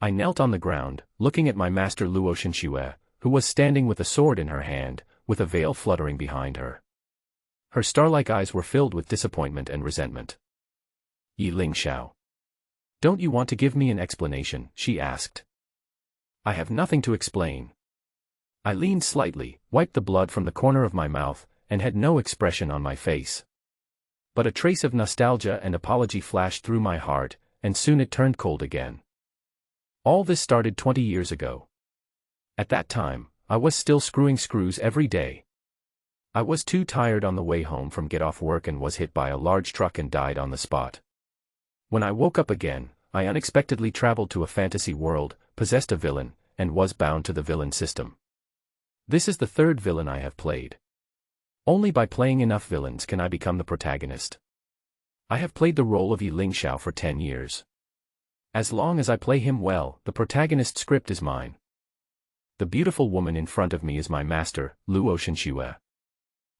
I knelt on the ground, looking at my master Luo Shenxue, who was standing with a sword in her hand, with a veil fluttering behind her. Her star-like eyes were filled with disappointment and resentment. Ye Lingxiao. Don't you want to give me an explanation? She asked. I have nothing to explain. I leaned slightly, wiped the blood from the corner of my mouth, and had no expression on my face. But a trace of nostalgia and apology flashed through my heart, and soon it turned cold again. All this started 20 years ago. At that time, I was still screwing screws every day. I was too tired on the way home from get off work and was hit by a large truck and died on the spot. When I woke up again, I unexpectedly traveled to a fantasy world, possessed a villain, and was bound to the villain system. This is the third villain I have played. Only by playing enough villains can I become the protagonist. I have played the role of Ye Lingxiao for 10 years. As long as I play him well, the protagonist script is mine. The beautiful woman in front of me is my master, Luo Shenxue.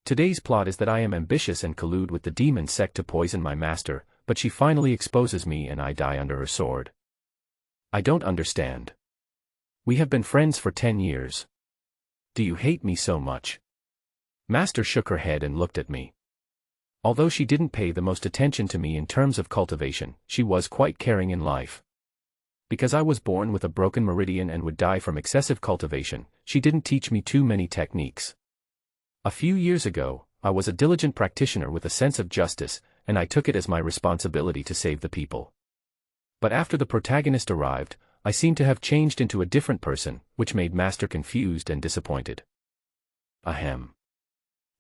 Today's plot is that I am ambitious and collude with the demon sect to poison my master, but she finally exposes me and I die under her sword. I don't understand. We have been friends for 10 years. Do you hate me so much? Master shook her head and looked at me. Although she didn't pay the most attention to me in terms of cultivation, she was quite caring in life. Because I was born with a broken meridian and would die from excessive cultivation, she didn't teach me too many techniques. A few years ago, I was a diligent practitioner with a sense of justice, and I took it as my responsibility to save the people. But after the protagonist arrived, I seemed to have changed into a different person, which made Master confused and disappointed. Ahem.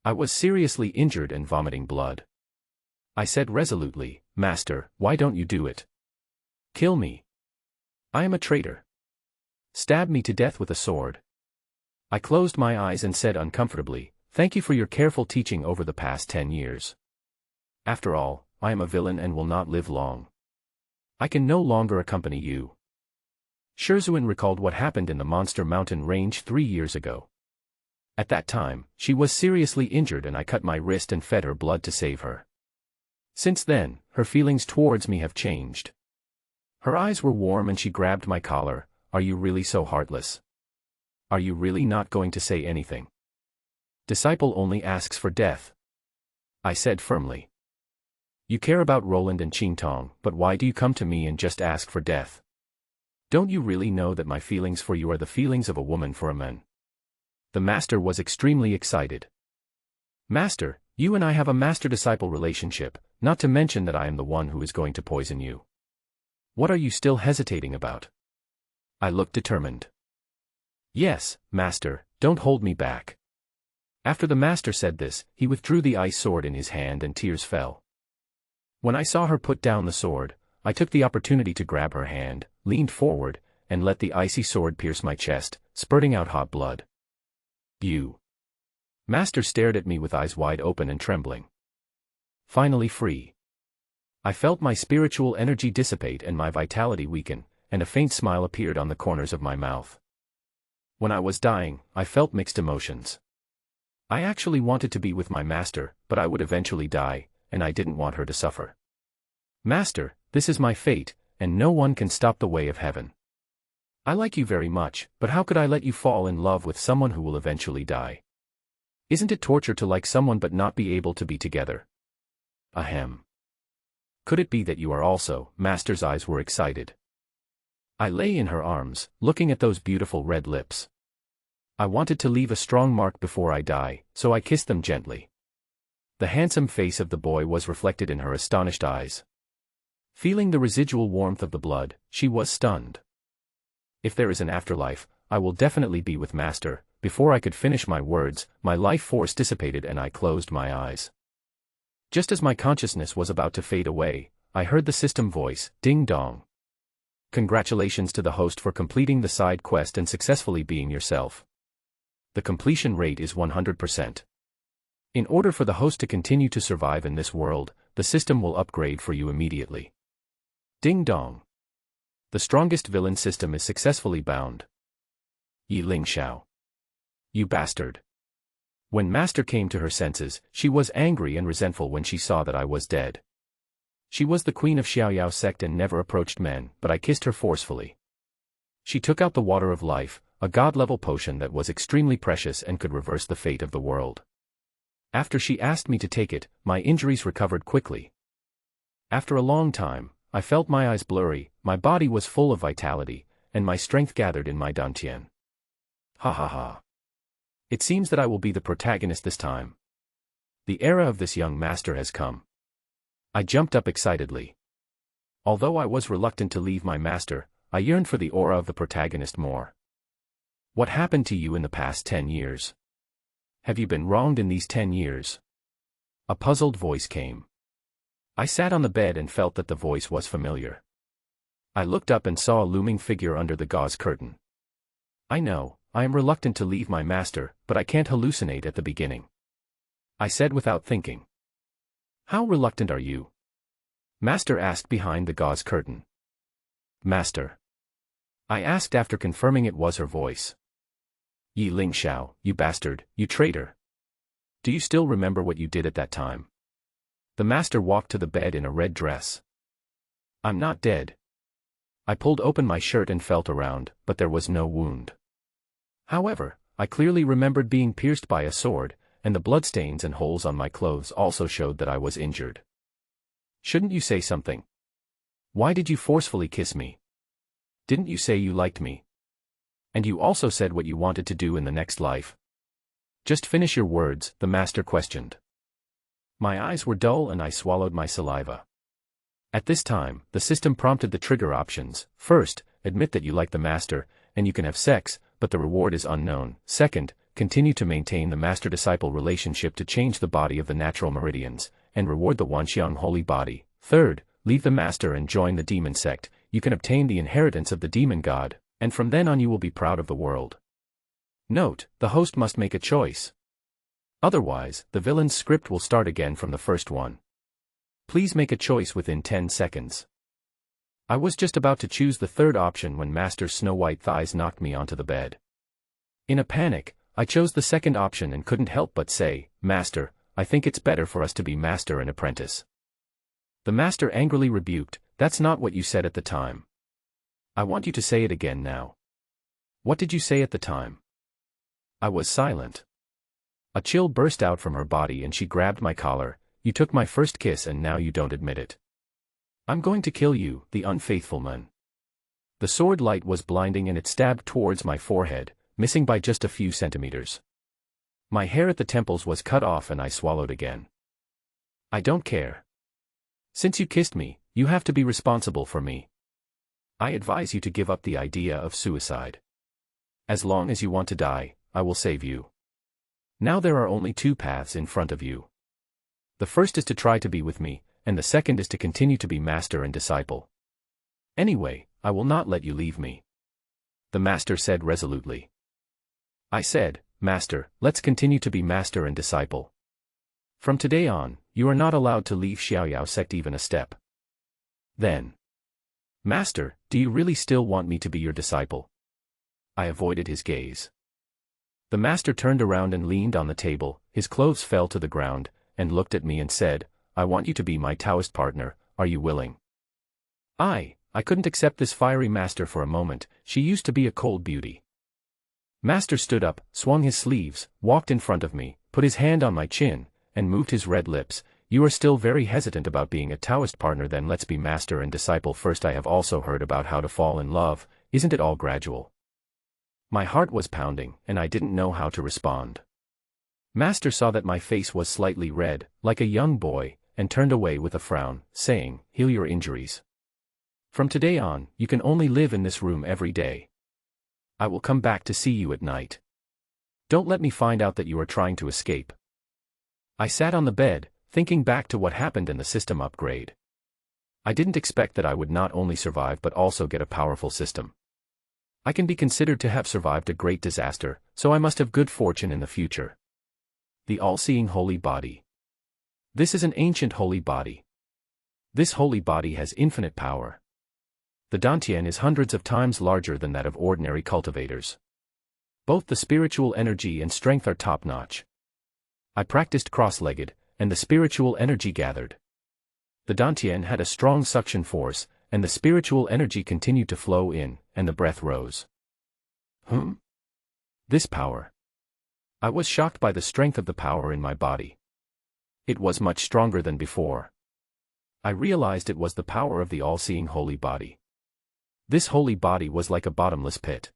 I was seriously injured and vomiting blood. I said resolutely, Master, why don't you do it? Kill me. I am a traitor. Stab me to death with a sword. I closed my eyes and said uncomfortably, thank you for your careful teaching over the past 10 years. After all, I am a villain and will not live long. I can no longer accompany you. Shizhuan recalled what happened in the Monster Mountain Range 3 years ago. At that time, she was seriously injured and I cut my wrist and fed her blood to save her. Since then, her feelings towards me have changed. Her eyes were warm and she grabbed my collar. Are you really so heartless? Are you really not going to say anything? Disciple only asks for death. I said firmly. You care about Roland and Qingtong, but why do you come to me and just ask for death? Don't you really know that my feelings for you are the feelings of a woman for a man? The master was extremely excited. Master, you and I have a master-disciple relationship, not to mention that I am the one who is going to poison you. What are you still hesitating about? I looked determined. Yes, master, don't hold me back. After the master said this, he withdrew the ice sword in his hand and tears fell. When I saw her put down the sword, I took the opportunity to grab her hand, leaned forward, and let the icy sword pierce my chest, spurting out hot blood. You. Master stared at me with eyes wide open and trembling. Finally free. I felt my spiritual energy dissipate and my vitality weaken, and a faint smile appeared on the corners of my mouth. When I was dying, I felt mixed emotions. I actually wanted to be with my master, but I would eventually die, and I didn't want her to suffer. Master, this is my fate, and no one can stop the way of heaven. I like you very much, but how could I let you fall in love with someone who will eventually die? Isn't it torture to like someone but not be able to be together? Ahem. Could it be that you are also? Master's eyes were excited. I lay in her arms, looking at those beautiful red lips. I wanted to leave a strong mark before I die, so I kissed them gently. The handsome face of the boy was reflected in her astonished eyes. Feeling the residual warmth of the blood, she was stunned. If there is an afterlife, I will definitely be with Master. Before I could finish my words, my life force dissipated and I closed my eyes. Just as my consciousness was about to fade away, I heard the system voice, ding dong. Congratulations to the host for completing the side quest and successfully being yourself. The completion rate is 100%. In order for the host to continue to survive in this world, the system will upgrade for you immediately. Ding dong. The strongest villain system is successfully bound. Ye Lingxiao. You bastard. When Master came to her senses, she was angry and resentful when she saw that I was dead. She was the queen of Huan Sect and never approached men, but I kissed her forcefully. She took out the water of life, a god-level potion that was extremely precious and could reverse the fate of the world. After she asked me to take it, my injuries recovered quickly. After a long time, I felt my eyes blurry, my body was full of vitality, and my strength gathered in my dantian. Ha ha ha. It seems that I will be the protagonist this time. The era of this young master has come. I jumped up excitedly. Although I was reluctant to leave my master, I yearned for the aura of the protagonist more. What happened to you in the past 10 years? Have you been wronged in these 10 years? A puzzled voice came. I sat on the bed and felt that the voice was familiar. I looked up and saw a looming figure under the gauze curtain. I know, I am reluctant to leave my master, but I can't hallucinate at the beginning. I said without thinking. How reluctant are you? Master asked behind the gauze curtain. Master. I asked after confirming it was her voice. Ye Lingxiao, you bastard, you traitor. Do you still remember what you did at that time? The master walked to the bed in a red dress. I'm not dead. I pulled open my shirt and felt around, but there was no wound. However, I clearly remembered being pierced by a sword, and the bloodstains and holes on my clothes also showed that I was injured. Shouldn't you say something? Why did you forcefully kiss me? Didn't you say you liked me? And you also said what you wanted to do in the next life. Just finish your words, the master questioned. My eyes were dull and I swallowed my saliva. At this time, the system prompted the trigger options. First, admit that you like the master, and you can have sex, but the reward is unknown. Second, continue to maintain the master-disciple relationship to change the body of the natural meridians, and reward the Huan holy body. Third, leave the master and join the demon sect. You can obtain the inheritance of the demon god, and from then on you will be proud of the world. Note, the host must make a choice. Otherwise, the villain's script will start again from the first one. Please make a choice within 10 seconds. I was just about to choose the third option when Master's snow-white thighs knocked me onto the bed. In a panic, I chose the second option and couldn't help but say, Master, I think it's better for us to be master and apprentice. The master angrily rebuked, that's not what you said at the time. I want you to say it again now. What did you say at the time? I was silent. A chill burst out from her body and she grabbed my collar. You took my first kiss and now you don't admit it. I'm going to kill you, the unfaithful man. The sword light was blinding and it stabbed towards my forehead, missing by just a few centimeters. My hair at the temples was cut off and I swallowed again. I don't care. Since you kissed me, you have to be responsible for me. I advise you to give up the idea of suicide. As long as you want to die, I will save you. Now there are only two paths in front of you. The first is to try to be with me, and the second is to continue to be master and disciple. Anyway, I will not let you leave me. The master said resolutely. I said, Master, let's continue to be master and disciple. From today on, you are not allowed to leave Xiaoyao sect even a step. Then. Master, do you really still want me to be your disciple? I avoided his gaze. The master turned around and leaned on the table, his clothes fell to the ground, and looked at me and said, I want you to be my Taoist partner, are you willing? I couldn't accept this fiery master for a moment, she used to be a cold beauty. Master stood up, swung his sleeves, walked in front of me, put his hand on my chin, and moved his red lips. You are still very hesitant about being a Taoist partner, then let's be master and disciple first. I have also heard about how to fall in love, isn't it all gradual? My heart was pounding, and I didn't know how to respond. Master saw that my face was slightly red, like a young boy, and turned away with a frown, saying, heal your injuries. From today on, you can only live in this room every day. I will come back to see you at night. Don't let me find out that you are trying to escape. I sat on the bed, thinking back to what happened in the system upgrade. I didn't expect that I would not only survive but also get a powerful system. I can be considered to have survived a great disaster, so I must have good fortune in the future. The all-seeing holy body. This is an ancient holy body. This holy body has infinite power. The dantian is hundreds of times larger than that of ordinary cultivators. Both the spiritual energy and strength are top-notch. I practiced cross-legged, and the spiritual energy gathered. The dantian had a strong suction force, and the spiritual energy continued to flow in, and the breath rose. This power. I was shocked by the strength of the power in my body. It was much stronger than before. I realized it was the power of the all-seeing holy body. This holy body was like a bottomless pit.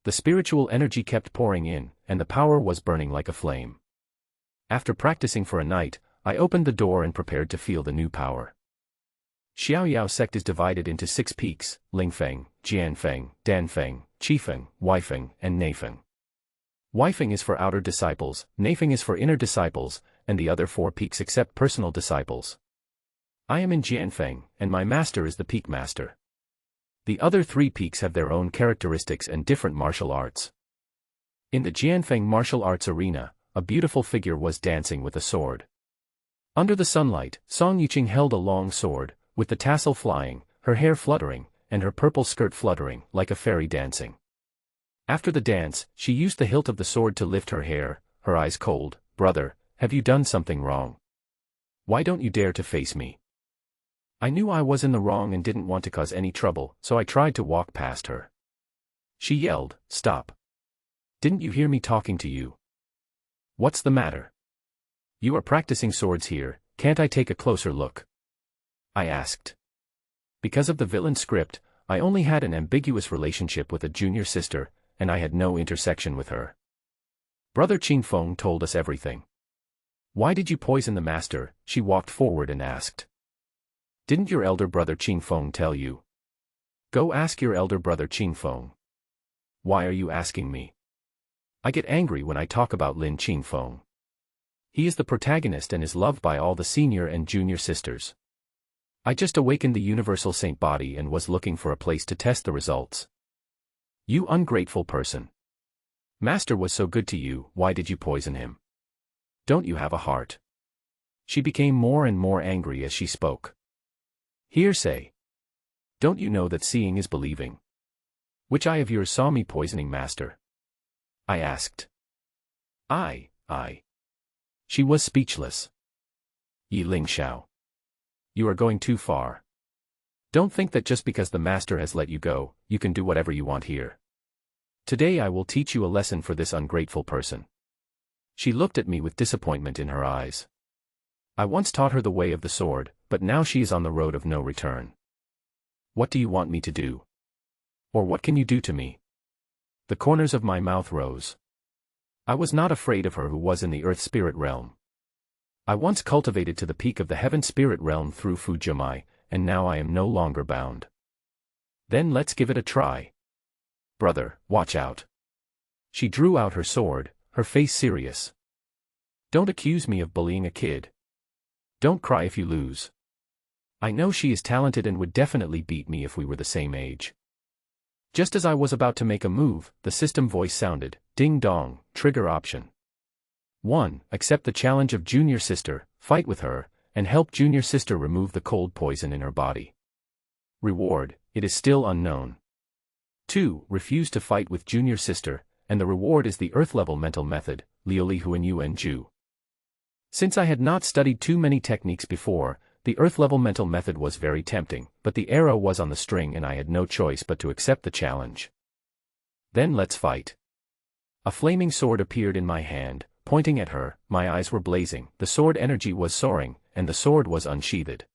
The spiritual energy kept pouring in, and the power was burning like a flame. After practicing for a night, I opened the door and prepared to feel the new power. Xiaoyao sect is divided into 6 peaks: Lingfeng, Jianfeng, Danfeng, Qifeng, Weifeng, and Neifeng. Weifeng is for outer disciples, Neifeng is for inner disciples, and the other 4 peaks accept personal disciples. I am in Jianfeng, and my master is the peak master. The other 3 peaks have their own characteristics and different martial arts. In the Jianfeng martial arts arena, a beautiful figure was dancing with a sword. Under the sunlight, Song Yuqing held a long sword, with the tassel flying, her hair fluttering, and her purple skirt fluttering, like a fairy dancing. After the dance, she used the hilt of the sword to lift her hair, her eyes cold. "Brother, have you done something wrong? Why don't you dare to face me?" I knew I was in the wrong and didn't want to cause any trouble, so I tried to walk past her. She yelled, "Stop! Didn't you hear me talking to you? What's the matter? You are practicing swords here, can't I take a closer look?" I asked. Because of the villain script, I only had an ambiguous relationship with a junior sister, and I had no intersection with her. Brother Qingfeng told us everything. "Why did you poison the master?" She walked forward and asked. "Didn't your elder brother Qingfeng tell you? Go ask your elder brother Qingfeng." "Why are you asking me?" I get angry when I talk about Lin Qingfeng. He is the protagonist and is loved by all the senior and junior sisters. I just awakened the universal saint body and was looking for a place to test the results. You ungrateful person. Master was so good to you, why did you poison him? Don't you have a heart? She became more and more angry as she spoke. Hearsay. Don't you know that seeing is believing? Which eye of yours saw me poisoning master? I asked. I. She was speechless. Ye Lingxiao. You are going too far. Don't think that just because the master has let you go, you can do whatever you want here. Today I will teach you a lesson for this ungrateful person. She looked at me with disappointment in her eyes. I once taught her the way of the sword, but now she is on the road of no return. What do you want me to do? Or what can you do to me? The corners of my mouth rose. I was not afraid of her who was in the earth spirit realm. I once cultivated to the peak of the heaven spirit realm through Fujimai, and now I am no longer bound. Then let's give it a try. Brother, watch out. She drew out her sword, her face serious. Don't accuse me of bullying a kid. Don't cry if you lose. I know she is talented and would definitely beat me if we were the same age. Just as I was about to make a move, the system voice sounded, ding dong, trigger option. 1. Accept the challenge of junior sister, fight with her, and help junior sister remove the cold poison in her body. Reward, it is still unknown. 2. Refuse to fight with junior sister, and the reward is the earth-level mental method, Liuli Huan Yuan Ju. Since I had not studied too many techniques before, the earth-level mental method was very tempting, but the arrow was on the string and I had no choice but to accept the challenge. Then let's fight. A flaming sword appeared in my hand, pointing at her, my eyes were blazing, the sword energy was soaring, and the sword was unsheathed.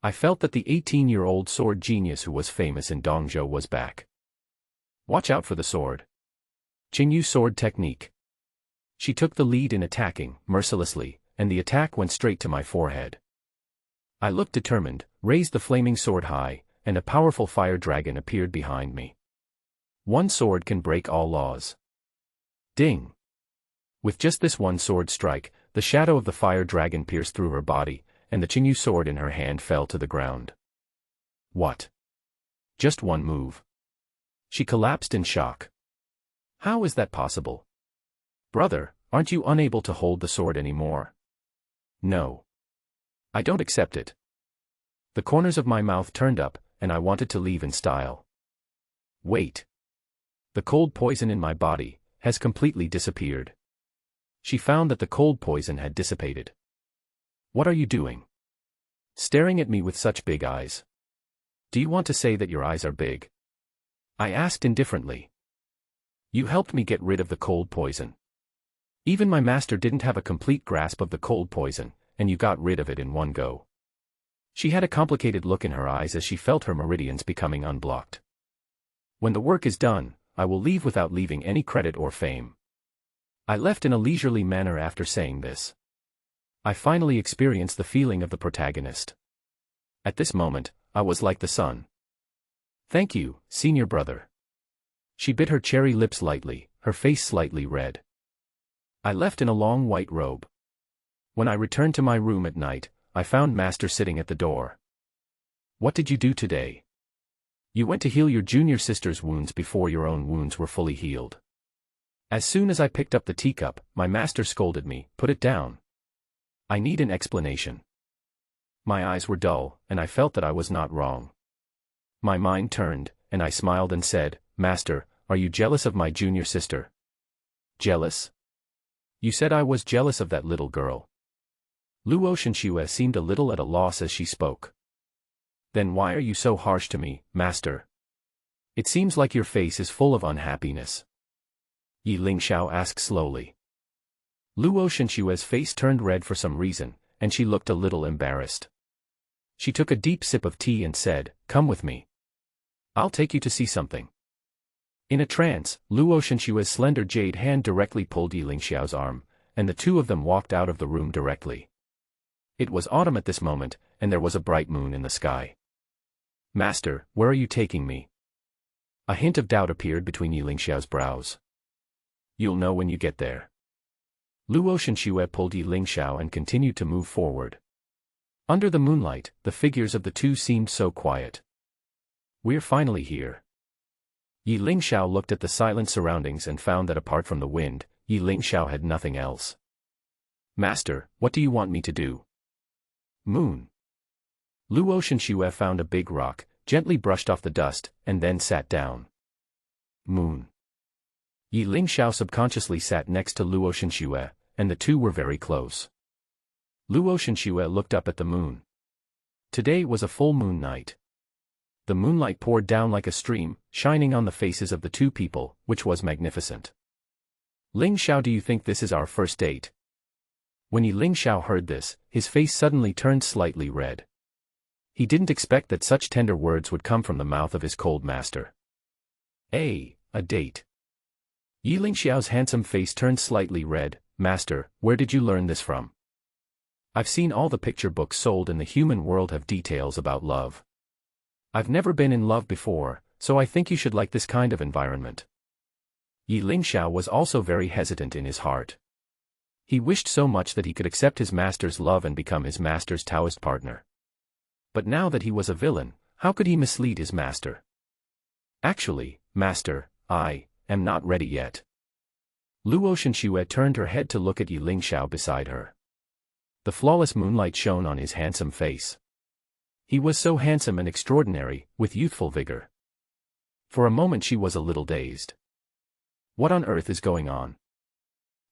I felt that the 18-year-old sword genius who was famous in Dongzhou was back. Watch out for the sword. Qingyu sword technique. She took the lead in attacking, mercilessly, and the attack went straight to my forehead. I looked determined, raised the flaming sword high, and a powerful fire dragon appeared behind me. One sword can break all laws. Ding! With just this one sword strike, the shadow of the fire dragon pierced through her body, and the Qingyu sword in her hand fell to the ground. What? Just one move. She collapsed in shock. How is that possible? Brother, aren't you unable to hold the sword anymore? No. I don't accept it. The corners of my mouth turned up, and I wanted to leave in style. Wait. The cold poison in my body has completely disappeared. She found that the cold poison had dissipated. What are you doing? Staring at me with such big eyes. Do you want to say that your eyes are big? I asked indifferently. You helped me get rid of the cold poison. Even my master didn't have a complete grasp of the cold poison, and you got rid of it in one go. She had a complicated look in her eyes as she felt her meridians becoming unblocked. When the work is done, I will leave without leaving any credit or fame. I left in a leisurely manner after saying this. I finally experienced the feeling of the protagonist. At this moment, I was like the sun. Thank you, senior brother. She bit her cherry lips lightly, her face slightly red. I left in a long white robe. When I returned to my room at night, I found Master sitting at the door. What did you do today? You went to heal your junior sister's wounds before your own wounds were fully healed. As soon as I picked up the teacup, my master scolded me, put it down. I need an explanation. My eyes were dull, and I felt that I was not wrong. My mind turned, and I smiled and said, Master, are you jealous of my junior sister? Jealous? You said I was jealous of that little girl. Luo Shenxue seemed a little at a loss as she spoke. Then why are you so harsh to me, Master? It seems like your face is full of unhappiness. Ye Lingxiao asked slowly. Luo Shenxue's face turned red for some reason, and she looked a little embarrassed. She took a deep sip of tea and said, Come with me. I'll take you to see something. In a trance, Luo Shenxue's slender jade hand directly pulled Ye Lingxiao's arm, and the two of them walked out of the room directly. It was autumn at this moment, and there was a bright moon in the sky. Master, where are you taking me? A hint of doubt appeared between Ye Lingxiao's brows. You'll know when you get there. Luo Shenxue pulled Ye Lingxiao and continued to move forward. Under the moonlight, the figures of the two seemed so quiet. We're finally here. Ye Lingxiao looked at the silent surroundings and found that apart from the wind, Ye Lingxiao had nothing else. Master, what do you want me to do? Moon. Luo Shenxue found a big rock, gently brushed off the dust, and then sat down. Moon. Ye Lingxiao subconsciously sat next to Luo Shenxue, and the two were very close. Luo Shenxue looked up at the moon. Today was a full moon night. The moonlight poured down like a stream, shining on the faces of the two people, which was magnificent. Lingxiao, do you think this is our first date? When Ye Lingxiao heard this, his face suddenly turned slightly red. He didn't expect that such tender words would come from the mouth of his cold master. A date. Ye Lingxiao's handsome face turned slightly red. Master, where did you learn this from? I've seen all the picture books sold in the human world have details about love. I've never been in love before, so I think you should like this kind of environment. Ye Lingxiao was also very hesitant in his heart. He wished so much that he could accept his master's love and become his master's Taoist partner. But now that he was a villain, how could he mislead his master? Actually, Master, I am not ready yet. Luo Shenxue turned her head to look at Ye Lingxiao beside her. The flawless moonlight shone on his handsome face. He was so handsome and extraordinary, with youthful vigor. For a moment she was a little dazed. What on earth is going on?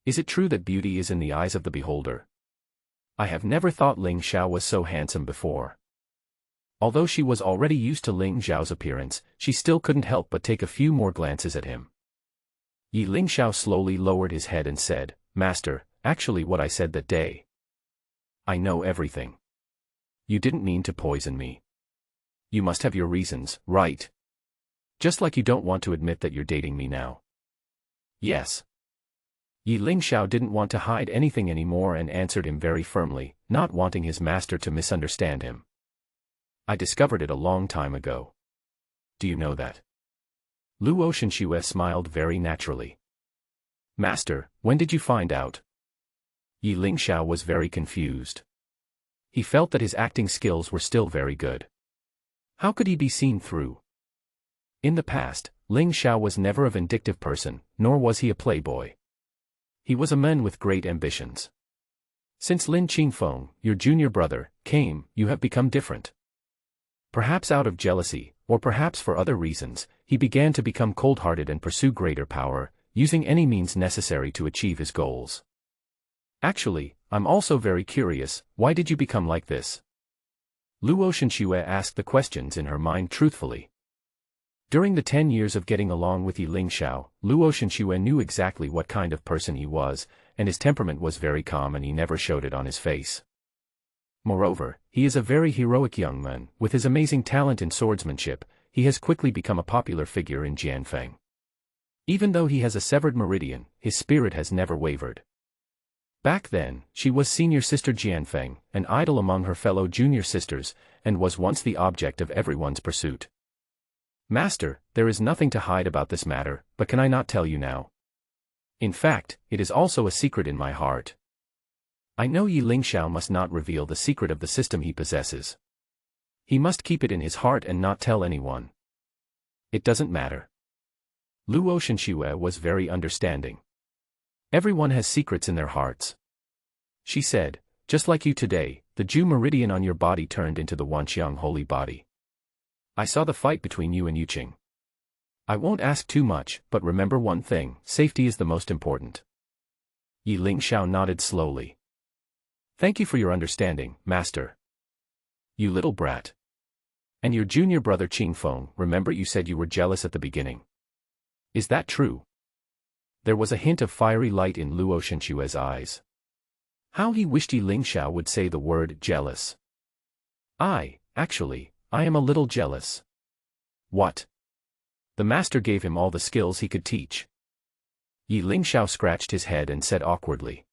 Is it true that beauty is in the eyes of the beholder? I have never thought Ling Xiao was so handsome before. Although she was already used to Ling Xiao's appearance, she still couldn't help but take a few more glances at him. Ye Lingxiao slowly lowered his head and said, Master, actually what I said that day. I know everything. You didn't mean to poison me. You must have your reasons, right? Just like you don't want to admit that you're dating me now. Yes. Ye Lingxiao didn't want to hide anything anymore and answered him very firmly, not wanting his master to misunderstand him. I discovered it a long time ago. Do you know that? Luo Shenxue smiled very naturally. Master, when did you find out? Ye Lingxiao was very confused. He felt that his acting skills were still very good. How could he be seen through? In the past, Ling Xiao was never a vindictive person, nor was he a playboy. He was a man with great ambitions. Since Lin Qingfeng, your junior brother, came, you have become different. Perhaps out of jealousy, or perhaps for other reasons, he began to become cold-hearted and pursue greater power, using any means necessary to achieve his goals. Actually, I'm also very curious, why did you become like this? Luo Shenxue asked the questions in her mind truthfully. During the 10 years of getting along with Ye Lingxiao, Luo Shenxue knew exactly what kind of person he was, and his temperament was very calm and he never showed it on his face. Moreover, he is a very heroic young man. With his amazing talent in swordsmanship, he has quickly become a popular figure in Jianfeng. Even though he has a severed meridian, his spirit has never wavered. Back then, she was senior sister Jianfeng, an idol among her fellow junior sisters, and was once the object of everyone's pursuit. Master, there is nothing to hide about this matter, but can I not tell you now? In fact, it is also a secret in my heart. I know Ye Lingxiao must not reveal the secret of the system he possesses. He must keep it in his heart and not tell anyone. It doesn't matter. Luo Shenxue was very understanding. Everyone has secrets in their hearts. She said, just like you today, the Ju meridian on your body turned into the Wanxiang holy body. I saw the fight between you and Yuqing. I won't ask too much, but remember one thing, safety is the most important. Ye Lingxiao nodded slowly. Thank you for your understanding, Master. You little brat. And your junior brother Qingfeng, remember you said you were jealous at the beginning. Is that true? There was a hint of fiery light in Luo Shenxue's eyes. How he wished Ye Lingxiao would say the word jealous. Actually, I am a little jealous. What? The master gave him all the skills he could teach. Ye Lingxiao scratched his head and said awkwardly.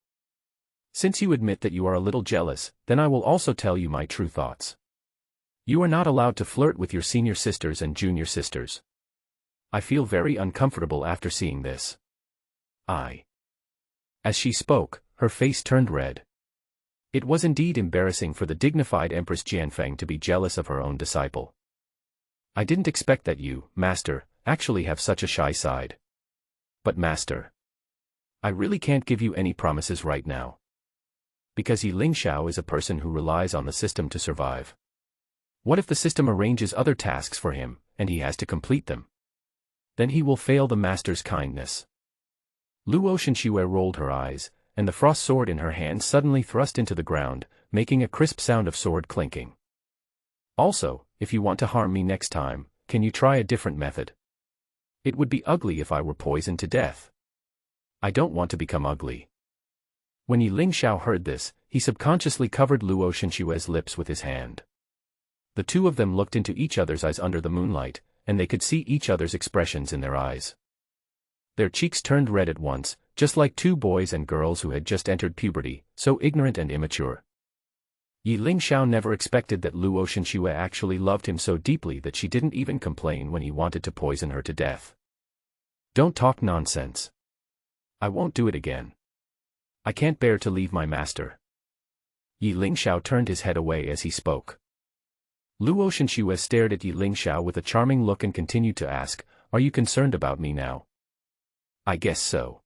Since you admit that you are a little jealous, then I will also tell you my true thoughts. You are not allowed to flirt with your senior sisters and junior sisters. I feel very uncomfortable after seeing this. As she spoke, her face turned red. It was indeed embarrassing for the dignified Empress Jianfeng to be jealous of her own disciple. I didn't expect that you, Master, actually have such a shy side. But Master, I really can't give you any promises right now. Because Ye Lingxiao is a person who relies on the system to survive. What if the system arranges other tasks for him, and he has to complete them? Then he will fail the Master's kindness. Luo Shenxue rolled her eyes, and the frost sword in her hand suddenly thrust into the ground, making a crisp sound of sword clinking. Also, if you want to harm me next time, can you try a different method? It would be ugly if I were poisoned to death. I don't want to become ugly. When Ye Lingxiao heard this, he subconsciously covered Luo Shenxue's lips with his hand. The two of them looked into each other's eyes under the moonlight, and they could see each other's expressions in their eyes. Their cheeks turned red at once, just like two boys and girls who had just entered puberty, so ignorant and immature. Ye Lingxiao never expected that Luo Shenxue actually loved him so deeply that she didn't even complain when he wanted to poison her to death. Don't talk nonsense. I won't do it again. I can't bear to leave my master. Ye Lingxiao turned his head away as he spoke. Luo Shenxue stared at Ye Lingxiao with a charming look and continued to ask, "Are you concerned about me now?" "I guess so."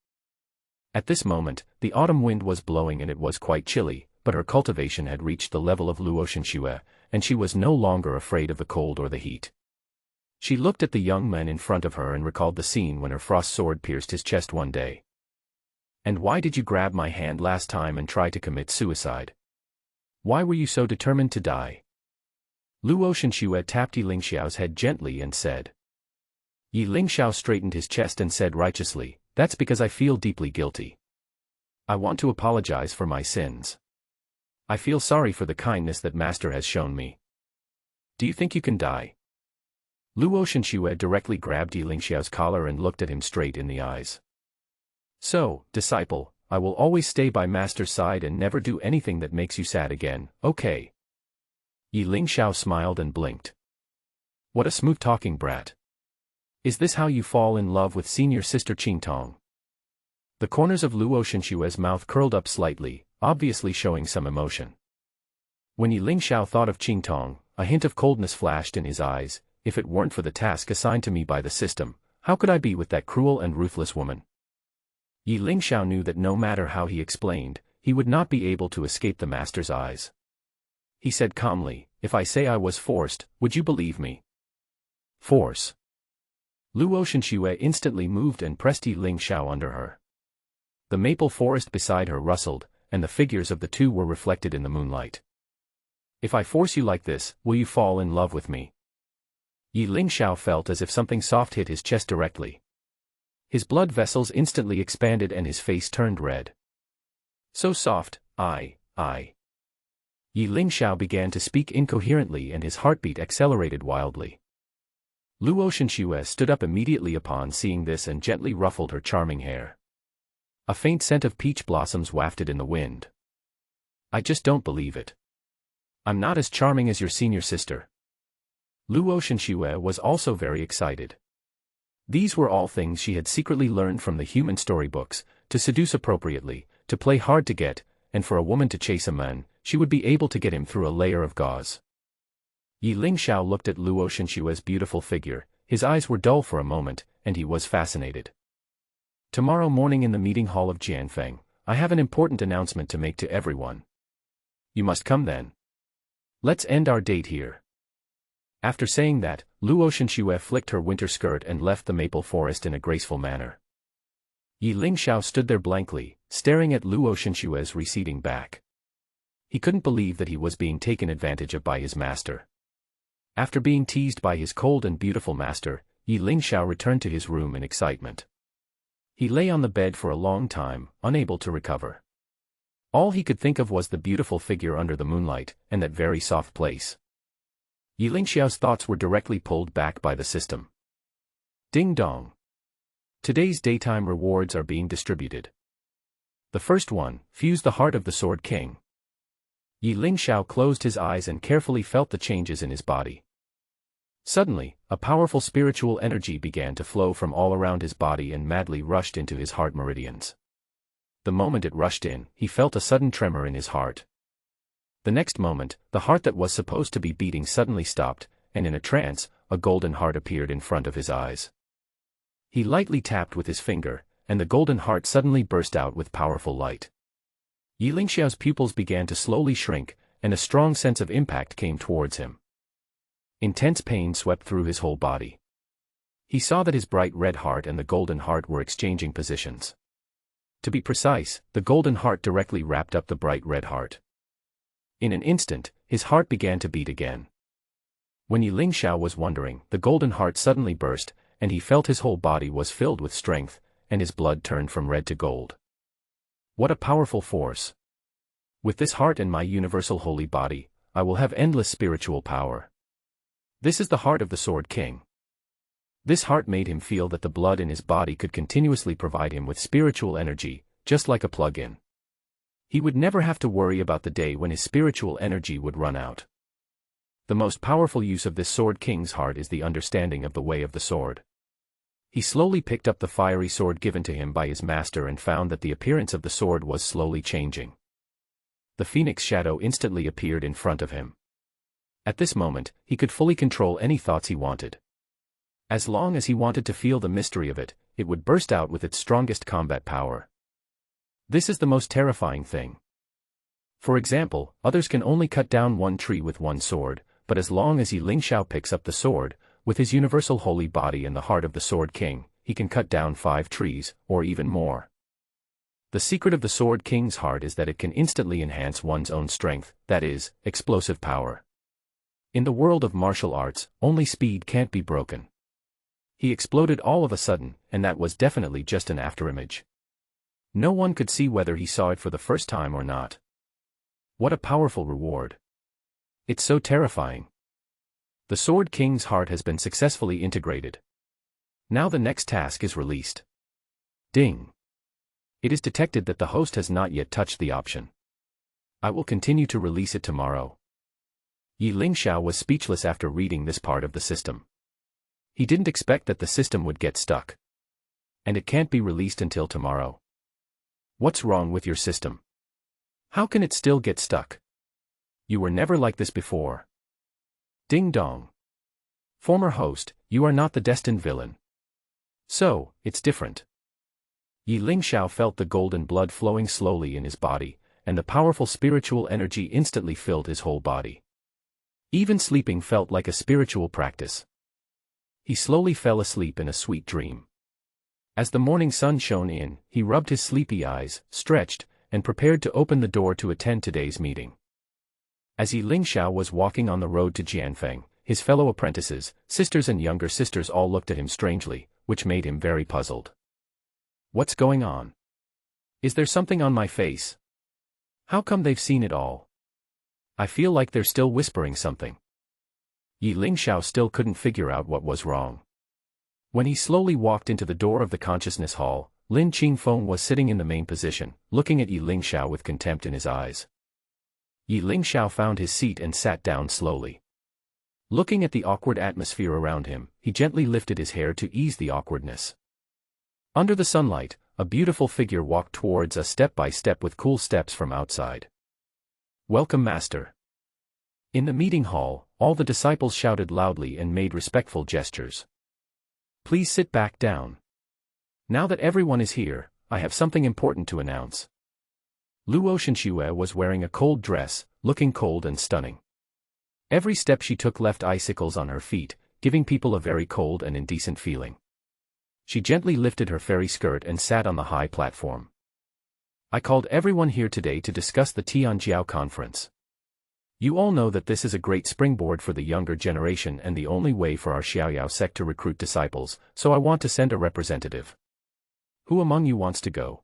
At this moment, the autumn wind was blowing and it was quite chilly, but her cultivation had reached the level of Luo Shenxue, and she was no longer afraid of the cold or the heat. She looked at the young man in front of her and recalled the scene when her frost sword pierced his chest one day. "And why did you grab my hand last time and try to commit suicide? Why were you so determined to die?" Luo Shenxue tapped Ye Lingxiao's head gently and said. Ye Lingxiao straightened his chest and said righteously, "That's because I feel deeply guilty. I want to apologize for my sins. I feel sorry for the kindness that Master has shown me. Do you think you can die?" Luo Shenxue directly grabbed Ye Lingxiao's collar and looked at him straight in the eyes. "So, disciple, I will always stay by Master's side and never do anything that makes you sad again, okay?" Ye Lingxiao smiled and blinked. What a smooth-talking brat. Is this how you fall in love with senior sister Qingtong? The corners of Luo Shenxue's mouth curled up slightly, obviously showing some emotion. When Ye Lingxiao thought of Qingtong, a hint of coldness flashed in his eyes. If it weren't for the task assigned to me by the system, how could I be with that cruel and ruthless woman? Ye Lingxiao knew that no matter how he explained, he would not be able to escape the master's eyes. He said calmly, "If I say I was forced, would you believe me?" Force. Luo Shenxue instantly moved and pressed Ye Lingxiao under her. The maple forest beside her rustled, and the figures of the two were reflected in the moonlight. If I force you like this, will you fall in love with me? Ye Lingxiao felt as if something soft hit his chest directly. His blood vessels instantly expanded and his face turned red. So soft, I. Ye Lingxiao began to speak incoherently and his heartbeat accelerated wildly. Luo Shenxue stood up immediately upon seeing this and gently ruffled her charming hair. A faint scent of peach blossoms wafted in the wind. I just don't believe it. I'm not as charming as your senior sister. Luo Shenxue was also very excited. These were all things she had secretly learned from the human storybooks: to seduce appropriately, to play hard to get, and for a woman to chase a man, she would be able to get him through a layer of gauze. Ye Lingxiao looked at Luo Shenxue's beautiful figure, his eyes were dull for a moment, and he was fascinated. Tomorrow morning in the meeting hall of Jianfeng, I have an important announcement to make to everyone. You must come then. Let's end our date here. After saying that, Luo Shenxue flicked her winter skirt and left the maple forest in a graceful manner. Ye Lingxiao stood there blankly, staring at Luo Shenxue's receding back. He couldn't believe that he was being taken advantage of by his master. After being teased by his cold and beautiful master, Ye Lingxiao returned to his room in excitement. He lay on the bed for a long time, unable to recover. All he could think of was the beautiful figure under the moonlight, and that very soft place. Ye Lingxiao's thoughts were directly pulled back by the system. Ding dong. Today's daytime rewards are being distributed. The first one, fuse the heart of the Sword King. Ye Lingxiao closed his eyes and carefully felt the changes in his body. Suddenly, a powerful spiritual energy began to flow from all around his body and madly rushed into his heart meridians. The moment it rushed in, he felt a sudden tremor in his heart. The next moment, the heart that was supposed to be beating suddenly stopped, and in a trance, a golden heart appeared in front of his eyes. He lightly tapped with his finger, and the golden heart suddenly burst out with powerful light. Ye Lingxiao's pupils began to slowly shrink, and a strong sense of impact came towards him. Intense pain swept through his whole body. He saw that his bright red heart and the golden heart were exchanging positions. To be precise, the golden heart directly wrapped up the bright red heart. In an instant, his heart began to beat again. When Ye Lingxiao was wondering, the golden heart suddenly burst, and he felt his whole body was filled with strength, and his blood turned from red to gold. What a powerful force! With this heart and my universal holy body, I will have endless spiritual power. This is the heart of the Sword King. This heart made him feel that the blood in his body could continuously provide him with spiritual energy, just like a plug-in. He would never have to worry about the day when his spiritual energy would run out. The most powerful use of this Sword King's heart is the understanding of the way of the sword. He slowly picked up the fiery sword given to him by his master and found that the appearance of the sword was slowly changing. The phoenix shadow instantly appeared in front of him. At this moment, he could fully control any thoughts he wanted. As long as he wanted to feel the mystery of it, it would burst out with its strongest combat power. This is the most terrifying thing. For example, others can only cut down one tree with one sword, but as long as Ye Lingxiao picks up the sword, with his universal holy body and the heart of the Sword King, he can cut down 5 trees, or even more. The secret of the Sword King's heart is that it can instantly enhance one's own strength, that is, explosive power. In the world of martial arts, only speed can't be broken. He exploded all of a sudden, and that was definitely just an afterimage. No one could see whether he saw it for the first time or not. What a powerful reward. It's so terrifying. The Sword King's heart has been successfully integrated. Now the next task is released. Ding. It is detected that the host has not yet touched the option. I will continue to release it tomorrow. Ye Lingxiao was speechless after reading this part of the system. He didn't expect that the system would get stuck. And it can't be released until tomorrow. What's wrong with your system? How can it still get stuck? You were never like this before. Ding dong. Former host, you are not the destined villain. So, it's different. Ye Lingxiao felt the golden blood flowing slowly in his body, and the powerful spiritual energy instantly filled his whole body. Even sleeping felt like a spiritual practice. He slowly fell asleep in a sweet dream. As the morning sun shone in, he rubbed his sleepy eyes, stretched, and prepared to open the door to attend today's meeting. As Ye Lingxiao was walking on the road to Jianfeng, his fellow apprentices, sisters and younger sisters all looked at him strangely, which made him very puzzled. What's going on? Is there something on my face? How come they've seen it all? I feel like they're still whispering something. Ye Lingxiao still couldn't figure out what was wrong. When he slowly walked into the door of the consciousness hall, Lin Qingfeng was sitting in the main position, looking at Ye Lingxiao with contempt in his eyes. Ye Lingxiao found his seat and sat down slowly. Looking at the awkward atmosphere around him, he gently lifted his hair to ease the awkwardness. Under the sunlight, a beautiful figure walked towards us step by step with cool steps from outside. Welcome, Master. In the meeting hall, all the disciples shouted loudly and made respectful gestures. Please sit back down. Now that everyone is here, I have something important to announce. Luo Shenxue was wearing a cold dress, looking cold and stunning. Every step she took left icicles on her feet, giving people a very cold and indecent feeling. She gently lifted her fairy skirt and sat on the high platform. I called everyone here today to discuss the Tianjiao conference. You all know that this is a great springboard for the younger generation and the only way for our Xiaoyao sect to recruit disciples, so I want to send a representative. Who among you wants to go?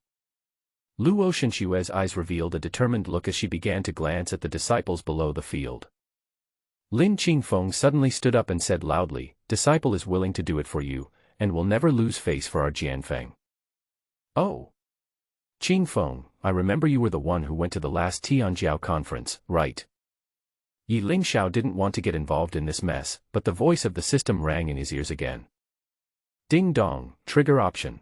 Luo Shenxue's eyes revealed a determined look as she began to glance at the disciples below the field. Lin Qingfeng suddenly stood up and said loudly, Disciple is willing to do it for you, and will never lose face for our Jianfeng. Oh. Qingfeng, I remember you were the one who went to the last Tianjiao conference, right? Ye Lingxiao didn't want to get involved in this mess, but the voice of the system rang in his ears again. Ding dong, trigger option.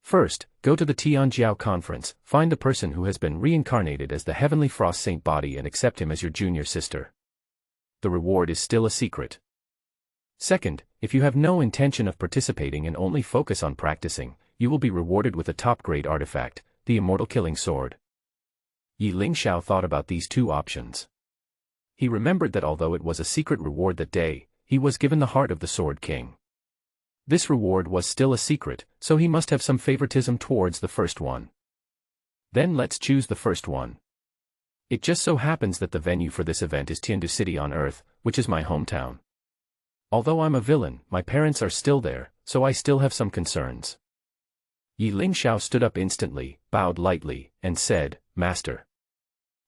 First, go to the Tianjiao conference, find the person who has been reincarnated as the heavenly frost saint body and accept him as your junior sister. The reward is still a secret. Second, if you have no intention of participating and only focus on practicing, you will be rewarded with a top-grade artifact, the immortal killing sword. Ye Lingxiao thought about these two options. He remembered that although it was a secret reward that day, he was given the heart of the Sword King. This reward was still a secret, so he must have some favoritism towards the first one. Then let's choose the first one. It just so happens that the venue for this event is Tiandu City on Earth, which is my hometown. Although I'm a villain, my parents are still there, so I still have some concerns. Ye Lingxiao stood up instantly, bowed lightly, and said, Master.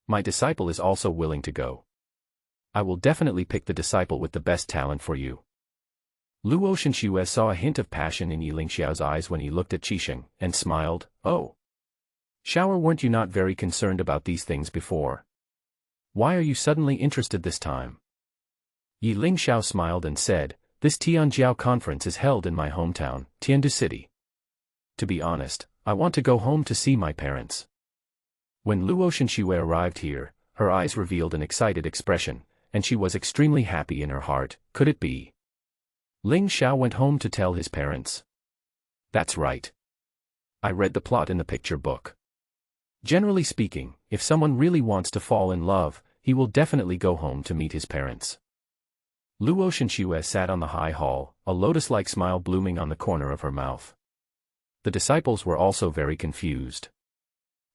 My disciple is also willing to go. I will definitely pick the disciple with the best talent for you. Luo Shenxue saw a hint of passion in Ye Lingxiao's eyes when he looked at Qisheng, and smiled, Oh. Shower, weren't you not very concerned about these things before? Why are you suddenly interested this time? Ye Lingxiao smiled and said, This Tianjiao conference is held in my hometown, Tiandu City. To be honest, I want to go home to see my parents. When Luo Shenxue arrived here, her eyes revealed an excited expression, and she was extremely happy in her heart. Could it be? Lingxiao went home to tell his parents. That's right. I read the plot in the picture book. Generally speaking, if someone really wants to fall in love, he will definitely go home to meet his parents. Luo Shenxue sat on the high hall, a lotus-like smile blooming on the corner of her mouth. The disciples were also very confused.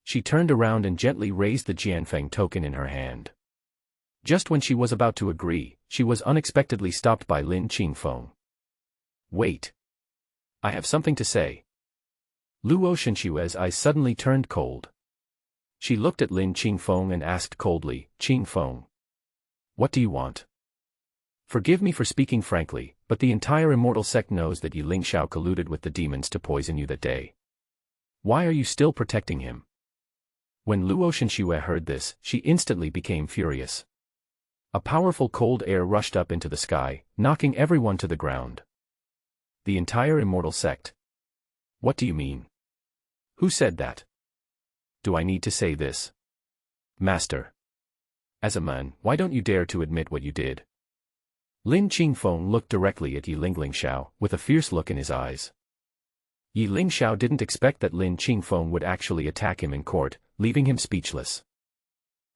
She turned around and gently raised the Jianfeng token in her hand. Just when she was about to agree, she was unexpectedly stopped by Lin Qingfeng. Wait. I have something to say. Luo Shenxue's eyes suddenly turned cold. She looked at Lin Qingfeng and asked coldly, Qingfeng. What do you want? Forgive me for speaking frankly, but the entire immortal sect knows that Ye Lingxiao colluded with the demons to poison you that day. Why are you still protecting him? When Luo Shenxue heard this, she instantly became furious. A powerful cold air rushed up into the sky, knocking everyone to the ground. The entire immortal sect. What do you mean? Who said that? Do I need to say this? Master. As a man, why don't you dare to admit what you did? Lin Qingfeng looked directly at Ye Lingxiao, with a fierce look in his eyes. Ye Lingxiao didn't expect that Lin Qingfeng would actually attack him in court, leaving him speechless.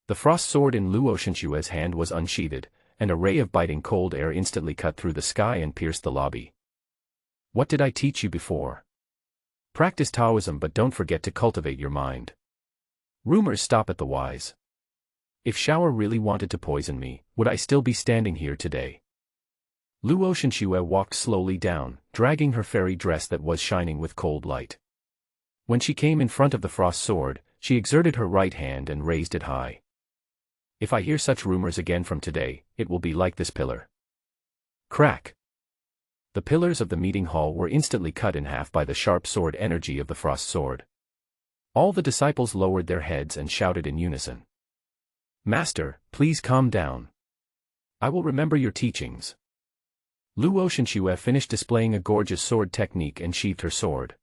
The frost sword in Luo Shenxue's hand was unsheathed, and a ray of biting cold air instantly cut through the sky and pierced the lobby. What did I teach you before? Practice Taoism, but don't forget to cultivate your mind. Rumors stop at the wise. If Xiao really wanted to poison me, would I still be standing here today? Luo Shenxue walked slowly down, dragging her fairy dress that was shining with cold light. When she came in front of the frost sword, she exerted her right hand and raised it high. If I hear such rumors again from today, it will be like this pillar. Crack! The pillars of the meeting hall were instantly cut in half by the sharp sword energy of the frost sword. All the disciples lowered their heads and shouted in unison. Master, please calm down. I will remember your teachings. Luo Shenxue finished displaying a gorgeous sword technique and sheathed her sword.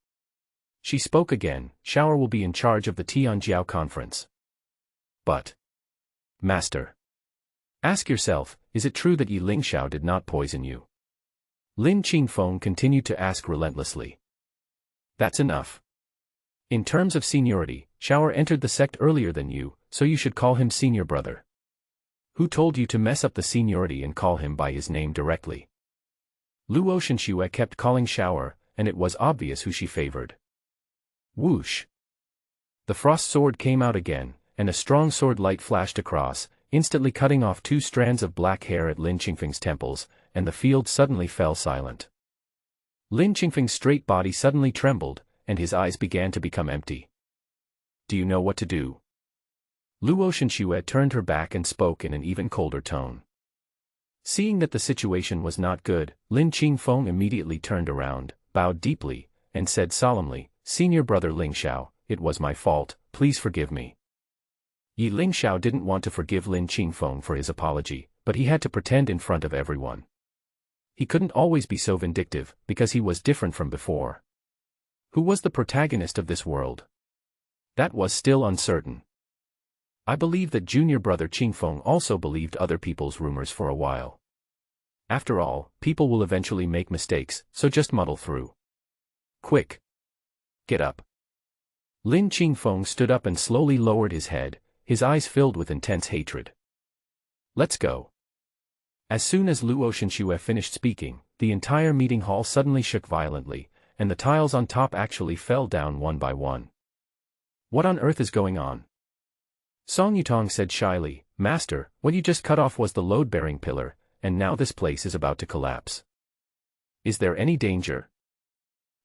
She spoke again. Xiao will be in charge of the Tianjiao conference. But, Master, ask yourself, is it true that Ye Lingxiao did not poison you? Lin Qingfeng continued to ask relentlessly. That's enough. In terms of seniority, Xiao entered the sect earlier than you, so you should call him senior brother. Who told you to mess up the seniority and call him by his name directly? Luo Shenxue kept calling Xiao, and it was obvious who she favored. Whoosh! The frost sword came out again, and a strong sword light flashed across, instantly cutting off 2 strands of black hair at Lin Qingfeng's temples, and the field suddenly fell silent. Lin Qingfeng's straight body suddenly trembled, and his eyes began to become empty. Do you know what to do? Luo Shenxue turned her back and spoke in an even colder tone. Seeing that the situation was not good, Lin Qingfeng immediately turned around, bowed deeply, and said solemnly, Senior brother Lingxiao, it was my fault, please forgive me. Ye Lingxiao didn't want to forgive Lin Qingfeng for his apology, but he had to pretend in front of everyone. He couldn't always be so vindictive, because he was different from before. Who was the protagonist of this world? That was still uncertain. I believe that junior brother Qingfeng also believed other people's rumors for a while. After all, people will eventually make mistakes, so just muddle through. Quick! Get up! Lin Qingfeng stood up and slowly lowered his head, his eyes filled with intense hatred. Let's go. As soon as Luo Shenxue finished speaking, the entire meeting hall suddenly shook violently, and the tiles on top actually fell down one by one. What on earth is going on? Song Yutong said shyly, Master, what you just cut off was the load-bearing pillar, and now this place is about to collapse. Is there any danger?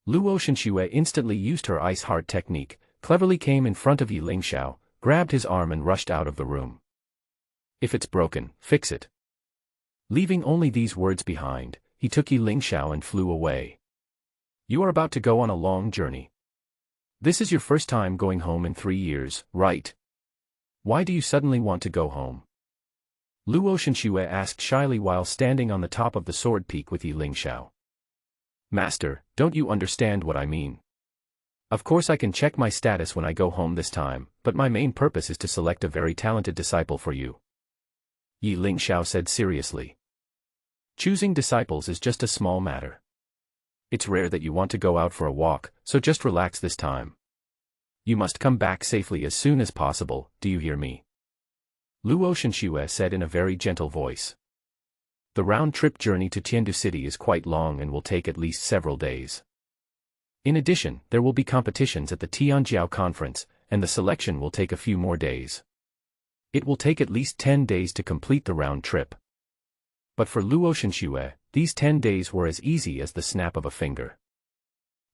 Luo Shenxue instantly used her ice heart technique, cleverly came in front of Ye Lingxiao, grabbed his arm and rushed out of the room. If it's broken, fix it. Leaving only these words behind, he took Ye Lingxiao and flew away. You are about to go on a long journey. This is your first time going home in 3 years, right? Why do you suddenly want to go home? Luo Shenxue asked shyly while standing on the top of the sword peak with Ye Lingxiao. Master, don't you understand what I mean? Of course I can check my status when I go home this time, but my main purpose is to select a very talented disciple for you. Ye Lingxiao said seriously. Choosing disciples is just a small matter. It's rare that you want to go out for a walk, so just relax this time. You must come back safely as soon as possible, do you hear me? Luo Shenxue said in a very gentle voice. The round-trip journey to Tiandu City is quite long and will take at least several days. In addition, there will be competitions at the Tianjiao conference, and the selection will take a few more days. It will take at least 10 days to complete the round trip. But for Luo Shenxue, these 10 days were as easy as the snap of a finger.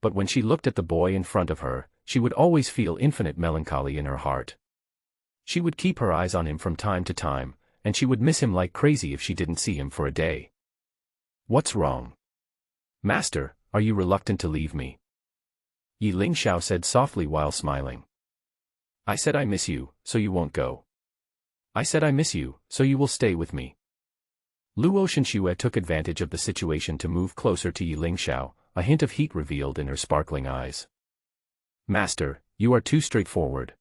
But when she looked at the boy in front of her, she would always feel infinite melancholy in her heart. She would keep her eyes on him from time to time, and she would miss him like crazy if she didn't see him for a day. What's wrong? Master, are you reluctant to leave me? Ye Lingxiao said softly while smiling. I said I miss you, so you won't go. I said I miss you, so you will stay with me. Luo Shenxue took advantage of the situation to move closer to Ye Lingxiao, a hint of heat revealed in her sparkling eyes. Master, you are too straightforward.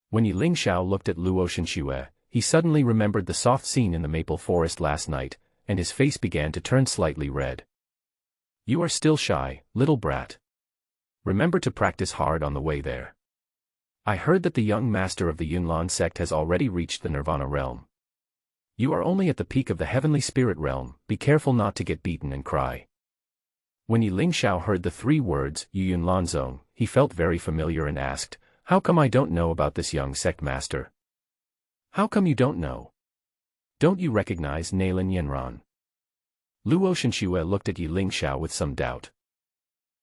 When Ye Lingxiao looked at Luo Shenxue, he suddenly remembered the soft scene in the maple forest last night, and his face began to turn slightly red. You are still shy, little brat. Remember to practice hard on the way there. I heard that the young master of the Huan Sect has already reached the Nirvana realm. You are only at the peak of the heavenly spirit realm, be careful not to get beaten and cry. When Ye Lingxiao heard the 3 words, Yuyun Lanzong, he felt very familiar and asked, how come I don't know about this young sect master? How come you don't know? Don't you recognize Nalin Yenran? Luo Shenxue looked at Ye Lingxiao with some doubt.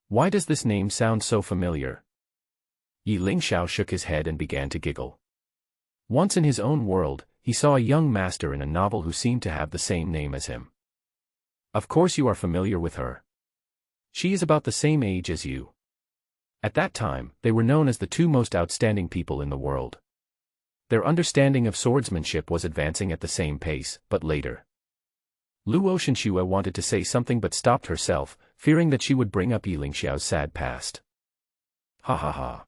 Why does this name sound so familiar? Ye Lingxiao shook his head and began to giggle. Once in his own world, he saw a young master in a novel who seemed to have the same name as him. Of course you are familiar with her. She is about the same age as you. At that time, they were known as the two most outstanding people in the world. Their understanding of swordsmanship was advancing at the same pace, but later. Luo Shenxue wanted to say something but stopped herself, fearing that she would bring up Ye Lingxiao's sad past. Ha ha ha.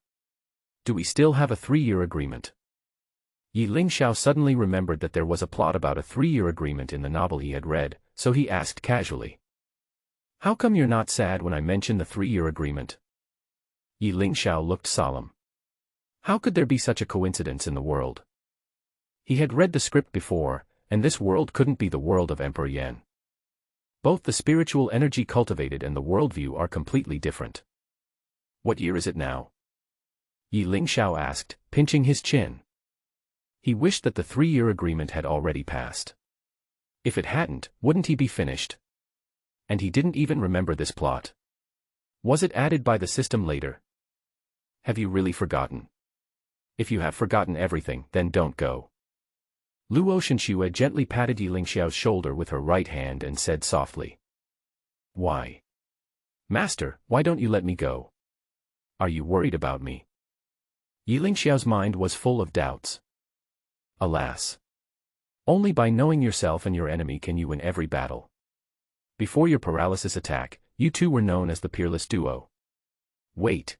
Do we still have a 3-year agreement? Ye Lingxiao suddenly remembered that there was a plot about a 3-year agreement in the novel he had read, so he asked casually. How come you're not sad when I mention the 3-year agreement? Ye Lingxiao looked solemn. How could there be such a coincidence in the world? He had read the script before, and this world couldn't be the world of Emperor Yan. Both the spiritual energy cultivated and the worldview are completely different. What year is it now? Ye Lingxiao asked, pinching his chin. He wished that the 3-year agreement had already passed. If it hadn't, wouldn't he be finished? And he didn't even remember this plot. Was it added by the system later? Have you really forgotten? If you have forgotten everything, then don't go. Luo Shenxue gently patted Ye Lingxiao's shoulder with her right hand and said softly. Why? Master, why don't you let me go? Are you worried about me? Ye Lingxiao's mind was full of doubts. Alas. Only by knowing yourself and your enemy can you win every battle. Before your paralysis attack, you two were known as the peerless duo. Wait.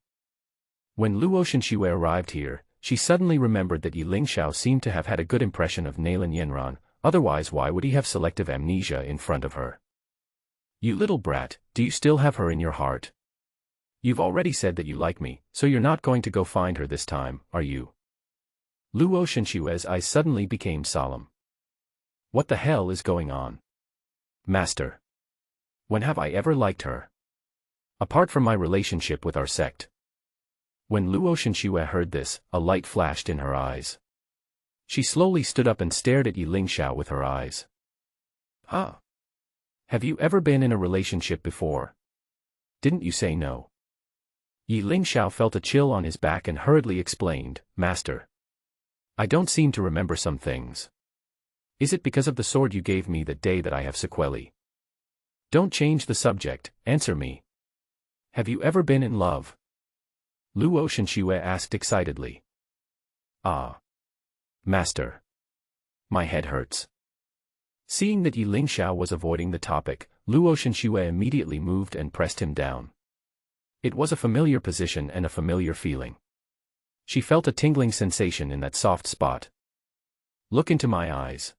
When Luo Shenxue arrived here, she suddenly remembered that Ye Lingxiao seemed to have had a good impression of Nalin Yenran, otherwise why would he have selective amnesia in front of her? You little brat, do you still have her in your heart? You've already said that you like me, so you're not going to go find her this time, are you? Luo Shenxue's eyes suddenly became solemn. What the hell is going on? Master. When have I ever liked her? Apart from my relationship with our sect. When Luo Shenxue heard this, a light flashed in her eyes. She slowly stood up and stared at Ye Lingxiao with her eyes. Huh? Have you ever been in a relationship before? Didn't you say no? Ye Lingxiao felt a chill on his back and hurriedly explained, Master. I don't seem to remember some things. Is it because of the sword you gave me that day that I have sequelae? Don't change the subject, answer me. Have you ever been in love? Luo Shenxue asked excitedly. Ah. Master. My head hurts. Seeing that Ye Lingxiao was avoiding the topic, Luo Shenxue immediately moved and pressed him down. It was a familiar position and a familiar feeling. She felt a tingling sensation in that soft spot. Look into my eyes.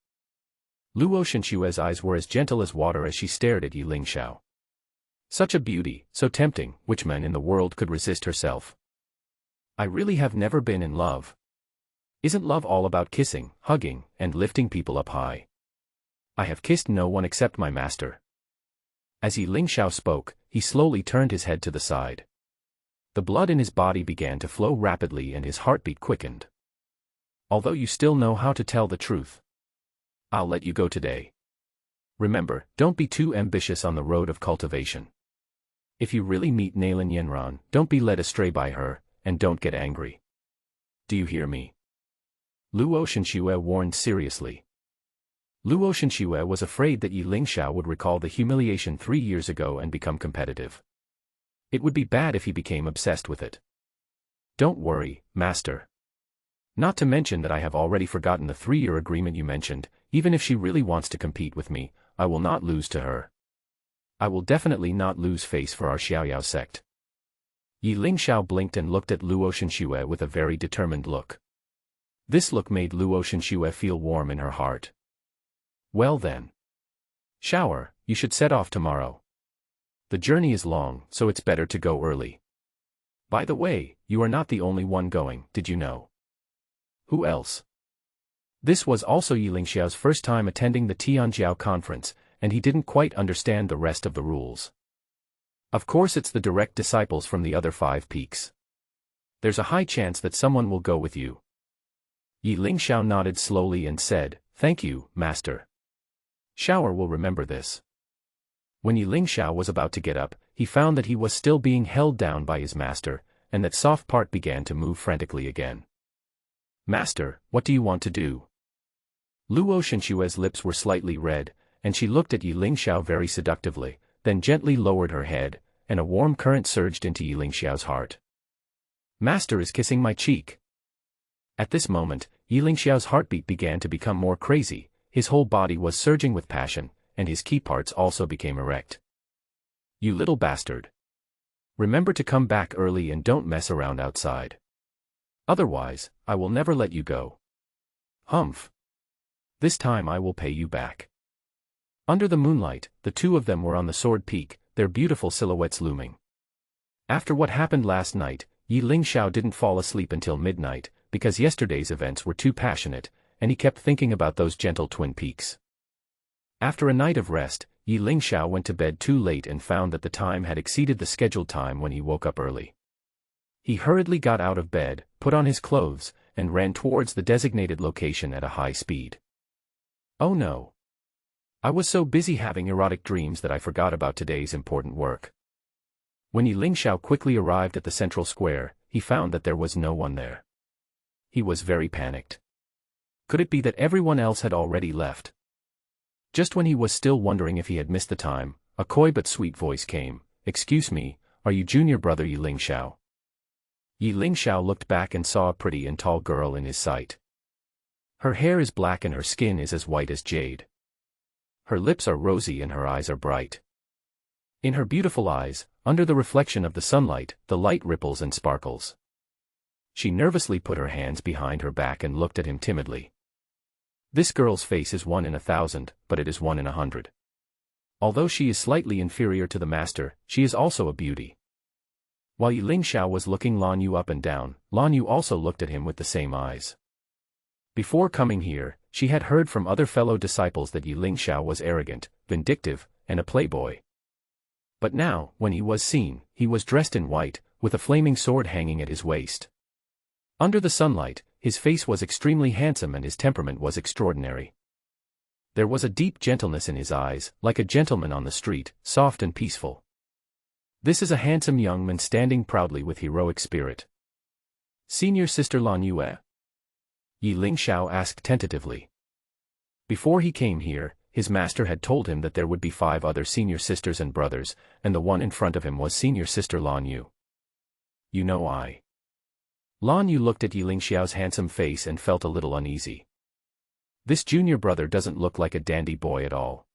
Luo Shenxue's eyes were as gentle as water as she stared at Ye Lingxiao. Such a beauty, so tempting, which man in the world could resist herself? I really have never been in love. Isn't love all about kissing, hugging, and lifting people up high? I have kissed no one except my master. As Ye Lingxiao spoke, he slowly turned his head to the side. The blood in his body began to flow rapidly and his heartbeat quickened. Although you still know how to tell the truth, I'll let you go today. Remember, don't be too ambitious on the road of cultivation. If you really meet Nalin Yenran, don't be led astray by her, and don't get angry. Do you hear me? Luo Shenxue warned seriously. Luo Shenxue was afraid that Ye Lingxiao would recall the humiliation 3 years ago and become competitive. It would be bad if he became obsessed with it. Don't worry, Master. Not to mention that I have already forgotten the 3-year agreement you mentioned. Even if she really wants to compete with me, I will not lose to her. I will definitely not lose face for our Xiaoyao sect. Ye Lingxiao blinked and looked at Luo Shenxue with a very determined look. This look made Luo Shenxue feel warm in her heart. Well then. Shower, you should set off tomorrow. The journey is long, so it's better to go early. By the way, you are not the only one going, did you know? Who else? This was also Ye Lingxiao's first time attending the Tianjiao conference, and he didn't quite understand the rest of the rules. Of course it's the direct disciples from the other 5 peaks. There's a high chance that someone will go with you. Ye Lingxiao nodded slowly and said, "Thank you, master. Shower will remember this." When Ye Lingxiao was about to get up, he found that he was still being held down by his master, and that soft part began to move frantically again. "Master, what do you want to do?" Luo Shenxue's lips were slightly red, and she looked at Ye Lingxiao very seductively, then gently lowered her head, and a warm current surged into Ye Lingxiao's heart. "Master is kissing my cheek." At this moment, Ye Lingxiao's heartbeat began to become more crazy, his whole body was surging with passion, and his key parts also became erect. "You little bastard. Remember to come back early and don't mess around outside. Otherwise, I will never let you go." "Humph. This time I will pay you back." Under the moonlight, the two of them were on the sword peak, their beautiful silhouettes looming. After what happened last night, Ye Lingxiao didn't fall asleep until midnight, because yesterday's events were too passionate, and he kept thinking about those gentle twin peaks. After a night of rest, Ye Lingxiao went to bed too late and found that the time had exceeded the scheduled time when he woke up early. He hurriedly got out of bed, put on his clothes, and ran towards the designated location at a high speed. Oh no! I was so busy having erotic dreams that I forgot about today's important work. When Ye Lingxiao quickly arrived at the central square, he found that there was no one there. He was very panicked. Could it be that everyone else had already left? Just when he was still wondering if he had missed the time, a coy but sweet voice came. "Excuse me, are you junior brother Ye Lingxiao?" Ye Lingxiao looked back and saw a pretty and tall girl in his sight. Her hair is black and her skin is as white as jade. Her lips are rosy and her eyes are bright. In her beautiful eyes, under the reflection of the sunlight, the light ripples and sparkles. She nervously put her hands behind her back and looked at him timidly. This girl's face is 1 in 1,000, but it is 1 in 100. Although she is slightly inferior to the master, she is also a beauty. While Ye Lingxiao was looking Lan Yu up and down, Lan Yu also looked at him with the same eyes. Before coming here, she had heard from other fellow disciples that Ye Lingxiao was arrogant, vindictive, and a playboy. But now, when he was seen, he was dressed in white, with a flaming sword hanging at his waist. Under the sunlight, his face was extremely handsome and his temperament was extraordinary. There was a deep gentleness in his eyes, like a gentleman on the street, soft and peaceful. This is a handsome young man standing proudly with heroic spirit. "Senior sister Lan Yue?" Ye Lingxiao asked tentatively. Before he came here, his master had told him that there would be 5 other senior sisters and brothers, and the one in front of him was senior sister Lan Yu. "You know I." Lan Yu looked at Ye Lingxiao's handsome face and felt a little uneasy. This junior brother doesn't look like a dandy boy at all.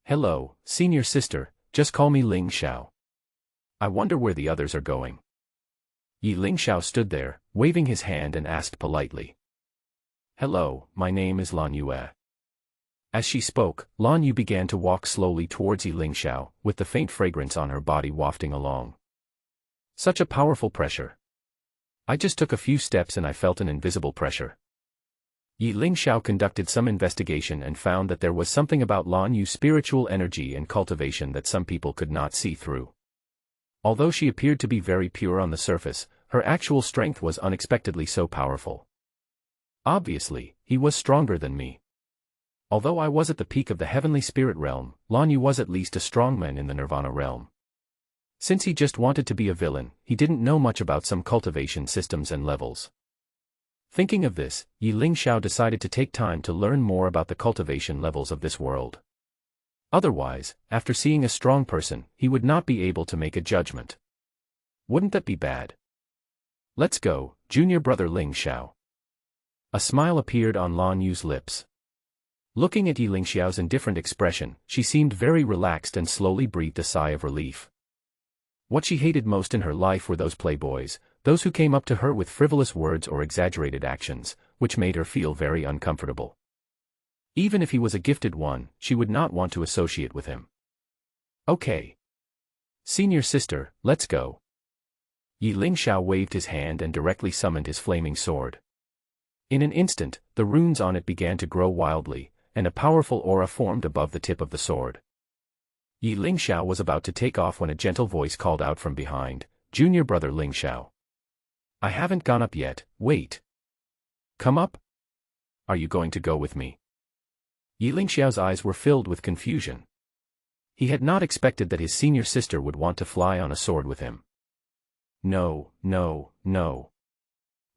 "Hello, senior sister, just call me Lingxiao. I wonder where the others are going." Ye Lingxiao stood there, waving his hand and asked politely. "Hello, my name is Lan Yue." As she spoke, Lan Yu began to walk slowly towards Ye Lingxiao, with the faint fragrance on her body wafting along. Such a powerful pressure. I just took a few steps and I felt an invisible pressure. Ye Lingxiao conducted some investigation and found that there was something about Lan Yu's spiritual energy and cultivation that some people could not see through. Although she appeared to be very pure on the surface, her actual strength was unexpectedly so powerful. Obviously, he was stronger than me. Although I was at the peak of the heavenly spirit realm, Lan Yu was at least a strong man in the nirvana realm. Since he just wanted to be a villain, he didn't know much about some cultivation systems and levels. Thinking of this, Ye Lingxiao decided to take time to learn more about the cultivation levels of this world. Otherwise, after seeing a strong person, he would not be able to make a judgment. Wouldn't that be bad? "Let's go, junior brother Lingxiao." A smile appeared on Lan Yu's lips. Looking at Ye Lingxiao's indifferent expression, she seemed very relaxed and slowly breathed a sigh of relief. What she hated most in her life were those playboys, those who came up to her with frivolous words or exaggerated actions, which made her feel very uncomfortable. Even if he was a gifted one, she would not want to associate with him. "Okay. Senior sister, let's go." Ye Lingxiao waved his hand and directly summoned his flaming sword. In an instant, the runes on it began to grow wildly, and a powerful aura formed above the tip of the sword. Ye Lingxiao was about to take off when a gentle voice called out from behind, "Junior brother Lingxiao. I haven't gone up yet, wait." Come up? Are you going to go with me? Ye Lingxiao's eyes were filled with confusion. He had not expected that his senior sister would want to fly on a sword with him. No, no, no.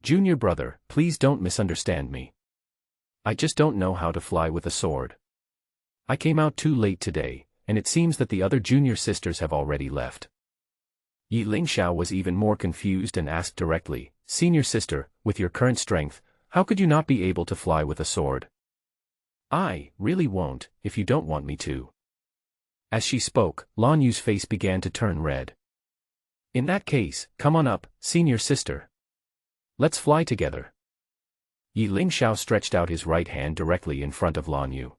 Junior brother, please don't misunderstand me. I just don't know how to fly with a sword. I came out too late today, and it seems that the other junior sisters have already left. Ye Lingxiao was even more confused and asked directly, Senior sister, with your current strength, how could you not be able to fly with a sword? I really won't, if you don't want me to. As she spoke, Lan Yu's face began to turn red. In that case, come on up, senior sister. Let's fly together. Ye Lingxiao stretched out his right hand directly in front of Lan Yu.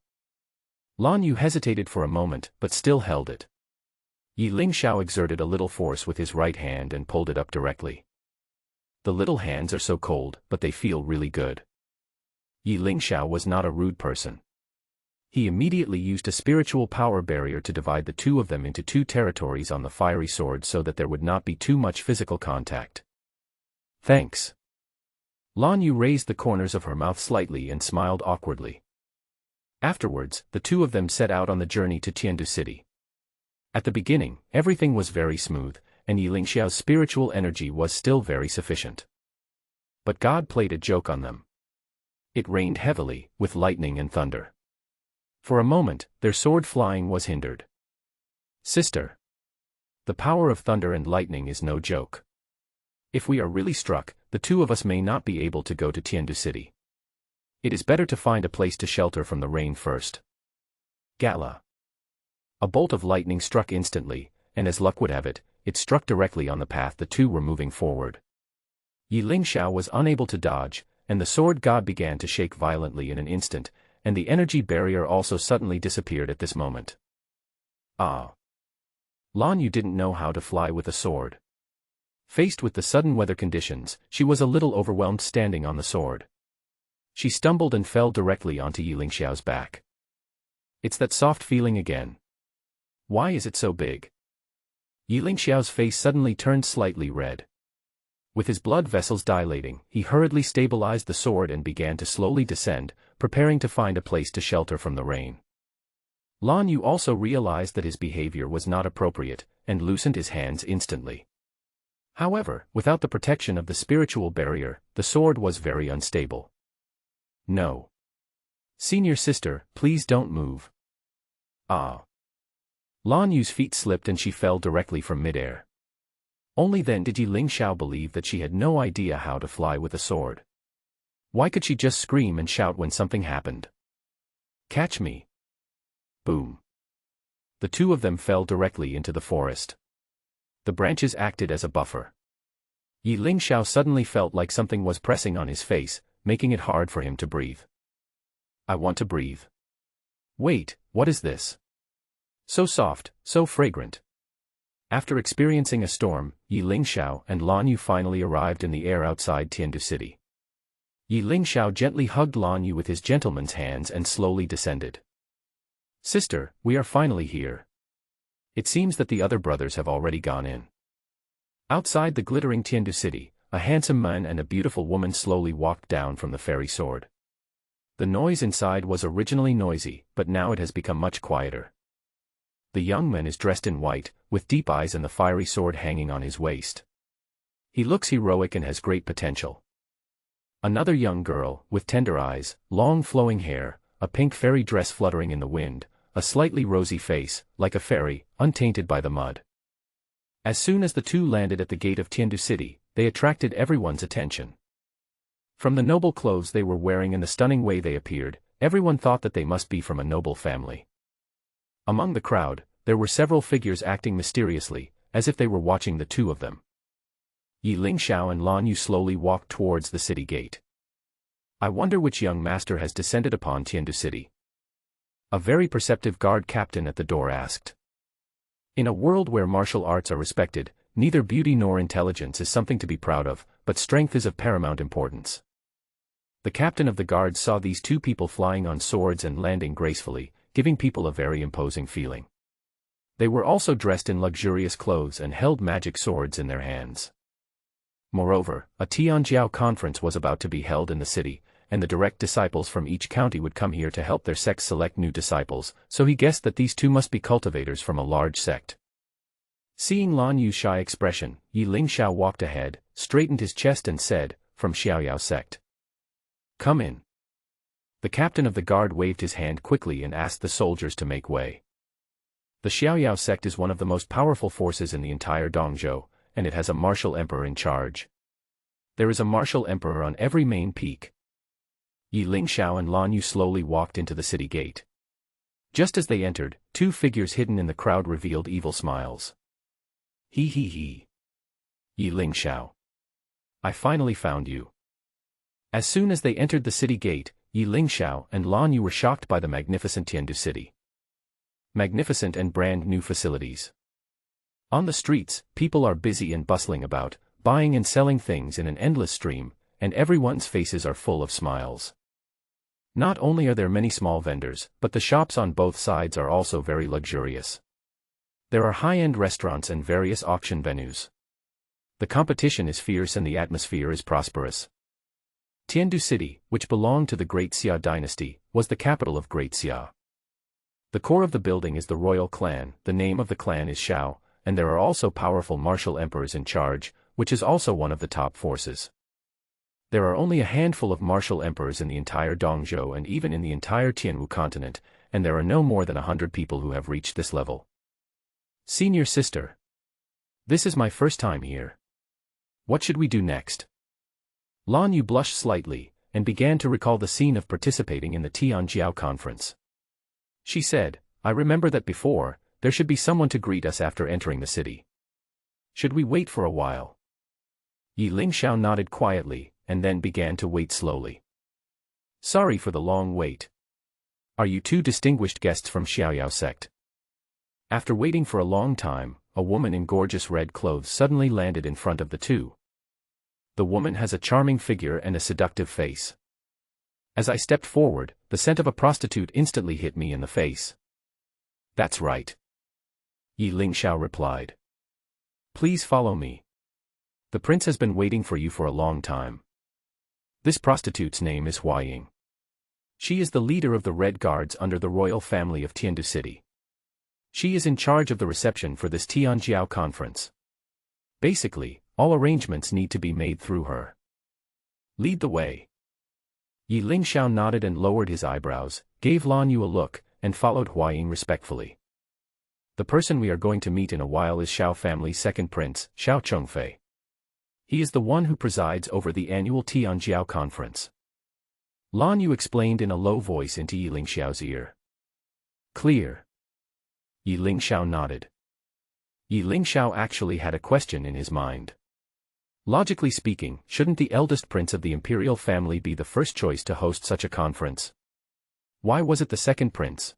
Lan Yu hesitated for a moment, but still held it. Ye Lingxiao exerted a little force with his right hand and pulled it up directly. The little hands are so cold, but they feel really good. Ye Lingxiao was not a rude person. He immediately used a spiritual power barrier to divide the two of them into two territories on the fiery sword so that there would not be too much physical contact. Thanks. Lan Yu raised the corners of her mouth slightly and smiled awkwardly. Afterwards, the two of them set out on the journey to Tiandu City. At the beginning, everything was very smooth, and Ye Lingxiao's spiritual energy was still very sufficient. But God played a joke on them. It rained heavily, with lightning and thunder. For a moment, their sword flying was hindered. Sister. The power of thunder and lightning is no joke. If we are really struck, the two of us may not be able to go to Tiandu City. It is better to find a place to shelter from the rain first. Gala. A bolt of lightning struck instantly, and as luck would have it, it struck directly on the path the two were moving forward. Ye Lingxiao was unable to dodge, and the sword god began to shake violently in an instant, and the energy barrier also suddenly disappeared at this moment. Ah! Lan Yu didn't know how to fly with a sword. Faced with the sudden weather conditions, she was a little overwhelmed standing on the sword. She stumbled and fell directly onto Ye Lingxiao's back. It's that soft feeling again. Why is it so big? Ye Lingxiao's face suddenly turned slightly red. With his blood vessels dilating, he hurriedly stabilized the sword and began to slowly descend, preparing to find a place to shelter from the rain. Lan Yu also realized that his behavior was not appropriate, and loosened his hands instantly. However, without the protection of the spiritual barrier, the sword was very unstable. No. Senior sister, please don't move. Ah. Lan Yu's feet slipped and she fell directly from midair. Only then did Ye Lingxiao believe that she had no idea how to fly with a sword. Why could she just scream and shout when something happened? Catch me. Boom. The two of them fell directly into the forest. The branches acted as a buffer. Ye Lingxiao suddenly felt like something was pressing on his face, making it hard for him to breathe. I want to breathe. Wait, what is this? So soft, so fragrant. After experiencing a storm, Ye Lingxiao and Lan Yu finally arrived in the air outside Tiandu City. Ye Lingxiao gently hugged Lan Yu with his gentleman's hands and slowly descended. Sister, we are finally here. It seems that the other brothers have already gone in. Outside the glittering Tiandu City, a handsome man and a beautiful woman slowly walked down from the fairy sword. The noise inside was originally noisy, but now it has become much quieter. The young man is dressed in white, with deep eyes and the fiery sword hanging on his waist. He looks heroic and has great potential. Another young girl, with tender eyes, long flowing hair, a pink fairy dress fluttering in the wind, a slightly rosy face, like a fairy, untainted by the mud. As soon as the two landed at the gate of Tiandu City, they attracted everyone's attention. From the noble clothes they were wearing and the stunning way they appeared, everyone thought that they must be from a noble family. Among the crowd, there were several figures acting mysteriously, as if they were watching the two of them. Ye Lingxiao and Lan Yu slowly walked towards the city gate. I wonder which young master has descended upon Tiandu City. A very perceptive guard captain at the door asked. In a world where martial arts are respected, neither beauty nor intelligence is something to be proud of, but strength is of paramount importance. The captain of the guard saw these two people flying on swords and landing gracefully, giving people a very imposing feeling. They were also dressed in luxurious clothes and held magic swords in their hands. Moreover, a Tianjiao conference was about to be held in the city, and the direct disciples from each county would come here to help their sects select new disciples, so he guessed that these two must be cultivators from a large sect. Seeing Lan Yu's shy expression, Ye Lingxiao walked ahead, straightened his chest and said, "From Xiaoyao sect. Come in." The captain of the guard waved his hand quickly and asked the soldiers to make way. The Xiaoyao sect is one of the most powerful forces in the entire Dongzhou, and it has a martial emperor in charge. There is a martial emperor on every main peak. Ye Lingxiao and Lan Yu slowly walked into the city gate. Just as they entered, two figures hidden in the crowd revealed evil smiles. He. Ye Lingxiao. I finally found you. As soon as they entered the city gate, Ye Lingxiao and Lan Yu were shocked by the magnificent Tiandu city. Magnificent and brand new facilities. On the streets, people are busy and bustling about, buying and selling things in an endless stream, and everyone's faces are full of smiles. Not only are there many small vendors, but the shops on both sides are also very luxurious. There are high-end restaurants and various auction venues. The competition is fierce and the atmosphere is prosperous. Tiandu City, which belonged to the Great Xia dynasty, was the capital of Great Xia. The core of the building is the royal clan, the name of the clan is Shao, and there are also powerful martial emperors in charge, which is also one of the top forces. There are only a handful of martial emperors in the entire Dongzhou and even in the entire Tianwu continent, and there are no more than 100 people who have reached this level. Senior sister. This is my first time here. What should we do next? Lan Yu blushed slightly, and began to recall the scene of participating in the Tianjiao conference. She said, I remember that before, there should be someone to greet us after entering the city. Should we wait for a while? Ye Lingxiao nodded quietly, and then began to wait slowly. Sorry for the long wait. Are you two distinguished guests from Xiaoyao sect? After waiting for a long time, a woman in gorgeous red clothes suddenly landed in front of the two. The woman has a charming figure and a seductive face. As I stepped forward, the scent of a prostitute instantly hit me in the face. That's right. Ye Lingxiao replied. Please follow me. The prince has been waiting for you for a long time. This prostitute's name is Huaying. She is the leader of the Red Guards under the royal family of Tiandu City. She is in charge of the reception for this Tianjiao conference. Basically, all arrangements need to be made through her. Lead the way. Ye Lingxiao nodded and lowered his eyebrows, gave Lan Yu a look, and followed Huaying respectfully. The person we are going to meet in a while is Shao family's second prince, Shao Chongfei. He is the one who presides over the annual Tianjiao conference. Lan Yu explained in a low voice into Ye Lingxiao's ear. Clear. Ye Lingxiao nodded. Ye Lingxiao actually had a question in his mind. Logically speaking, shouldn't the eldest prince of the imperial family be the first choice to host such a conference? Why was it the second prince?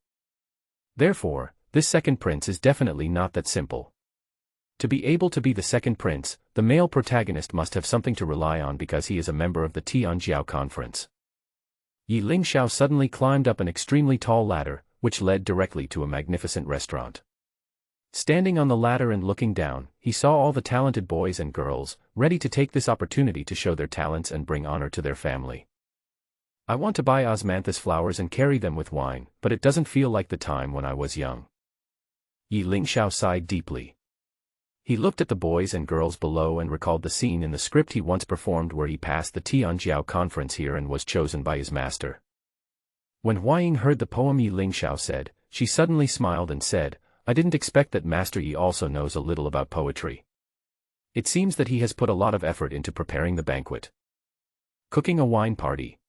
Therefore, this second prince is definitely not that simple. To be able to be the second prince, the male protagonist must have something to rely on because he is a member of the Tianjiao conference. Ye Lingxiao suddenly climbed up an extremely tall ladder, which led directly to a magnificent restaurant. Standing on the ladder and looking down, he saw all the talented boys and girls, ready to take this opportunity to show their talents and bring honor to their family. I want to buy osmanthus flowers and carry them with wine, but it doesn't feel like the time when I was young. Ye Lingxiao sighed deeply. He looked at the boys and girls below and recalled the scene in the script he once performed where he passed the Tianjiao conference here and was chosen by his master. When Huaying heard the poem Ye Lingxiao said, she suddenly smiled and said, I didn't expect that Master Yi also knows a little about poetry. It seems that he has put a lot of effort into preparing the banquet. Cooking a wine party.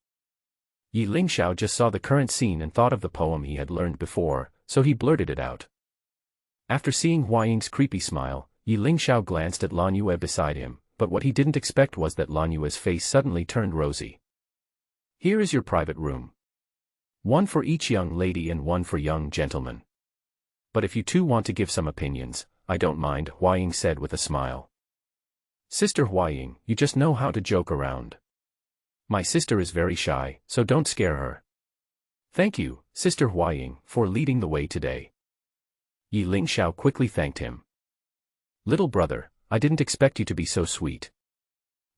Ye Lingxiao just saw the current scene and thought of the poem he had learned before, so he blurted it out. After seeing Huaying's creepy smile, Ye Lingxiao glanced at Lan Yue beside him, but what he didn't expect was that Lan Yue's face suddenly turned rosy. Here is your private room. One for each young lady and one for young gentlemen. But if you two want to give some opinions, I don't mind, Huaying said with a smile. Sister Huaying, you just know how to joke around. My sister is very shy, so don't scare her. Thank you, Sister Huaying, for leading the way today. Ye Lingxiao quickly thanked him. Little brother, I didn't expect you to be so sweet.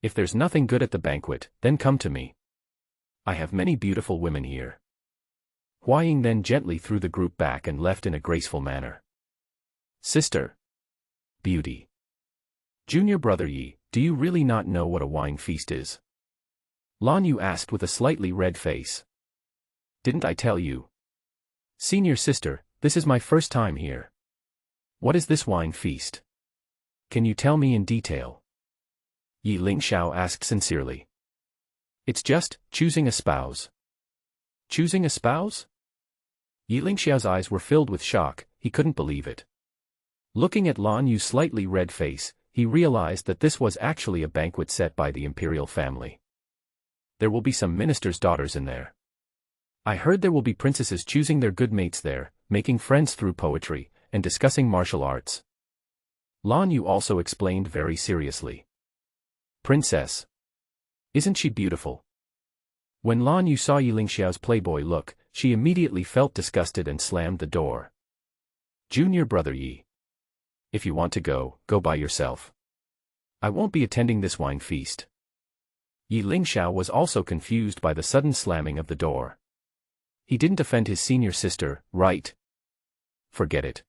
If there's nothing good at the banquet, then come to me. I have many beautiful women here. Huan Ying then gently threw the group back and left in a graceful manner. Sister. Beauty. Junior brother Yi, do you really not know what a wine feast is? Lan Yu asked with a slightly red face. Didn't I tell you? Senior sister, this is my first time here. What is this wine feast? Can you tell me in detail? Ye Lingxiao asked sincerely. It's just choosing a spouse. Choosing a spouse? Ye Lingxiao's eyes were filled with shock, he couldn't believe it. Looking at Lan Yu's slightly red face, he realized that this was actually a banquet set by the imperial family. There will be some ministers' daughters in there. I heard there will be princesses choosing their good mates there, making friends through poetry, and discussing martial arts. Lan Yu also explained very seriously. Princess. Isn't she beautiful? When Lan Yu saw Ye Lingxiao's playboy look, she immediately felt disgusted and slammed the door. Junior brother Yi. If you want to go, go by yourself. I won't be attending this wine feast. Ye Lingxiao was also confused by the sudden slamming of the door. He didn't offend his senior sister, right? Forget it.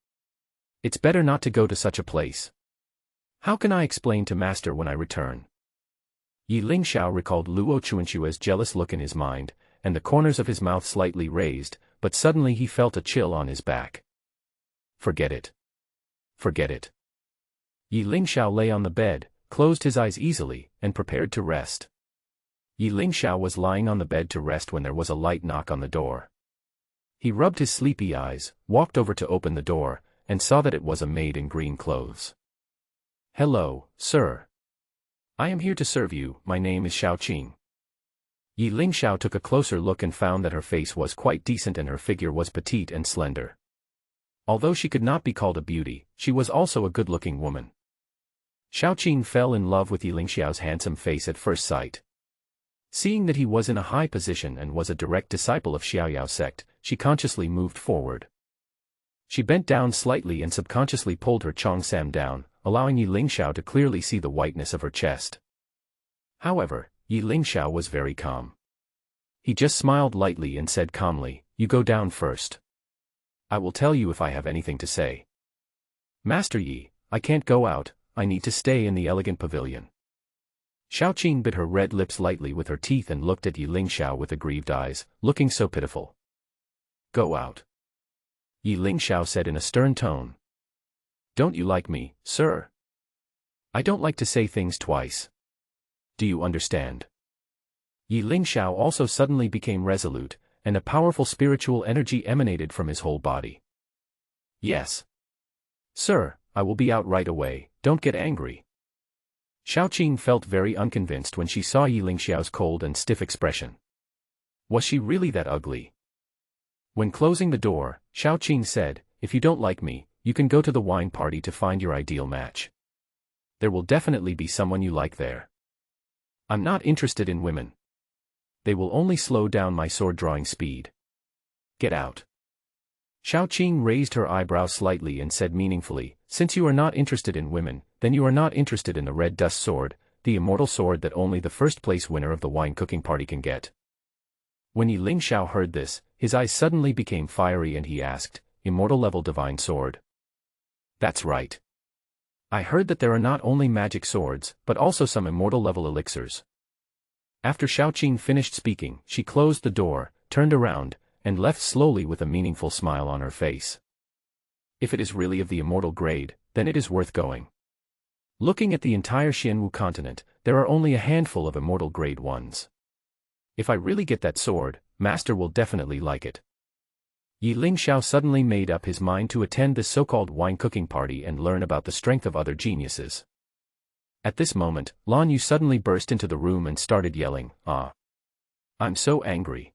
It's better not to go to such a place. How can I explain to master when I return? Ye Lingxiao recalled Luo Chuanxue's jealous look in his mind, and the corners of his mouth slightly raised, but suddenly he felt a chill on his back. Forget it. Forget it. Ye Lingxiao lay on the bed, closed his eyes easily, and prepared to rest. Ye Lingxiao was lying on the bed to rest when there was a light knock on the door. He rubbed his sleepy eyes, walked over to open the door, and saw that it was a maid in green clothes. Hello, sir. I am here to serve you, my name is Xiaoqing. Ye Lingxiao took a closer look and found that her face was quite decent and her figure was petite and slender. Although she could not be called a beauty, she was also a good-looking woman. Xiaoqing fell in love with Ye Lingxiao's handsome face at first sight. Seeing that he was in a high position and was a direct disciple of Huan Sect, she consciously moved forward. She bent down slightly and subconsciously pulled her cheongsam down, allowing Ye Lingxiao to clearly see the whiteness of her chest. However, Ye Lingxiao was very calm. He just smiled lightly and said calmly, "You go down first. I will tell you if I have anything to say." Master Yi, I can't go out, I need to stay in the elegant pavilion. Xiaoqing bit her red lips lightly with her teeth and looked at Ye Lingxiao with aggrieved eyes, looking so pitiful. Go out. Ye Lingxiao said in a stern tone. Don't you like me, sir? I don't like to say things twice. Do you understand? Ye Lingxiao also suddenly became resolute, and a powerful spiritual energy emanated from his whole body. Yes. Sir, I will be out right away, don't get angry. Xiaoqing felt very unconvinced when she saw Ye Lingxiao's cold and stiff expression. Was she really that ugly? When closing the door, Xiaoqing said, if you don't like me, you can go to the wine party to find your ideal match. There will definitely be someone you like there. I'm not interested in women. They will only slow down my sword-drawing speed. Get out. Xiaoqing raised her eyebrows slightly and said meaningfully, since you are not interested in women, then you are not interested in the red dust sword, the immortal sword that only the first-place winner of the wine cooking party can get. When Ye Lingxiao heard this, his eyes suddenly became fiery and he asked, immortal-level divine sword? That's right. I heard that there are not only magic swords, but also some immortal-level elixirs. After Xiaoqing finished speaking, she closed the door, turned around, and left slowly with a meaningful smile on her face. If it is really of the immortal grade, then it is worth going. Looking at the entire Xianwu continent, there are only a handful of immortal grade ones. If I really get that sword, Master will definitely like it. Ye Lingxiao suddenly made up his mind to attend this so-called wine cooking party and learn about the strength of other geniuses. At this moment, Lan Yu suddenly burst into the room and started yelling, "Ah! I'm so angry.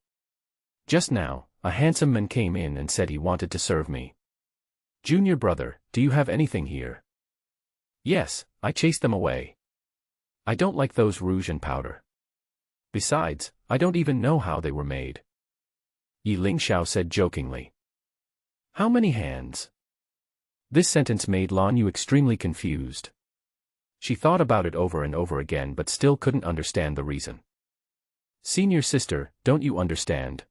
Just now, a handsome man came in and said he wanted to serve me. Junior brother, do you have anything here?" "Yes, I chased them away. I don't like those rouge and powder. Besides, I don't even know how they were made." Ye Lingxiao said jokingly. "How many hands?" This sentence made Lan Yu extremely confused. She thought about it over and over again but still couldn't understand the reason. Senior sister, don't you understand?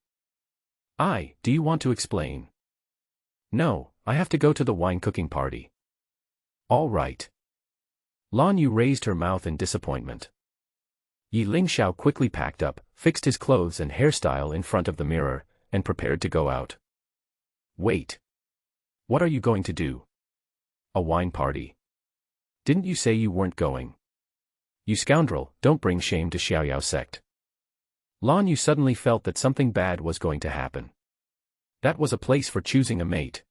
Do you want to explain? No, I have to go to the wine cooking party. All right. Lan Yu raised her mouth in disappointment. Ye Lingxiao quickly packed up, fixed his clothes and hairstyle in front of the mirror, and prepared to go out. Wait. What are you going to do? A wine party. Didn't you say you weren't going? You scoundrel, don't bring shame to Xiaoyao sect. Lan Yu suddenly felt that something bad was going to happen. That was a place for choosing a mate.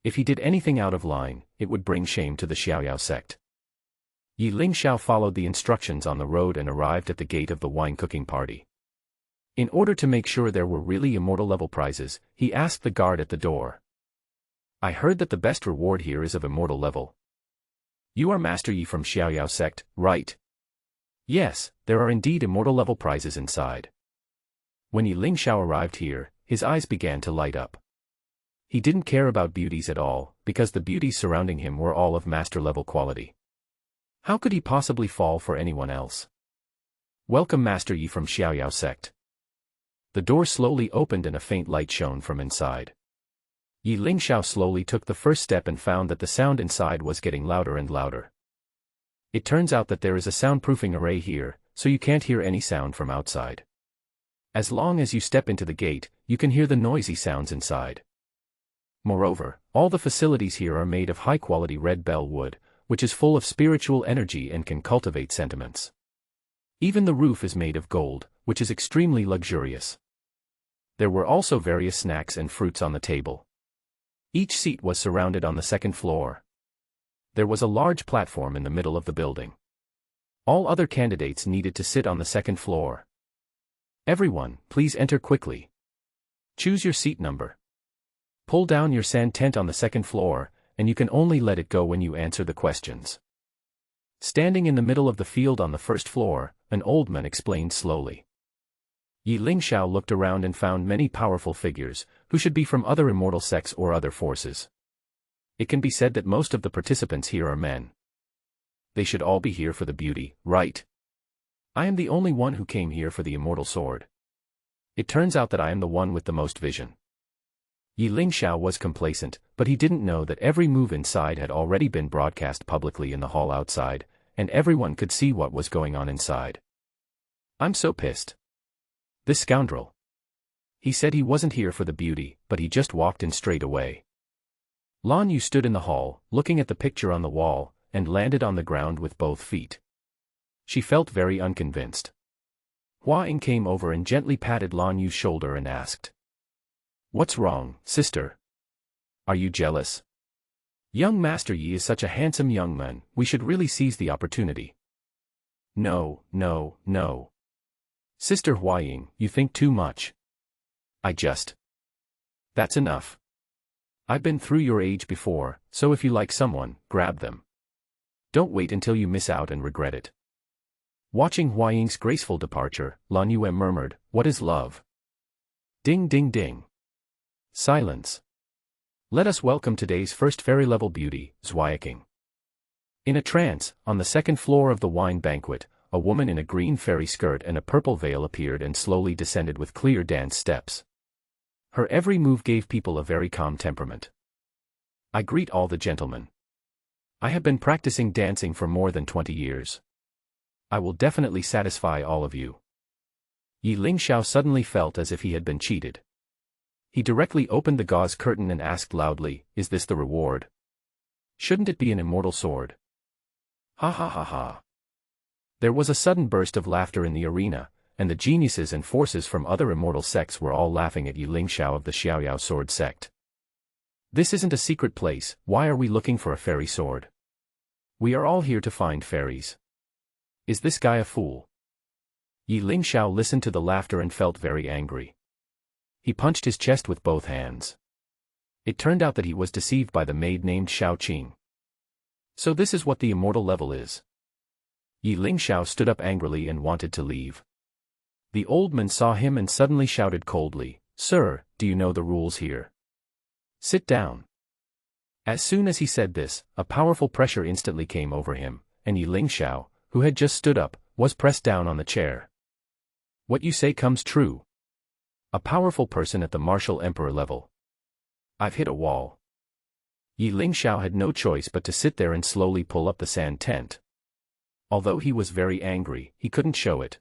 If he did anything out of line, it would bring shame to the Xiaoyao sect. Ye Lingxiao followed the instructions on the road and arrived at the gate of the wine cooking party. In order to make sure there were really immortal level prizes, he asked the guard at the door. I heard that the best reward here is of immortal level. You are Master Yi from Xiaoyao sect, right? Yes, there are indeed immortal level prizes inside. When Ye Lingxiao arrived here, his eyes began to light up. He didn't care about beauties at all, because the beauties surrounding him were all of master level quality. How could he possibly fall for anyone else? Welcome Master Yi from Xiaoyao sect. The door slowly opened and a faint light shone from inside. Ye Lingxiao slowly took the first step and found that the sound inside was getting louder and louder. It turns out that there is a soundproofing array here, so you can't hear any sound from outside. As long as you step into the gate, you can hear the noisy sounds inside. Moreover, all the facilities here are made of high-quality red bell wood, which is full of spiritual energy and can cultivate sentiments. Even the roof is made of gold, which is extremely luxurious. There were also various snacks and fruits on the table. Each seat was surrounded on the second floor. There was a large platform in the middle of the building. All other candidates needed to sit on the second floor. Everyone, please enter quickly. Choose your seat number. Pull down your sand tent on the second floor, and you can only let it go when you answer the questions. Standing in the middle of the field on the first floor, an old man explained slowly. Ye Lingxiao looked around and found many powerful figures, who should be from other immortal sects or other forces. It can be said that most of the participants here are men. They should all be here for the beauty, right? I am the only one who came here for the immortal sword. It turns out that I am the one with the most vision. Ye Lingxiao was complacent, but he didn't know that every move inside had already been broadcast publicly in the hall outside, and everyone could see what was going on inside. I'm so pissed. This scoundrel. He said he wasn't here for the beauty, but he just walked in straight away. Lan Yu stood in the hall, looking at the picture on the wall, and landed on the ground with both feet. She felt very unconvinced. Hua Ying came over and gently patted Lan Yu's shoulder and asked. What's wrong, sister? Are you jealous? Young Master Yi is such a handsome young man, we should really seize the opportunity. No. Sister Hua Ying, you think too much. That's enough. I've been through your age before, so if you like someone, grab them. Don't wait until you miss out and regret it. Watching Hua Ying's graceful departure, Lan Yue murmured, what is love? Ding ding ding. Silence. Let us welcome today's first fairy-level beauty, Zhuayaking. In a trance, on the second floor of the wine banquet, a woman in a green fairy skirt and a purple veil appeared and slowly descended with clear dance steps. Her every move gave people a very calm temperament. I greet all the gentlemen. I have been practicing dancing for more than 20 years. I will definitely satisfy all of you. Ye Lingxiao suddenly felt as if he had been cheated. He directly opened the gauze curtain and asked loudly, is this the reward? Shouldn't it be an immortal sword? Ha ha ha ha. There was a sudden burst of laughter in the arena, and the geniuses and forces from other immortal sects were all laughing at Ye Lingxiao of the Xiaoyao sword sect. This isn't a secret place, why are we looking for a fairy sword? We are all here to find fairies. Is this guy a fool? Ye Lingxiao listened to the laughter and felt very angry. He punched his chest with both hands. It turned out that he was deceived by the maid named Shao Qing. So this is what the immortal level is. Ye Lingxiao stood up angrily and wanted to leave. The old man saw him and suddenly shouted coldly, Sir, do you know the rules here? Sit down. As soon as he said this, a powerful pressure instantly came over him, and Ye Lingxiao, who had just stood up, was pressed down on the chair. What you say comes true. A powerful person at the martial emperor level. I've hit a wall. Ye Lingxiao had no choice but to sit there and slowly pull up the sand tent. Although he was very angry, he couldn't show it.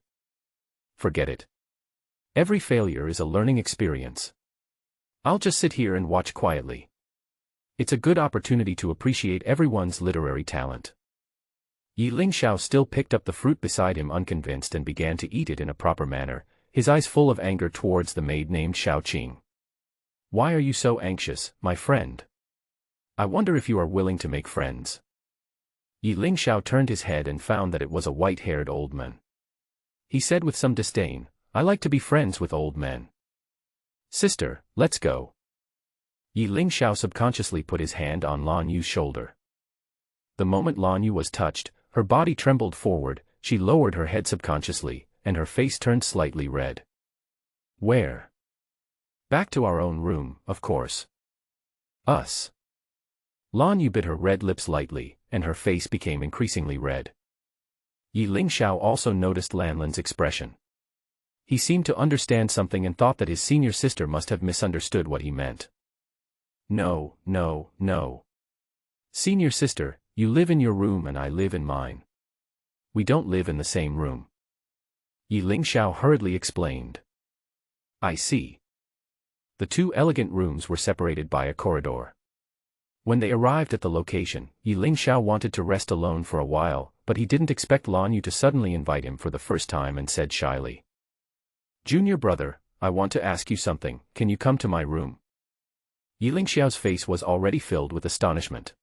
Forget it. Every failure is a learning experience. I'll just sit here and watch quietly. It's a good opportunity to appreciate everyone's literary talent. Ye Lingxiao still picked up the fruit beside him unconvinced and began to eat it in a proper manner, his eyes full of anger towards the maid named Xiaoqing. Why are you so anxious, my friend? I wonder if you are willing to make friends. Ye Lingxiao turned his head and found that it was a white-haired old man. He said with some disdain, I like to be friends with old men. Sister, let's go. Ye Lingxiao subconsciously put his hand on Lan Yu's shoulder. The moment Lan Yu was touched, her body trembled forward, she lowered her head subconsciously, and her face turned slightly red. Where? Back to our own room, of course. Us. Lan Yu bit her red lips lightly, and her face became increasingly red. Ye Lingxiao also noticed Lanlin's expression. He seemed to understand something and thought that his senior sister must have misunderstood what he meant. No, no, no. Senior sister, you live in your room and I live in mine. We don't live in the same room. Ye Lingxiao hurriedly explained. I see. The two elegant rooms were separated by a corridor. When they arrived at the location, Ye Lingxiao wanted to rest alone for a while, but he didn't expect Lan Yu to suddenly invite him for the first time and said shyly. Junior brother, I want to ask you something, can you come to my room? Ye Lingxiao's face was already filled with astonishment.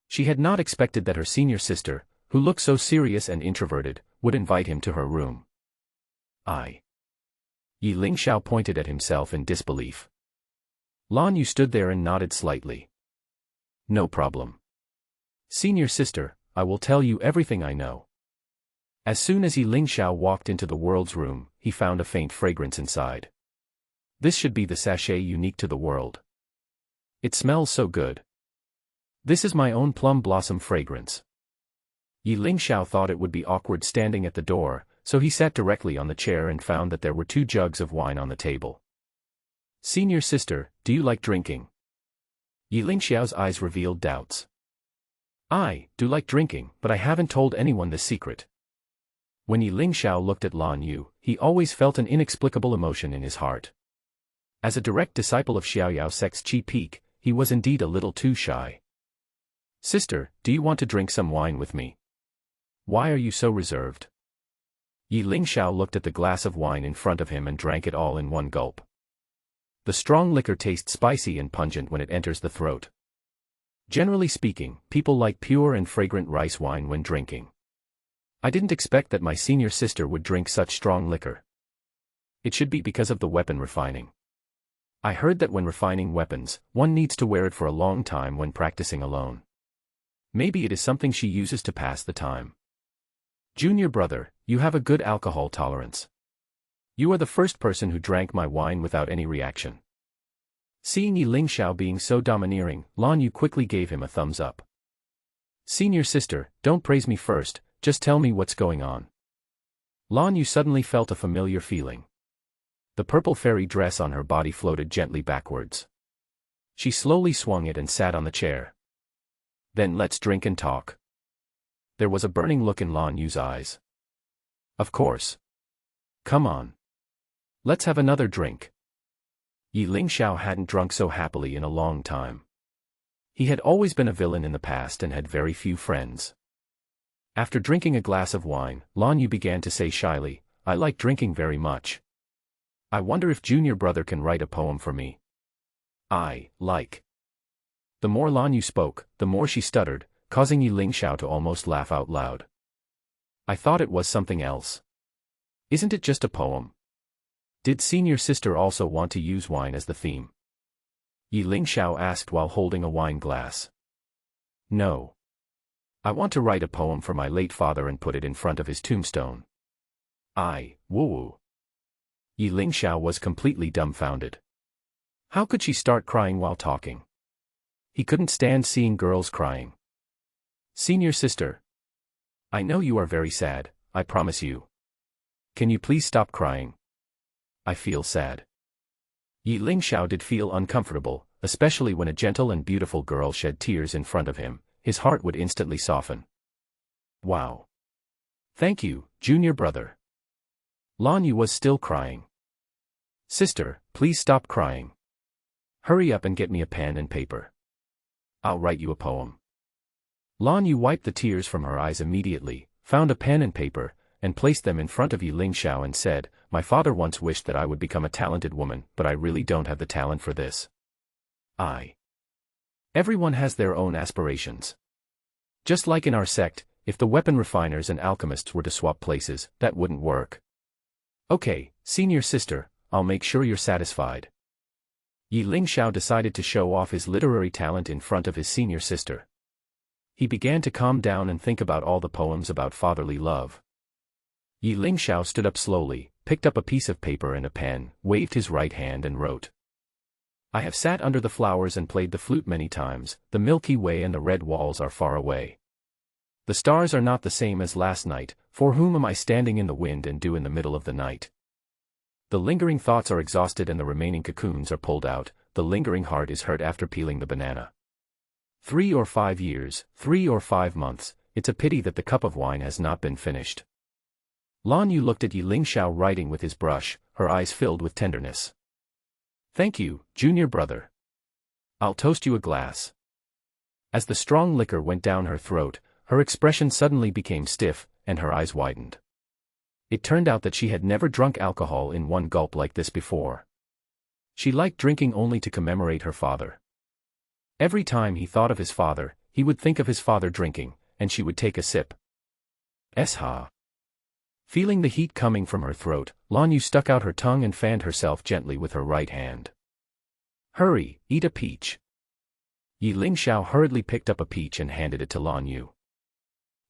She had not expected that her senior sister, who looked so serious and introverted, would invite him to her room. Ye Lingxiao pointed at himself in disbelief. Lan Yu stood there and nodded slightly. No problem. Senior sister, I will tell you everything I know. As soon as Ye Lingxiao walked into the world's room, he found a faint fragrance inside. This should be the sachet unique to the world. It smells so good. This is my own plum blossom fragrance. Ye Lingxiao thought it would be awkward standing at the door, so he sat directly on the chair and found that there were 2 jugs of wine on the table. Senior sister, do you like drinking? Ye Lingxiao's eyes revealed doubts. I do like drinking, but I haven't told anyone this secret. When Ye Lingxiao looked at Lan Yu, he always felt an inexplicable emotion in his heart. As a direct disciple of Xiaoyao Sect's Qi Peak, he was indeed a little too shy. Sister, do you want to drink some wine with me? Why are you so reserved? Ye Lingxiao looked at the glass of wine in front of him and drank it all in one gulp. The strong liquor tastes spicy and pungent when it enters the throat. Generally speaking, people like pure and fragrant rice wine when drinking. I didn't expect that my senior sister would drink such strong liquor. It should be because of the weapon refining. I heard that when refining weapons, one needs to wear it for a long time when practicing alone. Maybe it is something she uses to pass the time. Junior brother, you have a good alcohol tolerance. You are the first person who drank my wine without any reaction. Seeing Ye Lingxiao being so domineering, Lan Yu quickly gave him a thumbs up. Senior sister, don't praise me first, just tell me what's going on. Lan Yu suddenly felt a familiar feeling. The purple fairy dress on her body floated gently backwards. She slowly swung it and sat on the chair. Then let's drink and talk. There was a burning look in Lan Yu's eyes. Of course. Come on. Let's have another drink. Ye Lingxiao hadn't drunk so happily in a long time. He had always been a villain in the past and had very few friends. After drinking a glass of wine, Lan Yu began to say shyly, I like drinking very much. I wonder if junior brother can write a poem for me. I like. The more Lan Yu spoke, the more she stuttered, causing Ye Lingxiao to almost laugh out loud. I thought it was something else. Isn't it just a poem? Did senior sister also want to use wine as the theme? Ye Lingxiao asked while holding a wine glass. No. I want to write a poem for my late father and put it in front of his tombstone. Woo-woo. Ye Lingxiao was completely dumbfounded. How could she start crying while talking? He couldn't stand seeing girls crying. Senior sister. I know you are very sad, I promise you. Can you please stop crying? I feel sad. Ye Lingxiao did feel uncomfortable, especially when a gentle and beautiful girl shed tears in front of him. His heart would instantly soften. Wow. Thank you, junior brother. Lan Yu was still crying. Sister, please stop crying. Hurry up and get me a pen and paper. I'll write you a poem. Lan Yu wiped the tears from her eyes immediately, found a pen and paper, and placed them in front of Ye Lingxiao and said, My father once wished that I would become a talented woman, but I really don't have the talent for this. Everyone has their own aspirations. Just like in our sect, if the weapon refiners and alchemists were to swap places, that wouldn't work. Okay, senior sister, I'll make sure you're satisfied. Ye Lingxiao decided to show off his literary talent in front of his senior sister. He began to calm down and think about all the poems about fatherly love. Ye Lingxiao stood up slowly, picked up a piece of paper and a pen, waved his right hand and wrote. I have sat under the flowers and played the flute many times, the Milky Way and the red walls are far away. The stars are not the same as last night, for whom am I standing in the wind and dew in the middle of the night? The lingering thoughts are exhausted and the remaining cocoons are pulled out, the lingering heart is hurt after peeling the banana. 3 or 5 years, 3 or 5 months, it's a pity that the cup of wine has not been finished. Lan Yu looked at Ye Lingxiao writing with his brush, her eyes filled with tenderness. Thank you, junior brother. I'll toast you a glass. As the strong liquor went down her throat, her expression suddenly became stiff, and her eyes widened. It turned out that she had never drunk alcohol in one gulp like this before. She liked drinking only to commemorate her father. Every time he thought of his father, he would think of his father drinking, and she would take a sip. Feeling the heat coming from her throat, Lan Yu stuck out her tongue and fanned herself gently with her right hand. Hurry, eat a peach. Ye Lingxiao hurriedly picked up a peach and handed it to Lan Yu.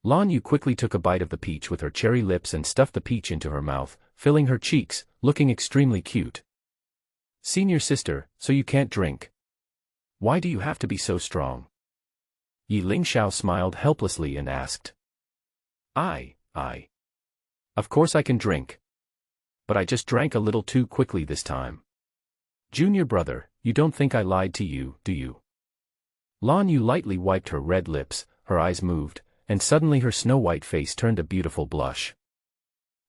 Lan Yu quickly took a bite of the peach with her cherry lips and stuffed the peach into her mouth, filling her cheeks, looking extremely cute. Senior sister, so you can't drink? Why do you have to be so strong? Ye Lingxiao smiled helplessly and asked. Of course I can drink. But I just drank a little too quickly this time. Junior brother, you don't think I lied to you, do you? Lan Yu lightly wiped her red lips, her eyes moved, and suddenly her snow-white face turned a beautiful blush.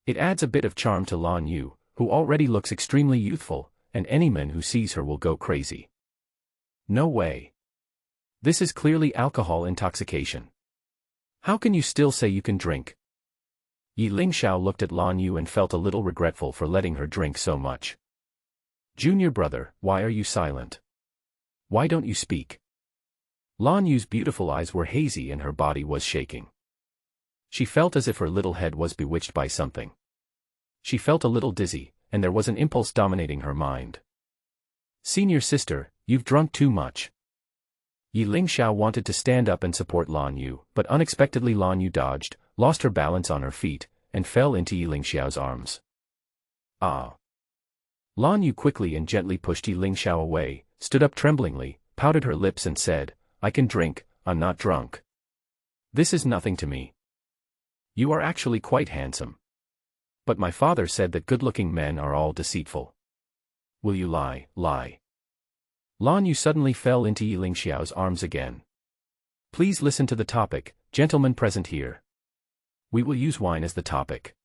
It adds a bit of charm to Lan Yu, who already looks extremely youthful, and any man who sees her will go crazy. No way. This is clearly alcohol intoxication. How can you still say you can drink? Ye Lingxiao looked at Lan Yu and felt a little regretful for letting her drink so much. Junior brother, why are you silent? Why don't you speak? Lan Yu's beautiful eyes were hazy and her body was shaking. She felt as if her little head was bewitched by something. She felt a little dizzy, and there was an impulse dominating her mind. Senior sister, you've drunk too much. Ye Lingxiao wanted to stand up and support Lan Yu, but unexpectedly Lan Yu dodged, lost her balance on her feet, and fell into Ye Lingxiao's arms. Lan Yu quickly and gently pushed Ye Lingxiao away, stood up tremblingly, pouted her lips and said, I can drink, I'm not drunk. This is nothing to me. You are actually quite handsome. But my father said that good-looking men are all deceitful. Will you lie? Lan Yu suddenly fell into Ye Lingxiao's arms again. Please listen to the topic, gentlemen present here. We will use wine as the topic.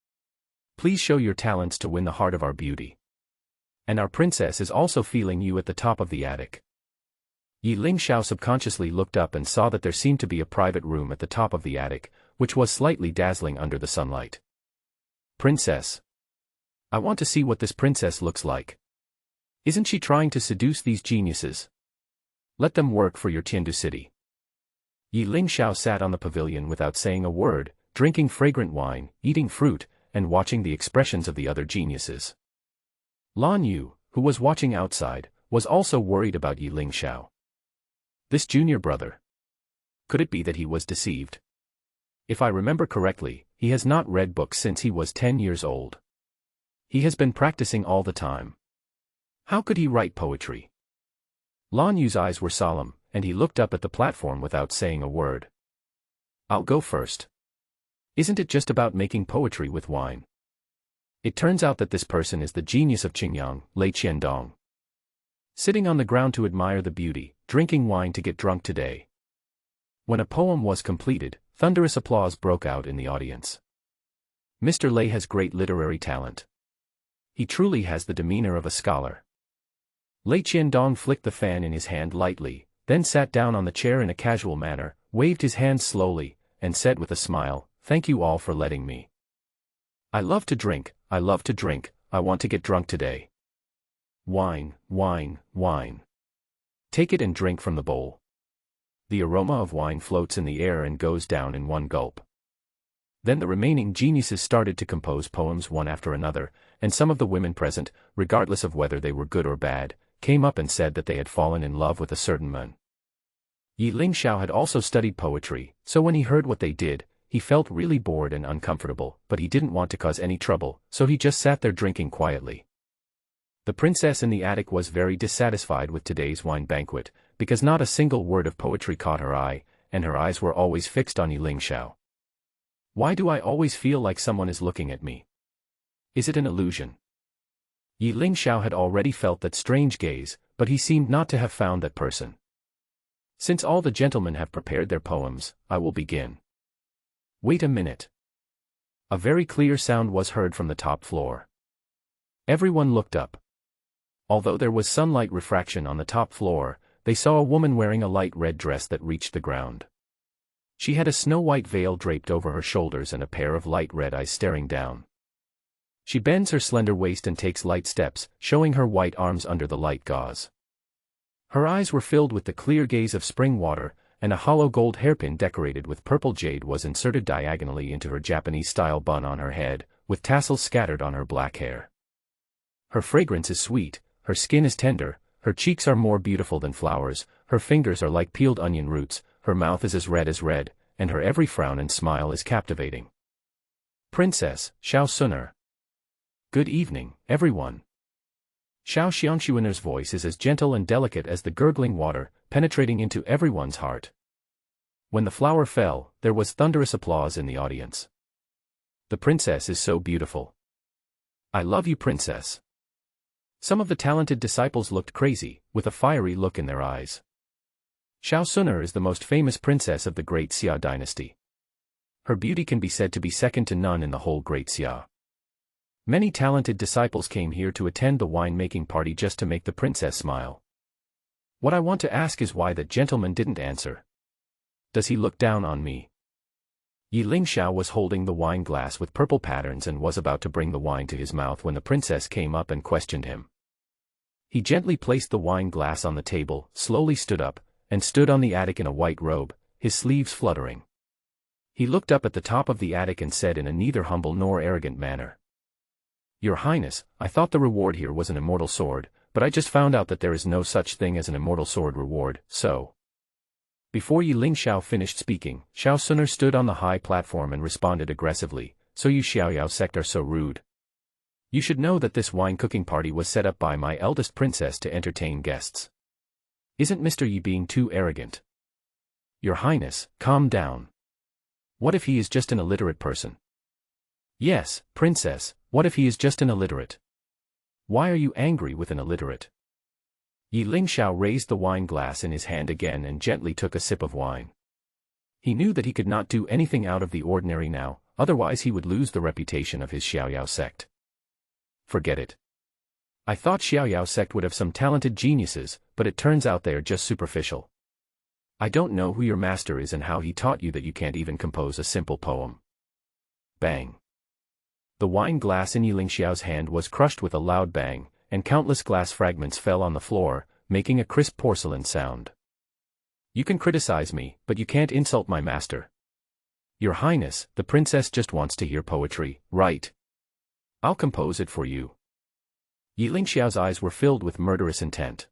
Please show your talents to win the heart of our beauty. And our princess is also feeling you at the top of the attic. Ye Lingxiao subconsciously looked up and saw that there seemed to be a private room at the top of the attic, which was slightly dazzling under the sunlight. Princess. I want to see what this princess looks like. Isn't she trying to seduce these geniuses? Let them work for your Tiandu city. Ye Lingxiao sat on the pavilion without saying a word, drinking fragrant wine, eating fruit, and watching the expressions of the other geniuses. Lan Yu, who was watching outside, was also worried about Ye Lingxiao. This junior brother. Could it be that he was deceived? If I remember correctly, he has not read books since he was 10 years old. He has been practicing all the time. How could he write poetry? Lan Yu's eyes were solemn, and he looked up at the platform without saying a word. I'll go first. Isn't it just about making poetry with wine? It turns out that this person is the genius of Qingyang, Lei Qiandong. Sitting on the ground to admire the beauty, drinking wine to get drunk today. When a poem was completed, thunderous applause broke out in the audience. Mr. Lei has great literary talent. He truly has the demeanor of a scholar. Lei Qiandong flicked the fan in his hand lightly, then sat down on the chair in a casual manner, waved his hands slowly, and said with a smile, "Thank you all for letting me. I love to drink, I want to get drunk today. Wine, wine, wine. Take it and drink from the bowl." The aroma of wine floats in the air and goes down in one gulp. Then the remaining geniuses started to compose poems one after another, and some of the women present, regardless of whether they were good or bad, came up and said that they had fallen in love with a certain man. Ye Lingxiao had also studied poetry, so when he heard what they did, he felt really bored and uncomfortable, but he didn't want to cause any trouble, so he just sat there drinking quietly. The princess in the attic was very dissatisfied with today's wine banquet, because not a single word of poetry caught her eye, and her eyes were always fixed on Ye Lingxiao. Why do I always feel like someone is looking at me? Is it an illusion? Ye Lingxiao had already felt that strange gaze, but he seemed not to have found that person. Since all the gentlemen have prepared their poems, I will begin. Wait a minute. A very clear sound was heard from the top floor. Everyone looked up. Although there was sunlight refraction on the top floor, they saw a woman wearing a light red dress that reached the ground. She had a snow-white veil draped over her shoulders and a pair of light red eyes staring down. She bends her slender waist and takes light steps, showing her white arms under the light gauze. Her eyes were filled with the clear gaze of spring water, and a hollow gold hairpin decorated with purple jade was inserted diagonally into her Japanese-style bun on her head, with tassels scattered on her black hair. Her fragrance is sweet, her skin is tender, her cheeks are more beautiful than flowers, her fingers are like peeled onion roots, her mouth is as red, and her every frown and smile is captivating. Princess Xiao Suner. Good evening, everyone. Xiao Xiangshuaner's voice is as gentle and delicate as the gurgling water, penetrating into everyone's heart. When the flower fell, there was thunderous applause in the audience. The princess is so beautiful. I love you, princess. Some of the talented disciples looked crazy, with a fiery look in their eyes. Xiao Suner is the most famous princess of the Great Xia dynasty. Her beauty can be said to be second to none in the whole Great Xia. Many talented disciples came here to attend the wine-making party just to make the princess smile. What I want to ask is why that gentleman didn't answer. Does he look down on me? Ye Lingxiao was holding the wine glass with purple patterns and was about to bring the wine to his mouth when the princess came up and questioned him. He gently placed the wine glass on the table, slowly stood up, and stood on the attic in a white robe, his sleeves fluttering. He looked up at the top of the attic and said in a neither humble nor arrogant manner, "Your Highness, I thought the reward here was an immortal sword, but I just found out that there is no such thing as an immortal sword reward, so..." Before Ye Lingxiao finished speaking, Xiao Suner stood on the high platform and responded aggressively, "So you Xiaoyao sect are so rude. You should know that this wine-cooking party was set up by my eldest princess to entertain guests. Isn't Mr. Yi being too arrogant? Your Highness, calm down. What if he is just an illiterate person?" "Yes, princess, what if he is just an illiterate? Why are you angry with an illiterate?" Ye Lingxiao raised the wine glass in his hand again and gently took a sip of wine. He knew that he could not do anything out of the ordinary now, otherwise he would lose the reputation of his Xiaoyao sect. Forget it. I thought Xiaoyao sect would have some talented geniuses, but it turns out they are just superficial. I don't know who your master is and how he taught you that you can't even compose a simple poem. Bang. The wine glass in Ye Lingxiao's hand was crushed with a loud bang, and countless glass fragments fell on the floor, making a crisp porcelain sound. You can criticize me, but you can't insult my master. Your Highness, the princess just wants to hear poetry, right? I'll compose it for you. Ye Lingxiao's eyes were filled with murderous intent.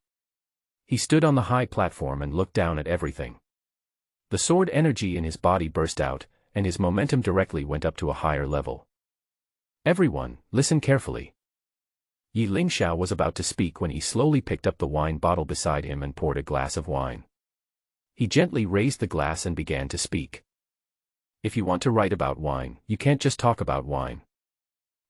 He stood on the high platform and looked down at everything. The sword energy in his body burst out, and his momentum directly went up to a higher level. Everyone, listen carefully. Ye Lingxiao was about to speak when he slowly picked up the wine bottle beside him and poured a glass of wine. He gently raised the glass and began to speak. If you want to write about wine, you can't just talk about wine.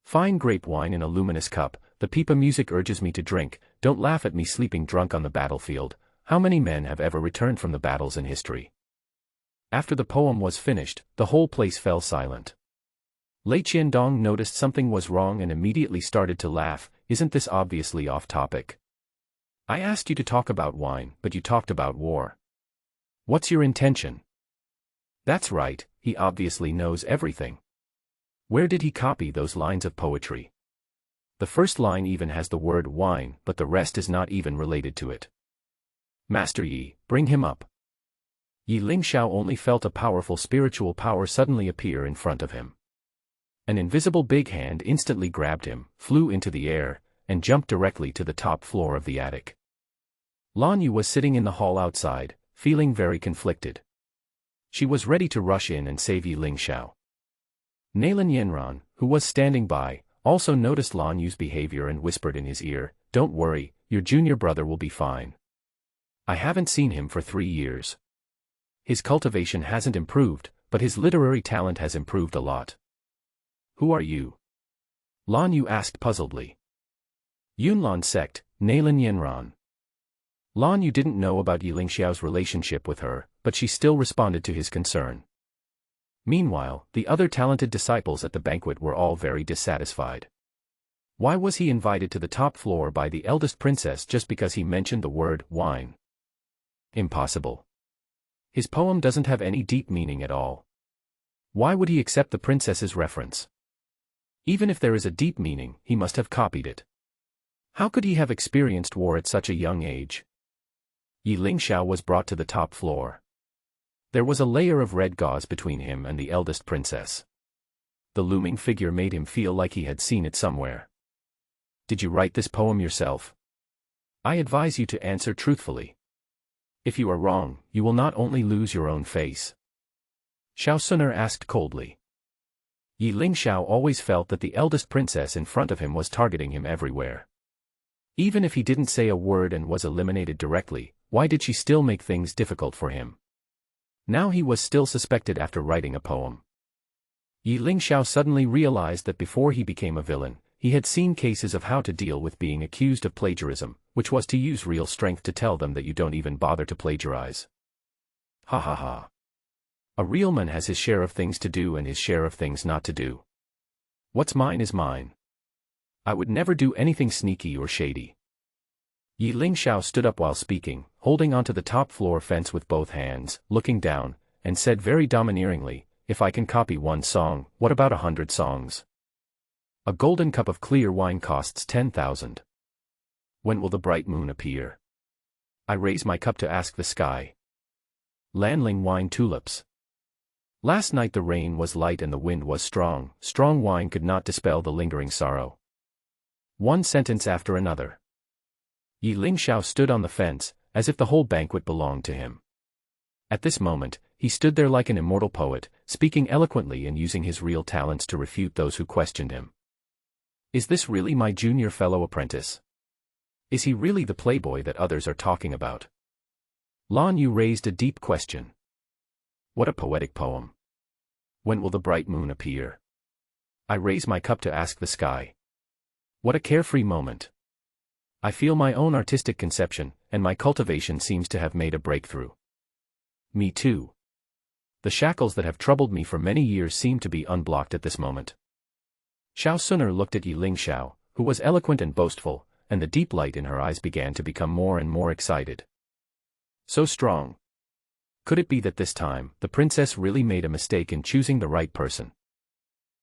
Fine grape wine in a luminous cup, the pipa music urges me to drink, don't laugh at me sleeping drunk on the battlefield. How many men have ever returned from the battles in history? After the poem was finished, the whole place fell silent. Lei Qiandong noticed something was wrong and immediately started to laugh. Isn't this obviously off topic? I asked you to talk about wine, but you talked about war. What's your intention? That's right, he obviously knows everything. Where did he copy those lines of poetry? The first line even has the word wine, but the rest is not even related to it. Master Yi, bring him up. Ye Lingxiao only felt a powerful spiritual power suddenly appear in front of him. An invisible big hand instantly grabbed him, flew into the air, and jumped directly to the top floor of the attic. Lan Yu was sitting in the hall outside, feeling very conflicted. She was ready to rush in and save Ye Lingxiao. Nalin Yanran, who was standing by, also noticed Lan Yu's behavior and whispered in his ear, "Don't worry, your junior brother will be fine. I haven't seen him for 3 years. His cultivation hasn't improved, but his literary talent has improved a lot." "Who are you?" Lan Yu asked puzzledly. "Huan Sect, Nalin Yanran." Lan Yu didn't know about Ye Lingxiao's relationship with her, but she still responded to his concern. Meanwhile, the other talented disciples at the banquet were all very dissatisfied. Why was he invited to the top floor by the eldest princess just because he mentioned the word wine? Impossible. His poem doesn't have any deep meaning at all. Why would he accept the princess's reference? Even if there is a deep meaning, he must have copied it. How could he have experienced war at such a young age? Ye Lingxiao was brought to the top floor. There was a layer of red gauze between him and the eldest princess. The looming figure made him feel like he had seen it somewhere. "Did you write this poem yourself? I advise you to answer truthfully. If you are wrong, you will not only lose your own face." Xiao Suner asked coldly. Ye Lingxiao always felt that the eldest princess in front of him was targeting him everywhere. Even if he didn't say a word and was eliminated directly, why did she still make things difficult for him? Now he was still suspected after writing a poem. Ye Lingxiao suddenly realized that before he became a villain, he had seen cases of how to deal with being accused of plagiarism, which was to use real strength to tell them that you don't even bother to plagiarize. Ha ha ha. A real man has his share of things to do and his share of things not to do. What's mine is mine. I would never do anything sneaky or shady. Ye Lingxiao stood up while speaking, holding onto the top floor fence with both hands, looking down, and said very domineeringly, "If I can copy one song, what about 100 songs? A golden cup of clear wine costs 10,000. When will the bright moon appear? I raise my cup to ask the sky. Lanling wine tulips. Last night the rain was light and the wind was strong, strong wine could not dispel the lingering sorrow." One sentence after another. Ye Lingxiao stood on the fence, as if the whole banquet belonged to him. At this moment, he stood there like an immortal poet, speaking eloquently and using his real talents to refute those who questioned him. Is this really my junior fellow apprentice? Is he really the playboy that others are talking about? Lan Yu raised a deep question. What a poetic poem. When will the bright moon appear? I raise my cup to ask the sky. What a carefree moment. I feel my own artistic conception, and my cultivation seems to have made a breakthrough. Me too. The shackles that have troubled me for many years seem to be unblocked at this moment. Xiao Suner looked at Ye Lingxiao, who was eloquent and boastful, and the deep light in her eyes began to become more and more excited. So strong. Could it be that this time, the princess really made a mistake in choosing the right person?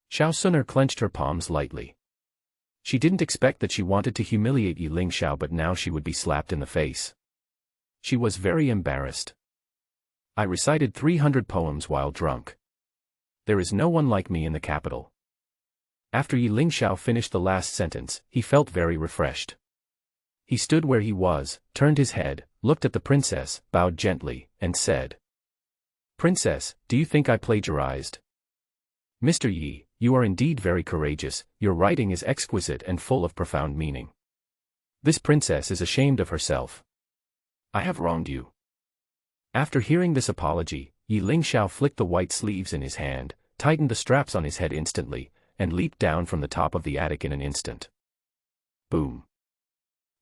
Xiao Suner clenched her palms lightly. She didn't expect that she wanted to humiliate Ye Lingxiao, but now she would be slapped in the face. She was very embarrassed. I recited 300 poems while drunk. There is no one like me in the capital. After Ye Lingxiao finished the last sentence, he felt very refreshed. He stood where he was, turned his head, looked at the princess, bowed gently, and said, "Princess, do you think I plagiarized?" "Mr. Yi, you are indeed very courageous, your writing is exquisite and full of profound meaning. This princess is ashamed of herself. I have wronged you." After hearing this apology, Ye Lingxiao flicked the white sleeves in his hand, tightened the straps on his head instantly, and leaped down from the top of the attic in an instant. Boom.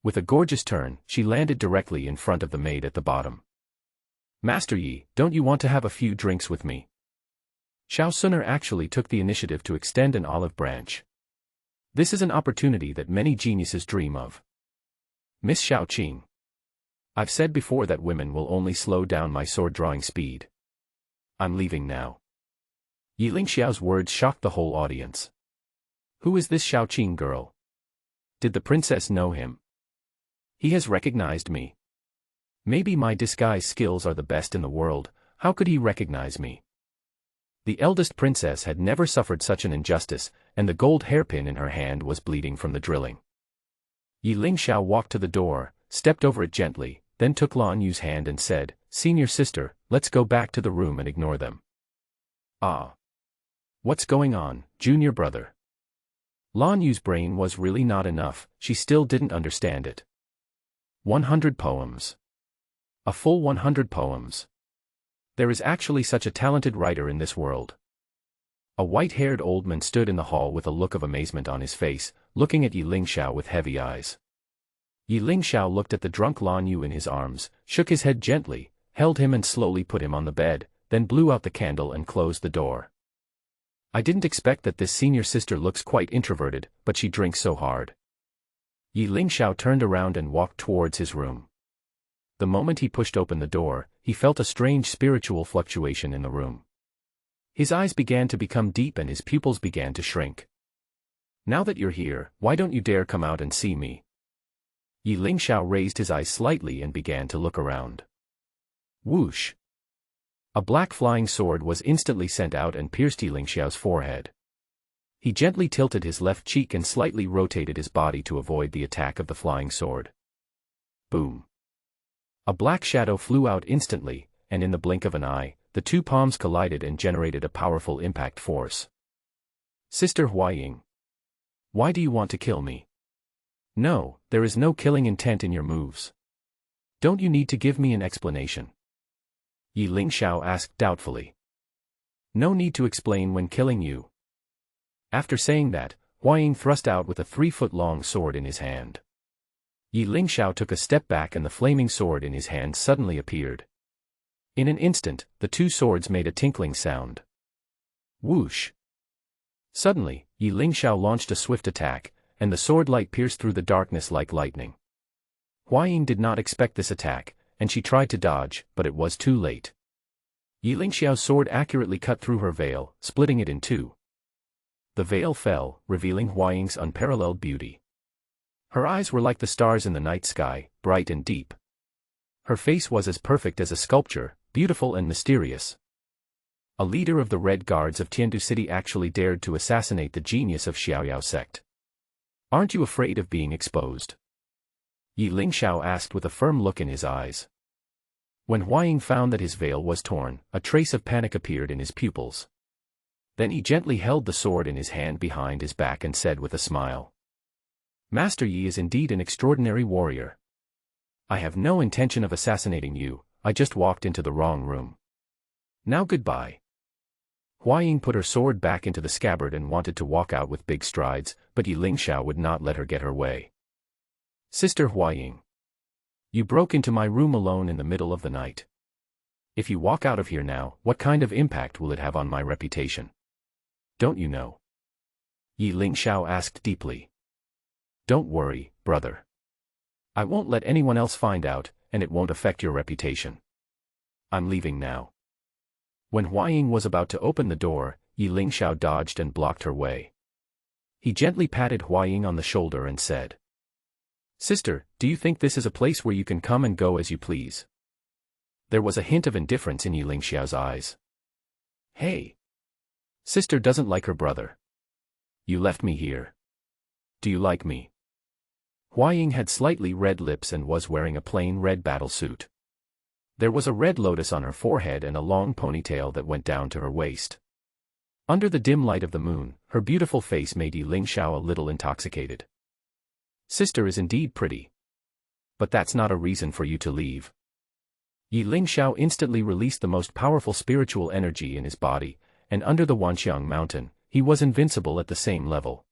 With a gorgeous turn, she landed directly in front of the maid at the bottom. "Master Yi, don't you want to have a few drinks with me?" Xiao Suner actually took the initiative to extend an olive branch. This is an opportunity that many geniuses dream of. "Miss Xiao Qing. I've said before that women will only slow down my sword-drawing speed. I'm leaving now." Ye Lingxiao's words shocked the whole audience. Who is this Xiao Qing girl? Did the princess know him? He has recognized me. Maybe my disguise skills are the best in the world, how could he recognize me? The eldest princess had never suffered such an injustice, and the gold hairpin in her hand was bleeding from the drilling. Ye Lingxiao walked to the door, stepped over it gently, then took Lan Yu's hand and said, "Senior sister, let's go back to the room and ignore them." "Ah. What's going on, junior brother?" Lan Yu's brain was really not enough, she still didn't understand it. 100 poems. A full 100 poems. There is actually such a talented writer in this world. A white-haired old man stood in the hall with a look of amazement on his face, looking at Ye Lingxiao with heavy eyes. Ye Lingxiao looked at the drunk Lan Yu in his arms, shook his head gently, held him and slowly put him on the bed, then blew out the candle and closed the door. "I didn't expect that this senior sister looks quite introverted, but she drinks so hard." Ye Lingxiao turned around and walked towards his room. The moment he pushed open the door, he felt a strange spiritual fluctuation in the room. His eyes began to become deep and his pupils began to shrink. "Now that you're here, why don't you dare come out and see me?" Ye Lingxiao raised his eyes slightly and began to look around. Whoosh! A black flying sword was instantly sent out and pierced Ye Lingxiao's forehead. He gently tilted his left cheek and slightly rotated his body to avoid the attack of the flying sword. Boom! A black shadow flew out instantly, and in the blink of an eye, the two palms collided and generated a powerful impact force. "Sister Huaying. Why do you want to kill me?" "No, there is no killing intent in your moves. Don't you need to give me an explanation?" Ye Lingxiao asked doubtfully. "No need to explain when killing you." After saying that, Huaying thrust out with a 3-foot-long sword in his hand. Ye Lingxiao took a step back and the flaming sword in his hand suddenly appeared. In an instant, the two swords made a tinkling sound. Whoosh! Suddenly, Ye Lingxiao launched a swift attack, and the sword light pierced through the darkness like lightning. Huaying did not expect this attack, and she tried to dodge, but it was too late. Ye Lingxiao's sword accurately cut through her veil, splitting it in two. The veil fell, revealing Huaying's unparalleled beauty. Her eyes were like the stars in the night sky, bright and deep. Her face was as perfect as a sculpture, beautiful and mysterious. A leader of the Red Guards of Tiandu City actually dared to assassinate the genius of Huan Sect. "Aren't you afraid of being exposed?" Ye Lingxiao asked with a firm look in his eyes. When Huaying found that his veil was torn, a trace of panic appeared in his pupils. Then he gently held the sword in his hand behind his back and said with a smile, "Master Yi is indeed an extraordinary warrior. I have no intention of assassinating you, I just walked into the wrong room. Now goodbye." Huaying put her sword back into the scabbard and wanted to walk out with big strides, but Ye Lingxiao would not let her get her way. "Sister Huaying. You broke into my room alone in the middle of the night. If you walk out of here now, what kind of impact will it have on my reputation? Don't you know?" Ye Lingxiao asked deeply. "Don't worry, brother. I won't let anyone else find out, and it won't affect your reputation. I'm leaving now." When Huaying was about to open the door, Ye Lingxiao dodged and blocked her way. He gently patted Huaying on the shoulder and said, "Sister, do you think this is a place where you can come and go as you please?" There was a hint of indifference in Ye Lingxiao's eyes. "Hey! Sister doesn't like her brother. You left me here. Do you like me?" Huaying had slightly red lips and was wearing a plain red battle suit. There was a red lotus on her forehead and a long ponytail that went down to her waist. Under the dim light of the moon, her beautiful face made Ye Lingxiao a little intoxicated. "Sister is indeed pretty. But that's not a reason for you to leave." Ye Lingxiao instantly released the most powerful spiritual energy in his body, and under the Wanxiang mountain, he was invincible at the same level.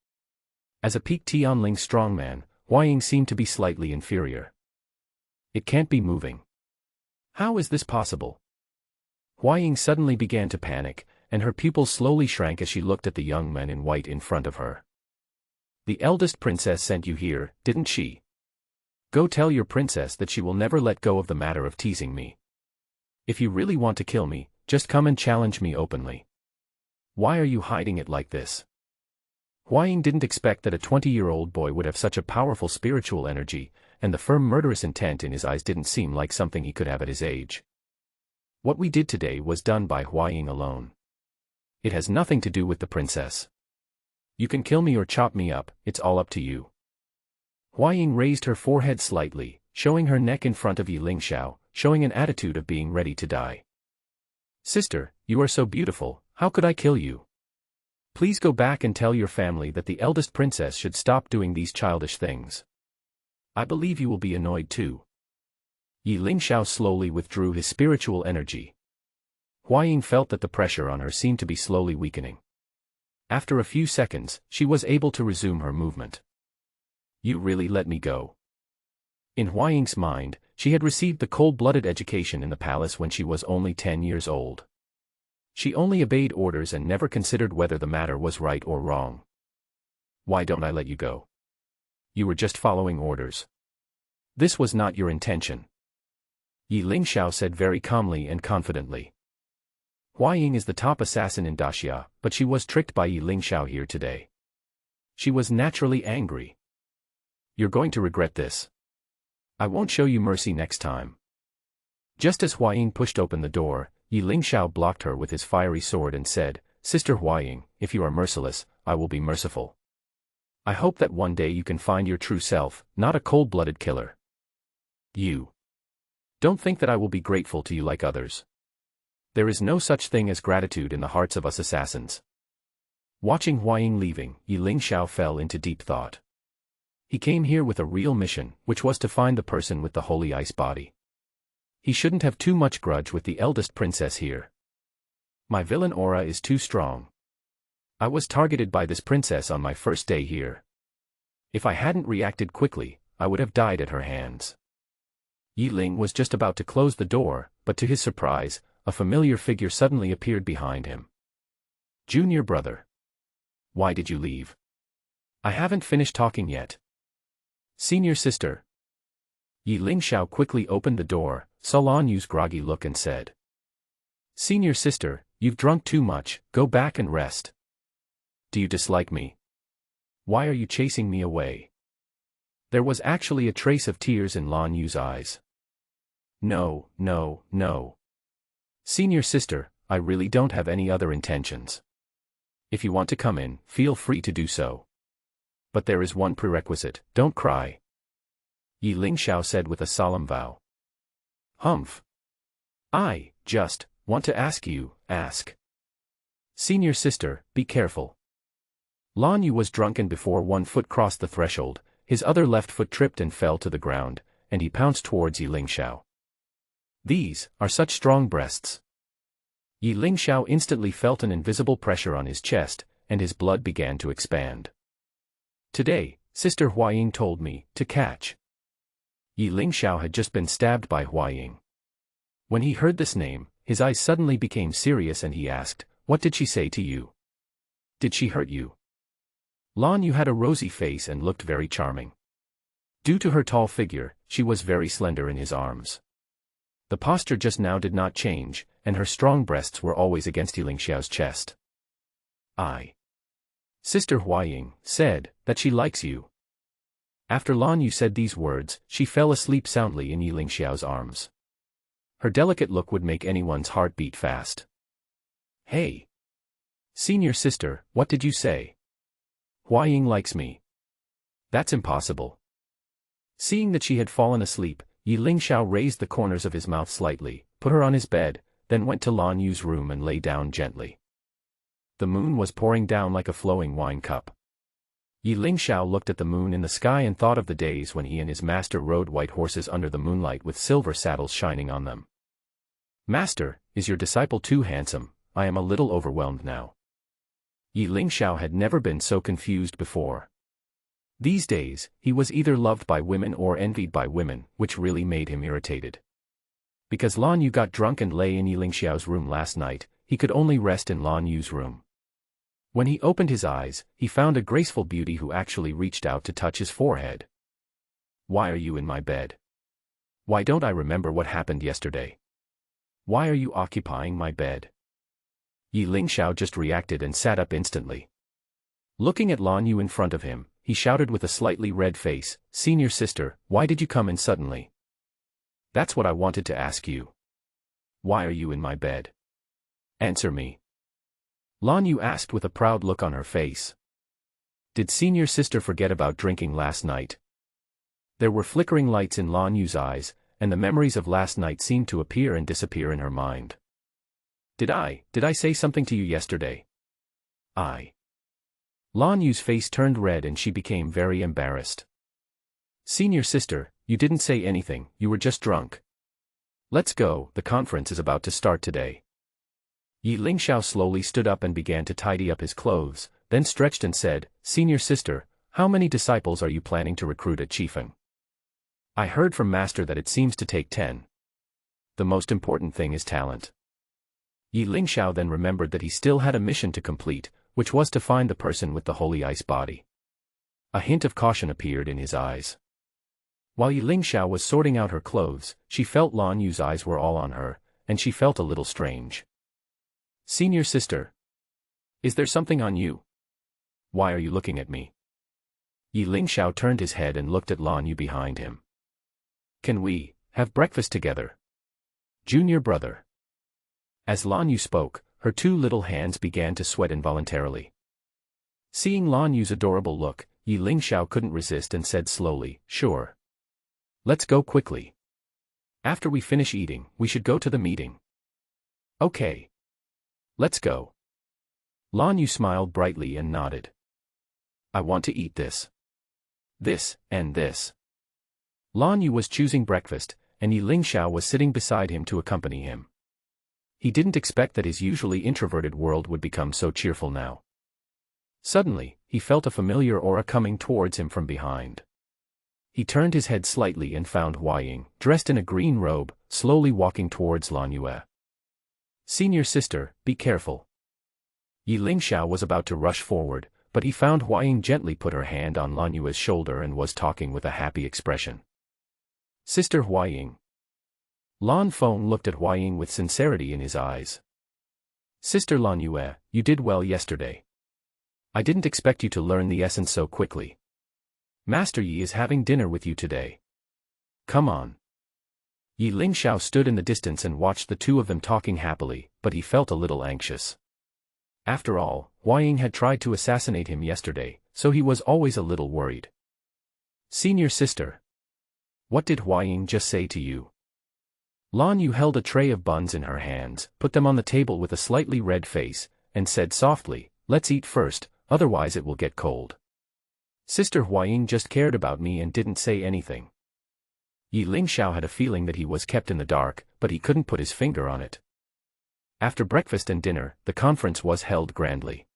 As a peak Tianling strongman, Huaying seemed to be slightly inferior. It can't be moving. How is this possible? Huaying suddenly began to panic, and her pupils slowly shrank as she looked at the young man in white in front of her. The eldest princess sent you here, didn't she? Go tell your princess that she will never let go of the matter of teasing me. If you really want to kill me, just come and challenge me openly. Why are you hiding it like this? Huaying didn't expect that a 20-year-old boy would have such a powerful spiritual energy, and the firm murderous intent in his eyes didn't seem like something he could have at his age. What we did today was done by Huaying alone. It has nothing to do with the princess. You can kill me or chop me up, it's all up to you. Huaying raised her forehead slightly, showing her neck in front of Ye Lingxiao, showing an attitude of being ready to die. Sister, you are so beautiful, how could I kill you? Please go back and tell your family that the eldest princess should stop doing these childish things. I believe you will be annoyed too. Ye Lingxiao slowly withdrew his spiritual energy. Huaying felt that the pressure on her seemed to be slowly weakening. After a few seconds, she was able to resume her movement. You really let me go. In Huaying's mind, she had received the cold-blooded education in the palace when she was only 10 years old. She only obeyed orders and never considered whether the matter was right or wrong. Why don't I let you go? You were just following orders. This was not your intention. Ye Lingxiao said very calmly and confidently. Huaying is the top assassin in Daxia, but she was tricked by Ye Lingxiao here today. She was naturally angry. You're going to regret this. I won't show you mercy next time. Just as Huaying pushed open the door, Ye Lingxiao blocked her with his fiery sword and said, Sister Huaying, if you are merciless, I will be merciful. I hope that one day you can find your true self, not a cold-blooded killer. You. Don't think that I will be grateful to you like others. There is no such thing as gratitude in the hearts of us assassins. Watching Huaying leaving, Ye Lingxiao fell into deep thought. He came here with a real mission, which was to find the person with the holy ice body. He shouldn't have too much grudge with the eldest princess here. My villain aura is too strong. I was targeted by this princess on my first day here. If I hadn't reacted quickly, I would have died at her hands. Ye Ling was just about to close the door, but to his surprise, a familiar figure suddenly appeared behind him. Junior brother. Why did you leave? I haven't finished talking yet. Senior sister. Ye Lingxiao quickly opened the door, saw Lan Yu's groggy look and said. Senior sister, you've drunk too much, go back and rest. Do you dislike me? Why are you chasing me away? There was actually a trace of tears in Lan Yu's eyes. No, no, no. Senior sister, I really don't have any other intentions. If you want to come in, feel free to do so. But there is one prerequisite, don't cry. Ye Lingxiao said with a solemn vow. Humph. I, just, want to ask you, ask. Senior sister, be careful. Lan Yu was drunken before one foot crossed the threshold, his other left foot tripped and fell to the ground, and he pounced towards Ye Lingxiao. These are such strong breasts. Ye Lingxiao instantly felt an invisible pressure on his chest, and his blood began to expand. Today, Sister Huaying told me to catch. Ye Lingxiao had just been stabbed by Huaying. When he heard this name, his eyes suddenly became serious and he asked, what did she say to you? Did she hurt you? Lan Yu had a rosy face and looked very charming. Due to her tall figure, she was very slender in his arms. The posture just now did not change, and her strong breasts were always against Ye Lingxiao's chest. Sister Huaying said that she likes you. After Lan Yu said these words, she fell asleep soundly in Ye Lingxiao's arms. Her delicate look would make anyone's heart beat fast. Hey! Senior sister, what did you say? Huaying likes me. That's impossible. Seeing that she had fallen asleep, Ye Lingxiao raised the corners of his mouth slightly, put her on his bed, then went to Lan Yu's room and lay down gently. The moon was pouring down like a flowing wine cup. Ye Lingxiao looked at the moon in the sky and thought of the days when he and his master rode white horses under the moonlight with silver saddles shining on them. Master, is your disciple too handsome? I am a little overwhelmed now. Ye Lingxiao had never been so confused before. These days, he was either loved by women or envied by women, which really made him irritated. Because Lan Yu got drunk and lay in Ye Lingxiao's room last night, he could only rest in Lan Yu's room. When he opened his eyes, he found a graceful beauty who actually reached out to touch his forehead. "Why are you in my bed? Why don't I remember what happened yesterday? Why are you occupying my bed?" Ye Lingxiao just reacted and sat up instantly. Looking at Lan Yu in front of him, he shouted with a slightly red face, "Senior sister, why did you come in suddenly? That's what I wanted to ask you. Why are you in my bed? Answer me." Lan Yu asked with a proud look on her face. Did senior sister forget about drinking last night? There were flickering lights in Lan Yu's eyes, and the memories of last night seemed to appear and disappear in her mind. Did I say something to you yesterday? Lan Yu's face turned red and she became very embarrassed. "Senior sister, you didn't say anything, you were just drunk. Let's go, the conference is about to start today." Ye Lingxiao slowly stood up and began to tidy up his clothes, then stretched and said, "Senior sister, how many disciples are you planning to recruit at Qifeng? I heard from Master that it seems to take 10. The most important thing is talent." Ye Lingxiao then remembered that he still had a mission to complete, which was to find the person with the holy ice body. A hint of caution appeared in his eyes. While Ye Lingxiao was sorting out her clothes, she felt Lan Yu's eyes were all on her, and she felt a little strange. "Senior sister, is there something on you? Why are you looking at me?" Ye Lingxiao turned his head and looked at Lan Yu behind him. "Can we have breakfast together, junior brother?" As Lan Yu spoke, her two little hands began to sweat involuntarily. Seeing Lan Yu's adorable look, Ye Lingxiao couldn't resist and said slowly, "Sure. Let's go quickly. After we finish eating, we should go to the meeting." "Okay. Let's go." Lan Yu smiled brightly and nodded. "I want to eat this. This, and this." Lan Yu was choosing breakfast, and Ye Lingxiao was sitting beside him to accompany him. He didn't expect that his usually introverted world would become so cheerful now. Suddenly, he felt a familiar aura coming towards him from behind. He turned his head slightly and found Huai Ying, dressed in a green robe, slowly walking towards Lan Yue. "Senior sister, be careful." Ye Lingxiao was about to rush forward, but he found Huai Ying gently put her hand on Lan Yue's shoulder and was talking with a happy expression. "Sister Huai Ying." Lan Feng looked at Huai Ying with sincerity in his eyes. "Sister Lan Yue, you did well yesterday. I didn't expect you to learn the essence so quickly. Master Yi is having dinner with you today. Come on." Ye Lingxiao stood in the distance and watched the two of them talking happily, but he felt a little anxious. After all, Huai Ying had tried to assassinate him yesterday, so he was always a little worried. "Senior sister, what did Huai Ying just say to you?" Lan Yu held a tray of buns in her hands, put them on the table with a slightly red face, and said softly, "Let's eat first, otherwise it will get cold. Sister Huai Ying just cared about me and didn't say anything." Ye Lingxiao had a feeling that he was kept in the dark, but he couldn't put his finger on it. After breakfast and dinner, the conference was held grandly.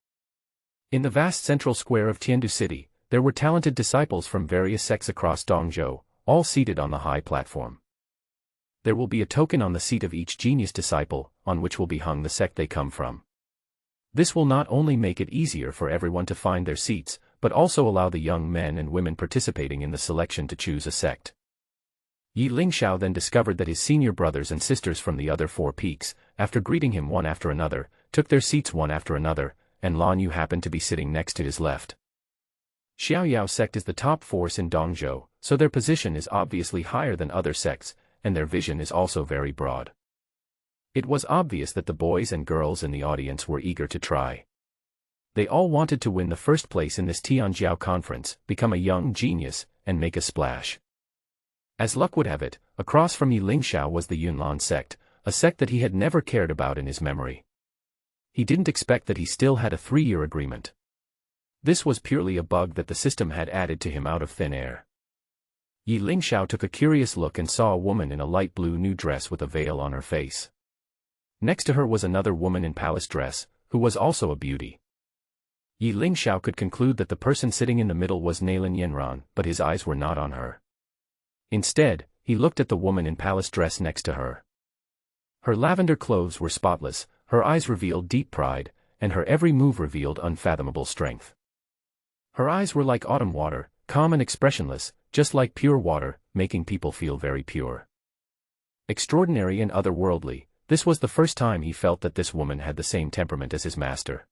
In the vast central square of Tiandu City, there were talented disciples from various sects across Dongzhou, all seated on the high platform. There will be a token on the seat of each genius disciple, on which will be hung the sect they come from. This will not only make it easier for everyone to find their seats, but also allow the young men and women participating in the selection to choose a sect. Ye Lingxiao then discovered that his senior brothers and sisters from the other four peaks, after greeting him one after another, took their seats one after another, and Lan Yu happened to be sitting next to his left. Xiaoyao sect is the top force in Dongzhou, so their position is obviously higher than other sects, and their vision is also very broad. It was obvious that the boys and girls in the audience were eager to try. They all wanted to win the first place in this Tianjiao conference, become a young genius, and make a splash. As luck would have it, across from Ye Lingxiao was the Huan Sect, a sect that he had never cared about in his memory. He didn't expect that he still had a 3-year agreement. This was purely a bug that the system had added to him out of thin air. Ye Lingxiao took a curious look and saw a woman in a light blue new dress with a veil on her face. Next to her was another woman in palace dress, who was also a beauty. Ye Lingxiao could conclude that the person sitting in the middle was Nalan Yenran, but his eyes were not on her. Instead, he looked at the woman in palace dress next to her. Her lavender clothes were spotless, her eyes revealed deep pride, and her every move revealed unfathomable strength. Her eyes were like autumn water, calm and expressionless, just like pure water, making people feel very pure. Extraordinary and otherworldly, this was the first time he felt that this woman had the same temperament as his master.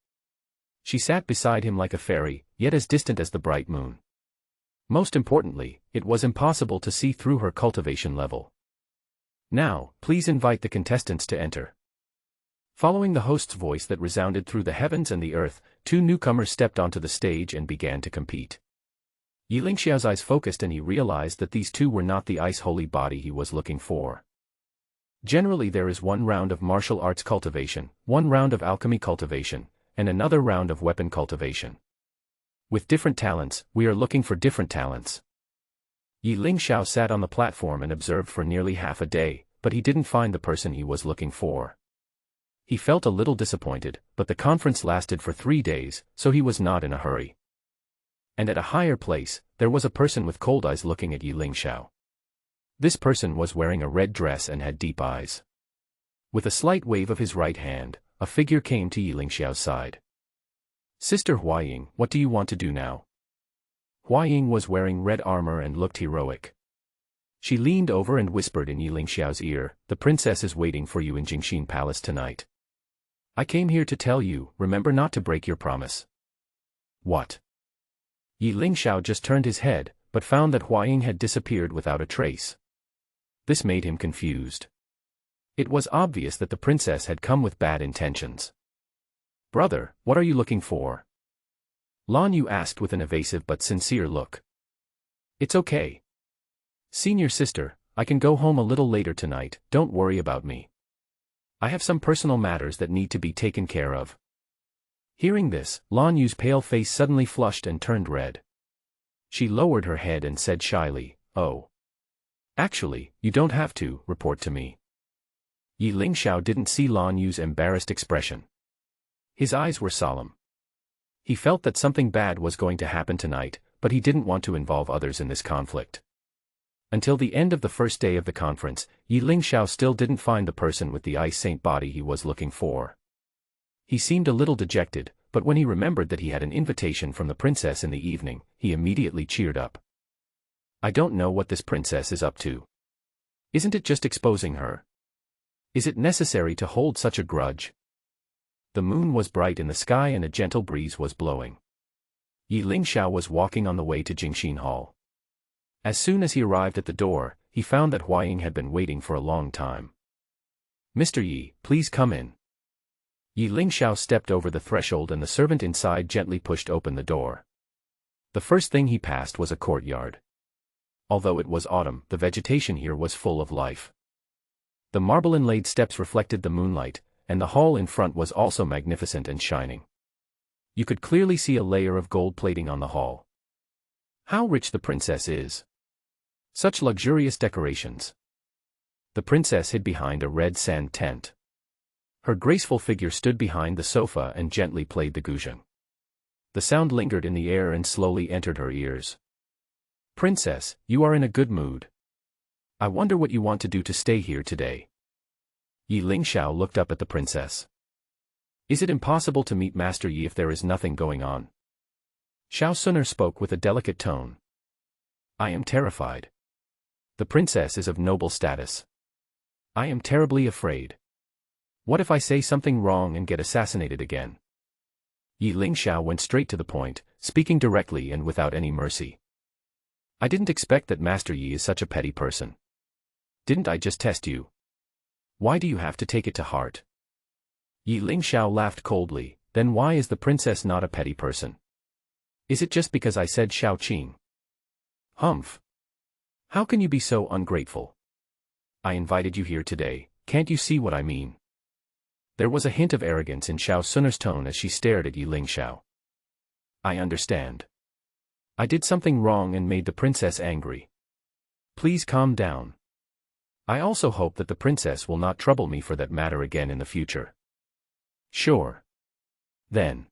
She sat beside him like a fairy, yet as distant as the bright moon. Most importantly, it was impossible to see through her cultivation level. Now, please invite the contestants to enter. Following the host's voice that resounded through the heavens and the earth, two newcomers stepped onto the stage and began to compete. Ye Lingxiao's eyes focused and he realized that these two were not the ice-holy body he was looking for. Generally there is one round of martial arts cultivation, one round of alchemy cultivation, and another round of weapon cultivation. With different talents, we are looking for different talents. Ye Lingxiao sat on the platform and observed for nearly half a day, but he didn't find the person he was looking for. He felt a little disappointed, but the conference lasted for 3 days, so he was not in a hurry. And at a higher place, there was a person with cold eyes looking at Ye Lingxiao. This person was wearing a red dress and had deep eyes. With a slight wave of his right hand, a figure came to Ye Lingxiao's side. Sister Huaying, what do you want to do now? Huaying was wearing red armor and looked heroic. She leaned over and whispered in Ye Lingxiao's ear, the princess is waiting for you in Jingxin Palace tonight. I came here to tell you, remember not to break your promise. What? Ye Lingxiao just turned his head, but found that Huaying had disappeared without a trace. This made him confused. It was obvious that the princess had come with bad intentions. Brother, what are you looking for? Lan Yu asked with an evasive but sincere look. It's okay. Senior sister, I can go home a little later tonight, don't worry about me. I have some personal matters that need to be taken care of. Hearing this, Lan Yu's pale face suddenly flushed and turned red. She lowered her head and said shyly, oh. Actually, you don't have to report to me. Ye Lingxiao didn't see Lan Yu's embarrassed expression. His eyes were solemn. He felt that something bad was going to happen tonight, but he didn't want to involve others in this conflict. Until the end of the first day of the conference, Ye Lingxiao still didn't find the person with the ice saint body he was looking for. He seemed a little dejected, but when he remembered that he had an invitation from the princess in the evening, he immediately cheered up. I don't know what this princess is up to. Isn't it just exposing her? Is it necessary to hold such a grudge? The moon was bright in the sky and a gentle breeze was blowing. Ye Lingxiao was walking on the way to Jingxin Hall. As soon as he arrived at the door, he found that Huaying had been waiting for a long time. Mr. Yi, please come in. Ye Lingxiao stepped over the threshold and the servant inside gently pushed open the door. The first thing he passed was a courtyard. Although it was autumn, the vegetation here was full of life. The marble-inlaid steps reflected the moonlight, and the hall in front was also magnificent and shining. You could clearly see a layer of gold plating on the hall. How rich the princess is! Such luxurious decorations. The princess hid behind a red sand tent. Her graceful figure stood behind the sofa and gently played the guzheng. The sound lingered in the air and slowly entered her ears. Princess, you are in a good mood. I wonder what you want to do to stay here today. Ye Lingxiao looked up at the princess. Is it impossible to meet Master Yi if there is nothing going on? Xiao Suner spoke with a delicate tone. I am terrified. The princess is of noble status. I am terribly afraid. What if I say something wrong and get assassinated again? Ye Lingxiao went straight to the point, speaking directly and without any mercy. I didn't expect that Master Yi is such a petty person. Didn't I just test you? Why do you have to take it to heart? Ye Lingxiao laughed coldly, then why is the princess not a petty person? Is it just because I said Xiao Qing? Humph. How can you be so ungrateful? I invited you here today, can't you see what I mean? There was a hint of arrogance in Xiao Suner's tone as she stared at Ye Lingxiao. I understand. I did something wrong and made the princess angry. Please calm down. I also hope that the princess will not trouble me for that matter again in the future. Sure. Then.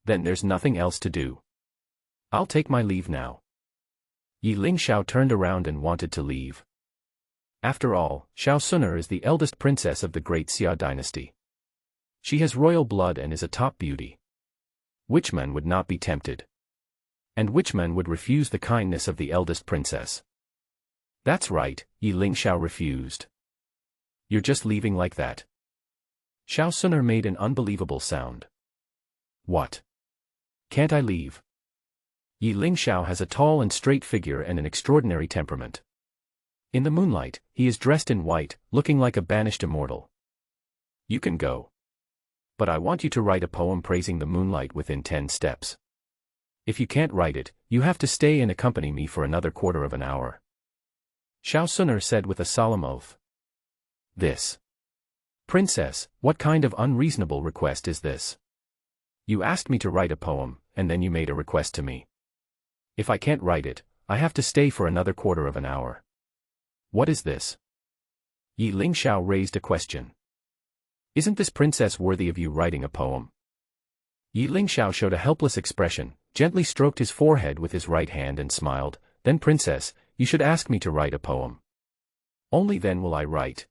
Then there's nothing else to do. I'll take my leave now. Ye Lingxiao turned around and wanted to leave. After all, Xiao Suner is the eldest princess of the great Xia dynasty. She has royal blood and is a top beauty. Which man would not be tempted? And which man would refuse the kindness of the eldest princess? That's right, Ye Lingxiao refused. You're just leaving like that? Xiao Suner made an unbelievable sound. What? Can't I leave? Ye Lingxiao has a tall and straight figure and an extraordinary temperament. In the moonlight, he is dressed in white, looking like a banished immortal. You can go. But I want you to write a poem praising the moonlight within 10 steps. If you can't write it, you have to stay and accompany me for another quarter of an hour. Xiao Suner said with a solemn oath. This. Princess, what kind of unreasonable request is this? You asked me to write a poem, and then you made a request to me. If I can't write it, I have to stay for another quarter of an hour. What is this? Ye Lingxiao raised a question. Isn't this princess worthy of you writing a poem? Ye Lingxiao showed a helpless expression, gently stroked his forehead with his right hand and smiled. Then princess, you should ask me to write a poem. Only then will I write.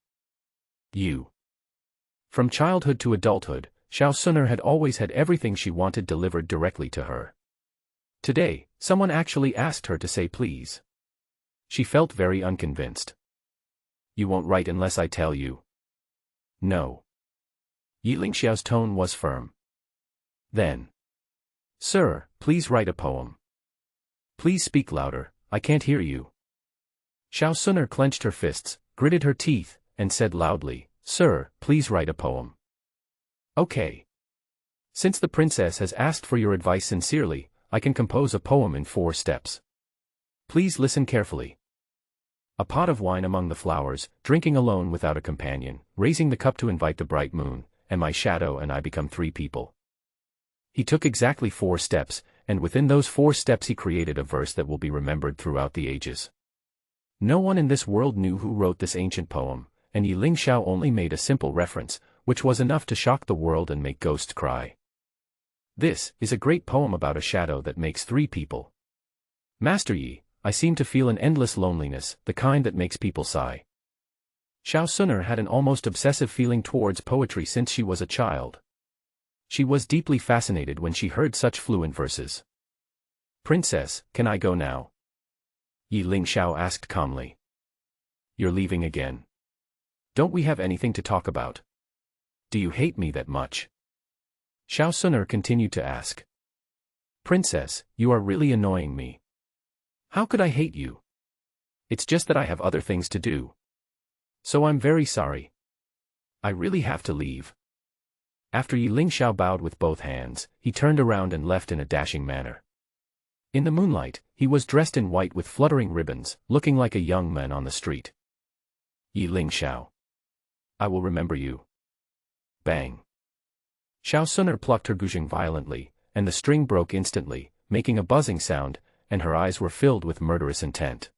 You. From childhood to adulthood, Xiao Suner had always had everything she wanted delivered directly to her. Today, someone actually asked her to say please. She felt very unconvinced. You won't write unless I tell you. No. Ye Lingxiao's tone was firm. Then. Sir, please write a poem. Please speak louder, I can't hear you. Xiao Suner clenched her fists, gritted her teeth, and said loudly, Sir, please write a poem. Okay. Since the princess has asked for your advice sincerely, I can compose a poem in 4 steps. Please listen carefully. A pot of wine among the flowers, drinking alone without a companion, raising the cup to invite the bright moon, and my shadow and I become 3 people. He took exactly 4 steps, and within those 4 steps he created a verse that will be remembered throughout the ages. No one in this world knew who wrote this ancient poem, and Ye Lingxiao only made a simple reference, which was enough to shock the world and make ghosts cry. This is a great poem about a shadow that makes 3 people. Master Yi, I seem to feel an endless loneliness, the kind that makes people sigh. Xiao Suner had an almost obsessive feeling towards poetry since she was a child. She was deeply fascinated when she heard such fluent verses. Princess, can I go now? Ye Lingxiao asked calmly. You're leaving again. Don't we have anything to talk about? Do you hate me that much? Xiao Suner continued to ask. Princess, you are really annoying me. How could I hate you? It's just that I have other things to do. So I'm very sorry. I really have to leave. After Ye Lingxiao bowed with both hands, he turned around and left in a dashing manner. In the moonlight, he was dressed in white with fluttering ribbons, looking like a young man on the street. Ye Lingxiao. I will remember you. Bang. Xiao Suner plucked her guzheng violently, and the string broke instantly, making a buzzing sound, and her eyes were filled with murderous intent.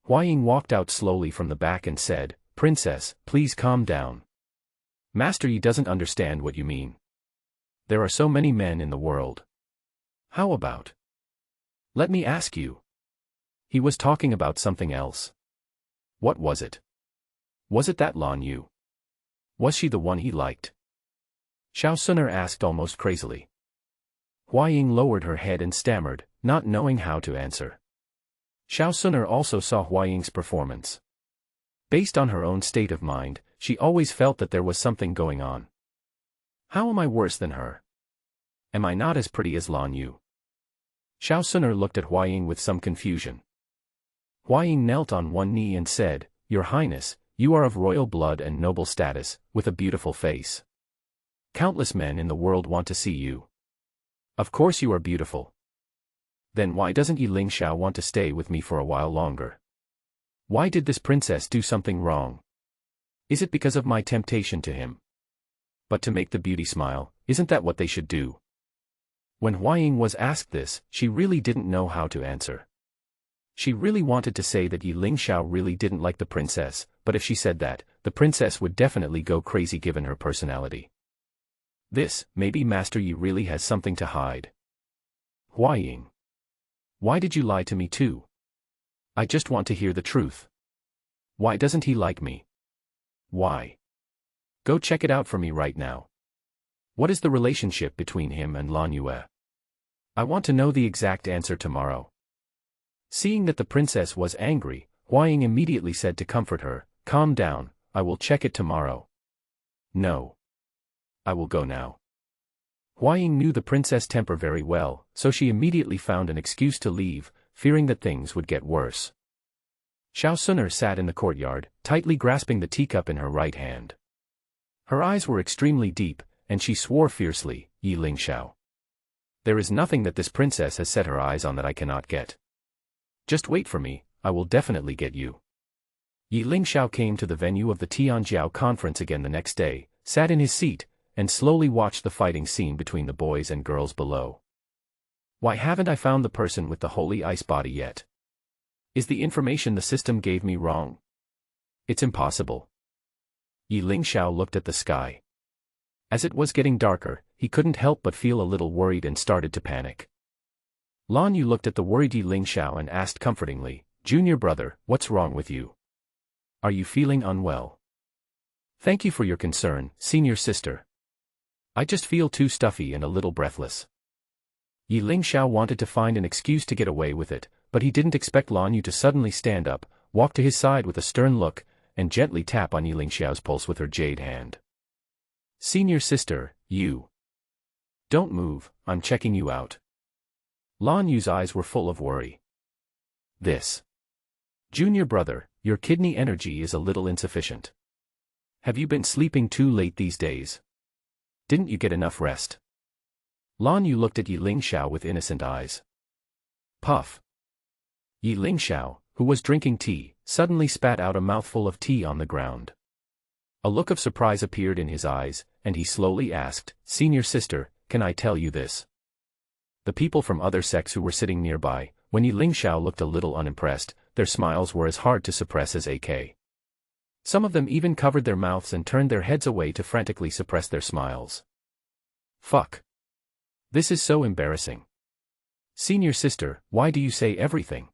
Huaying walked out slowly from the back and said, Princess, please calm down. Master Yi doesn't understand what you mean. There are so many men in the world. How about? Let me ask you. He was talking about something else. What was it? Was it that Lan Yu? Was she the one he liked? Xiao Suner asked almost crazily. Huaying lowered her head and stammered, not knowing how to answer. Xiao Suner also saw Huaying's performance. Based on her own state of mind, she always felt that there was something going on. How am I worse than her? Am I not as pretty as Lan Yu? Xiao Suner looked at Huaying with some confusion. Huaying knelt on one knee and said, Your Highness, you are of royal blood and noble status, with a beautiful face. Countless men in the world want to see you. Of course you are beautiful. Then why doesn't Ye Lingxiao want to stay with me for a while longer? Why did this princess do something wrong? Is it because of my temptation to him? But to make the beauty smile, isn't that what they should do? When Huaying was asked this, she really didn't know how to answer. She really wanted to say that Ye Lingxiao really didn't like the princess, but if she said that, the princess would definitely go crazy given her personality. Maybe Master Yi really has something to hide. Huaying. Why did you lie to me too? I just want to hear the truth. Why doesn't he like me? Why? Go check it out for me right now. What is the relationship between him and Lan Yue? I want to know the exact answer tomorrow. Seeing that the princess was angry, Huaying immediately said to comfort her, calm down, I will check it tomorrow. No. I will go now. Huaying knew the princess' temper very well, so she immediately found an excuse to leave, fearing that things would get worse. Xiao Suner sat in the courtyard, tightly grasping the teacup in her right hand. Her eyes were extremely deep, and she swore fiercely, Ye Lingxiao. There is nothing that this princess has set her eyes on that I cannot get. Just wait for me, I will definitely get you. Ye Lingxiao came to the venue of the Tianjiao conference again the next day, sat in his seat, and slowly watched the fighting scene between the boys and girls below. Why haven't I found the person with the holy ice body yet? Is the information the system gave me wrong? It's impossible. Ye Lingxiao looked at the sky. As it was getting darker, he couldn't help but feel a little worried and started to panic. Lan Yu looked at the worried Ye Lingxiao and asked comfortingly, Junior brother, what's wrong with you? Are you feeling unwell? Thank you for your concern, senior sister. I just feel too stuffy and a little breathless. Ye Lingxiao wanted to find an excuse to get away with it, but he didn't expect Lan Yu to suddenly stand up, walk to his side with a stern look, and gently tap on Ye Lingxiao's pulse with her jade hand. Senior sister, you. Don't move, I'm checking you out. Lan Yu's eyes were full of worry. Junior brother, your kidney energy is a little insufficient. Have you been sleeping too late these days? Didn't you get enough rest? Lan Yu looked at Ye Lingxiao with innocent eyes. Puff. Ye Lingxiao, who was drinking tea, suddenly spat out a mouthful of tea on the ground. A look of surprise appeared in his eyes, and he slowly asked, Senior sister, can I tell you this? The people from other sects who were sitting nearby, when Ye Lingxiao looked a little unimpressed, their smiles were as hard to suppress as AK. Some of them even covered their mouths and turned their heads away to frantically suppress their smiles. Fuck. This is so embarrassing. Senior sister, why do you say everything?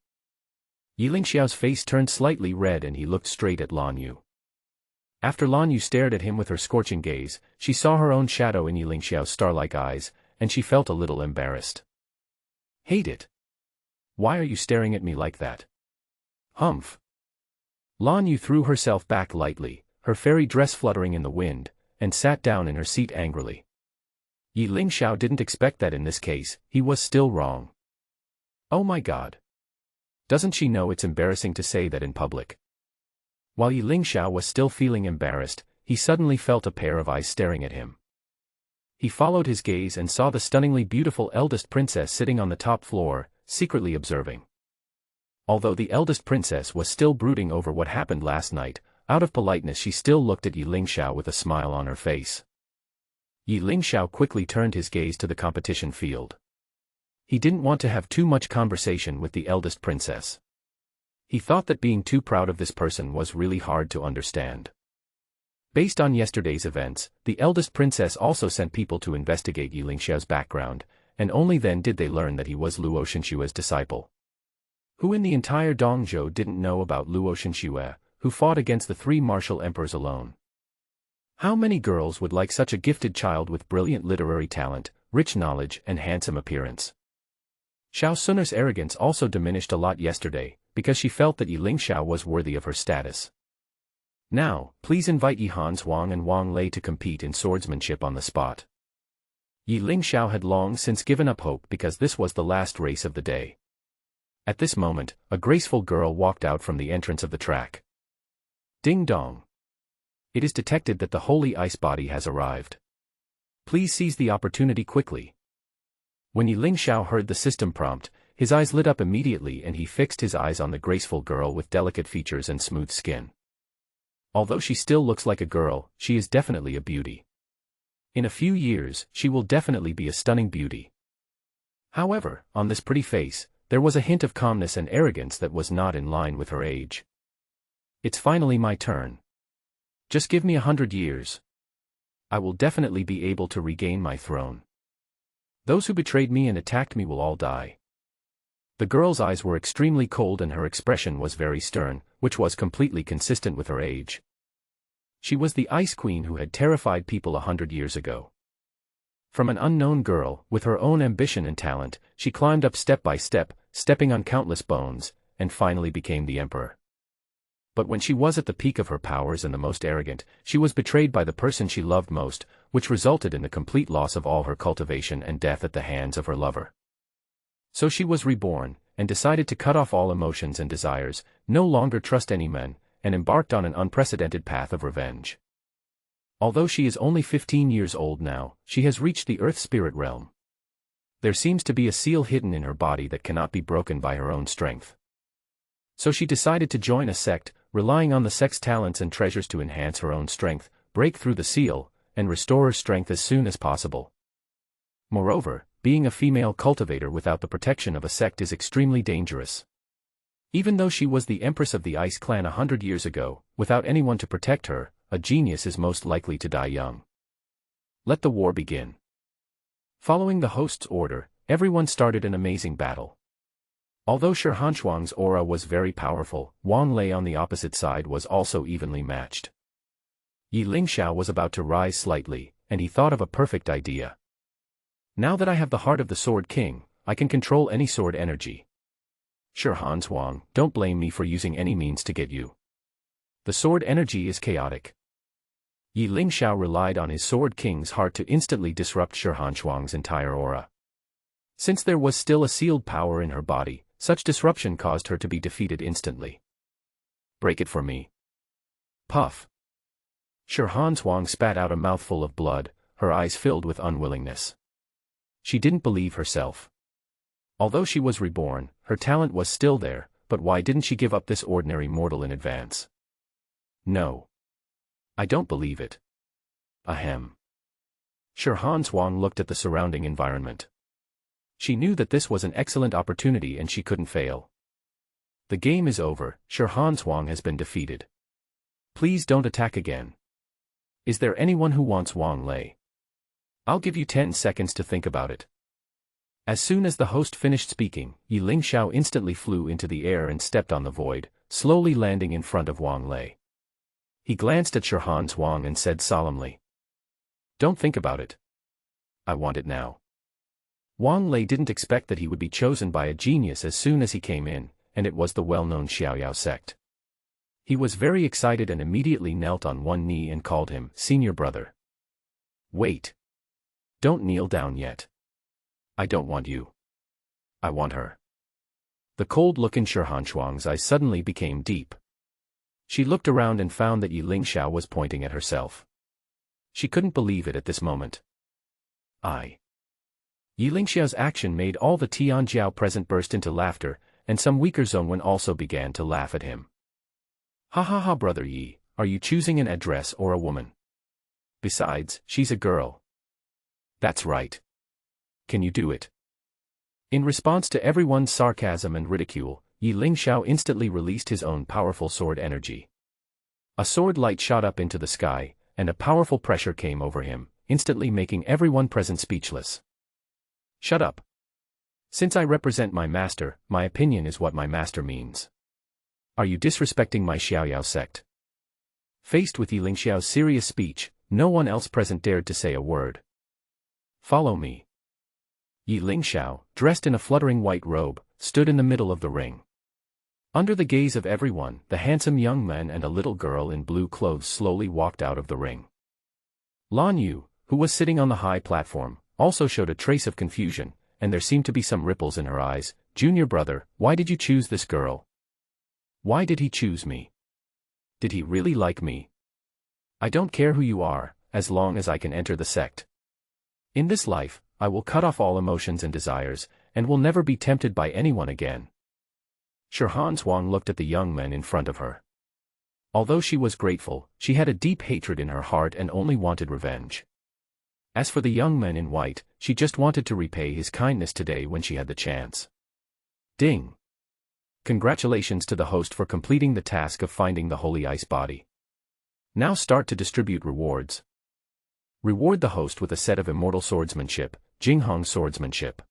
Ye Lingxiao's face turned slightly red and he looked straight at Lan Yu. After Lan Yu stared at him with her scorching gaze, she saw her own shadow in Ye Lingxiao's star-like eyes, and she felt a little embarrassed. Hate it. Why are you staring at me like that? Humph. Lan Yu threw herself back lightly, her fairy dress fluttering in the wind, and sat down in her seat angrily. Ye Lingxiao didn't expect that in this case, he was still wrong. Oh my god. Doesn't she know it's embarrassing to say that in public? While Ye Lingxiao was still feeling embarrassed, he suddenly felt a pair of eyes staring at him. He followed his gaze and saw the stunningly beautiful eldest princess sitting on the top floor, secretly observing. Although the eldest princess was still brooding over what happened last night, out of politeness she still looked at Ye Lingxiao with a smile on her face. Ye Lingxiao quickly turned his gaze to the competition field. He didn't want to have too much conversation with the eldest princess. He thought that being too proud of this person was really hard to understand. Based on yesterday's events, the eldest princess also sent people to investigate Ye Lingxiao's background, and only then did they learn that he was Luo Shenxue's disciple. Who in the entire Dongzhou didn't know about Luo Shenxue, who fought against the three martial emperors alone? How many girls would like such a gifted child with brilliant literary talent, rich knowledge, and handsome appearance? Xiao Suner's arrogance also diminished a lot yesterday, because she felt that Ye Lingxiao was worthy of her status. Now, please invite Yi Hanshuang and Wang Lei to compete in swordsmanship on the spot. Ye Lingxiao had long since given up hope because this was the last race of the day. At this moment, a graceful girl walked out from the entrance of the track. Ding dong. It is detected that the holy ice body has arrived. Please seize the opportunity quickly. When Ye Lingxiao heard the system prompt, his eyes lit up immediately and he fixed his eyes on the graceful girl with delicate features and smooth skin. Although she still looks like a girl, she is definitely a beauty. In a few years, she will definitely be a stunning beauty. However, on this pretty face, there was a hint of calmness and arrogance that was not in line with her age. It's finally my turn. Just give me 100 years. I will definitely be able to regain my throne. Those who betrayed me and attacked me will all die. The girl's eyes were extremely cold and her expression was very stern, which was completely consistent with her age. She was the Ice Queen who had terrified people 100 years ago. From an unknown girl, with her own ambition and talent, she climbed up step by step, stepping on countless bones, and finally became the emperor. But when she was at the peak of her powers and the most arrogant, she was betrayed by the person she loved most, which resulted in the complete loss of all her cultivation and death at the hands of her lover. So she was reborn, and decided to cut off all emotions and desires, no longer trust any men, and embarked on an unprecedented path of revenge. Although she is only 15 years old now, she has reached the Earth Spirit realm. There seems to be a seal hidden in her body that cannot be broken by her own strength. So she decided to join a sect, relying on the sect's talents and treasures to enhance her own strength, break through the seal, and restore her strength as soon as possible. Moreover, being a female cultivator without the protection of a sect is extremely dangerous. Even though she was the empress of the Ice Clan 100 years ago, without anyone to protect her, a genius is most likely to die young. Let the war begin. Following the host's order, everyone started an amazing battle. Although Shi Huanshuang's aura was very powerful, Wang Lei on the opposite side was also evenly matched. Ye Lingxiao was about to rise slightly, and he thought of a perfect idea. Now that I have the heart of the Sword King, I can control any sword energy. Shi Huanshuang, don't blame me for using any means to get you. The sword energy is chaotic. Ye Lingxiao relied on his Sword King's heart to instantly disrupt Shi Huanshuang's entire aura. Since there was still a sealed power in her body, such disruption caused her to be defeated instantly. Break it for me. Puff. Shi Huanshuang spat out a mouthful of blood, her eyes filled with unwillingness. She didn't believe herself. Although she was reborn, her talent was still there, but why didn't she give up this ordinary mortal in advance? No. I don't believe it. Ahem. Shi Huanshuang looked at the surrounding environment. She knew that this was an excellent opportunity and she couldn't fail. The game is over, Shi Huanshuang has been defeated. Please don't attack again. Is there anyone who wants Wang Lei? I'll give you 10 seconds to think about it. As soon as the host finished speaking, Ye Lingxiao instantly flew into the air and stepped on the void, slowly landing in front of Wang Lei. He glanced at Shi Huanshuang and said solemnly, "Don't think about it. I want it now." Wang Lei didn't expect that he would be chosen by a genius as soon as he came in, and it was the well-known Xiaoyao sect. He was very excited and immediately knelt on one knee and called him senior brother. Wait. Don't kneel down yet. I don't want you. I want her. The cold look in Shi Huanshuang's eyes suddenly became deep. She looked around and found that Ye Lingxiao was pointing at herself. She couldn't believe it at this moment. Ye Lingxiao's action made all the Tianjiao present burst into laughter, and some weaker Zhongwen also began to laugh at him. Ha ha ha, brother Yi, are you choosing an address or a woman? Besides, she's a girl. That's right. Can you do it? In response to everyone's sarcasm and ridicule, Ye Lingxiao instantly released his own powerful sword energy. A sword light shot up into the sky, and a powerful pressure came over him, instantly making everyone present speechless. Shut up. Since I represent my master, my opinion is what my master means. Are you disrespecting my Xiaoyao sect? Faced with Ye Lingxiao's serious speech, no one else present dared to say a word. Follow me. Ye Lingxiao, dressed in a fluttering white robe, stood in the middle of the ring. Under the gaze of everyone, the handsome young man and a little girl in blue clothes slowly walked out of the ring. Lan Yu, who was sitting on the high platform, also showed a trace of confusion, and there seemed to be some ripples in her eyes. Junior brother, why did you choose this girl? Why did he choose me? Did he really like me? I don't care who you are, as long as I can enter the sect. In this life, I will cut off all emotions and desires, and will never be tempted by anyone again. Shi Huanshuang looked at the young man in front of her. Although she was grateful, she had a deep hatred in her heart and only wanted revenge. As for the young man in white, she just wanted to repay his kindness today when she had the chance. Ding! Congratulations to the host for completing the task of finding the holy ice body. Now start to distribute rewards. Reward the host with a set of immortal swordsmanship, Jinghong swordsmanship.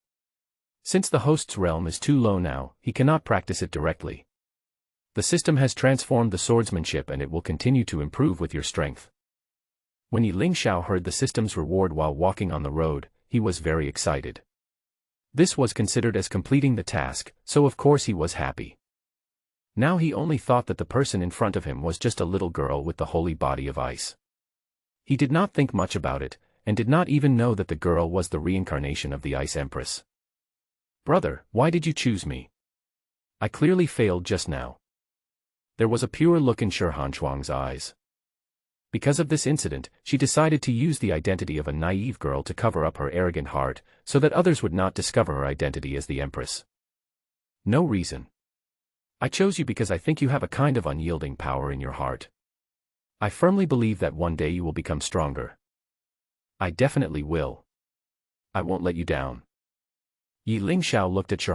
Since the host's realm is too low now, he cannot practice it directly. The system has transformed the swordsmanship and it will continue to improve with your strength. When Ye Lingxiao heard the system's reward while walking on the road, he was very excited. This was considered as completing the task, so of course he was happy. Now he only thought that the person in front of him was just a little girl with the holy body of ice. He did not think much about it, and did not even know that the girl was the reincarnation of the Ice Empress. "Brother, why did you choose me? I clearly failed just now." There was a pure look in Shi eyes. Because of this incident, she decided to use the identity of a naive girl to cover up her arrogant heart, so that others would not discover her identity as the Empress. "No reason. I chose you because I think you have a kind of unyielding power in your heart. I firmly believe that one day you will become stronger." "I definitely will. I won't let you down." Ye Lingxiao looked at Shi,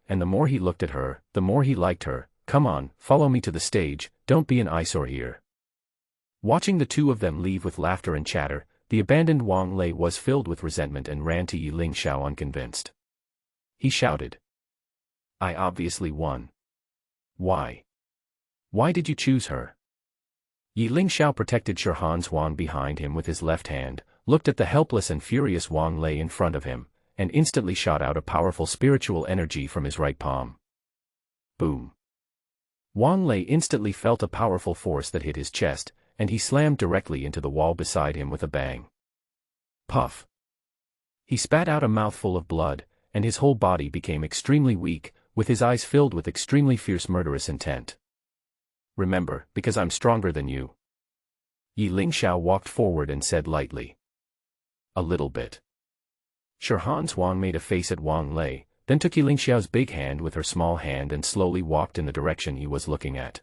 and the more he looked at her, the more he liked her. "Come on, follow me to the stage, don't be an eyesore here." Watching the two of them leave with laughter and chatter, the abandoned Wang Lei was filled with resentment and ran to Ye Lingxiao unconvinced. He shouted, "I obviously won. Why? Why did you choose her?" Ye Lingxiao protected Shi behind him with his left hand, looked at the helpless and furious Wang Lei in front of him, and instantly shot out a powerful spiritual energy from his right palm. Boom! Wang Lei instantly felt a powerful force that hit his chest, and he slammed directly into the wall beside him with a bang. Puff! He spat out a mouthful of blood, and his whole body became extremely weak, with his eyes filled with extremely fierce murderous intent. "Remember, because I'm stronger than you." Ye Lingxiao walked forward and said lightly, "A little bit." Shi made a face at Wang Lei, then took Ye Lingxiao's big hand with her small hand and slowly walked in the direction he was looking at.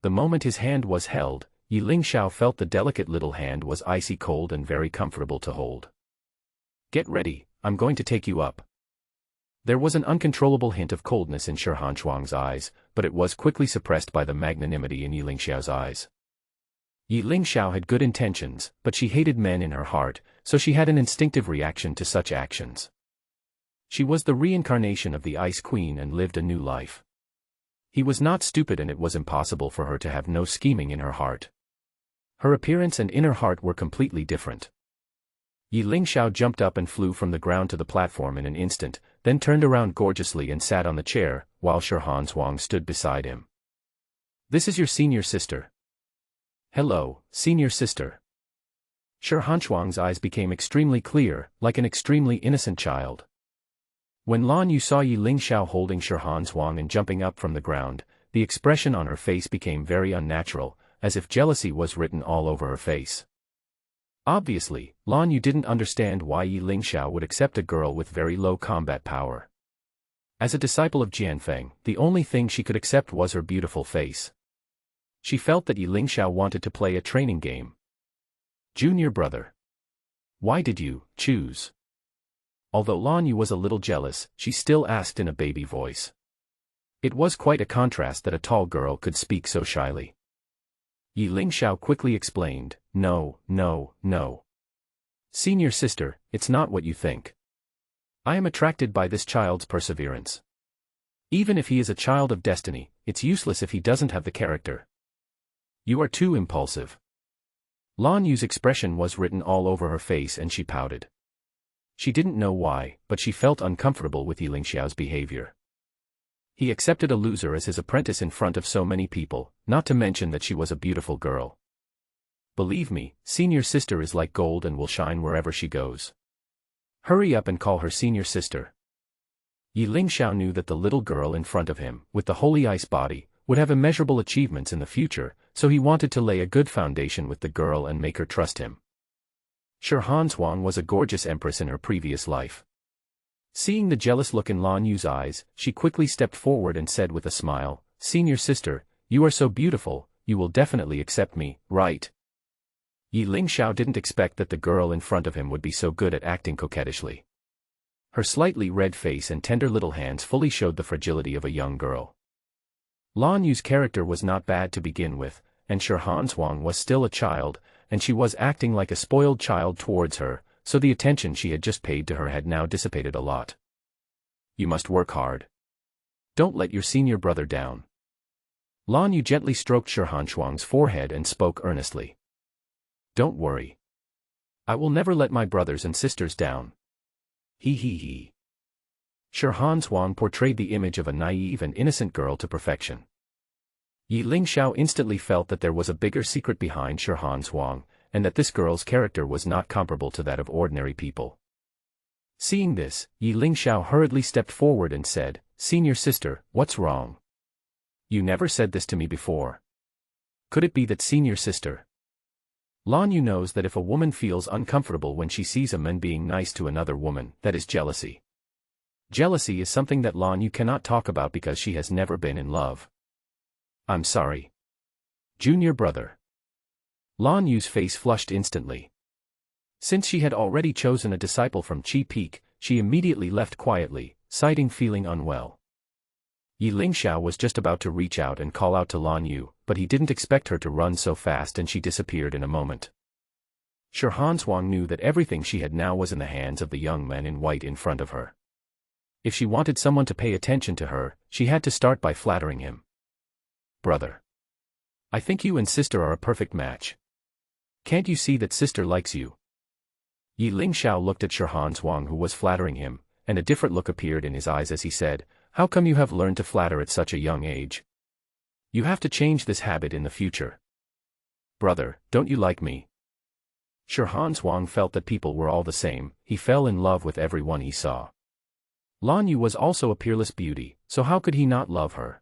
The moment his hand was held, Ye Lingxiao felt the delicate little hand was icy cold and very comfortable to hold. "Get ready, I'm going to take you up." There was an uncontrollable hint of coldness in Shi eyes, but it was quickly suppressed by the magnanimity in Ye Lingxiao's eyes. Ye Lingxiao had good intentions, but she hated men in her heart, so she had an instinctive reaction to such actions. She was the reincarnation of the Ice Queen and lived a new life. He was not stupid and it was impossible for her to have no scheming in her heart. Her appearance and inner heart were completely different. Ye Lingxiao jumped up and flew from the ground to the platform in an instant, then turned around gorgeously and sat on the chair, while Shi stood beside him. "This is your senior sister." "Hello, senior sister." Shi eyes became extremely clear, like an extremely innocent child. When Lan Yu saw Ye Lingxiao holding Shi and jumping up from the ground, the expression on her face became very unnatural, as if jealousy was written all over her face. Obviously, Lan Yu didn't understand why Ye Lingxiao would accept a girl with very low combat power. As a disciple of Jianfeng, the only thing she could accept was her beautiful face. She felt that Ye Lingxiao wanted to play a training game. "Junior brother. Why did you choose?" Although Lan Yu was a little jealous, she still asked in a baby voice. It was quite a contrast that a tall girl could speak so shyly. Ye Lingxiao quickly explained, No. Senior sister, it's not what you think. I am attracted by this child's perseverance. Even if he is a child of destiny, it's useless if he doesn't have the character. You are too impulsive." Lan Yu's expression was written all over her face and she pouted. She didn't know why, but she felt uncomfortable with Ye Lingxiao's behavior. He accepted a loser as his apprentice in front of so many people, not to mention that she was a beautiful girl. Believe me, senior sister is like gold and will shine wherever she goes. Hurry up and call her senior sister. Ye Lingxiao knew that the little girl in front of him, with the holy ice body, would have immeasurable achievements in the future, so he wanted to lay a good foundation with the girl and make her trust him. Shi was a gorgeous empress in her previous life. Seeing the jealous look in Lan Yu's eyes, she quickly stepped forward and said with a smile, "Senior sister, you are so beautiful, you will definitely accept me, right?" Ye Lingxiao didn't expect that the girl in front of him would be so good at acting coquettishly. Her slightly red face and tender little hands fully showed the fragility of a young girl. Lan Yu's character was not bad to begin with, and Shi was still a child, and she was acting like a spoiled child towards her, so the attention she had just paid to her had now dissipated a lot. You must work hard. Don't let your senior brother down. Lan Yu gently stroked Shi Shuang's forehead and spoke earnestly. Don't worry. I will never let my brothers and sisters down. He. Shi Shuang portrayed the image of a naive and innocent girl to perfection. Ye Lingxiao instantly felt that there was a bigger secret behind Shi Shuang, and that this girl's character was not comparable to that of ordinary people. Seeing this, Ye Lingxiao hurriedly stepped forward and said, "Senior sister, what's wrong? You never said this to me before. Could it be that senior sister?" Lan Yu knows that if a woman feels uncomfortable when she sees a man being nice to another woman, that is jealousy. Jealousy is something that Lan Yu cannot talk about because she has never been in love. I'm sorry. Junior brother. Lan Yu's face flushed instantly. Since she had already chosen a disciple from Chi Peak, she immediately left quietly, citing feeling unwell. Ye Lingxiao was just about to reach out and call out to Lan Yu, but he didn't expect her to run so fast and she disappeared in a moment. Shi Shuang knew that everything she had now was in the hands of the young man in white in front of her. If she wanted someone to pay attention to her, she had to start by flattering him. Brother. I think you and sister are a perfect match. Can't you see that sister likes you? Ye Lingxiao looked at Shi Shuang, who was flattering him, and a different look appeared in his eyes as he said, "How come you have learned to flatter at such a young age? You have to change this habit in the future." Brother, don't you like me? Shi Shuang felt that people were all the same. He fell in love with everyone he saw. Lan Yu was also a peerless beauty, so how could he not love her?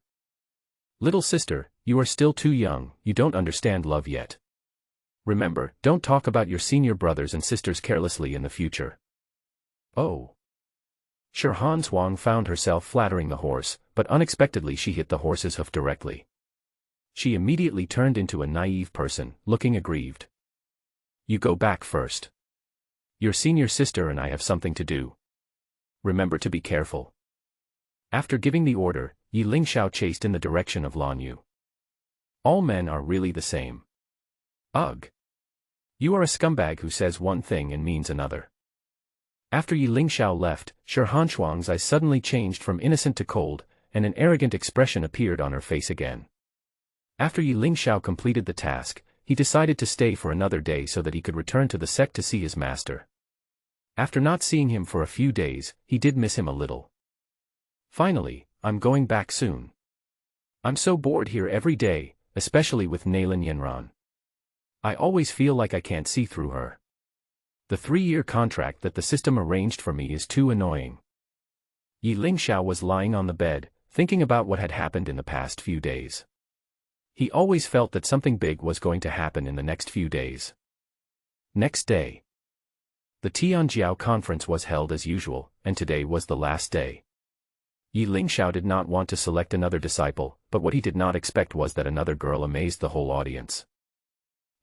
Little sister, you are still too young, you don't understand love yet. Remember, don't talk about your senior brothers and sisters carelessly in the future. Oh. Shi Shuang found herself flattering the horse, but unexpectedly she hit the horse's hoof directly. She immediately turned into a naive person, looking aggrieved. You go back first. Your senior sister and I have something to do. Remember to be careful. After giving the order, Ye Lingxiao chased in the direction of Lan Yu. All men are really the same. Ugh. You are a scumbag who says one thing and means another. After Ye Lingxiao left, Shi Shuang's eyes suddenly changed from innocent to cold, and an arrogant expression appeared on her face again. After Ye Lingxiao completed the task, he decided to stay for another day so that he could return to the sect to see his master. After not seeing him for a few days, he did miss him a little. Finally, I'm going back soon. I'm so bored here every day, especially with Nailin Yanran. I always feel like I can't see through her. The 3-year contract that the system arranged for me is too annoying. Ye Lingxiao was lying on the bed, thinking about what had happened in the past few days. He always felt that something big was going to happen in the next few days. Next day. The Tianjiao conference was held as usual, and today was the last day. Ye Lingxiao did not want to select another disciple, but what he did not expect was that another girl amazed the whole audience.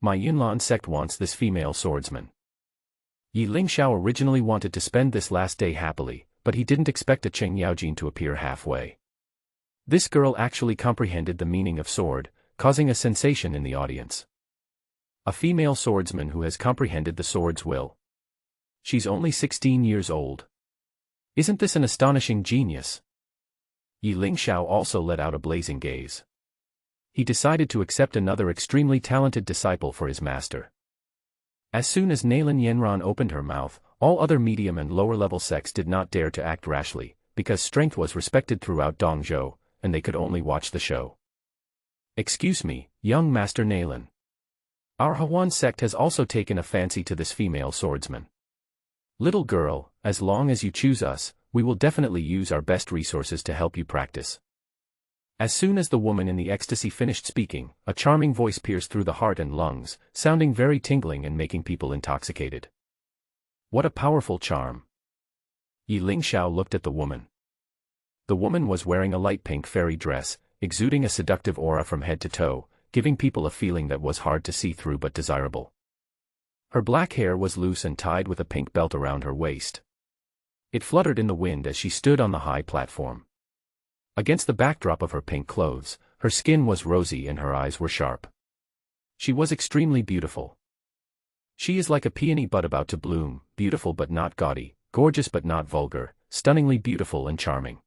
My Yunlan sect wants this female swordsman. Ye Lingxiao originally wanted to spend this last day happily, but he didn't expect a Cheng Yaojin to appear halfway. This girl actually comprehended the meaning of sword, causing a sensation in the audience. A female swordsman who has comprehended the sword's will. She's only 16 years old. Isn't this an astonishing genius? Ye Lingxiao also let out a blazing gaze. He decided to accept another extremely talented disciple for his master. As soon as Nailin Yanran opened her mouth, all other medium and lower-level sects did not dare to act rashly, because strength was respected throughout Dongzhou, and they could only watch the show. Excuse me, young Master Nailin. Our Huan Sect has also taken a fancy to this female swordsman. Little girl, as long as you choose us, we will definitely use our best resources to help you practice. As soon as the woman in the ecstasy finished speaking, a charming voice pierced through the heart and lungs, sounding very tingling and making people intoxicated. What a powerful charm. Ye Lingxiao looked at the woman. The woman was wearing a light pink fairy dress, exuding a seductive aura from head to toe, giving people a feeling that was hard to see through but desirable. Her black hair was loose and tied with a pink belt around her waist. It fluttered in the wind as she stood on the high platform. Against the backdrop of her pink clothes, her skin was rosy and her eyes were sharp. She was extremely beautiful. She is like a peony bud about to bloom, beautiful but not gaudy, gorgeous but not vulgar, stunningly beautiful and charming.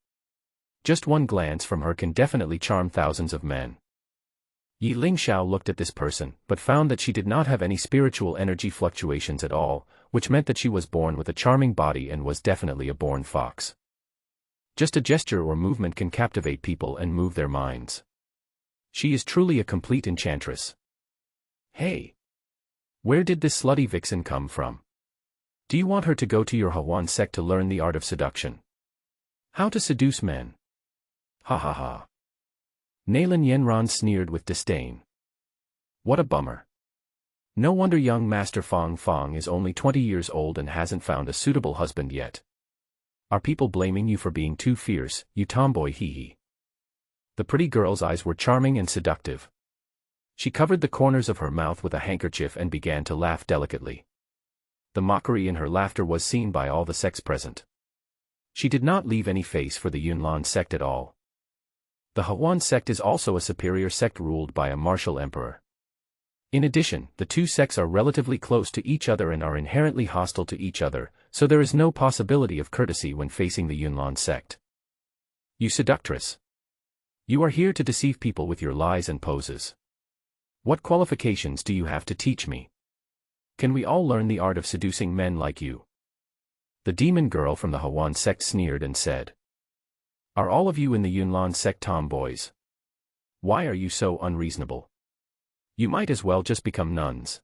Just one glance from her can definitely charm thousands of men. Ye Lingxiao looked at this person, but found that she did not have any spiritual energy fluctuations at all, which meant that she was born with a charming body and was definitely a born fox. Just a gesture or movement can captivate people and move their minds. She is truly a complete enchantress. Hey! Where did this slutty vixen come from? Do you want her to go to your Huan Sect to learn the art of seduction? How to seduce men? Ha ha ha. Naylan Yenran sneered with disdain. What a bummer. No wonder young Master Fong Fong is only 20 years old and hasn't found a suitable husband yet. Are people blaming you for being too fierce, you tomboy hee-hee? The pretty girl's eyes were charming and seductive. She covered the corners of her mouth with a handkerchief and began to laugh delicately. The mockery in her laughter was seen by all the sects present. She did not leave any face for the Yunlan sect at all. The Huan sect is also a superior sect ruled by a martial emperor. In addition, the two sects are relatively close to each other and are inherently hostile to each other, so there is no possibility of courtesy when facing the Yunlan sect. You seductress. You are here to deceive people with your lies and poses. What qualifications do you have to teach me? Can we all learn the art of seducing men like you? The demon girl from the Huan sect sneered and said. Are all of you in the Yunlan sect tomboys? Why are you so unreasonable? You might as well just become nuns.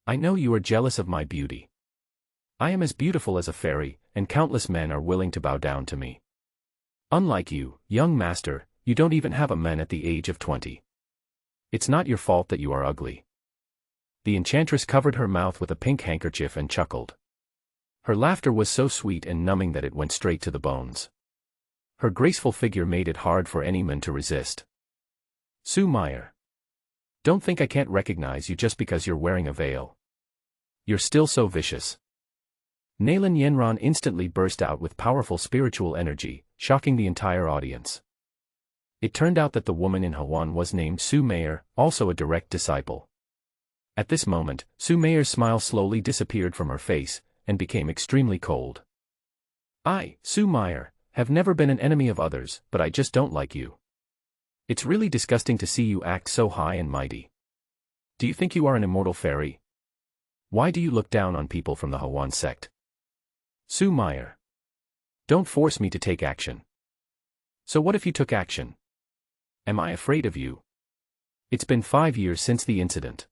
I know you are jealous of my beauty. I am as beautiful as a fairy, and countless men are willing to bow down to me. Unlike you, young master, you don't even have a man at the age of 20. It's not your fault that you are ugly. The enchantress covered her mouth with a pink handkerchief and chuckled. Her laughter was so sweet and numbing that it went straight to the bones. Her graceful figure made it hard for any man to resist. Sue Meyer. Don't think I can't recognize you just because you're wearing a veil. You're still so vicious. Naylan Yenran instantly burst out with powerful spiritual energy, shocking the entire audience. It turned out that the woman in Huan was named Sue Meyer, also a direct disciple. At this moment, Sue Meyer's smile slowly disappeared from her face, and became extremely cold. I, Sue Meyer, have never been an enemy of others, but I just don't like you. It's really disgusting to see you act so high and mighty. Do you think you are an immortal fairy? Why do you look down on people from the Huan sect? Sue Meyer. Don't force me to take action. So what if you took action? Am I afraid of you? It's been 5 years since the incident.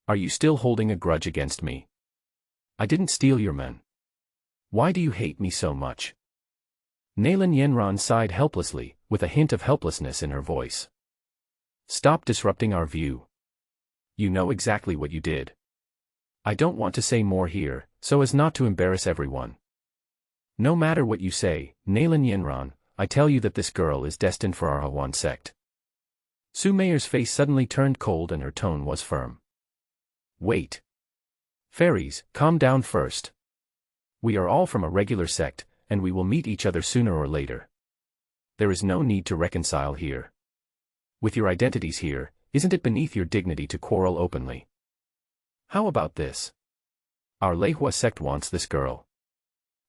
Are you still holding a grudge against me? I didn't steal your men. Why do you hate me so much? Naylan Yenran sighed helplessly, with a hint of helplessness in her voice. Stop disrupting our view. You know exactly what you did. I don't want to say more here, so as not to embarrass everyone. No matter what you say, Naylan Yenran, I tell you that this girl is destined for our Huan sect. Sue Meyer's face suddenly turned cold and her tone was firm. Wait. Fairies, calm down first. We are all from a regular sect, and we will meet each other sooner or later. There is no need to reconcile here. With your identities here, isn't it beneath your dignity to quarrel openly? How about this? Our Leihua sect wants this girl.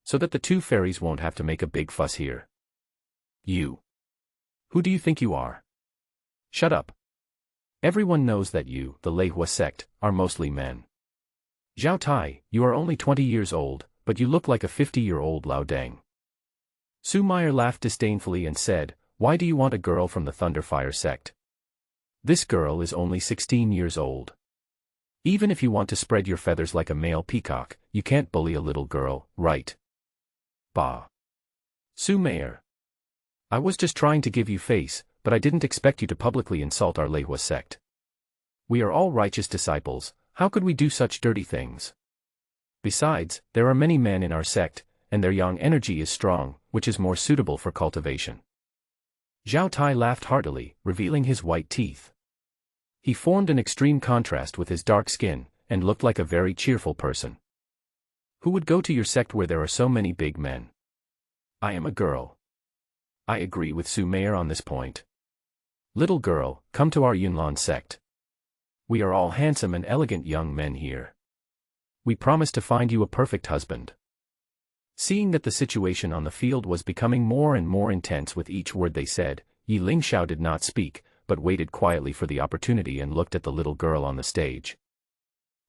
So that the two fairies won't have to make a big fuss here. You. Who do you think you are? Shut up. Everyone knows that you, the Leihua sect, are mostly men. Zhao Tai, you are only 20 years old, but you look like a 50-year-old Lao Deng. Sue Meyer laughed disdainfully and said, Why do you want a girl from the Thunderfire sect? This girl is only 16 years old. Even if you want to spread your feathers like a male peacock, you can't bully a little girl, right? Bah. Sue Meyer. I was just trying to give you face, but I didn't expect you to publicly insult our Leihua sect. We are all righteous disciples, how could we do such dirty things? Besides, there are many men in our sect, and their yang energy is strong, which is more suitable for cultivation. Zhao Tai laughed heartily, revealing his white teeth. He formed an extreme contrast with his dark skin, and looked like a very cheerful person. Who would go to your sect where there are so many big men? I am a girl. I agree with Sue Meyer on this point. Little girl, come to our Yunlan sect. We are all handsome and elegant young men here. We promise to find you a perfect husband. Seeing that the situation on the field was becoming more and more intense with each word they said, Ye Lingxiao did not speak, but waited quietly for the opportunity and looked at the little girl on the stage.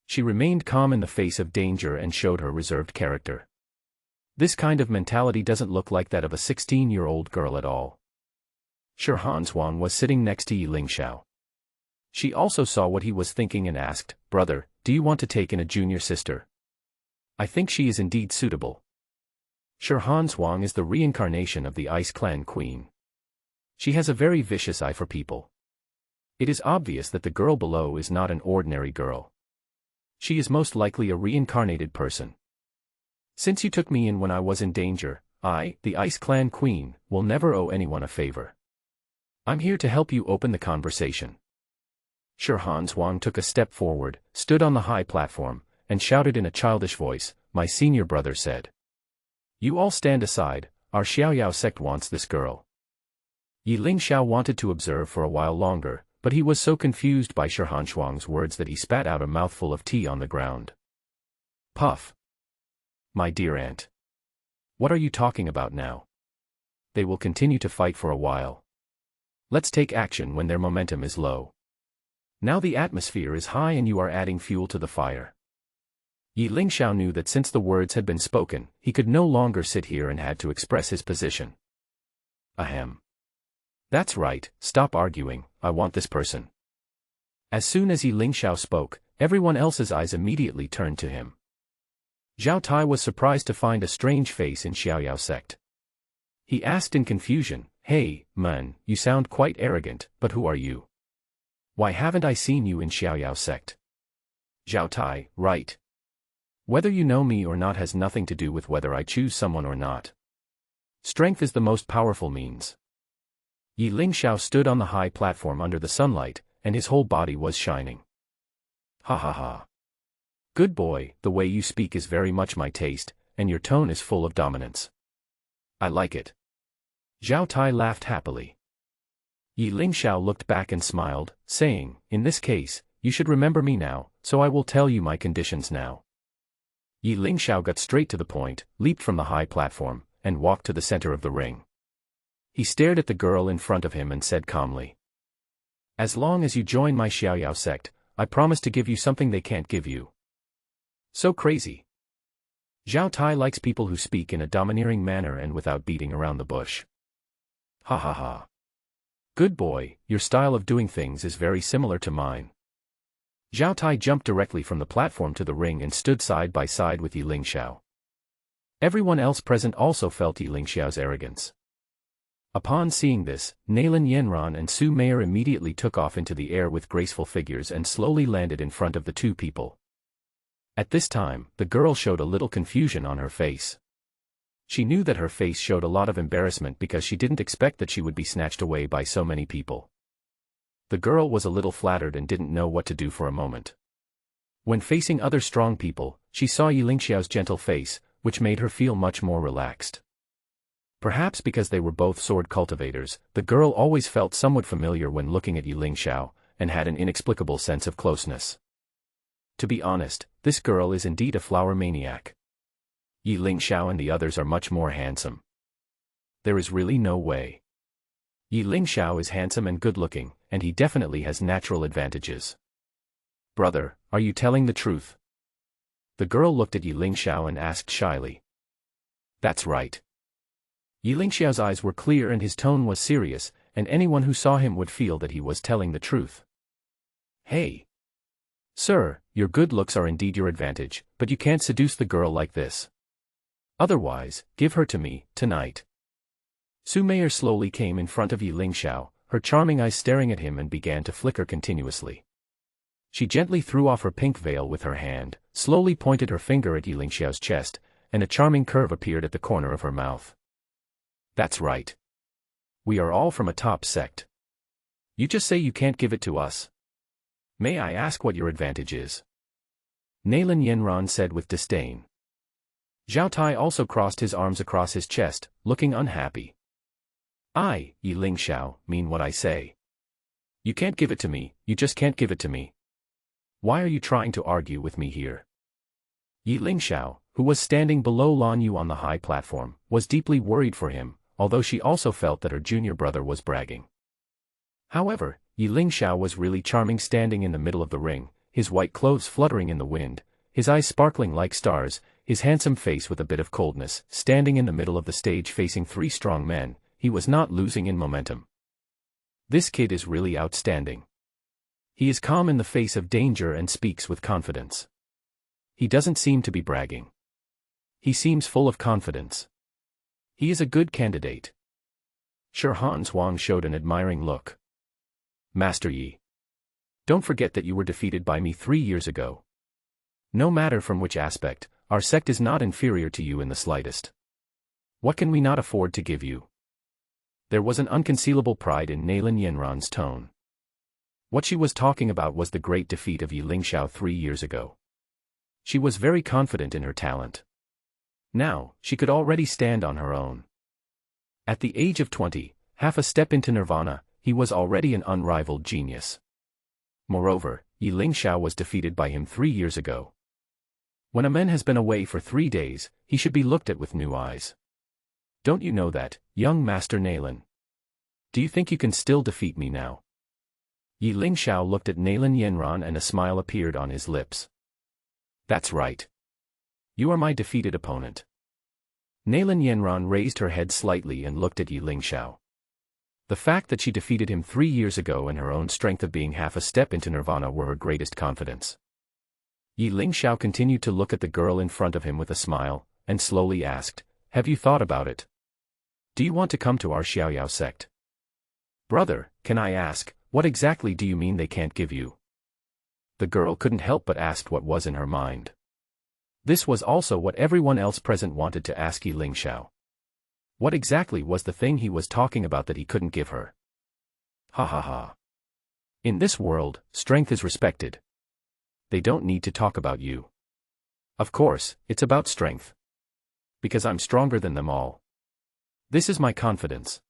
She remained calm in the face of danger and showed her reserved character. This kind of mentality doesn't look like that of a 16-year-old girl at all. Huan Sect was sitting next to Ye Lingxiao. She also saw what he was thinking and asked, "Brother, do you want to take in a junior sister? I think she is indeed suitable." Huan Sect is the reincarnation of the Ice Clan Queen. She has a very vicious eye for people. It is obvious that the girl below is not an ordinary girl. She is most likely a reincarnated person. Since you took me in when I was in danger, I, the Ice Clan Queen, will never owe anyone a favor. I'm here to help you open the conversation. Huan Sect took a step forward, stood on the high platform, and shouted in a childish voice, "My senior brother said. You all stand aside, our Xiaoyao sect wants this girl." Ye Lingxiao wanted to observe for a while longer, but he was so confused by Huan Sect's words that he spat out a mouthful of tea on the ground. Puff. My dear aunt. What are you talking about now? They will continue to fight for a while. Let's take action when their momentum is low. Now the atmosphere is high and you are adding fuel to the fire. Ye Lingxiao knew that since the words had been spoken, he could no longer sit here and had to express his position. Ahem. That's right, stop arguing, I want this person. As soon as Ye Lingxiao spoke, everyone else's eyes immediately turned to him. Zhao Tai was surprised to find a strange face in Xiaoyao sect. He asked in confusion, "Hey, man, you sound quite arrogant, but who are you? Why haven't I seen you in Xiaoyao sect?" Zhao Tai, right. Whether you know me or not has nothing to do with whether I choose someone or not. Strength is the most powerful means. Ye Lingxiao stood on the high platform under the sunlight, and his whole body was shining. Ha ha ha. Good boy, the way you speak is very much my taste, and your tone is full of dominance. I like it. Zhao Tai laughed happily. Ye Lingxiao looked back and smiled, saying, "In this case, you should remember me now, so I will tell you my conditions now." Ye Lingxiao got straight to the point, leaped from the high platform, and walked to the center of the ring. He stared at the girl in front of him and said calmly, "As long as you join my Xiaoyao sect, I promise to give you something they can't give you." So crazy. Zhao Tai likes people who speak in a domineering manner and without beating around the bush. Ha ha ha. Good boy, your style of doing things is very similar to mine. Zhao Tai jumped directly from the platform to the ring and stood side by side with Ye Lingxiao. Everyone else present also felt Ye Lingxiao's arrogance. Upon seeing this, Nailan Yanran and Su Meier immediately took off into the air with graceful figures and slowly landed in front of the two people. At this time, the girl showed a little confusion on her face. She knew that her face showed a lot of embarrassment because she didn't expect that she would be snatched away by so many people. The girl was a little flattered and didn't know what to do for a moment. When facing other strong people, she saw Ye Lingxiao's gentle face, which made her feel much more relaxed. Perhaps because they were both sword cultivators, the girl always felt somewhat familiar when looking at Ye Lingxiao, and had an inexplicable sense of closeness. To be honest, this girl is indeed a flower maniac. Ye Lingxiao and the others are much more handsome. There is really no way. Ye Lingxiao is handsome and good-looking, and he definitely has natural advantages. Brother, are you telling the truth? The girl looked at Ye Lingxiao and asked shyly. That's right. Ye Lingxiao's eyes were clear and his tone was serious, and anyone who saw him would feel that he was telling the truth. Hey! Sir, your good looks are indeed your advantage, but you can't seduce the girl like this. Otherwise, give her to me, tonight. Su Meier slowly came in front of Ye Lingxiao, her charming eyes staring at him and began to flicker continuously. She gently threw off her pink veil with her hand, slowly pointed her finger at Ye Lingxiao's chest, and a charming curve appeared at the corner of her mouth. That's right. We are all from a top sect. You just say you can't give it to us. May I ask what your advantage is? Nailan Yanran said with disdain. Zhao Tai also crossed his arms across his chest, looking unhappy. I, Ye Lingxiao, mean what I say. You can't give it to me, you just can't give it to me. Why are you trying to argue with me here? Ye Lingxiao, who was standing below Lan Yu on the high platform, was deeply worried for him, although she also felt that her junior brother was bragging. However, Ye Lingxiao was really charming, standing in the middle of the ring, his white clothes fluttering in the wind, his eyes sparkling like stars, his handsome face with a bit of coldness, standing in the middle of the stage facing three strong men. He was not losing in momentum. This kid is really outstanding. He is calm in the face of danger and speaks with confidence. He doesn't seem to be bragging. He seems full of confidence. He is a good candidate. Han Huang showed an admiring look. Master Yi. Don't forget that you were defeated by me 3 years ago. No matter from which aspect, our sect is not inferior to you in the slightest. What can we not afford to give you? There was an unconcealable pride in Nalin Yanran's tone. What she was talking about was the great defeat of Ye Lingxiao 3 years ago. She was very confident in her talent. Now, she could already stand on her own. At the age of 20, half a step into nirvana, he was already an unrivaled genius. Moreover, Ye Lingxiao was defeated by him 3 years ago. When a man has been away for 3 days, he should be looked at with new eyes. Don't you know that, young Master Nalin? Do you think you can still defeat me now? Ye Lingxiao looked at Nalin Yanran and a smile appeared on his lips. That's right. You are my defeated opponent. Nalin Yanran raised her head slightly and looked at Ye Lingxiao. The fact that she defeated him 3 years ago and her own strength of being half a step into nirvana were her greatest confidence. Ye Lingxiao continued to look at the girl in front of him with a smile, and slowly asked, "Have you thought about it? Do you want to come to our Xiaoyao sect?" "Brother, can I ask, what exactly do you mean they can't give you?" The girl couldn't help but ask what was in her mind. This was also what everyone else present wanted to ask Ye Lingxiao. What exactly was the thing he was talking about that he couldn't give her? Ha ha ha. In this world, strength is respected. They don't need to talk about you. Of course, it's about strength. Because I'm stronger than them all. This is my confidence.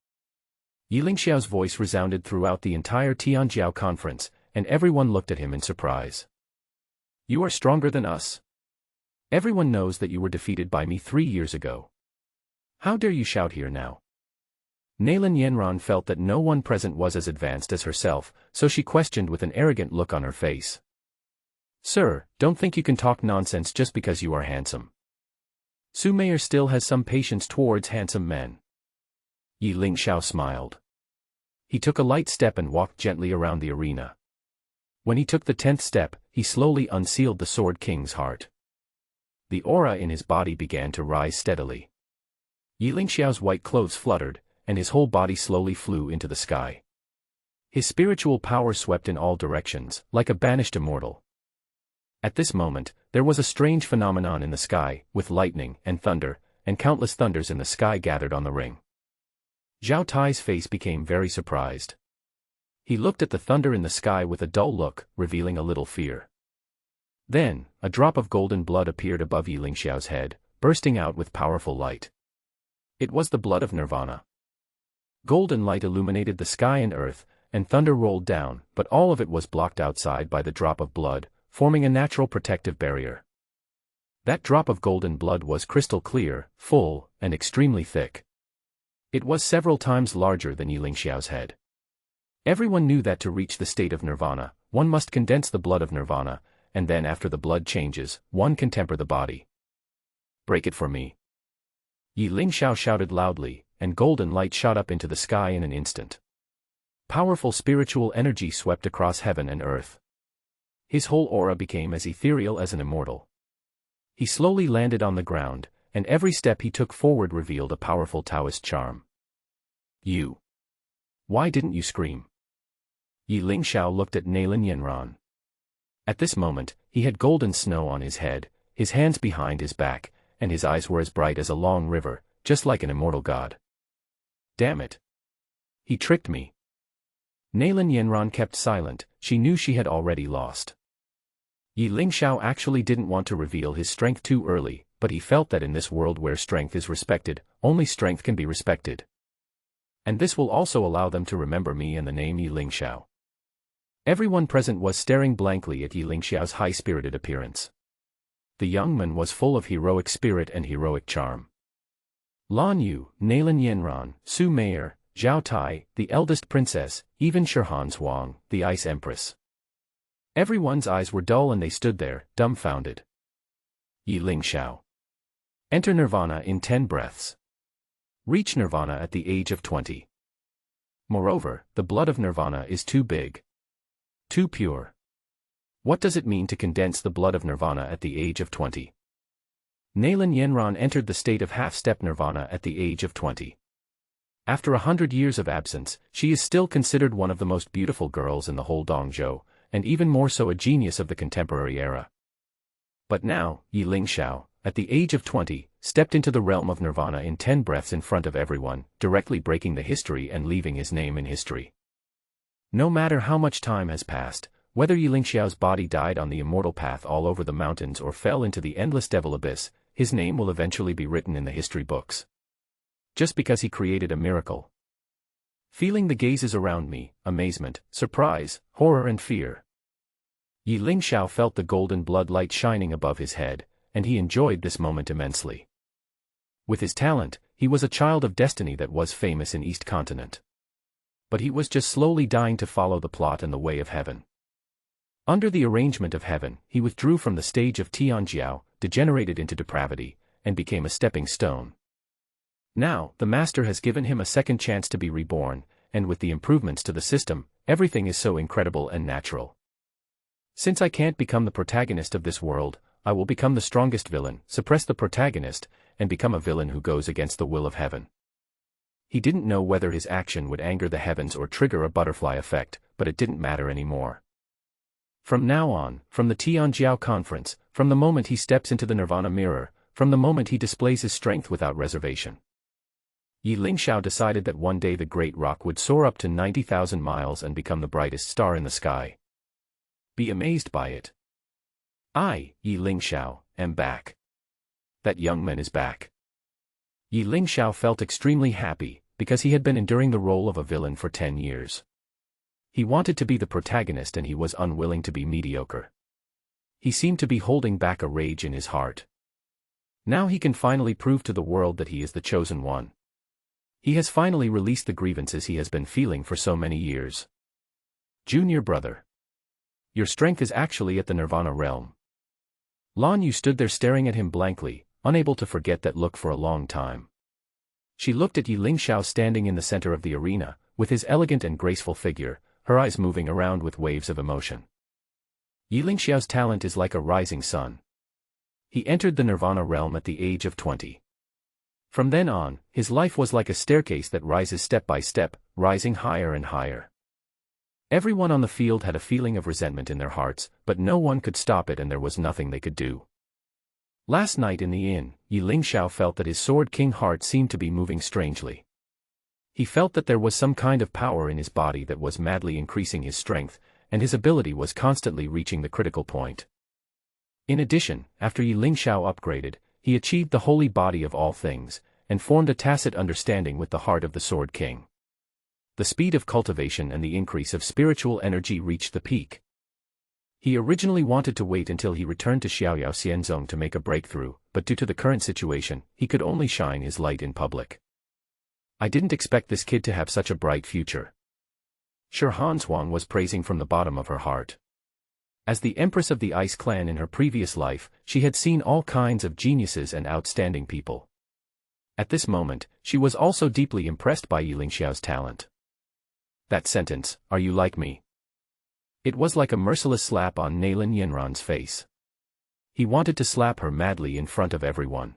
Ye Lingxiao's voice resounded throughout the entire Tianjiao conference, and everyone looked at him in surprise. You are stronger than us. Everyone knows that you were defeated by me 3 years ago. How dare you shout here now? Nalin Yanran felt that no one present was as advanced as herself, so she questioned with an arrogant look on her face. Sir, don't think you can talk nonsense just because you are handsome. Su Meier still has some patience towards handsome men. Ye Lingxiao smiled. He took a light step and walked gently around the arena. When he took the 10th step, he slowly unsealed the Sword King's heart. The aura in his body began to rise steadily. Ye Lingxiao's white clothes fluttered, and his whole body slowly flew into the sky. His spiritual power swept in all directions, like a banished immortal. At this moment, there was a strange phenomenon in the sky, with lightning and thunder, and countless thunders in the sky gathered on the ring. Zhao Tai's face became very surprised. He looked at the thunder in the sky with a dull look, revealing a little fear. Then, a drop of golden blood appeared above Ye Lingxiao's head, bursting out with powerful light. It was the blood of nirvana. Golden light illuminated the sky and earth, and thunder rolled down, but all of it was blocked outside by the drop of blood, forming a natural protective barrier. That drop of golden blood was crystal clear, full, and extremely thick. It was several times larger than Ye Lingxiao's head. Everyone knew that to reach the state of nirvana, one must condense the blood of nirvana, and then after the blood changes, one can temper the body. Break it for me. Ye Lingxiao shouted loudly, and golden light shot up into the sky in an instant. Powerful spiritual energy swept across heaven and earth. His whole aura became as ethereal as an immortal. He slowly landed on the ground, and every step he took forward revealed a powerful Taoist charm. You. Why didn't you scream? Ye Lingxiao looked at Nalin Yanran. At this moment, he had golden snow on his head, his hands behind his back, and his eyes were as bright as a long river, just like an immortal god. Damn it. He tricked me. Nalin Yanran kept silent, she knew she had already lost. Ye Lingxiao actually didn't want to reveal his strength too early, but he felt that in this world where strength is respected, only strength can be respected. And this will also allow them to remember me and the name Ye Lingxiao. Everyone present was staring blankly at Ye Lingxiao's high-spirited appearance. The young man was full of heroic spirit and heroic charm. Lan Yu, Nalin Yanran, Su Meier, Zhao Tai, the eldest princess, even Shirhan Zhuang, the Ice Empress. Everyone's eyes were dull and they stood there, dumbfounded. Ye Lingxiao. Enter Nirvana in 10 breaths. Reach Nirvana at the age of 20. Moreover, the blood of Nirvana is too big. Too pure. What does it mean to condense the blood of Nirvana at the age of 20? Nalin Yanran entered the state of half-step Nirvana at the age of 20. After 100 years of absence, she is still considered one of the most beautiful girls in the whole Dongzhou, and even more so a genius of the contemporary era. But now, Ye Lingxiao, at the age of 20, stepped into the realm of Nirvana in 10 breaths in front of everyone, directly breaking the history and leaving his name in history. No matter how much time has passed, whether Ye Lingxiao's body died on the immortal path all over the mountains or fell into the endless devil abyss, his name will eventually be written in the history books. Just because he created a miracle. Feeling the gazes around me, amazement, surprise, horror and fear. Ye Lingxiao felt the golden blood light shining above his head, and he enjoyed this moment immensely. With his talent, he was a child of destiny that was famous in East Continent. But he was just slowly dying to follow the plot and the way of heaven. Under the arrangement of heaven, he withdrew from the stage of Tianjiao, degenerated into depravity, and became a stepping stone. Now, the master has given him a second chance to be reborn, and with the improvements to the system, everything is so incredible and natural. Since I can't become the protagonist of this world, I will become the strongest villain, suppress the protagonist, and become a villain who goes against the will of heaven. He didn't know whether his action would anger the heavens or trigger a butterfly effect, but it didn't matter anymore. From now on, from the Tianjiao conference, from the moment he steps into the Nirvana mirror, from the moment he displays his strength without reservation, Ye Lingxiao decided that one day the great rock would soar up to 90,000 miles and become the brightest star in the sky. Be amazed by it. I, Ye Lingxiao, am back. That young man is back. Ye Lingxiao felt extremely happy, because he had been enduring the role of a villain for 10 years. He wanted to be the protagonist and he was unwilling to be mediocre. He seemed to be holding back a rage in his heart. Now he can finally prove to the world that he is the chosen one. He has finally released the grievances he has been feeling for so many years. Junior brother. Your strength is actually at the Nirvana realm. Lan Yu stood there staring at him blankly, unable to forget that look for a long time. She looked at Ye Lingxiao standing in the center of the arena, with his elegant and graceful figure, her eyes moving around with waves of emotion. Ye Lingxiao's talent is like a rising sun. He entered the Nirvana realm at the age of 20. From then on, his life was like a staircase that rises step by step, rising higher and higher. Everyone on the field had a feeling of resentment in their hearts, but no one could stop it and there was nothing they could do. Last night in the inn, Ye Lingxiao felt that his Sword King heart seemed to be moving strangely. He felt that there was some kind of power in his body that was madly increasing his strength, and his ability was constantly reaching the critical point. In addition, after Ye Lingxiao upgraded, he achieved the holy body of all things, and formed a tacit understanding with the heart of the Sword King. The speed of cultivation and the increase of spiritual energy reached the peak. He originally wanted to wait until he returned to Xiaoyao Xianzong to make a breakthrough, but due to the current situation, he could only shine his light in public. I didn't expect this kid to have such a bright future. Shirhan Zhuang was praising from the bottom of her heart. As the Empress of the Ice Clan in her previous life, she had seen all kinds of geniuses and outstanding people. At this moment, she was also deeply impressed by Ye Lingxiao's talent. That sentence, "Are you like me?" It was like a merciless slap on Nalin Yanran's face. He wanted to slap her madly in front of everyone.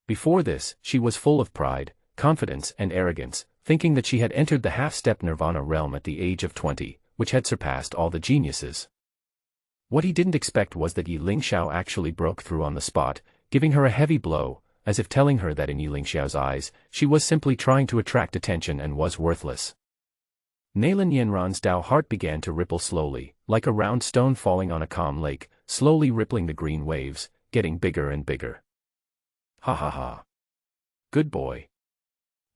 Before this, she was full of pride, confidence and arrogance, thinking that she had entered the half-step Nirvana realm at the age of 20, which had surpassed all the geniuses. What he didn't expect was that Ye Lingxiao actually broke through on the spot, giving her a heavy blow, as if telling her that in Ye Lingxiao's eyes, she was simply trying to attract attention and was worthless. Nalin Yanran's Dao heart began to ripple slowly, like a round stone falling on a calm lake, slowly rippling the green waves, getting bigger and bigger. Ha ha ha. Good boy.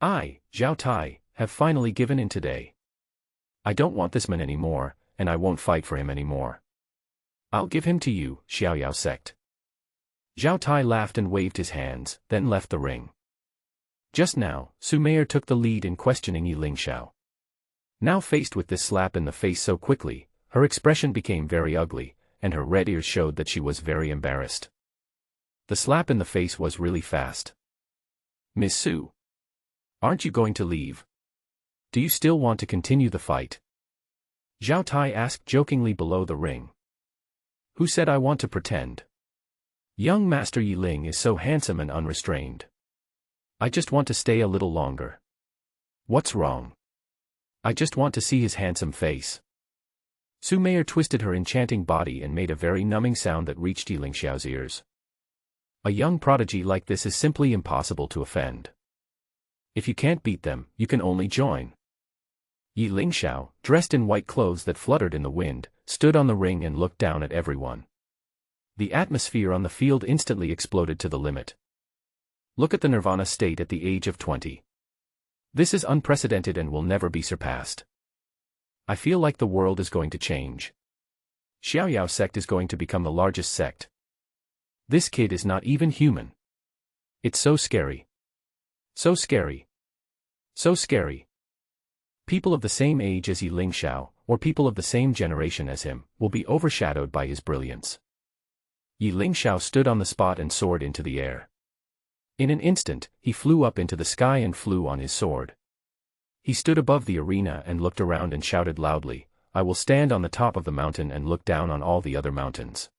I, Zhao Tai, have finally given in today. I don't want this man anymore, and I won't fight for him anymore. I'll give him to you, Xiaoyao Sect. Zhao Tai laughed and waved his hands, then left the ring. Just now, Su Meier took the lead in questioning Ye Lingxiao. Now faced with this slap in the face so quickly, her expression became very ugly, and her red ears showed that she was very embarrassed. The slap in the face was really fast. Miss Su, aren't you going to leave? Do you still want to continue the fight? Zhao Tai asked jokingly below the ring. Who said I want to pretend? Young Master Ye Ling is so handsome and unrestrained. I just want to stay a little longer. What's wrong? I just want to see his handsome face. Su Meier twisted her enchanting body and made a very numbing sound that reached Ye Lingxiao's ears. A young prodigy like this is simply impossible to offend. If you can't beat them, you can only join. Ye Lingxiao, dressed in white clothes that fluttered in the wind, stood on the ring and looked down at everyone. The atmosphere on the field instantly exploded to the limit. Look at the nirvana state at the age of 20. This is unprecedented and will never be surpassed. I feel like the world is going to change. Xiaoyao sect is going to become the largest sect. This kid is not even human. It's so scary. So scary. So scary. People of the same age as Ye Lingxiao, or people of the same generation as him, will be overshadowed by his brilliance. Ye Lingxiao stood on the spot and soared into the air. In an instant, he flew up into the sky and flew on his sword. He stood above the arena and looked around and shouted loudly, I will stand on the top of the mountain and look down on all the other mountains.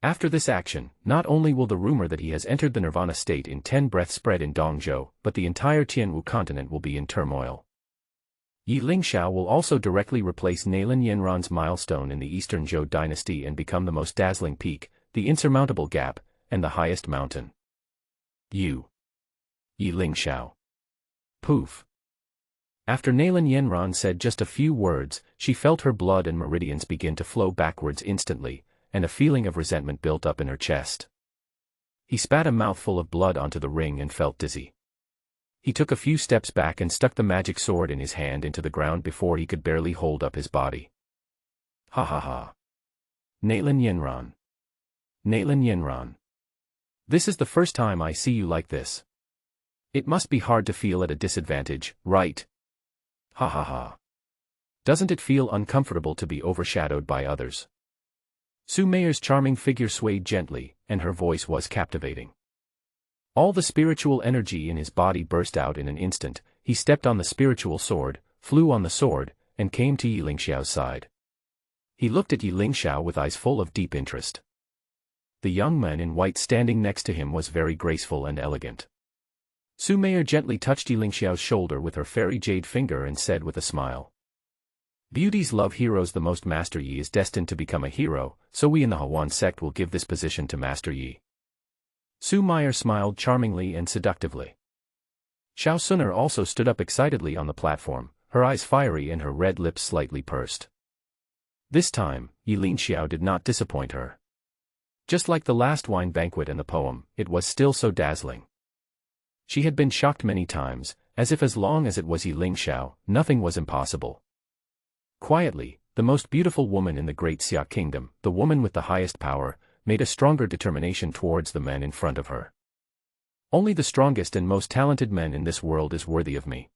After this action, not only will the rumor that he has entered the nirvana state in 10 breaths spread in Dongzhou, but the entire Tianwu continent will be in turmoil. Ye Lingxiao will also directly replace Nalin Yanran's milestone in the Eastern Zhou dynasty and become the most dazzling peak, the insurmountable gap, and the highest mountain. Ye Lingxiao. Poof. After Nalin Yanran said just a few words, she felt her blood and meridians begin to flow backwards instantly, and a feeling of resentment built up in her chest. He spat a mouthful of blood onto the ring and felt dizzy. He took a few steps back and stuck the magic sword in his hand into the ground before he could barely hold up his body. Ha ha ha. Nalin Yanran. Nalin Yanran. This is the first time I see you like this. It must be hard to feel at a disadvantage, right? Ha ha ha. Doesn't it feel uncomfortable to be overshadowed by others? Su Meier's charming figure swayed gently, and her voice was captivating. All the spiritual energy in his body burst out in an instant. He stepped on the spiritual sword, flew on the sword, and came to Ye Lingxiao's side. He looked at Ye Lingxiao with eyes full of deep interest. The young man in white standing next to him was very graceful and elegant. Su Meier gently touched Ye Lingxiao's shoulder with her fairy jade finger and said with a smile. Beauties love heroes. The most Master Yi is destined to become a hero, so we in the Huan Sect will give this position to Master Yi. Su Meier smiled charmingly and seductively. Xiao Suner also stood up excitedly on the platform, her eyes fiery and her red lips slightly pursed. This time, Ye Lingxiao did not disappoint her. Just like the last wine banquet and the poem, it was still so dazzling. She had been shocked many times, as if as long as it was Ye Lingxiao, nothing was impossible. Quietly, the most beautiful woman in the Great Xia Kingdom, the woman with the highest power, made a stronger determination towards the men in front of her. Only the strongest and most talented men in this world is worthy of me.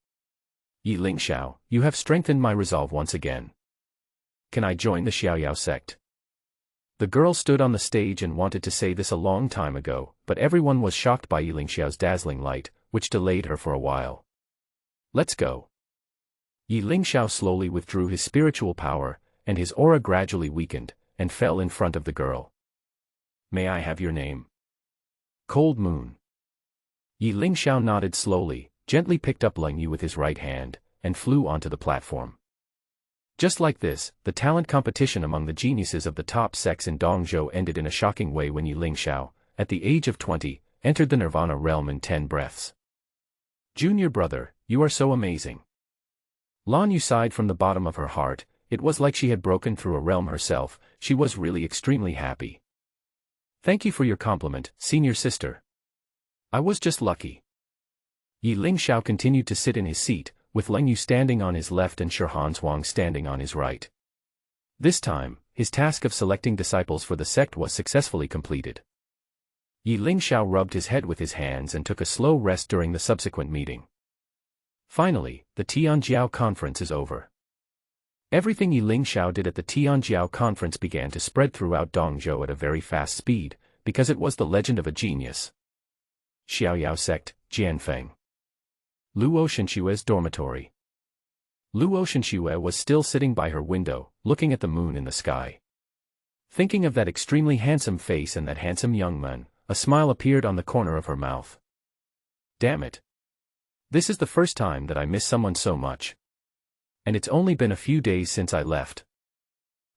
Ye Lingxiao, you have strengthened my resolve once again. Can I join the Xiaoyao sect? The girl stood on the stage and wanted to say this a long time ago, but everyone was shocked by Ye Lingxiao's dazzling light, which delayed her for a while. Let's go. Ye Lingxiao slowly withdrew his spiritual power, and his aura gradually weakened, and fell in front of the girl. May I have your name? Cold Moon. Ye Lingxiao nodded slowly, gently picked up Leng Yu with his right hand, and flew onto the platform. Just like this, the talent competition among the geniuses of the top sects in Dongzhou ended in a shocking way when Ye Lingxiao, at the age of 20, entered the Nirvana realm in 10 breaths. Junior brother, you are so amazing. Lan Yu sighed from the bottom of her heart. It was like she had broken through a realm herself. She was really extremely happy. Thank you for your compliment, senior sister. I was just lucky. Ye Lingxiao continued to sit in his seat, with Leng Yu standing on his left and Shirhan Zhuang standing on his right. This time, his task of selecting disciples for the sect was successfully completed. Ye Lingxiao rubbed his head with his hands and took a slow rest during the subsequent meeting. Finally, the Tianjiao conference is over. Everything Ye Lingxiao did at the Tianjiao conference began to spread throughout Dongzhou at a very fast speed, because it was the legend of a genius. Xiaoyao Sect, Jianfeng. Luo Shenxue's dormitory. Luo Shenxue was still sitting by her window, looking at the moon in the sky. Thinking of that extremely handsome face and that handsome young man, a smile appeared on the corner of her mouth. Damn it. This is the first time that I miss someone so much. And it's only been a few days since I left.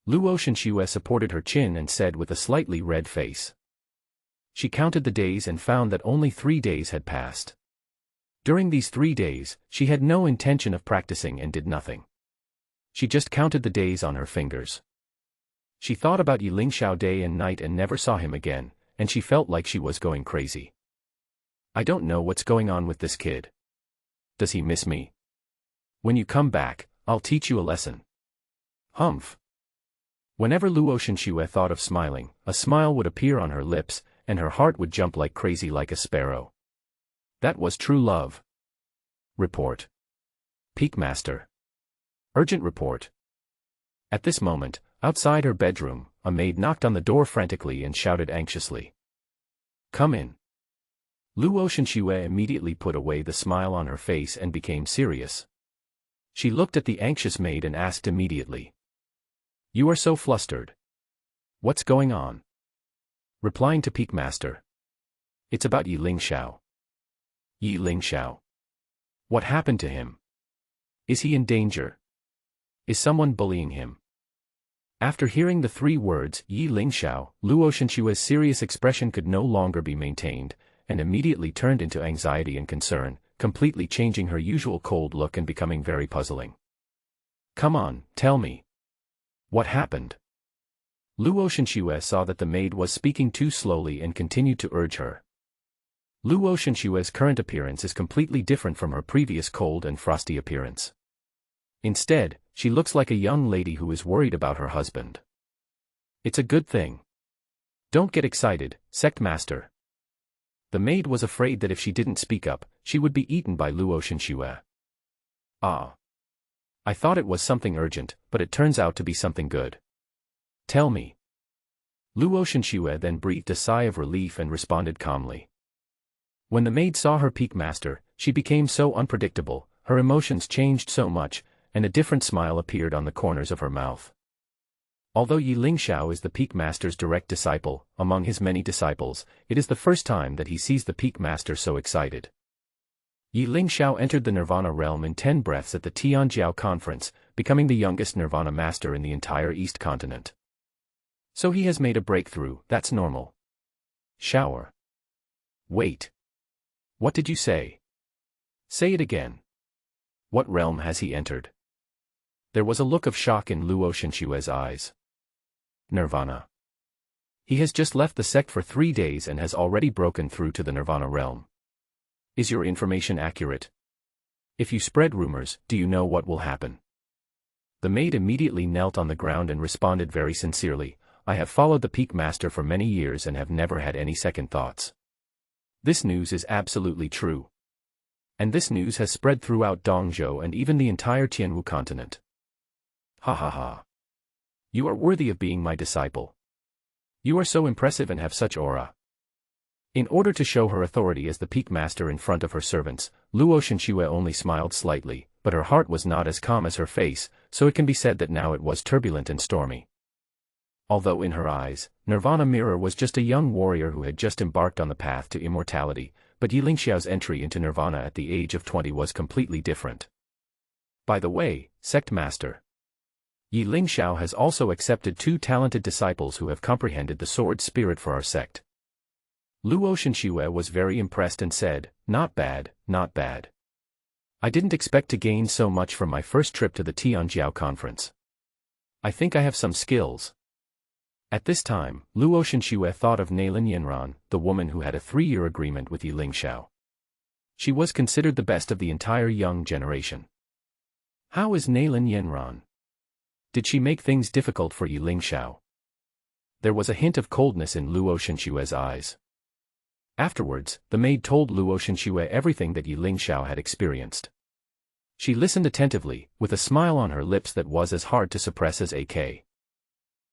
Luo Shenxue supported her chin and said with a slightly red face. She counted the days and found that only 3 days had passed. During these 3 days, she had no intention of practicing and did nothing. She just counted the days on her fingers. She thought about Ye Lingxiao day and night and never saw him again, and she felt like she was going crazy. I don't know what's going on with this kid. Does he miss me? When you come back, I'll teach you a lesson. Humph. Whenever Luo Shenxue thought of smiling, a smile would appear on her lips, and her heart would jump like crazy like a sparrow. That was true love. Report. Peak Master. Urgent report. At this moment, outside her bedroom, a maid knocked on the door frantically and shouted anxiously. Come in. Luo Shenxue immediately put away the smile on her face and became serious. She looked at the anxious maid and asked immediately. You are so flustered. What's going on? Replying to Peak Master. It's about Ye Lingxiao. Ye Lingxiao. What happened to him? Is he in danger? Is someone bullying him? After hearing the 3 words, Ye Lingxiao, Luo Shenxue's serious expression could no longer be maintained, and immediately turned into anxiety and concern, completely changing her usual cold look and becoming very puzzling. Come on, tell me. What happened? Luo Shenxue saw that the maid was speaking too slowly and continued to urge her. Luo Shenxue's current appearance is completely different from her previous cold and frosty appearance. Instead, she looks like a young lady who is worried about her husband. It's a good thing. Don't get excited, Sect Master. The maid was afraid that if she didn't speak up, she would be eaten by Luo Shenxue. Ah. I thought it was something urgent, but it turns out to be something good. Tell me. Luo Shenxue then breathed a sigh of relief and responded calmly. When the maid saw her Peak Master, she became so unpredictable, her emotions changed so much, and a different smile appeared on the corners of her mouth. Although Ye Lingxiao is the Peak Master's direct disciple, among his many disciples, it is the first time that he sees the Peak Master so excited. Ye Lingxiao entered the Nirvana realm in 10 breaths at the Tianjiao conference, becoming the youngest Nirvana master in the entire East continent. So he has made a breakthrough, that's normal. Shower. Wait. What did you say? Say it again. What realm has he entered? There was a look of shock in Luo Shenxue's eyes. Nirvana. He has just left the sect for 3 days and has already broken through to the Nirvana realm. Is your information accurate? If you spread rumors, do you know what will happen? The maid immediately knelt on the ground and responded very sincerely, I have followed the Peak Master for many years and have never had any second thoughts. This news is absolutely true. And this news has spread throughout Dongzhou and even the entire Tianwu continent. Ha ha ha. You are worthy of being my disciple. You are so impressive and have such aura. In order to show her authority as the Peak Master in front of her servants, Luo Shenxue only smiled slightly, but her heart was not as calm as her face, so it can be said that now it was turbulent and stormy. Although in her eyes, Nirvana Mirror was just a young warrior who had just embarked on the path to immortality, but Ye Lingxiao's entry into Nirvana at the age of 20 was completely different. By the way, Sect Master. Ye Lingxiao has also accepted 2 talented disciples who have comprehended the sword spirit for our sect. Luo Shenxue was very impressed and said, not bad, not bad. I didn't expect to gain so much from my first trip to the Tianjiao conference. I think I have some skills. At this time, Luo Shenxue thought of Neilin Yanran, the woman who had a 3-year agreement with Ye Lingxiao. She was considered the best of the entire young generation. How is Neilin Yanran? Did she make things difficult for Ye Lingxiao? There was a hint of coldness in Luo Shenxue's eyes. Afterwards, the maid told Luo Shenxue everything that Ye Lingxiao had experienced. She listened attentively, with a smile on her lips that was as hard to suppress as AK.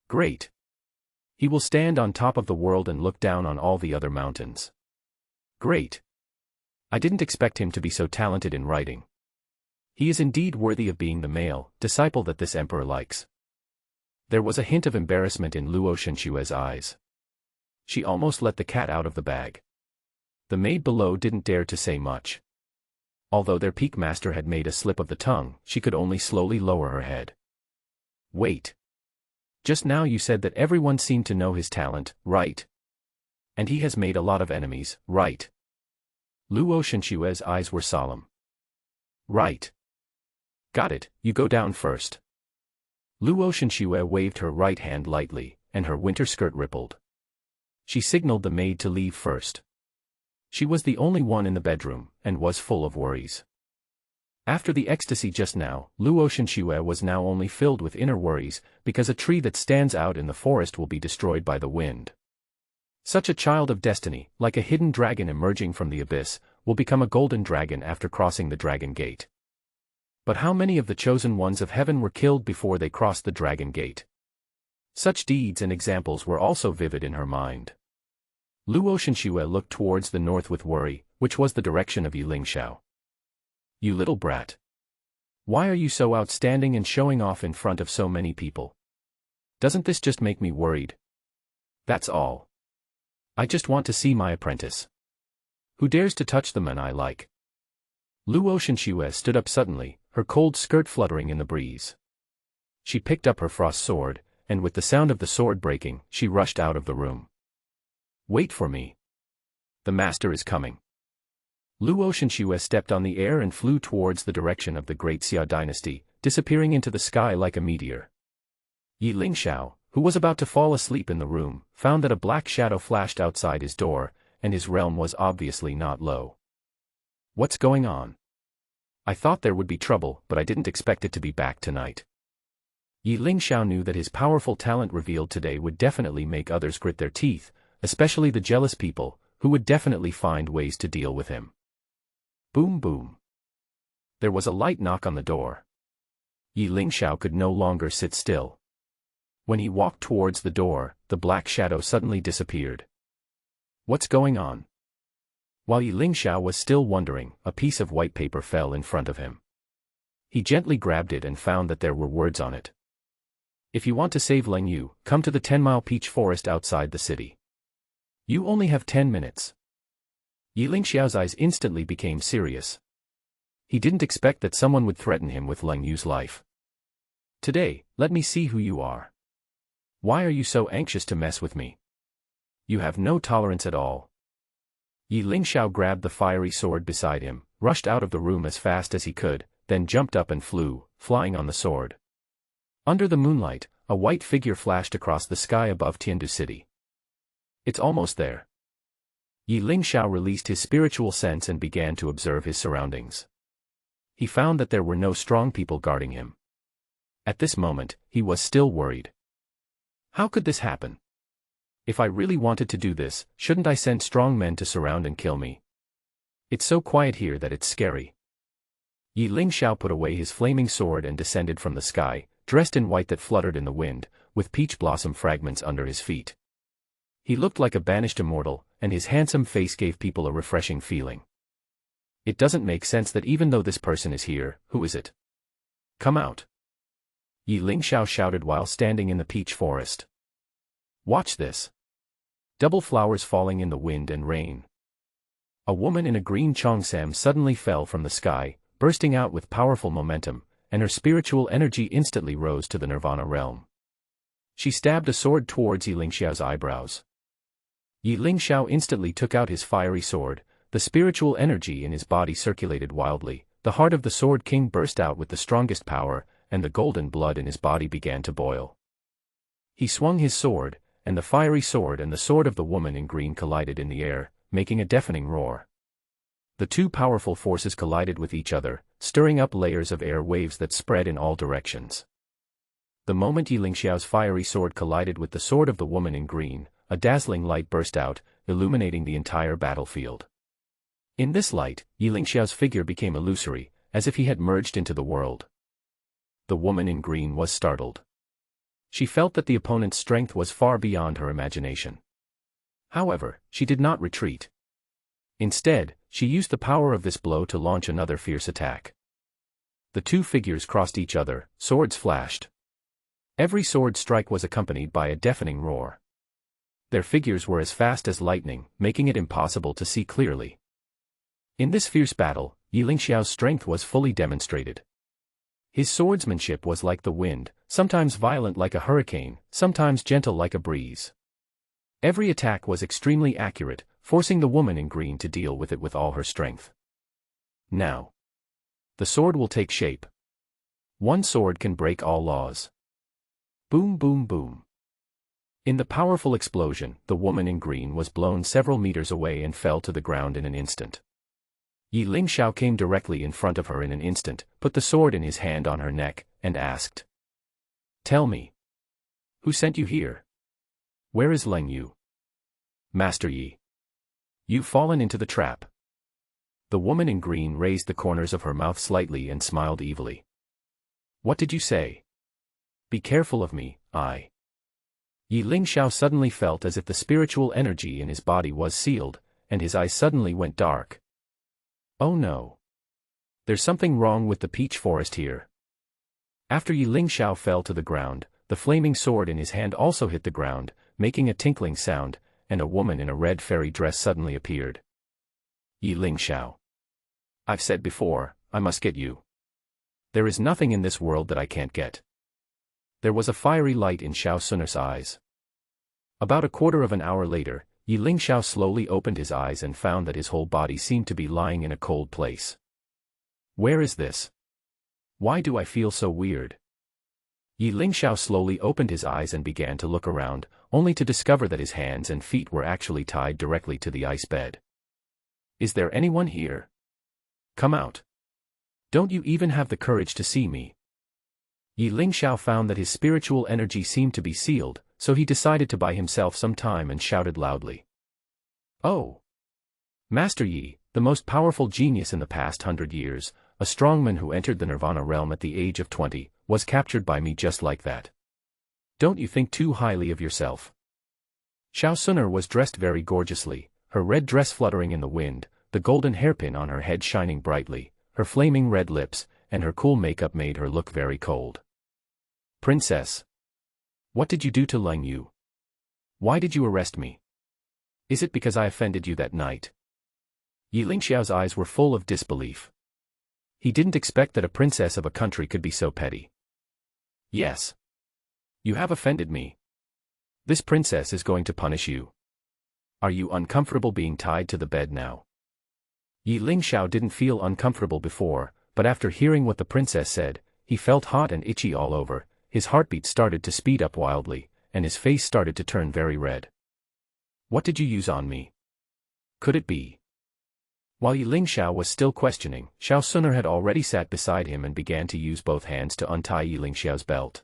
Great. He will stand on top of the world and look down on all the other mountains. Great. I didn't expect him to be so talented in writing. He is indeed worthy of being the male disciple that this emperor likes. There was a hint of embarrassment in Luo Shenxue's eyes. She almost let the cat out of the bag. The maid below didn't dare to say much. Although their peak master had made a slip of the tongue, she could only slowly lower her head. Wait. Just now you said that everyone seemed to know his talent, right? And he has made a lot of enemies, right? Luo Shenxue's eyes were solemn. Right. Got it, you go down first. Luo Shenxue waved her right hand lightly, and her winter skirt rippled. She signaled the maid to leave first. She was the only one in the bedroom, and was full of worries. After the ecstasy just now, Luo Shenxue was now only filled with inner worries, because a tree that stands out in the forest will be destroyed by the wind. Such a child of destiny, like a hidden dragon emerging from the abyss, will become a golden dragon after crossing the dragon gate. But how many of the chosen ones of heaven were killed before they crossed the dragon gate? Such deeds and examples were also vivid in her mind. Luo Shenxue looked towards the north with worry, which was the direction of Ye Lingxiao. You little brat. Why are you so outstanding and showing off in front of so many people? Doesn't this just make me worried? That's all. I just want to see my apprentice. Who dares to touch the man I like? Luo Shenxue stood up suddenly, her cold skirt fluttering in the breeze. She picked up her frost sword, and with the sound of the sword breaking, she rushed out of the room. Wait for me. The master is coming. Luo Shenxue stepped on the air and flew towards the direction of the great Xia dynasty, disappearing into the sky like a meteor. Ye Lingxiao, who was about to fall asleep in the room, found that a black shadow flashed outside his door, and his realm was obviously not low. What's going on? I thought there would be trouble, but I didn't expect it to be back tonight. Ye Lingxiao knew that his powerful talent revealed today would definitely make others grit their teeth, especially the jealous people, who would definitely find ways to deal with him. Boom boom. There was a light knock on the door. Ye Lingxiao could no longer sit still. When he walked towards the door, the black shadow suddenly disappeared. What's going on? While Ye Lingxiao was still wondering, a piece of white paper fell in front of him. He gently grabbed it and found that there were words on it. If you want to save Leng Yu, come to the 10-mile peach forest outside the city. You only have 10 minutes. Ye Lingxiao's eyes instantly became serious. He didn't expect that someone would threaten him with Leng Yu's life. Today, let me see who you are. Why are you so anxious to mess with me? You have no tolerance at all. Ye Lingxiao grabbed the fiery sword beside him, rushed out of the room as fast as he could, then jumped up and flew, flying on the sword. Under the moonlight, a white figure flashed across the sky above Tiandu City. It's almost there. Ye Lingxiao released his spiritual sense and began to observe his surroundings. He found that there were no strong people guarding him. At this moment, he was still worried. How could this happen? If I really wanted to do this, shouldn't I send strong men to surround and kill me? It's so quiet here that it's scary. Ye Lingxiao put away his flaming sword and descended from the sky, dressed in white that fluttered in the wind, with peach blossom fragments under his feet. He looked like a banished immortal, and his handsome face gave people a refreshing feeling. It doesn't make sense that even though this person is here, who is it? Come out. Ye Lingxiao shouted while standing in the peach forest. Watch this. Double flowers falling in the wind and rain. A woman in a green cheongsam suddenly fell from the sky, bursting out with powerful momentum, and her spiritual energy instantly rose to the nirvana realm. She stabbed a sword towards Ye Lingxiao's eyebrows. Ye Lingxiao instantly took out his fiery sword, the spiritual energy in his body circulated wildly, the heart of the Sword King burst out with the strongest power, and the golden blood in his body began to boil. He swung his sword, and the fiery sword and the sword of the woman in green collided in the air, making a deafening roar. The two powerful forces collided with each other, stirring up layers of air waves that spread in all directions. The moment Ye Lingxiao's fiery sword collided with the sword of the woman in green, a dazzling light burst out, illuminating the entire battlefield. In this light, Ye Lingxiao's figure became illusory, as if he had merged into the world. The woman in green was startled. She felt that the opponent's strength was far beyond her imagination. However, she did not retreat. Instead, she used the power of this blow to launch another fierce attack. The two figures crossed each other, swords flashed. Every sword strike was accompanied by a deafening roar. Their figures were as fast as lightning, making it impossible to see clearly. In this fierce battle, Ye Lingxiao's strength was fully demonstrated. His swordsmanship was like the wind, sometimes violent like a hurricane, sometimes gentle like a breeze. Every attack was extremely accurate, forcing the woman in green to deal with it with all her strength. Now, the sword will take shape. One sword can break all laws. Boom, boom, boom. In the powerful explosion, the woman in green was blown several meters away and fell to the ground in an instant. Ye Lingxiao came directly in front of her in an instant, put the sword in his hand on her neck, and asked, "Tell me, who sent you here? Where is Lingyu?" "Master Yi. You've fallen into the trap." The woman in green raised the corners of her mouth slightly and smiled evilly. "What did you say? Be careful of me, I." Ye Lingxiao suddenly felt as if the spiritual energy in his body was sealed, and his eyes suddenly went dark. Oh no. There's something wrong with the peach forest here. After Ye Lingxiao fell to the ground, the flaming sword in his hand also hit the ground, making a tinkling sound, and a woman in a red fairy dress suddenly appeared. "Ye Lingxiao. I've said before, I must get you. There is nothing in this world that I can't get." There was a fiery light in Xiao Suner's eyes. About a quarter of an hour later, Ye Lingxiao slowly opened his eyes and found that his whole body seemed to be lying in a cold place. Where is this? Why do I feel so weird? Ye Lingxiao slowly opened his eyes and began to look around, only to discover that his hands and feet were actually tied directly to the ice bed. Is there anyone here? Come out. Don't you even have the courage to see me? Ye Lingxiao found that his spiritual energy seemed to be sealed, so he decided to buy himself some time and shouted loudly. "Oh! Master Yi, the most powerful genius in the past 100 years, a strongman who entered the Nirvana realm at the age of 20, was captured by me just like that. Don't you think too highly of yourself?" Xiao Suner was dressed very gorgeously, her red dress fluttering in the wind, the golden hairpin on her head shining brightly, her flaming red lips, and her cool makeup made her look very cold. "Princess, what did you do to Lingyu? Why did you arrest me? Is it because I offended you that night?" Ye Lingxiao's eyes were full of disbelief. He didn't expect that a princess of a country could be so petty. "Yes. You have offended me. This princess is going to punish you. Are you uncomfortable being tied to the bed now?" Ye Lingxiao didn't feel uncomfortable before, but after hearing what the princess said, he felt hot and itchy all over, his heartbeat started to speed up wildly, and his face started to turn very red. "What did you use on me? Could it be?" While Ye Lingxiao was still questioning, Xiao Suner had already sat beside him and began to use both hands to untie Ye Lingxiao's belt.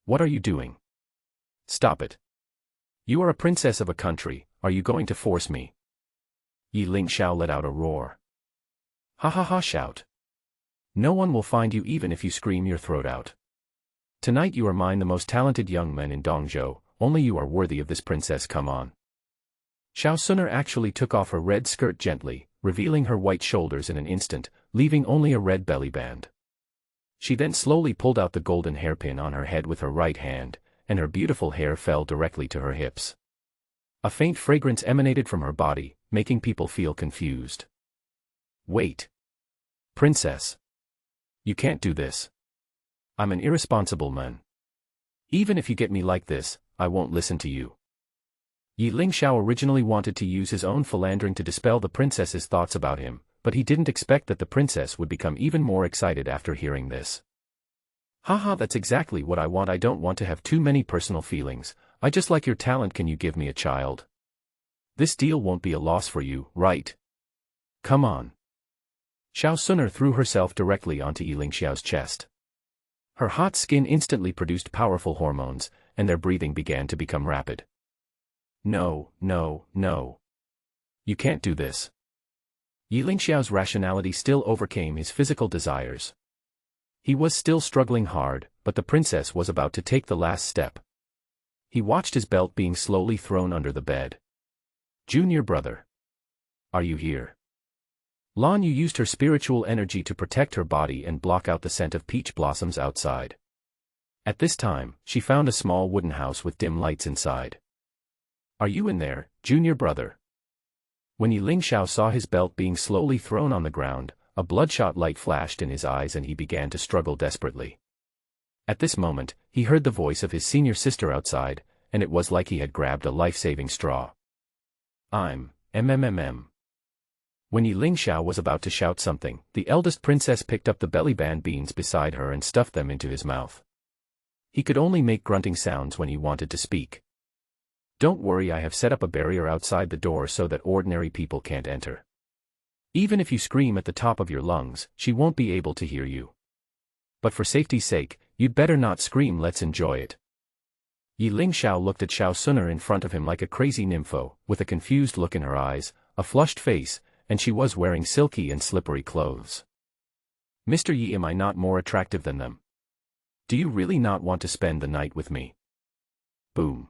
"What are you doing? Stop it. You are a princess of a country, are you going to force me?" Ye Lingxiao let out a roar. "Ha ha ha, shout. No one will find you even if you scream your throat out. Tonight you are mine, the most talented young man in Dongzhou, only you are worthy of this princess, come on." Xiao Suner actually took off her red skirt gently, revealing her white shoulders in an instant, leaving only a red belly band. She then slowly pulled out the golden hairpin on her head with her right hand, and her beautiful hair fell directly to her hips. A faint fragrance emanated from her body, making people feel confused. "Wait. Princess. You can't do this. I'm an irresponsible man. Even if you get me like this, I won't listen to you." Ye Lingxiao originally wanted to use his own philandering to dispel the princess's thoughts about him, but he didn't expect that the princess would become even more excited after hearing this. "Haha, that's exactly what I want. I don't want to have too many personal feelings, I just like your talent. Can you give me a child? This deal won't be a loss for you, right? Come on." Xiao Suner threw herself directly onto Ye Lingxiao's chest. Her hot skin instantly produced powerful hormones, and their breathing began to become rapid. No, no, no. You can't do this. Ye Lingxiao's rationality still overcame his physical desires. He was still struggling hard, but the princess was about to take the last step. He watched his belt being slowly thrown under the bed. Junior brother. Are you here? Lan Yu used her spiritual energy to protect her body and block out the scent of peach blossoms outside. At this time, she found a small wooden house with dim lights inside. Are you in there, junior brother? When Ye Lingxiao saw his belt being slowly thrown on the ground, a bloodshot light flashed in his eyes and he began to struggle desperately. At this moment, he heard the voice of his senior sister outside, and it was like he had grabbed a life-saving straw. I'm, MMMM. When Ye Lingxiao was about to shout something, the eldest princess picked up the belly band beans beside her and stuffed them into his mouth. He could only make grunting sounds when he wanted to speak. Don't worry, I have set up a barrier outside the door so that ordinary people can't enter. Even if you scream at the top of your lungs, she won't be able to hear you. But for safety's sake, you'd better not scream, let's enjoy it. Ye Lingxiao looked at Xiao Suner in front of him like a crazy nympho, with a confused look in her eyes, a flushed face, and she was wearing silky and slippery clothes. Mr. Yi, am I not more attractive than them? Do you really not want to spend the night with me? Boom.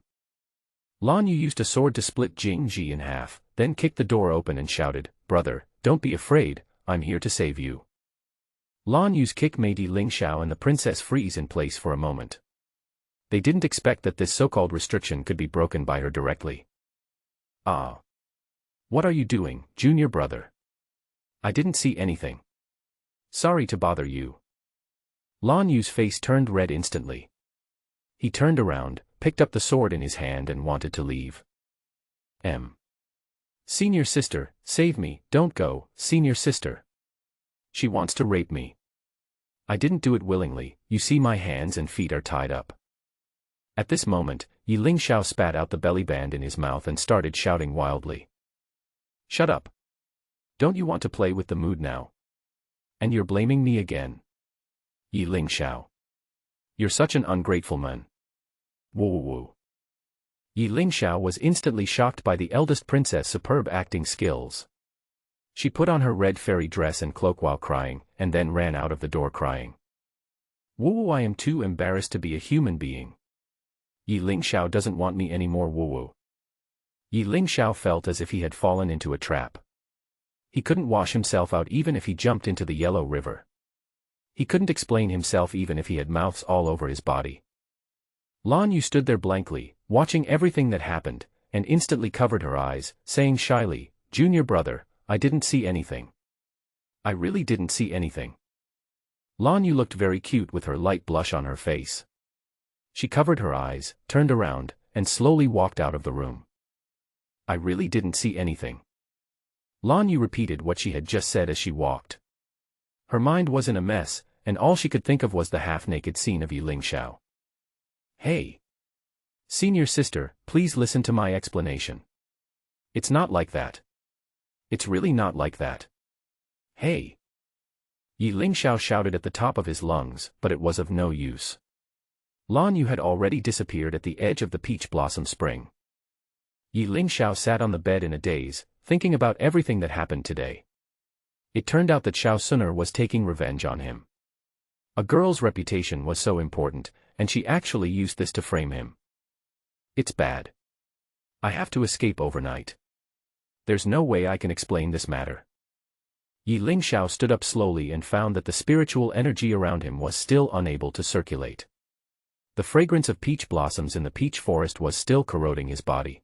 Lan Yu used a sword to split Jing Ji in half, then kicked the door open and shouted, Brother, don't be afraid, I'm here to save you. Lan Yu's kick made Ye Lingxiao and the princess freeze in place for a moment. They didn't expect that this so-called restriction could be broken by her directly. Ah. What are you doing, junior brother? I didn't see anything. Sorry to bother you. Lan Yu's face turned red instantly. He turned around, picked up the sword in his hand and wanted to leave. Senior sister, save me, don't go, senior sister. She wants to rape me. I didn't do it willingly, you see my hands and feet are tied up. At this moment, Ye Lingxiao spat out the belly band in his mouth and started shouting wildly. Shut up. Don't you want to play with the mood now? And you're blaming me again. Ye Lingxiao. You're such an ungrateful man. Woo woo. Ye Lingxiao was instantly shocked by the eldest princess' superb acting skills. She put on her red fairy dress and cloak while crying, and then ran out of the door crying. Woo woo, I am too embarrassed to be a human being. Ye Lingxiao doesn't want me anymore, woo woo. Ye Lingxiao felt as if he had fallen into a trap. He couldn't wash himself out even if he jumped into the Yellow River. He couldn't explain himself even if he had mouths all over his body. Lan Yu stood there blankly, watching everything that happened, and instantly covered her eyes, saying shyly, Junior brother, I didn't see anything. I really didn't see anything. Lan Yu looked very cute with her light blush on her face. She covered her eyes, turned around, and slowly walked out of the room. I really didn't see anything. Lan Yu repeated what she had just said as she walked. Her mind was in a mess, and all she could think of was the half-naked scene of Ye Lingxiao. Hey! Senior sister, please listen to my explanation. It's not like that. It's really not like that. Hey! Ye Lingxiao shouted at the top of his lungs, but it was of no use. Lan Yu had already disappeared at the edge of the peach blossom spring. Ye Lingxiao sat on the bed in a daze, thinking about everything that happened today. It turned out that Xiao Suner was taking revenge on him. A girl's reputation was so important, and she actually used this to frame him. It's bad. I have to escape overnight. There's no way I can explain this matter. Ye Lingxiao stood up slowly and found that the spiritual energy around him was still unable to circulate. The fragrance of peach blossoms in the peach forest was still corroding his body.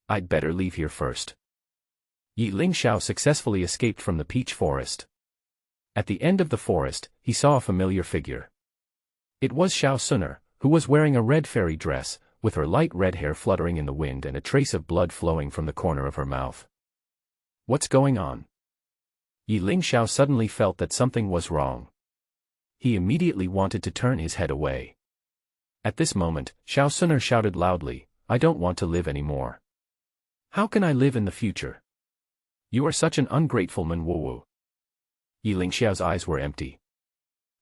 I'd better leave here first. Ye Lingxiao successfully escaped from the peach forest. At the end of the forest, he saw a familiar figure. It was Xiao Suner, who was wearing a red fairy dress, with her light red hair fluttering in the wind and a trace of blood flowing from the corner of her mouth. What's going on? Ye Lingxiao suddenly felt that something was wrong. He immediately wanted to turn his head away. At this moment, Xiao Suner shouted loudly, I don't want to live anymore. How can I live in the future? You are such an ungrateful man, woo-woo. Ye Lingxiao's eyes were empty.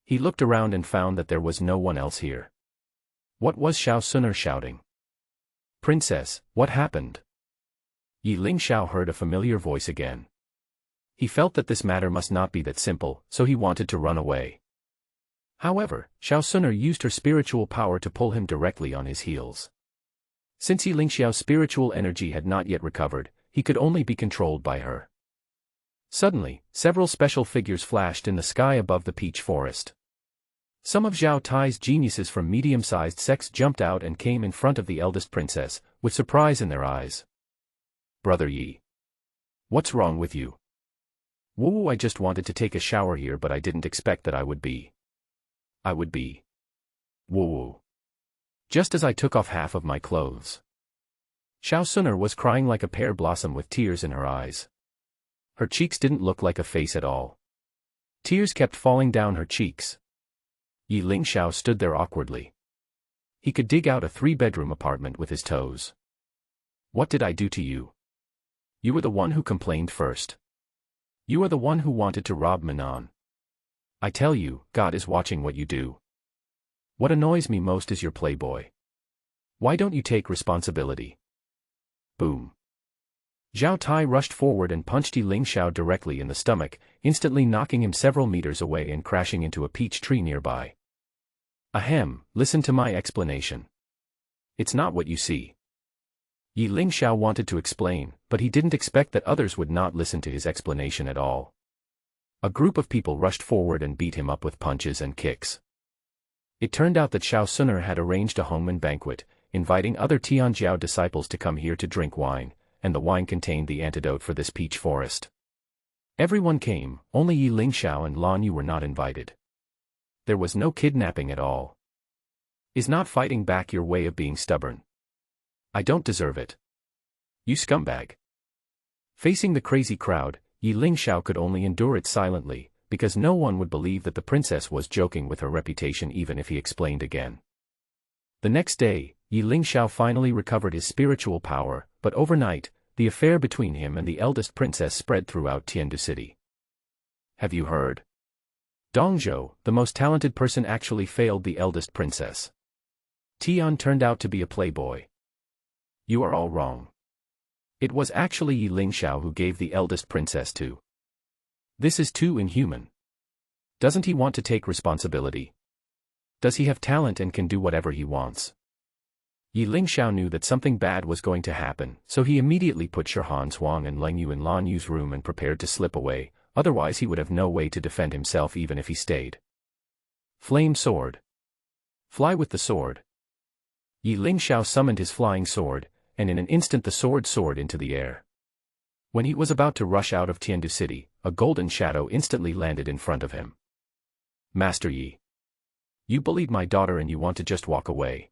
He looked around and found that there was no one else here. What was Xiao Suner shouting? Princess, what happened? Ye Lingxiao heard a familiar voice again. He felt that this matter must not be that simple, so he wanted to run away. However, Xiao Suner used her spiritual power to pull him directly on his heels. Since Ye Lingxiao's spiritual energy had not yet recovered, he could only be controlled by her. Suddenly, several special figures flashed in the sky above the peach forest. Some of Zhao Tai's geniuses from medium-sized sects jumped out and came in front of the eldest princess, with surprise in their eyes. Brother Yi. What's wrong with you? Woo, I just wanted to take a shower here, but I didn't expect that I would be. Woo. Just as I took off half of my clothes. Xiao Suner was crying like a pear blossom with tears in her eyes. Her cheeks didn't look like a face at all. Tears kept falling down her cheeks. Ye Lingxiao stood there awkwardly. He could dig out a 3-bedroom apartment with his toes. What did I do to you? You were the one who complained first. You are the one who wanted to rob Manon. I tell you, God is watching what you do. What annoys me most is your playboy. Why don't you take responsibility? Boom. Zhao Tai rushed forward and punched Ye Lingxiao directly in the stomach, instantly knocking him several meters away and crashing into a peach tree nearby. Ahem, listen to my explanation. It's not what you see. Ye Lingxiao wanted to explain, but he didn't expect that others would not listen to his explanation at all. A group of people rushed forward and beat him up with punches and kicks. It turned out that Xiao Suner had arranged a Hongmen banquet, inviting other Tianjiao disciples to come here to drink wine, and the wine contained the antidote for this peach forest. Everyone came, only Ye Lingxiao and Lan Yu were not invited. There was no kidnapping at all. Is not fighting back your way of being stubborn? I don't deserve it. You scumbag. Facing the crazy crowd, Ye Lingxiao could only endure it silently, because no one would believe that the princess was joking with her reputation even if he explained again. The next day, Ye Lingxiao finally recovered his spiritual power, but overnight, the affair between him and the eldest princess spread throughout Tiandu City. Have you heard? Dongzhou, the most talented person, actually failed the eldest princess. Tian turned out to be a playboy. You are all wrong. It was actually Ye Lingxiao who gave the eldest princess to. This is too inhuman. Doesn't he want to take responsibility? Does he have talent and can do whatever he wants? Ye Lingxiao knew that something bad was going to happen, so he immediately put Shihan Huang and Leng Yu in Lan Yu's room and prepared to slip away, otherwise he would have no way to defend himself even if he stayed. Flame sword. Fly with the sword. Ye Lingxiao summoned his flying sword, and in an instant the sword soared into the air. When he was about to rush out of Tiandu City, a golden shadow instantly landed in front of him. Master Yi. You bullied my daughter and you want to just walk away.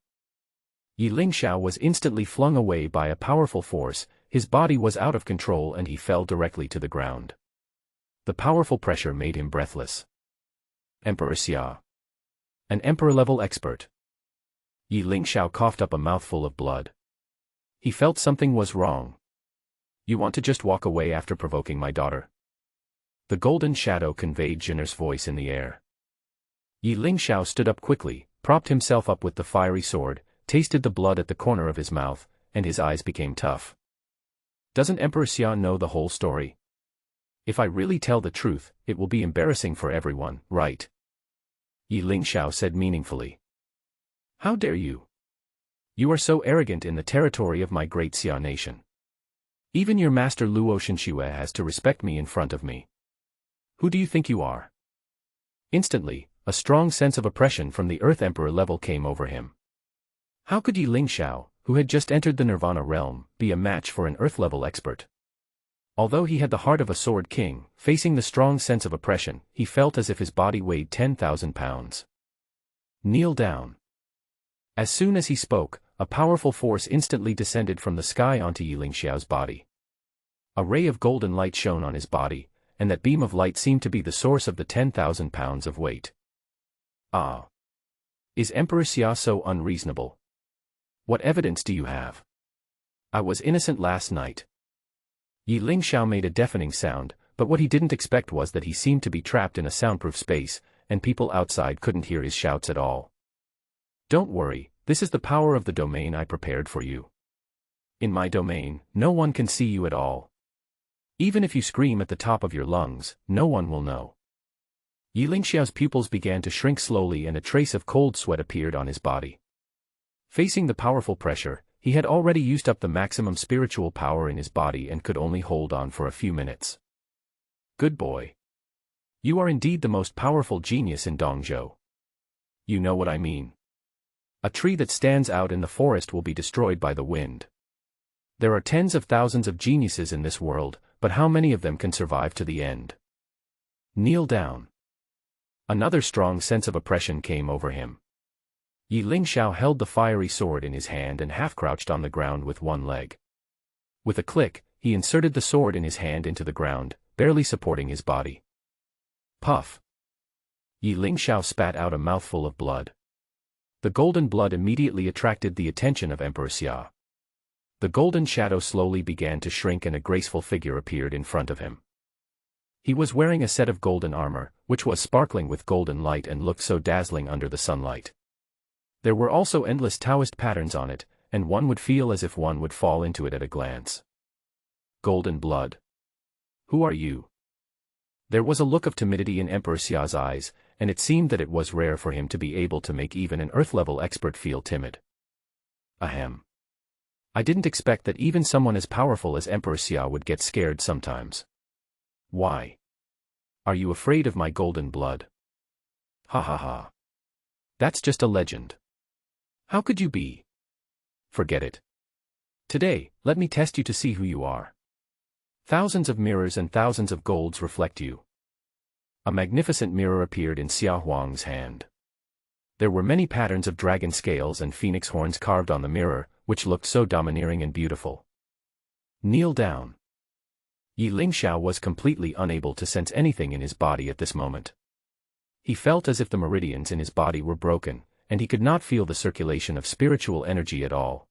Ye Lingxiao was instantly flung away by a powerful force, his body was out of control and he fell directly to the ground. The powerful pressure made him breathless. Emperor Xia. An emperor-level expert. Ye Lingxiao coughed up a mouthful of blood. He felt something was wrong. You want to just walk away after provoking my daughter? The golden shadow conveyed Jinner's voice in the air. Ye Lingxiao stood up quickly, propped himself up with the fiery sword, tasted the blood at the corner of his mouth, and his eyes became tough. Doesn't Emperor Xia know the whole story? If I really tell the truth, it will be embarrassing for everyone, right? Ye Lingxiao said meaningfully. How dare you? You are so arrogant in the territory of my great Xia nation. Even your master Luo Shenxue has to respect me in front of me. Who do you think you are? Instantly, a strong sense of oppression from the Earth Emperor level came over him. How could Ye Lingxiao, who had just entered the Nirvana realm, be a match for an Earth-level expert? Although he had the heart of a sword king, facing the strong sense of oppression, he felt as if his body weighed 10,000 pounds. Kneel down. As soon as he spoke, a powerful force instantly descended from the sky onto Ye Lingxiao's body. A ray of golden light shone on his body, and that beam of light seemed to be the source of the 10,000 pounds of weight. Ah! Is Emperor Xia so unreasonable? What evidence do you have? I was innocent last night. Ye Lingxiao made a deafening sound, but what he didn't expect was that he seemed to be trapped in a soundproof space, and people outside couldn't hear his shouts at all. Don't worry, this is the power of the domain I prepared for you. In my domain, no one can see you at all. Even if you scream at the top of your lungs, no one will know. Ye Lingxiao's pupils began to shrink slowly and a trace of cold sweat appeared on his body. Facing the powerful pressure, he had already used up the maximum spiritual power in his body and could only hold on for a few minutes. Good boy. You are indeed the most powerful genius in Dongzhou. You know what I mean. A tree that stands out in the forest will be destroyed by the wind. There are tens of thousands of geniuses in this world, but how many of them can survive to the end? Kneel down. Another strong sense of oppression came over him. Ye Lingxiao held the fiery sword in his hand and half-crouched on the ground with one leg. With a click, he inserted the sword in his hand into the ground, barely supporting his body. Puff. Ye Lingxiao spat out a mouthful of blood. The golden blood immediately attracted the attention of Emperor Xia. The golden shadow slowly began to shrink and a graceful figure appeared in front of him. He was wearing a set of golden armor, which was sparkling with golden light and looked so dazzling under the sunlight. There were also endless Taoist patterns on it, and one would feel as if one would fall into it at a glance. Golden blood. Who are you? There was a look of timidity in Emperor Xia's eyes, and it seemed that it was rare for him to be able to make even an Earth-level expert feel timid. Ahem. I didn't expect that even someone as powerful as Emperor Xia would get scared sometimes. Why? Are you afraid of my golden blood? Ha ha ha. That's just a legend. How could you be? Forget it. Today, let me test you to see who you are. Thousands of mirrors and thousands of golds reflect you. A magnificent mirror appeared in Xia Huang's hand. There were many patterns of dragon scales and phoenix horns carved on the mirror, which looked so domineering and beautiful. Kneel down. Ye Lingxiao was completely unable to sense anything in his body at this moment. He felt as if the meridians in his body were broken, and he could not feel the circulation of spiritual energy at all.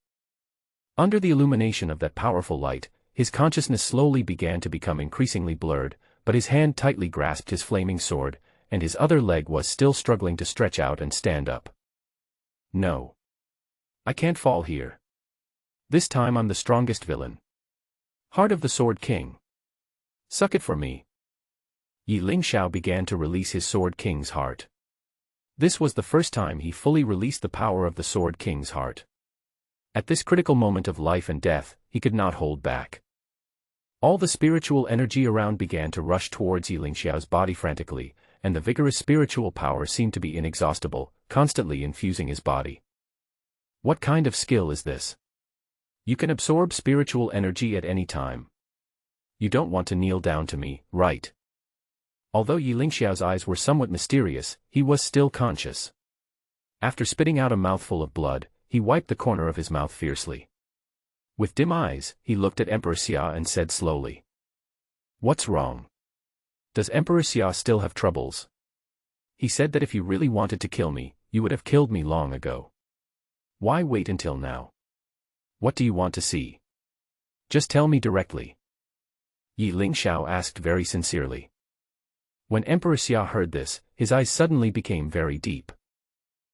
Under the illumination of that powerful light, his consciousness slowly began to become increasingly blurred, but his hand tightly grasped his flaming sword, and his other leg was still struggling to stretch out and stand up. No. I can't fall here. This time I'm the strongest villain. Heart of the Sword King. Suck it for me. Ye Lingxiao began to release his Sword King's heart. This was the first time he fully released the power of the Sword King's heart. At this critical moment of life and death, he could not hold back. All the spiritual energy around began to rush towards Ye Lingxiao's body frantically, and the vigorous spiritual power seemed to be inexhaustible, constantly infusing his body. What kind of skill is this? You can absorb spiritual energy at any time. You don't want to kneel down to me, right? Although Ye Lingxiao's eyes were somewhat mysterious, he was still conscious. After spitting out a mouthful of blood, he wiped the corner of his mouth fiercely. With dim eyes, he looked at Emperor Xia and said slowly. What's wrong? Does Emperor Xia still have troubles? He said that if you really wanted to kill me, you would have killed me long ago. Why wait until now? What do you want to see? Just tell me directly. Ye Lingxiao asked very sincerely. When Emperor Xia heard this, his eyes suddenly became very deep.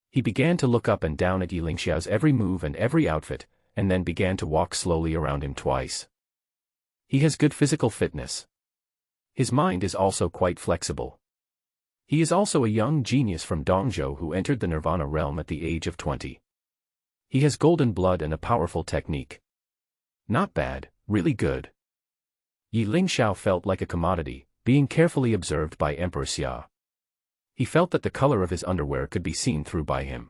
He began to look up and down at Ye Lingxiao's every move and every outfit, and then began to walk slowly around him twice. He has good physical fitness. His mind is also quite flexible. He is also a young genius from Dongzhou who entered the Nirvana realm at the age of 20. He has golden blood and a powerful technique. Not bad, really good. Ye Lingxiao felt like a commodity, being carefully observed by Emperor Xia. He felt that the color of his underwear could be seen through by him.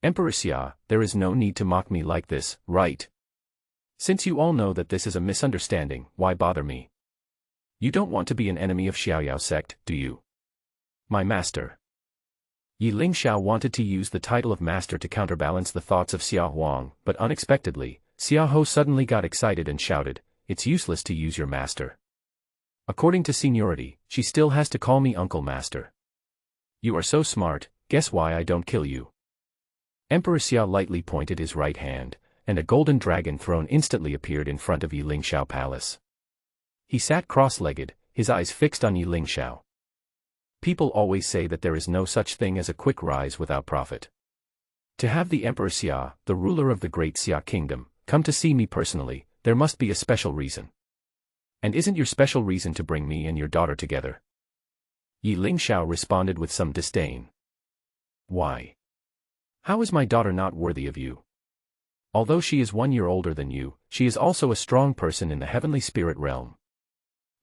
Emperor Xia, there is no need to mock me like this, right? Since you all know that this is a misunderstanding, why bother me? You don't want to be an enemy of Huan Sect, do you? My master. Ye Lingxiao wanted to use the title of master to counterbalance the thoughts of Xia Huang, but unexpectedly, Xia Ho suddenly got excited and shouted, "It's useless to use your master. According to seniority, she still has to call me Uncle Master. You are so smart, guess why I don't kill you?" Emperor Xia lightly pointed his right hand, and a golden dragon throne instantly appeared in front of Ye Lingxiao Palace. He sat cross-legged, his eyes fixed on Ye Lingxiao. People always say that there is no such thing as a quick rise without profit. To have the Emperor Xia, the ruler of the great Xia kingdom, come to see me personally, there must be a special reason. And isn't your special reason to bring me and your daughter together? Ye Lingxiao responded with some disdain. Why? How is my daughter not worthy of you? Although she is 1 year older than you, she is also a strong person in the heavenly spirit realm.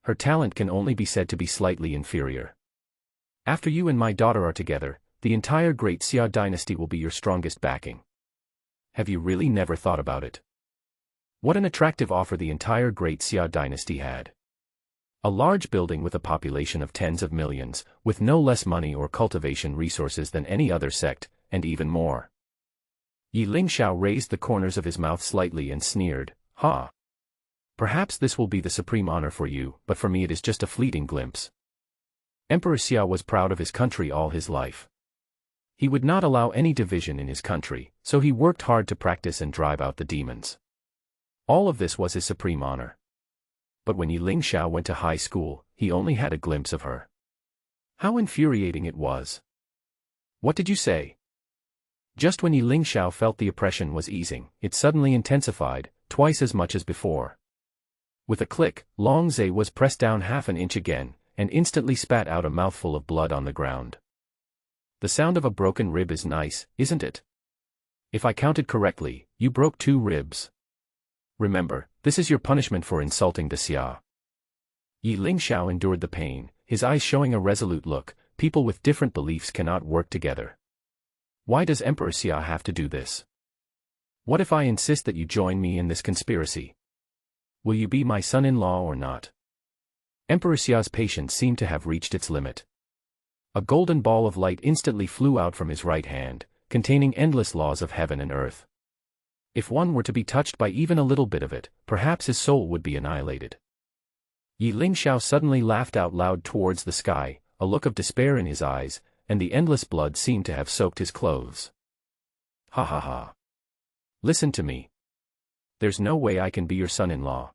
Her talent can only be said to be slightly inferior. After you and my daughter are together, the entire Great Xia dynasty will be your strongest backing. Have you really never thought about it? What an attractive offer the entire Great Xia dynasty had. A large building with a population of tens of millions, with no less money or cultivation resources than any other sect, and even more. Ye Lingxiao raised the corners of his mouth slightly and sneered, "Ha! Perhaps this will be the supreme honor for you, but for me it is just a fleeting glimpse." Emperor Xia was proud of his country all his life. He would not allow any division in his country, so he worked hard to practice and drive out the demons. All of this was his supreme honor. But when Ye Lingxiao went to high school, he only had a glimpse of her. How infuriating it was. What did you say? Just when Ye Lingxiao felt the oppression was easing, it suddenly intensified, twice as much as before. With a click, Long Zhe was pressed down half an inch again, and instantly spat out a mouthful of blood on the ground. The sound of a broken rib is nice, isn't it? If I counted correctly, you broke 2 ribs. Remember, this is your punishment for insulting the Xia. Ye Lingxiao endured the pain, his eyes showing a resolute look. People with different beliefs cannot work together. Why does Emperor Xia have to do this? What if I insist that you join me in this conspiracy? Will you be my son-in-law or not? Emperor Xia's patience seemed to have reached its limit. A golden ball of light instantly flew out from his right hand, containing endless laws of heaven and earth. If one were to be touched by even a little bit of it, perhaps his soul would be annihilated. Ye Lingxiao suddenly laughed out loud towards the sky, a look of despair in his eyes, and the endless blood seemed to have soaked his clothes. Ha ha ha. Listen to me. There's no way I can be your son-in-law.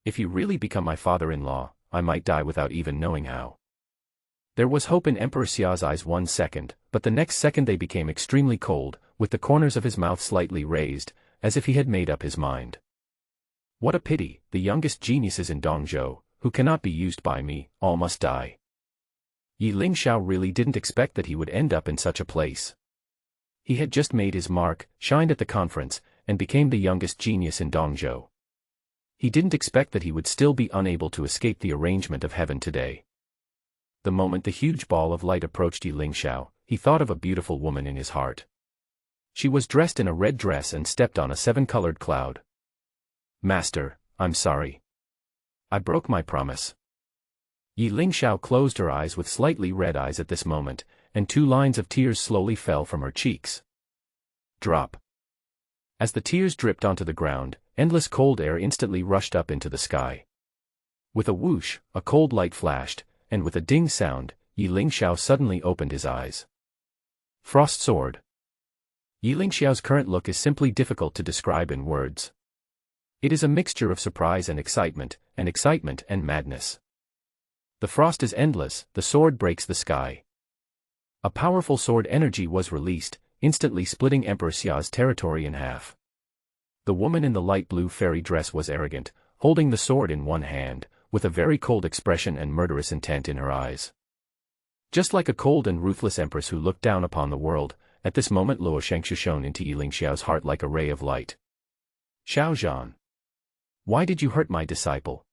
If you really become my father-in-law, I might die without even knowing how. There was hope in Emperor Xia's eyes 1 second, but the next second they became extremely cold, with the corners of his mouth slightly raised, as if he had made up his mind. What a pity, the youngest geniuses in Dongzhou, who cannot be used by me, all must die. Ye Lingxiao really didn't expect that he would end up in such a place. He had just made his mark, shined at the conference, and became the youngest genius in Dongzhou. He didn't expect that he would still be unable to escape the arrangement of heaven today. The moment the huge ball of light approached Ye Lingxiao, he thought of a beautiful woman in his heart. She was dressed in a red dress and stepped on a 7-colored cloud. Master, I'm sorry. I broke my promise. Ye Lingxiao closed her eyes with slightly red eyes at this moment, and 2 lines of tears slowly fell from her cheeks. Drop. As the tears dripped onto the ground, endless cold air instantly rushed up into the sky. With a whoosh, a cold light flashed, and with a ding sound, Ye Lingxiao suddenly opened his eyes. Frost Sword. Ye Lingxiao's current look is simply difficult to describe in words. It is a mixture of surprise and excitement and madness. The frost is endless, the sword breaks the sky. A powerful sword energy was released, instantly splitting Emperor Xia's territory in half. The woman in the light blue fairy dress was arrogant, holding the sword in one hand, with a very cold expression and murderous intent in her eyes. Just like a cold and ruthless empress who looked down upon the world, at this moment Luo Shengshu shone into Ye Lingxiao's heart like a ray of light. Xiaozhan. Why did you hurt my disciple?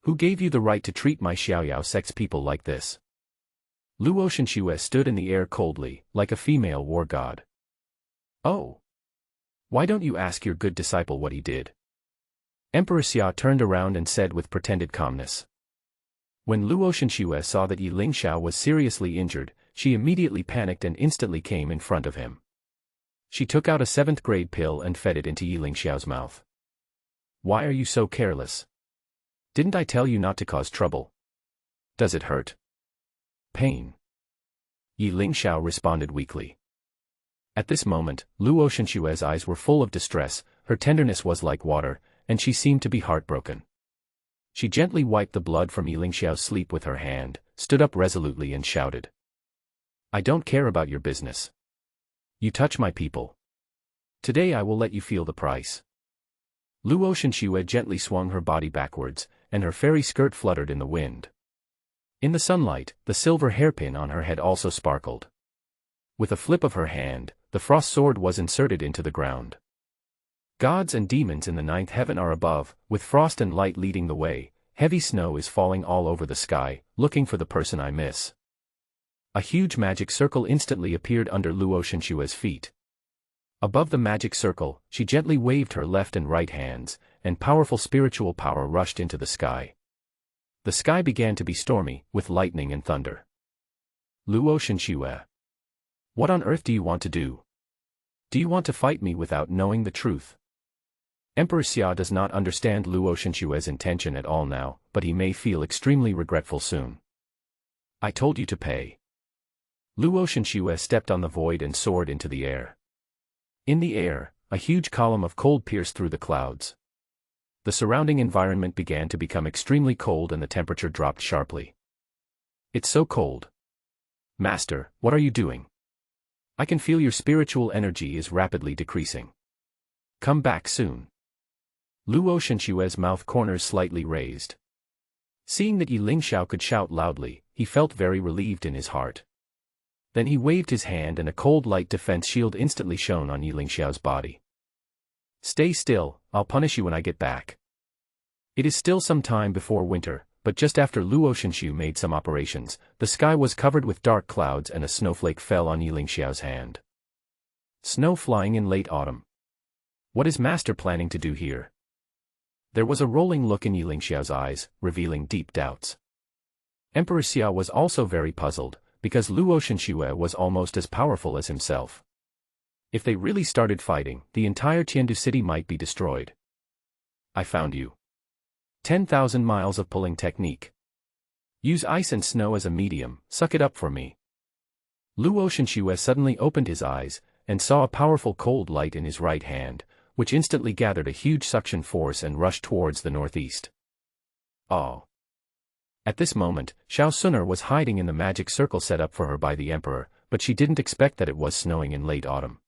Who gave you the right to treat my Xiaoyao sect's people like this? Luo Shengshu stood in the air coldly, like a female war god. Oh. Why don't you ask your good disciple what he did? Emperor Xia turned around and said with pretended calmness. When Luo Shengshu saw that Ye Lingxiao was seriously injured, she immediately panicked and instantly came in front of him. She took out a 7th-grade pill and fed it into Ye Lingxiao's mouth. Why are you so careless? Didn't I tell you not to cause trouble? Does it hurt? Pain. Ye Lingxiao responded weakly. At this moment, Luo Shengshu's eyes were full of distress, her tenderness was like water, and she seemed to be heartbroken. She gently wiped the blood from Ye Lingxiao's sleeve with her hand, stood up resolutely and shouted. I don't care about your business. You touch my people. Today I will let you feel the price. Luo Shenxue gently swung her body backwards, and her fairy skirt fluttered in the wind. In the sunlight, the silver hairpin on her head also sparkled. With a flip of her hand, the frost sword was inserted into the ground. Gods and demons in the ninth heaven are above, with frost and light leading the way. Heavy snow is falling all over the sky, looking for the person I miss. A huge magic circle instantly appeared under Luo Shenxue's feet. Above the magic circle, she gently waved her left and right hands, and powerful spiritual power rushed into the sky. The sky began to be stormy, with lightning and thunder. Luo Shenxue. What on earth do you want to do? Do you want to fight me without knowing the truth? Emperor Xia does not understand Luo Shenxue's intention at all now, but he may feel extremely regretful soon. I told you to pay. Luo Shenxue stepped on the void and soared into the air. In the air, a huge column of cold pierced through the clouds. The surrounding environment began to become extremely cold and the temperature dropped sharply. It's so cold. Master, what are you doing? I can feel your spiritual energy is rapidly decreasing. Come back soon. Luo Shenxue's mouth corners slightly raised. Seeing that Ye Lingxiao could shout loudly, he felt very relieved in his heart. Then he waved his hand and a cold light defense shield instantly shone on Ye Lingxiao's body. Stay still, I'll punish you when I get back. It is still some time before winter, but just after Luo Shenxue made some operations, the sky was covered with dark clouds and a snowflake fell on Ye Lingxiao's hand. Snow flying in late autumn. What is Master planning to do here? There was a rolling look in Ye Lingxiao's eyes, revealing deep doubts. Emperor Xia was also very puzzled, because Luo Shenxue was almost as powerful as himself. If they really started fighting, the entire Tiandu city might be destroyed. I found you. 10,000 miles of pulling technique. Use ice and snow as a medium, suck it up for me. Luo Shenxue suddenly opened his eyes, and saw a powerful cold light in his right hand, which instantly gathered a huge suction force and rushed towards the northeast. Oh! At this moment, Xiao Suner was hiding in the magic circle set up for her by the emperor, but she didn't expect that it was snowing in late autumn.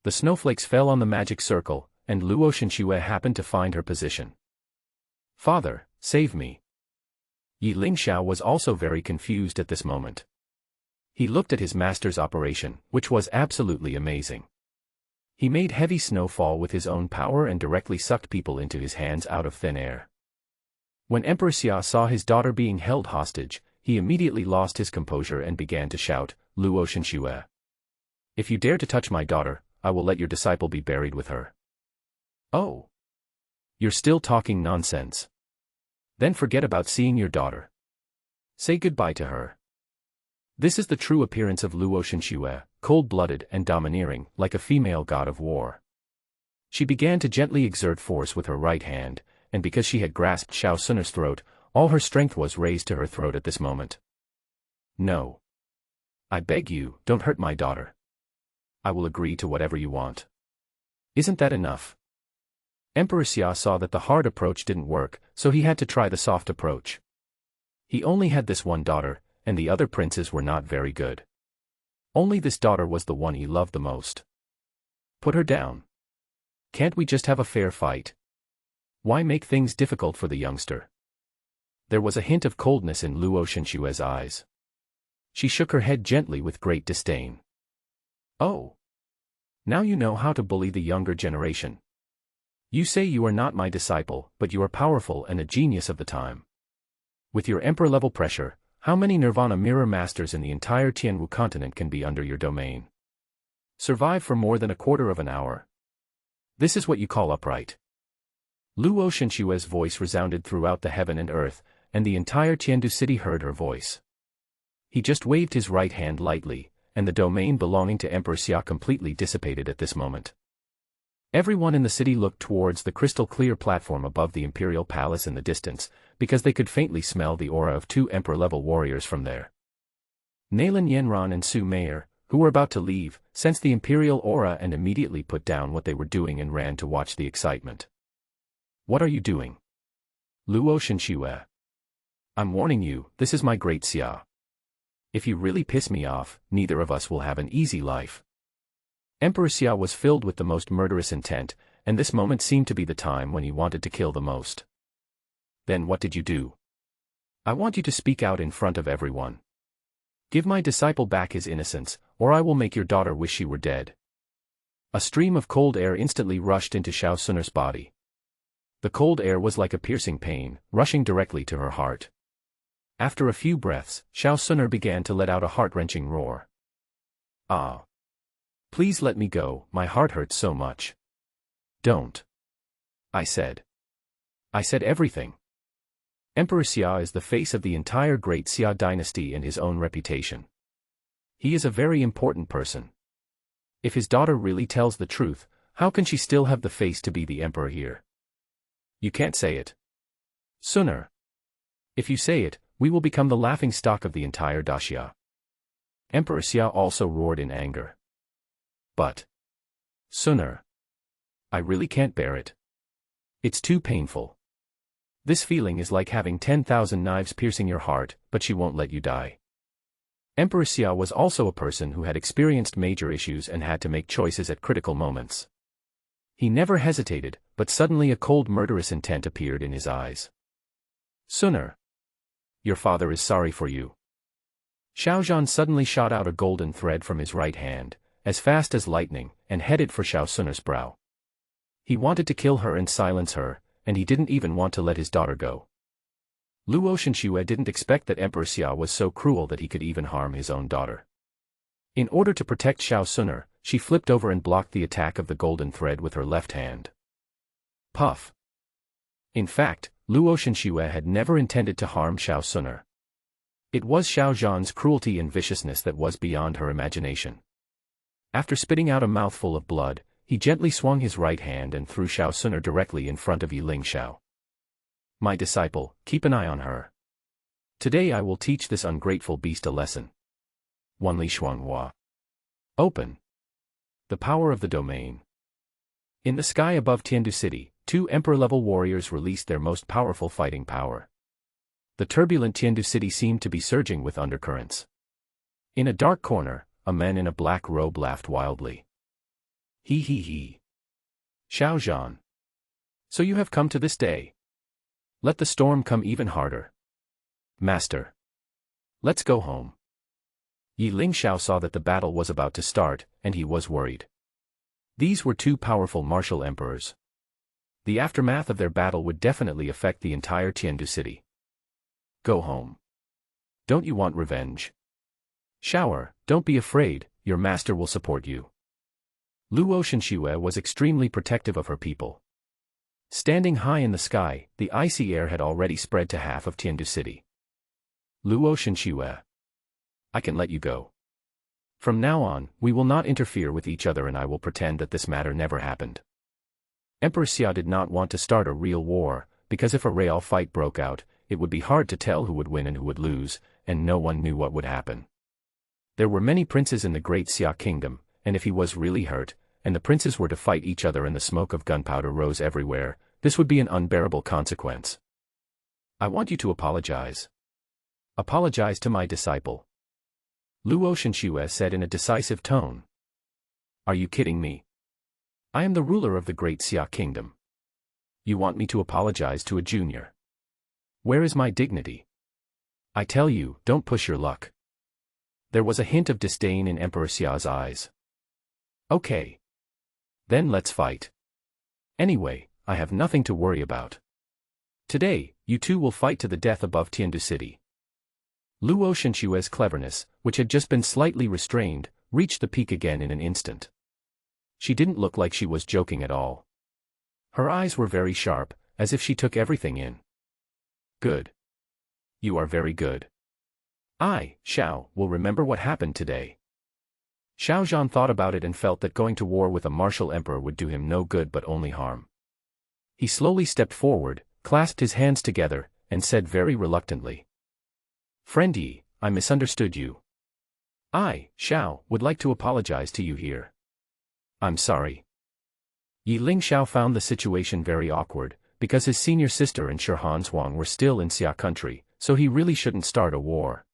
The snowflakes fell on the magic circle, and Luo Shenxue happened to find her position. Father, save me. Ye Lingxiao was also very confused at this moment. He looked at his master's operation, which was absolutely amazing. He made heavy snow fall with his own power and directly sucked people into his hands out of thin air. When Emperor Xia saw his daughter being held hostage, he immediately lost his composure and began to shout, Luo Shenxue. If you dare to touch my daughter, I will let your disciple be buried with her. Oh! You're still talking nonsense. Then forget about seeing your daughter. Say goodbye to her. This is the true appearance of Luo Shenxue, cold-blooded and domineering, like a female god of war. She began to gently exert force with her right hand, and because she had grasped Xiao Suner's throat, all her strength was raised to her throat at this moment. No. I beg you, don't hurt my daughter. I will agree to whatever you want. Isn't that enough? Emperor Xia saw that the hard approach didn't work, so he had to try the soft approach. He only had this one daughter, and the other princes were not very good. Only this daughter was the one he loved the most. Put her down. Can't we just have a fair fight? Why make things difficult for the youngster? There was a hint of coldness in Luo Shenxue's eyes. She shook her head gently with great disdain. Oh! Now you know how to bully the younger generation. You say you are not my disciple, but you are powerful and a genius of the time. With your emperor-level pressure, how many Nirvana mirror masters in the entire Tianwu continent can be under your domain? Survive for more than a quarter of an hour. This is what you call upright. Luo Shenxue's voice resounded throughout the heaven and earth, and the entire Tiandu city heard her voice. He just waved his right hand lightly, and the domain belonging to Emperor Xia completely dissipated at this moment. Everyone in the city looked towards the crystal-clear platform above the imperial palace in the distance, because they could faintly smell the aura of two emperor-level warriors from there. Nalin Yanran and Su Meier, who were about to leave, sensed the imperial aura and immediately put down what they were doing and ran to watch the excitement. What are you doing? Luo Shenxue. I'm warning you, this is my great Xia. If you really piss me off, neither of us will have an easy life. Emperor Xia was filled with the most murderous intent, and this moment seemed to be the time when he wanted to kill the most. Then what did you do? I want you to speak out in front of everyone. Give my disciple back his innocence, or I will make your daughter wish she were dead. A stream of cold air instantly rushed into Xiao Suner's body. The cold air was like a piercing pain, rushing directly to her heart. After a few breaths, Xiao Suner began to let out a heart-wrenching roar. Ah! Please let me go, my heart hurts so much. Don't. I said. I said everything. Emperor Xia is the face of the entire great Xia dynasty and his own reputation. He is a very important person. If his daughter really tells the truth, how can she still have the face to be the emperor here? You can't say it. Suner. If you say it, we will become the laughingstock of the entire daxia. Emperor Xia also roared in anger. But, Suner, I really can't bear it. It's too painful. This feeling is like having 10,000 knives piercing your heart, but she won't let you die. Emperor Xia was also a person who had experienced major issues and had to make choices at critical moments. He never hesitated, but suddenly a cold murderous intent appeared in his eyes. Suner. Your father is sorry for you. Xiao Zhan suddenly shot out a golden thread from his right hand, as fast as lightning, and headed for Xiao Suner's brow. He wanted to kill her and silence her, and he didn't even want to let his daughter go. Luo Shenxue didn't expect that Emperor Xia was so cruel that he could even harm his own daughter. In order to protect Xiao Suner, she flipped over and blocked the attack of the golden thread with her left hand. Puff. In fact, Luo Shenxue had never intended to harm Xiao Suner. It was Xiao Zhan's cruelty and viciousness that was beyond her imagination. After spitting out a mouthful of blood, he gently swung his right hand and threw Xiao Suner directly in front of Ye Lingxiao. My disciple, keep an eye on her. Today I will teach this ungrateful beast a lesson. Wanli Shuanghua. Open. The power of the domain. In the sky above Tiandu City, two emperor-level warriors released their most powerful fighting power. The turbulent Tiandu City seemed to be surging with undercurrents. In a dark corner, a man in a black robe laughed wildly. He. Xiao Zhan. So you have come to this day. Let the storm come even harder. Master. Let's go home. Ye Lingxiao saw that the battle was about to start, and he was worried. These were two powerful martial emperors. The aftermath of their battle would definitely affect the entire Tiandu city. Go home. Don't you want revenge? Shower, don't be afraid, your master will support you. Luo Shenxue was extremely protective of her people. Standing high in the sky, the icy air had already spread to half of Tiandu city. Luo Shenxue. I can let you go. From now on, we will not interfere with each other and I will pretend that this matter never happened. Emperor Xia did not want to start a real war, because if a real fight broke out, it would be hard to tell who would win and who would lose, and no one knew what would happen. There were many princes in the great Xia kingdom, and if he was really hurt, and the princes were to fight each other and the smoke of gunpowder rose everywhere, this would be an unbearable consequence. I want you to apologize. Apologize to my disciple. Luo Shenxue said in a decisive tone. Are you kidding me? I am the ruler of the great Xia kingdom. You want me to apologize to a junior? Where is my dignity? I tell you, don't push your luck. There was a hint of disdain in Emperor Xia's eyes. Okay. Then let's fight. Anyway, I have nothing to worry about. Today, you two will fight to the death above Tiandu city. Luo Shenxue's cleverness, which had just been slightly restrained, reached the peak again in an instant. She didn't look like she was joking at all. Her eyes were very sharp, as if she took everything in. Good. You are very good. I, Xiao, will remember what happened today. Xiao Zhan thought about it and felt that going to war with a martial emperor would do him no good but only harm. He slowly stepped forward, clasped his hands together, and said very reluctantly. Friend Yi, I misunderstood you. I, Xiao, would like to apologize to you here. I'm sorry. Ye Lingxiao found the situation very awkward, because his senior sister and Han Huang were still in Xia country, so he really shouldn't start a war.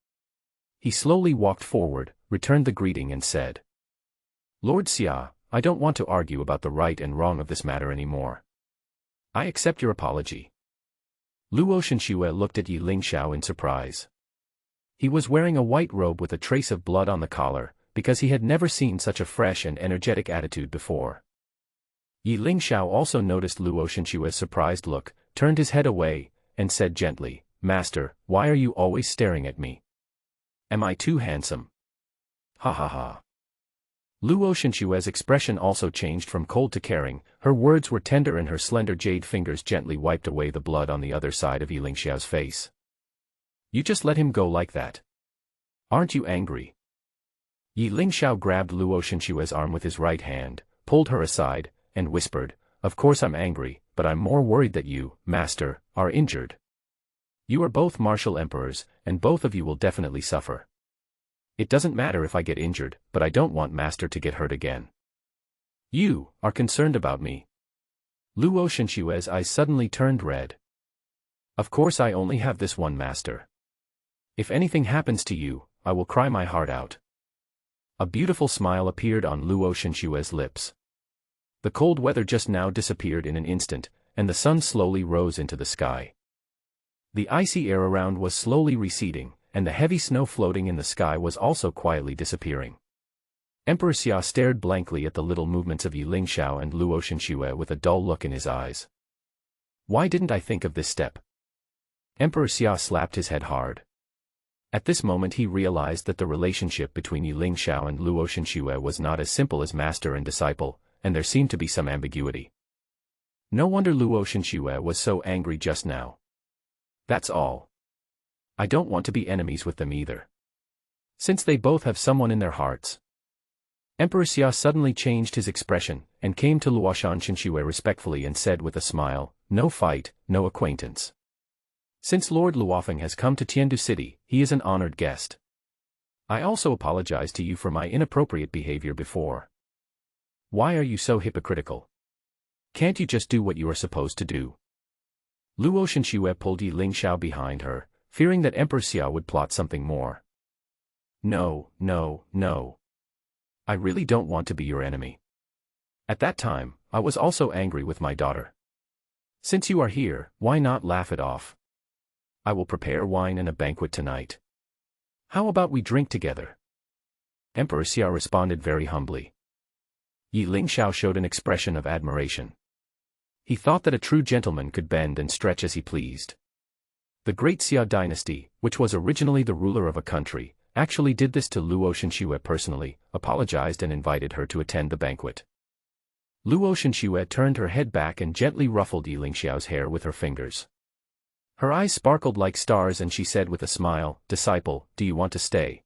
He slowly walked forward, returned the greeting and said. Lord Xia, I don't want to argue about the right and wrong of this matter anymore. I accept your apology. Luo Shenxue looked at Ye Lingxiao in surprise. He was wearing a white robe with a trace of blood on the collar, because he had never seen such a fresh and energetic attitude before. Ye Lingxiao also noticed Luo Shenxue's surprised look, turned his head away, and said gently, "Master, why are you always staring at me? Am I too handsome?" Ha ha ha. Luo Shenxue's expression also changed from cold to caring, her words were tender and her slender jade fingers gently wiped away the blood on the other side of Ye Lingxiao's face. "You just let him go like that? Aren't you angry?" Ye Lingxiao grabbed Luo Shenxue's arm with his right hand, pulled her aside, and whispered, "Of course I'm angry, but I'm more worried that you, Master, are injured. You are both martial emperors, and both of you will definitely suffer. It doesn't matter if I get injured, but I don't want Master to get hurt again. You are concerned about me." Luo Shenxue's eyes suddenly turned red. "Of course I only have this one Master. If anything happens to you, I will cry my heart out." A beautiful smile appeared on Luo Shenxue's lips. The cold weather just now disappeared in an instant, and the sun slowly rose into the sky. The icy air around was slowly receding, and the heavy snow floating in the sky was also quietly disappearing. Emperor Xia stared blankly at the little movements of Ye Lingxiao and Luo Shenxue with a dull look in his eyes. Why didn't I think of this step? Emperor Xia slapped his head hard. At this moment he realized that the relationship between Ye Lingxiao and Luo Shenxue was not as simple as master and disciple, and there seemed to be some ambiguity. No wonder Luo Shenxue was so angry just now. That's all. I don't want to be enemies with them either. Since they both have someone in their hearts. Emperor Xia suddenly changed his expression, and came to Luoshan Shenxue respectfully and said with a smile, "No fight, no acquaintance. Since Lord Luofeng has come to Tiandu City, he is an honored guest. I also apologize to you for my inappropriate behavior before. Why are you so hypocritical? Can't you just do what you are supposed to do?" Luo Shenxue pulled Ye Lingxiao behind her, fearing that Emperor Xia would plot something more. No. I really don't want to be your enemy. At that time, I was also angry with my daughter. Since you are here, why not laugh it off? I will prepare wine and a banquet tonight. How about we drink together? Emperor Xia responded very humbly. Ye Lingxiao showed an expression of admiration. He thought that a true gentleman could bend and stretch as he pleased. The great Xia dynasty, which was originally the ruler of a country, actually did this to Luo Shenxue personally, apologized and invited her to attend the banquet. Luo Shenxue turned her head back and gently ruffled Ye Lingxiao's hair with her fingers. Her eyes sparkled like stars and she said with a smile, "Disciple, do you want to stay?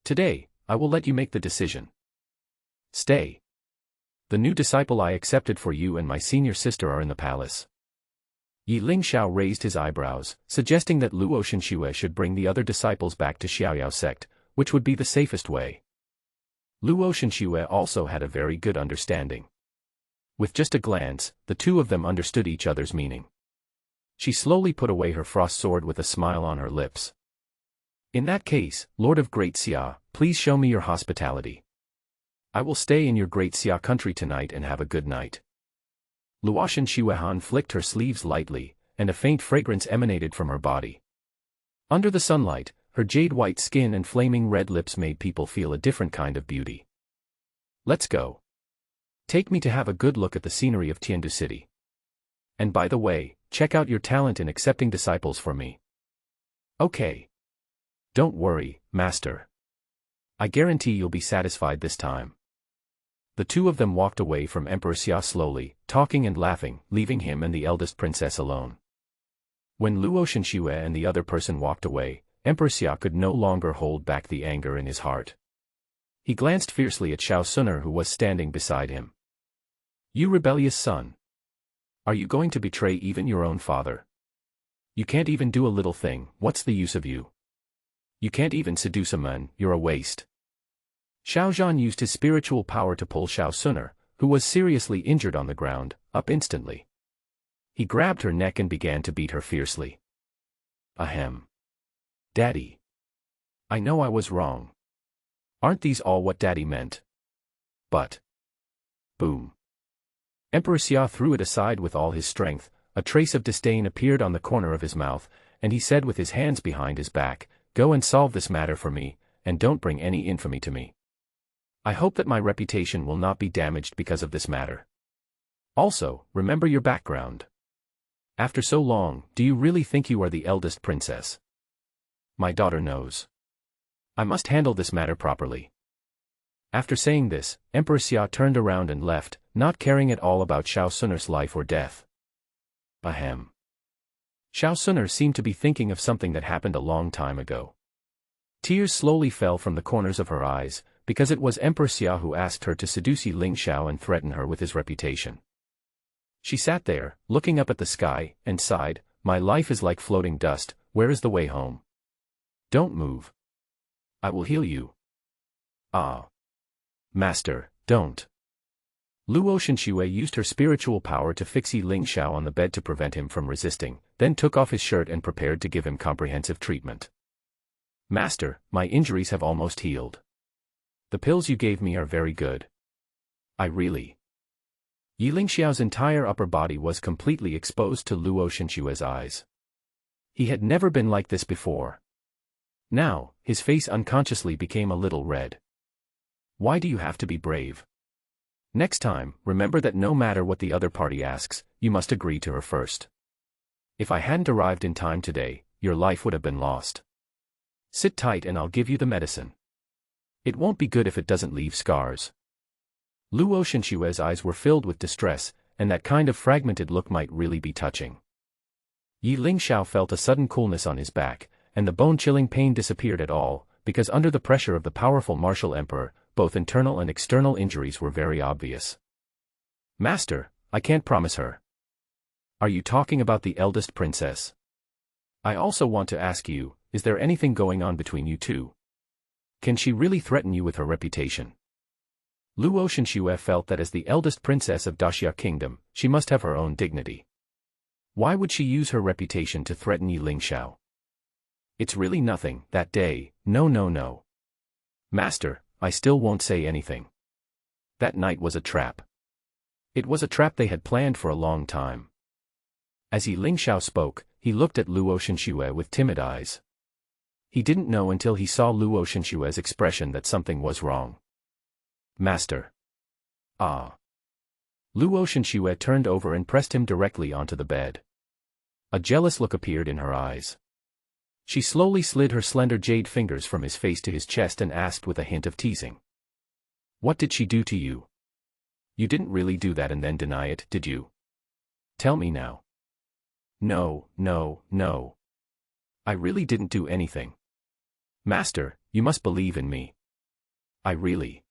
Today, I will let you make the decision. Stay. The new disciple I accepted for you and my senior sister are in the palace." Ye Lingxiao raised his eyebrows, suggesting that Luo Shenxue should bring the other disciples back to Xiaoyao sect, which would be the safest way. Luo Shenxue also had a very good understanding. With just a glance, the two of them understood each other's meaning. She slowly put away her frost sword with a smile on her lips. "In that case, Lord of Great Xia, please show me your hospitality. I will stay in your Great Xia country tonight and have a good night." Luoshan Shiwehan flicked her sleeves lightly, and a faint fragrance emanated from her body. Under the sunlight, her jade-white skin and flaming red lips made people feel a different kind of beauty. "Let's go. Take me to have a good look at the scenery of Tiandu City. And by the way, check out your talent in accepting disciples for me." "Okay. Don't worry, Master. I guarantee you'll be satisfied this time." The two of them walked away from Emperor Xia slowly, talking and laughing, leaving him and the eldest princess alone. When Luo Shenxue and the other person walked away, Emperor Xia could no longer hold back the anger in his heart. He glanced fiercely at Xiao Suner who was standing beside him. "You rebellious son! Are you going to betray even your own father? You can't even do a little thing, what's the use of you? You can't even seduce a man, you're a waste." Xiao Zhan used his spiritual power to pull Xiao Suner, who was seriously injured on the ground, up instantly. He grabbed her neck and began to beat her fiercely. "Ahem. Daddy. I know I was wrong. Aren't these all what Daddy meant? But Boom. Emperor Xia threw it aside with all his strength. A trace of disdain appeared on the corner of his mouth, and he said with his hands behind his back, "Go and solve this matter for me, and don't bring any infamy to me. I hope that my reputation will not be damaged because of this matter. Also, remember your background. After so long, do you really think you are the eldest princess? My daughter knows. I must handle this matter properly." After saying this, Emperor Xia turned around and left, not caring at all about Xiao Suner's life or death. Ahem. Xiao Suner seemed to be thinking of something that happened a long time ago. Tears slowly fell from the corners of her eyes, because it was Emperor Xia who asked her to seduce Ye Lingxiao and threaten her with his reputation. She sat there, looking up at the sky, and sighed, "My life is like floating dust, where is the way home? Don't move. I will heal you." "Ah. Master, don't." Luo Shenxue used her spiritual power to fix Ye Lingxiao on the bed to prevent him from resisting, then took off his shirt and prepared to give him comprehensive treatment. "Master, my injuries have almost healed. The pills you gave me are very good. I really..." Ye Lingxiao's entire upper body was completely exposed to Luo Shenxue's eyes. He had never been like this before. Now, his face unconsciously became a little red. "Why do you have to be brave? Next time, remember that no matter what the other party asks, you must agree to her first. If I hadn't arrived in time today, your life would have been lost. Sit tight and I'll give you the medicine. It won't be good if it doesn't leave scars." Luo Shenxue's eyes were filled with distress, and that kind of fragmented look might really be touching. Ye Lingxiao felt a sudden coolness on his back, and the bone-chilling pain disappeared at all, because under the pressure of the powerful martial emperor, both internal and external injuries were very obvious. "Master, I can't promise her." "Are you talking about the eldest princess? I also want to ask you, is there anything going on between you two? Can she really threaten you with her reputation?" Luo Shenxue felt that as the eldest princess of Daxia Kingdom, she must have her own dignity. Why would she use her reputation to threaten Ye Lingxiao? "It's really nothing, that day, no. Master, I still won't say anything. That night was a trap. It was a trap they had planned for a long time." As Ye Lingxiao spoke, he looked at Luo Shenxue with timid eyes. He didn't know until he saw Luo Shenxue's expression that something was wrong. "Master." "Ah." Luo Shenxue turned over and pressed him directly onto the bed. A jealous look appeared in her eyes. She slowly slid her slender jade fingers from his face to his chest and asked with a hint of teasing. "What did she do to you? You didn't really do that and then deny it, did you? Tell me now." No. I really didn't do anything. Master, you must believe in me. I really..."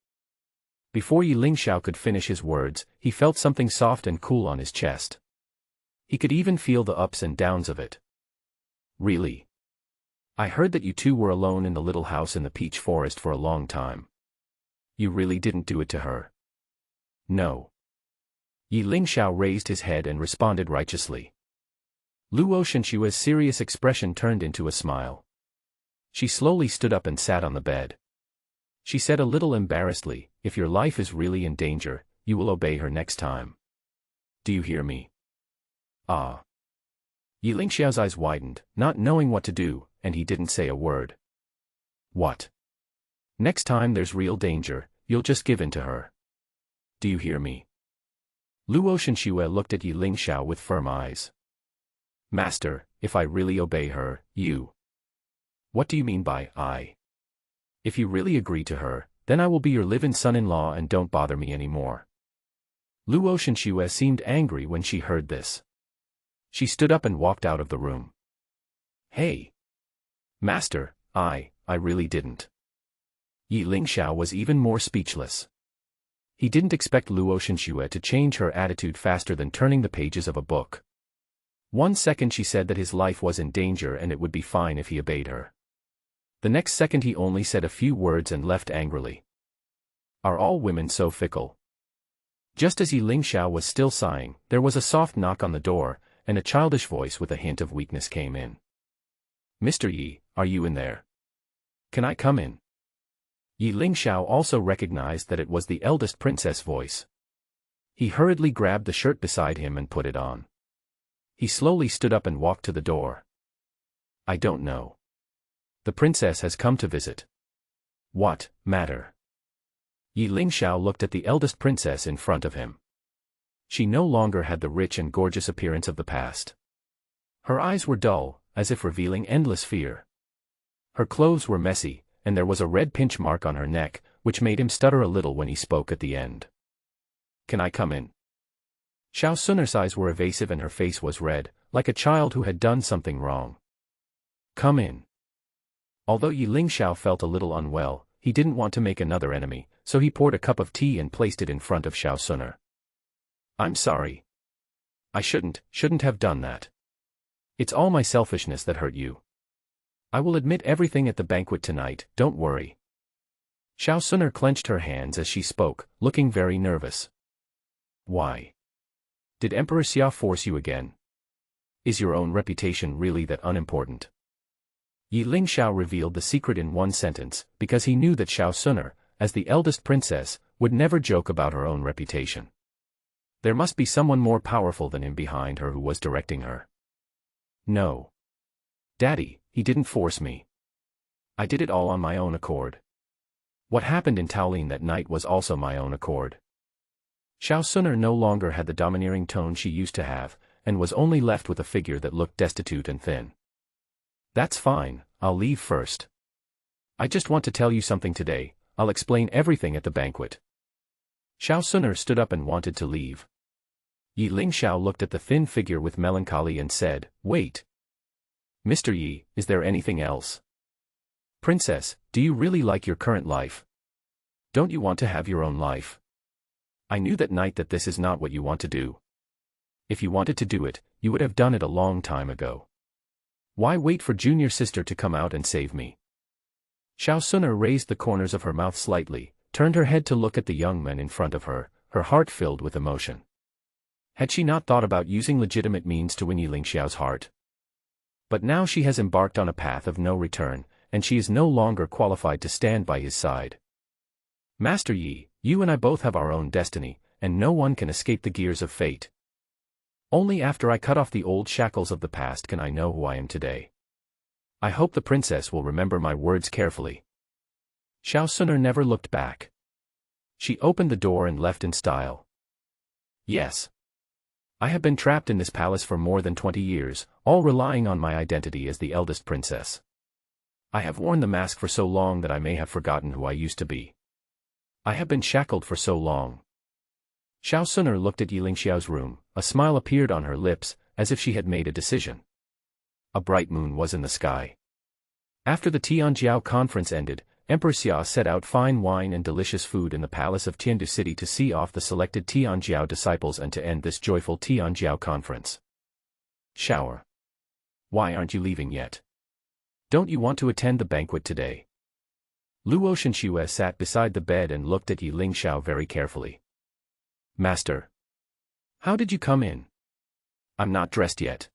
Before Ye Lingxiao could finish his words, he felt something soft and cool on his chest. He could even feel the ups and downs of it. "Really? I heard that you two were alone in the little house in the peach forest for a long time. You really didn't do it to her?" "No." Ye Lingxiao raised his head and responded righteously. Luo Shenxue's serious expression turned into a smile. She slowly stood up and sat on the bed. She said a little embarrassedly, "If your life is really in danger, you will obey her next time. Do you hear me?" "Ah." Ye Lingxiao's eyes widened, not knowing what to do, and he didn't say a word. "What? Next time there's real danger, you'll just give in to her. Do you hear me?" Luo Shenxue looked at Ye Lingxiao with firm eyes. "Master, if I really obey her, you..." "What do you mean by I? If you really agree to her, then I will be your live-in son-in-law and don't bother me anymore." Luo Shenxue seemed angry when she heard this. She stood up and walked out of the room. "Hey! Master, I really didn't." Ye Lingxiao was even more speechless. He didn't expect Luo Shenxue to change her attitude faster than turning the pages of a book. One second she said that his life was in danger and it would be fine if he obeyed her. The next second he only said a few words and left angrily. Are all women so fickle? Just as Ye Lingxiao was still sighing, there was a soft knock on the door, and a childish voice with a hint of weakness came in. "Mr. Yi, are you in there? Can I come in?" Ye Lingxiao also recognized that it was the eldest princess' voice. He hurriedly grabbed the shirt beside him and put it on. He slowly stood up and walked to the door. I don't know. The princess has come to visit. What matter? Ye Lingxiao looked at the eldest princess in front of him. She no longer had the rich and gorgeous appearance of the past. Her eyes were dull, as if revealing endless fear. Her clothes were messy, and there was a red pinch mark on her neck, which made him stutter a little when he spoke at the end. Can I come in? Xiao Sun'er's eyes were evasive and her face was red, like a child who had done something wrong. Come in. Although Ye Lingxiao felt a little unwell, he didn't want to make another enemy, so he poured a cup of tea and placed it in front of Xiao Sun'er. I'm sorry. I shouldn't have done that. It's all my selfishness that hurt you. I will admit everything at the banquet tonight, don't worry. Xiao Sun'er clenched her hands as she spoke, looking very nervous. Why? Did Emperor Xia force you again? Is your own reputation really that unimportant? Ye Lingxiao revealed the secret in one sentence, because he knew that Xiao Sun'er, as the eldest princess, would never joke about her own reputation. There must be someone more powerful than him behind her who was directing her. No. Daddy, he didn't force me. I did it all on my own accord. What happened in Taolin that night was also my own accord. Xiao Sun'er no longer had the domineering tone she used to have, and was only left with a figure that looked destitute and thin. That's fine, I'll leave first. I just want to tell you something today, I'll explain everything at the banquet. Xiao Sun'er stood up and wanted to leave. Ye Lingxiao looked at the thin figure with melancholy and said, Wait. Mr. Yi, is there anything else? Princess, do you really like your current life? Don't you want to have your own life? I knew that night that this is not what you want to do. If you wanted to do it, you would have done it a long time ago. Why wait for junior sister to come out and save me? Xiao Sun'er raised the corners of her mouth slightly, turned her head to look at the young men in front of her, her heart filled with emotion. Had she not thought about using legitimate means to win Ye Lingxiao's heart? But now she has embarked on a path of no return, and she is no longer qualified to stand by his side. Master Yi, you and I both have our own destiny, and no one can escape the gears of fate. Only after I cut off the old shackles of the past can I know who I am today. I hope the princess will remember my words carefully. Xiao Sun'er never looked back. She opened the door and left in style. Yes. I have been trapped in this palace for more than 20 years, all relying on my identity as the eldest princess. I have worn the mask for so long that I may have forgotten who I used to be. I have been shackled for so long. Xiao Sun'er looked at Ye Lingxiao's room, a smile appeared on her lips, as if she had made a decision. A bright moon was in the sky. After the Tianjiao conference ended, Emperor Xia set out fine wine and delicious food in the palace of Tiandu City to see off the selected Tianjiao disciples and to end this joyful Tianjiao conference. Shower. Why aren't you leaving yet? Don't you want to attend the banquet today? Luo Shenxue sat beside the bed and looked at Ye Lingxiao very carefully. Master. How did you come in? I'm not dressed yet.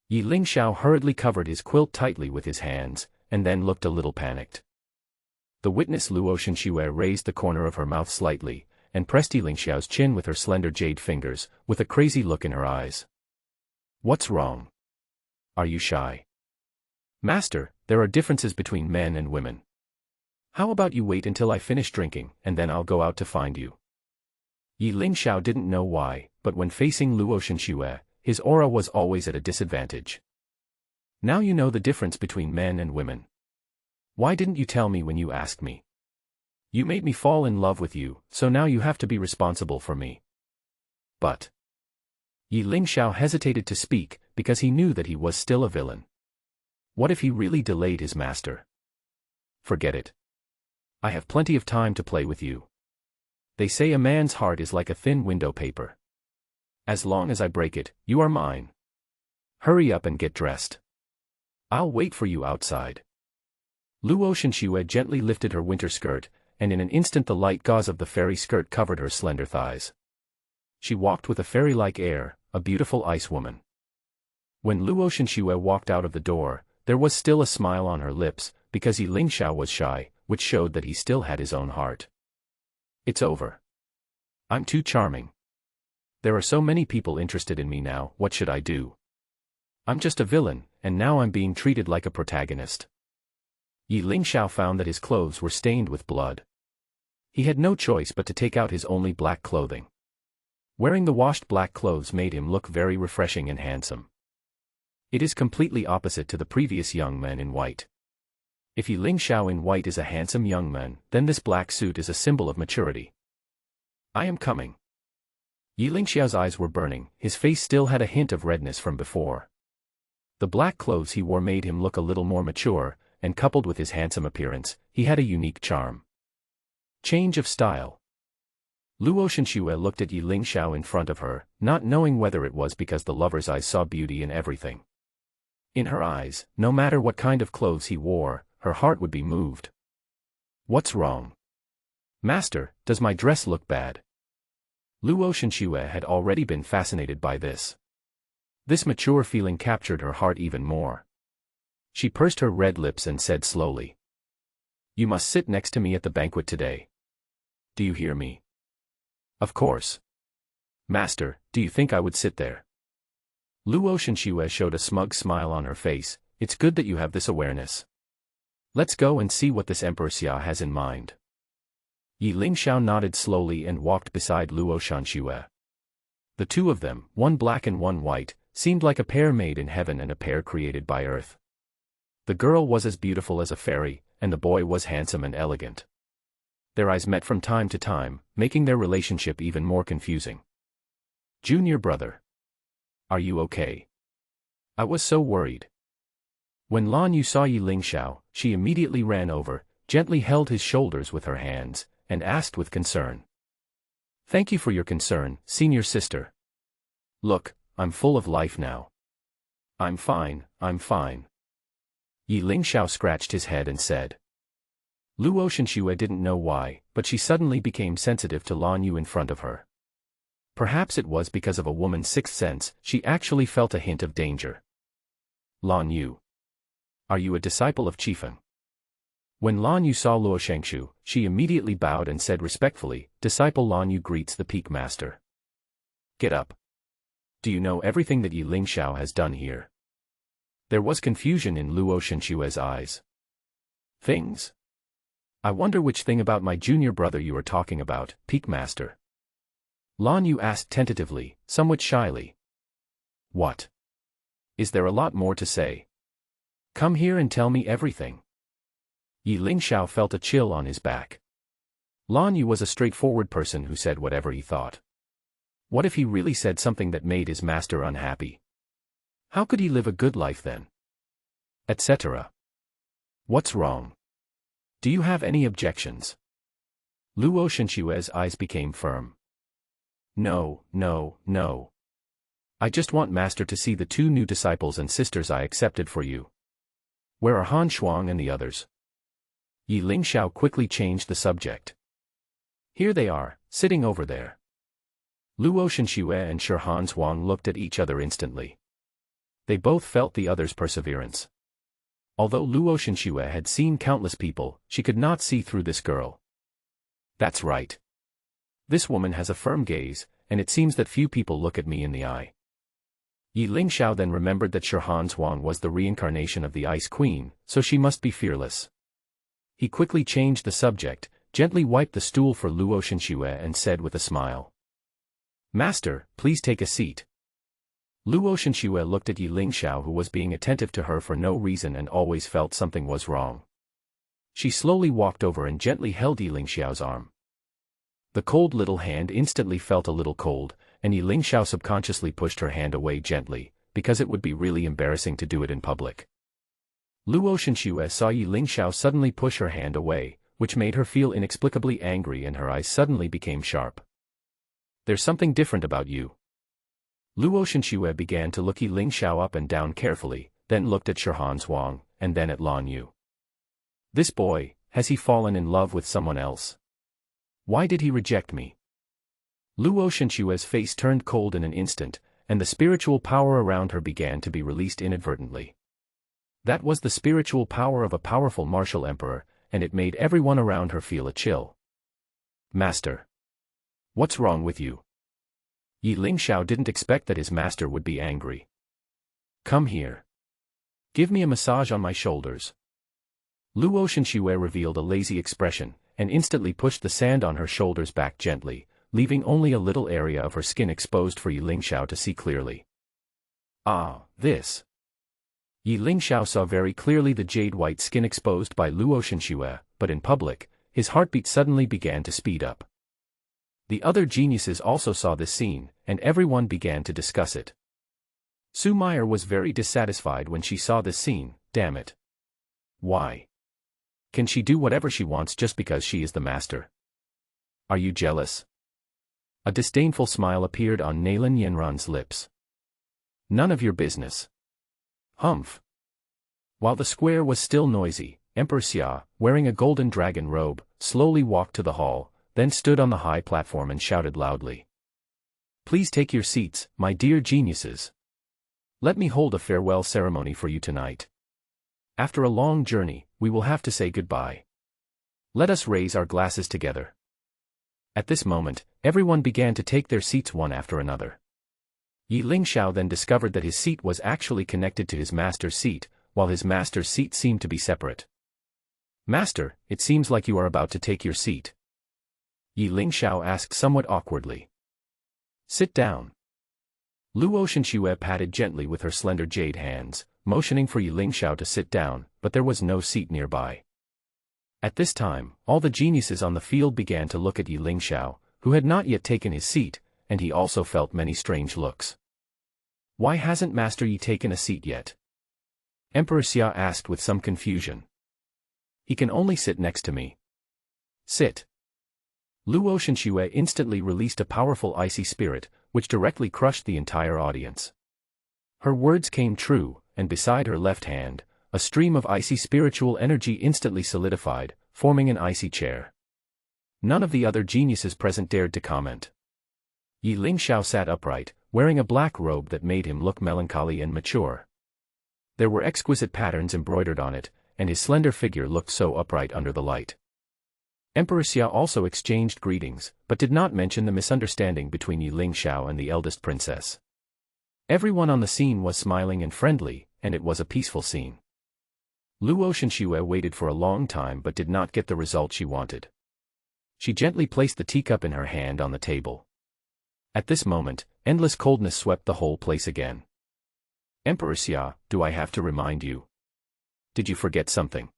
Ye Lingxiao hurriedly covered his quilt tightly with his hands, and then looked a little panicked. The witness Luo Shenxue raised the corner of her mouth slightly, and pressed Ye Lingxiao's chin with her slender jade fingers, with a crazy look in her eyes. What's wrong? Are you shy? Master, there are differences between men and women. How about you wait until I finish drinking, and then I'll go out to find you. Ye Lingxiao didn't know why, but when facing Luo Shenxue, his aura was always at a disadvantage. Now you know the difference between men and women. Why didn't you tell me when you asked me? You made me fall in love with you, so now you have to be responsible for me. But Ye Lingxiao hesitated to speak, because he knew that he was still a villain. What if he really delayed his master? Forget it. I have plenty of time to play with you. They say a man's heart is like a thin window paper. As long as I break it, you are mine. Hurry up and get dressed. I'll wait for you outside. Luo Shenxue gently lifted her winter skirt, and in an instant the light gauze of the fairy skirt covered her slender thighs. She walked with a fairy-like air, a beautiful ice woman. When Luo Shenxue walked out of the door, there was still a smile on her lips, because Ye Lingxiao was shy, which showed that he still had his own heart. It's over. I'm too charming. There are so many people interested in me now, what should I do? I'm just a villain, and now I'm being treated like a protagonist. Ye Lingxiao found that his clothes were stained with blood. He had no choice but to take out his only black clothing. Wearing the washed black clothes made him look very refreshing and handsome. It is completely opposite to the previous young man in white. If Ye Lingxiao in white is a handsome young man, then this black suit is a symbol of maturity. I am coming. Ye Lingxiao's eyes were burning, his face still had a hint of redness from before. The black clothes he wore made him look a little more mature, and coupled with his handsome appearance, he had a unique charm. Change of style. Luo Shenxue looked at Ye Lingxiao in front of her, not knowing whether it was because the lover's eyes saw beauty in everything. In her eyes, no matter what kind of clothes he wore, her heart would be moved. What's wrong? Master, does my dress look bad? Luo Shenxue had already been fascinated by this. This mature feeling captured her heart even more. She pursed her red lips and said slowly, "You must sit next to me at the banquet today. Do you hear me?" "Of course. Master, do you think I would sit there?" Luo Shenxue showed a smug smile on her face. "It's good that you have this awareness. Let's go and see what this Emperor Xia has in mind." Ye Lingxiao nodded slowly and walked beside Luo Shenxue. The two of them, one black and one white, seemed like a pair made in heaven and a pair created by earth. The girl was as beautiful as a fairy, and the boy was handsome and elegant. Their eyes met from time to time, making their relationship even more confusing. "Junior brother. Are you okay? I was so worried." When Lan Yu saw Ye Lingxiao, she immediately ran over, gently held his shoulders with her hands, and asked with concern. "Thank you for your concern, senior sister. Look, I'm full of life now. I'm fine, I'm fine." Ye Lingxiao scratched his head and said. Luo Shenxue didn't know why, but she suddenly became sensitive to Lan Yu in front of her. Perhaps it was because of a woman's sixth sense, she actually felt a hint of danger. "Lan Yu. Are you a disciple of Qifeng?" When Lan Yu saw Luo Shenxue, she immediately bowed and said respectfully, "Disciple Lan Yu greets the peak master." "Get up. Do you know everything that Ye Lingxiao has done here?" There was confusion in Luo Shenxue's eyes. "Things? I wonder which thing about my junior brother you are talking about, peak master?" Lan Yu asked tentatively, somewhat shyly. "What? Is there a lot more to say? Come here and tell me everything." Ye Lingxiao felt a chill on his back. Lan Yu was a straightforward person who said whatever he thought. What if he really said something that made his master unhappy? How could he live a good life then? Etc. What's wrong? Do you have any objections? Luo Shenxue's eyes became firm. No, no, no. I just want master to see the two new disciples and sisters I accepted for you. Where are Han Shuang and the others? Ye Lingxiao quickly changed the subject. Here they are, sitting over there. Luo Shenxue and Han Shuang looked at each other instantly. They both felt the other's perseverance. Although Luo Shenxue had seen countless people, she could not see through this girl. That's right. This woman has a firm gaze, and it seems that few people look at me in the eye. Ye Lingxiao then remembered that Han Shuang was the reincarnation of the Ice Queen, so she must be fearless. He quickly changed the subject, gently wiped the stool for Luo Shenxue and said with a smile. "Master, please take a seat." Luo Shenxue looked at Ye Lingxiao, who was being attentive to her for no reason and always felt something was wrong. She slowly walked over and gently held Ye Lingxiao's arm. The cold little hand instantly felt a little cold, and Ye Lingxiao subconsciously pushed her hand away gently, because it would be really embarrassing to do it in public. Luo Shenxue saw Ye Lingxiao suddenly push her hand away, which made her feel inexplicably angry, and her eyes suddenly became sharp. "There's something different about you." Luo Shenxue began to look Ye Lingxiao up and down carefully, then looked at Han Shuang, and then at Lan Yu. This boy, has he fallen in love with someone else? Why did he reject me? Luo Shenxue's face turned cold in an instant, and the spiritual power around her began to be released inadvertently. That was the spiritual power of a powerful martial emperor, and it made everyone around her feel a chill. "Master. What's wrong with you?" Ye Lingxiao didn't expect that his master would be angry. Come here. Give me a massage on my shoulders. Luo Shenxue revealed a lazy expression, and instantly pushed the sand on her shoulders back gently, leaving only a little area of her skin exposed for Ye Lingxiao to see clearly. Ah, this. Ye Lingxiao saw very clearly the jade-white skin exposed by Luo Shenxue, but in public, his heartbeat suddenly began to speed up. The other geniuses also saw this scene, and everyone began to discuss it. Su Meyer was very dissatisfied when she saw this scene. Damn it. Why? Can she do whatever she wants just because she is the master? Are you jealous? A disdainful smile appeared on Nalin Yanran's lips. None of your business. Humph. While the square was still noisy, Emperor Xia, wearing a golden dragon robe, slowly walked to the hall, then stood on the high platform and shouted loudly. Please take your seats, my dear geniuses. Let me hold a farewell ceremony for you tonight. After a long journey, we will have to say goodbye. Let us raise our glasses together. At this moment, everyone began to take their seats one after another. Ye Lingxiao then discovered that his seat was actually connected to his master's seat, while his master's seat seemed to be separate. Master, it seems like you are about to take your seat. Ye Lingxiao asked somewhat awkwardly. Sit down. Luo Shenxue patted gently with her slender jade hands, motioning for Ye Lingxiao to sit down, but there was no seat nearby. At this time, all the geniuses on the field began to look at Ye Lingxiao, who had not yet taken his seat, and he also felt many strange looks. Why hasn't Master Yi taken a seat yet? Emperor Xia asked with some confusion. He can only sit next to me. Sit. Luo Shenxue instantly released a powerful icy spirit, which directly crushed the entire audience. Her words came true, and beside her left hand, a stream of icy spiritual energy instantly solidified, forming an icy chair. None of the other geniuses present dared to comment. Ye Lingxiao sat upright, wearing a black robe that made him look melancholy and mature. There were exquisite patterns embroidered on it, and his slender figure looked so upright under the light. Emperor Xia also exchanged greetings, but did not mention the misunderstanding between Ye Lingxiao and the eldest princess. Everyone on the scene was smiling and friendly, and it was a peaceful scene. Luo Shenxue waited for a long time but did not get the result she wanted. She gently placed the teacup in her hand on the table. At this moment, endless coldness swept the whole place again. Emperor Xia, do I have to remind you? Did you forget something?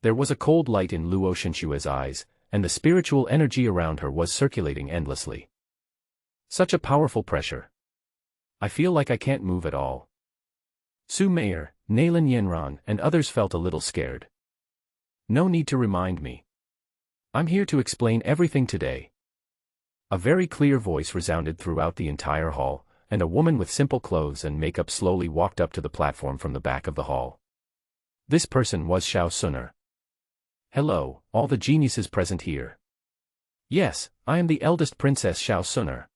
There was a cold light in Luo Shenxue's eyes, and the spiritual energy around her was circulating endlessly. Such a powerful pressure. I feel like I can't move at all. Su Meyer, Nalin Yanran, and others felt a little scared. No need to remind me. I'm here to explain everything today. A very clear voice resounded throughout the entire hall, and a woman with simple clothes and makeup slowly walked up to the platform from the back of the hall. This person was Xiao Suner. Hello, all the geniuses present here. Yes, I am the eldest princess Xiao Suner.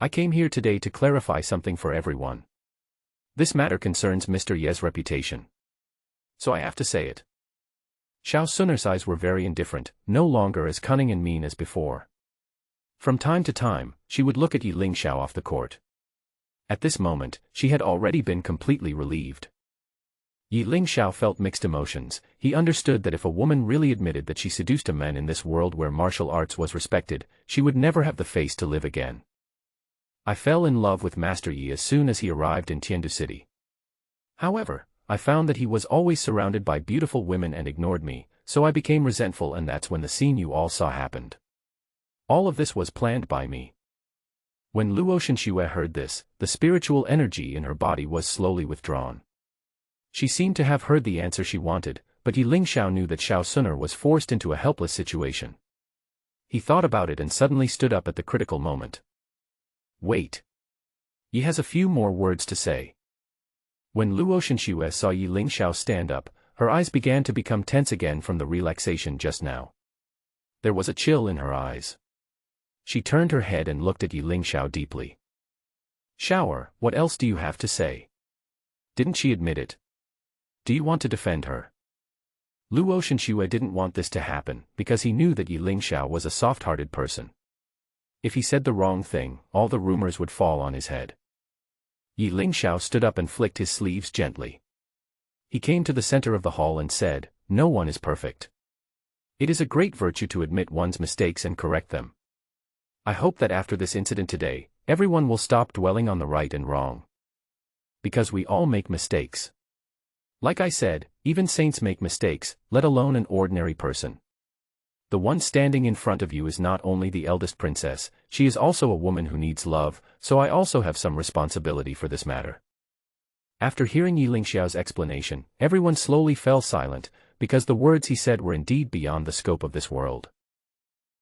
I came here today to clarify something for everyone. This matter concerns Mr. Ye's reputation. So I have to say it. Xiao Suner's eyes were very indifferent, no longer as cunning and mean as before. From time to time, she would look at Ye Lingxiao off the court. At this moment, she had already been completely relieved. Ye Lingxiao felt mixed emotions. He understood that if a woman really admitted that she seduced a man in this world where martial arts was respected, she would never have the face to live again. I fell in love with Master Yi as soon as he arrived in Tiandu City. However, I found that he was always surrounded by beautiful women and ignored me, so I became resentful, and that's when the scene you all saw happened. All of this was planned by me. When Luo Shenxue heard this, the spiritual energy in her body was slowly withdrawn. She seemed to have heard the answer she wanted, but Ye Lingxiao knew that Xiao Suner was forced into a helpless situation. He thought about it and suddenly stood up at the critical moment. Wait. Yi has a few more words to say. When Luo Shenxue saw Ye Lingxiao stand up, her eyes began to become tense again from the relaxation just now. There was a chill in her eyes. She turned her head and looked at Ye Lingxiao deeply. Shower, what else do you have to say? Didn't she admit it? Do you want to defend her? Luo Shenxue didn't want this to happen, because he knew that Ye Lingxiao was a soft-hearted person. If he said the wrong thing, all the rumors would fall on his head. Ye Lingxiao stood up and flicked his sleeves gently. He came to the center of the hall and said, "No one is perfect. It is a great virtue to admit one's mistakes and correct them. I hope that after this incident today, everyone will stop dwelling on the right and wrong. Because we all make mistakes. Like I said, even saints make mistakes, let alone an ordinary person. The one standing in front of you is not only the eldest princess, she is also a woman who needs love, so I also have some responsibility for this matter." After hearing Ye Lingxiao's explanation, everyone slowly fell silent, because the words he said were indeed beyond the scope of this world.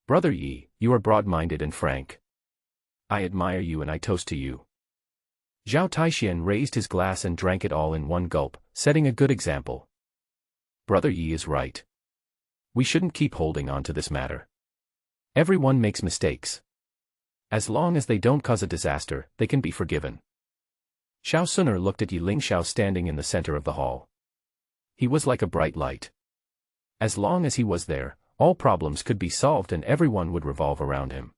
"Brother Yi, you are broad-minded and frank. I admire you and I toast to you." Zhao Taixian raised his glass and drank it all in one gulp, setting a good example. "Brother Yi is right. We shouldn't keep holding on to this matter. Everyone makes mistakes. As long as they don't cause a disaster, they can be forgiven." Xiao Suner looked at Ye Lingxiao standing in the center of the hall. He was like a bright light. As long as he was there, all problems could be solved and everyone would revolve around him.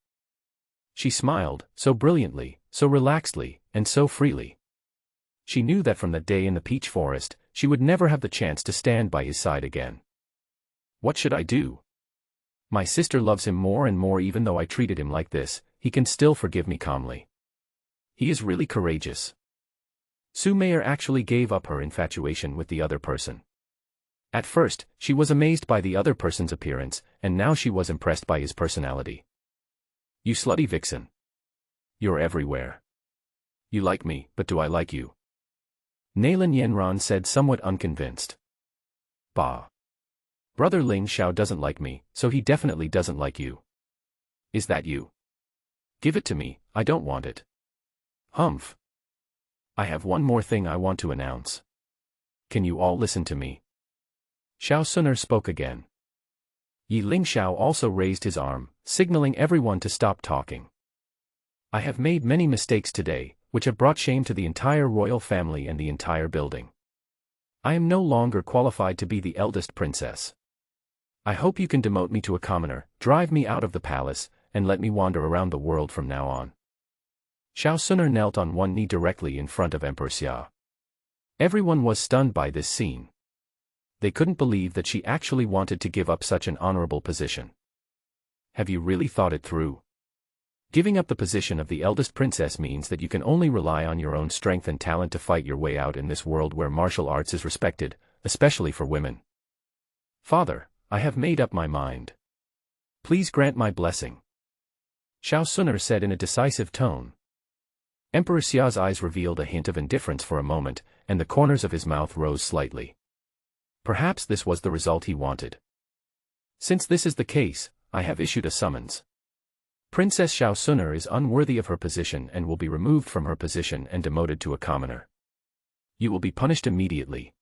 She smiled, so brilliantly, so relaxedly, and so freely. She knew that from that day in the peach forest, she would never have the chance to stand by his side again. "What should I do? My sister loves him more and more. Even though I treated him like this, he can still forgive me calmly. He is really courageous." Su Meier actually gave up her infatuation with the other person. At first, she was amazed by the other person's appearance, and now she was impressed by his personality. "You slutty vixen. You're everywhere. You like me, but do I like you?" Nailin Yanran said, somewhat unconvinced. "Bah. Brother Ling Xiao doesn't like me, so he definitely doesn't like you. Is that you? Give it to me, I don't want it." "Humph. I have one more thing I want to announce. Can you all listen to me?" Xiao Suner spoke again. Ye Lingxiao also raised his arm, signaling everyone to stop talking. "I have made many mistakes today, which have brought shame to the entire royal family and the entire building. I am no longer qualified to be the eldest princess. I hope you can demote me to a commoner, drive me out of the palace, and let me wander around the world from now on." Xiao Suner knelt on one knee directly in front of Emperor Xia. Everyone was stunned by this scene. They couldn't believe that she actually wanted to give up such an honorable position. "Have you really thought it through? Giving up the position of the eldest princess means that you can only rely on your own strength and talent to fight your way out in this world where martial arts is respected, especially for women." "Father, I have made up my mind. Please grant my blessing," Xiao Suner said in a decisive tone. Emperor Xia's eyes revealed a hint of indifference for a moment, and the corners of his mouth rose slightly. Perhaps this was the result he wanted. "Since this is the case, I have issued a summons. Princess Xiao Suner is unworthy of her position and will be removed from her position and demoted to a commoner. You will be punished immediately."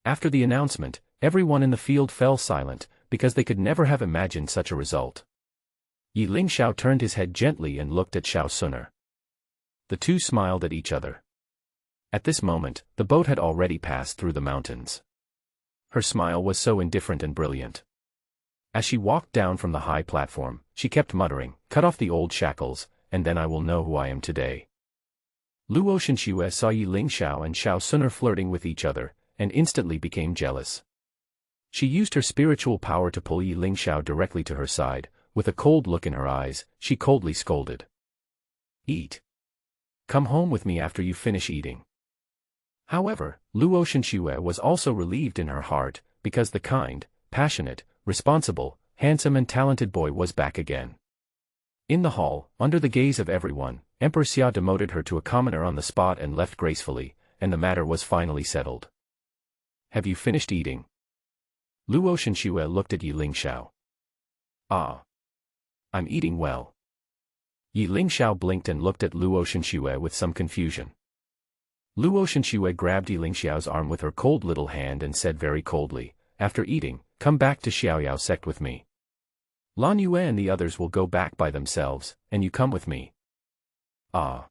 After the announcement, everyone in the field fell silent, because they could never have imagined such a result. Ye Lingxiao turned his head gently and looked at Xiao Suner. The two smiled at each other. At this moment, the boat had already passed through the mountains. Her smile was so indifferent and brilliant. As she walked down from the high platform, she kept muttering, "Cut off the old shackles, and then I will know who I am today." Luo Shenxue saw Ye Lingxiao and Xiao Suner flirting with each other, and instantly became jealous. She used her spiritual power to pull Ye Lingxiao directly to her side. With a cold look in her eyes, she coldly scolded. "Eat. Come home with me after you finish eating." However, Luo Shenxue was also relieved in her heart, because the kind, passionate, responsible, handsome and talented boy was back again. In the hall, under the gaze of everyone, Emperor Xia demoted her to a commoner on the spot and left gracefully, and the matter was finally settled. "Have you finished eating?" Luo Shenxue looked at Ye Lingxiao. "Ah. I'm eating well." Ye Lingxiao blinked and looked at Luo Shenxue with some confusion. Luo Shenxue grabbed Ye Lingxiao's arm with her cold little hand and said very coldly, "After eating, come back to Xiaoyao Sect with me. Lan Yue and the others will go back by themselves, and you come with me." "Ah."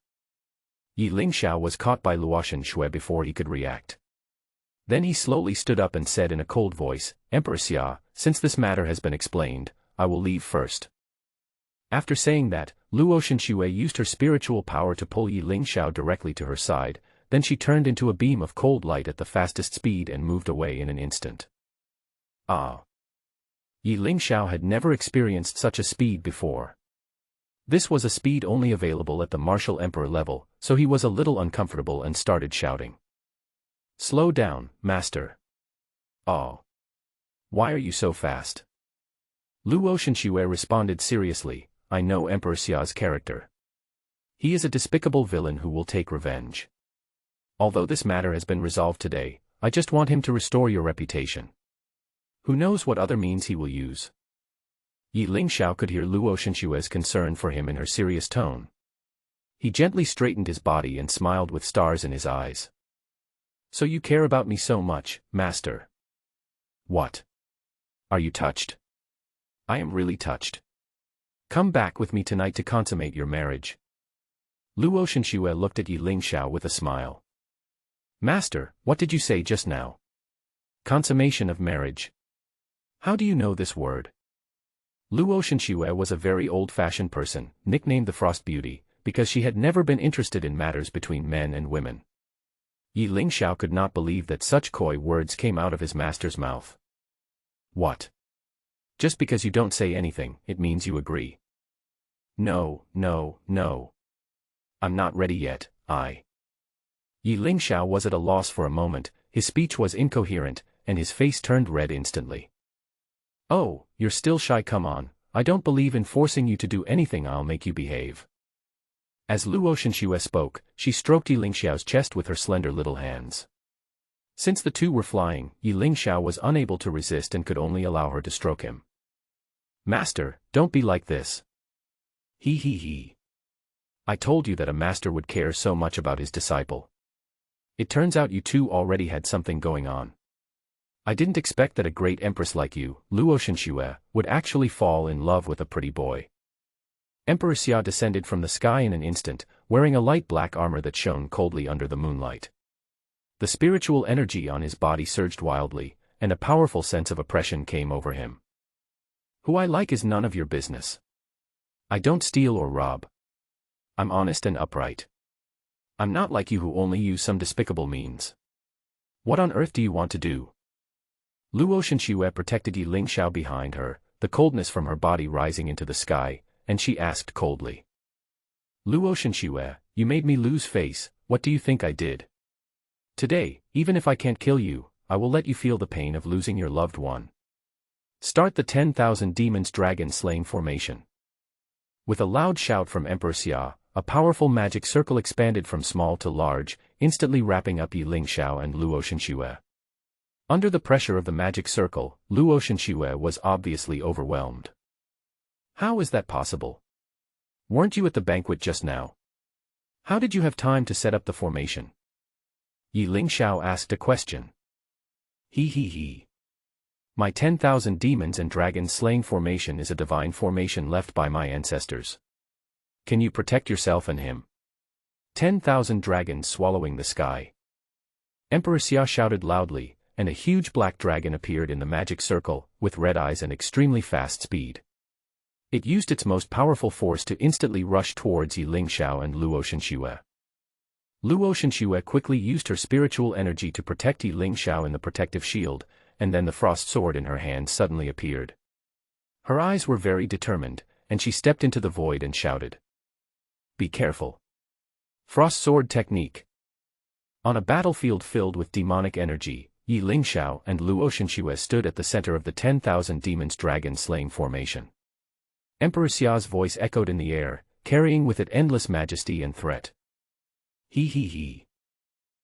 Ye Lingxiao was caught by Luo Shenxue before he could react. Then he slowly stood up and said in a cold voice, "Emperor Xia, since this matter has been explained, I will leave first." After saying that, Luo Shenxue used her spiritual power to pull Ye Lingxiao directly to her side, then she turned into a beam of cold light at the fastest speed and moved away in an instant. Ah! Ye Lingxiao had never experienced such a speed before. This was a speed only available at the martial emperor level, so he was a little uncomfortable and started shouting. "Slow down, master. Oh. Why are you so fast?" Luo Shenxue responded seriously, "I know Emperor Xia's character. He is a despicable villain who will take revenge. Although this matter has been resolved today, I just want him to restore your reputation. Who knows what other means he will use?" Ye Lingxiao could hear Luo Shenxue's concern for him in her serious tone. He gently straightened his body and smiled with stars in his eyes. "So you care about me so much, master?" "What? Are you touched?" "I am really touched. Come back with me tonight to consummate your marriage." Luo Shenxue looked at Ye Lingxiao with a smile. "Master, what did you say just now? Consummation of marriage. How do you know this word?" Luo Shenxue was a very old-fashioned person, nicknamed the Frost Beauty, because she had never been interested in matters between men and women. Ye Lingxiao could not believe that such coy words came out of his master's mouth. "What? Just because you don't say anything, it means you agree?" No. I'm not ready yet, Ye Lingxiao was at a loss for a moment, his speech was incoherent, and his face turned red instantly. "Oh, you're still shy, come on, I don't believe in forcing you to do anything, I'll make you behave." As Luo Shenxue spoke, she stroked Ye Lingxiao's chest with her slender little hands. Since the two were flying, Ye Lingxiao was unable to resist and could only allow her to stroke him. "Master, don't be like this." He. I told you that a master would care so much about his disciple. It turns out you two already had something going on. I didn't expect that a great empress like you, Luo Shenxue, would actually fall in love with a pretty boy. Emperor Xia descended from the sky in an instant, wearing a light black armor that shone coldly under the moonlight. The spiritual energy on his body surged wildly, and a powerful sense of oppression came over him. "Who I like is none of your business. I don't steal or rob. I'm honest and upright. I'm not like you who only use some despicable means. What on earth do you want to do?" Luo Shenxue protected Ye Lingxiao behind her, the coldness from her body rising into the sky, and she asked coldly. "Luo Shenxue, you made me lose face, what do you think I did? Today, even if I can't kill you, I will let you feel the pain of losing your loved one. Start the 10,000 demons dragon slaying formation." With a loud shout from Emperor Xia, a powerful magic circle expanded from small to large, instantly wrapping up Ye Lingxiao and Luo Shenxue. Under the pressure of the magic circle, Luo Shenxue was obviously overwhelmed. "How is that possible? Weren't you at the banquet just now? How did you have time to set up the formation?" Ye Lingxiao asked a question. He. My 10,000 demons and dragons slaying formation is a divine formation left by my ancestors. Can you protect yourself and him? 10,000 dragons swallowing the sky. Emperor Xia shouted loudly, and a huge black dragon appeared in the magic circle, with red eyes and extremely fast speed. It used its most powerful force to instantly rush towards Ye Lingxiao and Luo Shenxue. Luo Shenxue quickly used her spiritual energy to protect Ye Lingxiao in the protective shield, and then the frost sword in her hand suddenly appeared. Her eyes were very determined, and she stepped into the void and shouted. "Be careful. Frost sword technique." On a battlefield filled with demonic energy, Ye Lingxiao and Luo Shenxue stood at the center of the 10,000 demons dragon slaying formation. Emperor Xia's voice echoed in the air, carrying with it endless majesty and threat. He.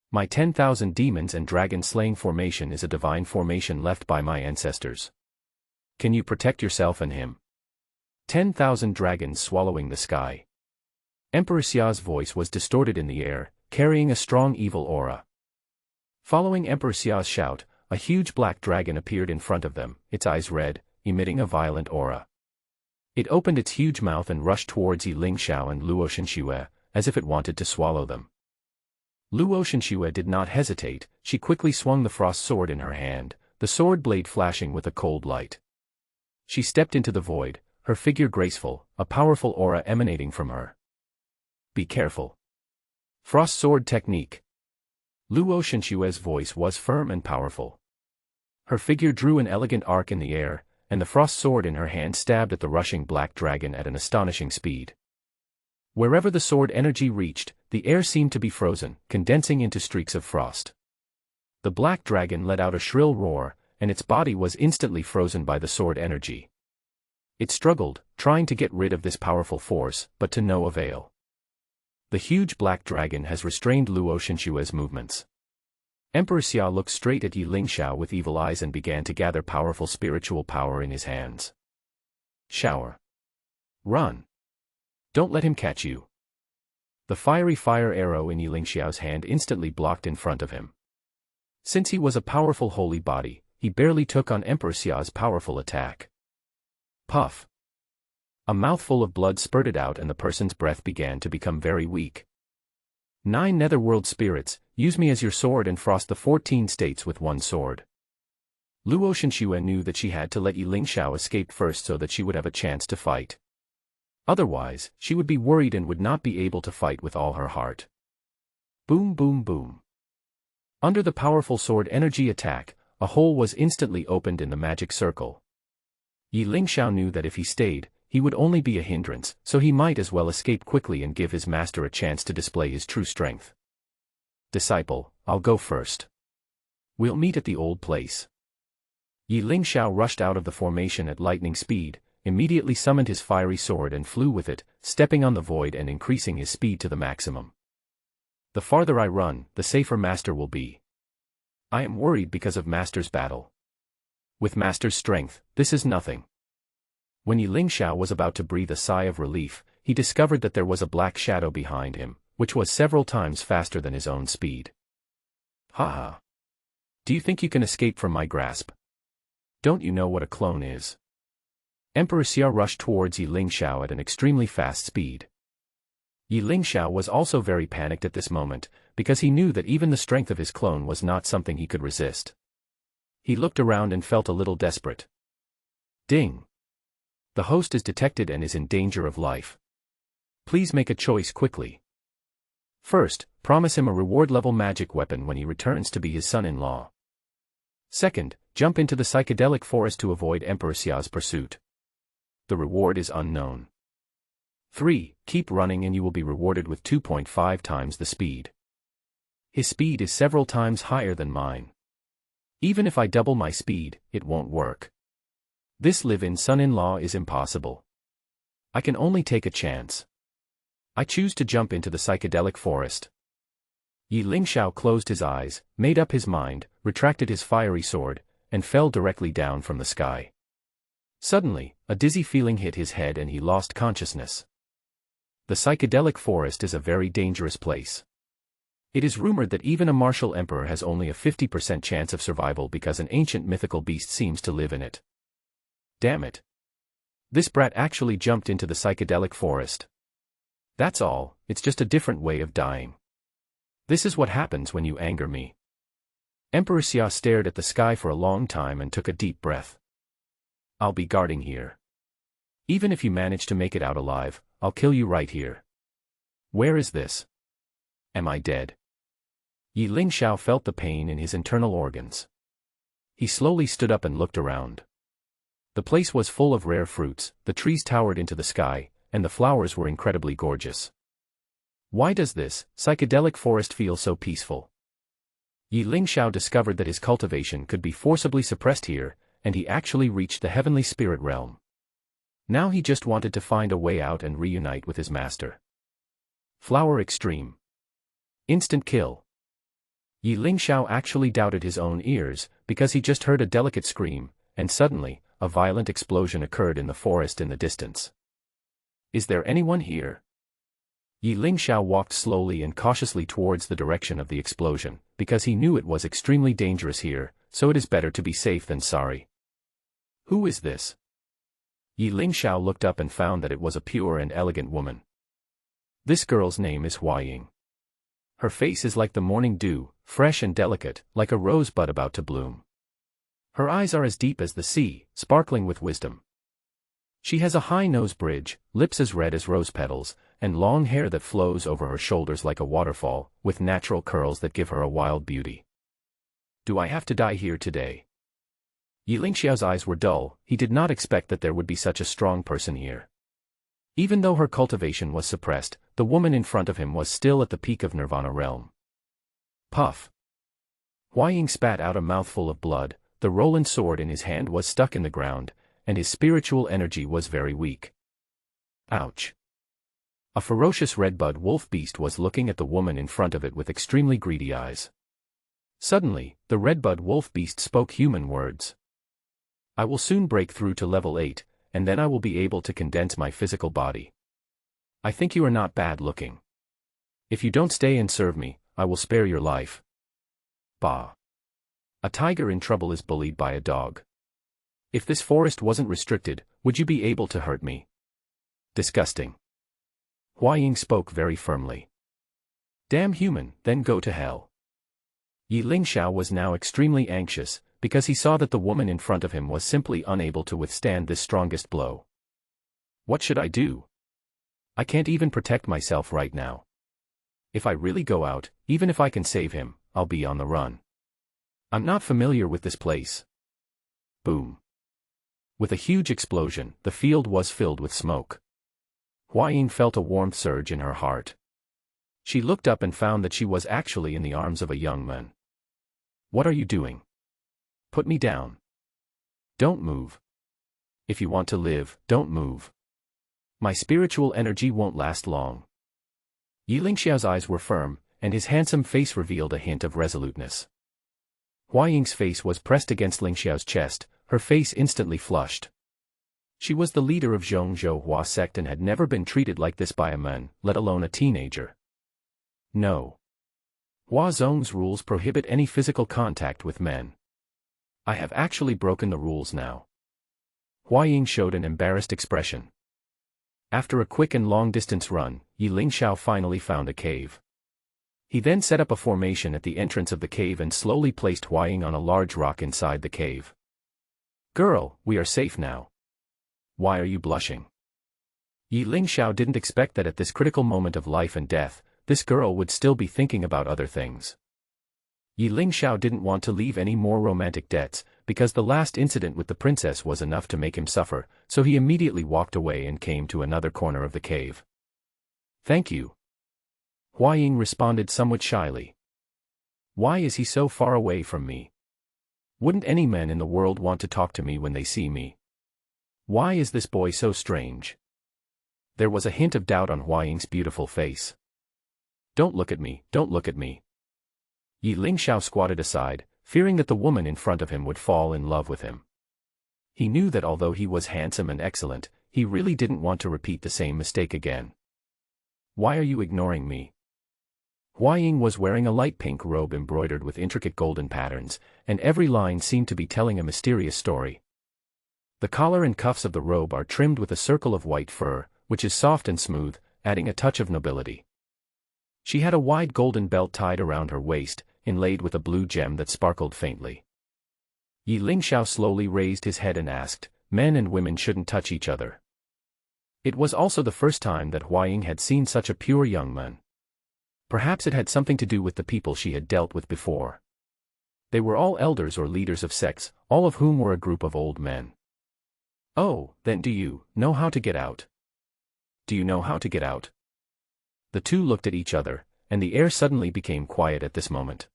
My 10,000 demons and dragon slaying formation is a divine formation left by my ancestors. Can you protect yourself and him? 10,000 dragons swallowing the sky. Emperor Xia's voice was distorted in the air, carrying a strong evil aura. Following Emperor Xia's shout, a huge black dragon appeared in front of them, its eyes red, emitting a violent aura. It opened its huge mouth and rushed towards Ye Lingxiao and Luo Shenxue, as if it wanted to swallow them. Luo Shenxue did not hesitate, she quickly swung the frost sword in her hand, the sword blade flashing with a cold light. She stepped into the void, her figure graceful, a powerful aura emanating from her. Be careful. Frost sword technique. Luo Shenxue's voice was firm and powerful. Her figure drew an elegant arc in the air, and the frost sword in her hand stabbed at the rushing black dragon at an astonishing speed. Wherever the sword energy reached, the air seemed to be frozen, condensing into streaks of frost. The black dragon let out a shrill roar, and its body was instantly frozen by the sword energy. It struggled, trying to get rid of this powerful force, but to no avail. The huge black dragon has restrained Luo Shenxue's movements. Emperor Xia looked straight at Ye Lingxiao with evil eyes and began to gather powerful spiritual power in his hands. Shower. Run. Don't let him catch you. The fiery fire arrow in Ye Lingxiao's hand instantly blocked in front of him. Since he was a powerful holy body, he barely took on Emperor Xia's powerful attack. Puff. A mouthful of blood spurted out and the person's breath began to become very weak. 9 netherworld spirits, use me as your sword and frost the 14 states with one sword. Luo Shenxue knew that she had to let Ye Lingxiao escape first so that she would have a chance to fight. Otherwise, she would be worried and would not be able to fight with all her heart. Boom boom boom. Under the powerful sword energy attack, a hole was instantly opened in the magic circle. Ye Lingxiao knew that if he stayed, he would only be a hindrance, so he might as well escape quickly and give his master a chance to display his true strength. Disciple, I'll go first. We'll meet at the old place. Ye Lingxiao rushed out of the formation at lightning speed, immediately summoned his fiery sword and flew with it, stepping on the void and increasing his speed to the maximum. The farther I run, the safer Master will be. I am worried because of Master's battle. With Master's strength, this is nothing. When Ye Lingxiao was about to breathe a sigh of relief, he discovered that there was a black shadow behind him, which was several times faster than his own speed. Haha. Do you think you can escape from my grasp? Don't you know what a clone is? Emperor Xia rushed towards Ye Lingxiao at an extremely fast speed. Ye Lingxiao was also very panicked at this moment, because he knew that even the strength of his clone was not something he could resist. He looked around and felt a little desperate. Ding! The host is detected and is in danger of life. Please make a choice quickly. First, promise him a reward-level magic weapon when he returns to be his son-in-law. Second, jump into the psychedelic forest to avoid Emperor Xia's pursuit. The reward is unknown. 3. Keep running and you will be rewarded with 2.5 times the speed. His speed is several times higher than mine. Even if I double my speed, it won't work. This live-in son-in-law is impossible. I can only take a chance. I choose to jump into the psychedelic forest. Ye Lingxiao closed his eyes, made up his mind, retracted his fiery sword, and fell directly down from the sky. Suddenly, a dizzy feeling hit his head and he lost consciousness. The psychedelic forest is a very dangerous place. It is rumored that even a martial emperor has only a 50% chance of survival because an ancient mythical beast seems to live in it. Damn it. This brat actually jumped into the psychedelic forest. That's all, it's just a different way of dying. This is what happens when you anger me. Emperor Xia stared at the sky for a long time and took a deep breath. I'll be guarding here. Even if you manage to make it out alive, I'll kill you right here. Where is this? Am I dead? Ye Lingxiao felt the pain in his internal organs. He slowly stood up and looked around. The place was full of rare fruits, the trees towered into the sky, and the flowers were incredibly gorgeous. Why does this psychedelic forest feel so peaceful? Ye Lingxiao discovered that his cultivation could be forcibly suppressed here, and he actually reached the heavenly spirit realm. Now he just wanted to find a way out and reunite with his master. Flower extreme. Instant kill. Ye Lingxiao actually doubted his own ears, because he just heard a delicate scream, and suddenly, a violent explosion occurred in the forest in the distance. Is there anyone here? Ye Lingxiao walked slowly and cautiously towards the direction of the explosion, because he knew it was extremely dangerous here, so it is better to be safe than sorry. Who is this? Ye Lingxiao looked up and found that it was a pure and elegant woman. This girl's name is Huaying. Her face is like the morning dew, fresh and delicate, like a rosebud about to bloom. Her eyes are as deep as the sea, sparkling with wisdom. She has a high nose bridge, lips as red as rose petals, and long hair that flows over her shoulders like a waterfall, with natural curls that give her a wild beauty. Do I have to die here today? Ye Lingxiao's eyes were dull. He did not expect that there would be such a strong person here. Even though her cultivation was suppressed, the woman in front of him was still at the peak of Nirvana realm. Puff. Huan spat out a mouthful of blood. The Roland sword in his hand was stuck in the ground, and his spiritual energy was very weak. Ouch. A ferocious redbud wolf beast was looking at the woman in front of it with extremely greedy eyes. Suddenly, the redbud wolf beast spoke human words. I will soon break through to level 8, and then I will be able to condense my physical body. I think you are not bad looking. If you don't stay and serve me, I will spare your life. Bah. A tiger in trouble is bullied by a dog. If this forest wasn't restricted, would you be able to hurt me? Disgusting. Huan spoke very firmly. Damn human, then go to hell. Ye Lingxiao was now extremely anxious, because he saw that the woman in front of him was simply unable to withstand this strongest blow. What should I do? I can't even protect myself right now. If I really go out, even if I can save him, I'll be on the run. I'm not familiar with this place. Boom. With a huge explosion, the field was filled with smoke. Huan felt a warmth surge in her heart. She looked up and found that she was actually in the arms of a young man. What are you doing? Put me down. Don't move. If you want to live, don't move. My spiritual energy won't last long. Ye Lingxiao's eyes were firm, and his handsome face revealed a hint of resoluteness. Huan's face was pressed against Lingxiao's chest, her face instantly flushed. She was the leader of Zhongzhou Huan Sect and had never been treated like this by a man, let alone a teenager. No. Hua Zong's rules prohibit any physical contact with men. I have actually broken the rules now. Huan showed an embarrassed expression. After a quick and long-distance run, Ye Lingxiao finally found a cave. He then set up a formation at the entrance of the cave and slowly placed Huan on a large rock inside the cave. Girl, we are safe now. Why are you blushing? Ye Lingxiao didn't expect that at this critical moment of life and death, this girl would still be thinking about other things. Ye Lingxiao didn't want to leave any more romantic debts, because the last incident with the princess was enough to make him suffer, so he immediately walked away and came to another corner of the cave. Thank you. Huan responded somewhat shyly. Why is he so far away from me? Wouldn't any man in the world want to talk to me when they see me? Why is this boy so strange? There was a hint of doubt on Huan's beautiful face. Don't look at me, don't look at me. Ye Lingxiao squatted aside, fearing that the woman in front of him would fall in love with him. He knew that although he was handsome and excellent, he really didn't want to repeat the same mistake again. Why are you ignoring me? Huan was wearing a light pink robe embroidered with intricate golden patterns, and every line seemed to be telling a mysterious story. The collar and cuffs of the robe are trimmed with a circle of white fur, which is soft and smooth, adding a touch of nobility. She had a wide golden belt tied around her waist, inlaid with a blue gem that sparkled faintly. Ye Lingxiao slowly raised his head and asked, men and women shouldn't touch each other. It was also the first time that Huan had seen such a pure young man. Perhaps it had something to do with the people she had dealt with before. They were all elders or leaders of sects, all of whom were a group of old men. Oh, then do you know how to get out? Do you know how to get out? The two looked at each other, and the air suddenly became quiet at this moment.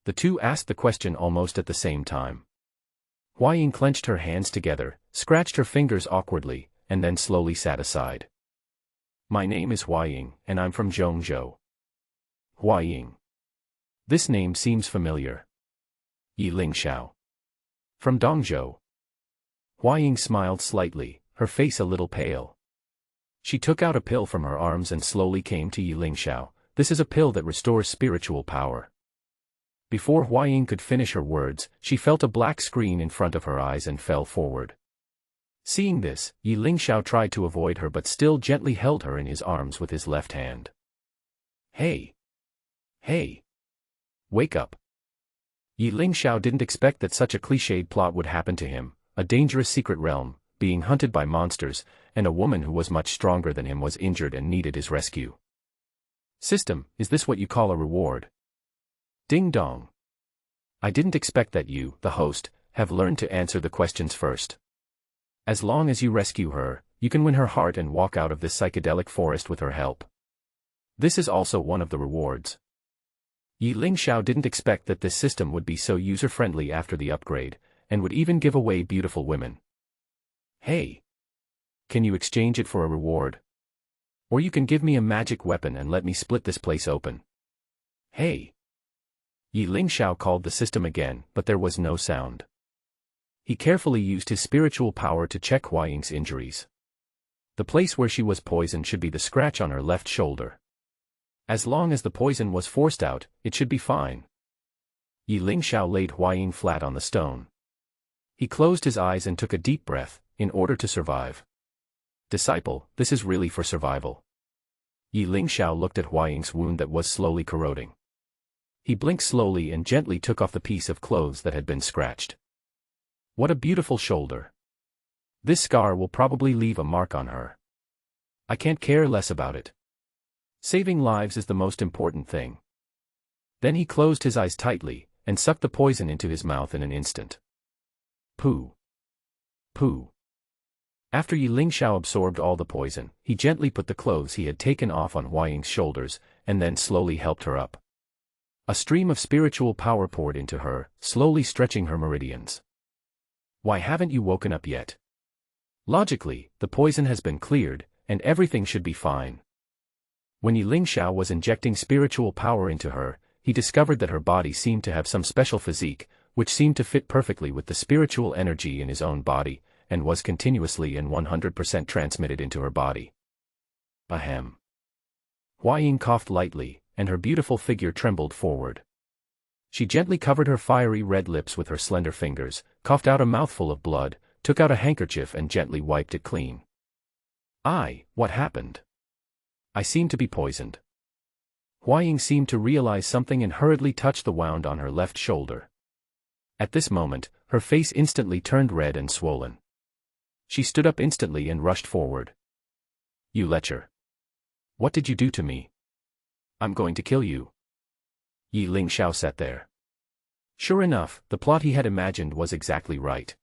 The two asked the question almost at the same time. Huan clenched her hands together, scratched her fingers awkwardly, and then slowly sat aside. My name is Huan, and I'm from Zhongzhou. Huan. This name seems familiar. Ye Lingxiao. From Dongzhou. Huan smiled slightly, her face a little pale. She took out a pill from her arms and slowly came to Ye Lingxiao. This is a pill that restores spiritual power. Before Huan could finish her words, she felt a black screen in front of her eyes and fell forward. Seeing this, Ye Lingxiao tried to avoid her but still gently held her in his arms with his left hand. Hey! Hey! Wake up! Ye Lingxiao didn't expect that such a cliched plot would happen to him, a dangerous secret realm, being hunted by monsters, and a woman who was much stronger than him was injured and needed his rescue. System, is this what you call a reward? Ding dong. I didn't expect that you, the host, have learned to answer the questions first. As long as you rescue her, you can win her heart and walk out of this psychedelic forest with her help. This is also one of the rewards. Ye Lingxiao didn't expect that this system would be so user-friendly after the upgrade, and would even give away beautiful women. Hey! Can you exchange it for a reward? Or you can give me a magic weapon and let me split this place open. Hey! Ye Lingxiao called the system again, but there was no sound. He carefully used his spiritual power to check Huaying's injuries. The place where she was poisoned should be the scratch on her left shoulder. As long as the poison was forced out, it should be fine. Ye Lingxiao laid Huaying flat on the stone. He closed his eyes and took a deep breath, in order to survive. Disciple, this is really for survival. Ye Lingxiao looked at Huaying's wound that was slowly corroding. He blinked slowly and gently took off the piece of clothes that had been scratched. What a beautiful shoulder. This scar will probably leave a mark on her. I can't care less about it. Saving lives is the most important thing. Then he closed his eyes tightly, and sucked the poison into his mouth in an instant. Pooh. Pooh. After Ye Lingxiao absorbed all the poison, he gently put the clothes he had taken off on Huaying's shoulders, and then slowly helped her up. A stream of spiritual power poured into her, slowly stretching her meridians. Why haven't you woken up yet? Logically, the poison has been cleared, and everything should be fine. When Ye Lingxiao was injecting spiritual power into her, he discovered that her body seemed to have some special physique, which seemed to fit perfectly with the spiritual energy in his own body, and was continuously and 100% transmitted into her body. Ahem. Huaying coughed lightly, and her beautiful figure trembled forward. She gently covered her fiery red lips with her slender fingers, coughed out a mouthful of blood, took out a handkerchief and gently wiped it clean. What happened? I seem to be poisoned. Huaying seemed to realize something and hurriedly touched the wound on her left shoulder. At this moment, her face instantly turned red and swollen. She stood up instantly and rushed forward. You lecher. What did you do to me? I'm going to kill you. Ye Lingxiao sat there. Sure enough, the plot he had imagined was exactly right.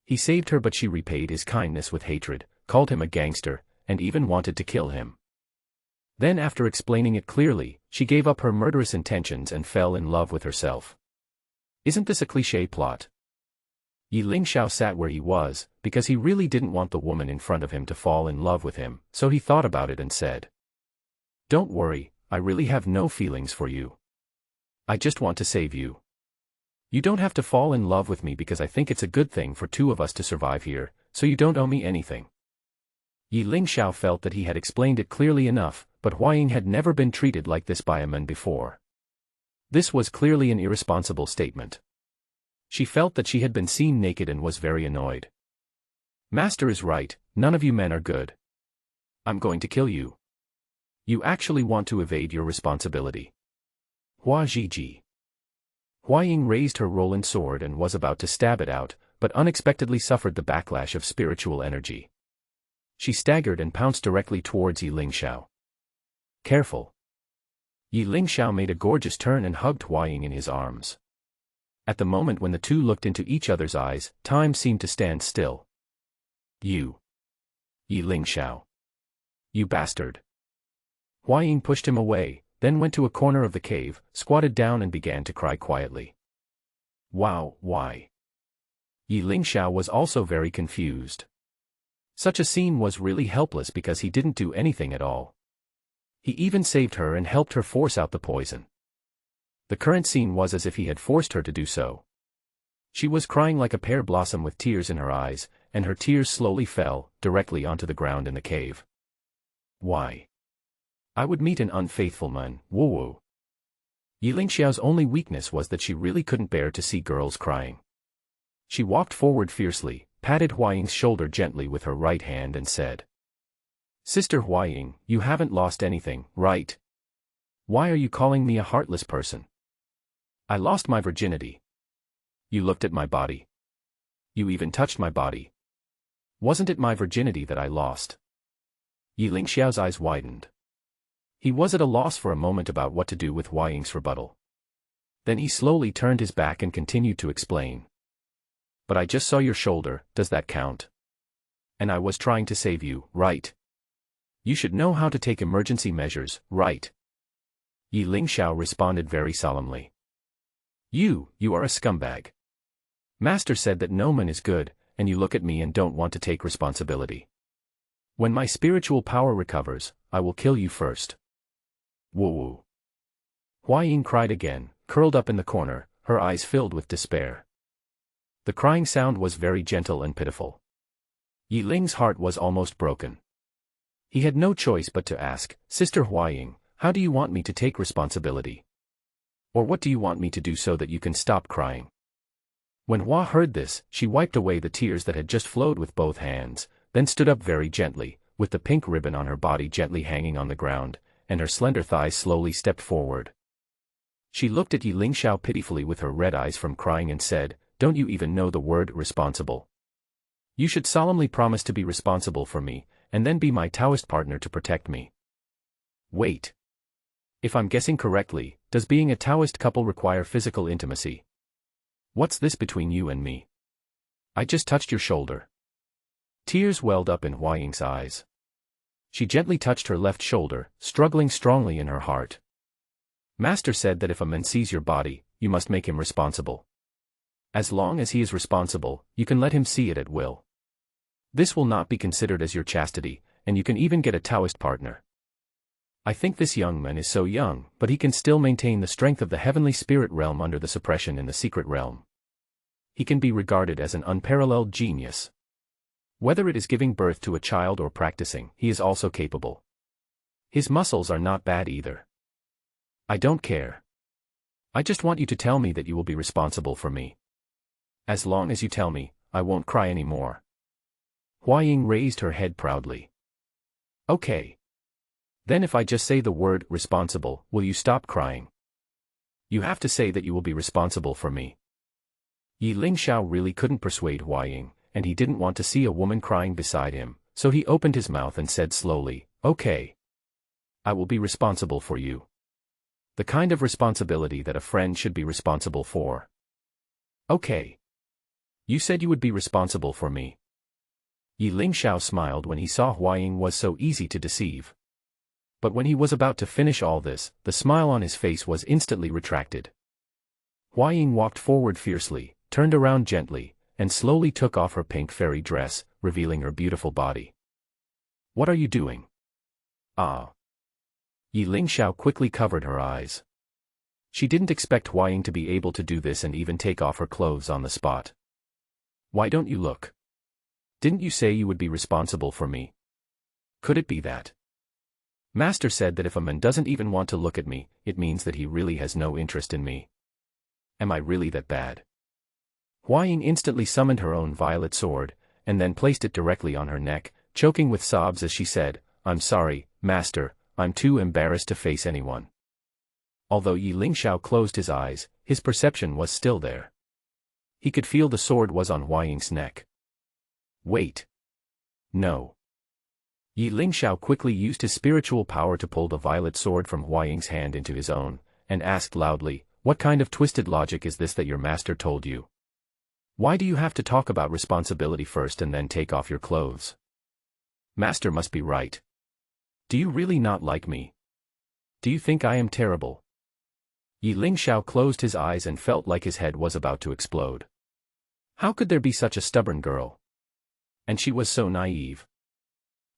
He saved her, but she repaid his kindness with hatred, called him a gangster, and even wanted to kill him. Then, after explaining it clearly, she gave up her murderous intentions and fell in love with herself. Isn't this a cliché plot? Ye Lingxiao sat where he was, because he really didn't want the woman in front of him to fall in love with him, so he thought about it and said, "Don't worry, I really have no feelings for you. I just want to save you. You don't have to fall in love with me because I think it's a good thing for two of us to survive here, so you don't owe me anything." Ye Lingxiao felt that he had explained it clearly enough, but Huaying had never been treated like this by a man before. This was clearly an irresponsible statement. She felt that she had been seen naked and was very annoyed. Master is right, none of you men are good. I'm going to kill you. You actually want to evade your responsibility. Hua Zhiji. Huaying raised her Roland sword and was about to stab it out, but unexpectedly suffered the backlash of spiritual energy. She staggered and pounced directly towards Ye Lingxiao. Careful. Ye Lingxiao made a gorgeous turn and hugged Huaying in his arms. At the moment when the two looked into each other's eyes, time seemed to stand still. You. Ye Lingxiao. You bastard. Huaying pushed him away, then went to a corner of the cave, squatted down and began to cry quietly. Wow, why? Ye Lingxiao was also very confused. Such a scene was really helpless because he didn't do anything at all. He even saved her and helped her force out the poison. The current scene was as if he had forced her to do so. She was crying like a pear blossom with tears in her eyes, and her tears slowly fell, directly onto the ground in the cave. Why? I would meet an unfaithful man, woo-woo. Ye Lingxiao's only weakness was that she really couldn't bear to see girls crying. She walked forward fiercely, patted Huaying's shoulder gently with her right hand and said, Sister Huaying, you haven't lost anything, right? Why are you calling me a heartless person? I lost my virginity. You looked at my body. You even touched my body. Wasn't it my virginity that I lost? Ye Lingxiao's eyes widened. He was at a loss for a moment about what to do with Hua Ying's rebuttal. Then he slowly turned his back and continued to explain. But I just saw your shoulder, does that count? And I was trying to save you, right? You should know how to take emergency measures, right? Ye Lingxiao responded very solemnly. You are a scumbag. Master said that no man is good, and you look at me and don't want to take responsibility. When my spiritual power recovers, I will kill you first. Woo-woo. Hua Ying cried again, curled up in the corner, her eyes filled with despair. The crying sound was very gentle and pitiful. Ye Ling's heart was almost broken. He had no choice but to ask, Sister Hua Ying, how do you want me to take responsibility? Or what do you want me to do so that you can stop crying? When Hua heard this, she wiped away the tears that had just flowed with both hands, then stood up very gently, with the pink ribbon on her body gently hanging on the ground, and her slender thighs slowly stepped forward. She looked at Ye Lingxiao pitifully with her red eyes from crying and said, Don't you even know the word responsible? You should solemnly promise to be responsible for me, and then be my Taoist partner to protect me. Wait. If I'm guessing correctly, does being a Taoist couple require physical intimacy? What's this between you and me? I just touched your shoulder. Tears welled up in Hua Ying's eyes. She gently touched her left shoulder, struggling strongly in her heart. Master said that if a man sees your body, you must make him responsible. As long as he is responsible, you can let him see it at will. This will not be considered as your chastity, and you can even get a Taoist partner. I think this young man is so young, but he can still maintain the strength of the heavenly spirit realm under the suppression in the secret realm. He can be regarded as an unparalleled genius. Whether it is giving birth to a child or practicing, he is also capable. His muscles are not bad either. I don't care. I just want you to tell me that you will be responsible for me. As long as you tell me, I won't cry anymore. Hua Ying raised her head proudly. Okay. Then if I just say the word responsible, will you stop crying? You have to say that you will be responsible for me. Ye Lingxiao really couldn't persuade Hua Ying, and he didn't want to see a woman crying beside him, so he opened his mouth and said slowly, Okay. I will be responsible for you. The kind of responsibility that a friend should be responsible for. Okay. You said you would be responsible for me. Ye Lingxiao smiled when he saw Hua Ying was so easy to deceive. But when he was about to finish all this, the smile on his face was instantly retracted. Hua Ying walked forward fiercely, turned around gently, and slowly took off her pink fairy dress, revealing her beautiful body. What are you doing? Ah. Ye Lingxiao quickly covered her eyes. She didn't expect Hua Ying to be able to do this and even take off her clothes on the spot. Why don't you look? Didn't you say you would be responsible for me? Could it be that? Master said that if a man doesn't even want to look at me, it means that he really has no interest in me. Am I really that bad? Hua Ying instantly summoned her own violet sword, and then placed it directly on her neck, choking with sobs as she said, I'm sorry, Master, I'm too embarrassed to face anyone. Although Ye Lingxiao closed his eyes, his perception was still there. He could feel the sword was on Hua Ying's neck. Wait. No. Ye Lingxiao quickly used his spiritual power to pull the violet sword from Hua Ying's hand into his own, and asked loudly, What kind of twisted logic is this that your master told you? Why do you have to talk about responsibility first and then take off your clothes? Master must be right. Do you really not like me? Do you think I am terrible? Ye Lingxiao closed his eyes and felt like his head was about to explode. How could there be such a stubborn girl? And she was so naive.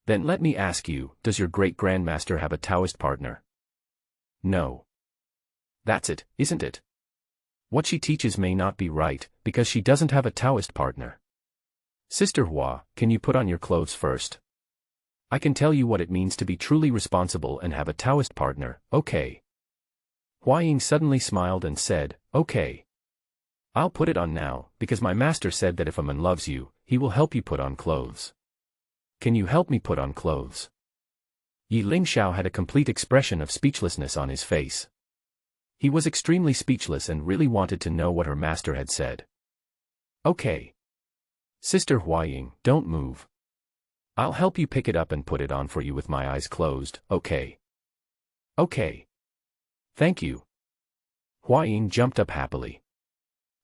Then let me ask you, does your great-grandmaster have a Taoist partner? No. That's it, isn't it? What she teaches may not be right, because she doesn't have a Taoist partner. Sister Hua, can you put on your clothes first? I can tell you what it means to be truly responsible and have a Taoist partner, okay? Hua Ying suddenly smiled and said, Okay. I'll put it on now, because my master said that if a man loves you, he will help you put on clothes. Can you help me put on clothes? Ye Lingxiao had a complete expression of speechlessness on his face. He was extremely speechless and really wanted to know what her master had said. Okay. Sister Hua Ying, don't move. I'll help you pick it up and put it on for you with my eyes closed, okay? Okay. Thank you. Huaying jumped up happily.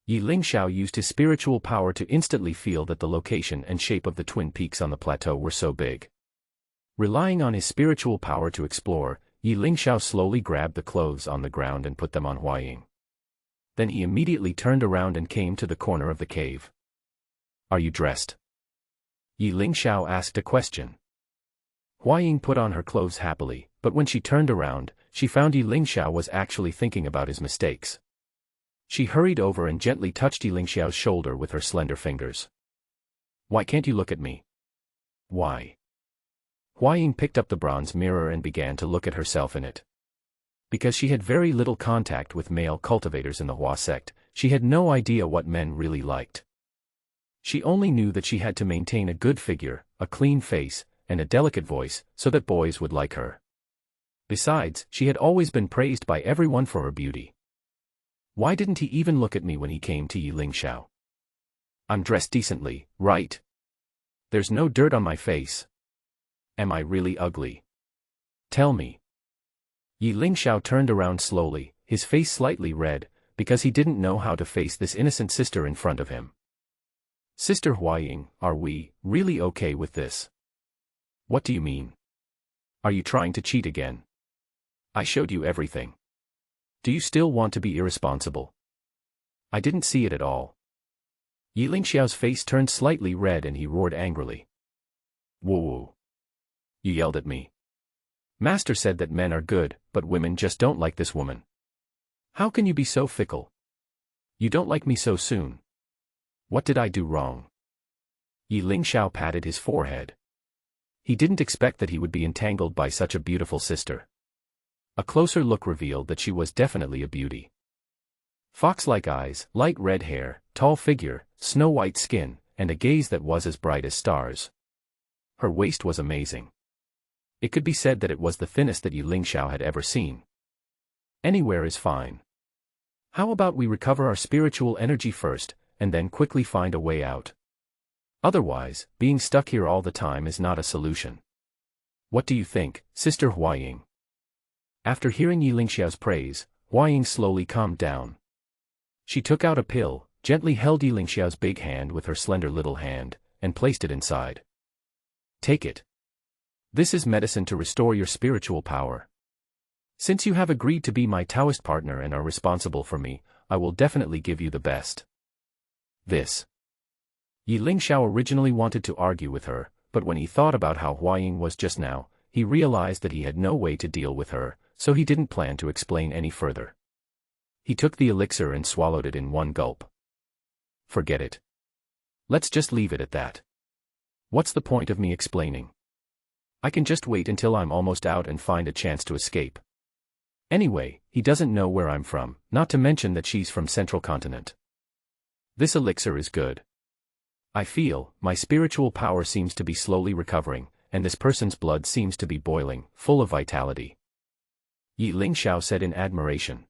Ye Lingxiao used his spiritual power to instantly feel that the location and shape of the twin peaks on the plateau were so big. Relying on his spiritual power to explore, Ye Lingxiao slowly grabbed the clothes on the ground and put them on Huaying. Then he immediately turned around and came to the corner of the cave. Are you dressed? Ye Lingxiao asked a question. Huaying put on her clothes happily, but when she turned around, she found Ye Lingxiao was actually thinking about his mistakes. She hurried over and gently touched Ye Lingxiao's shoulder with her slender fingers. Why can't you look at me? Why? Huaying picked up the bronze mirror and began to look at herself in it. Because she had very little contact with male cultivators in the Huan Sect, she had no idea what men really liked. She only knew that she had to maintain a good figure, a clean face, and a delicate voice, so that boys would like her. Besides, she had always been praised by everyone for her beauty. Why didn't he even look at me when he came to Ye Lingxiao? I'm dressed decently, right? There's no dirt on my face. Am I really ugly? Tell me. Ye Lingxiao turned around slowly, his face slightly red, because he didn't know how to face this innocent sister in front of him. Sister Huaying, are we really okay with this? What do you mean? Are you trying to cheat again? I showed you everything. Do you still want to be irresponsible? I didn't see it at all. Ye Lingxiao's face turned slightly red and he roared angrily. Whoa! You yelled at me. Master said that men are good, but women just don't like this woman. How can you be so fickle? You don't like me so soon. What did I do wrong? Ye Lingxiao patted his forehead. He didn't expect that he would be entangled by such a beautiful sister. A closer look revealed that she was definitely a beauty. Fox-like eyes, light red hair, tall figure, snow-white skin, and a gaze that was as bright as stars. Her waist was amazing. It could be said that it was the thinnest that Ye Lingxiao had ever seen. Anywhere is fine. How about we recover our spiritual energy first, and then quickly find a way out? Otherwise, being stuck here all the time is not a solution. What do you think, Sister Huaying? After hearing Ye Lingxiao's praise, Huaying slowly calmed down. She took out a pill, gently held Ye Lingxiao's big hand with her slender little hand, and placed it inside. Take it. This is medicine to restore your spiritual power. Since you have agreed to be my Taoist partner and are responsible for me, I will definitely give you the best. This. Ye Lingxiao originally wanted to argue with her, but when he thought about how Huaying was just now, he realized that he had no way to deal with her, so he didn't plan to explain any further. He took the elixir and swallowed it in one gulp. Forget it. Let's just leave it at that. What's the point of me explaining? I can just wait until I'm almost out and find a chance to escape. Anyway, he doesn't know where I'm from, not to mention that she's from Central Continent. This elixir is good. I feel, my spiritual power seems to be slowly recovering, and this person's blood seems to be boiling, full of vitality. Ye Lingxiao said in admiration.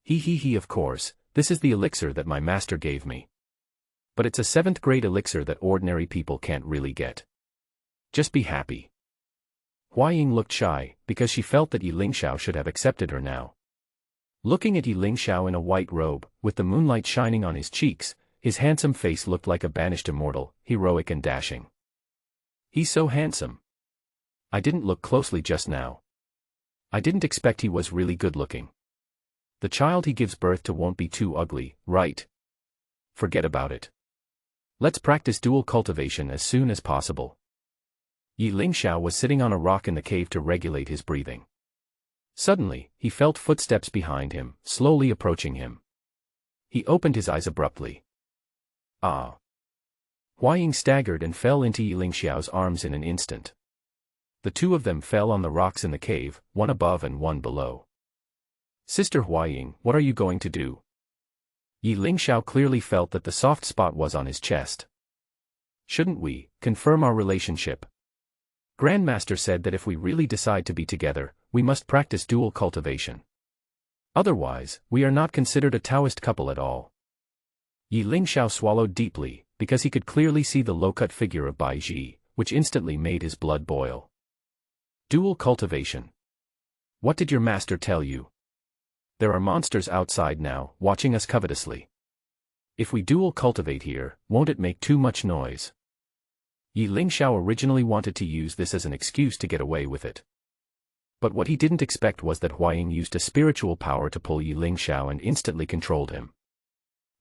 He, of course, this is the elixir that my master gave me. But it's a 7th grade elixir that ordinary people can't really get. Just be happy. Huaying looked shy, because she felt that Ye Lingxiao should have accepted her now. Looking at Ye Lingxiao in a white robe, with the moonlight shining on his cheeks, his handsome face looked like a banished immortal, heroic and dashing. He's so handsome. I didn't look closely just now. I didn't expect he was really good looking. The child he gives birth to won't be too ugly, right? Forget about it. Let's practice dual cultivation as soon as possible. Ye Lingxiao was sitting on a rock in the cave to regulate his breathing. Suddenly, he felt footsteps behind him, slowly approaching him. He opened his eyes abruptly. Ah! Huaying staggered and fell into Ye Lingxiao's arms in an instant. The two of them fell on the rocks in the cave, one above and one below. Sister Huaying, what are you going to do? Ye Lingxiao clearly felt that the soft spot was on his chest. Shouldn't we confirm our relationship? Grandmaster said that if we really decide to be together, we must practice dual cultivation. Otherwise, we are not considered a Taoist couple at all. Ye Lingxiao swallowed deeply, because he could clearly see the low-cut figure of Bai Ji, which instantly made his blood boil. Dual cultivation. What did your master tell you? There are monsters outside now, watching us covetously. If we dual cultivate here, won't it make too much noise? Ye Lingxiao originally wanted to use this as an excuse to get away with it. But what he didn't expect was that Huaying used a spiritual power to pull Ye Lingxiao and instantly controlled him.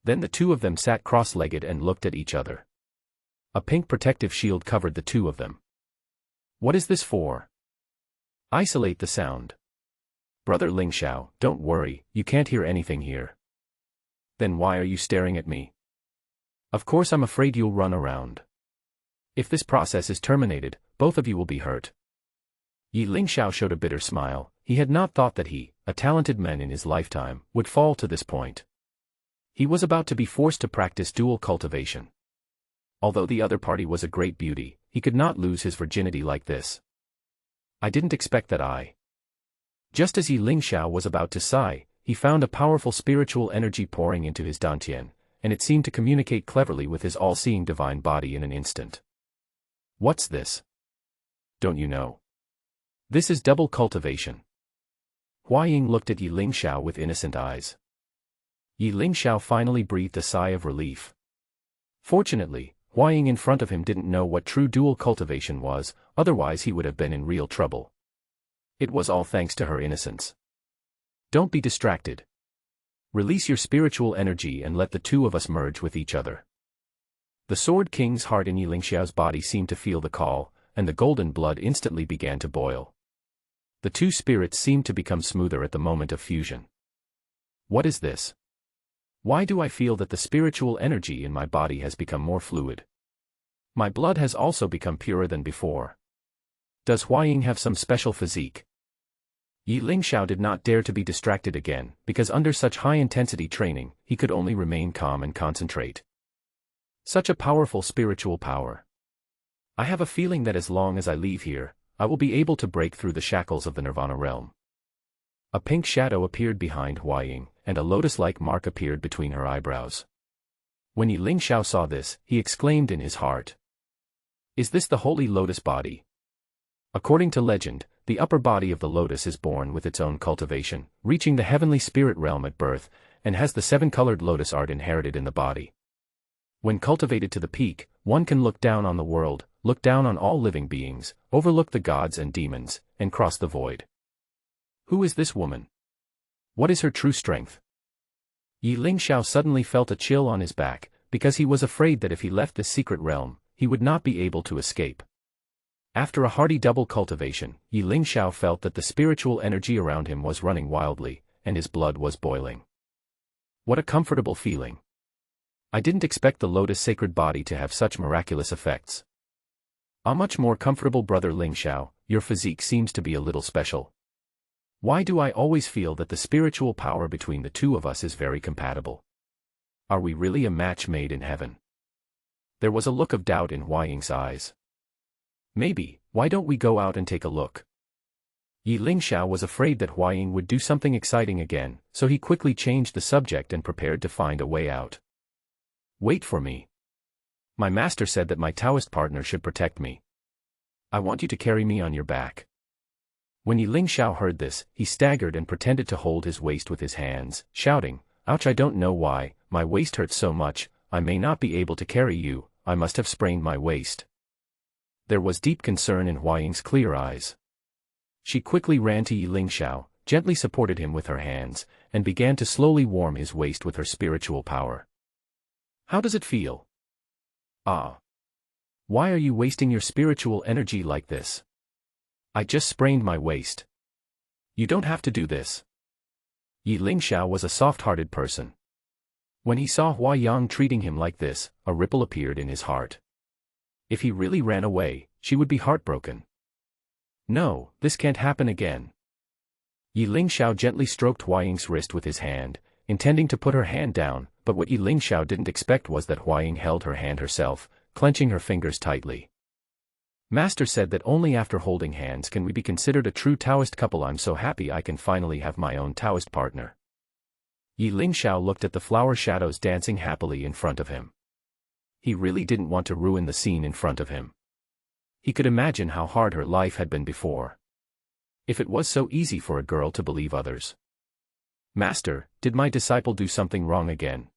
Then the two of them sat cross-legged and looked at each other. A pink protective shield covered the two of them. What is this for? Isolate the sound. Brother Lingxiao, don't worry, you can't hear anything here. Then why are you staring at me? Of course I'm afraid you'll run around. If this process is terminated, both of you will be hurt. Ye Lingxiao showed a bitter smile. He had not thought that he, a talented man in his lifetime, would fall to this point. He was about to be forced to practice dual cultivation. Although the other party was a great beauty, he could not lose his virginity like this. I didn't expect that. Just as Ye Lingxiao was about to sigh, he found a powerful spiritual energy pouring into his dantian, and it seemed to communicate cleverly with his all-seeing divine body in an instant. What's this? Don't you know? This is double cultivation. Huaying looked at Ye Lingxiao with innocent eyes. Ye Lingxiao finally breathed a sigh of relief. Fortunately, Huaying in front of him didn't know what true dual cultivation was, otherwise he would have been in real trouble. It was all thanks to her innocence. Don't be distracted. Release your spiritual energy and let the two of us merge with each other. The Sword King's heart in Ye Lingxiao's body seemed to feel the call, and the golden blood instantly began to boil. The two spirits seemed to become smoother at the moment of fusion. What is this? Why do I feel that the spiritual energy in my body has become more fluid? My blood has also become purer than before. Does Huaying have some special physique? Ye Lingxiao did not dare to be distracted again, because under such high-intensity training, he could only remain calm and concentrate. Such a powerful spiritual power. I have a feeling that as long as I leave here, I will be able to break through the shackles of the Nirvana realm. A pink shadow appeared behind Huaying, and a lotus-like mark appeared between her eyebrows. When Ye Lingxiao saw this, he exclaimed in his heart. Is this the holy lotus body? According to legend, the upper body of the lotus is born with its own cultivation, reaching the heavenly spirit realm at birth, and has the seven-colored lotus art inherited in the body. When cultivated to the peak, one can look down on the world, look down on all living beings, overlook the gods and demons, and cross the void. Who is this woman? What is her true strength? Ye Lingxiao suddenly felt a chill on his back, because he was afraid that if he left this secret realm, he would not be able to escape. After a hearty double cultivation, Ye Lingxiao felt that the spiritual energy around him was running wildly, and his blood was boiling. What a comfortable feeling. I didn't expect the lotus sacred body to have such miraculous effects. A much more comfortable brother Lingxiao, your physique seems to be a little special. Why do I always feel that the spiritual power between the two of us is very compatible? Are we really a match made in heaven? There was a look of doubt in Huaying's eyes. Maybe, why don't we go out and take a look? Ye Lingxiao was afraid that Huaying would do something exciting again, so he quickly changed the subject and prepared to find a way out. Wait for me. My master said that my Taoist partner should protect me. I want you to carry me on your back. When Ye Lingxiao heard this, he staggered and pretended to hold his waist with his hands, shouting, Ouch, I don't know why, my waist hurts so much, I may not be able to carry you, I must have sprained my waist. There was deep concern in Huaying's clear eyes. She quickly ran to Ye Lingxiao, gently supported him with her hands, and began to slowly warm his waist with her spiritual power. How does it feel? Ah. Why are you wasting your spiritual energy like this? I just sprained my waist. You don't have to do this. Ye Lingxiao was a soft-hearted person. When he saw Huaying treating him like this, a ripple appeared in his heart. If he really ran away, she would be heartbroken. No, this can't happen again. Ye Lingxiao gently stroked Huaying's wrist with his hand, intending to put her hand down, but what Ye Lingxiao didn't expect was that Huaying held her hand herself, clenching her fingers tightly. Master said that only after holding hands can we be considered a true Taoist couple. I'm so happy I can finally have my own Taoist partner. Ye Lingxiao looked at the flower shadows dancing happily in front of him. He really didn't want to ruin the scene in front of him. He could imagine how hard her life had been before. If it was so easy for a girl to believe others. Master, did my disciple do something wrong again?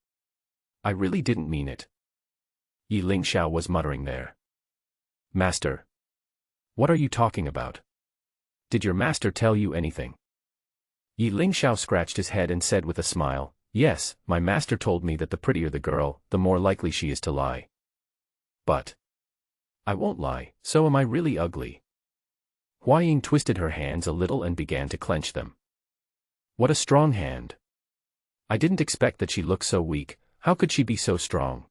I really didn't mean it. Ye Lingxiao was muttering there. Master. What are you talking about? Did your master tell you anything? Ye Lingxiao scratched his head and said with a smile, yes, my master told me that the prettier the girl, the more likely she is to lie. But I won't lie, so am I really ugly? Hua Ying twisted her hands a little and began to clench them. What a strong hand. I didn't expect that she looked so weak, how could she be so strong?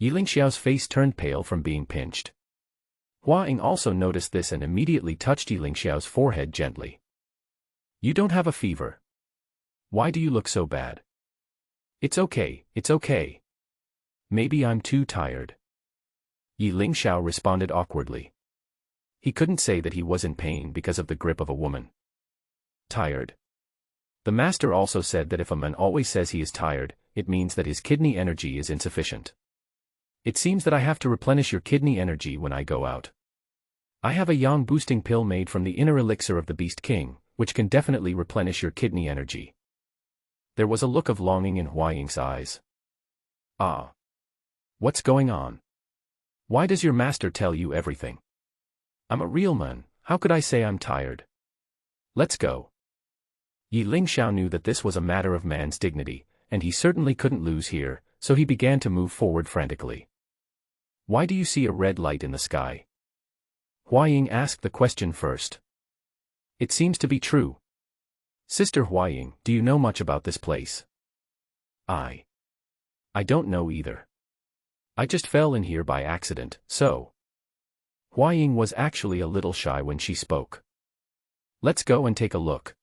Ye Lingxiao's face turned pale from being pinched. Hua Ying also noticed this and immediately touched Ye Lingxiao's forehead gently. You don't have a fever. Why do you look so bad? It's okay, it's okay. Maybe I'm too tired. Ye Lingxiao responded awkwardly. He couldn't say that he was in pain because of the grip of a woman. Tired. The master also said that if a man always says he is tired, it means that his kidney energy is insufficient. It seems that I have to replenish your kidney energy when I go out. I have a yang boosting pill made from the inner elixir of the Beast King, which can definitely replenish your kidney energy. There was a look of longing in Hua Ying's eyes. Ah. What's going on? Why does your master tell you everything? I'm a real man, how could I say I'm tired? Let's go. Ye Lingxiao knew that this was a matter of man's dignity, and he certainly couldn't lose here, so he began to move forward frantically. Why do you see a red light in the sky? Hua Ying asked the question first. It seems to be true. Sister Hua Ying, do you know much about this place? I don't know either. I just fell in here by accident, so. Hua Ying was actually a little shy when she spoke. Let's go and take a look.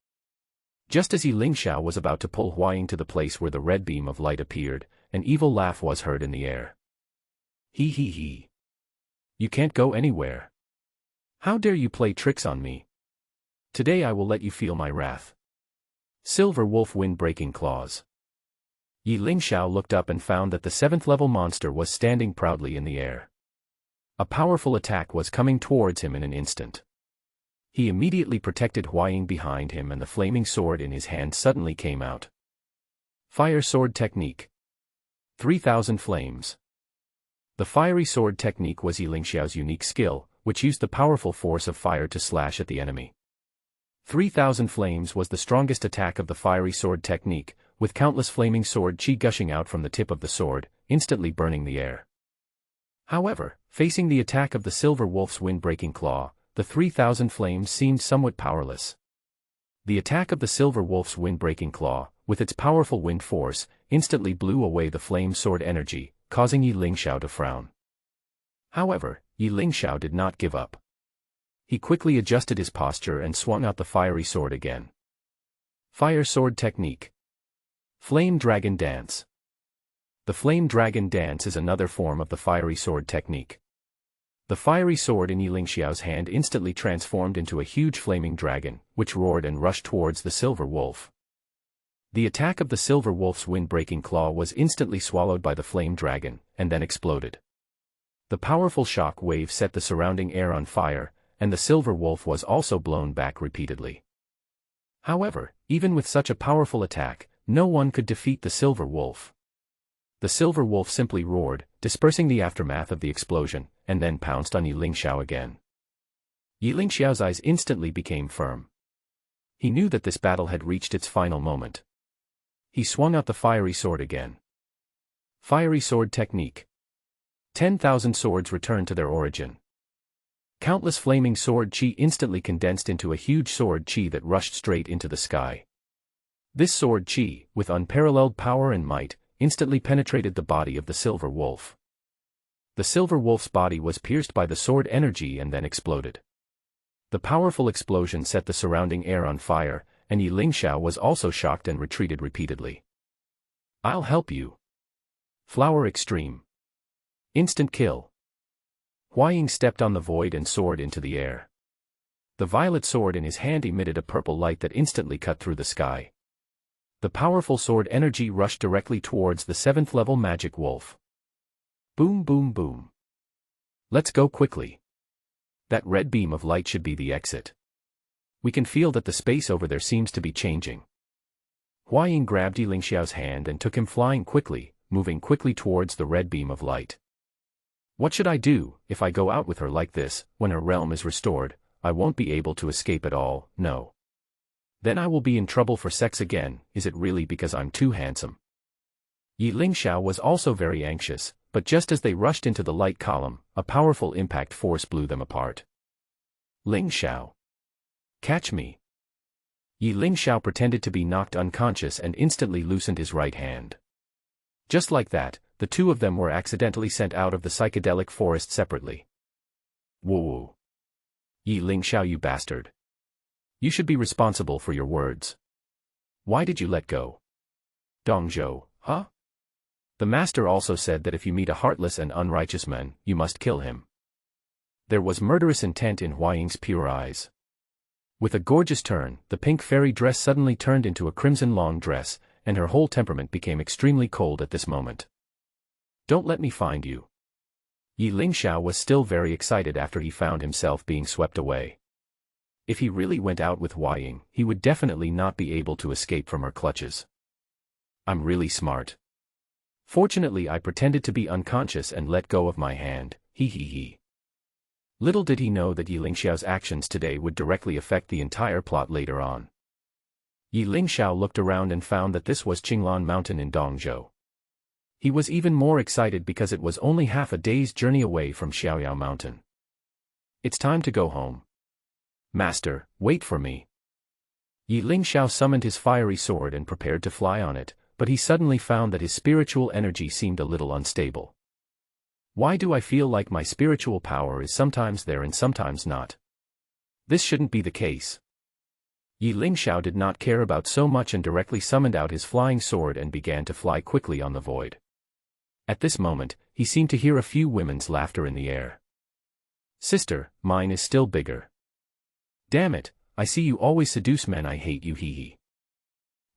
Just as Ye Lingxiao was about to pull Hua Ying to the place where the red beam of light appeared, an evil laugh was heard in the air. He he he. You can't go anywhere. How dare you play tricks on me? Today I will let you feel my wrath. Silver Wolf Wind-Breaking Claws. Ye Lingxiao looked up and found that the 7th-level monster was standing proudly in the air. A powerful attack was coming towards him in an instant. He immediately protected Hua Ying behind him and the flaming sword in his hand suddenly came out. Fire Sword Technique. 3,000 Flames. The fiery sword technique was Ye Lingxiao's unique skill, which used the powerful force of fire to slash at the enemy. 3,000 Flames was the strongest attack of the fiery sword technique, with countless flaming sword chi gushing out from the tip of the sword, instantly burning the air. However, facing the attack of the Silver Wolf's Wind-Breaking Claw, the 3,000 Flames seemed somewhat powerless. The attack of the Silver Wolf's Wind-Breaking Claw, with its powerful wind force, instantly blew away the flame sword energy, causing Ye Lingxiao to frown. However, Ye Lingxiao did not give up. He quickly adjusted his posture and swung out the fiery sword again. Fire Sword Technique. Flame Dragon Dance. The Flame Dragon Dance is another form of the fiery sword technique. The fiery sword in Ye Lingxiao's hand instantly transformed into a huge flaming dragon, which roared and rushed towards the Silver Wolf. The attack of the Silver Wolf's Wind-Breaking Claw was instantly swallowed by the flame dragon, and then exploded. The powerful shock wave set the surrounding air on fire, and the Silver Wolf was also blown back repeatedly. However, even with such a powerful attack, no one could defeat the Silver Wolf. The Silver Wolf simply roared, dispersing the aftermath of the explosion, and then pounced on Ye Lingxiao again. Ye Lingxiao's eyes instantly became firm. He knew that this battle had reached its final moment. He swung out the fiery sword again. Fiery Sword Technique. 10,000 swords returned to their origin. Countless flaming sword chi instantly condensed into a huge sword chi that rushed straight into the sky. This sword chi, with unparalleled power and might, instantly penetrated the body of the Silver Wolf. The Silver Wolf's body was pierced by the sword energy and then exploded. The powerful explosion set the surrounding air on fire, and Ye Lingxiao was also shocked and retreated repeatedly. I'll help you. Flower Extreme. Instant kill. Hua Ying stepped on the void and soared into the air. The violet sword in his hand emitted a purple light that instantly cut through the sky. The powerful sword energy rushed directly towards the 7th-level magic wolf. Boom boom boom. Let's go quickly. That red beam of light should be the exit. We can feel that the space over there seems to be changing. Huan grabbed Ye Lingxiao's hand and took him flying quickly, moving quickly towards the red beam of light. What should I do? If I go out with her like this, when her realm is restored, I won't be able to escape at all, no. Then I will be in trouble for sex again. Is it really because I'm too handsome? Ye Lingxiao was also very anxious, but just as they rushed into the light column, a powerful impact force blew them apart. Lingxiao. Catch me. Ye Lingxiao pretended to be knocked unconscious and instantly loosened his right hand. Just like that, the two of them were accidentally sent out of the psychedelic forest separately. Whoa! Ye Lingxiao, you bastard. You should be responsible for your words. Why did you let go? Dongzhou, huh? The master also said that if you meet a heartless and unrighteous man, you must kill him. There was murderous intent in Huaying's pure eyes. With a gorgeous turn, the pink fairy dress suddenly turned into a crimson long dress, and her whole temperament became extremely cold at this moment. Don't let me find you. Ye Lingxiao was still very excited after he found himself being swept away. If he really went out with Huaying, he would definitely not be able to escape from her clutches. I'm really smart. Fortunately, I pretended to be unconscious and let go of my hand, he. Little did he know that Ye Lingxiao's actions today would directly affect the entire plot later on. Ye Lingxiao looked around and found that this was Qinglan Mountain in Dongzhou. He was even more excited because it was only half a day's journey away from Xiaoyao Mountain. It's time to go home. Master, wait for me. Ye Lingxiao summoned his fiery sword and prepared to fly on it, but he suddenly found that his spiritual energy seemed a little unstable. Why do I feel like my spiritual power is sometimes there and sometimes not? This shouldn't be the case. Ye Lingxiao did not care about so much and directly summoned out his flying sword and began to fly quickly on the void. At this moment, he seemed to hear a few women's laughter in the air. Sister, mine is still bigger. Damn it, I see you always seduce men, I hate you, he.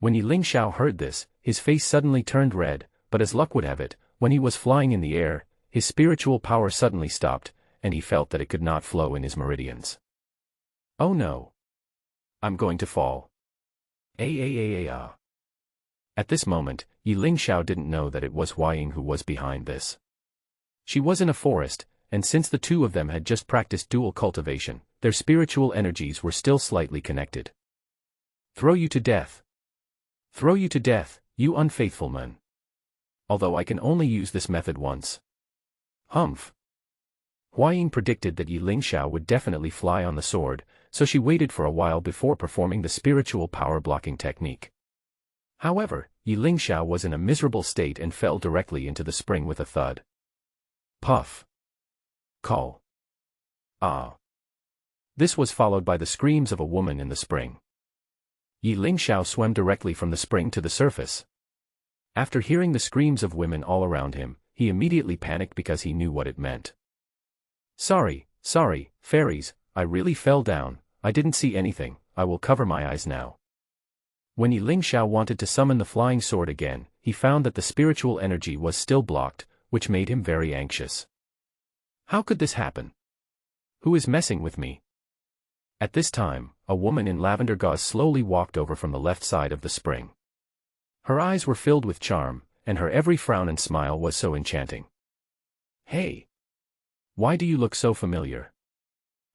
When Ye Lingxiao heard this, his face suddenly turned red, but as luck would have it, when he was flying in the air, his spiritual power suddenly stopped, and he felt that it could not flow in his meridians. Oh no. I'm going to fall. At this moment, Ye Lingxiao didn't know that it was Huaying who was behind this. She was in a forest, and since the two of them had just practiced dual cultivation, their spiritual energies were still slightly connected. Throw you to death. Throw you to death, you unfaithful man. Although I can only use this method once. Humph. Huaying predicted that Ye Lingxiao would definitely fly on the sword, so she waited for a while before performing the spiritual power blocking technique. However, Ye Lingxiao was in a miserable state and fell directly into the spring with a thud. Puff. Call. Ah. This was followed by the screams of a woman in the spring. Ye Lingxiao swam directly from the spring to the surface. After hearing the screams of women all around him, he immediately panicked because he knew what it meant. Sorry, fairies, I really fell down, I didn't see anything, I will cover my eyes now. When Ye Lingxiao wanted to summon the flying sword again, he found that the spiritual energy was still blocked, which made him very anxious. How could this happen? Who is messing with me? At this time, a woman in lavender gauze slowly walked over from the left side of the spring. Her eyes were filled with charm, and her every frown and smile was so enchanting. Hey! Why do you look so familiar?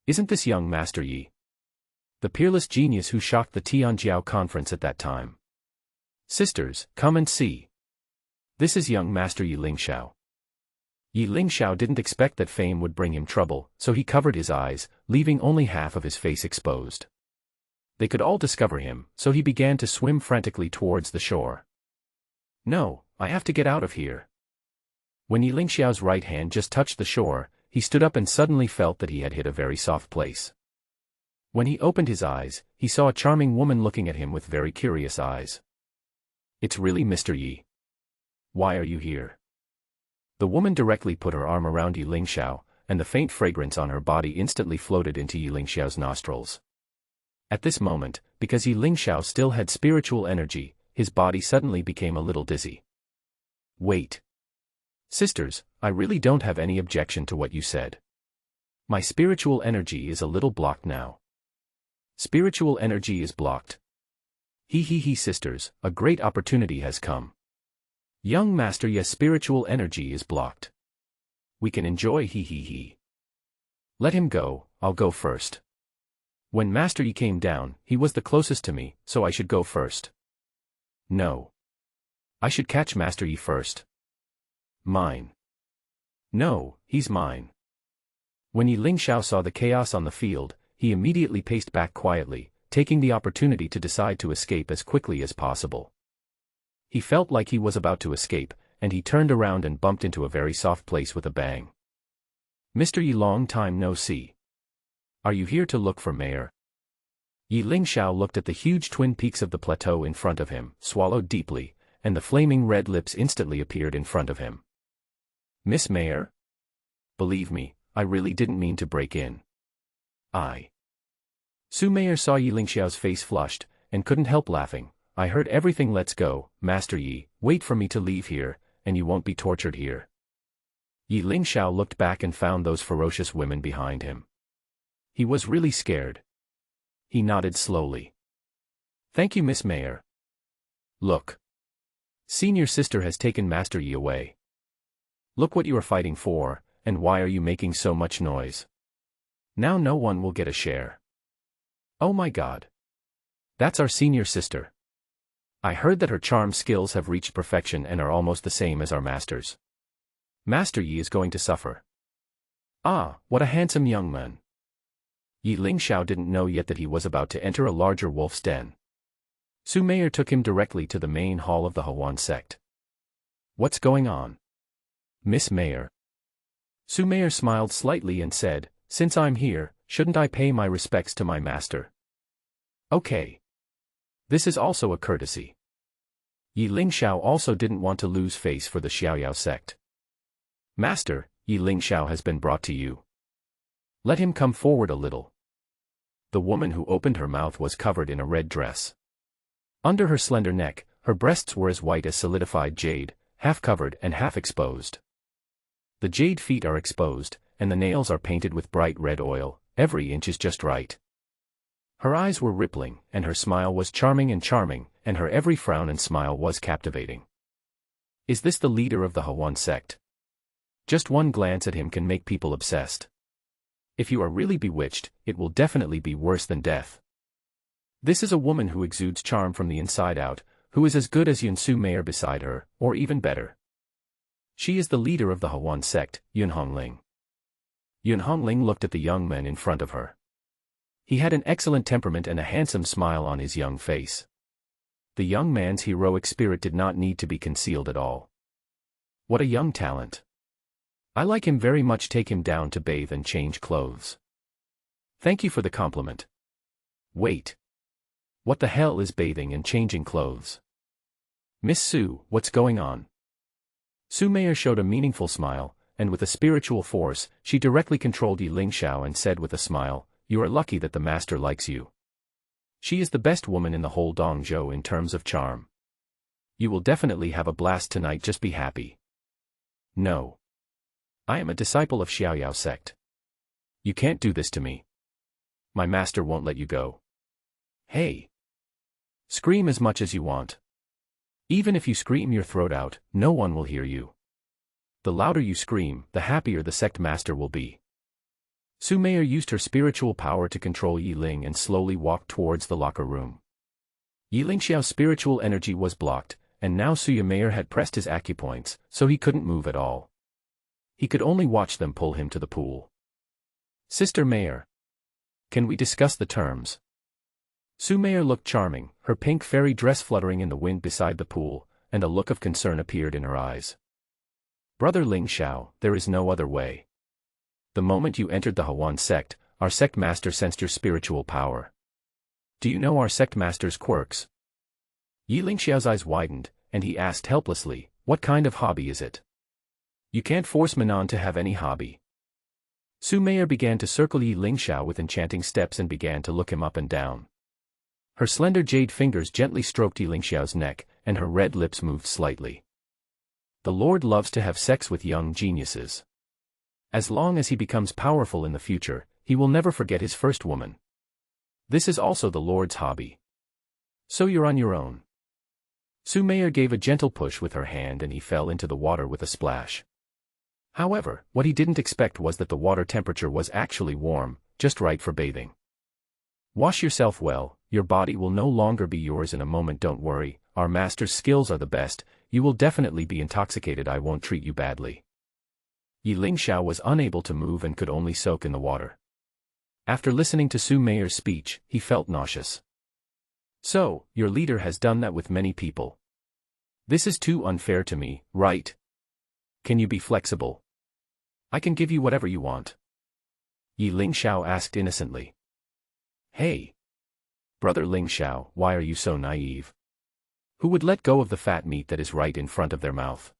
Isn't this young Master Yi? The peerless genius who shocked the Tianjiao conference at that time. Sisters, come and see. This is young Master Ye Lingxiao. Ye Lingxiao didn't expect that fame would bring him trouble, so he covered his eyes, leaving only half of his face exposed. They could all discover him, so he began to swim frantically towards the shore. No, I have to get out of here. When Ye Lingxiao's right hand just touched the shore, he stood up and suddenly felt that he had hit a very soft place. When he opened his eyes, he saw a charming woman looking at him with very curious eyes. It's really Mr. Yi. Why are you here? The woman directly put her arm around Ye Lingxiao, and the faint fragrance on her body instantly floated into Ye Lingxiao's nostrils. At this moment, because Ye Lingxiao still had spiritual energy, his body suddenly became a little dizzy. Wait. Sisters, I really don't have any objection to what you said. My spiritual energy is a little blocked now. Spiritual energy is blocked. He sisters, a great opportunity has come. Young master, yes, spiritual energy is blocked. We can enjoy he. Let him go, I'll go first. When Master Yi came down, he was the closest to me, so I should go first. No. I should catch Master Yi first. Mine. No, he's mine. When Ye Lingxiao saw the chaos on the field, he immediately paced back quietly, taking the opportunity to decide to escape as quickly as possible. He felt like he was about to escape, and he turned around and bumped into a very soft place with a bang. Mr. Yi, long time no see. Are you here to look for Mayor? Ye Lingxiao looked at the huge twin peaks of the plateau in front of him, swallowed deeply, and the flaming red lips instantly appeared in front of him. Miss Mayor? Believe me, I really didn't mean to break in. Su Mayor saw Ye Lingxiao's face flushed, and couldn't help laughing. I heard everything. Let's go, Master Yi, wait for me to leave here, and you won't be tortured here. Ye Lingxiao looked back and found those ferocious women behind him. He was really scared. He nodded slowly. Thank you, Miss Mayor. Look. Senior sister has taken Master Yi away. Look what you are fighting for, and why are you making so much noise? Now no one will get a share. Oh my God. That's our senior sister. I heard that her charm skills have reached perfection and are almost the same as our master's. Master Yi is going to suffer. Ah, what a handsome young man. Ye Lingxiao didn't know yet that he was about to enter a larger wolf's den. Su Mayor took him directly to the main hall of the Huan Sect. What's going on? Miss Mayor. Su Mayor smiled slightly and said, since I'm here, shouldn't I pay my respects to my master? Okay. This is also a courtesy. Ye Lingxiao also didn't want to lose face for the Xiaoyao sect. Master, Ye Lingxiao has been brought to you. Let him come forward a little. The woman who opened her mouth was covered in a red dress. Under her slender neck, her breasts were as white as solidified jade, half covered and half exposed. The jade feet are exposed, and the nails are painted with bright red oil. Every inch is just right. Her eyes were rippling, and her smile was charming, and her every frown and smile was captivating. Is this the leader of the Huan Sect? Just one glance at him can make people obsessed. If you are really bewitched, it will definitely be worse than death. This is a woman who exudes charm from the inside out, who is as good as Su Mayor beside her, or even better. She is the leader of the Huan Sect, Yun Hongling. Yun Hongling looked at the young man in front of her. He had an excellent temperament and a handsome smile on his young face. The young man's heroic spirit did not need to be concealed at all. What a young talent. I like him very much. Take him down to bathe and change clothes. Thank you for the compliment. Wait. What the hell is bathing and changing clothes? Miss Su, what's going on? Su Mayor showed a meaningful smile, and with a spiritual force, she directly controlled Ye Lingxiao and said with a smile, you are lucky that the master likes you. She is the best woman in the whole Dongzhou in terms of charm. You will definitely have a blast tonight. Just be happy. No. I am a disciple of Xiaoyao sect. You can't do this to me. My master won't let you go. Hey. Scream as much as you want. Even if you scream your throat out, no one will hear you. The louder you scream, the happier the sect master will be. Su Mayor used her spiritual power to control Ye Ling and slowly walked towards the locker room. Ye Lingxiao's spiritual energy was blocked, and now Su Mayor had pressed his acupoints, so he couldn't move at all. He could only watch them pull him to the pool. Sister Mayor. Can we discuss the terms? Su Mayor looked charming, her pink fairy dress fluttering in the wind beside the pool, and a look of concern appeared in her eyes. Brother Lingxiao, there is no other way. The moment you entered the Huan Sect, our sect master sensed your spiritual power. Do you know our sect master's quirks? Ye Lingxiao's eyes widened, and he asked helplessly, what kind of hobby is it? You can't force Manon to have any hobby. Su Mayor began to circle Ye Lingxiao with enchanting steps and began to look him up and down. Her slender jade fingers gently stroked Ye Lingxiao's neck, and her red lips moved slightly. The Lord loves to have sex with young geniuses. As long as he becomes powerful in the future, he will never forget his first woman. This is also the Lord's hobby. So you're on your own. Su Meier gave a gentle push with her hand and he fell into the water with a splash. However, what he didn't expect was that the water temperature was actually warm, just right for bathing. Wash yourself well, your body will no longer be yours in a moment. Don't worry, our master's skills are the best, you will definitely be intoxicated. I won't treat you badly. Ye Lingxiao was unable to move and could only soak in the water. After listening to Su Meier's speech, he felt nauseous. So, your leader has done that with many people. This is too unfair to me, right? Can you be flexible? I can give you whatever you want. Ye Lingxiao asked innocently. Hey! Brother Lingxiao, why are you so naive? Who would let go of the fat meat that is right in front of their mouth?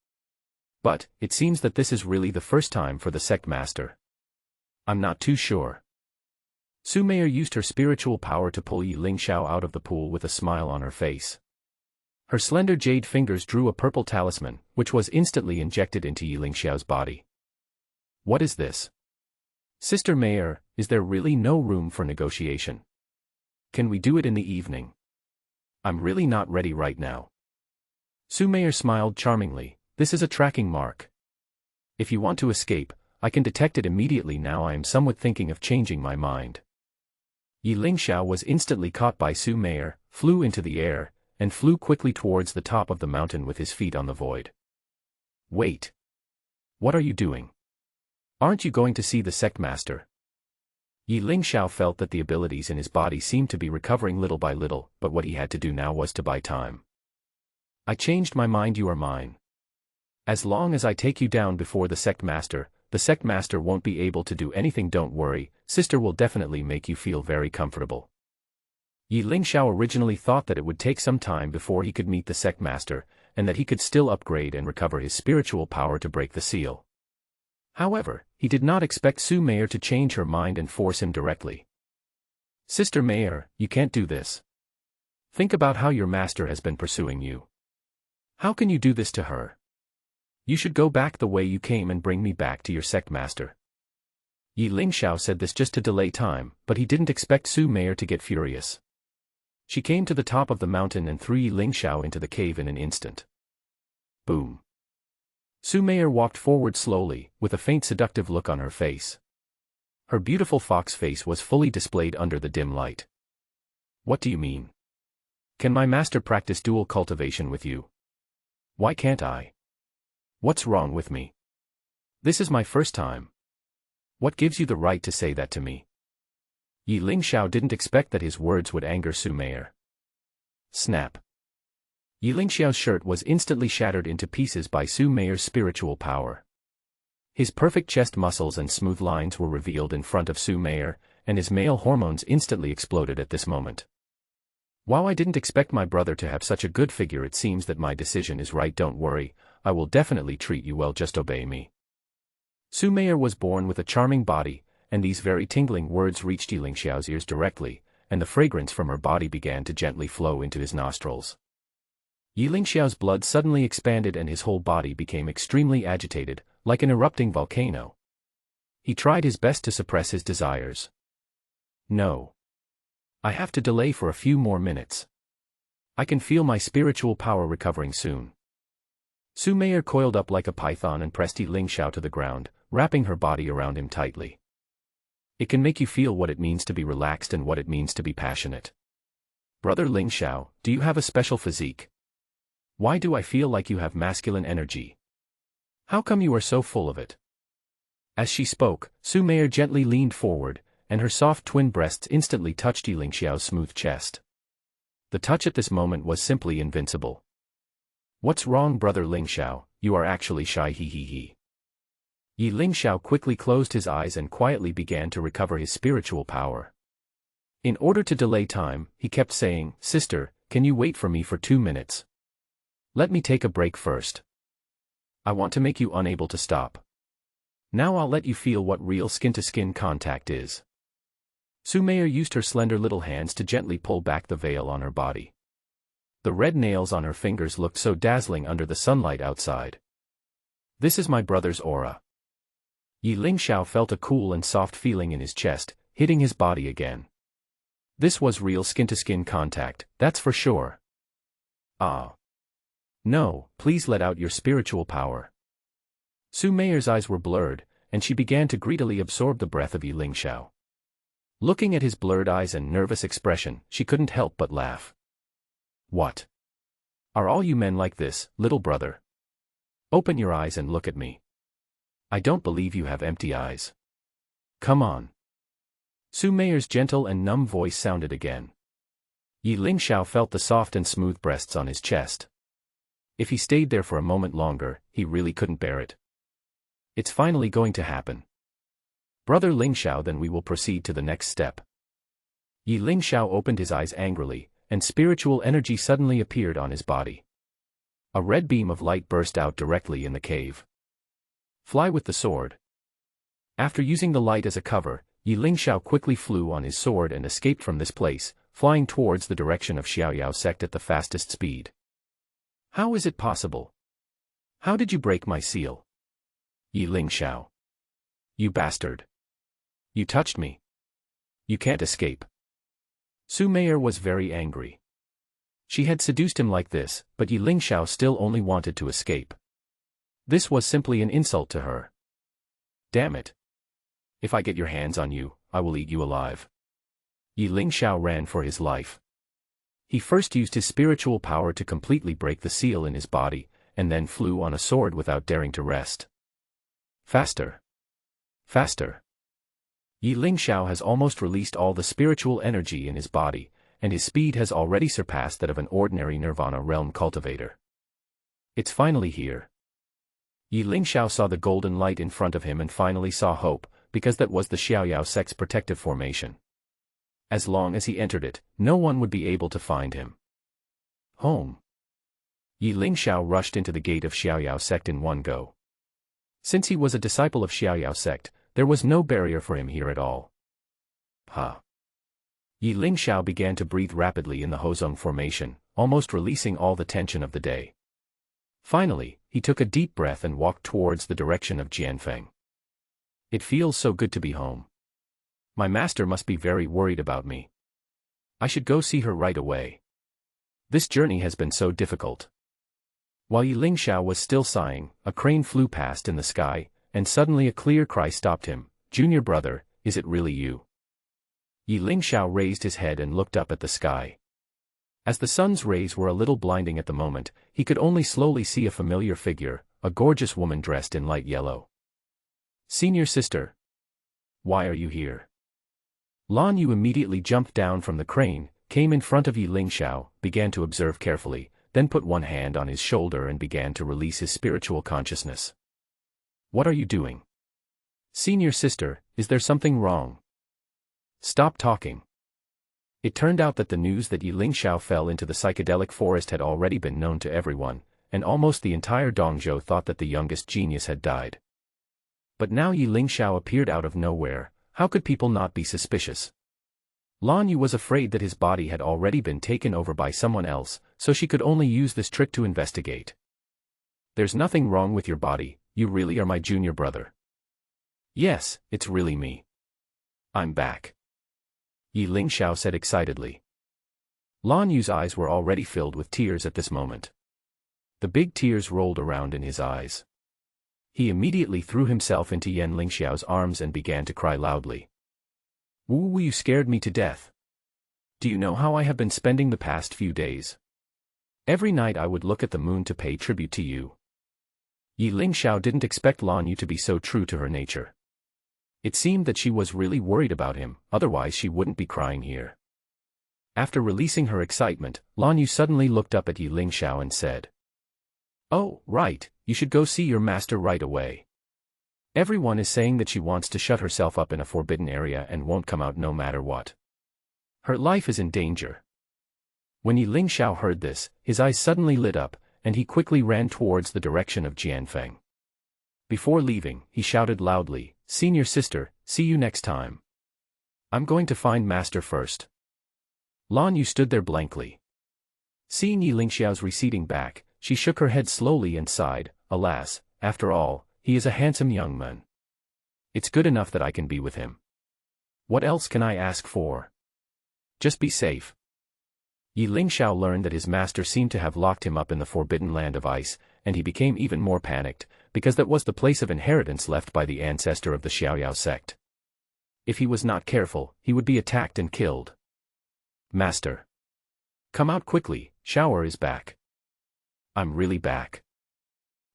But, it seems that this is really the first time for the sect master. I'm not too sure. Su Meier used her spiritual power to pull Ye Lingxiao out of the pool with a smile on her face. Her slender jade fingers drew a purple talisman, which was instantly injected into Ye Lingxiao's body. What is this? Sister Meier, is there really no room for negotiation? Can we do it in the evening? I'm really not ready right now. Su Meier smiled charmingly. This is a tracking mark. If you want to escape, I can detect it immediately. Now I am somewhat thinking of changing my mind. Ye Lingxiao was instantly caught by Su Meier, flew into the air, and flew quickly towards the top of the mountain with his feet on the void. Wait. What are you doing? Aren't you going to see the sect master? Ye Lingxiao felt that the abilities in his body seemed to be recovering little by little, but what he had to do now was to buy time. I changed my mind. You are mine. As long as I take you down before the sect master won't be able to do anything. Don't worry, sister will definitely make you feel very comfortable. Ye Lingxiao originally thought that it would take some time before he could meet the sect master, and that he could still upgrade and recover his spiritual power to break the seal. However, he did not expect Su Meier to change her mind and force him directly. Sister Meier, you can't do this. Think about how your master has been pursuing you. How can you do this to her? You should go back the way you came and bring me back to your sect master. Ye Lingxiao said this just to delay time, but he didn't expect Su Meier to get furious. She came to the top of the mountain and threw Ye Lingxiao into the cave in an instant. Boom. Su Meier walked forward slowly, with a faint seductive look on her face. Her beautiful fox face was fully displayed under the dim light. What do you mean? Can my master practice dual cultivation with you? Why can't I? What's wrong with me? This is my first time. What gives you the right to say that to me? Ye Lingxiao didn't expect that his words would anger Su Meier. Snap. Ye Lingxiao's shirt was instantly shattered into pieces by Su Meier's spiritual power. His perfect chest muscles and smooth lines were revealed in front of Su Meier, and his male hormones instantly exploded at this moment. While I didn't expect my brother to have such a good figure, it seems that my decision is right. Don't worry, I will definitely treat you well. Just obey me. Su Meier was born with a charming body, and these very tingling words reached Ye Lingxiao's ears directly, and the fragrance from her body began to gently flow into his nostrils. Ye Lingxiao's blood suddenly expanded and his whole body became extremely agitated, like an erupting volcano. He tried his best to suppress his desires. No. I have to delay for a few more minutes. I can feel my spiritual power recovering soon. Su Meier coiled up like a python and pressed Ye Lingxiao to the ground, wrapping her body around him tightly. It can make you feel what it means to be relaxed and what it means to be passionate. Brother Lingxiao, do you have a special physique? Why do I feel like you have masculine energy? How come you are so full of it? As she spoke, Su Meier gently leaned forward, and her soft twin breasts instantly touched Ye Lingxiao's smooth chest. The touch at this moment was simply invincible. What's wrong, Brother Lingxiao? You are actually shy. He. Ye Lingxiao quickly closed his eyes and quietly began to recover his spiritual power. In order to delay time, he kept saying, Sister, can you wait for me for 2 minutes? Let me take a break first. I want to make you unable to stop. Now I'll let you feel what real skin-to-skin contact is. Su Meier used her slender little hands to gently pull back the veil on her body. The red nails on her fingers looked so dazzling under the sunlight outside. This is my brother's aura. Ye Lingxiao felt a cool and soft feeling in his chest, hitting his body again. This was real skin-to-skin contact, that's for sure. Ah. No, please let out your spiritual power. Su Mei's eyes were blurred, and she began to greedily absorb the breath of Ye Lingxiao. Looking at his blurred eyes and nervous expression, she couldn't help but laugh. What? Are all you men like this, little brother? Open your eyes and look at me. I don't believe you have empty eyes. Come on. Su Mei's gentle and numb voice sounded again. Ye Lingxiao felt the soft and smooth breasts on his chest. If he stayed there for a moment longer, he really couldn't bear it. It's finally going to happen. Brother Lingxiao, then we will proceed to the next step. Ye Lingxiao opened his eyes angrily, and spiritual energy suddenly appeared on his body. A red beam of light burst out directly in the cave. Fly with the sword. After using the light as a cover, Ye Lingxiao quickly flew on his sword and escaped from this place, flying towards the direction of Huan Sect at the fastest speed. How is it possible? How did you break my seal? Ye Lingxiao. You bastard. You touched me. You can't escape. Su Mei was very angry. She had seduced him like this, but Ye Lingxiao still only wanted to escape. This was simply an insult to her. Damn it. If I get your hands on you, I will eat you alive. Ye Lingxiao ran for his life. He first used his spiritual power to completely break the seal in his body, and then flew on a sword without daring to rest. Faster. Faster. Ye Lingxiao has almost released all the spiritual energy in his body, and his speed has already surpassed that of an ordinary Nirvana realm cultivator. It's finally here. Ye Lingxiao saw the golden light in front of him and finally saw hope, because that was the Huan Sect's protective formation. As long as he entered it, no one would be able to find him. Home. Ye Lingxiao rushed into the gate of Huan Sect in one go. Since he was a disciple of Huan Sect, there was no barrier for him here at all. Ye Lingxiao began to breathe rapidly in the Hozong formation, almost releasing all the tension of the day. Finally, he took a deep breath and walked towards the direction of Jianfeng. It feels so good to be home. My master must be very worried about me. I should go see her right away. This journey has been so difficult. While Ye Lingxiao was still sighing, a crane flew past in the sky, and suddenly a clear cry stopped him. Junior brother, is it really you? Ye Lingxiao raised his head and looked up at the sky. As the sun's rays were a little blinding at the moment, he could only slowly see a familiar figure, a gorgeous woman dressed in light yellow. Senior sister. Why are you here? Lan Yu immediately jumped down from the crane, came in front of Ye Lingxiao, began to observe carefully, then put one hand on his shoulder and began to release his spiritual consciousness. What are you doing? Senior sister, is there something wrong? Stop talking. It turned out that the news that Ye Lingxiao fell into the psychedelic forest had already been known to everyone, and almost the entire Dongzhou thought that the youngest genius had died. But now Ye Lingxiao appeared out of nowhere. How could people not be suspicious? Lan Yu was afraid that his body had already been taken over by someone else, so she could only use this trick to investigate. There's nothing wrong with your body, you really are my junior brother. Yes, it's really me. I'm back. Ye Lingxiao said excitedly. Lan Yu's eyes were already filled with tears at this moment. The big tears rolled around in his eyes. He immediately threw himself into Ye Lingxiao's arms and began to cry loudly. Woo, you scared me to death. Do you know how I have been spending the past few days? Every night I would look at the moon to pay tribute to you. Ye Lingxiao didn't expect Lan Yu to be so true to her nature. It seemed that she was really worried about him, otherwise she wouldn't be crying here. After releasing her excitement, Lan Yu suddenly looked up at Ye Lingxiao and said, "Oh, right, you should go see your master right away. Everyone is saying that she wants to shut herself up in a forbidden area and won't come out no matter what. Her life is in danger." When Ye Lingxiao heard this, his eyes suddenly lit up, and he quickly ran towards the direction of Jianfeng. Before leaving, he shouted loudly, "Senior sister, see you next time. I'm going to find master first." Lan Yu stood there blankly. Seeing Ye Lingxiao's receding back, she shook her head slowly and sighed, "Alas, after all, he is a handsome young man." It's good enough that I can be with him. What else can I ask for? Just be safe. Ye Lingxiao learned that his master seemed to have locked him up in the forbidden land of ice, and he became even more panicked, because that was the place of inheritance left by the ancestor of the Xiaoyao sect. If he was not careful, he would be attacked and killed. Master. Come out quickly, Shower is back. I'm really back.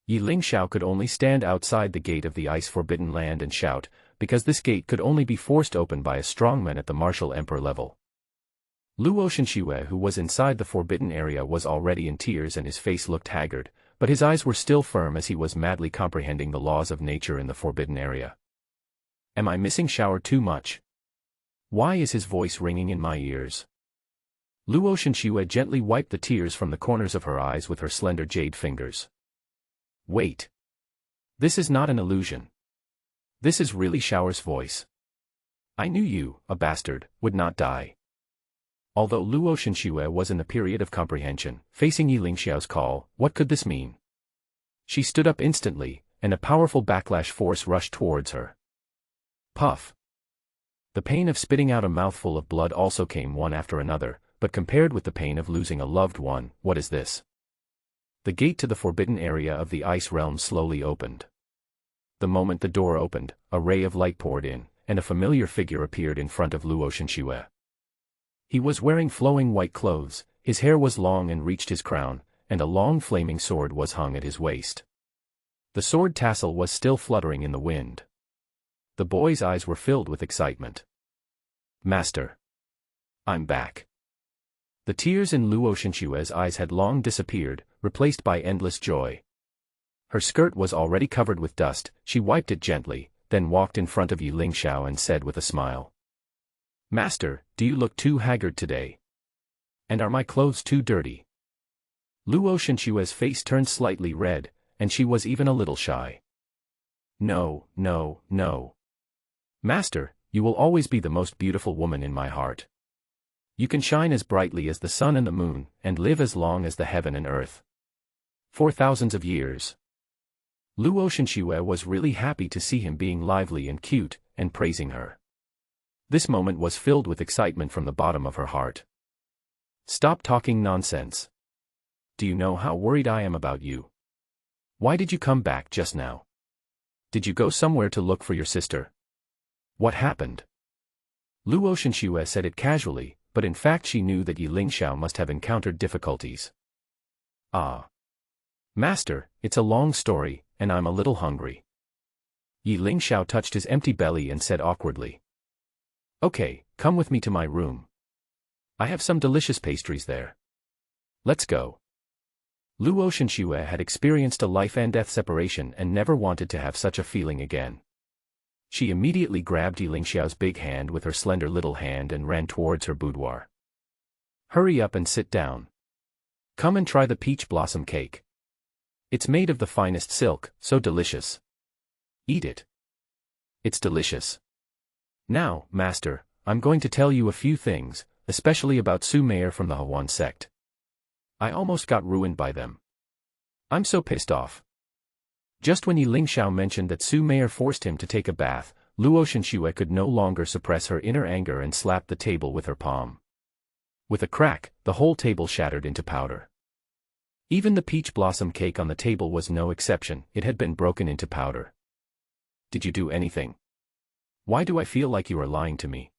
Ye Lingxiao could only stand outside the gate of the ice-forbidden land and shout, because this gate could only be forced open by a strongman at the martial emperor level. Luo Shenxiue, who was inside the forbidden area, was already in tears and his face looked haggard, but his eyes were still firm as he was madly comprehending the laws of nature in the forbidden area. Am I missing Shower too much? Why is his voice ringing in my ears? Luo Shenxiue gently wiped the tears from the corners of her eyes with her slender jade fingers. Wait. This is not an illusion. This is really Shower's voice. I knew you, a bastard, would not die. Although Luo Shenxiue was in the period of comprehension, facing Ye Lingxiao's call, what could this mean? She stood up instantly, and a powerful backlash force rushed towards her. Puff. The pain of spitting out a mouthful of blood also came one after another, but compared with the pain of losing a loved one, what is this? The gate to the forbidden area of the ice realm slowly opened. The moment the door opened, a ray of light poured in, and a familiar figure appeared in front of Luo Shenxiue. He was wearing flowing white clothes, his hair was long and reached his crown, and a long flaming sword was hung at his waist. The sword tassel was still fluttering in the wind. The boy's eyes were filled with excitement. Master. I'm back. The tears in Luo Shenxiue's eyes had long disappeared, replaced by endless joy. Her skirt was already covered with dust, she wiped it gently, then walked in front of Ye Lingxiao and said with a smile. Master, do you look too haggard today? And are my clothes too dirty? Luo Shenxiue's face turned slightly red, and she was even a little shy. No, no, no. Master, you will always be the most beautiful woman in my heart. You can shine as brightly as the sun and the moon, and live as long as the heaven and earth. For thousands of years. Luo Shenxiue was really happy to see him being lively and cute, and praising her. This moment was filled with excitement from the bottom of her heart. Stop talking nonsense. Do you know how worried I am about you? Why did you come back just now? Did you go somewhere to look for your sister? What happened? Luo Shenxiue said it casually, but in fact she knew that Ye Lingxiao must have encountered difficulties. Ah. Master, it's a long story, and I'm a little hungry. Ye Lingxiao touched his empty belly and said awkwardly. Okay, come with me to my room. I have some delicious pastries there. Let's go. Luo Shenxiue had experienced a life-and-death separation and never wanted to have such a feeling again. She immediately grabbed Ye Lingxiao's big hand with her slender little hand and ran towards her boudoir. Hurry up and sit down. Come and try the peach blossom cake. It's made of the finest silk, so delicious. Eat it. It's delicious. Now, Master, I'm going to tell you a few things, especially about Su Meier from the Huan Sect. I almost got ruined by them. I'm so pissed off. Just when Ye Lingxiao mentioned that Su Meier forced him to take a bath, Luo Shenxiue could no longer suppress her inner anger and slapped the table with her palm. With a crack, the whole table shattered into powder. Even the peach blossom cake on the table was no exception, it had been broken into powder. Did you do anything? Why do I feel like you are lying to me?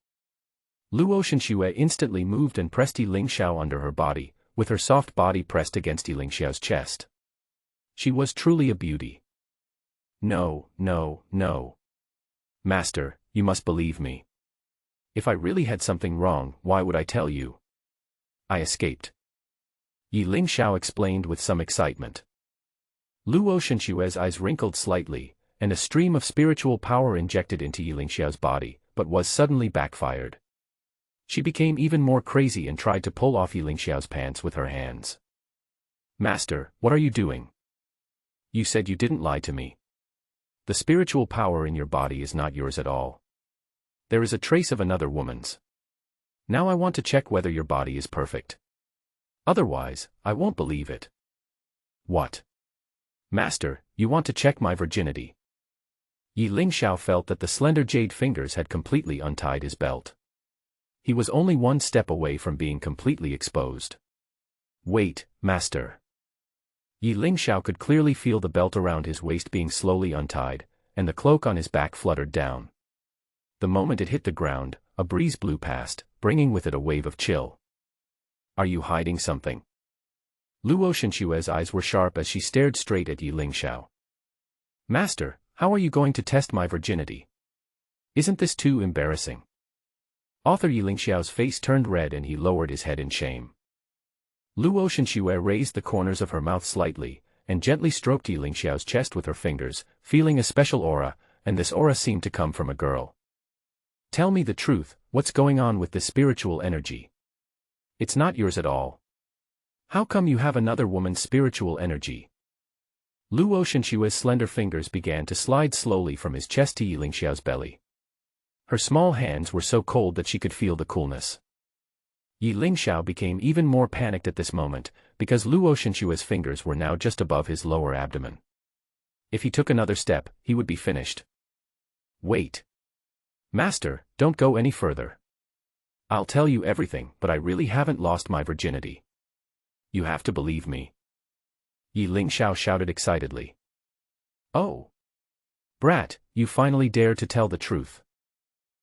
Luo Shenxiue instantly moved and pressed Ye Lingxiao under her body, with her soft body pressed against Ye Lingxiao's chest. She was truly a beauty. No, no, no. Master, you must believe me. If I really had something wrong, why would I tell you? I escaped. Ye Lingxiao explained with some excitement. Luo Shenxiue's eyes wrinkled slightly, and a stream of spiritual power injected into Ye Lingxiao's body, but was suddenly backfired. She became even more crazy and tried to pull off Ye Lingxiao's pants with her hands. Master, what are you doing? You said you didn't lie to me. The spiritual power in your body is not yours at all. There is a trace of another woman's. Now I want to check whether your body is perfect. Otherwise, I won't believe it. What? Master, you want to check my virginity? Ye Lingxiao felt that the slender jade fingers had completely untied his belt. He was only one step away from being completely exposed. Wait, master. Ye Lingxiao could clearly feel the belt around his waist being slowly untied, and the cloak on his back fluttered down. The moment it hit the ground, a breeze blew past, bringing with it a wave of chill. Are you hiding something? Luo Shenxue's eyes were sharp as she stared straight at Ye Lingxiao. Master, how are you going to test my virginity? Isn't this too embarrassing? Author Ye Lingxiao's face turned red and he lowered his head in shame. Luo Shenxue raised the corners of her mouth slightly, and gently stroked Ye Lingxiao's chest with her fingers, feeling a special aura, and this aura seemed to come from a girl. Tell me the truth, what's going on with this spiritual energy? It's not yours at all. How come you have another woman's spiritual energy? Luo Shenxue's slender fingers began to slide slowly from his chest to Ye Lingxiao's belly. Her small hands were so cold that she could feel the coolness. Ye Lingxiao became even more panicked at this moment, because Luo Shenxue's fingers were now just above his lower abdomen. If he took another step, he would be finished. Wait. Master, don't go any further. I'll tell you everything, but I really haven't lost my virginity. You have to believe me. Ye Lingxiao shouted excitedly. Oh. Brat, you finally dared to tell the truth.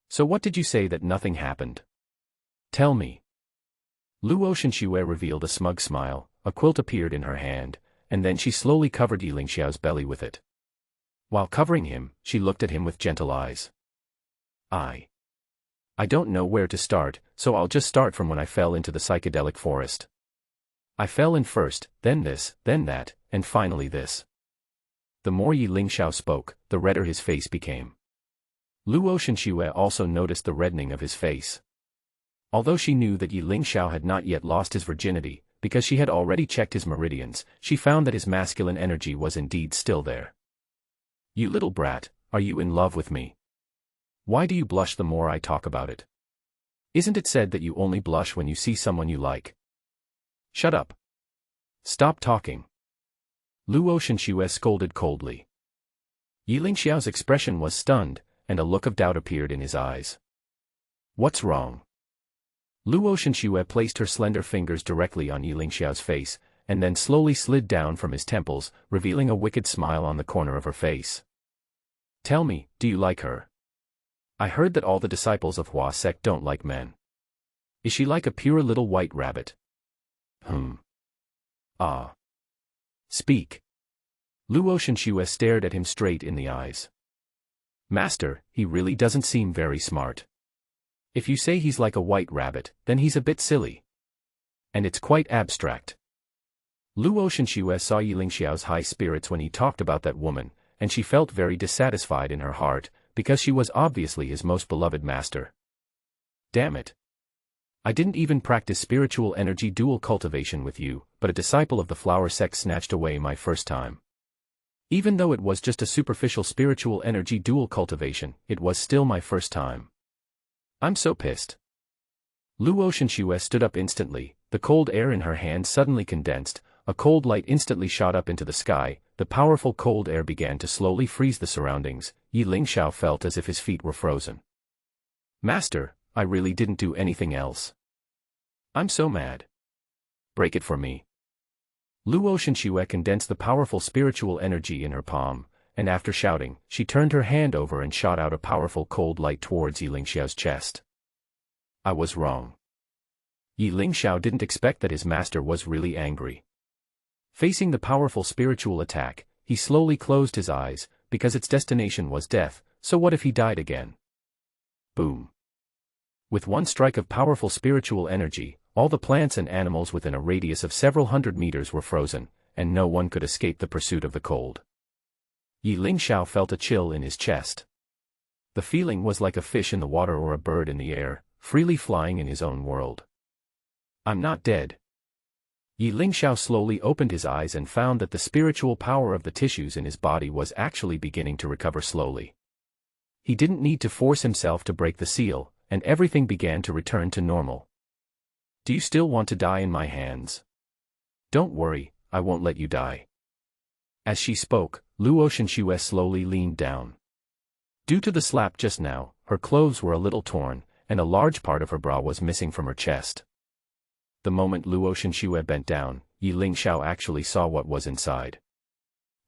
So what did you say that nothing happened? Tell me. Luo Shenxue revealed a smug smile, a quilt appeared in her hand, and then she slowly covered Ye Lingxiao's belly with it. While covering him, she looked at him with gentle eyes. I don't know where to start, so I'll just start from when I fell into the psychedelic forest. I fell in first, then this, then that, and finally this. The more Ye Lingxiao spoke, the redder his face became. Luo Shenxue also noticed the reddening of his face. Although she knew that Ye Lingxiao had not yet lost his virginity, because she had already checked his meridians, she found that his masculine energy was indeed still there. You little brat, are you in love with me? Why do you blush the more I talk about it? Isn't it said that you only blush when you see someone you like? Shut up. Stop talking. Luo Shenxue scolded coldly. Ye Lingxiao's expression was stunned, and a look of doubt appeared in his eyes. What's wrong? Luo Shenxue placed her slender fingers directly on Ye Lingxiao's face, and then slowly slid down from his temples, revealing a wicked smile on the corner of her face. Tell me, do you like her? I heard that all the disciples of Huan Sect don't like men. Is she like a pure little white rabbit? Ah. Speak. Luo Shenxue stared at him straight in the eyes. Master, he really doesn't seem very smart. If you say he's like a white rabbit, then he's a bit silly. And it's quite abstract. Luo Shenxue saw Ye Lingxiao's high spirits when he talked about that woman, and she felt very dissatisfied in her heart, because she was obviously his most beloved master. Damn it. I didn't even practice spiritual energy dual cultivation with you, but a disciple of the flower sect snatched away my first time. Even though it was just a superficial spiritual energy dual cultivation, it was still my first time. I'm so pissed. Luo Shenxue stood up instantly, the cold air in her hand suddenly condensed, a cold light instantly shot up into the sky, the powerful cold air began to slowly freeze the surroundings. Ye Lingxiao felt as if his feet were frozen. Master, I really didn't do anything else. I'm so mad. Break it for me. Luo Shenxue condensed the powerful spiritual energy in her palm, and after shouting, she turned her hand over and shot out a powerful cold light towards Ye Lingxiao's chest. I was wrong. Ye Lingxiao didn't expect that his master was really angry. Facing the powerful spiritual attack, he slowly closed his eyes, because its destination was death, so what if he died again? Boom. With one strike of powerful spiritual energy, all the plants and animals within a radius of several hundred meters were frozen, and no one could escape the pursuit of the cold. Ye Lingxiao felt a chill in his chest. The feeling was like a fish in the water or a bird in the air, freely flying in his own world. I'm not dead. Ye Lingxiao slowly opened his eyes and found that the spiritual power of the tissues in his body was actually beginning to recover slowly. He didn't need to force himself to break the seal, and everything began to return to normal. Do you still want to die in my hands? Don't worry, I won't let you die. As she spoke, Luo Shenxue slowly leaned down. Due to the slap just now, her clothes were a little torn, and a large part of her bra was missing from her chest. The moment Luo Shenxue bent down, Ye Lingxiao actually saw what was inside.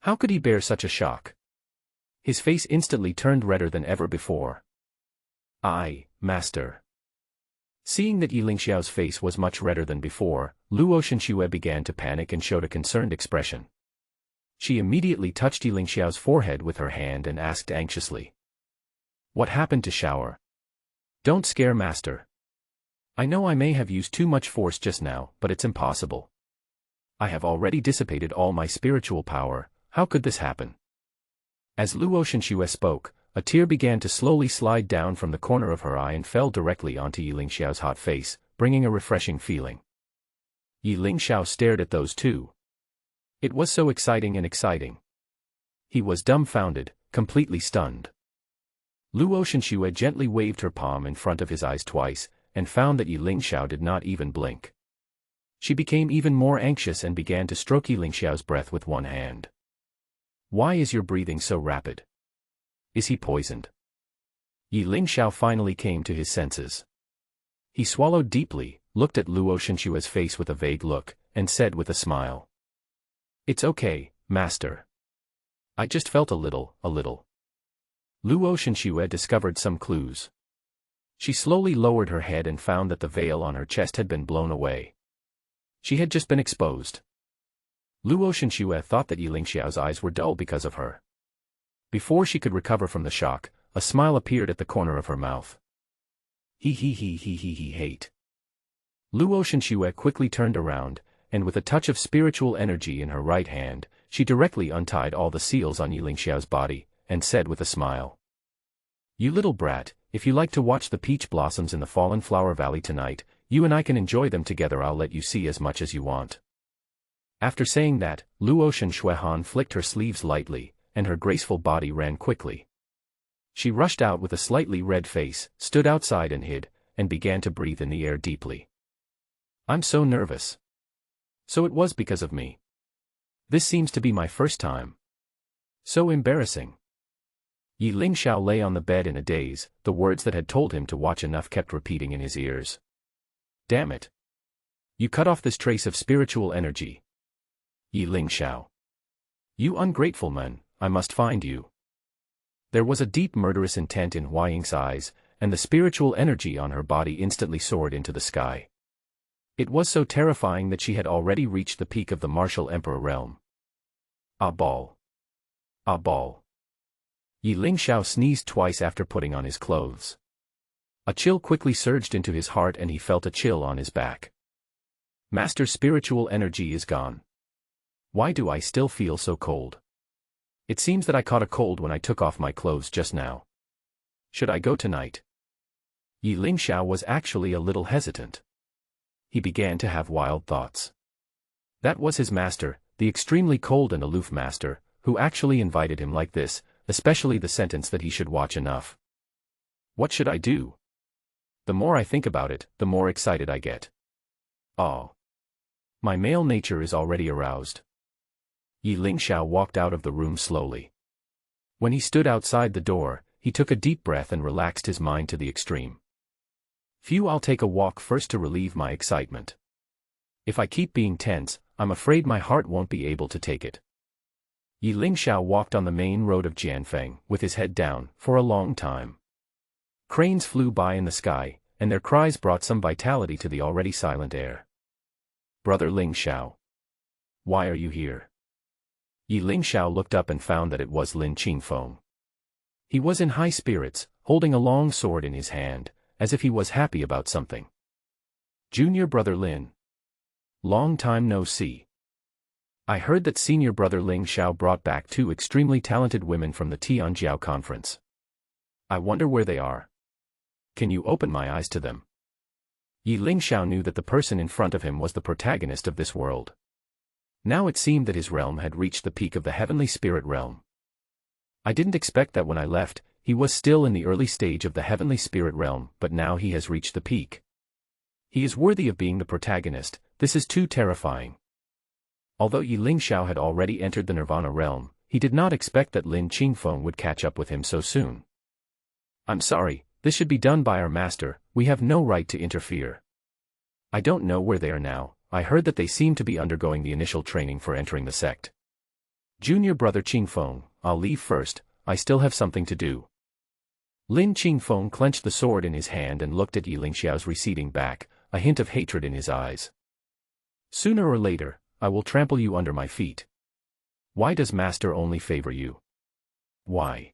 How could he bear such a shock? His face instantly turned redder than ever before. Master. Seeing that Ye Lingxiao's face was much redder than before, Luo Shenxue began to panic and showed a concerned expression. She immediately touched Ye Lingxiao's forehead with her hand and asked anxiously. What happened to shower? Don't scare Master. I know I may have used too much force just now, but it's impossible. I have already dissipated all my spiritual power, how could this happen? As Luo Shenxue spoke, a tear began to slowly slide down from the corner of her eye and fell directly onto Ye Lingxiao's hot face, bringing a refreshing feeling. Ye Lingxiao stared at those two. It was so exciting and exciting. He was dumbfounded, completely stunned. Luo Shenxue gently waved her palm in front of his eyes twice, and found that Ye Lingxiao did not even blink. She became even more anxious and began to stroke Ye Lingxiao's breath with one hand. Why is your breathing so rapid? Is he poisoned? Ye Lingxiao finally came to his senses. He swallowed deeply, looked at Luo Shenxue's face with a vague look, and said with a smile. It's okay, Master. I just felt a little. Luo Shenxue discovered some clues. She slowly lowered her head and found that the veil on her chest had been blown away. She had just been exposed. Luo Shenxue thought that Ye Lingxiao's eyes were dull because of her. Before she could recover from the shock, a smile appeared at the corner of her mouth. He hate. Luo Shenxue quickly turned around, and with a touch of spiritual energy in her right hand, she directly untied all the seals on Ye Lingxiao's body, and said with a smile. You little brat, if you like to watch the peach blossoms in the fallen flower valley tonight, you and I can enjoy them together. I'll let you see as much as you want. After saying that, Luo Shenxue flicked her sleeves lightly, and her graceful body ran quickly. She rushed out with a slightly red face, stood outside and hid, and began to breathe in the air deeply. I'm so nervous. So it was because of me. This seems to be my first time. So embarrassing. Ye Lingxiao lay on the bed in a daze, the words that had told him to watch enough kept repeating in his ears. Damn it. You cut off this trace of spiritual energy. Ye Lingxiao. You ungrateful man, I must find you. There was a deep murderous intent in Hua Ying's eyes, and the spiritual energy on her body instantly soared into the sky. It was so terrifying that she had already reached the peak of the martial emperor realm. Ball. Ye Lingxiao sneezed twice after putting on his clothes. A chill quickly surged into his heart and he felt a chill on his back. Master's spiritual energy is gone. Why do I still feel so cold? It seems that I caught a cold when I took off my clothes just now. Should I go tonight? Ye Lingxiao was actually a little hesitant. He began to have wild thoughts. That was his master, the extremely cold and aloof master, who actually invited him like this, especially the sentence that he should watch enough. What should I do? The more I think about it, the more excited I get. Oh. My male nature is already aroused. Ye Lingxiao walked out of the room slowly. When he stood outside the door, he took a deep breath and relaxed his mind to the extreme. I'll take a walk first to relieve my excitement. If I keep being tense, I'm afraid my heart won't be able to take it. Ye Lingxiao walked on the main road of Jianfeng, with his head down, for a long time. Cranes flew by in the sky, and their cries brought some vitality to the already silent air. Brother Lingxiao. Why are you here? Ye Lingxiao looked up and found that it was Lin Qingfeng. He was in high spirits, holding a long sword in his hand, as if he was happy about something. Junior brother Lin. Long time no see. I heard that senior brother Lingxiao brought back 2 extremely talented women from the Tianjiao conference. I wonder where they are. Can you open my eyes to them? Ye Lingxiao knew that the person in front of him was the protagonist of this world. Now it seemed that his realm had reached the peak of the heavenly spirit realm. I didn't expect that when I left, he was still in the early stage of the heavenly spirit realm, but now he has reached the peak. He is worthy of being the protagonist. This is too terrifying. Although Ye Lingxiao had already entered the nirvana realm, he did not expect that Lin Qingfeng would catch up with him so soon. I'm sorry, this should be done by our master, we have no right to interfere. I don't know where they are now, I heard that they seem to be undergoing the initial training for entering the sect. Junior brother Qingfeng, I'll leave first, I still have something to do. Lin Qingfeng clenched the sword in his hand and looked at Ye Lingxiao's receding back, a hint of hatred in his eyes. Sooner or later, I will trample you under my feet. Why does master only favor you? Why?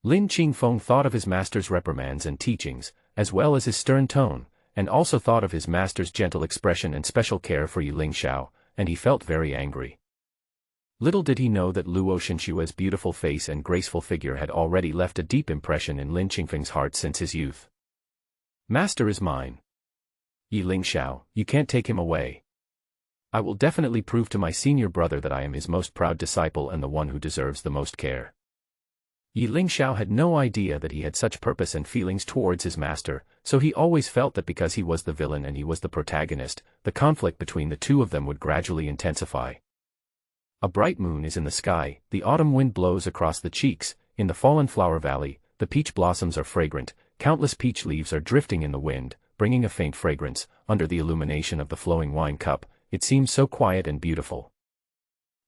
Lin Qingfeng thought of his master's reprimands and teachings, as well as his stern tone, and also thought of his master's gentle expression and special care for Ye Lingxiao, and he felt very angry. Little did he know that Luo Shenxue's beautiful face and graceful figure had already left a deep impression in Lin Qingfeng's heart since his youth. Master is mine. Ye Lingxiao, you can't take him away. I will definitely prove to my senior brother that I am his most proud disciple and the one who deserves the most care. Ye Lingxiao had no idea that he had such purpose and feelings towards his master, so he always felt that because he was the villain and he was the protagonist, the conflict between the two of them would gradually intensify. A bright moon is in the sky, the autumn wind blows across the cheeks, in the fallen flower valley, the peach blossoms are fragrant, countless peach leaves are drifting in the wind, bringing a faint fragrance, under the illumination of the flowing wine cup, it seems so quiet and beautiful.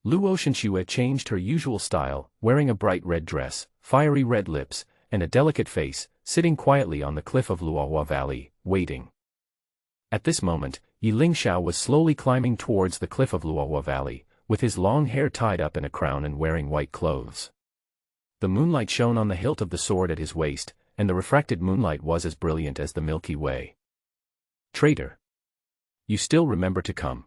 Luo Shenxue changed her usual style, wearing a bright red dress, fiery red lips, and a delicate face, sitting quietly on the cliff of Luohua Valley, waiting. At this moment, Ye Lingxiao was slowly climbing towards the cliff of Luohua Valley, with his long hair tied up in a crown and wearing white clothes. The moonlight shone on the hilt of the sword at his waist, and the refracted moonlight was as brilliant as the Milky Way. Traitor! You still remember to come.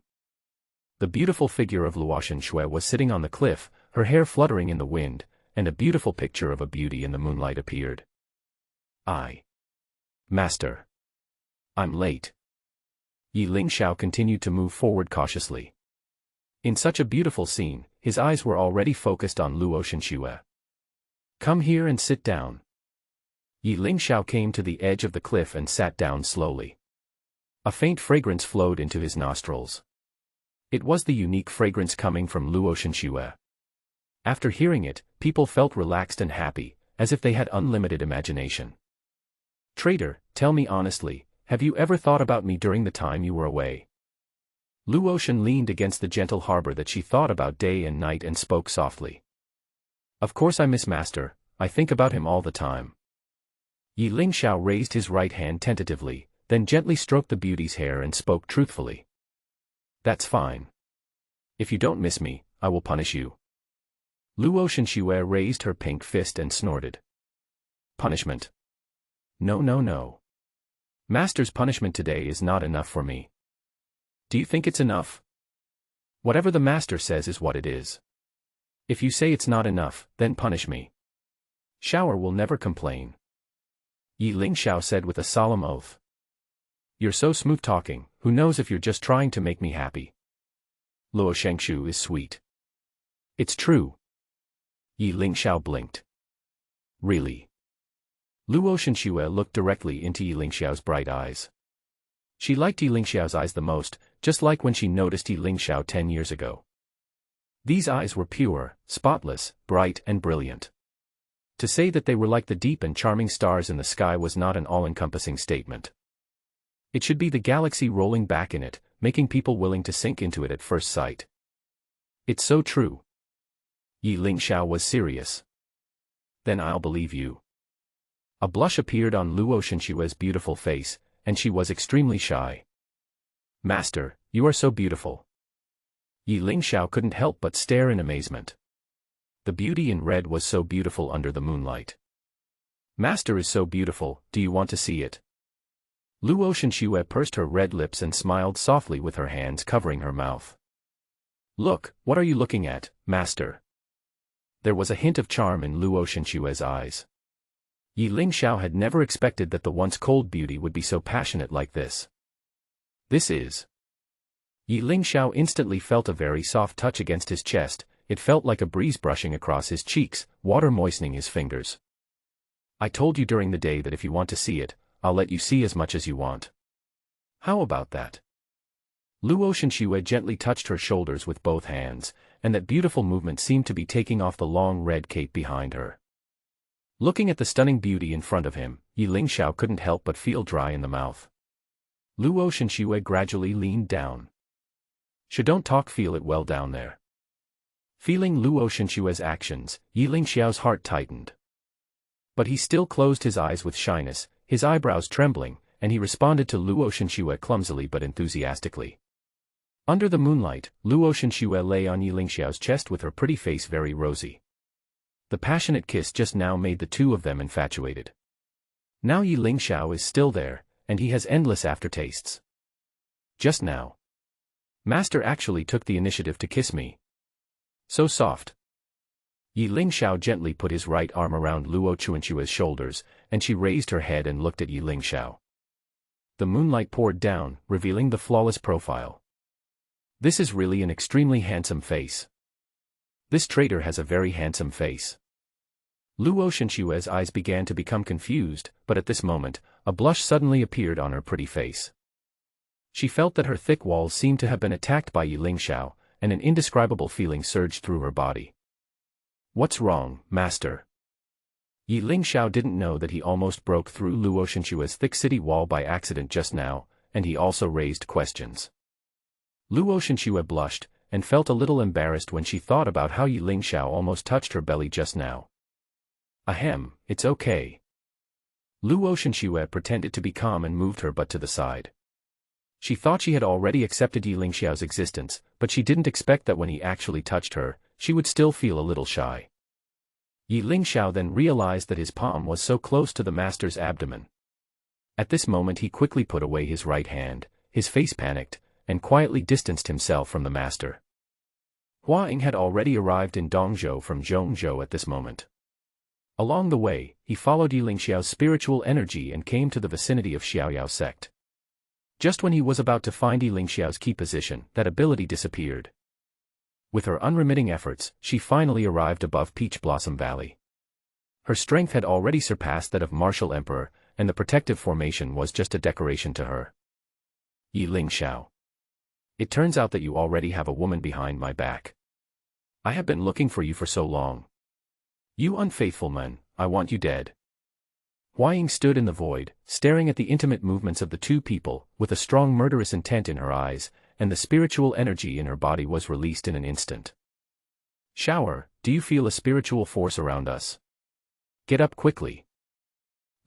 The beautiful figure of Luo Shenxue was sitting on the cliff, her hair fluttering in the wind, and a beautiful picture of a beauty in the moonlight appeared. Master. I'm late. Ye Lingxiao continued to move forward cautiously. In such a beautiful scene, his eyes were already focused on Luo Shenxue. Come here and sit down. Ye Lingxiao came to the edge of the cliff and sat down slowly. A faint fragrance flowed into his nostrils. It was the unique fragrance coming from Luo Shenxue. After hearing it, people felt relaxed and happy, as if they had unlimited imagination. Traitor, tell me honestly, have you ever thought about me during the time you were away? Luo Shen leaned against the gentle harbor that she thought about day and night and spoke softly. Of course I miss master, I think about him all the time. Ye Lingxiao raised his right hand tentatively, then gently stroked the beauty's hair and spoke truthfully. That's fine. If you don't miss me, I will punish you. Luo Shenxue raised her pink fist and snorted. Punishment? No, no, no. Master's punishment today is not enough for me. Do you think it's enough? Whatever the master says is what it is. If you say it's not enough, then punish me. Shower will never complain. Ye Lingxiao said with a solemn oath. You're so smooth-talking, who knows if you're just trying to make me happy. Luo Shenxue is sweet. It's true. Ye Lingxiao blinked. Really? Luo Shenxue looked directly into Ye Lingxiao's bright eyes. She liked Ye Lingxiao's eyes the most, just like when she noticed Ye Lingxiao 10 years ago. These eyes were pure, spotless, bright and brilliant. To say that they were like the deep and charming stars in the sky was not an all-encompassing statement. It should be the galaxy rolling back in it, making people willing to sink into it at first sight. It's so true. Ye Lingxiao was serious. Then I'll believe you. A blush appeared on Luo Shenxue's beautiful face, and she was extremely shy. Master, you are so beautiful. Ye Lingxiao couldn't help but stare in amazement. The beauty in red was so beautiful under the moonlight. Master is so beautiful, do you want to see it? Luo Shenxue pursed her red lips and smiled softly with her hands covering her mouth. Look, what are you looking at, master? There was a hint of charm in Luo Shenxue's eyes. Ye Lingxiao had never expected that the once cold beauty would be so passionate like this. This is. Ye Lingxiao instantly felt a very soft touch against his chest, it felt like a breeze brushing across his cheeks, water moistening his fingers. I told you during the day that if you want to see it, I'll let you see as much as you want. How about that? Luo Shenxue gently touched her shoulders with both hands, and that beautiful movement seemed to be taking off the long red cape behind her. Looking at the stunning beauty in front of him, Ye Lingxiao couldn't help but feel dry in the mouth. Luo Shenxue gradually leaned down. Don't talk, feel it well down there. Feeling Luo Shenxue's actions, Ye Lingxiao's heart tightened. But he still closed his eyes with shyness, his eyebrows trembling, and he responded to Luo Shenxue clumsily but enthusiastically. Under the moonlight, Luo Shenxue lay on Ye Lingxiao's chest with her pretty face very rosy. The passionate kiss just now made the two of them infatuated. Now Ye Lingxiao is still there, and he has endless aftertastes. Just now. Master actually took the initiative to kiss me. So soft. Ye Lingxiao gently put his right arm around Luo Shenxue's shoulders, and she raised her head and looked at Ye Lingxiao. The moonlight poured down, revealing the flawless profile. This is really an extremely handsome face. This traitor has a very handsome face. Luo Shenxue's eyes began to become confused, but at this moment, a blush suddenly appeared on her pretty face. She felt that her thick walls seemed to have been attacked by Ye Lingxiao, and an indescribable feeling surged through her body. What's wrong, master? Ye Lingxiao didn't know that he almost broke through Luo Shenxue's thick city wall by accident just now, and he also raised questions. Luo Shenxue blushed, and felt a little embarrassed when she thought about how Ye Lingxiao almost touched her belly just now. Ahem, it's okay. Luo Shenxue pretended to be calm and moved her butt to the side. She thought she had already accepted Ye Lingxiao's existence, but she didn't expect that when he actually touched her, she would still feel a little shy. Ye Lingxiao then realized that his palm was so close to the master's abdomen. At this moment he quickly put away his right hand, his face panicked, and quietly distanced himself from the master. Hua Ying had already arrived in Dongzhou from Zhongzhou at this moment. Along the way, he followed Ye Lingxiao's spiritual energy and came to the vicinity of Xiaoyao sect. Just when he was about to find Ye Lingxiao's key position, that ability disappeared. With her unremitting efforts, she finally arrived above Peach Blossom Valley. Her strength had already surpassed that of Martial Emperor, and the protective formation was just a decoration to her. Ye Lingxiao. It turns out that you already have a woman behind my back. I have been looking for you for so long. You unfaithful man, I want you dead. Hua Ying stood in the void, staring at the intimate movements of the two people, with a strong murderous intent in her eyes, and the spiritual energy in her body was released in an instant. Shower, do you feel a spiritual force around us? Get up quickly.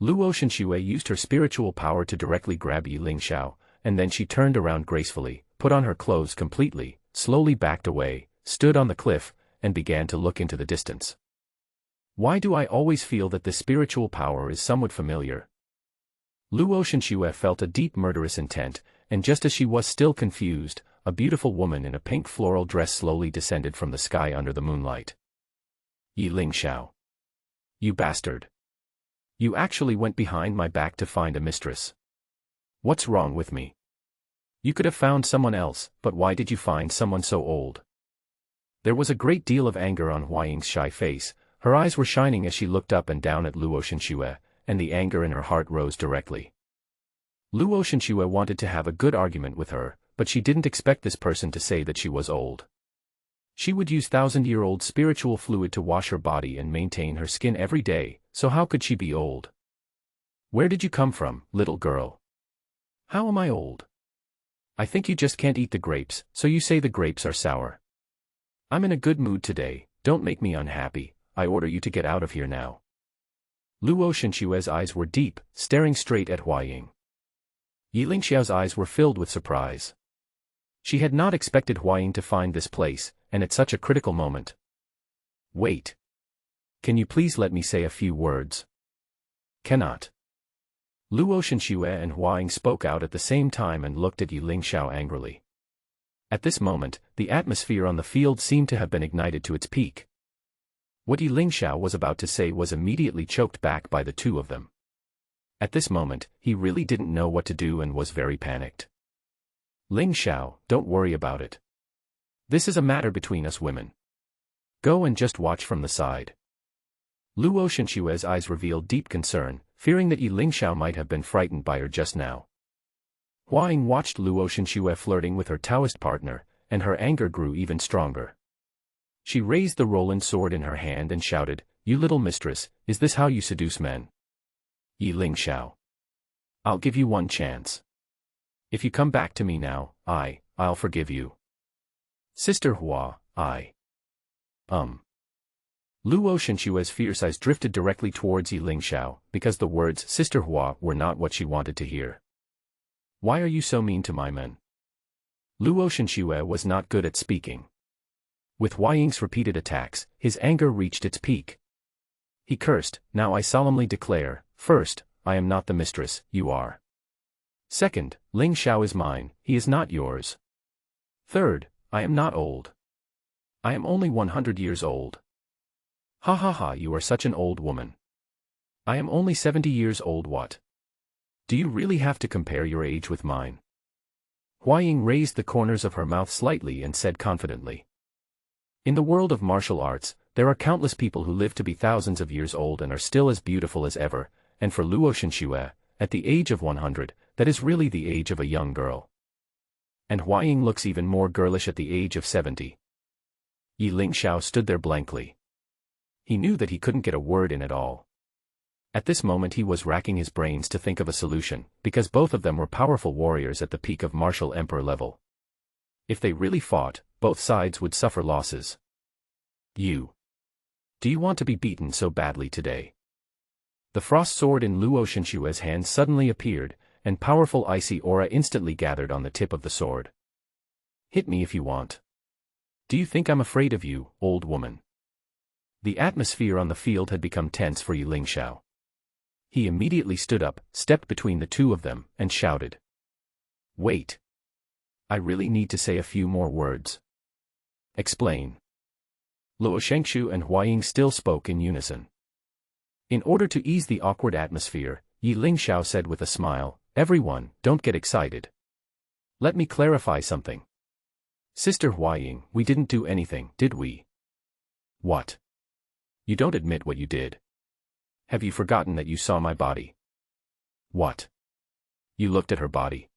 Luo Shenxue used her spiritual power to directly grab Ye Lingxiao, and then she turned around gracefully, put on her clothes completely, slowly backed away, stood on the cliff, and began to look into the distance. Why do I always feel that this spiritual power is somewhat familiar? Luo Shenxue felt a deep murderous intent, and just as she was still confused, a beautiful woman in a pink floral dress slowly descended from the sky under the moonlight. Ye Lingxiao. You bastard. You actually went behind my back to find a mistress. What's wrong with me? You could have found someone else, but why did you find someone so old? There was a great deal of anger on Hua Ying's shy face. Her eyes were shining as she looked up and down at Luo Shenxue, and the anger in her heart rose directly. Luo Shenxue wanted to have a good argument with her, but she didn't expect this person to say that she was old. She would use 1,000-year-old spiritual fluid to wash her body and maintain her skin every day, so how could she be old? Where did you come from, little girl? How am I old? I think you just can't eat the grapes, so you say the grapes are sour. I'm in a good mood today, don't make me unhappy. I order you to get out of here now. Luo Shenxue's eyes were deep, staring straight at Hua Ying. Ye Lingxiao's eyes were filled with surprise. She had not expected Hua Ying to find this place, and at such a critical moment. Wait. Can you please let me say a few words? Cannot. Luo Shenxue and Hua Ying spoke out at the same time and looked at Ye Lingxiao angrily. At this moment, the atmosphere on the field seemed to have been ignited to its peak. What Ye Lingxiao was about to say was immediately choked back by the two of them. At this moment, he really didn't know what to do and was very panicked. Lingxiao, don't worry about it. This is a matter between us women. Go and just watch from the side. Luo Shenxue's eyes revealed deep concern, fearing that Ye Lingxiao might have been frightened by her just now. Hua Ying watched Luo Shenxue flirting with her Taoist partner, and her anger grew even stronger. She raised the Roland sword in her hand and shouted, you little mistress, is this how you seduce men? Ye Lingxiao. I'll give you one chance. If you come back to me now, I'll forgive you. Sister Hua, Luo Shenxue's fierce eyes drifted directly towards Ye Lingxiao, because the words Sister Hua were not what she wanted to hear. Why are you so mean to my men? Luo Shenxue was not good at speaking. With Hua Ying's repeated attacks, his anger reached its peak. He cursed, now I solemnly declare, first, I am not the mistress, you are. Second, Lingxiao is mine, he is not yours. Third, I am not old. I am only 100 years old. Ha ha ha, you are such an old woman. I am only 70 years old. What? Do you really have to compare your age with mine? Hua Ying raised the corners of her mouth slightly and said confidently. In the world of martial arts, there are countless people who live to be thousands of years old and are still as beautiful as ever, and for Luo Shenxue, at the age of 100, that is really the age of a young girl. And Hua Ying looks even more girlish at the age of 70. Ye Lingxiao stood there blankly. He knew that he couldn't get a word in at all. At this moment he was racking his brains to think of a solution, because both of them were powerful warriors at the peak of martial emperor level. If they really fought, both sides would suffer losses. Do you want to be beaten so badly today? The frost sword in Luo Shenxue's hand suddenly appeared, and powerful icy aura instantly gathered on the tip of the sword. Hit me if you want. Do you think I'm afraid of you, old woman? The atmosphere on the field had become tense for Ye Lingxiao. He immediately stood up, stepped between the two of them, and shouted. Wait. I really need to say a few more words. Explain. Luo Shenxue and Hua Ying still spoke in unison. In order to ease the awkward atmosphere, Ye Lingxiao said with a smile, everyone, don't get excited. Let me clarify something. Sister Hua Ying, we didn't do anything, did we? What? You don't admit what you did. Have you forgotten that you saw my body? What? You looked at her body.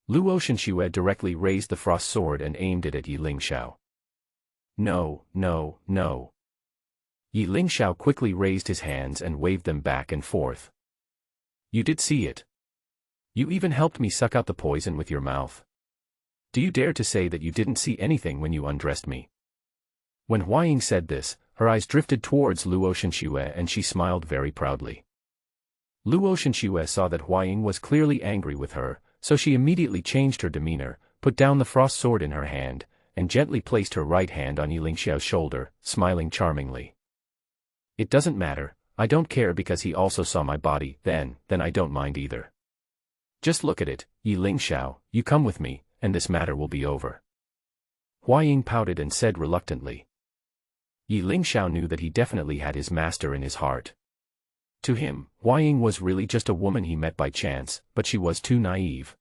Luo Shenxue directly raised the frost sword and aimed it at Ye Lingxiao. No, no, no. Ye Lingxiao quickly raised his hands and waved them back and forth. You did see it. You even helped me suck out the poison with your mouth. Do you dare to say that you didn't see anything when you undressed me? When Hua Ying said this, her eyes drifted towards Luo Shenxue and she smiled very proudly. Luo Shenxue saw that Hua Ying was clearly angry with her, so she immediately changed her demeanor, put down the frost sword in her hand, and gently placed her right hand on Ye Lingxiao's shoulder, smiling charmingly. It doesn't matter, I don't care because he also saw my body, then I don't mind either. Just look at it, Ye Lingxiao, you come with me, and this matter will be over. Hua Ying pouted and said reluctantly. Ye Lingxiao knew that he definitely had his master in his heart. To him, Hua Ying was really just a woman he met by chance, but she was too naive.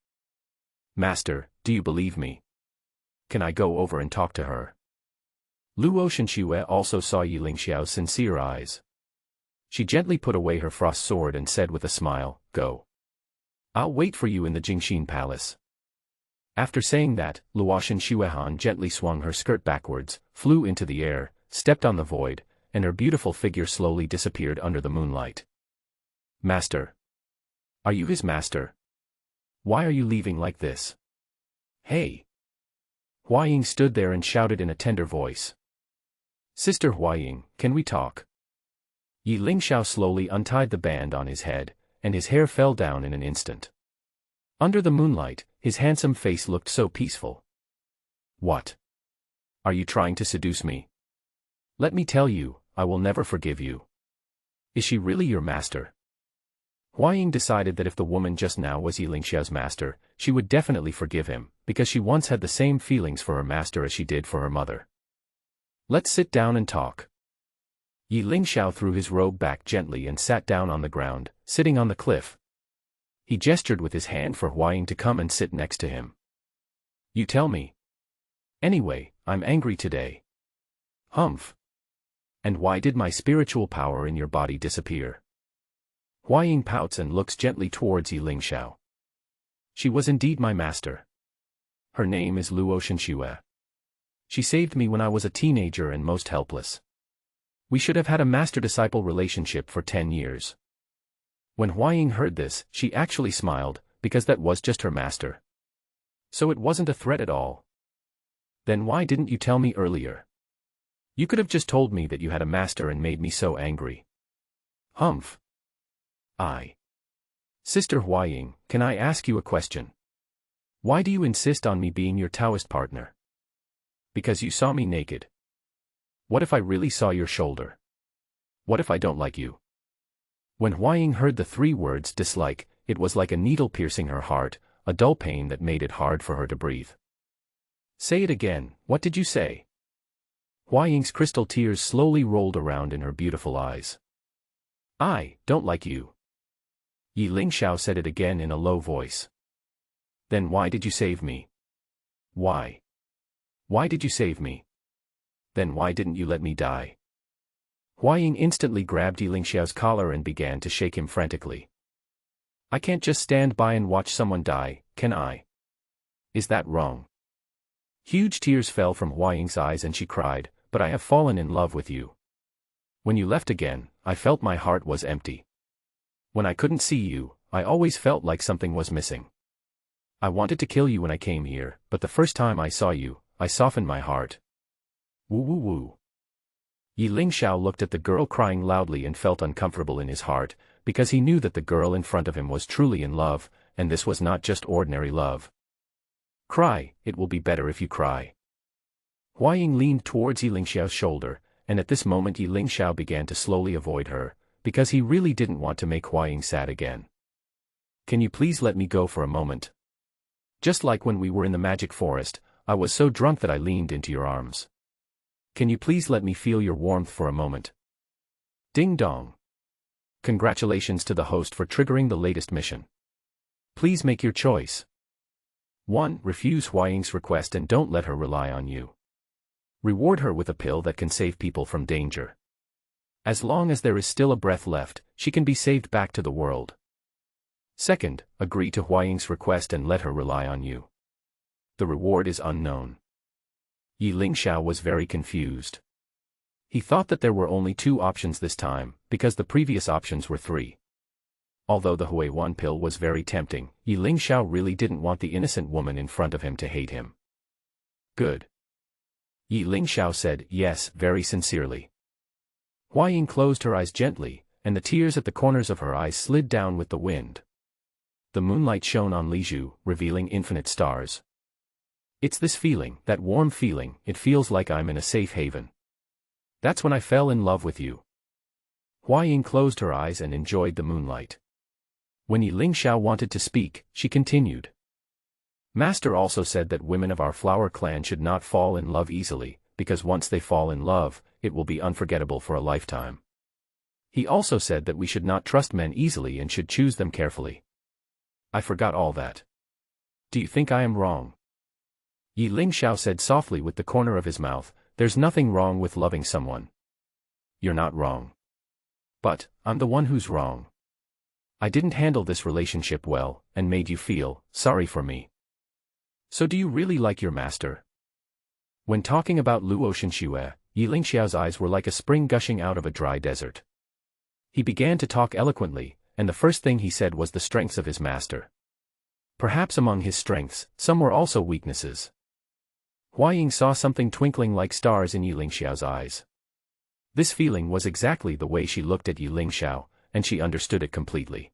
Master, do you believe me? Can I go over and talk to her? Luo Shenxue also saw Ye Lingxiao's sincere eyes. She gently put away her frost sword and said with a smile, go. I'll wait for you in the Jingxin Palace. After saying that, Luo Shenxue gently swung her skirt backwards, flew into the air, stepped on the void, and her beautiful figure slowly disappeared under the moonlight. Master. Are you his master? Why are you leaving like this? Hey. Hua Ying stood there and shouted in a tender voice. Sister Hua Ying, can we talk? Ye Lingxiao slowly untied the band on his head, and his hair fell down in an instant. Under the moonlight, his handsome face looked so peaceful. What? Are you trying to seduce me? Let me tell you, I will never forgive you. Is she really your master? Hua Ying decided that if the woman just now was Ye Lingxiao's master, she would definitely forgive him, because she once had the same feelings for her master as she did for her mother. Let's sit down and talk. Ye Lingxiao threw his robe back gently and sat down on the ground, sitting on the cliff. He gestured with his hand for Hua Ying to come and sit next to him. You tell me. Anyway, I'm angry today. Humph. And why did my spiritual power in your body disappear? Hua Ying pouts and looks gently towards Ye Lingxiao. She was indeed my master. Her name is Luo Shenxue. She saved me when I was a teenager and most helpless. We should have had a master-disciple relationship for 10 years. When Huaying heard this, she actually smiled, because that was just her master. So it wasn't a threat at all. Then why didn't you tell me earlier? You could have just told me that you had a master and made me so angry. Humph. Sister Huaying, can I ask you a question? Why do you insist on me being your Taoist partner? Because you saw me naked. What if I really saw your shoulder? What if I don't like you? When Huaying heard the 3 words dislike, it was like a needle piercing her heart, a dull pain that made it hard for her to breathe. Say it again, what did you say? Huaying's crystal tears slowly rolled around in her beautiful eyes. I don't like you. Ye Lingxiao said it again in a low voice. Then why did you save me? Why? Why did you save me? Then why didn't you let me die? Huaying instantly grabbed Ye Lingxiao's collar and began to shake him frantically. I can't just stand by and watch someone die, can I? Is that wrong? Huge tears fell from Huaying's eyes and she cried, but I have fallen in love with you. When you left again, I felt my heart was empty. When I couldn't see you, I always felt like something was missing. I wanted to kill you when I came here, but the first time I saw you, I softened my heart. Woo woo woo. Ye Lingxiao looked at the girl crying loudly and felt uncomfortable in his heart, because he knew that the girl in front of him was truly in love, and this was not just ordinary love. Cry, it will be better if you cry. Huaying leaned towards Ye Lingxiao's shoulder, and at this moment Ye Lingxiao began to slowly avoid her, because he really didn't want to make Huaying sad again. Can you please let me go for a moment? Just like when we were in the magic forest, I was so drunk that I leaned into your arms. Can you please let me feel your warmth for a moment? Ding dong. Congratulations to the host for triggering the latest mission. Please make your choice. 1. Refuse Huaying's request and don't let her rely on you. Reward her with a pill that can save people from danger. As long as there is still a breath left, she can be saved back to the world. 2. Agree to Huaying's request and let her rely on you. The reward is unknown. Ye Lingxiao was very confused. He thought that there were only 2 options this time, because the previous options were 3. Although the Huan pill was very tempting, Ye Lingxiao really didn't want the innocent woman in front of him to hate him. Good. Ye Lingxiao said yes very sincerely. Huaying closed her eyes gently, and the tears at the corners of her eyes slid down with the wind. The moonlight shone on Lizhu, revealing infinite stars. It's this feeling, that warm feeling, it feels like I'm in a safe haven. That's when I fell in love with you. Huaying closed her eyes and enjoyed the moonlight. When Ye Lingxiao wanted to speak, she continued. Master also said that women of our flower clan should not fall in love easily, because once they fall in love, it will be unforgettable for a lifetime. He also said that we should not trust men easily and should choose them carefully. I forgot all that. Do you think I am wrong? Ye Lingxiao said softly with the corner of his mouth, there's nothing wrong with loving someone. You're not wrong. But, I'm the one who's wrong. I didn't handle this relationship well, and made you feel sorry for me. So do you really like your master? When talking about Luo Shenxue, Ye Lingxiao's eyes were like a spring gushing out of a dry desert. He began to talk eloquently, and the first thing he said was the strengths of his master. Perhaps among his strengths, some were also weaknesses. Huaying saw something twinkling like stars in Ye Lingxiao's eyes. This feeling was exactly the way she looked at Ye Lingxiao, and she understood it completely.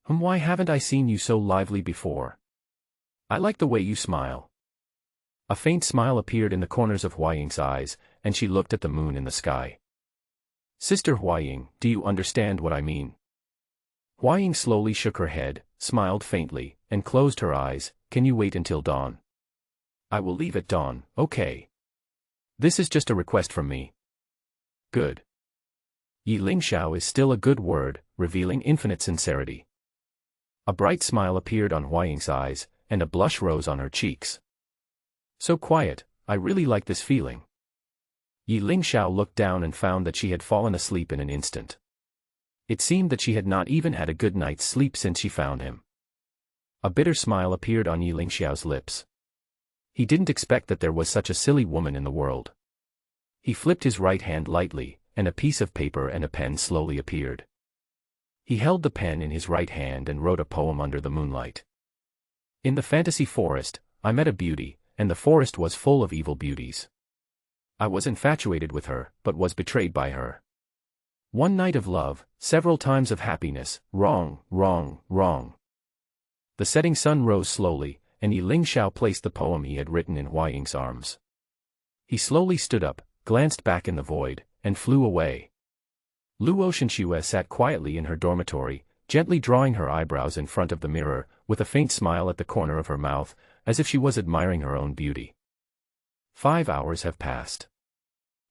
Why haven't I seen you so lively before? I like the way you smile. A faint smile appeared in the corners of Huaying's eyes, and she looked at the moon in the sky. Sister Huaying, do you understand what I mean? Huaying slowly shook her head, smiled faintly, and closed her eyes. Can you wait until dawn? I will leave at dawn, okay? This is just a request from me. Good. Ye Lingxiao is still a good word, revealing infinite sincerity. A bright smile appeared on Huaying's eyes, and a blush rose on her cheeks. So quiet, I really like this feeling. Ye Lingxiao looked down and found that she had fallen asleep in an instant. It seemed that she had not even had a good night's sleep since she found him. A bitter smile appeared on Ye Lingxiao's lips. He didn't expect that there was such a silly woman in the world. He flipped his right hand lightly, and a piece of paper and a pen slowly appeared. He held the pen in his right hand and wrote a poem under the moonlight. In the fantasy forest, I met a beauty, and the forest was full of evil beauties. I was infatuated with her, but was betrayed by her. One night of love, several times of happiness, wrong, wrong, wrong. The setting sun rose slowly, and Ye Lingxiao placed the poem he had written in Huaying's arms. He slowly stood up, glanced back in the void, and flew away. Luo Shenxue sat quietly in her dormitory, gently drawing her eyebrows in front of the mirror, with a faint smile at the corner of her mouth, as if she was admiring her own beauty. 5 hours have passed.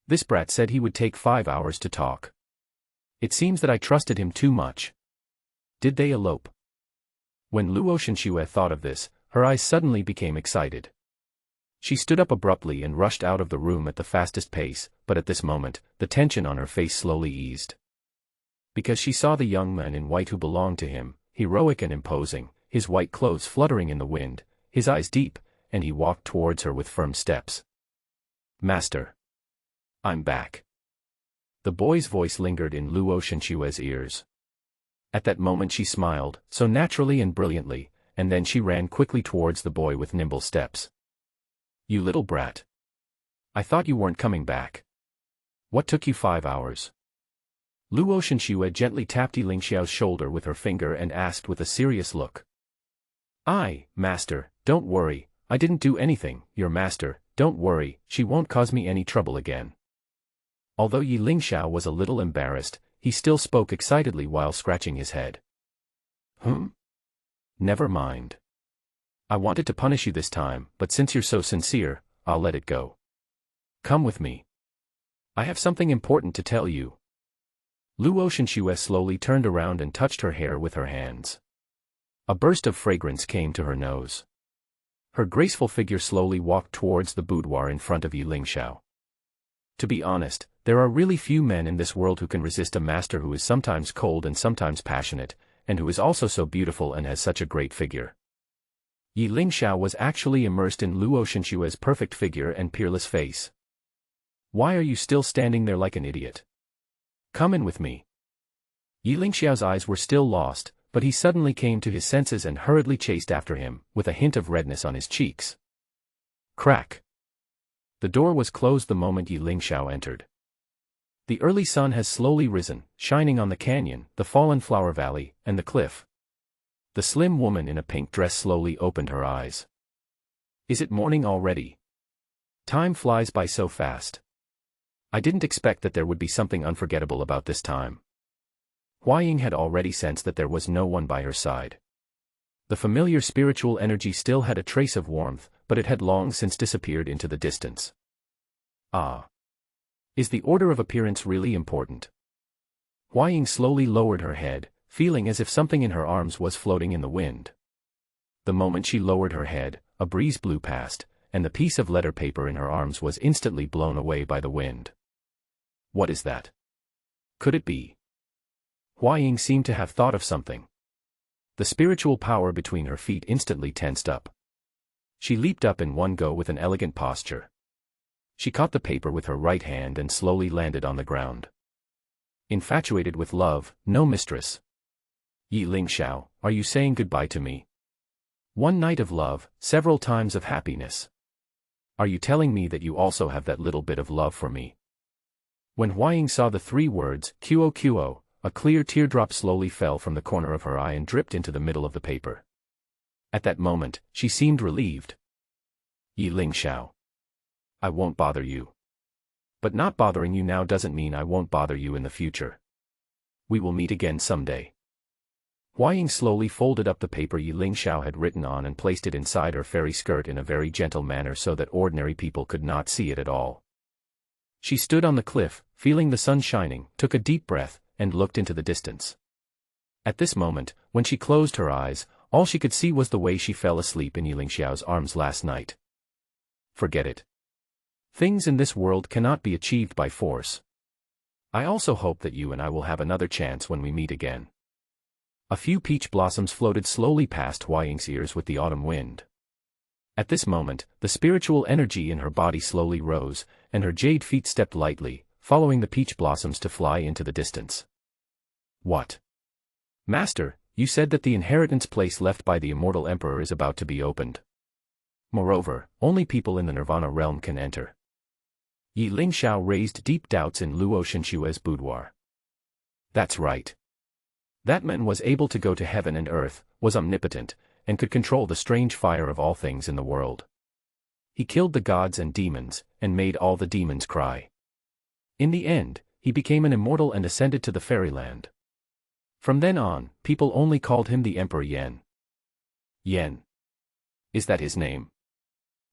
This brat said he would take 5 hours to talk. It seems that I trusted him too much. Did they elope? When Luo Shenxue thought of this, her eyes suddenly became excited. She stood up abruptly and rushed out of the room at the fastest pace, but at this moment, the tension on her face slowly eased. Because she saw the young man in white who belonged to him, heroic and imposing, his white clothes fluttering in the wind, his eyes deep, and he walked towards her with firm steps. "Master. I'm back." The boy's voice lingered in Luo Shenxue's ears. At that moment she smiled, so naturally and brilliantly, and then she ran quickly towards the boy with nimble steps. "You little brat. I thought you weren't coming back. What took you 5 hours? Luo Shenxue gently tapped Ye Lingxiao's shoulder with her finger and asked with a serious look. Master, don't worry, I didn't do anything, your master, don't worry, she won't cause me any trouble again." Although Ye Lingxiao was a little embarrassed, he still spoke excitedly while scratching his head. Never mind. I wanted to punish you this time, but since you're so sincere, I'll let it go. Come with me. I have something important to tell you. Luo Shenxue slowly turned around and touched her hair with her hands. A burst of fragrance came to her nose. Her graceful figure slowly walked towards the boudoir in front of Ye Lingxiao. To be honest, there are really few men in this world who can resist a master who is sometimes cold and sometimes passionate, and who is also so beautiful and has such a great figure. Ye Lingxiao was actually immersed in Luo Shenxue's perfect figure and peerless face. "Why are you still standing there like an idiot? Come in with me." Ye Lingxiao's eyes were still lost, but he suddenly came to his senses and hurriedly chased after him, with a hint of redness on his cheeks. Crack. The door was closed the moment Ye Lingxiao entered. The early sun has slowly risen, shining on the canyon, the fallen flower valley, and the cliff. The slim woman in a pink dress slowly opened her eyes. Is it morning already? Time flies by so fast. I didn't expect that there would be something unforgettable about this time. Huaying had already sensed that there was no one by her side. The familiar spiritual energy still had a trace of warmth, but it had long since disappeared into the distance. Is the order of appearance really important? Huaying slowly lowered her head, feeling as if something in her arms was floating in the wind. The moment she lowered her head, a breeze blew past, and the piece of letter paper in her arms was instantly blown away by the wind. What is that? Could it be? Huaying seemed to have thought of something. The spiritual power between her feet instantly tensed up. She leaped up in one go with an elegant posture. She caught the paper with her right hand and slowly landed on the ground. Infatuated with love, no mistress. Ye Lingxiao, are you saying goodbye to me? One night of love, several times of happiness. Are you telling me that you also have that little bit of love for me? When Huaying saw the 3 words, Quo Quo, a clear teardrop slowly fell from the corner of her eye and dripped into the middle of the paper. At that moment, she seemed relieved. Ye Lingxiao. I won't bother you. But not bothering you now doesn't mean I won't bother you in the future. We will meet again someday. Huaying slowly folded up the paper Ye Lingxiao had written on and placed it inside her fairy skirt in a very gentle manner so that ordinary people could not see it at all. She stood on the cliff, feeling the sun shining, took a deep breath, and looked into the distance. At this moment, when she closed her eyes, all she could see was the way she fell asleep in Ye Lingxiao's arms last night. Forget it. Things in this world cannot be achieved by force. I also hope that you and I will have another chance when we meet again. A few peach blossoms floated slowly past Huaying's ears with the autumn wind. At this moment, the spiritual energy in her body slowly rose, and her jade feet stepped lightly, following the peach blossoms to fly into the distance. What? Master, you said that the inheritance place left by the immortal emperor is about to be opened. Moreover, only people in the Nirvana realm can enter. Ye Lingxiao raised deep doubts in Luo Shenxue's boudoir. That's right. That man was able to go to heaven and earth, was omnipotent, and could control the strange fire of all things in the world. He killed the gods and demons, and made all the demons cry. In the end, he became an immortal and ascended to the fairyland. From then on, people only called him the Emperor Yan. Yan. Is that his name?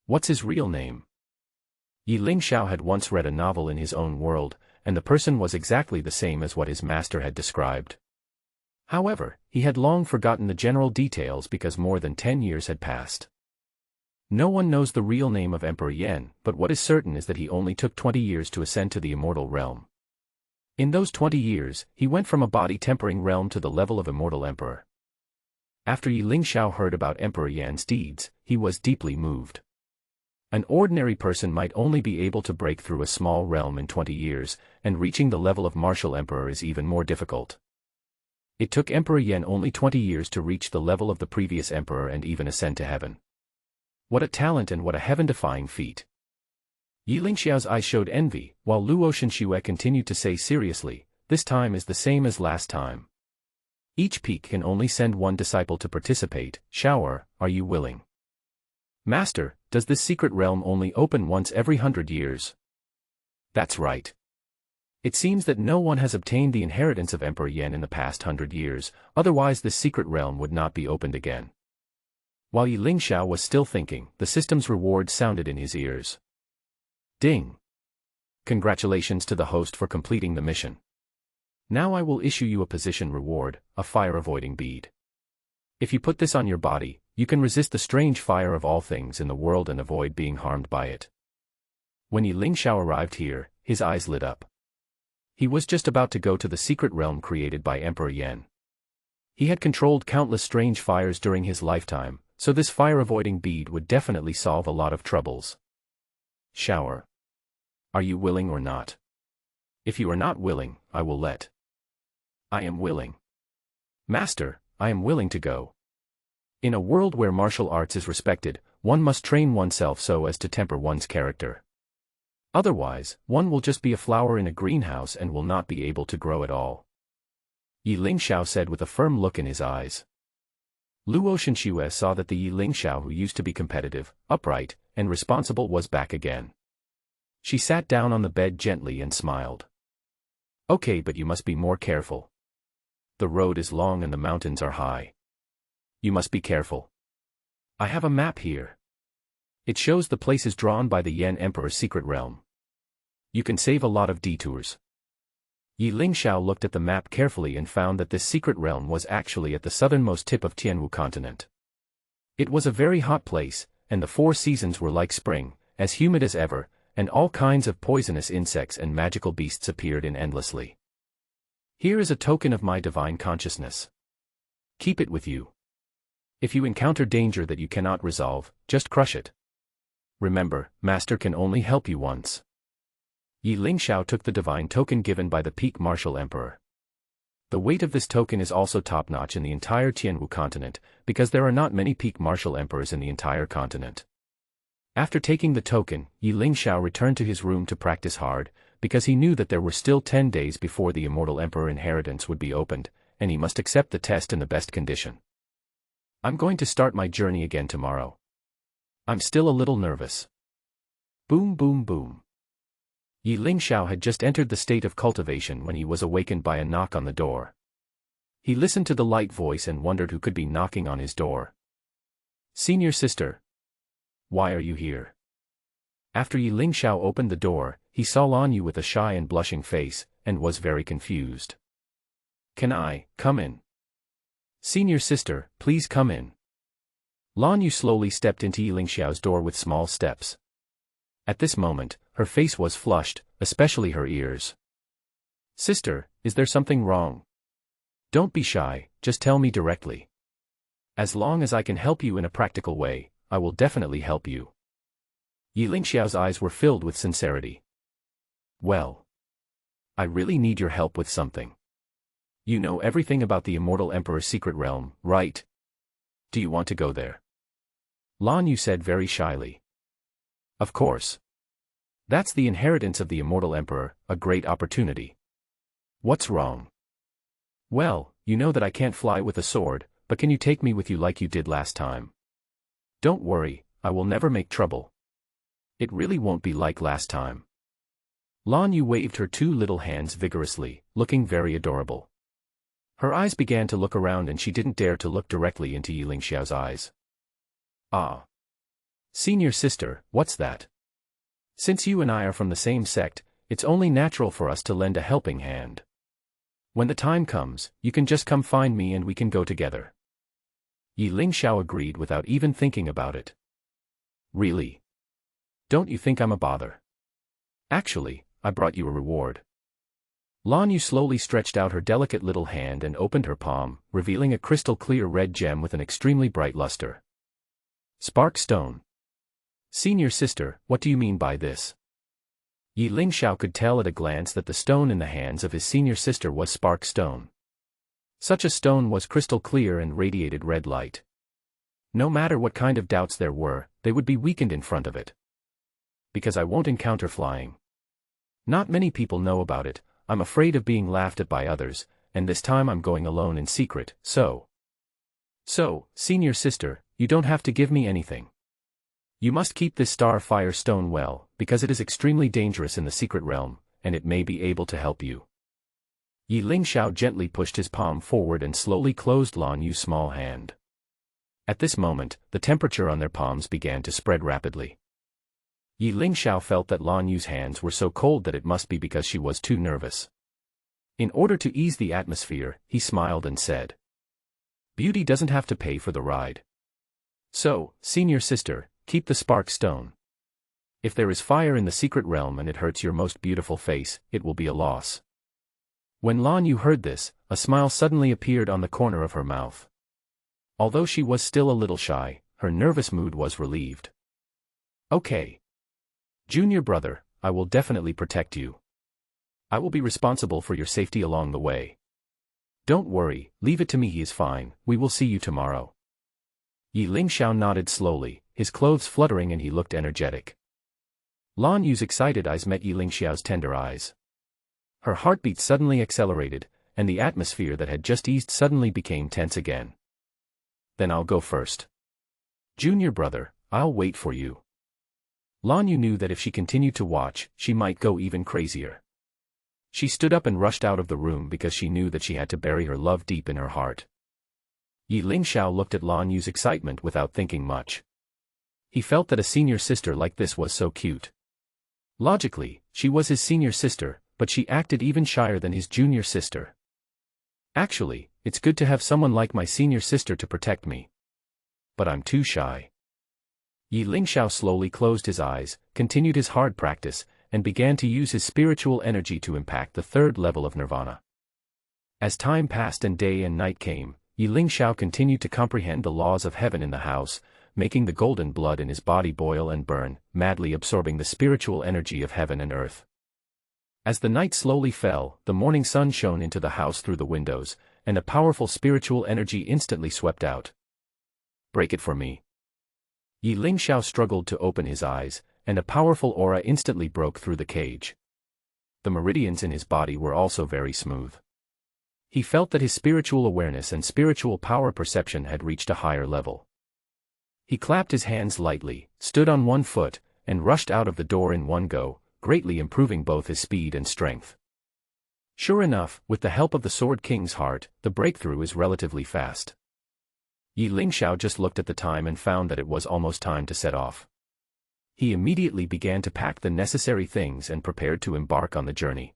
What's his real name? Ye Lingxiao had once read a novel in his own world, and the person was exactly the same as what his master had described. However, he had long forgotten the general details because more than 10 years had passed. No one knows the real name of Emperor Yan, but what is certain is that he only took 20 years to ascend to the immortal realm. In those 20 years, he went from a body-tempering realm to the level of immortal emperor. After Ye Lingxiao heard about Emperor Yan's deeds, he was deeply moved. An ordinary person might only be able to break through a small realm in 20 years, and reaching the level of martial emperor is even more difficult. It took Emperor Yan only 20 years to reach the level of the previous emperor and even ascend to heaven. What a talent and what a heaven-defying feat. Ye Lingxiao's eyes showed envy, while Luo Shenxue continued to say seriously, this time is the same as last time. Each peak can only send one disciple to participate. Shower, are you willing? Master, does this secret realm only open once every 100 years? That's right. It seems that no one has obtained the inheritance of Emperor Yan in the past 100 years, otherwise this secret realm would not be opened again. While Ye Lingxiao was still thinking, the system's reward sounded in his ears. Ding! Congratulations to the host for completing the mission. Now I will issue you a position reward, a fire-avoiding bead. If you put this on your body, you can resist the strange fire of all things in the world and avoid being harmed by it. When Ye Lingxiao arrived here, his eyes lit up. He was just about to go to the secret realm created by Emperor Yan. He had controlled countless strange fires during his lifetime, so this fire-avoiding bead would definitely solve a lot of troubles. Shower. Are you willing or not? If you are not willing, I will let. I am willing. Master, I am willing to go. In a world where martial arts is respected, one must train oneself so as to temper one's character. Otherwise, one will just be a flower in a greenhouse and will not be able to grow at all. Ye Lingxiao said with a firm look in his eyes. Luo Shenxue saw that the Ye Lingxiao who used to be competitive, upright, and responsible was back again. She sat down on the bed gently and smiled. Okay, but you must be more careful. The road is long and the mountains are high. You must be careful. I have a map here. It shows the places drawn by the Yan Emperor's secret realm. You can save a lot of detours. Ye Lingxiao looked at the map carefully and found that this secret realm was actually at the southernmost tip of Tianwu continent. It was a very hot place, and the 4 seasons were like spring, as humid as ever, and all kinds of poisonous insects and magical beasts appeared in endlessly. Here is a token of my divine consciousness. Keep it with you. If you encounter danger that you cannot resolve, just crush it. Remember, Master can only help you once. Ye Lingxiao took the divine token given by the peak martial emperor. The weight of this token is also top-notch in the entire Tianwu continent, because there are not many peak martial emperors in the entire continent. After taking the token, Ye Lingxiao returned to his room to practice hard, because he knew that there were still 10 days before the immortal emperor inheritance would be opened, and he must accept the test in the best condition. I'm going to start my journey again tomorrow. I'm still a little nervous. Boom boom boom. Ye Lingxiao had just entered the state of cultivation when he was awakened by a knock on the door. He listened to the light voice and wondered who could be knocking on his door. Senior sister. Why are you here? After Ye Lingxiao opened the door, he saw Lan Yu with a shy and blushing face, and was very confused. Can I come in? Senior sister, please come in. Lan Yu slowly stepped into Ye Lingxiao's door with small steps. At this moment, her face was flushed, especially her ears. Sister, is there something wrong? Don't be shy, just tell me directly. As long as I can help you in a practical way, I will definitely help you. Ye Lingxiao's eyes were filled with sincerity. Well. I really need your help with something. You know everything about the immortal emperor's secret realm, right? Do you want to go there? Lan Yu said very shyly. Of course. That's the inheritance of the immortal emperor, a great opportunity. What's wrong? Well, you know that I can't fly with a sword, but can you take me with you like you did last time? Don't worry, I will never make trouble. It really won't be like last time. Lan Yu waved her 2 little hands vigorously, looking very adorable. Her eyes began to look around and she didn't dare to look directly into Ye Lingxiao's eyes. Ah. Senior sister, what's that? Since you and I are from the same sect, it's only natural for us to lend a helping hand. When the time comes, you can just come find me and we can go together. Ye Lingxiao agreed without even thinking about it. Really? Don't you think I'm a bother? Actually, I brought you a reward. Lan Yu slowly stretched out her delicate little hand and opened her palm, revealing a crystal-clear red gem with an extremely bright luster. Spark stone. Senior sister, what do you mean by this? Ye Lingxiao could tell at a glance that the stone in the hands of his senior sister was spark stone. Such a stone was crystal clear and radiated red light. No matter what kind of doubts there were, they would be weakened in front of it. Because I won't encounter flying. Not many people know about it, I'm afraid of being laughed at by others, and this time I'm going alone in secret, so, senior sister, you don't have to give me anything. You must keep this star fire stone well, because it is extremely dangerous in the secret realm, and it may be able to help you. Ye Lingxiao gently pushed his palm forward and slowly closed Lan Yu's small hand. At this moment, the temperature on their palms began to spread rapidly. Ye Lingxiao felt that Lan Yu's hands were so cold that it must be because she was too nervous. In order to ease the atmosphere, he smiled and said, "Beauty doesn't have to pay for the ride. So, senior sister, keep the spark stone. If there is fire in the secret realm and it hurts your most beautiful face, it will be a loss." When Lan Yu heard this, a smile suddenly appeared on the corner of her mouth. Although she was still a little shy, her nervous mood was relieved. Okay. Junior brother, I will definitely protect you. I will be responsible for your safety along the way. Don't worry, leave it to me, he is fine, we will see you tomorrow. Ye Lingxiao nodded slowly, his clothes fluttering, and he looked energetic. Lan Yu's excited eyes met Ye Lingxiao's tender eyes. Her heartbeat suddenly accelerated, and the atmosphere that had just eased suddenly became tense again. Then I'll go first. Junior brother, I'll wait for you. Lan Yu knew that if she continued to watch, she might go even crazier. She stood up and rushed out of the room because she knew that she had to bury her love deep in her heart. Ye Lingxiao looked at Lan Yu's excitement without thinking much. He felt that a senior sister like this was so cute. Logically, she was his senior sister, but she acted even shyer than his junior sister. Actually, it's good to have someone like my senior sister to protect me. But I'm too shy. Ye Lingxiao slowly closed his eyes, continued his hard practice, and began to use his spiritual energy to impact the 3rd level of nirvana. As time passed and day and night came, Ye Lingxiao continued to comprehend the laws of heaven in the house, making the golden blood in his body boil and burn, madly absorbing the spiritual energy of heaven and earth. As the night slowly fell, the morning sun shone into the house through the windows, and a powerful spiritual energy instantly swept out. Break it for me. Ye Lingxiao struggled to open his eyes, and a powerful aura instantly broke through the cage. The meridians in his body were also very smooth. He felt that his spiritual awareness and spiritual power perception had reached a higher level. He clapped his hands lightly, stood on one foot, and rushed out of the door in one go, greatly improving both his speed and strength. Sure enough, with the help of the Sword King's heart, the breakthrough is relatively fast. Ye Lingxiao just looked at the time and found that it was almost time to set off. He immediately began to pack the necessary things and prepared to embark on the journey.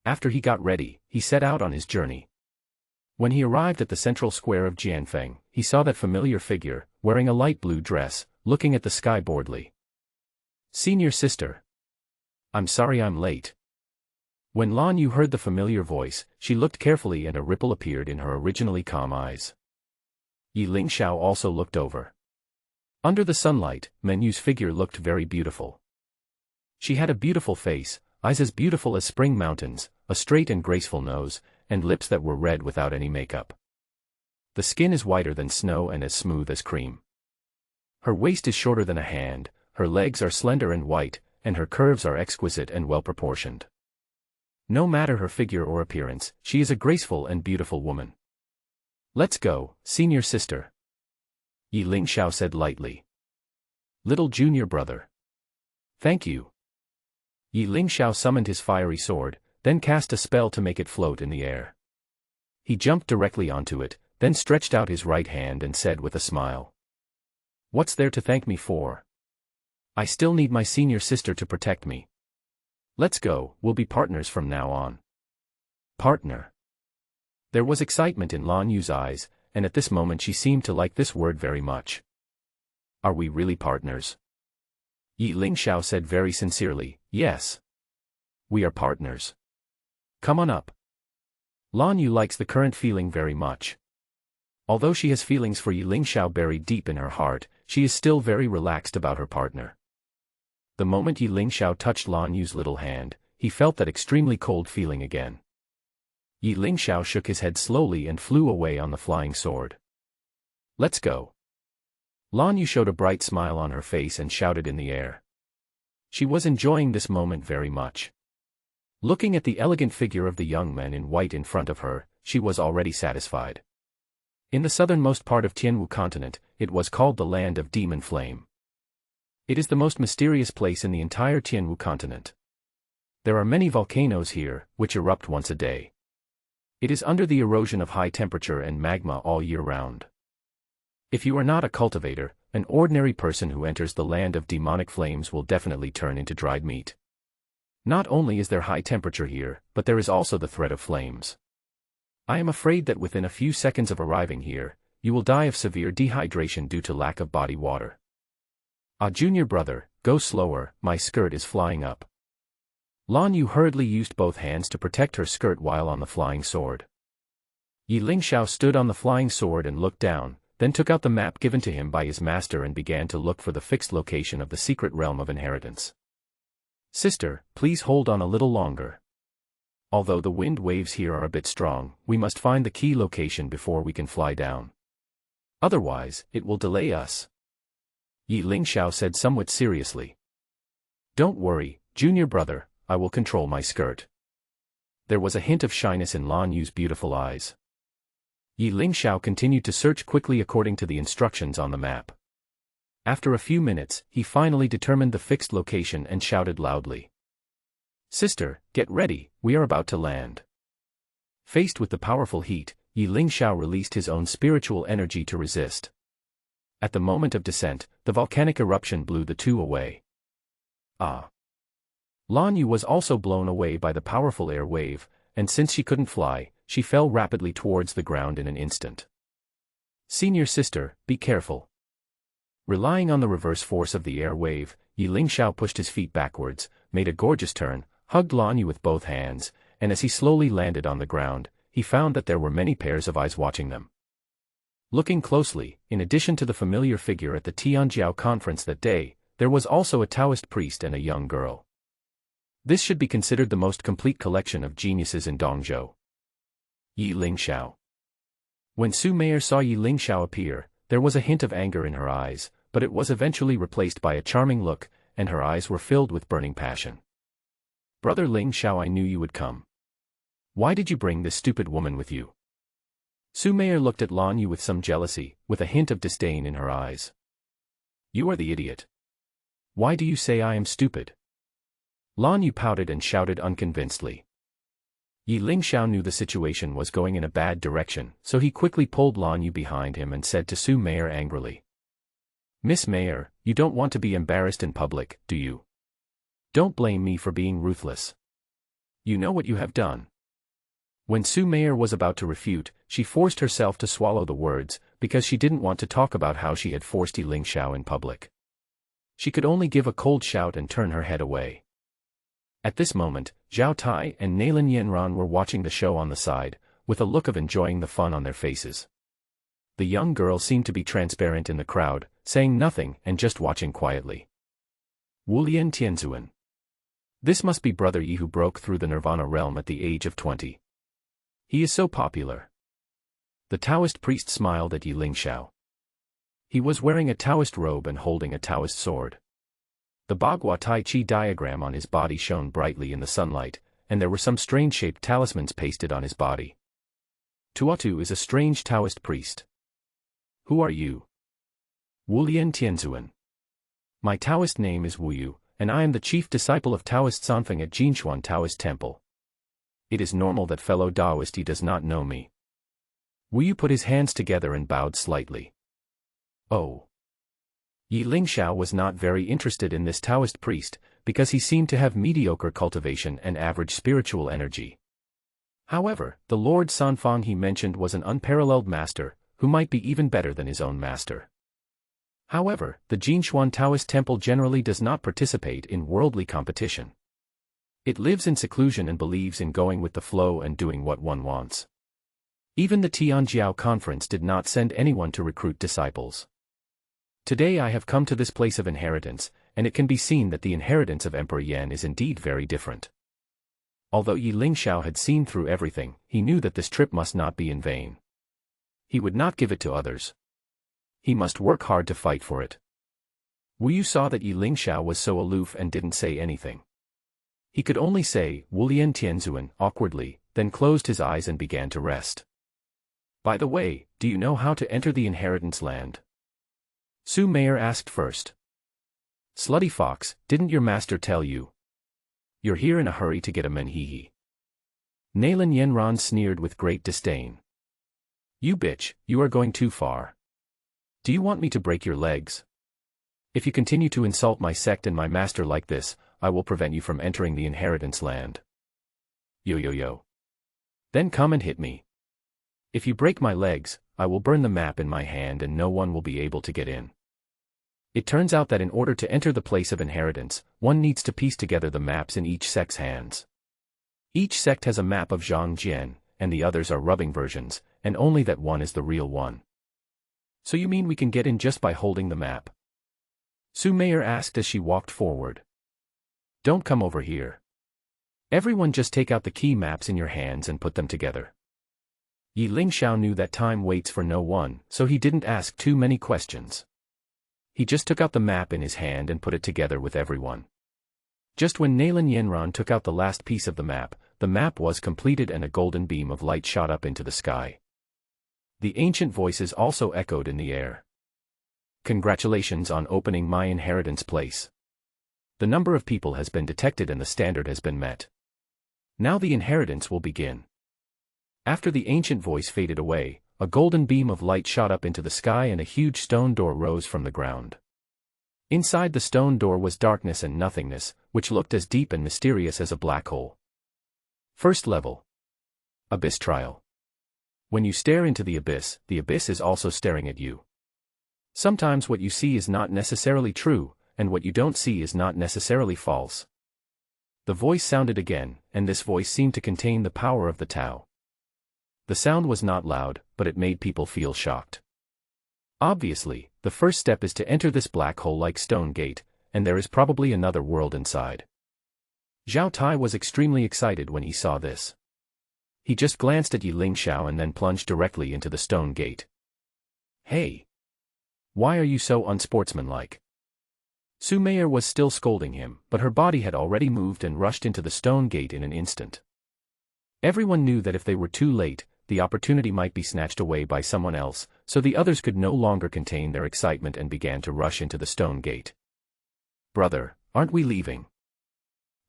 After he got ready, he set out on his journey. When he arrived at the central square of Jianfeng, he saw that familiar figure, wearing a light blue dress, looking at the sky boredly. Senior sister. I'm sorry I'm late. When Lan Yu heard the familiar voice, she looked carefully and a ripple appeared in her originally calm eyes. Ye Lingxiao also looked over. Under the sunlight, Menyu's figure looked very beautiful. She had a beautiful face, eyes as beautiful as spring mountains, a straight and graceful nose, and lips that were red without any makeup. The skin is whiter than snow and as smooth as cream. Her waist is shorter than a hand, her legs are slender and white, and her curves are exquisite and well-proportioned. No matter her figure or appearance, she is a graceful and beautiful woman. Let's go, senior sister. Ye Lingxiao said lightly. Little junior brother. Thank you. Ye Lingxiao summoned his fiery sword, then cast a spell to make it float in the air. He jumped directly onto it, then stretched out his right hand and said with a smile. What's there to thank me for? I still need my senior sister to protect me. Let's go, we'll be partners from now on. Partner. There was excitement in Lan Yu's eyes, and at this moment she seemed to like this word very much. Are we really partners? Ye Lingxiao said very sincerely, yes. We are partners. Come on up. Lan Yu likes the current feeling very much. Although she has feelings for Ye Lingxiao buried deep in her heart, she is still very relaxed about her partner. The moment Ye Lingxiao touched Lan Yu's little hand, he felt that extremely cold feeling again. Ye Lingxiao shook his head slowly and flew away on the flying sword. Let's go. Lan Yu showed a bright smile on her face and shouted in the air. She was enjoying this moment very much. Looking at the elegant figure of the young man in white in front of her, she was already satisfied. In the southernmost part of Tianwu continent, it was called the Land of Demon Flame. It is the most mysterious place in the entire Tianwu continent. There are many volcanoes here, which erupt once a day. It is under the erosion of high temperature and magma all year round. If you are not a cultivator, an ordinary person who enters the land of demonic flames will definitely turn into dried meat. Not only is there high temperature here, but there is also the threat of flames. I am afraid that within a few seconds of arriving here, you will die of severe dehydration due to lack of body water. Ah, junior brother, go slower, my skirt is flying up. Lan Yu hurriedly used both hands to protect her skirt while on the flying sword. Ye Lingxiao stood on the flying sword and looked down, then took out the map given to him by his master and began to look for the fixed location of the secret realm of inheritance. Sister, please hold on a little longer. Although the wind waves here are a bit strong, we must find the key location before we can fly down. Otherwise, it will delay us. Ye Lingxiao said somewhat seriously. Don't worry, junior brother, I will control my skirt. There was a hint of shyness in Lan Yu's beautiful eyes. Ye Lingxiao continued to search quickly according to the instructions on the map. After a few minutes, he finally determined the fixed location and shouted loudly. Sister, get ready, we are about to land. Faced with the powerful heat, Ye Lingxiao released his own spiritual energy to resist. At the moment of descent, the volcanic eruption blew the two away. Ah! Lan Yu was also blown away by the powerful air wave, and since she couldn't fly, she fell rapidly towards the ground in an instant. Senior sister, be careful. Relying on the reverse force of the air wave, Ye Lingxiao pushed his feet backwards, made a gorgeous turn, hugged Lan Yu with both hands, and as he slowly landed on the ground, he found that there were many pairs of eyes watching them. Looking closely, in addition to the familiar figure at the Tianjiao conference that day, there was also a Taoist priest and a young girl. This should be considered the most complete collection of geniuses in Dongzhou. Ye Lingxiao. When Su Meier saw Ye Lingxiao appear, there was a hint of anger in her eyes, but it was eventually replaced by a charming look, and her eyes were filled with burning passion. Brother Lingxiao, I knew you would come. Why did you bring this stupid woman with you? Su Meier looked at Lan Yu with some jealousy, with a hint of disdain in her eyes. You are the idiot. Why do you say I am stupid? Lan Yu pouted and shouted unconvincedly. Ye Lingxiao knew the situation was going in a bad direction, so he quickly pulled Lan Yu behind him and said to Su Meier angrily. Miss Meier, you don't want to be embarrassed in public, do you? Don't blame me for being ruthless. You know what you have done. When Su Meier was about to refute, she forced herself to swallow the words, because she didn't want to talk about how she had forced Ye Lingxiao in public. She could only give a cold shout and turn her head away. At this moment, Zhao Tai and Nalin Yanran were watching the show on the side, with a look of enjoying the fun on their faces. The young girl seemed to be transparent in the crowd, saying nothing and just watching quietly. Wulian Tianzuan. This must be Brother Yi who broke through the Nirvana realm at the age of 20. He is so popular. The Taoist priest smiled at Ye Lingxiao. He was wearing a Taoist robe and holding a Taoist sword. The Bagua Tai Chi diagram on his body shone brightly in the sunlight, and there were some strange-shaped talismans pasted on his body. Tuatu is a strange Taoist priest. Who are you? Wulian Tianzuan. My Taoist name is Wu Yu, and I am the chief disciple of Taoist Sanfeng at Jinshuan Taoist Temple. It is normal that fellow Taoist Yi does not know me. Wu Yu put his hands together and bowed slightly. Oh. Ye Lingxiao was not very interested in this Taoist priest, because he seemed to have mediocre cultivation and average spiritual energy. However, the Lord Sanfeng he mentioned was an unparalleled master, who might be even better than his own master. However, the Jinshuan Taoist Temple generally does not participate in worldly competition. It lives in seclusion and believes in going with the flow and doing what one wants. Even the Tianjiao conference did not send anyone to recruit disciples. Today I have come to this place of inheritance, and it can be seen that the inheritance of Emperor Yan is indeed very different. Although Ye Lingxiao had seen through everything, he knew that this trip must not be in vain. He would not give it to others. He must work hard to fight for it. Wu Yu saw that Ye Lingxiao was so aloof and didn't say anything. He could only say, Wulian Tianzuan, awkwardly, then closed his eyes and began to rest. By the way, do you know how to enter the inheritance land? Su Mayer asked first. Slutty fox, didn't your master tell you? You're here in a hurry to get a menhihi. Nalin Yenran sneered with great disdain. You bitch, you are going too far. Do you want me to break your legs? If you continue to insult my sect and my master like this, I will prevent you from entering the inheritance land. Yo. Then come and hit me. If you break my legs, I will burn the map in my hand and no one will be able to get in. It turns out that in order to enter the place of inheritance, one needs to piece together the maps in each sect's hands. Each sect has a map of Zhangjian, and the others are rubbing versions, and only that one is the real one. So you mean we can get in just by holding the map? Su Mayer asked as she walked forward. Don't come over here. Everyone just take out the key maps in your hands and put them together. Ye Lingxiao knew that time waits for no one, so he didn't ask too many questions. He just took out the map in his hand and put it together with everyone. Just when Nalin Yenran took out the last piece of the map was completed and a golden beam of light shot up into the sky. The ancient voices also echoed in the air. Congratulations on opening my inheritance place. The number of people has been detected and the standard has been met. Now the inheritance will begin. After the ancient voice faded away, a golden beam of light shot up into the sky and a huge stone door rose from the ground. Inside the stone door was darkness and nothingness, which looked as deep and mysterious as a black hole. First level. Abyss trial. When you stare into the abyss is also staring at you. Sometimes what you see is not necessarily true, and what you don't see is not necessarily false. The voice sounded again, and this voice seemed to contain the power of the Tao. The sound was not loud, but it made people feel shocked. Obviously, the first step is to enter this black hole-like stone gate, and there is probably another world inside. Zhao Tai was extremely excited when he saw this. He just glanced at Ye Lingxiao and then plunged directly into the stone gate. Hey! Why are you so unsportsmanlike? Su Mayer was still scolding him, but her body had already moved and rushed into the stone gate in an instant. Everyone knew that if they were too late, the opportunity might be snatched away by someone else, so the others could no longer contain their excitement and began to rush into the stone gate. Brother, aren't we leaving?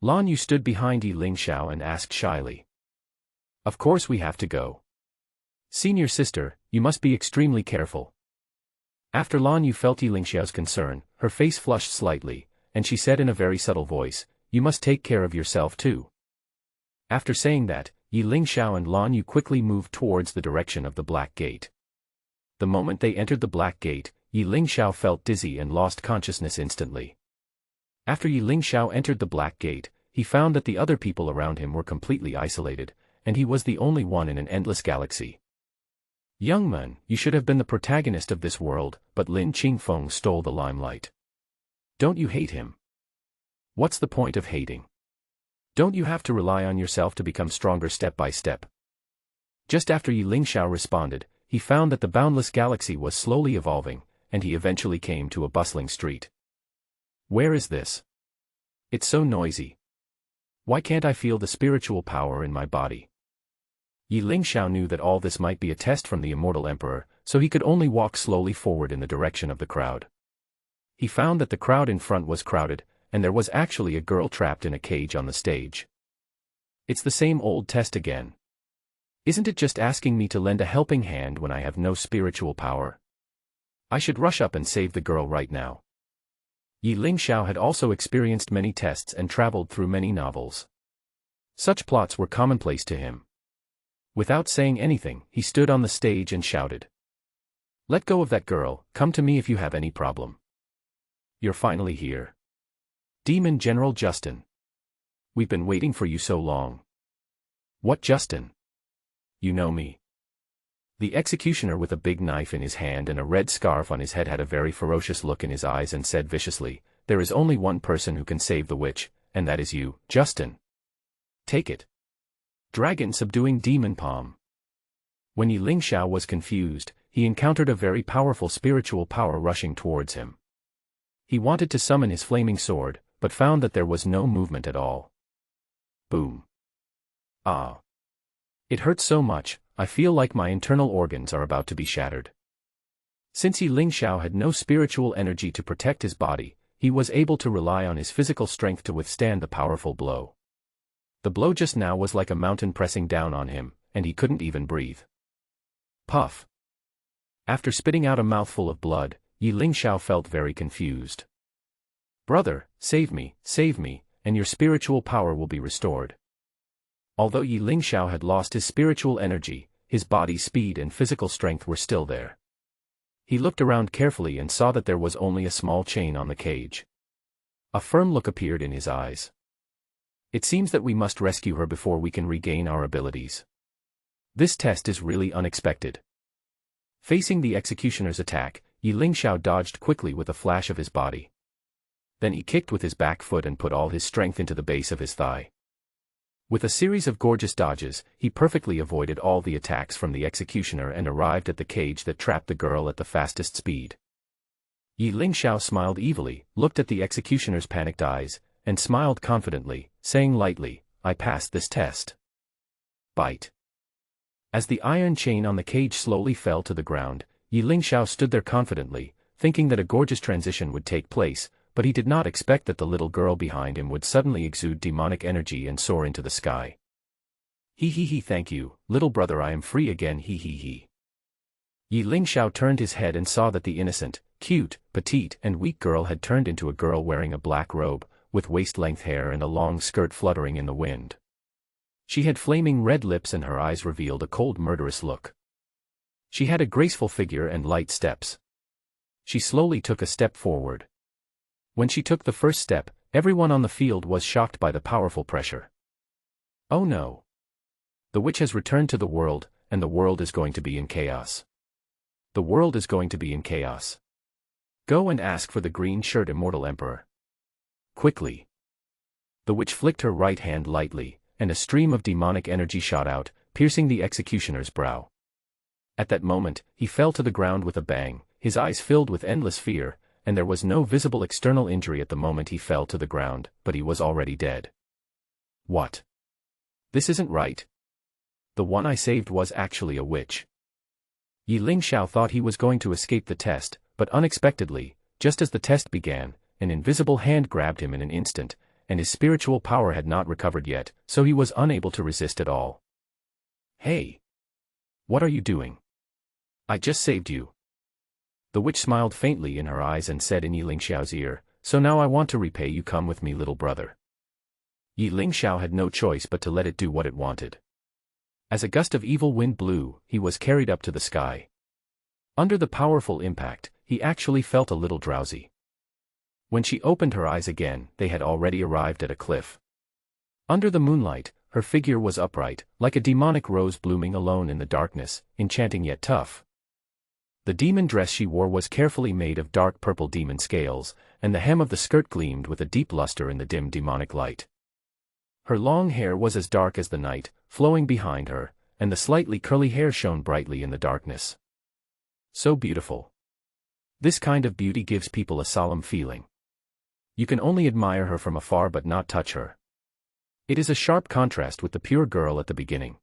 Lan Yu stood behind Ye Lingxiao and asked shyly. Of course we have to go. Senior sister, you must be extremely careful. After Lan Yu felt Ye Lingxiao's concern, her face flushed slightly, and she said in a very subtle voice, you must take care of yourself too. After saying that, Ye Lingxiao and Lan Yu quickly moved towards the direction of the black gate. The moment they entered the black gate, Ye Lingxiao felt dizzy and lost consciousness instantly. After Ye Lingxiao entered the black gate, he found that the other people around him were completely isolated, and he was the only one in an endless galaxy. Young man, you should have been the protagonist of this world, but Lin Qingfeng stole the limelight. Don't you hate him? What's the point of hating? Don't you have to rely on yourself to become stronger step by step? Just after Ye Lingxiao responded, he found that the boundless galaxy was slowly evolving, and he eventually came to a bustling street. Where is this? It's so noisy. Why can't I feel the spiritual power in my body? Ye Lingxiao knew that all this might be a test from the immortal emperor, so he could only walk slowly forward in the direction of the crowd. He found that the crowd in front was crowded, and there was actually a girl trapped in a cage on the stage. It's the same old test again. Isn't it just asking me to lend a helping hand when I have no spiritual power? I should rush up and save the girl right now. Ye Lingxiao had also experienced many tests and traveled through many novels. Such plots were commonplace to him. Without saying anything, he stood on the stage and shouted. Let go of that girl, come to me if you have any problem. You're finally here. Demon General Justin. We've been waiting for you so long. What Justin? You know me. The executioner with a big knife in his hand and a red scarf on his head had a very ferocious look in his eyes and said viciously, there is only one person who can save the witch, and that is you, Justin. Take it. Dragon subduing demon palm. When Ye Lingxiao was confused, he encountered a very powerful spiritual power rushing towards him. He wanted to summon his flaming sword, but found that there was no movement at all. Boom. Ah. It hurts so much, I feel like my internal organs are about to be shattered. Since Ye Lingxiao had no spiritual energy to protect his body, he was able to rely on his physical strength to withstand the powerful blow. The blow just now was like a mountain pressing down on him, and he couldn't even breathe. Puff. After spitting out a mouthful of blood, Ye Lingxiao felt very confused. Brother, save me, and your spiritual power will be restored. Although Ye Lingxiao had lost his spiritual energy, his body's speed and physical strength were still there. He looked around carefully and saw that there was only a small chain on the cage. A firm look appeared in his eyes. It seems that we must rescue her before we can regain our abilities. This test is really unexpected. Facing the executioner's attack, Ye Lingxiao dodged quickly with a flash of his body. Then he kicked with his back foot and put all his strength into the base of his thigh. With a series of gorgeous dodges, he perfectly avoided all the attacks from the executioner and arrived at the cage that trapped the girl at the fastest speed. Ye Lingxiao smiled evilly, looked at the executioner's panicked eyes, and smiled confidently, saying lightly, I passed this test. Bite. As the iron chain on the cage slowly fell to the ground, Ye Lingxiao stood there confidently, thinking that a gorgeous transition would take place, but he did not expect that the little girl behind him would suddenly exude demonic energy and soar into the sky. He, thank you, little brother, I am free again, he. Ye Lingxiao turned his head and saw that the innocent, cute, petite and weak girl had turned into a girl wearing a black robe, with waist-length hair and a long skirt fluttering in the wind. She had flaming red lips and her eyes revealed a cold murderous look. She had a graceful figure and light steps. She slowly took a step forward. When she took the first step, everyone on the field was shocked by the powerful pressure. Oh no! The witch has returned to the world, and the world is going to be in chaos. The world is going to be in chaos. Go and ask for the green shirt immortal emperor. Quickly. The witch flicked her right hand lightly, and a stream of demonic energy shot out, piercing the executioner's brow. At that moment, he fell to the ground with a bang, his eyes filled with endless fear, and there was no visible external injury at the moment he fell to the ground, but he was already dead. What? This isn't right. The one I saved was actually a witch. Ye Lingxiao thought he was going to escape the test, but unexpectedly, just as the test began, an invisible hand grabbed him in an instant, and his spiritual power had not recovered yet, so he was unable to resist at all. Hey! What are you doing? I just saved you. The witch smiled faintly in her eyes and said in Ye Lingxiao's ear, so now I want to repay you, come with me little brother. Ye Lingxiao had no choice but to let it do what it wanted. As a gust of evil wind blew, he was carried up to the sky. Under the powerful impact, he actually felt a little drowsy. When she opened her eyes again, they had already arrived at a cliff. Under the moonlight, her figure was upright, like a demonic rose blooming alone in the darkness, enchanting yet tough. The demon dress she wore was carefully made of dark purple demon scales, and the hem of the skirt gleamed with a deep luster in the dim demonic light. Her long hair was as dark as the night, flowing behind her, and the slightly curly hair shone brightly in the darkness. So beautiful. This kind of beauty gives people a solemn feeling. You can only admire her from afar but not touch her. It is a sharp contrast with the pure girl at the beginning.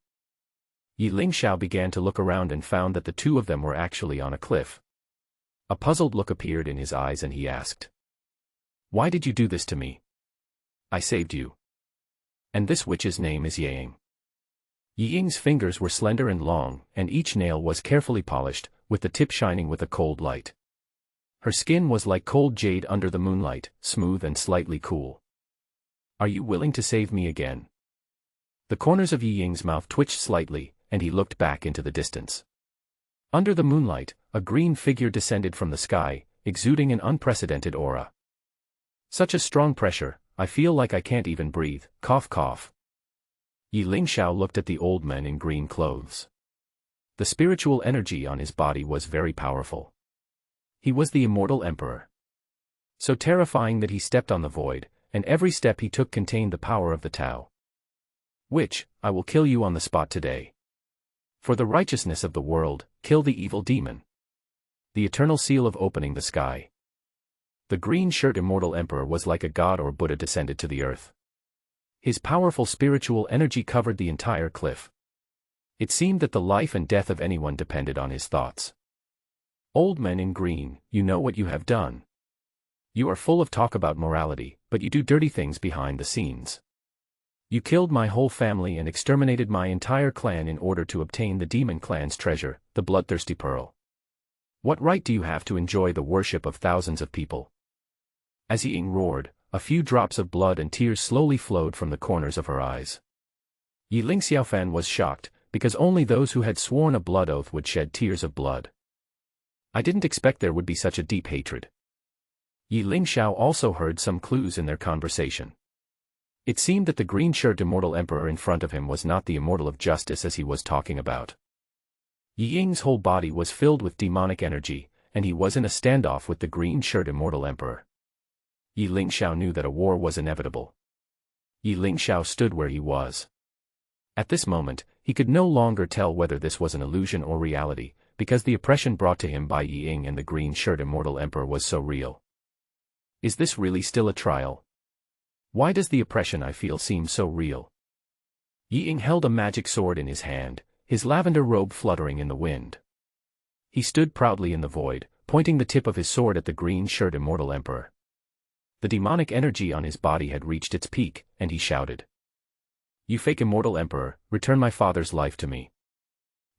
Ye Lingxiao began to look around and found that the two of them were actually on a cliff. A puzzled look appeared in his eyes and he asked, "Why did you do this to me?" "I saved you. And this witch's name is Ye Ying." Ye Ying's fingers were slender and long, and each nail was carefully polished, with the tip shining with a cold light. Her skin was like cold jade under the moonlight, smooth and slightly cool. "Are you willing to save me again?" The corners of Ye Ying's mouth twitched slightly, and he looked back into the distance. Under the moonlight, a green figure descended from the sky, exuding an unprecedented aura. "Such a strong pressure, I feel like I can't even breathe, cough cough." Ye Lingxiao looked at the old man in green clothes. The spiritual energy on his body was very powerful. He was the immortal emperor. So terrifying that he stepped on the void, and every step he took contained the power of the Tao. "Witch, I will kill you on the spot today. For the righteousness of the world, kill the evil demon." The eternal seal of opening the sky. The green-shirt immortal emperor was like a god or Buddha descended to the earth. His powerful spiritual energy covered the entire cliff. It seemed that the life and death of anyone depended on his thoughts. "Old men in green, you know what you have done. You are full of talk about morality, but you do dirty things behind the scenes. You killed my whole family and exterminated my entire clan in order to obtain the demon clan's treasure, the bloodthirsty pearl. What right do you have to enjoy the worship of thousands of people?" As Ye Ying roared, a few drops of blood and tears slowly flowed from the corners of her eyes. Ye Lingxiao Fan was shocked, because only those who had sworn a blood oath would shed tears of blood. "I didn't expect there would be such a deep hatred." Ye Lingxiao also heard some clues in their conversation. It seemed that the green-shirt immortal emperor in front of him was not the immortal of justice as he was talking about. Ye Ying's whole body was filled with demonic energy, and he was in a standoff with the green-shirt immortal emperor. Ye Lingxiao knew that a war was inevitable. Ye Lingxiao stood where he was. At this moment, he could no longer tell whether this was an illusion or reality, because the oppression brought to him by Ye Ying and the green-shirt immortal emperor was so real. Is this really still a trial? Why does the oppression I feel seem so real? Ye Ying held a magic sword in his hand, his lavender robe fluttering in the wind. He stood proudly in the void, pointing the tip of his sword at the green-shirt immortal emperor. The demonic energy on his body had reached its peak, and he shouted, "You fake immortal emperor, return my father's life to me.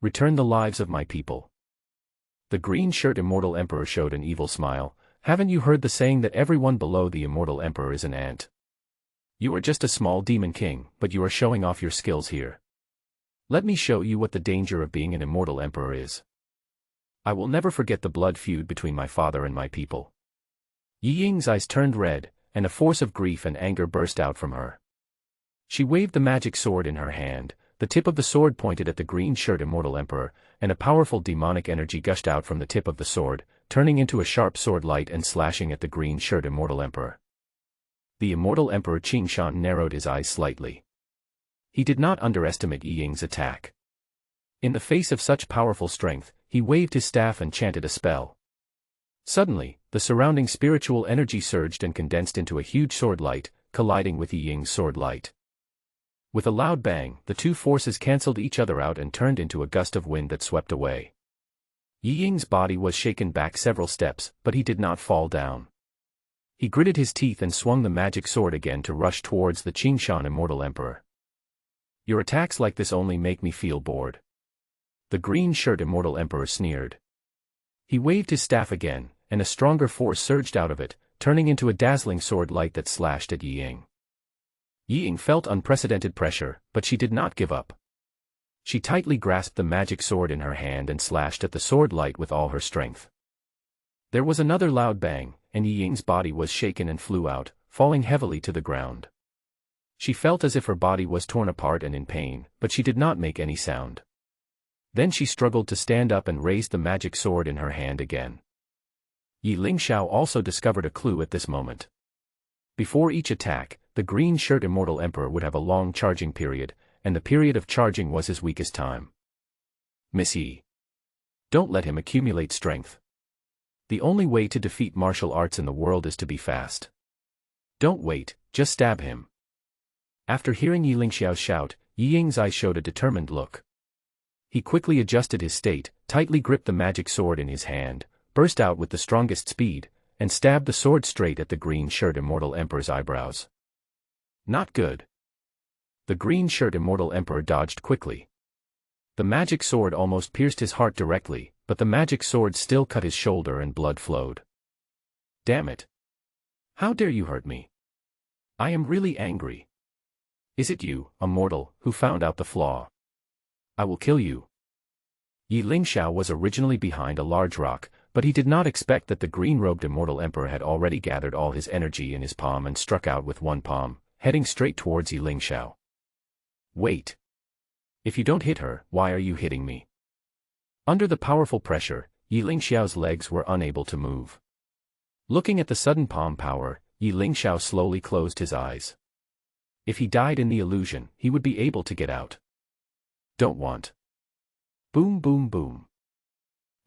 Return the lives of my people." The green-shirt immortal emperor showed an evil smile. "Haven't you heard the saying that everyone below the immortal emperor is an ant? You are just a small demon king, but you are showing off your skills here. Let me show you what the danger of being an immortal emperor is. I will never forget the blood feud between my father and my people." Ye Ying's eyes turned red, and a force of grief and anger burst out from her. She waved the magic sword in her hand, the tip of the sword pointed at the green-shirt immortal emperor, and a powerful demonic energy gushed out from the tip of the sword, turning into a sharp sword light and slashing at the green-shirt immortal emperor. The immortal emperor Qingshan narrowed his eyes slightly. He did not underestimate Ye Ying's attack. In the face of such powerful strength, he waved his staff and chanted a spell. Suddenly, the surrounding spiritual energy surged and condensed into a huge sword light, colliding with Ye Ying's sword light. With a loud bang, the two forces cancelled each other out and turned into a gust of wind that swept away. Ye Ying's body was shaken back several steps, but he did not fall down. He gritted his teeth and swung the magic sword again to rush towards the Qingshan immortal emperor. "Your attacks like this only make me feel bored." The green-shirt immortal emperor sneered. He waved his staff again, and a stronger force surged out of it, turning into a dazzling sword light that slashed at Ye Ying. Ye Ying felt unprecedented pressure, but she did not give up. She tightly grasped the magic sword in her hand and slashed at the sword light with all her strength. There was another loud bang, and Ye Ying's body was shaken and flew out, falling heavily to the ground. She felt as if her body was torn apart and in pain, but she did not make any sound. Then she struggled to stand up and raised the magic sword in her hand again. Ye Lingxiao also discovered a clue at this moment. Before each attack, the green-shirt immortal emperor would have a long charging period, and the period of charging was his weakest time. Miss Yi. Don't let him accumulate strength. The only way to defeat martial arts in the world is to be fast. Don't wait, just stab him. After hearing Ye Lingxiao's shout, Yi Ying's eyes showed a determined look. He quickly adjusted his state, tightly gripped the magic sword in his hand, burst out with the strongest speed, and stabbed the sword straight at the green-shirt immortal emperor's eyebrows. Not good. The green-shirt immortal emperor dodged quickly. The magic sword almost pierced his heart directly, but the magic sword still cut his shoulder and blood flowed. Damn it. How dare you hurt me? I am really angry. Is it you, a mortal, who found out the flaw? I will kill you. Ye Lingxiao was originally behind a large rock, but he did not expect that the green-robed immortal emperor had already gathered all his energy in his palm and struck out with one palm, heading straight towards Ye Lingxiao. Wait. If you don't hit her, why are you hitting me? Under the powerful pressure, Ye Lingxiao's legs were unable to move. Looking at the sudden palm power, Ye Lingxiao slowly closed his eyes. If he died in the illusion, he would be able to get out. Don't want. Boom boom boom.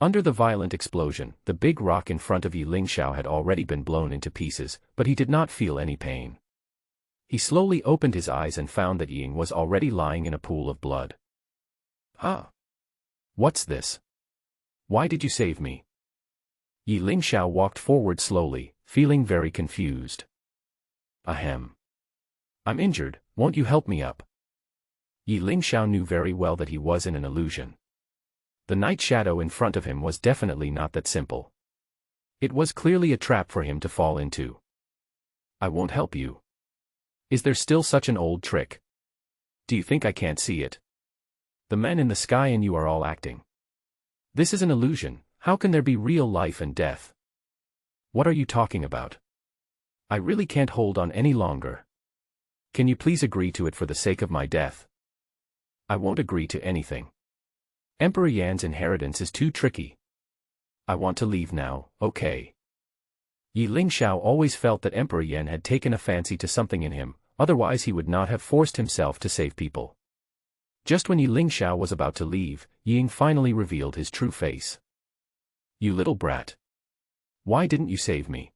Under the violent explosion, the big rock in front of Ye Lingxiao had already been blown into pieces, but he did not feel any pain. He slowly opened his eyes and found that Ying was already lying in a pool of blood. Ah! What's this? Why did you save me? Ye Lingxiao walked forward slowly, feeling very confused. Ahem. I'm injured, won't you help me up? Ye Lingxiao knew very well that he was in an illusion. The night shadow in front of him was definitely not that simple. It was clearly a trap for him to fall into. I won't help you. Is there still such an old trick? Do you think I can't see it? The men in the sky and you are all acting. This is an illusion, how can there be real life and death? What are you talking about? I really can't hold on any longer. Can you please agree to it for the sake of my death? I won't agree to anything. Emperor Yan's inheritance is too tricky. I want to leave now, okay? Ye Lingxiao always felt that Emperor Yan had taken a fancy to something in him, otherwise he would not have forced himself to save people. Just when Ye Lingxiao was about to leave, Ying finally revealed his true face. You little brat. Why didn't you save me?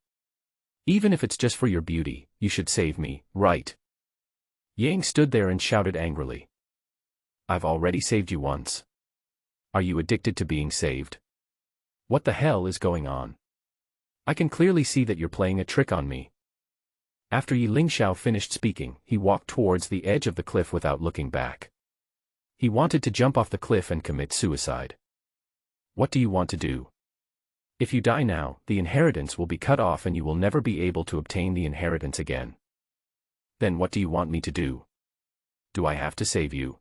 Even if it's just for your beauty, you should save me, right? Yang stood there and shouted angrily. I've already saved you once. Are you addicted to being saved? What the hell is going on? I can clearly see that you're playing a trick on me. After Ye Lingxiao finished speaking, he walked towards the edge of the cliff without looking back. He wanted to jump off the cliff and commit suicide. What do you want to do? If you die now, the inheritance will be cut off and you will never be able to obtain the inheritance again. Then what do you want me to do? Do I have to save you?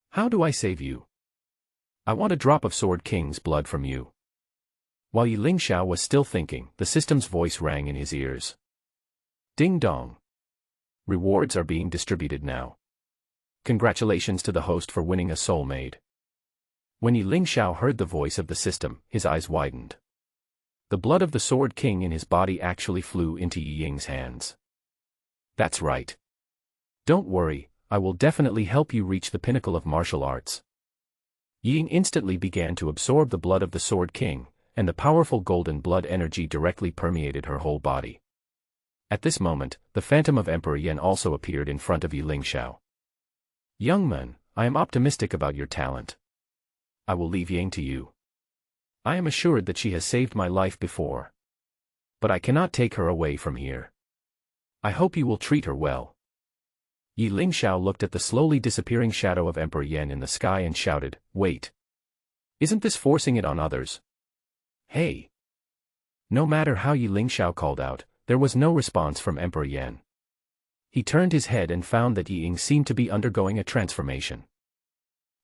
How do I save you? I want a drop of Sword King's blood from you. While Ye Lingxiao was still thinking, the system's voice rang in his ears. Ding dong. Rewards are being distributed now. Congratulations to the host for winning a soulmate. When Ye Lingxiao heard the voice of the system, his eyes widened. The blood of the Sword King in his body actually flew into Yi Ying's hands. That's right. Don't worry, I will definitely help you reach the pinnacle of martial arts. Yi Ying instantly began to absorb the blood of the Sword King, and the powerful golden blood energy directly permeated her whole body. At this moment, the phantom of Emperor Yan also appeared in front of Ye Lingxiao. Young man, I am optimistic about your talent. I will leave Yang to you. I am assured that she has saved my life before. But I cannot take her away from here. I hope you will treat her well. Ye Lingxiao looked at the slowly disappearing shadow of Emperor Yan in the sky and shouted, Wait. Isn't this forcing it on others? Hey! No matter how Ye Lingxiao called out, there was no response from Emperor Yan. He turned his head and found that Yi Ying seemed to be undergoing a transformation.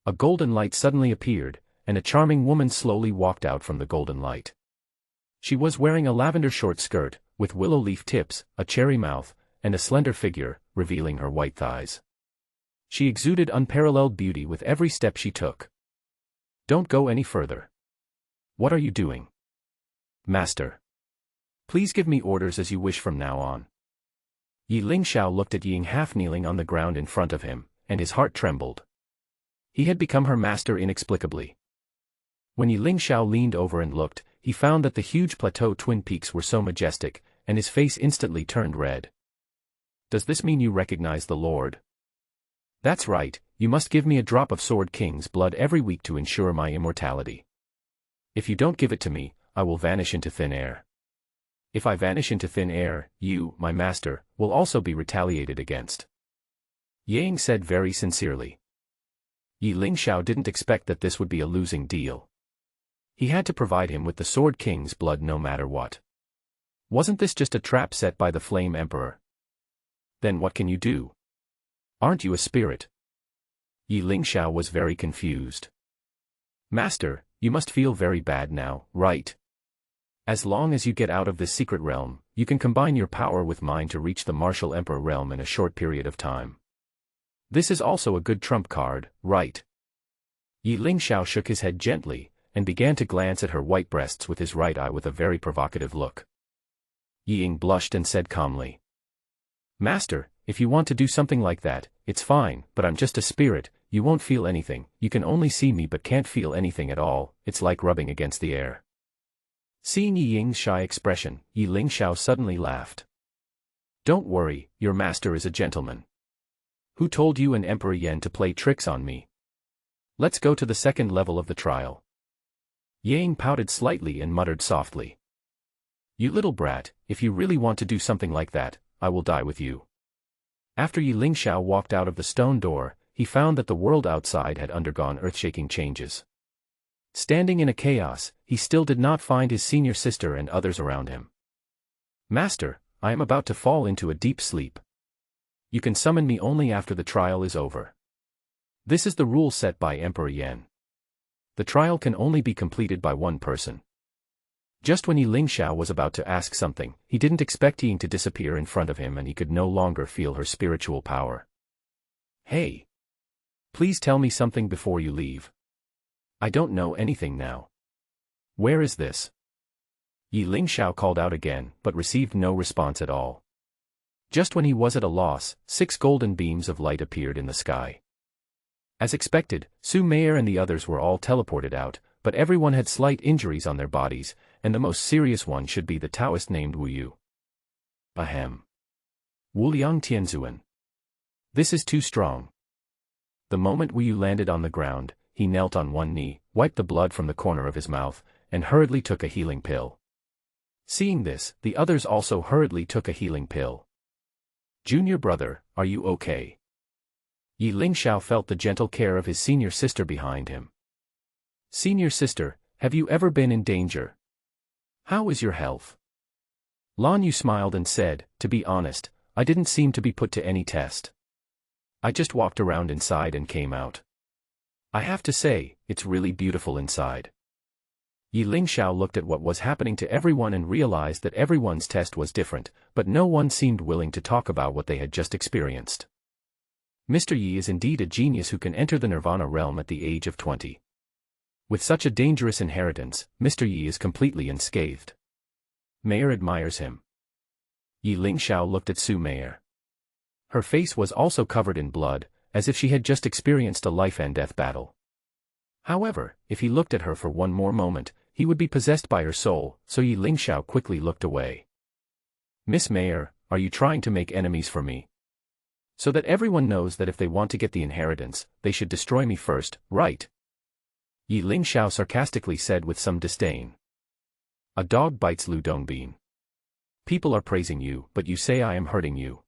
A golden light suddenly appeared, and a charming woman slowly walked out from the golden light. She was wearing a lavender short skirt, with willow leaf tips, a cherry mouth, and a slender figure, revealing her white thighs. She exuded unparalleled beauty with every step she took. Don't go any further. What are you doing? Master. Please give me orders as you wish from now on. Ye Lingxiao looked at Ying half kneeling on the ground in front of him, and his heart trembled. He had become her master inexplicably. When Ye Lingxiao leaned over and looked, he found that the huge plateau twin peaks were so majestic, and his face instantly turned red. Does this mean you recognize the Lord? That's right, you must give me a drop of Sword King's blood every week to ensure my immortality. If you don't give it to me, I will vanish into thin air. If I vanish into thin air, you, my master, will also be retaliated against. Yang said very sincerely. Ye Lingxiao didn't expect that this would be a losing deal. He had to provide him with the Sword King's blood no matter what. Wasn't this just a trap set by the Flame Emperor? Then what can you do? Aren't you a spirit? Ye Lingxiao was very confused. Master, you must feel very bad now, right? As long as you get out of this secret realm, you can combine your power with mine to reach the Martial Emperor realm in a short period of time. This is also a good trump card, right? Ye Lingxiao shook his head gently, and began to glance at her white breasts with his right eye with a very provocative look. Yi Ying blushed and said calmly. Master, if you want to do something like that, it's fine, but I'm just a spirit, you won't feel anything, you can only see me but can't feel anything at all, it's like rubbing against the air. Seeing Yi Ying's shy expression, Ye Lingxiao suddenly laughed. Don't worry, your master is a gentleman. Who told you and Emperor Yan to play tricks on me? Let's go to the second level of the trial. Yang pouted slightly and muttered softly. You little brat, if you really want to do something like that, I will die with you. After Ye Lingxiao walked out of the stone door, he found that the world outside had undergone earth-shaking changes. Standing in a chaos, he still did not find his senior sister and others around him. Master, I am about to fall into a deep sleep. You can summon me only after the trial is over. This is the rule set by Emperor Yan. The trial can only be completed by one person. Just when Ye Lingxiao was about to ask something, he didn't expect Ying to disappear in front of him and he could no longer feel her spiritual power. Hey! Please tell me something before you leave. I don't know anything now. Where is this? Ye Lingxiao called out again, but received no response at all. Just when he was at a loss, 6 golden beams of light appeared in the sky. As expected, Su Meier and the others were all teleported out, but everyone had slight injuries on their bodies, and the most serious one should be the Taoist named Wu Yu. Ahem. Wu Liang Tianzuan. This is too strong. The moment Wu Yu landed on the ground, he knelt on one knee, wiped the blood from the corner of his mouth, and hurriedly took a healing pill. Seeing this, the others also hurriedly took a healing pill. Junior brother, are you okay? Ye Lingxiao felt the gentle care of his senior sister behind him. Senior sister, have you ever been in danger? How is your health? Lan Yu smiled and said, to be honest, I didn't seem to be put to any test. I just walked around inside and came out. I have to say, it's really beautiful inside. Ye Lingxiao looked at what was happening to everyone and realized that everyone's test was different, but no one seemed willing to talk about what they had just experienced. Mr. Yi is indeed a genius who can enter the Nirvana realm at the age of 20. With such a dangerous inheritance, Mr. Yi is completely unscathed. Meier admires him. Ye Lingxiao looked at Su Meier. Her face was also covered in blood, as if she had just experienced a life-and-death battle. However, if he looked at her for one more moment, he would be possessed by her soul, so Ye Lingxiao quickly looked away. Miss Meier, are you trying to make enemies for me? So that everyone knows that if they want to get the inheritance, they should destroy me first, right? Ye Lingxiao sarcastically said with some disdain. A dog bites Lu Dongbin. People are praising you, but you say I am hurting you.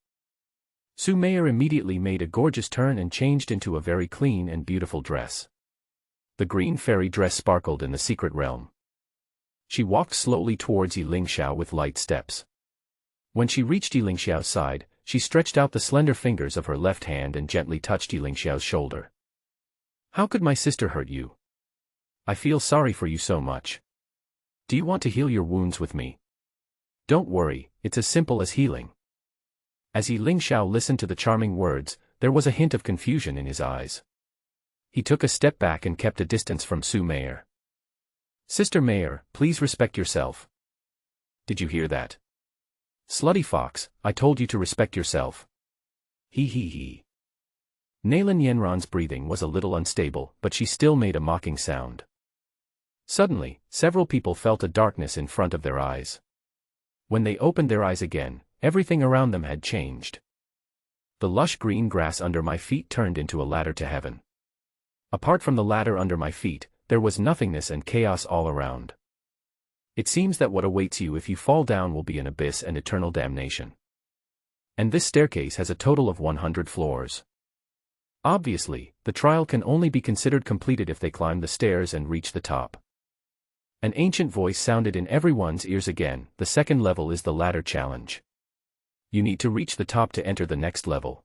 Su Meier immediately made a gorgeous turn and changed into a very clean and beautiful dress. The green fairy dress sparkled in the secret realm. She walked slowly towards Ye Lingxiao with light steps. When she reached Ye Lingxiao's side, she stretched out the slender fingers of her left hand and gently touched Ye Lingxiao's shoulder. How could my sister hurt you? I feel sorry for you so much. Do you want to heal your wounds with me? Don't worry, it's as simple as healing. As Ye Lingxiao listened to the charming words, there was a hint of confusion in his eyes. He took a step back and kept a distance from Su Meier. Sister Meier, please respect yourself. Did you hear that? Slutty fox, I told you to respect yourself. He he he. Nalan Yenron's breathing was a little unstable, but she still made a mocking sound. Suddenly, several people felt a darkness in front of their eyes. When they opened their eyes again, everything around them had changed. The lush green grass under my feet turned into a ladder to heaven. Apart from the ladder under my feet, there was nothingness and chaos all around. It seems that what awaits you if you fall down will be an abyss and eternal damnation. And this staircase has a total of 100 floors. Obviously, the trial can only be considered completed if they climb the stairs and reach the top. An ancient voice sounded in everyone's ears again. The second level is the ladder challenge. You need to reach the top to enter the next level.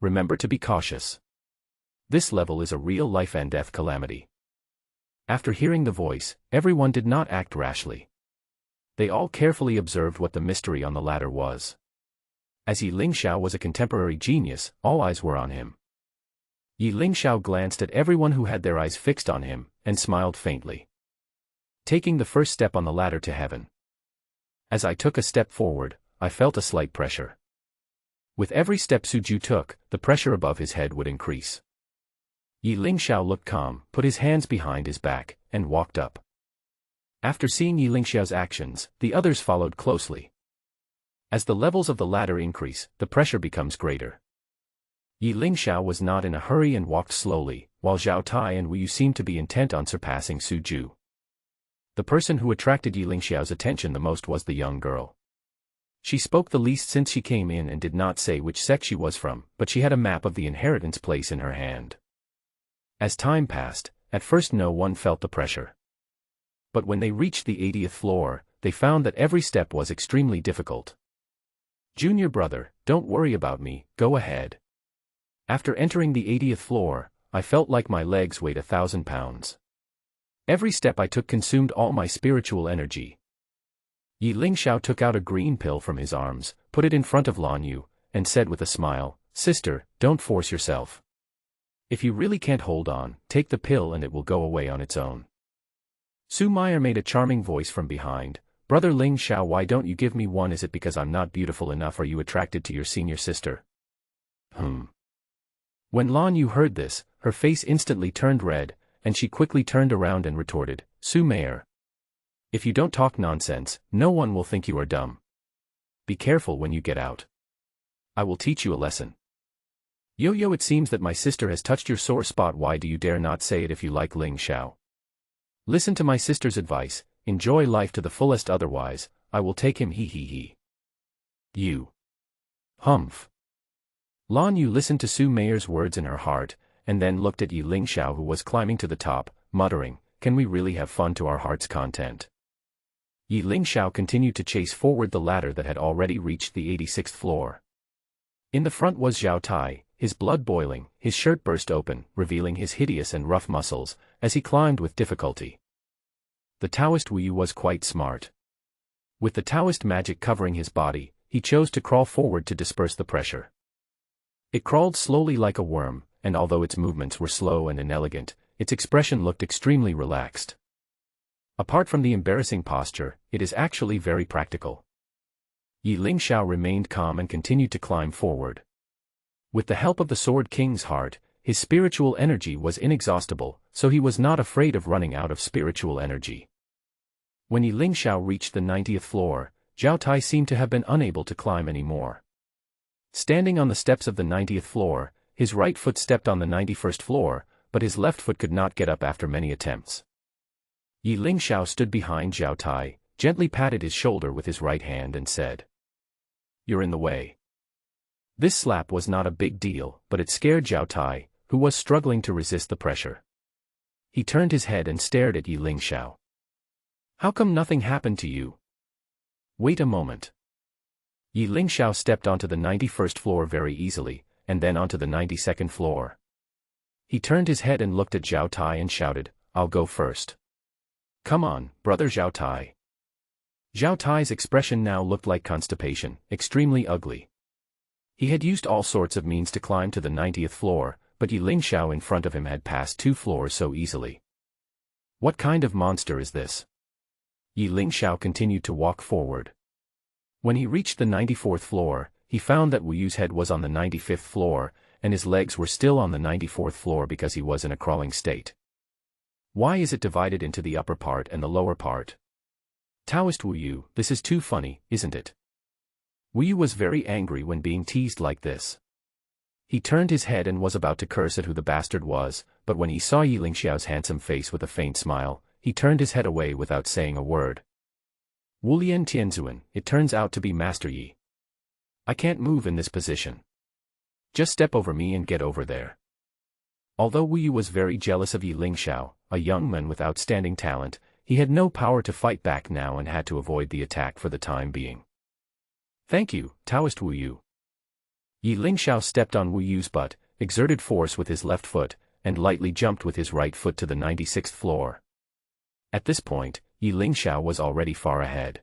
Remember to be cautious. This level is a real life and death calamity. After hearing the voice, everyone did not act rashly. They all carefully observed what the mystery on the ladder was. As Ye Lingxiao was a contemporary genius, all eyes were on him. Ye Lingxiao glanced at everyone who had their eyes fixed on him, and smiled faintly. Taking the first step on the ladder to heaven. As I took a step forward, I felt a slight pressure. With every step Suju took, the pressure above his head would increase. Ye Lingxiao looked calm, put his hands behind his back, and walked up. After seeing Ye Lingxiao's actions, the others followed closely. As the levels of the ladder increase, the pressure becomes greater. Ye Lingxiao was not in a hurry and walked slowly, while Zhao Tai and Wu Yu seemed to be intent on surpassing Suju. The person who attracted Ye Lingxiao's attention the most was the young girl. She spoke the least since she came in and did not say which sect she was from, but she had a map of the inheritance place in her hand. As time passed, at first no one felt the pressure. But when they reached the 80th floor, they found that every step was extremely difficult. Junior brother, don't worry about me, go ahead. After entering the 80th floor, I felt like my legs weighed 1,000 pounds. Every step I took consumed all my spiritual energy. Ye Lingxiao took out a green pill from his arms, put it in front of Lan Yu, and said with a smile, "Sister, don't force yourself. If you really can't hold on, take the pill and it will go away on its own." Su Meyer made a charming voice from behind, "Brother Lingxiao, why don't you give me one? Is it because I'm not beautiful enough? Are you attracted to your senior sister?" When Lan Yu heard this, her face instantly turned red, and she quickly turned around and retorted, "Su Meyer. If you don't talk nonsense, no one will think you are dumb. Be careful when you get out. I will teach you a lesson." "Yo-yo, it seems that my sister has touched your sore spot. Why do you dare not say it if you like Lingxiao? Listen to my sister's advice, enjoy life to the fullest, otherwise, I will take him, he he he." "You." "Humph." Lan Yu listened to Su Meyer's words in her heart, and then looked at Ye Lingxiao, who was climbing to the top, muttering, "Can we really have fun to our heart's content?" Ye Lingxiao continued to chase forward the ladder that had already reached the 86th floor. In the front was Zhao Tai, his blood boiling, his shirt burst open, revealing his hideous and rough muscles, as he climbed with difficulty. The Taoist Wu Yu was quite smart. With the Taoist magic covering his body, he chose to crawl forward to disperse the pressure. It crawled slowly like a worm, and although its movements were slow and inelegant, its expression looked extremely relaxed. Apart from the embarrassing posture, it is actually very practical. Ye Lingxiao remained calm and continued to climb forward. With the help of the Sword King's heart, his spiritual energy was inexhaustible, so he was not afraid of running out of spiritual energy. When Ye Lingxiao reached the 90th floor, Zhao Tai seemed to have been unable to climb anymore. Standing on the steps of the 90th floor, his right foot stepped on the 91st floor, but his left foot could not get up after many attempts. Ye Lingxiao stood behind Zhao Tai, gently patted his shoulder with his right hand and said, "You're in the way." This slap was not a big deal, but it scared Zhao Tai, who was struggling to resist the pressure. He turned his head and stared at Ye Lingxiao. "How come nothing happened to you?" "Wait a moment." Ye Lingxiao stepped onto the 91st floor very easily, and then onto the 92nd floor. He turned his head and looked at Zhao Tai and shouted, "I'll go first. Come on, brother Zhao Tai." Zhao Tai's expression now looked like constipation, extremely ugly. He had used all sorts of means to climb to the 90th floor, but Ye Lingxiao in front of him had passed 2 floors so easily. What kind of monster is this? Ye Lingxiao continued to walk forward. When he reached the 94th floor, he found that Wu Yu's head was on the 95th floor, and his legs were still on the 94th floor because he was in a crawling state. Why is it divided into the upper part and the lower part? Taoist Wu Yu, this is too funny, isn't it? Wu Yu was very angry when being teased like this. He turned his head and was about to curse at who the bastard was, but when he saw Ye Lingxiao's handsome face with a faint smile, he turned his head away without saying a word. Wulian Tianzuan, it turns out to be Master Yi. I can't move in this position. Just step over me and get over there. Although Wu Yu was very jealous of Ye Lingxiao, a young man with outstanding talent, he had no power to fight back now and had to avoid the attack for the time being. Thank you, Taoist Wu Yu. Ye Lingxiao stepped on Wu Yu's butt, exerted force with his left foot, and lightly jumped with his right foot to the 96th floor. At this point, Ye Lingxiao was already far ahead.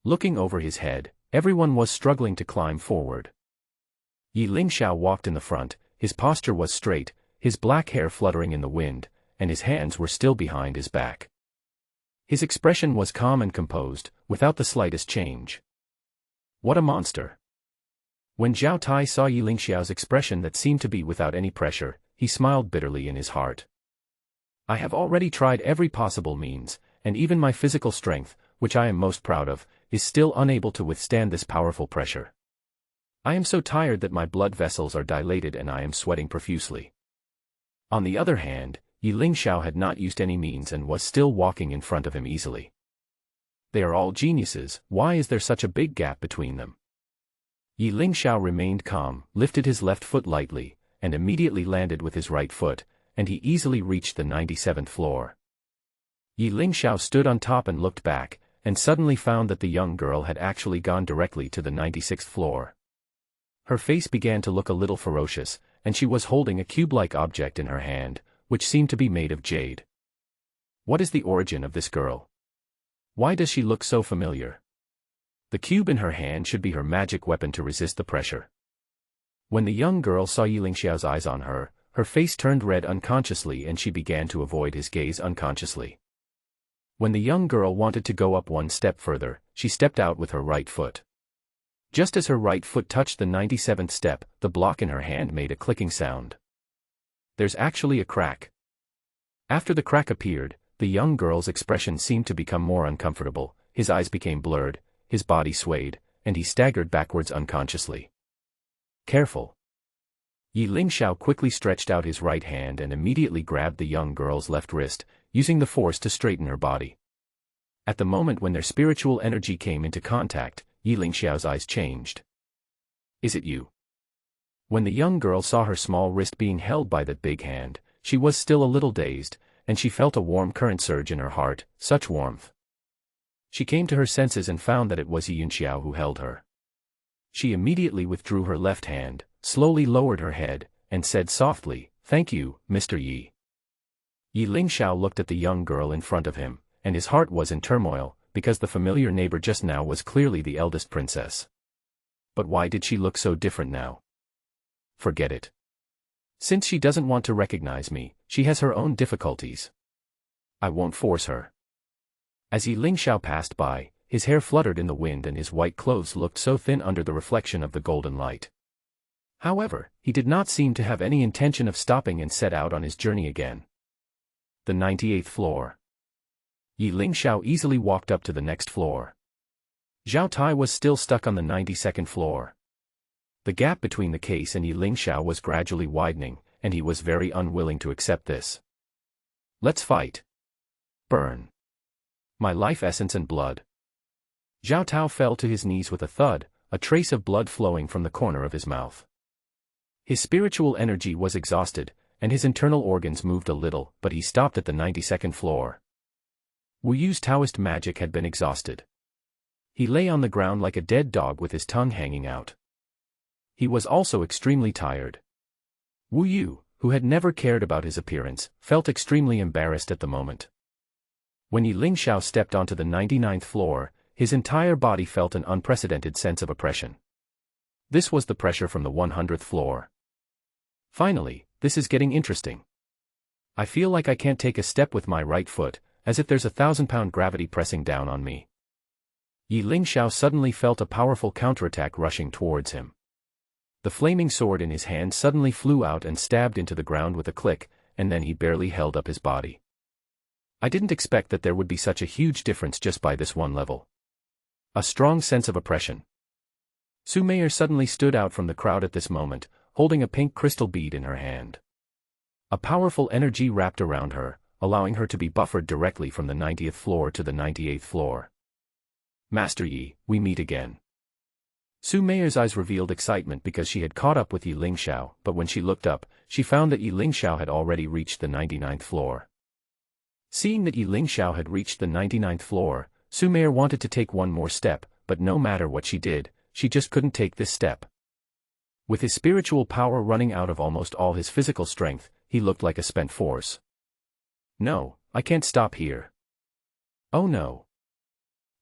Looking over his head, everyone was struggling to climb forward. Ye Lingxiao walked in the front, his posture was straight, his black hair fluttering in the wind, and his hands were still behind his back. His expression was calm and composed, without the slightest change. What a monster! When Zhao Tai saw Ye Lingxiao's expression that seemed to be without any pressure, he smiled bitterly in his heart. I have already tried every possible means, and even my physical strength, which I am most proud of, is still unable to withstand this powerful pressure. I am so tired that my blood vessels are dilated and I am sweating profusely. On the other hand, Ye Lingxiao had not used any means and was still walking in front of him easily. They are all geniuses, why is there such a big gap between them? Ye Lingxiao remained calm, lifted his left foot lightly, and immediately landed with his right foot, and he easily reached the 97th floor. Ye Lingxiao stood on top and looked back, and suddenly found that the young girl had actually gone directly to the 96th floor. Her face began to look a little ferocious, and she was holding a cube-like object in her hand, which seemed to be made of jade. What is the origin of this girl? Why does she look so familiar? The cube in her hand should be her magic weapon to resist the pressure. When the young girl saw Ye Lingxiao's eyes on her, her face turned red unconsciously and she began to avoid his gaze unconsciously. When the young girl wanted to go up one step further, she stepped out with her right foot. Just as her right foot touched the 97th step, the block in her hand made a clicking sound. There's actually a crack. After the crack appeared, the young girl's expression seemed to become more uncomfortable, his eyes became blurred, his body swayed, and he staggered backwards unconsciously. Careful. Ye Lingxiao quickly stretched out his right hand and immediately grabbed the young girl's left wrist, using the force to straighten her body. At the moment when their spiritual energy came into contact, Ye Lingxiao's eyes changed. Is it you? When the young girl saw her small wrist being held by that big hand, she was still a little dazed, and she felt a warm current surge in her heart, such warmth. She came to her senses and found that it was Ye Lingxiao who held her. She immediately withdrew her left hand, slowly lowered her head, and said softly, "Thank you, Mr. Yi." Ye Lingxiao looked at the young girl in front of him, and his heart was in turmoil, because the familiar neighbor just now was clearly the eldest princess. But why did she look so different now? Forget it. Since she doesn't want to recognize me, she has her own difficulties. I won't force her. As Ye Lingxiao passed by, his hair fluttered in the wind and his white clothes looked so thin under the reflection of the golden light. However, he did not seem to have any intention of stopping and set out on his journey again. The 98th floor. Ye Lingxiao easily walked up to the next floor. Zhao Tai was still stuck on the 92nd floor. The gap between the case and Ye Lingxiao was gradually widening, and he was very unwilling to accept this. Let's fight. Burn. My life essence and blood. Zhao Tai fell to his knees with a thud, a trace of blood flowing from the corner of his mouth. His spiritual energy was exhausted, and his internal organs moved a little, but he stopped at the 92nd floor. Wu Yu's Taoist magic had been exhausted. He lay on the ground like a dead dog with his tongue hanging out. He was also extremely tired. Wu Yu, who had never cared about his appearance, felt extremely embarrassed at the moment. When Ye Lingxiao stepped onto the 99th floor, his entire body felt an unprecedented sense of oppression. This was the pressure from the 100th floor. Finally, this is getting interesting. I feel like I can't take a step with my right foot, as if there's a 1,000-pound gravity pressing down on me. Ye Lingxiao suddenly felt a powerful counterattack rushing towards him. The flaming sword in his hand suddenly flew out and stabbed into the ground with a click, and then he barely held up his body. I didn't expect that there would be such a huge difference just by this one level. A strong sense of oppression. Su Meier suddenly stood out from the crowd at this moment, holding a pink crystal bead in her hand. A powerful energy wrapped around her, allowing her to be buffered directly from the 90th floor to the 98th floor. Master Yi, we meet again. Su Meier's eyes revealed excitement because she had caught up with Ye Lingxiao, but when she looked up, she found that Ye Lingxiao had already reached the 99th floor. Seeing that Ye Lingxiao had reached the 99th floor, Su Meier wanted to take one more step, but no matter what she did, she just couldn't take this step. With his spiritual power running out of almost all his physical strength, he looked like a spent force. No, I can't stop here. Oh no.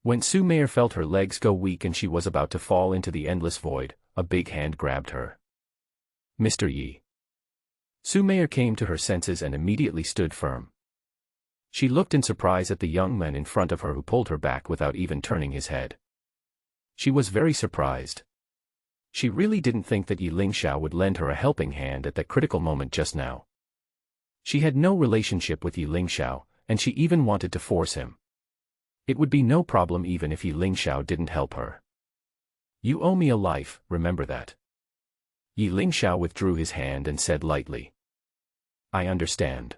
When Su Meier felt her legs go weak and she was about to fall into the endless void, a big hand grabbed her. Mr. Yi. Su Meier came to her senses and immediately stood firm. She looked in surprise at the young man in front of her who pulled her back without even turning his head. She was very surprised. She really didn't think that Ye Lingxiao would lend her a helping hand at that critical moment just now. She had no relationship with Ye Lingxiao, and she even wanted to force him. It would be no problem even if Ye Lingxiao didn't help her. You owe me a life, remember that. Ye Lingxiao withdrew his hand and said lightly. I understand.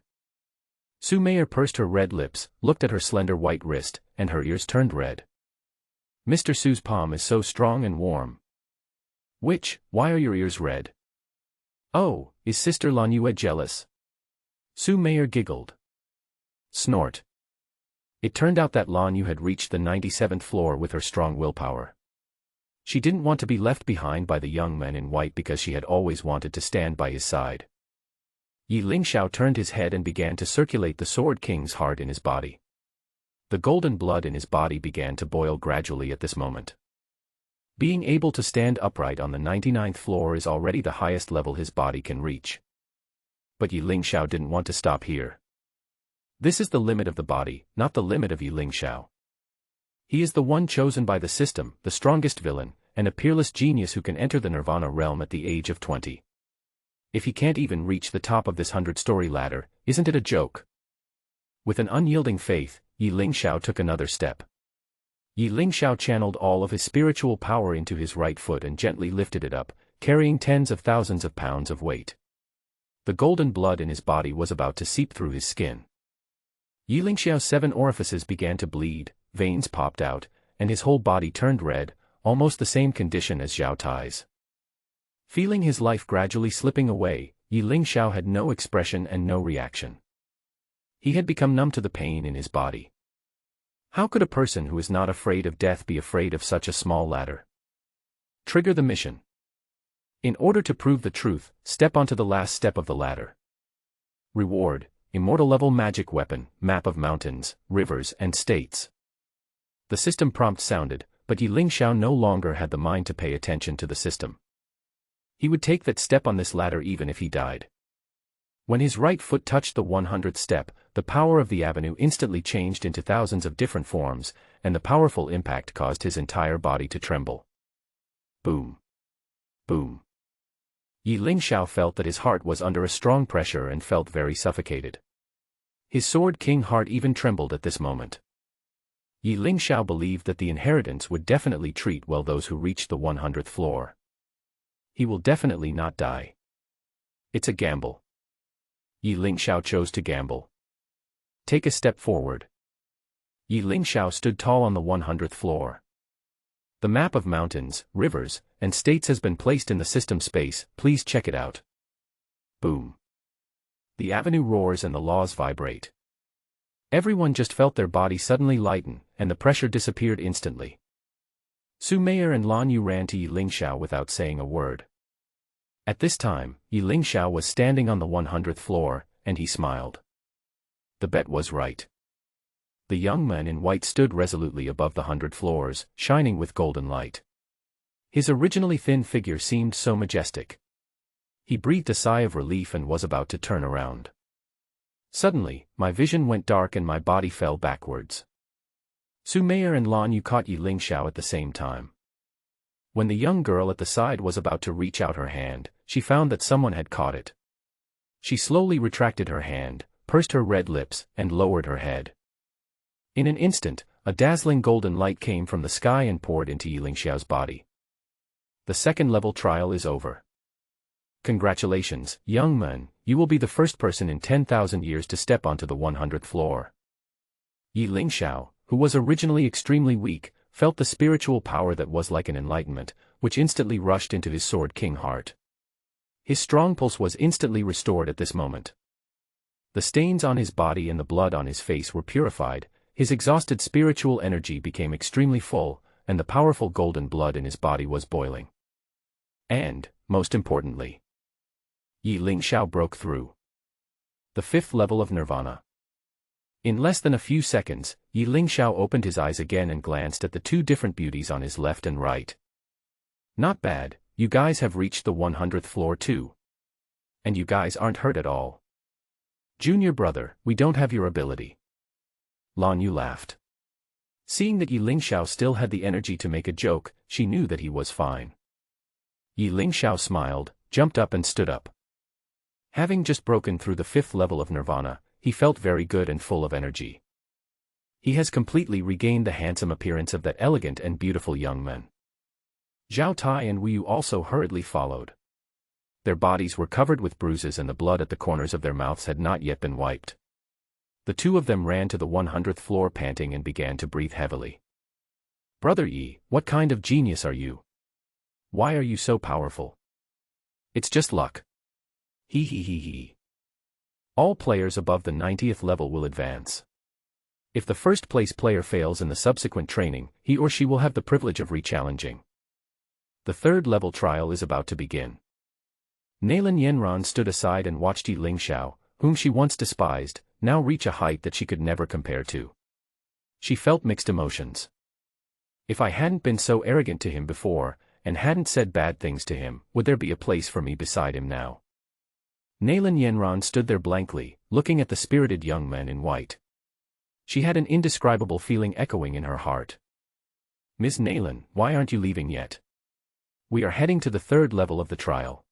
Su Meier pursed her red lips, looked at her slender white wrist, and her ears turned red. Mr. Su's palm is so strong and warm. Why are your ears red? Oh, is Sister Lan Yue jealous? Su Meier giggled. Snort. It turned out that Lan Yu had reached the 97th floor with her strong willpower. She didn't want to be left behind by the young man in white because she had always wanted to stand by his side. Ye Lingxiao turned his head and began to circulate the Sword King's heart in his body. The golden blood in his body began to boil gradually at this moment. Being able to stand upright on the 99th floor is already the highest level his body can reach. But Ye Lingxiao didn't want to stop here. This is the limit of the body, not the limit of Ye Lingxiao. He is the one chosen by the system, the strongest villain, and a peerless genius who can enter the Nirvana realm at the age of 20. If he can't even reach the top of this 100-story ladder, isn't it a joke? With an unyielding faith, Ye Lingxiao took another step. Ye Lingxiao channeled all of his spiritual power into his right foot and gently lifted it up, carrying tens of thousands of pounds of weight. The golden blood in his body was about to seep through his skin. Ye Lingxiao's 7 orifices began to bleed, veins popped out, and his whole body turned red, almost the same condition as Zhao Tai's. Feeling his life gradually slipping away, Ye Lingxiao had no expression and no reaction. He had become numb to the pain in his body. How could a person who is not afraid of death be afraid of such a small ladder? Trigger the mission. In order to prove the truth, step onto the last step of the ladder. Reward, immortal level magic weapon, map of mountains, rivers and states. The system prompt sounded, but Ye Lingxiao no longer had the mind to pay attention to the system. He would take that step on this ladder even if he died. When his right foot touched the 100th step, the power of the avenue instantly changed into thousands of different forms, and the powerful impact caused his entire body to tremble. Boom. Boom. Ye Lingxiao felt that his heart was under a strong pressure and felt very suffocated. His Sword King heart even trembled at this moment. Ye Lingxiao believed that the inheritance would definitely treat well those who reached the 100th floor. He will definitely not die. It's a gamble. Ye Lingxiao chose to gamble. Take a step forward. Ye Lingxiao stood tall on the 100th floor. The map of mountains, rivers, and states has been placed in the system space, please check it out. Boom. The avenue roars and the laws vibrate. Everyone just felt their body suddenly lighten, and the pressure disappeared instantly. Su Meier and Lan Yu ran to Ye Lingxiao without saying a word. At this time, Ye Lingxiao was standing on the 100th floor, and he smiled. The bet was right. The young man in white stood resolutely above the 100 floors, shining with golden light. His originally thin figure seemed so majestic. He breathed a sigh of relief and was about to turn around. Suddenly, my vision went dark and my body fell backwards. Su Meier and Lan Yu caught Ye Lingxiao at the same time. When the young girl at the side was about to reach out her hand, she found that someone had caught it. She slowly retracted her hand, pursed her red lips, and lowered her head. In an instant, a dazzling golden light came from the sky and poured into Ye Lingxiao's body. The second-level trial is over. Congratulations, young man, you will be the first person in 10,000 years to step onto the 100th floor. Ye Lingxiao, who was originally extremely weak, felt the spiritual power that was like an enlightenment, which instantly rushed into his Sword King heart. His strong pulse was instantly restored at this moment. The stains on his body and the blood on his face were purified, his exhausted spiritual energy became extremely full, and the powerful golden blood in his body was boiling. And, most importantly, Ye Lingxiao broke through the 5th level of Nirvana. In less than a few seconds, Ye Lingxiao opened his eyes again and glanced at the two different beauties on his left and right. Not bad, you guys have reached the 100th floor too. And you guys aren't hurt at all. Junior brother, we don't have your ability. Lan Yu laughed. Seeing that Ye Lingxiao still had the energy to make a joke, she knew that he was fine. Ye Lingxiao smiled, jumped up and stood up. Having just broken through the 5th level of Nirvana, he felt very good and full of energy. He has completely regained the handsome appearance of that elegant and beautiful young man. Zhao Tai and Wu Yu also hurriedly followed. Their bodies were covered with bruises and the blood at the corners of their mouths had not yet been wiped. The two of them ran to the 100th floor panting and began to breathe heavily. Brother Yi, what kind of genius are you? Why are you so powerful? It's just luck. He he he he. All players above the 90th level will advance. If the first place player fails in the subsequent training, he or she will have the privilege of re-challenging. The 3rd level trial is about to begin. Nalan Yanran stood aside and watched Ye Lingxiao, whom she once despised, now reach a height that she could never compare to. She felt mixed emotions. If I hadn't been so arrogant to him before, and hadn't said bad things to him, would there be a place for me beside him now? Nalan Yanran stood there blankly, looking at the spirited young man in white. She had an indescribable feeling echoing in her heart. Miss Nalan, why aren't you leaving yet? We are heading to the 3rd level of the trial.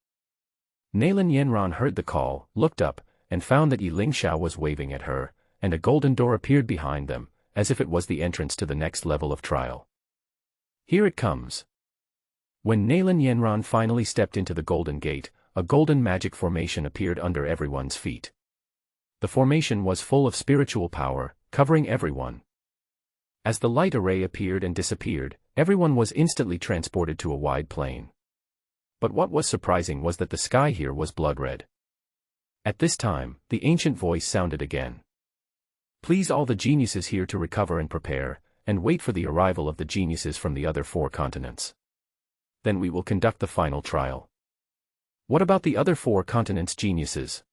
Nalan Yanran heard the call, looked up, and found that Ye Lingxiao was waving at her, and a golden door appeared behind them, as if it was the entrance to the next level of trial. Here it comes. When Nalan Yanran finally stepped into the golden gate, a golden magic formation appeared under everyone's feet. The formation was full of spiritual power, covering everyone. As the light array appeared and disappeared, everyone was instantly transported to a wide plain. But what was surprising was that the sky here was blood red. At this time, the ancient voice sounded again. Please all the geniuses here to recover and prepare, and wait for the arrival of the geniuses from the other 4 continents. Then we will conduct the final trial. What about the other 4 continents' geniuses?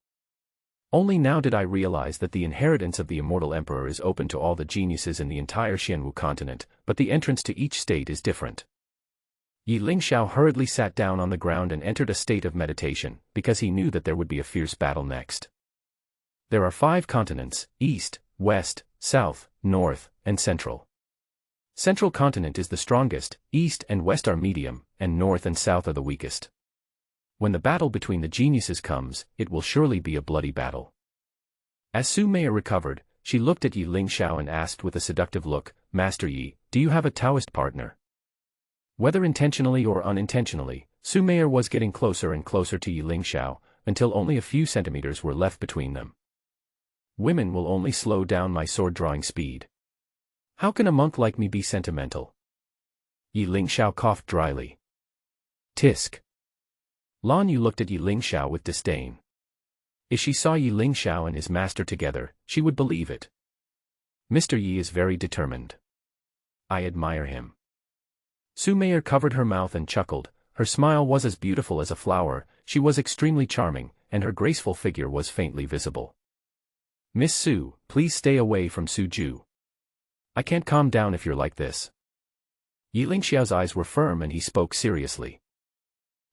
Only now did I realize that the inheritance of the immortal emperor is open to all the geniuses in the entire Xianwu continent, but the entrance to each state is different. Ye Lingxiao hurriedly sat down on the ground and entered a state of meditation, because he knew that there would be a fierce battle next. There are 5 continents, East, West, South, North, and Central. Central continent is the strongest, East and West are medium, and North and South are the weakest. When the battle between the geniuses comes, it will surely be a bloody battle. As Su Meier recovered, she looked at Ye Lingxiao and asked with a seductive look, Master Yi, do you have a Taoist partner? Whether intentionally or unintentionally, Su Meier was getting closer and closer to Ye Lingxiao, until only a few centimeters were left between them. Women will only slow down my sword-drawing speed. How can a monk like me be sentimental? Ye Lingxiao coughed dryly. Tisk. Lan Yu looked at Ye Lingxiao with disdain. If she saw Ye Lingxiao and his master together, she would believe it. Mr. Yi is very determined. I admire him. Su Meier covered her mouth and chuckled, her smile was as beautiful as a flower, she was extremely charming, and her graceful figure was faintly visible. Miss Su, please stay away from Su Ju. I can't calm down if you're like this. Ye Lingxiao's eyes were firm and he spoke seriously.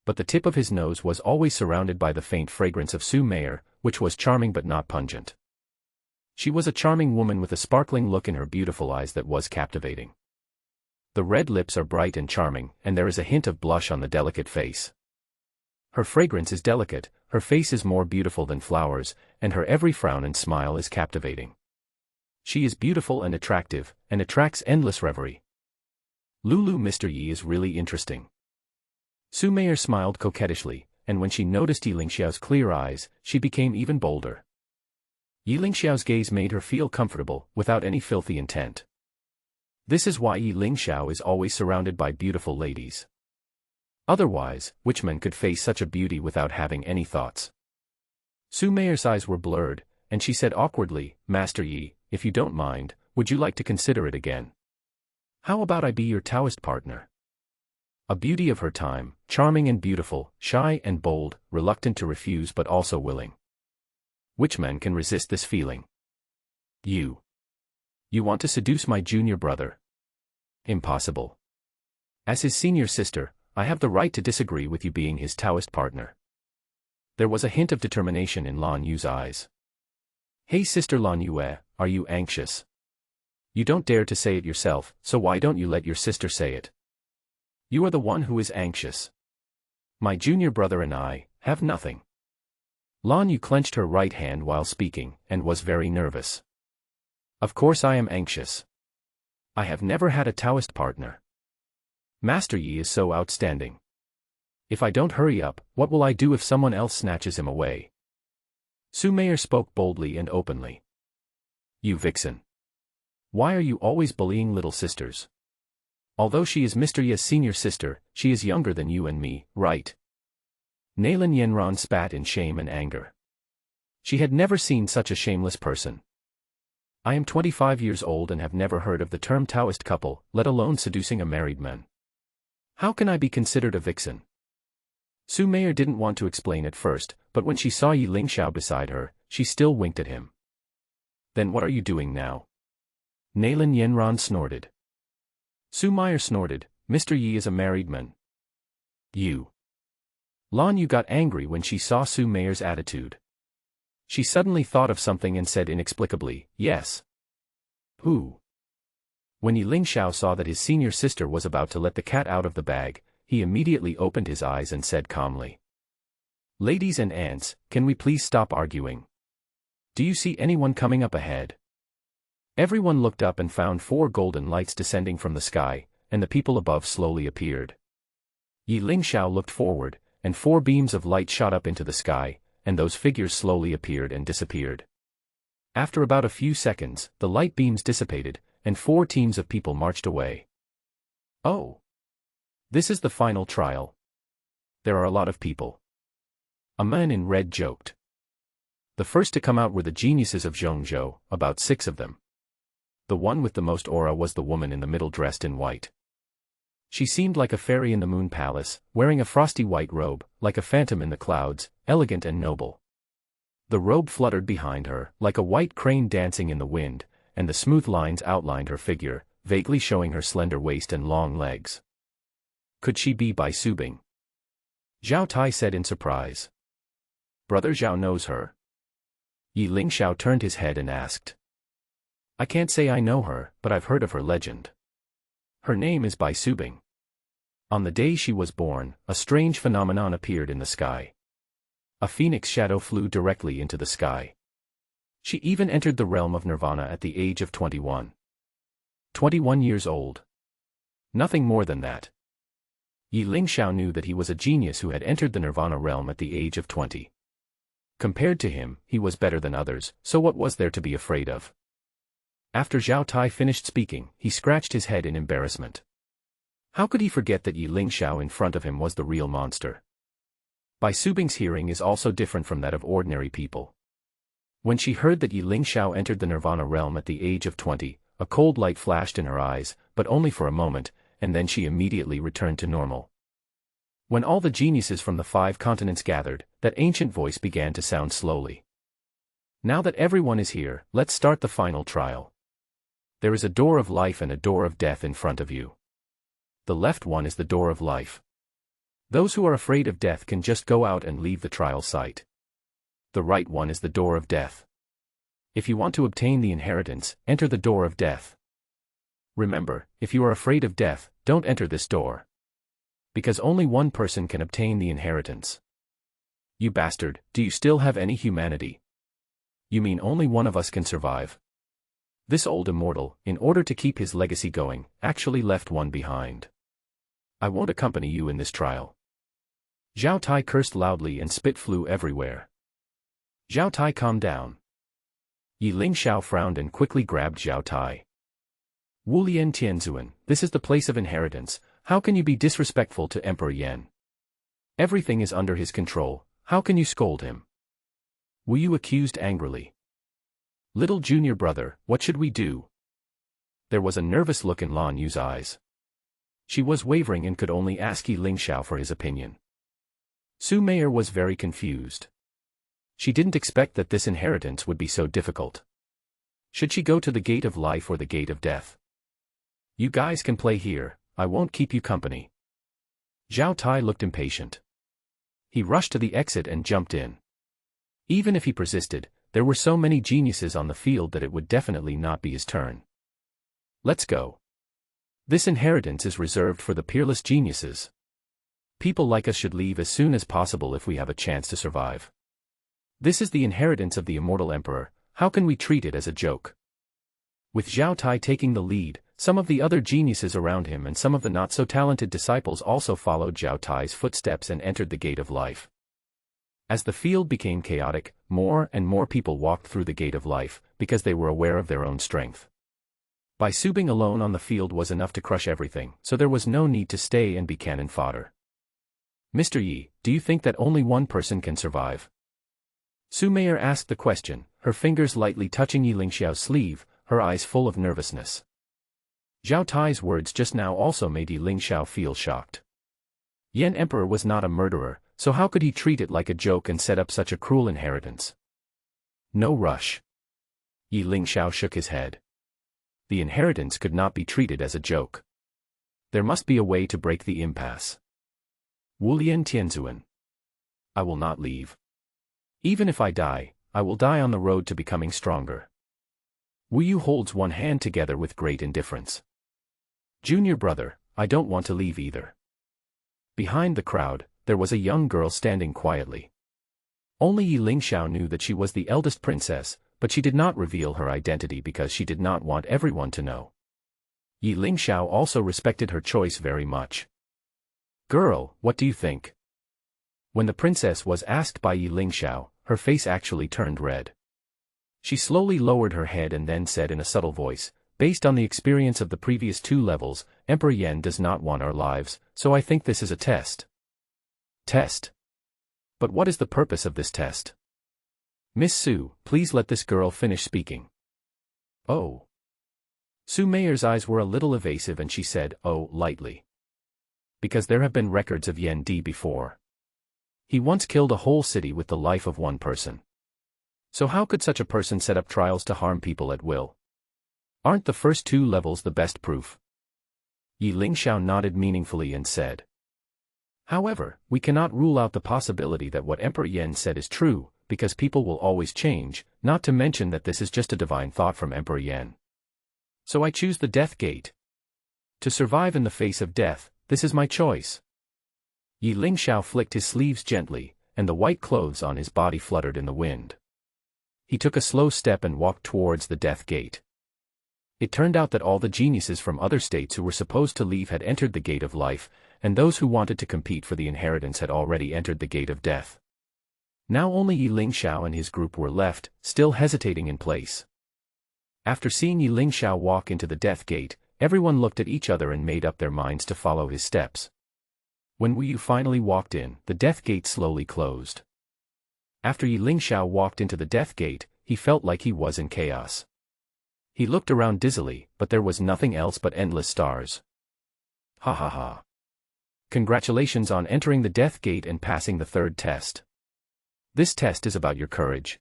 But the tip of his nose was always surrounded by the faint fragrance of Su Meier, which was charming but not pungent. She was a charming woman with a sparkling look in her beautiful eyes that was captivating. The red lips are bright and charming, and there is a hint of blush on the delicate face. Her fragrance is delicate, her face is more beautiful than flowers, and her every frown and smile is captivating. She is beautiful and attractive, and attracts endless reverie. Lulu, Mr. Yi is really interesting. Su Meier smiled coquettishly, and when she noticed Ye Lingxiao's clear eyes, she became even bolder. Ye Lingxiao's gaze made her feel comfortable, without any filthy intent. This is why Ye Lingxiao is always surrounded by beautiful ladies. Otherwise, which man could face such a beauty without having any thoughts? Su Meier's eyes were blurred, and she said awkwardly, Master Yi, if you don't mind, would you like to consider it again? How about I be your Taoist partner? A beauty of her time, charming and beautiful, shy and bold, reluctant to refuse but also willing. Which man can resist this feeling? You. You want to seduce my junior brother? Impossible. As his senior sister, I have the right to disagree with you being his Taoist partner. There was a hint of determination in Lan Yu's eyes. Hey Sister Lan Yue, are you anxious? You don't dare to say it yourself, so why don't you let your sister say it? You are the one who is anxious. My junior brother and I have nothing. Lan Yu clenched her right hand while speaking, and was very nervous. Of course I am anxious. I have never had a Taoist partner. Master Yi is so outstanding. If I don't hurry up, what will I do if someone else snatches him away? Su Meier spoke boldly and openly. You vixen. Why are you always bullying little sisters? Although she is Mr. Ye's senior sister, she is younger than you and me, right? Nailin Yanran spat in shame and anger. She had never seen such a shameless person. I am 25 years old and have never heard of the term Taoist couple, let alone seducing a married man. How can I be considered a vixen? Su Meier didn't want to explain at first, but when she saw Ye Lingxiao beside her, she still winked at him. Then what are you doing now? Nailin Yanran snorted. Su Meier snorted, Mr. Yi is a married man. You. Lan Yu got angry when she saw Su Meier's attitude. She suddenly thought of something and said inexplicably, yes. Who? When Ye Lingxiao saw that his senior sister was about to let the cat out of the bag, he immediately opened his eyes and said calmly. Ladies and aunts, can we please stop arguing? Do you see anyone coming up ahead? Everyone looked up and found 4 golden lights descending from the sky, and the people above slowly appeared. Ye Lingxiao looked forward, and 4 beams of light shot up into the sky, and those figures slowly appeared and disappeared. After about a few seconds, the light beams dissipated, and 4 teams of people marched away. Oh! This is the final trial. There are a lot of people. A man in red joked. The first to come out were the geniuses of Zhongzhou, about 6 of them. The one with the most aura was the woman in the middle dressed in white. She seemed like a fairy in the moon palace, wearing a frosty white robe, like a phantom in the clouds, elegant and noble. The robe fluttered behind her, like a white crane dancing in the wind, and the smooth lines outlined her figure, vaguely showing her slender waist and long legs. Could she be Bai Subing? Zhao Tai said in surprise. Brother Zhao knows her. Ye Lingxiao turned his head and asked. I can't say I know her, but I've heard of her legend. Her name is Bai Subing. On the day she was born, a strange phenomenon appeared in the sky. A phoenix shadow flew directly into the sky. She even entered the realm of nirvana at the age of 21. 21 years old. Nothing more than that. Ye Lingxiao knew that he was a genius who had entered the nirvana realm at the age of 20. Compared to him, he was better than others, so what was there to be afraid of? After Zhao Tai finished speaking, he scratched his head in embarrassment. How could he forget that Ye Lingxiao in front of him was the real monster? Bai Subing's hearing is also different from that of ordinary people. When she heard that Ye Lingxiao entered the nirvana realm at the age of 20, a cold light flashed in her eyes, but only for a moment, and then she immediately returned to normal. When all the geniuses from the 5 continents gathered, that ancient voice began to sound slowly. Now that everyone is here, let's start the final trial. There is a door of life and a door of death in front of you. The left one is the door of life. Those who are afraid of death can just go out and leave the trial site. The right one is the door of death. If you want to obtain the inheritance, enter the door of death. Remember, if you are afraid of death, don't enter this door. Because only one person can obtain the inheritance. You bastard, do you still have any humanity? You mean only one of us can survive? This old immortal, in order to keep his legacy going, actually left one behind. I won't accompany you in this trial. Zhao Tai cursed loudly and spit flew everywhere. Zhao Tai, calm down. Ye Lingxiao frowned and quickly grabbed Zhao Tai. Wu Lian Tianzuan, this is the place of inheritance, how can you be disrespectful to Emperor Yan? Everything is under his control, how can you scold him? Wu Yu accused angrily. Little junior brother, what should we do? There was a nervous look in Lan Yu's eyes. She was wavering and could only ask Ye Lingxiao for his opinion. Su Meier was very confused. She didn't expect that this inheritance would be so difficult. Should she go to the gate of life or the gate of death? You guys can play here, I won't keep you company. Zhao Tai looked impatient. He rushed to the exit and jumped in. Even if he persisted, there were so many geniuses on the field that it would definitely not be his turn. Let's go. This inheritance is reserved for the peerless geniuses. People like us should leave as soon as possible if we have a chance to survive. This is the inheritance of the immortal emperor, how can we treat it as a joke? With Zhao Tai taking the lead, some of the other geniuses around him and some of the not-so-talented disciples also followed Zhao Tai's footsteps and entered the gate of life. As the field became chaotic, more and more people walked through the gate of life, because they were aware of their own strength. Bai Subing alone on the field was enough to crush everything, so there was no need to stay and be cannon fodder. Mr. Yi, do you think that only one person can survive? Su Meier asked the question, her fingers lightly touching Ye Lingxiao's sleeve, her eyes full of nervousness. Zhao Tai's words just now also made Ye Lingxiao feel shocked. Yan Emperor was not a murderer, so how could he treat it like a joke and set up such a cruel inheritance? No rush. Ye Lingxiao shook his head. The inheritance could not be treated as a joke. There must be a way to break the impasse. Wu Lian Tianzuan. I will not leave. Even if I die, I will die on the road to becoming stronger. Wu Yu holds one hand together with great indifference. Junior brother, I don't want to leave either. Behind the crowd, there was a young girl standing quietly. Only Ye Lingxiao knew that she was the eldest princess, but she did not reveal her identity because she did not want everyone to know. Ye Lingxiao also respected her choice very much. Girl, what do you think? When the princess was asked by Ye Lingxiao, her face actually turned red. She slowly lowered her head and then said in a subtle voice, based on the experience of the previous 2 levels, Emperor Yan does not want our lives, so I think this is a test. Test? But what is the purpose of this test? Miss Su, please let this girl finish speaking. Oh. Su Meier's eyes were a little evasive and she said, oh, lightly. Because there have been records of Yan Di before. He once killed a whole city with the life of one person. So how could such a person set up trials to harm people at will? Aren't the first 2 levels the best proof? Ye Lingxiao nodded meaningfully and said. However, we cannot rule out the possibility that what Emperor Yan said is true, because people will always change, not to mention that this is just a divine thought from Emperor Yan. So I choose the death gate. To survive in the face of death, this is my choice. Ye Lingxiao flicked his sleeves gently, and the white clothes on his body fluttered in the wind. He took a slow step and walked towards the death gate. It turned out that all the geniuses from other states who were supposed to leave had entered the gate of life, and those who wanted to compete for the inheritance had already entered the gate of death. Now only Ye Lingxiao and his group were left, still hesitating in place. After seeing Ye Lingxiao walk into the death gate, everyone looked at each other and made up their minds to follow his steps. When Wu Yu finally walked in, the death gate slowly closed. After Ye Lingxiao walked into the death gate, he felt like he was in chaos. He looked around dizzily, but there was nothing else but endless stars. Ha ha ha. Congratulations on entering the death gate and passing the 3rd test. This test is about your courage.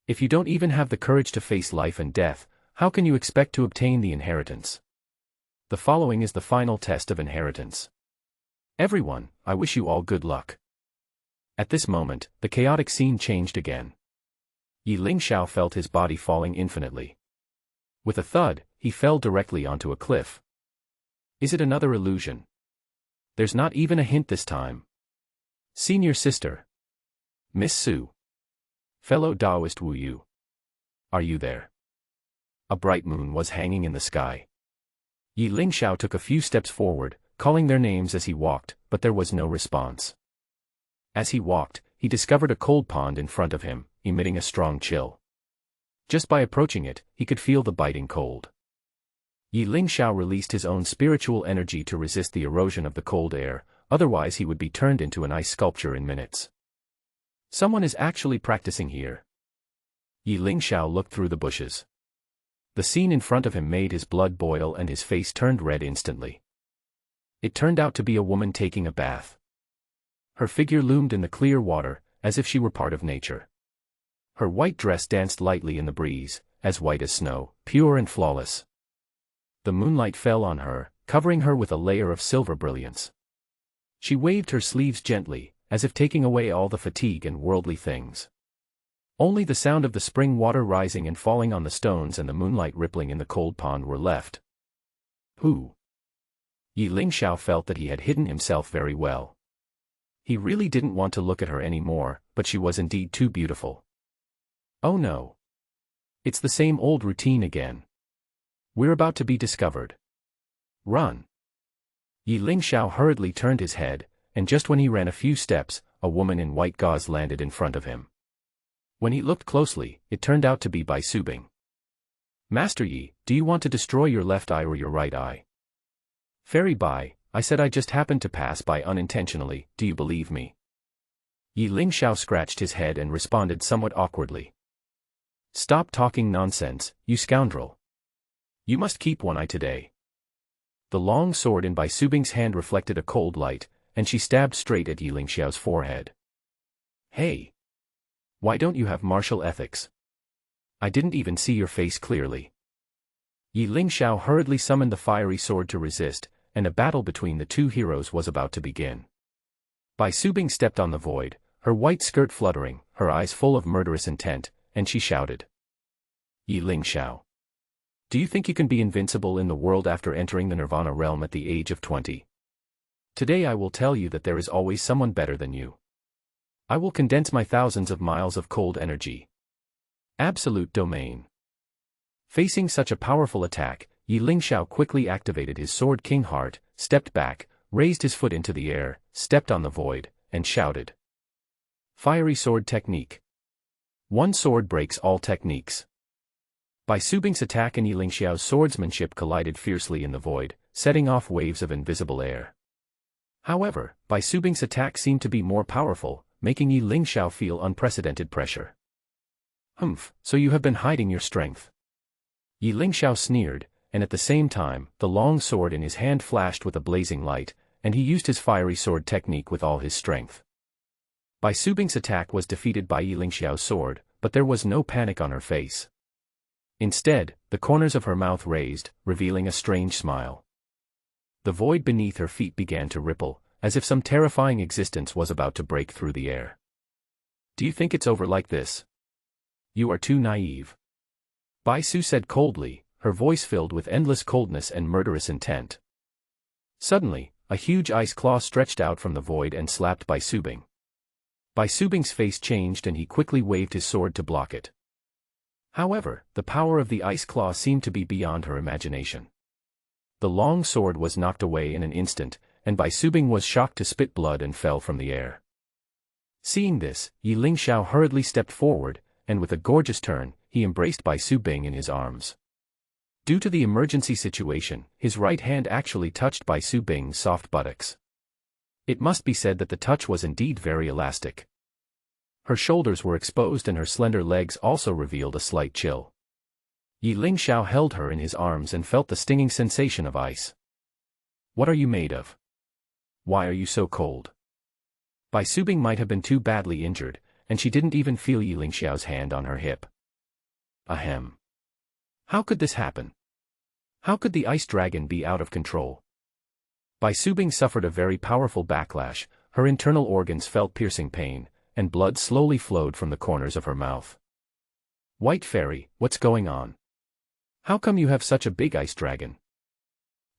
If you don't even have the courage to face life and death, how can you expect to obtain the inheritance? The following is the final test of inheritance. Everyone, I wish you all good luck. At this moment, the chaotic scene changed again. Ye Lingxiao felt his body falling infinitely. With a thud, he fell directly onto a cliff. Is it another illusion? There's not even a hint this time. Senior sister. Miss Su. Fellow Taoist Wu Yu. Are you there? A bright moon was hanging in the sky. Ye Lingxiao took a few steps forward, calling their names as he walked, but there was no response. As he walked, he discovered a cold pond in front of him, emitting a strong chill. Just by approaching it, he could feel the biting cold. Ye Lingxiao released his own spiritual energy to resist the erosion of the cold air, otherwise he would be turned into an ice sculpture in minutes. Someone is actually practicing here. Ye Lingxiao looked through the bushes. The scene in front of him made his blood boil and his face turned red instantly. It turned out to be a woman taking a bath. Her figure loomed in the clear water, as if she were part of nature. Her white dress danced lightly in the breeze, as white as snow, pure and flawless. The moonlight fell on her, covering her with a layer of silver brilliance. She waved her sleeves gently, as if taking away all the fatigue and worldly things. Only the sound of the spring water rising and falling on the stones and the moonlight rippling in the cold pond were left. Who? Ye Lingxiao felt that he had hidden himself very well. He really didn't want to look at her anymore, but she was indeed too beautiful. Oh no. It's the same old routine again. We're about to be discovered. Run. Ye Lingxiao hurriedly turned his head, and just when he ran a few steps, a woman in white gauze landed in front of him. When he looked closely, it turned out to be Bai Subing. Master Yi, do you want to destroy your left eye or your right eye? Fairy Bai, I said I just happened to pass by unintentionally, do you believe me? Ye Lingxiao scratched his head and responded somewhat awkwardly. Stop talking nonsense, you scoundrel. You must keep one eye today. The long sword in Bai Subing's hand reflected a cold light, and she stabbed straight at Ye Lingxiao's forehead. Hey! Why don't you have martial ethics? I didn't even see your face clearly. Ye Lingxiao hurriedly summoned the fiery sword to resist, and a battle between the two heroes was about to begin. Bai Subing stepped on the void, her white skirt fluttering, her eyes full of murderous intent, and she shouted. Ye Lingxiao. Do you think you can be invincible in the world after entering the Nirvana realm at the age of 20? Today I will tell you that there is always someone better than you. I will condense my thousands of miles of cold energy. Absolute domain. Facing such a powerful attack, Ye Lingxiao quickly activated his sword King Heart, stepped back, raised his foot into the air, stepped on the void, and shouted. Fiery sword technique. One sword breaks all techniques. Bai Subing's attack and Ye Lingxiao's swordsmanship collided fiercely in the void, setting off waves of invisible air. However, Bai Subing's attack seemed to be more powerful, making Ye Lingxiao feel unprecedented pressure. Humph, so you have been hiding your strength. Ye Lingxiao sneered, and at the same time, the long sword in his hand flashed with a blazing light, and he used his fiery sword technique with all his strength. Bai Subing's attack was defeated by Ye Lingxiao's sword, but there was no panic on her face. Instead, the corners of her mouth raised, revealing a strange smile. The void beneath her feet began to ripple, as if some terrifying existence was about to break through the air. Do you think it's over like this? You are too naive. Bai Su said coldly, her voice filled with endless coldness and murderous intent. Suddenly, a huge ice claw stretched out from the void and slapped Bai Subing. Bai Subing's face changed and he quickly waved his sword to block it. However, the power of the ice claw seemed to be beyond her imagination. The long sword was knocked away in an instant, and Bai Subing was shocked to spit blood and fell from the air. Seeing this, Ye Lingxiao hurriedly stepped forward, and with a gorgeous turn, he embraced Bai Subing in his arms. Due to the emergency situation, his right hand actually touched Bai Subing's soft buttocks. It must be said that the touch was indeed very elastic. Her shoulders were exposed and her slender legs also revealed a slight chill. Ye Lingxiao held her in his arms and felt the stinging sensation of ice. What are you made of? Why are you so cold? Bai Subing might have been too badly injured, and she didn't even feel Ye Lingxiao's hand on her hip. Ahem. How could this happen? How could the ice dragon be out of control? Bai Subing suffered a very powerful backlash, her internal organs felt piercing pain, and blood slowly flowed from the corners of her mouth. White Fairy, what's going on? How come you have such a big ice dragon?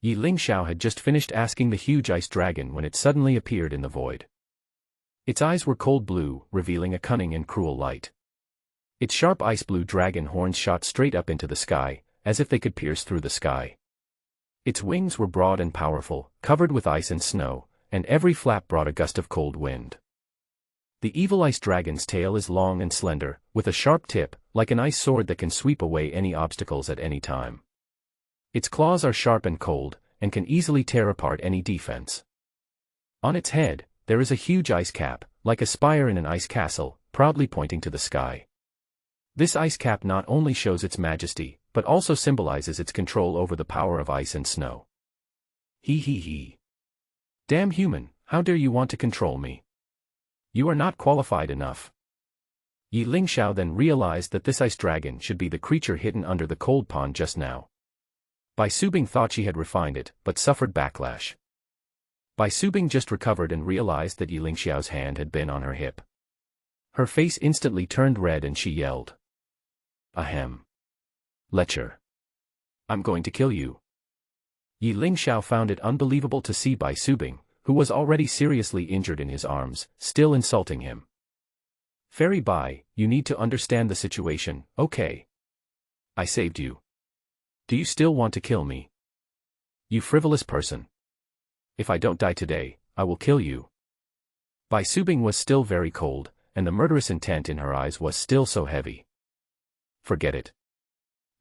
Ye Lingxiao had just finished asking the huge ice dragon when it suddenly appeared in the void. Its eyes were cold blue, revealing a cunning and cruel light. Its sharp ice blue dragon horns shot straight up into the sky, as if they could pierce through the sky. Its wings were broad and powerful, covered with ice and snow, and every flap brought a gust of cold wind. The evil ice dragon's tail is long and slender, with a sharp tip, like an ice sword that can sweep away any obstacles at any time. Its claws are sharp and cold, and can easily tear apart any defense. On its head, there is a huge ice cap, like a spire in an ice castle, proudly pointing to the sky. This ice cap not only shows its majesty, but also symbolizes its control over the power of ice and snow. He he he. Damn human, how dare you want to control me? You are not qualified enough. Ye Lingxiao then realized that this ice dragon should be the creature hidden under the cold pond just now. Bai Subing thought she had refined it, but suffered backlash. Bai Subing just recovered and realized that Ye Lingxiao's hand had been on her hip. Her face instantly turned red and she yelled. Ahem. Lecher. I'm going to kill you. Ye Lingxiao found it unbelievable to see Bai Subing, who was already seriously injured in his arms, still insulting him. Fairy Bai, you need to understand the situation, okay? I saved you. Do you still want to kill me? You frivolous person. If I don't die today, I will kill you. Bai Subing was still very cold, and the murderous intent in her eyes was still so heavy. Forget it.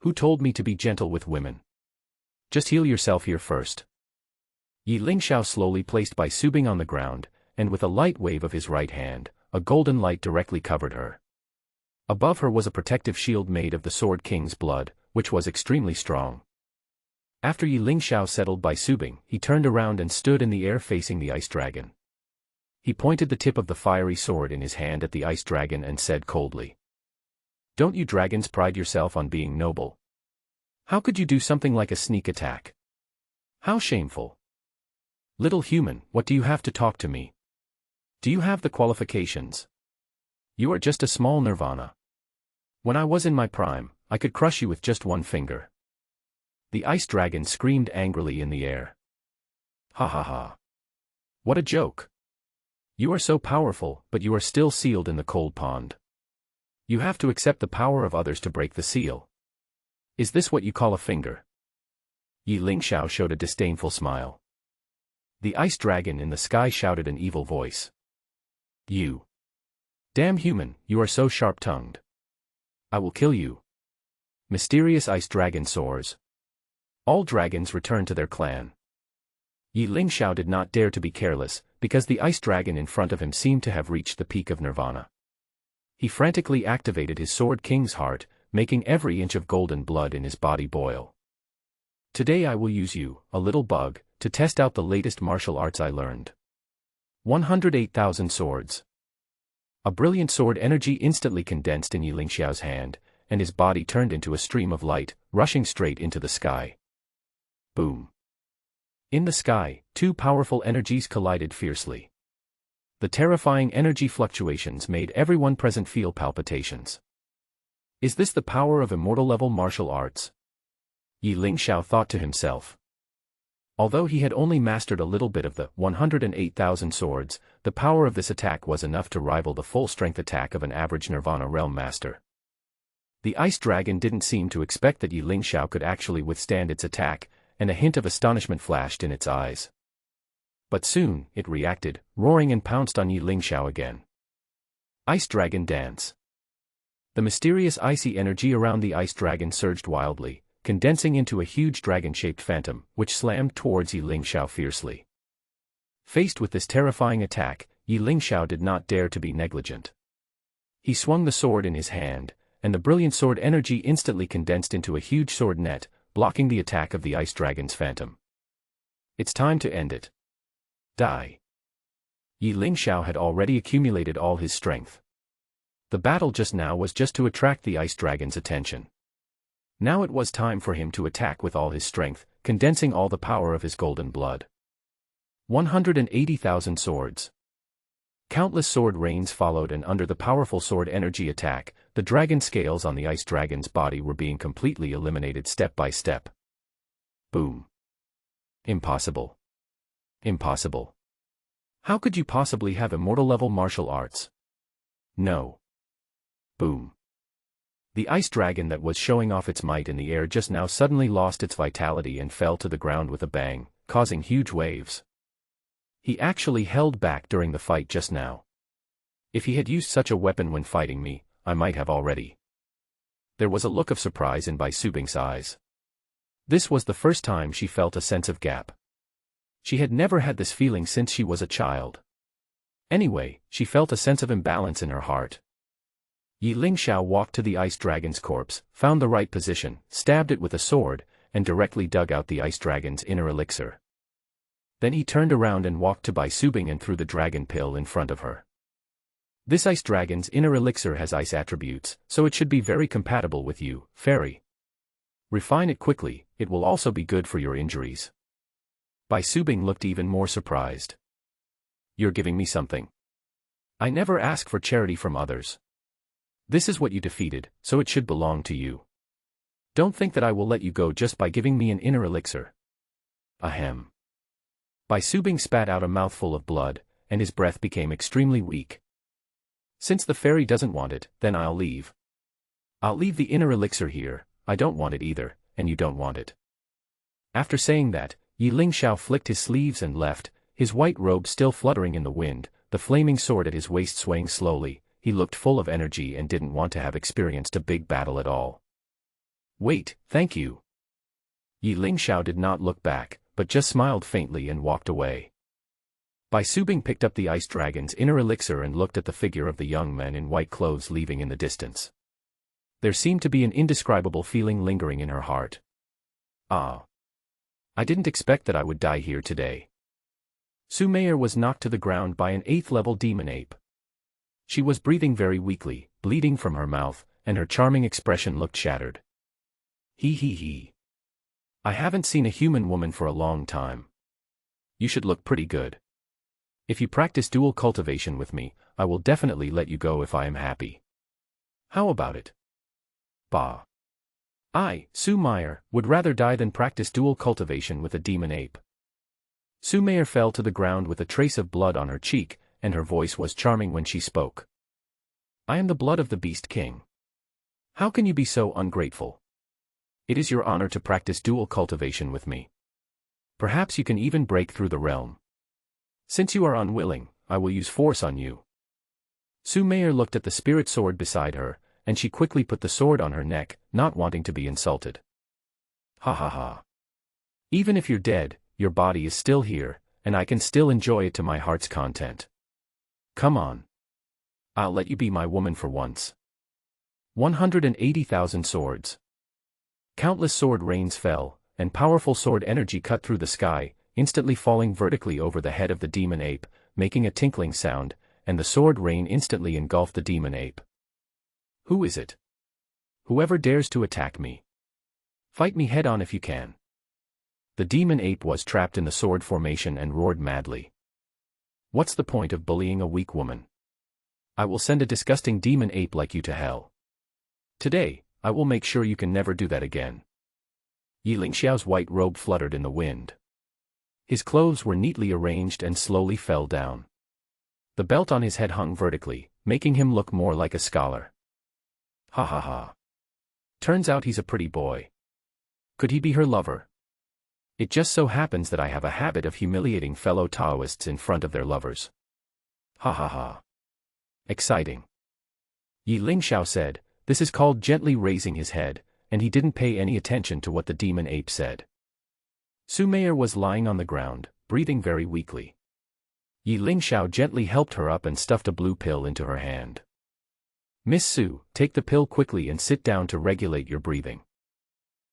Who told me to be gentle with women? Just heal yourself here first. Ye Lingxiao slowly placed Bai Subing on the ground, and with a light wave of his right hand, a golden light directly covered her. Above her was a protective shield made of the Sword King's blood, which was extremely strong. After Ye Lingxiao settled Bai Subing, he turned around and stood in the air facing the ice dragon. He pointed the tip of the fiery sword in his hand at the ice dragon and said coldly, "Don't you dragons pride yourself on being noble? How could you do something like a sneak attack? How shameful! Little human, what do you have to talk to me? Do you have the qualifications? You are just a small nirvana. When I was in my prime, I could crush you with just one finger." The ice dragon screamed angrily in the air. Ha ha ha. What a joke. You are so powerful, but you are still sealed in the cold pond. You have to accept the power of others to break the seal. Is this what you call a finger? Ye Lingxiao showed a disdainful smile. The ice dragon in the sky shouted an evil voice. You. Damn human, you are so sharp-tongued. I will kill you. Mysterious ice dragon soars. All dragons return to their clan. Ye Lingxiao did not dare to be careless, because the ice dragon in front of him seemed to have reached the peak of nirvana. He frantically activated his Sword King's heart, making every inch of golden blood in his body boil. Today I will use you, a little bug, to test out the latest martial arts I learned. 108,000 swords. A brilliant sword energy instantly condensed in Ye Lingxiao's hand, and his body turned into a stream of light, rushing straight into the sky. Boom. In the sky, two powerful energies collided fiercely. The terrifying energy fluctuations made everyone present feel palpitations. Is this the power of immortal-level martial arts? Ye Lingxiao thought to himself. Although he had only mastered a little bit of the 108,000 swords, the power of this attack was enough to rival the full-strength attack of an average Nirvana realm master. The ice dragon didn't seem to expect that Ye Lingxiao could actually withstand its attack, and a hint of astonishment flashed in its eyes. But soon, it reacted, roaring and pounced on Ye Lingxiao again. Ice Dragon Dance. The mysterious icy energy around the ice dragon surged wildly, condensing into a huge dragon-shaped phantom, which slammed towards Ye Lingxiao fiercely. Faced with this terrifying attack, Ye Lingxiao did not dare to be negligent. He swung the sword in his hand, and the brilliant sword energy instantly condensed into a huge sword net, blocking the attack of the ice dragon's phantom. It's time to end it. Die. Ye Lingxiao had already accumulated all his strength. The battle just now was just to attract the ice dragon's attention. Now it was time for him to attack with all his strength, condensing all the power of his golden blood. 180,000 swords. Countless sword rains followed, and under the powerful sword energy attack, the dragon scales on the ice dragon's body were being completely eliminated step by step. Boom. Impossible. Impossible. How could you possibly have immortal-level martial arts? No. Boom. The ice dragon that was showing off its might in the air just now suddenly lost its vitality and fell to the ground with a bang, causing huge waves. He actually held back during the fight just now. If he had used such a weapon when fighting me, I might have already. There was a look of surprise in Bai Subing's eyes. This was the first time she felt a sense of gap. She had never had this feeling since she was a child. Anyway, she felt a sense of imbalance in her heart. Ye Lingxiao walked to the ice dragon's corpse, found the right position, stabbed it with a sword, and directly dug out the ice dragon's inner elixir. Then he turned around and walked to Bai Subing and threw the dragon pill in front of her. This ice dragon's inner elixir has ice attributes, so it should be very compatible with you, fairy. Refine it quickly, it will also be good for your injuries. Bai Subing looked even more surprised. You're giving me something. I never ask for charity from others. This is what you defeated, so it should belong to you. Don't think that I will let you go just by giving me an inner elixir. Ahem. Bai Subing spat out a mouthful of blood, and his breath became extremely weak. Since the fairy doesn't want it, then I'll leave. I'll leave the inner elixir here, I don't want it either, and you don't want it. After saying that, Ye Lingxiao flicked his sleeves and left, his white robe still fluttering in the wind, the flaming sword at his waist swaying slowly. He looked full of energy and didn't want to have experienced a big battle at all. Wait, thank you. Ye Lingxiao did not look back, but just smiled faintly and walked away. Bai Subing picked up the ice dragon's inner elixir and looked at the figure of the young man in white clothes leaving in the distance. There seemed to be an indescribable feeling lingering in her heart. Ah. I didn't expect that I would die here today. Su Meier was knocked to the ground by an 8th-level demon ape. She was breathing very weakly, bleeding from her mouth, and her charming expression looked shattered. He. I haven't seen a human woman for a long time. You should look pretty good. If you practice dual cultivation with me, I will definitely let you go if I am happy. How about it? Bah. I, Su Meier, would rather die than practice dual cultivation with a demon ape. Su Meier fell to the ground with a trace of blood on her cheek, and her voice was charming when she spoke. I am the blood of the Beast King. How can you be so ungrateful? It is your honor to practice dual cultivation with me. Perhaps you can even break through the realm. Since you are unwilling, I will use force on you. Su Meier looked at the spirit sword beside her, and she quickly put the sword on her neck, not wanting to be insulted. Ha ha ha. Even if you're dead, your body is still here, and I can still enjoy it to my heart's content. Come on. I'll let you be my woman for once. 180,000 swords. Countless sword rains fell, and powerful sword energy cut through the sky, instantly falling vertically over the head of the demon ape, making a tinkling sound, and the sword rain instantly engulfed the demon ape. Who is it? Whoever dares to attack me. Fight me head-on if you can. The demon ape was trapped in the sword formation and roared madly. What's the point of bullying a weak woman? I will send a disgusting demon ape like you to hell. Today, I will make sure you can never do that again. Ye Lingxiao's white robe fluttered in the wind. His clothes were neatly arranged and slowly fell down. The belt on his head hung vertically, making him look more like a scholar. Ha ha ha. Turns out he's a pretty boy. Could he be her lover? It just so happens that I have a habit of humiliating fellow Taoists in front of their lovers. Ha ha ha. Exciting. Ye Lingxiao said, this is called gently raising his head, and he didn't pay any attention to what the demon ape said. Su Meier was lying on the ground, breathing very weakly. Ye Lingxiao gently helped her up and stuffed a blue pill into her hand. Miss Su, take the pill quickly and sit down to regulate your breathing.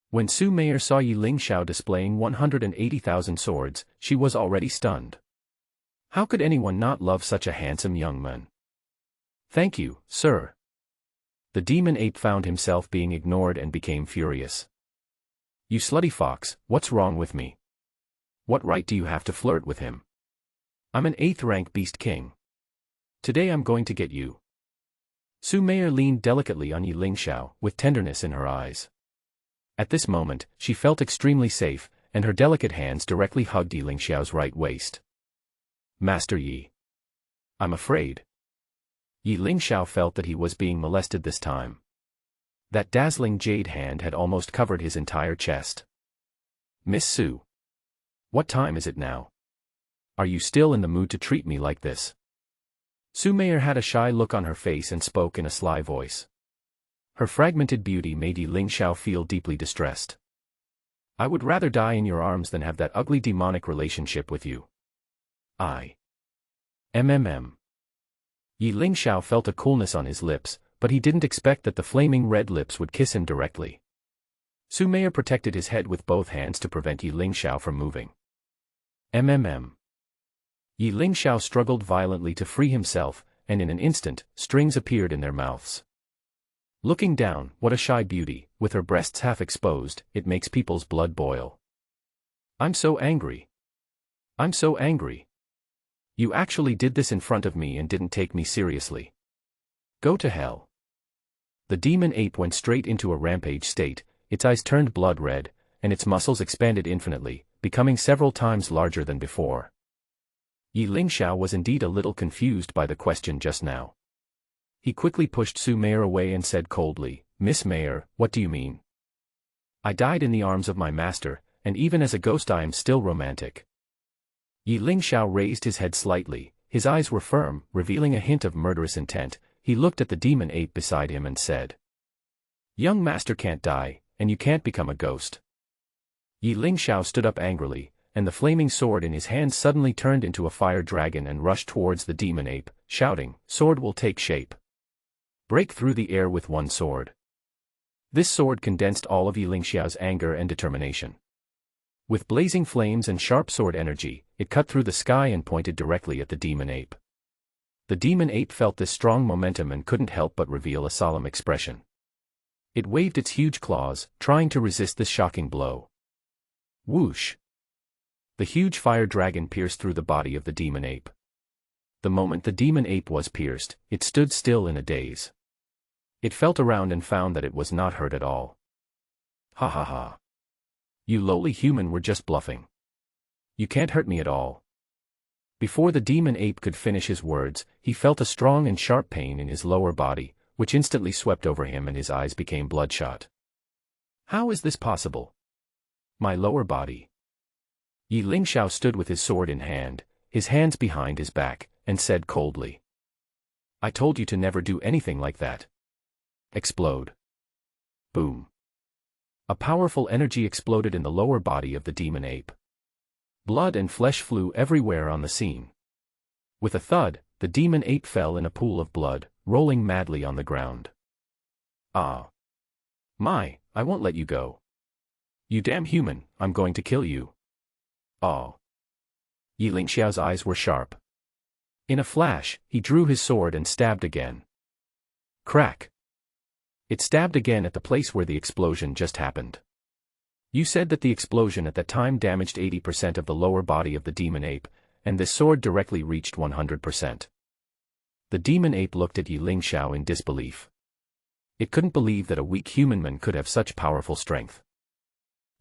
When Su Meier saw Ye Lingxiao displaying 180,000 swords, she was already stunned. How could anyone not love such a handsome young man? Thank you, sir. The demon ape found himself being ignored and became furious. You slutty fox, what's wrong with me? What right do you have to flirt with him? I'm an 8th rank beast king. Today I'm going to get you. Su Meier leaned delicately on Ye Lingxiao, with tenderness in her eyes. At this moment, she felt extremely safe, and her delicate hands directly hugged Ye Lingxiao's right waist. Master Yi. I'm afraid. Ye Lingxiao felt that he was being molested this time. That dazzling jade hand had almost covered his entire chest. Miss Su. What time is it now? Are you still in the mood to treat me like this? Su Meier had a shy look on her face and spoke in a sly voice. Her fragmented beauty made Ye Lingxiao feel deeply distressed. I would rather die in your arms than have that ugly demonic relationship with you. Ye Lingxiao felt a coolness on his lips, but he didn't expect that the flaming red lips would kiss him directly. Su Meier protected his head with both hands to prevent Ye Lingxiao from moving. Ye Lingxiao struggled violently to free himself, and in an instant, strings appeared in their mouths. Looking down, what a shy beauty, with her breasts half exposed, it makes people's blood boil. I'm so angry. I'm so angry. You actually did this in front of me and didn't take me seriously. Go to hell. The demon ape went straight into a rampage state, its eyes turned blood red, and its muscles expanded infinitely, becoming several times larger than before. Ye Lingxiao was indeed a little confused by the question just now. He quickly pushed Su Meier away and said coldly, Miss Meier, what do you mean? I died in the arms of my master, and even as a ghost I am still romantic. Ye Lingxiao raised his head slightly, his eyes were firm, revealing a hint of murderous intent. He looked at the demon ape beside him and said, Young master can't die, and you can't become a ghost. Ye Lingxiao stood up angrily, and the flaming sword in his hand suddenly turned into a fire dragon and rushed towards the demon ape, shouting, Sword will take shape. Break through the air with one sword. This sword condensed all of Ye Lingxiao's anger and determination. With blazing flames and sharp sword energy, it cut through the sky and pointed directly at the demon ape. The demon ape felt this strong momentum and couldn't help but reveal a solemn expression. It waved its huge claws, trying to resist this shocking blow. Whoosh! The huge fire dragon pierced through the body of the demon ape. The moment the demon ape was pierced, it stood still in a daze. It felt around and found that it was not hurt at all. Ha ha ha. You lowly human were just bluffing. You can't hurt me at all. Before the demon ape could finish his words, he felt a strong and sharp pain in his lower body, which instantly swept over him and his eyes became bloodshot. How is this possible? My lower body. Ye Lingxiao stood with his sword in hand, his hands behind his back, and said coldly. I told you to never do anything like that. Explode. Boom. A powerful energy exploded in the lower body of the demon ape. Blood and flesh flew everywhere on the scene. With a thud, the demon ape fell in a pool of blood, rolling madly on the ground. Ah. My, I won't let you go. You damn human, I'm going to kill you. Ah. Ye Lingxiao's eyes were sharp. In a flash, he drew his sword and stabbed again. Crack. It stabbed again at the place where the explosion just happened. You said that the explosion at that time damaged 80% of the lower body of the demon ape, and this sword directly reached 100%. The demon ape looked at Ye Lingxiao in disbelief. It couldn't believe that a weak human could have such powerful strength.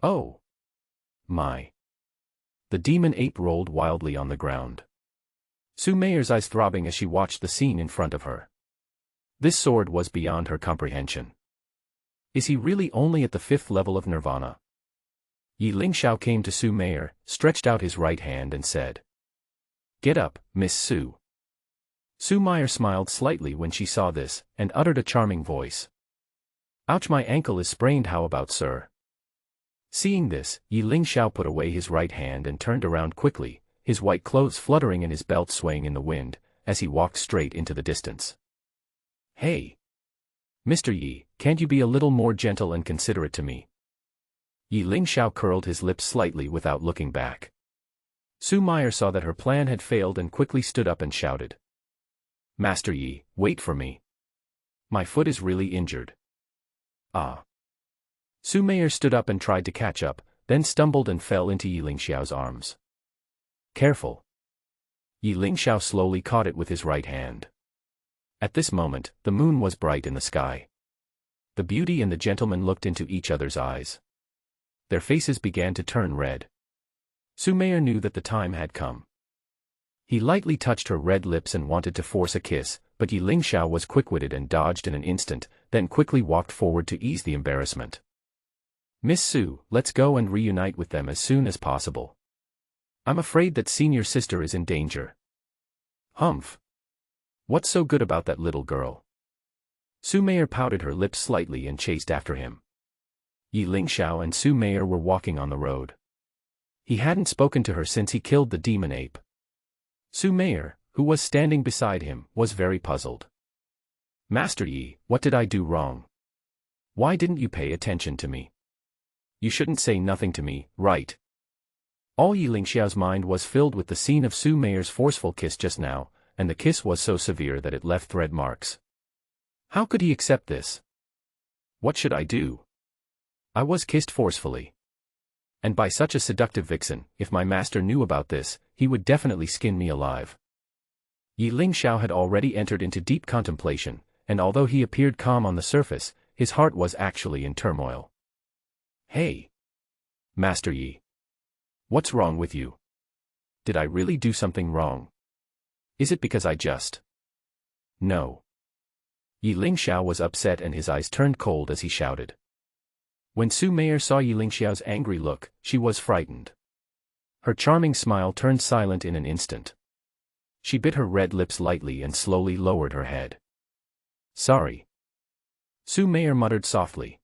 Oh. My. The demon ape rolled wildly on the ground. Su Meier's eyes throbbing as she watched the scene in front of her. This sword was beyond her comprehension. Is he really only at the 5th level of nirvana? Ye Lingxiao came to Su Meier, stretched out his right hand and said, Get up, Miss Su. Su Meier smiled slightly when she saw this, and uttered a charming voice. Ouch, my ankle is sprained, how about sir? Seeing this, Ye Lingxiao put away his right hand and turned around quickly, his white clothes fluttering and his belt swaying in the wind, as he walked straight into the distance. Hey! Mr. Yi, can't you be a little more gentle and considerate to me? Ye Lingxiao curled his lips slightly without looking back. Su Meier saw that her plan had failed and quickly stood up and shouted. Master Yi, wait for me. My foot is really injured. Ah. Su Meier stood up and tried to catch up, then stumbled and fell into Ye Lingxiao's arms. Careful. Ye Lingxiao slowly caught it with his right hand. At this moment, the moon was bright in the sky. The beauty and the gentleman looked into each other's eyes. Their faces began to turn red. Su Meier knew that the time had come. He lightly touched her red lips and wanted to force a kiss, but Ye Lingxiao was quick-witted and dodged in an instant, then quickly walked forward to ease the embarrassment. "Miss Su, let's go and reunite with them as soon as possible. I'm afraid that senior sister is in danger." "Humph. What's so good about that little girl?" Su Meier pouted her lips slightly and chased after him. Ye Lingxiao and Su Meier were walking on the road. He hadn't spoken to her since he killed the demon ape. Su Meier, who was standing beside him, was very puzzled. "Master Yi, what did I do wrong? Why didn't you pay attention to me? You shouldn't say nothing to me, right?" All Ye Lingxiao's mind was filled with the scene of Su Meier's forceful kiss just now, and the kiss was so severe that it left thread marks. How could he accept this? What should I do? I was kissed forcefully. And by such a seductive vixen, if my master knew about this, he would definitely skin me alive. Ye Lingxiao had already entered into deep contemplation, and although he appeared calm on the surface, his heart was actually in turmoil. "Hey! Master Yi. What's wrong with you? Did I really do something wrong? Is it because I just..." "No." Ye Lingxiao was upset and his eyes turned cold as he shouted. When Su Meier saw Ye Lingxiao's angry look, she was frightened. Her charming smile turned silent in an instant. She bit her red lips lightly and slowly lowered her head. "Sorry." Su Meier muttered softly.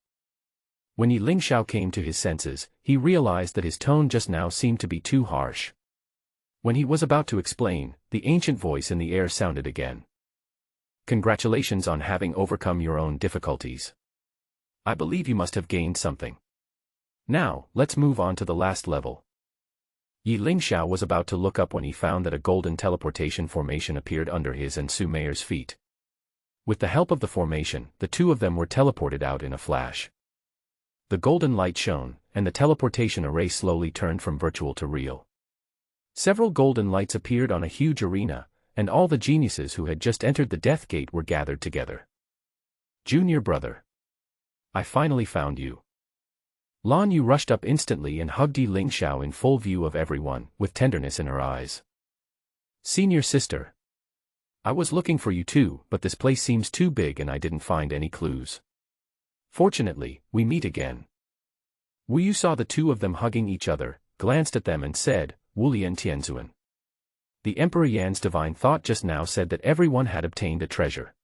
When Ye Lingxiao came to his senses, he realized that his tone just now seemed to be too harsh. When he was about to explain, the ancient voice in the air sounded again. "Congratulations on having overcome your own difficulties. I believe you must have gained something. Now, let's move on to the last level." Ye Lingxiao was about to look up when he found that a golden teleportation formation appeared under his and Su Meier's feet. With the help of the formation, the two of them were teleported out in a flash. The golden light shone, and the teleportation array slowly turned from virtual to real. Several golden lights appeared on a huge arena, and all the geniuses who had just entered the Death Gate were gathered together. "Junior brother. I finally found you." Lan Yu rushed up instantly and hugged Ye Lingxiao in full view of everyone, with tenderness in her eyes. "Senior sister. I was looking for you too, but this place seems too big and I didn't find any clues. Fortunately, we meet again." Wu Yu saw the two of them hugging each other, glanced at them and said, "Wulian Tianzuan. The Emperor Yan's divine thought just now said that everyone had obtained a treasure.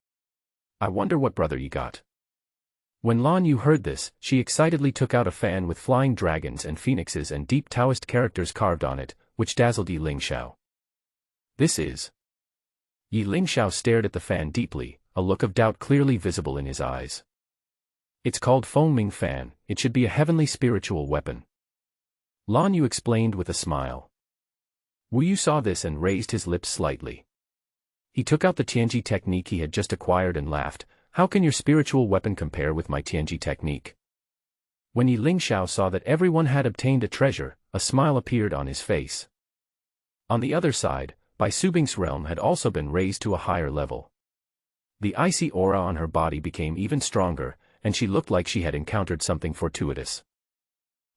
I wonder what brother you got." When Lan Yu heard this, she excitedly took out a fan with flying dragons and phoenixes and deep Taoist characters carved on it, which dazzled Ye Lingxiao. "This is..." Ye Lingxiao stared at the fan deeply, a look of doubt clearly visible in his eyes. "It's called Fengming Fan, it should be a heavenly spiritual weapon." Lan Yu explained with a smile. Wu Yu saw this and raised his lips slightly. He took out the Tianji technique he had just acquired and laughed. "How can your spiritual weapon compare with my Tianji technique?" When Ye Lingxiao saw that everyone had obtained a treasure, a smile appeared on his face. On the other side, Bai Subing's realm had also been raised to a higher level. The icy aura on her body became even stronger, and she looked like she had encountered something fortuitous.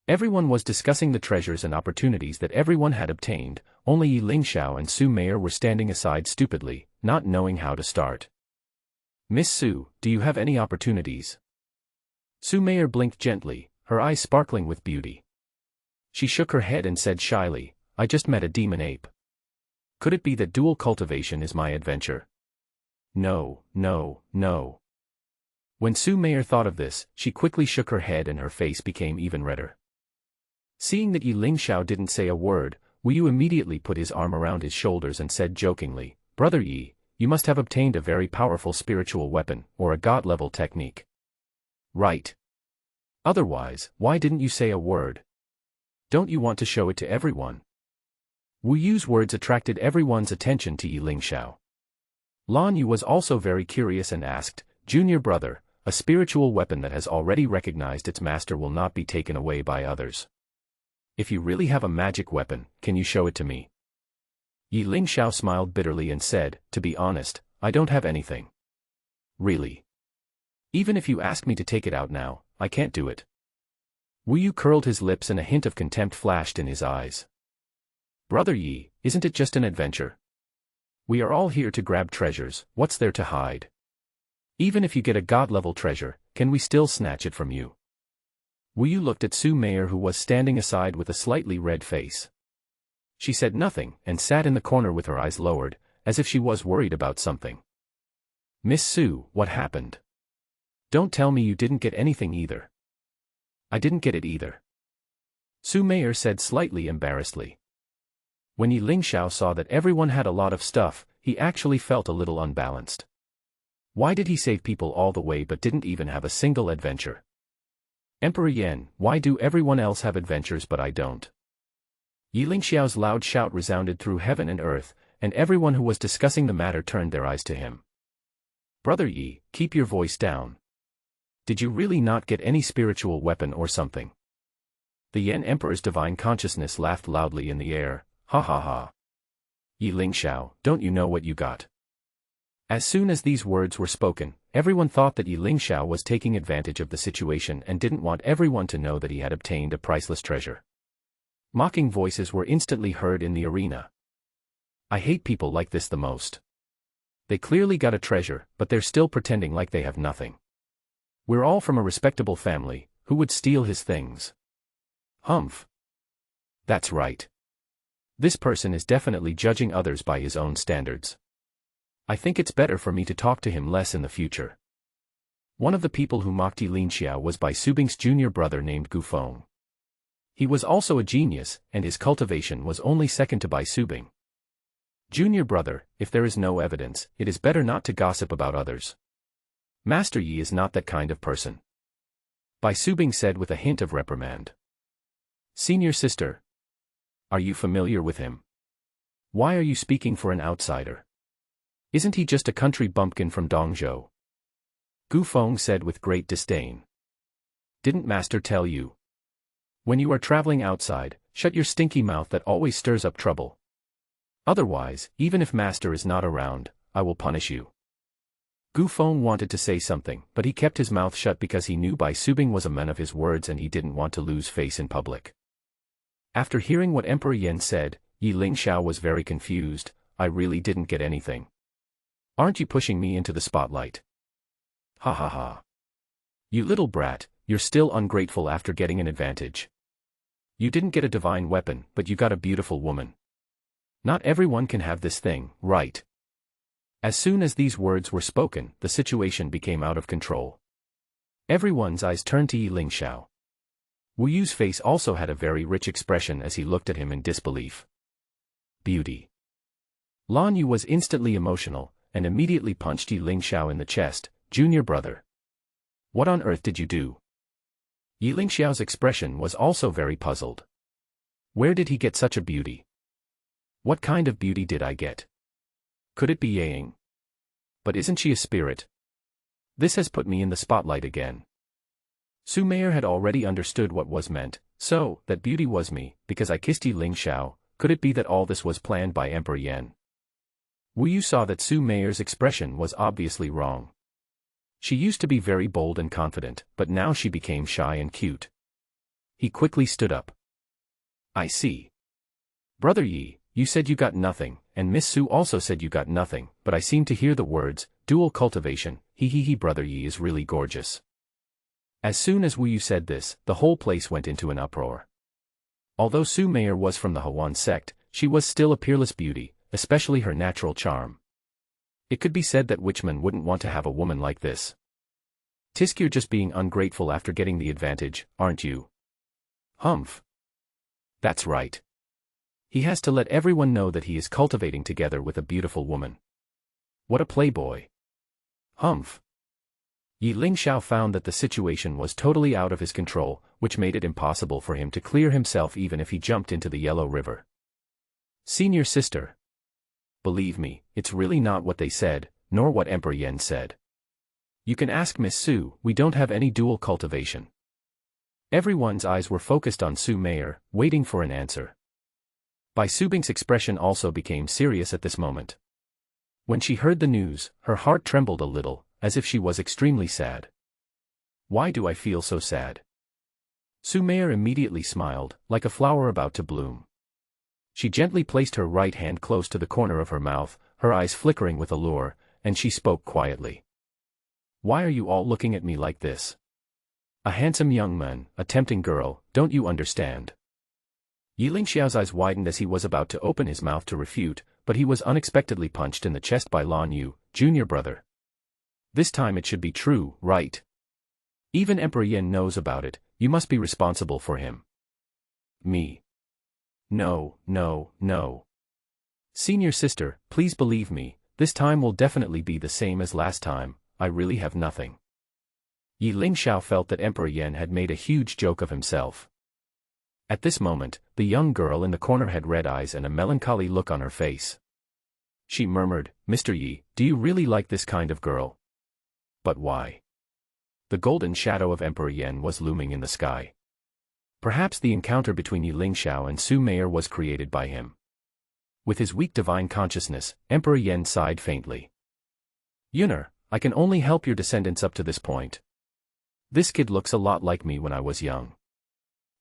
Everyone was discussing the treasures and opportunities that everyone had obtained, only Ye Lingxiao and Su Meier were standing aside stupidly, not knowing how to start. "Miss Su, do you have any opportunities?" Su Meier blinked gently, her eyes sparkling with beauty. She shook her head and said shyly, "I just met a demon ape. Could it be that dual cultivation is my adventure?" "No, no, no." When Su Meier thought of this, she quickly shook her head and her face became even redder. Seeing that Ye Lingxiao didn't say a word, Wu Yu immediately put his arm around his shoulders and said jokingly, "Brother Yi, you must have obtained a very powerful spiritual weapon, or a god-level technique. Right? Otherwise, why didn't you say a word? Don't you want to show it to everyone?" Wu Yu's words attracted everyone's attention to Ye Lingxiao. Lan Yu was also very curious and asked, "Junior brother, a spiritual weapon that has already recognized its master will not be taken away by others. If you really have a magic weapon, can you show it to me?" Ye Lingxiao smiled bitterly and said, "To be honest, I don't have anything. Really? Even if you ask me to take it out now, I can't do it. Wu Yu curled his lips and a hint of contempt flashed in his eyes. Brother Yi, isn't it just an adventure? We are all here to grab treasures, what's there to hide? Even if you get a god-level treasure, can we still snatch it from you? Wu Yu looked at Su Meier, who was standing aside with a slightly red face. She said nothing and sat in the corner with her eyes lowered, as if she was worried about something. Miss Su, what happened? Don't tell me you didn't get anything either. I didn't get it either. Su Meier said slightly embarrassedly. When Ye Lingxiao saw that everyone had a lot of stuff, he actually felt a little unbalanced. Why did he save people all the way but didn't even have a single adventure? Emperor Yan, why do everyone else have adventures but I don't? Ye Lingxiao's loud shout resounded through heaven and earth, and everyone who was discussing the matter turned their eyes to him. Brother Yi, keep your voice down. Did you really not get any spiritual weapon or something? The Yan Emperor's divine consciousness laughed loudly in the air. Ha ha ha. Ye Lingxiao, don't you know what you got? As soon as these words were spoken, everyone thought that Ye Lingxiao was taking advantage of the situation and didn't want everyone to know that he had obtained a priceless treasure. Mocking voices were instantly heard in the arena. I hate people like this the most. They clearly got a treasure, but they're still pretending like they have nothing. We're all from a respectable family, who would steal his things? Humph. That's right. This person is definitely judging others by his own standards. I think it's better for me to talk to him less in the future. One of the people who mocked Ye Lingxiao was Bai Subing's junior brother named Gu Feng. He was also a genius, and his cultivation was only second to Bai Subing. Junior brother, if there is no evidence, it is better not to gossip about others. Master Yi is not that kind of person. Bai Subing said with a hint of reprimand. Senior sister. Are you familiar with him? Why are you speaking for an outsider? Isn't he just a country bumpkin from Dongzhou? Gu Feng said with great disdain. Didn't master tell you? When you are traveling outside, shut your stinky mouth that always stirs up trouble. Otherwise, even if master is not around, I will punish you. Gu Feng wanted to say something, but he kept his mouth shut because he knew Bai Subing was a man of his words and he didn't want to lose face in public. After hearing what Emperor Yan said, Ye Lingxiao was very confused. I really didn't get anything. Aren't you pushing me into the spotlight? Ha ha ha. You little brat, you're still ungrateful after getting an advantage. You didn't get a divine weapon, but you got a beautiful woman. Not everyone can have this thing, right? As soon as these words were spoken, the situation became out of control. Everyone's eyes turned to Ye Lingxiao. Wu Yu's face also had a very rich expression as he looked at him in disbelief. Beauty. Lan Yu was instantly emotional, and immediately punched Ye Lingxiao in the chest. Junior brother. What on earth did you do? Ye Lingxiao's expression was also very puzzled. Where did he get such a beauty? What kind of beauty did I get? Could it be Yang? But isn't she a spirit? This has put me in the spotlight again. Su Meier had already understood what was meant, so, that beauty was me, because I kissed Ye Lingxiao. Could it be that all this was planned by Emperor Yan? Wu Yu saw that Su Meier's expression was obviously wrong. She used to be very bold and confident, but now she became shy and cute. He quickly stood up. I see. Brother Yi, you said you got nothing, and Miss Su also said you got nothing, but I seem to hear the words, dual cultivation. He, Brother Yi is really gorgeous. As soon as Wu Yu said this, the whole place went into an uproar. Although Su Meier was from the Huan Sect, she was still a peerless beauty, especially her natural charm. It could be said that Witchman wouldn't want to have a woman like this. Tisk, you're just being ungrateful after getting the advantage, aren't you? Humph. That's right. He has to let everyone know that he is cultivating together with a beautiful woman. What a playboy. Humph. Ye Lingxiao found that the situation was totally out of his control, which made it impossible for him to clear himself even if he jumped into the Yellow River. Senior sister. Believe me, it's really not what they said, nor what Emperor Yan said. You can ask Miss Su, we don't have any dual cultivation. Everyone's eyes were focused on Su Meier, waiting for an answer. Bai Subing's expression also became serious at this moment. When she heard the news, her heart trembled a little, as if she was extremely sad. Why do I feel so sad? Su Meier immediately smiled, like a flower about to bloom. She gently placed her right hand close to the corner of her mouth, her eyes flickering with allure, and she spoke quietly. Why are you all looking at me like this? A handsome young man, a tempting girl, don't you understand? Ye Lingxiao's eyes widened as he was about to open his mouth to refute, but he was unexpectedly punched in the chest by Lan Yu, junior brother. This time it should be true, right? Even Emperor Yen knows about it, you must be responsible for him. Me. No, no, no. Senior sister, please believe me, this time will definitely be the same as last time, I really have nothing. Ye Lingxiao felt that Emperor Yen had made a huge joke of himself. At this moment, the young girl in the corner had red eyes and a melancholy look on her face. She murmured, Mr. Yi, do you really like this kind of girl? But why? The golden shadow of Emperor Yen was looming in the sky. Perhaps the encounter between Ye Lingxiao and Su Meier was created by him. With his weak divine consciousness, Emperor Yen sighed faintly. Yuner, I can only help your descendants up to this point. This kid looks a lot like me when I was young.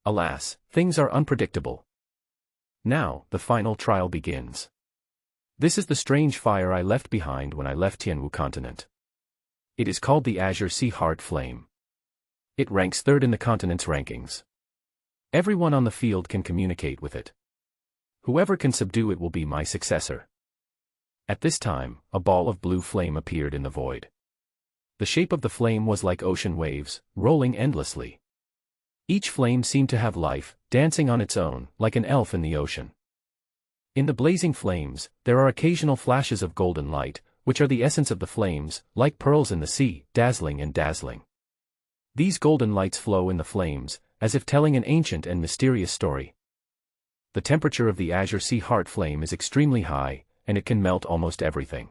Alas, things are unpredictable. Now, the final trial begins. This is the strange fire I left behind when I left Tianwu continent. It is called the Azure Sea Heart Flame. It ranks third in the continent's rankings. Everyone on the field can communicate with it. Whoever can subdue it will be my successor. At this time, a ball of blue flame appeared in the void. The shape of the flame was like ocean waves, rolling endlessly. Each flame seemed to have life, dancing on its own, like an elf in the ocean. In the blazing flames, there are occasional flashes of golden light, which are the essence of the flames, like pearls in the sea, dazzling and dazzling. These golden lights flow in the flames, as if telling an ancient and mysterious story. The temperature of the Azure Sea Heart Flame is extremely high, and it can melt almost everything.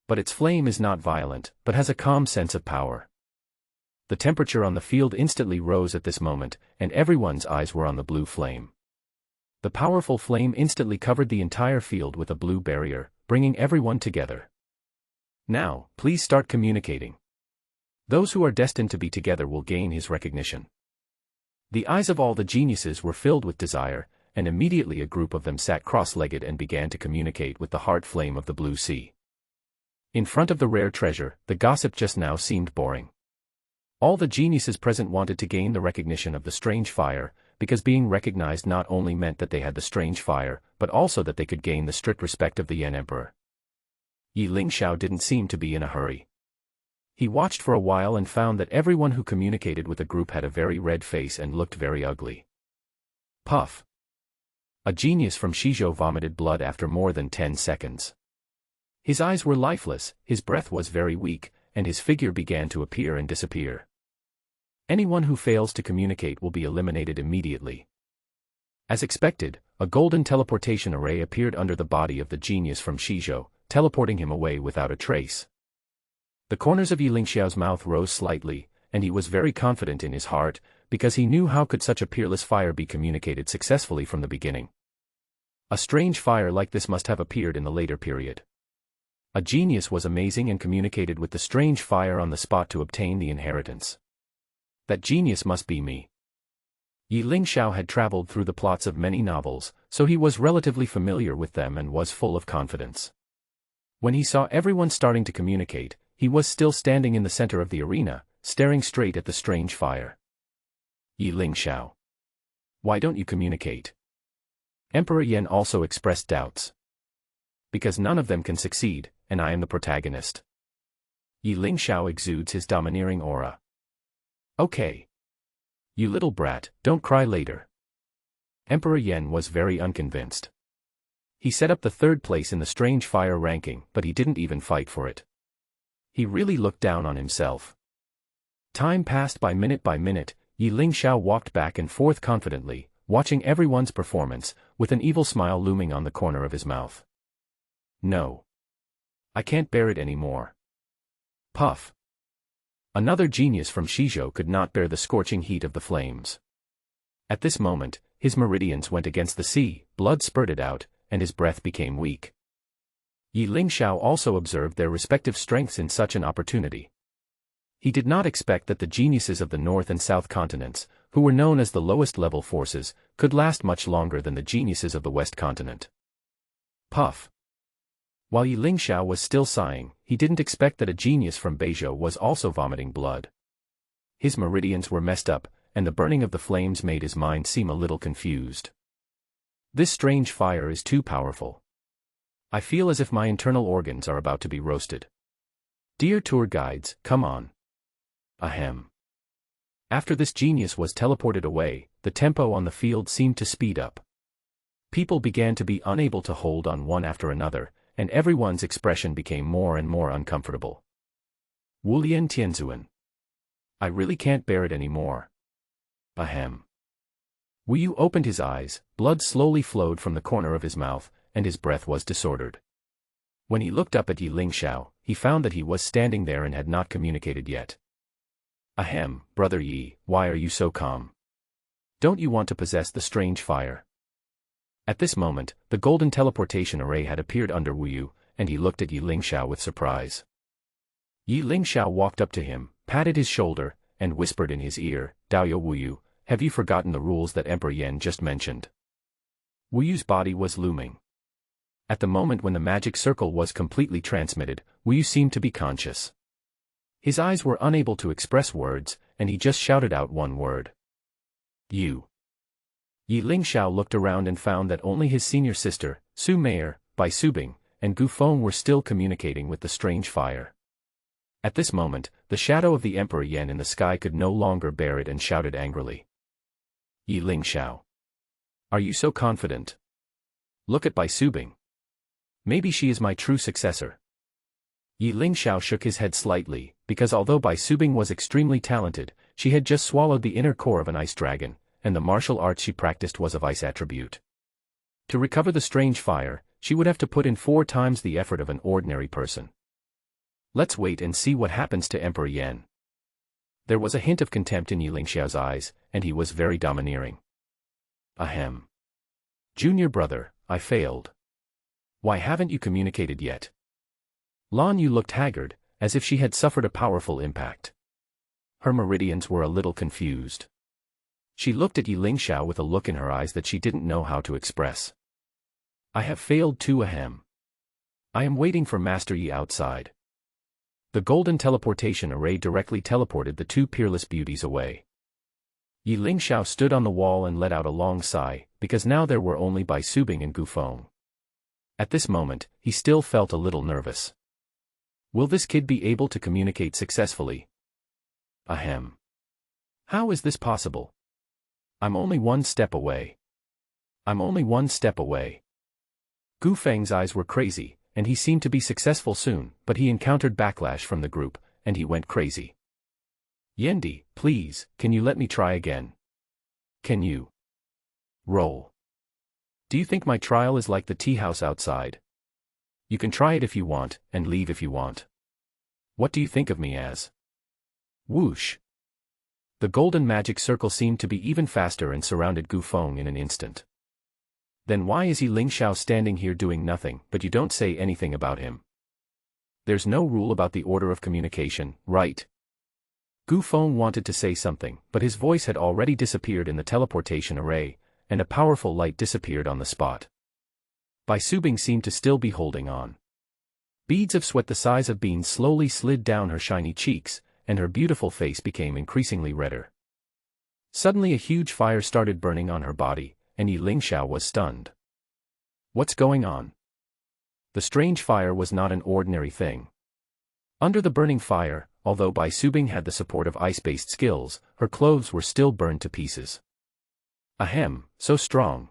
But its flame is not violent, but has a calm sense of power. The temperature on the field instantly rose at this moment, and everyone's eyes were on the blue flame. The powerful flame instantly covered the entire field with a blue barrier, bringing everyone together. Now, please start communicating. Those who are destined to be together will gain his recognition. The eyes of all the geniuses were filled with desire, and immediately a group of them sat cross-legged and began to communicate with the heart flame of the blue sea. In front of the rare treasure, the gossip just now seemed boring. All the geniuses present wanted to gain the recognition of the strange fire, because being recognized not only meant that they had the strange fire, but also that they could gain the strict respect of the Yen Emperor. Ye Lingxiao didn't seem to be in a hurry. He watched for a while and found that everyone who communicated with the group had a very red face and looked very ugly. Puff. A genius from Shizhou vomited blood after more than 10 seconds. His eyes were lifeless, his breath was very weak, and his figure began to appear and disappear. Anyone who fails to communicate will be eliminated immediately. As expected, a golden teleportation array appeared under the body of the genius from Shizhou, teleporting him away without a trace. The corners of Ye Lingxiao's mouth rose slightly, and he was very confident in his heart, because he knew how could such a peerless fire be communicated successfully from the beginning. A strange fire like this must have appeared in the later period. A genius was amazing and communicated with the strange fire on the spot to obtain the inheritance. That genius must be me. Ye Lingxiao had traveled through the plots of many novels, so he was relatively familiar with them and was full of confidence. When he saw everyone starting to communicate, he was still standing in the center of the arena, staring straight at the strange fire. Ye Lingxiao. Why don't you communicate? Emperor Yen also expressed doubts. Because none of them can succeed, and I am the protagonist. Ye Lingxiao exudes his domineering aura. Okay. You little brat, don't cry later. Emperor Yen was very unconvinced. He set up the third place in the strange fire ranking, but he didn't even fight for it. He really looked down on himself. Time passed by minute, Ye Lingxiao walked back and forth confidently, watching everyone's performance, with an evil smile looming on the corner of his mouth. No. I can't bear it anymore. Puff. Another genius from Shizhou could not bear the scorching heat of the flames. At this moment, his meridians went against the sea, blood spurted out, and his breath became weak. Ye Lingxiao also observed their respective strengths in such an opportunity. He did not expect that the geniuses of the North and South continents, who were known as the lowest-level forces, could last much longer than the geniuses of the West continent. Puff. While Ye Lingxiao was still sighing, he didn't expect that a genius from Beizhou was also vomiting blood. His meridians were messed up, and the burning of the flames made his mind seem a little confused. This strange fire is too powerful. I feel as if my internal organs are about to be roasted. Dear tour guides, come on. Ahem. After this genius was teleported away, the tempo on the field seemed to speed up. People began to be unable to hold on one after another, and everyone's expression became more and more uncomfortable. Wulian Tianzuan. I really can't bear it anymore. Ahem. Wu Yu opened his eyes, blood slowly flowed from the corner of his mouth, and his breath was disordered. When he looked up at Ye Lingxiao, he found that he was standing there and had not communicated yet. Ahem, brother Yi, why are you so calm? Don't you want to possess the strange fire? At this moment, the golden teleportation array had appeared under Wu Yu, and he looked at Ye Lingxiao with surprise. Ye Lingxiao walked up to him, patted his shoulder, and whispered in his ear, Daoyo Wu Yu, have you forgotten the rules that Emperor Yan just mentioned? Wu Yu's body was looming. At the moment when the magic circle was completely transmitted, Wu Yu seemed to be conscious. His eyes were unable to express words, and he just shouted out one word. You. Ye Lingxiao looked around and found that only his senior sister, Su Meier, Bai Subing, and Gu Feng were still communicating with the strange fire. At this moment, the shadow of the Emperor Yan in the sky could no longer bear it and shouted angrily. Ye Lingxiao. Are you so confident? Look at Bai Subing. Maybe she is my true successor. Ye Lingxiao shook his head slightly, because although Bai Subing was extremely talented, she had just swallowed the inner core of an ice dragon, and the martial arts she practiced was of ice attribute. To recover the strange fire, she would have to put in 4 times the effort of an ordinary person. Let's wait and see what happens to Emperor Yan. There was a hint of contempt in Ye Lingxiao's eyes, and he was very domineering. Ahem. Junior brother, I failed. Why haven't you communicated yet? Lan Yu looked haggard, as if she had suffered a powerful impact. Her meridians were a little confused. She looked at Ye Lingxiao with a look in her eyes that she didn't know how to express. I have failed too, ahem. I am waiting for Master Yi outside. The golden teleportation array directly teleported the 2 peerless beauties away. Ye Lingxiao stood on the wall and let out a long sigh, because now there were only Bai Subing and Gu Feng. At this moment, he still felt a little nervous. Will this kid be able to communicate successfully? Ahem. How is this possible? I'm only 1 step away. I'm only 1 step away. Gu Feng's eyes were crazy, and he seemed to be successful soon, but he encountered backlash from the group, and he went crazy. Yendi, please, can you let me try again? Can you? Roll. Do you think my trial is like the tea house outside? You can try it if you want, and leave if you want. What do you think of me as? Whoosh. The golden magic circle seemed to be even faster and surrounded Gu Feng in an instant. Then why is Ye Lingxiao standing here doing nothing, but you don't say anything about him? There's no rule about the order of communication, right? Gu Feng wanted to say something, but his voice had already disappeared in the teleportation array, and a powerful light disappeared on the spot. Bai Subing seemed to still be holding on. Beads of sweat the size of beans slowly slid down her shiny cheeks, and her beautiful face became increasingly redder. Suddenly a huge fire started burning on her body, and Ye Lingxiao was stunned. What's going on? The strange fire was not an ordinary thing. Under the burning fire, although Bai Subing had the support of ice-based skills, her clothes were still burned to pieces. Ahem, so strong.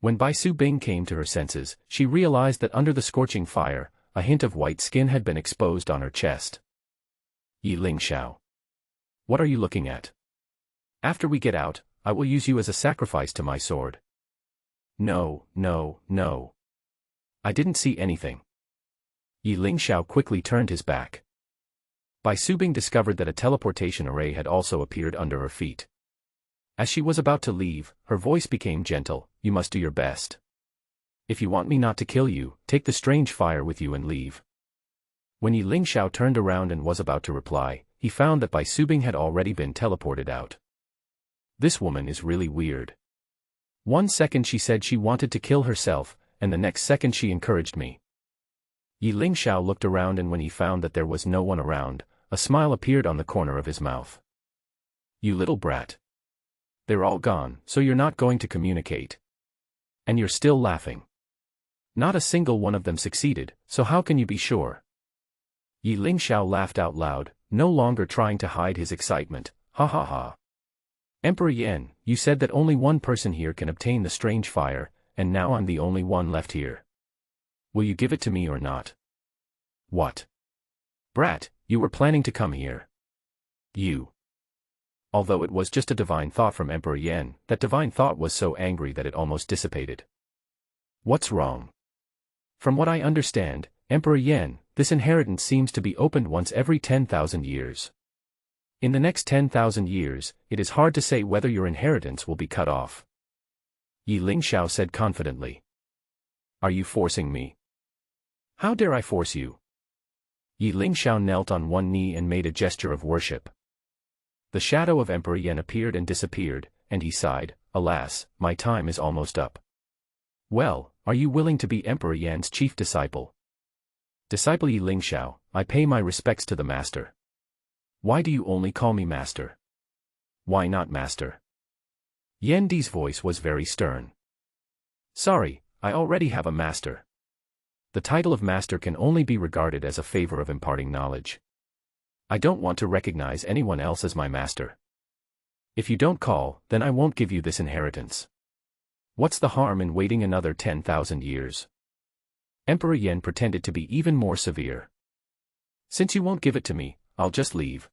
When Bai Subing came to her senses, she realized that under the scorching fire, a hint of white skin had been exposed on her chest. Ye Lingxiao. What are you looking at? After we get out, I will use you as a sacrifice to my sword. No, no, no. I didn't see anything. Ye Lingxiao quickly turned his back. Bai Subing discovered that a teleportation array had also appeared under her feet. As she was about to leave, her voice became gentle, you must do your best. If you want me not to kill you, take the strange fire with you and leave. When Ye Lingxiao turned around and was about to reply, he found that Bai Subing had already been teleported out. This woman is really weird. 1 second she said she wanted to kill herself, and the next second she encouraged me. Ye Lingxiao looked around, and when he found that there was no one around, a smile appeared on the corner of his mouth. You little brat. They're all gone, so you're not going to communicate. And you're still laughing. Not a single one of them succeeded, so how can you be sure? Ye Lingxiao laughed out loud, no longer trying to hide his excitement. Ha ha ha. Emperor Yan, you said that only one person here can obtain the strange fire, and now I'm the only one left here. Will you give it to me or not? What? Brat, you were planning to come here. You. Although it was just a divine thought from Emperor Yan, that divine thought was so angry that it almost dissipated. What's wrong? From what I understand, Emperor Yan, this inheritance seems to be opened once every 10,000 years. In the next 10,000 years, it is hard to say whether your inheritance will be cut off. Ye Lingxiao said confidently. Are you forcing me? How dare I force you? Ye Lingxiao knelt on one knee and made a gesture of worship. The shadow of Emperor Yan appeared and disappeared, and he sighed, alas, my time is almost up. Well, are you willing to be Emperor Yan's chief disciple? Disciple Ye Lingxiao, I pay my respects to the master. Why do you only call me master? Why not master? Yan Di's voice was very stern. Sorry, I already have a master. The title of master can only be regarded as a favor of imparting knowledge. I don't want to recognize anyone else as my master. If you don't call, then I won't give you this inheritance. What's the harm in waiting another 10,000 years? Emperor Yan pretended to be even more severe. Since you won't give it to me, I'll just leave.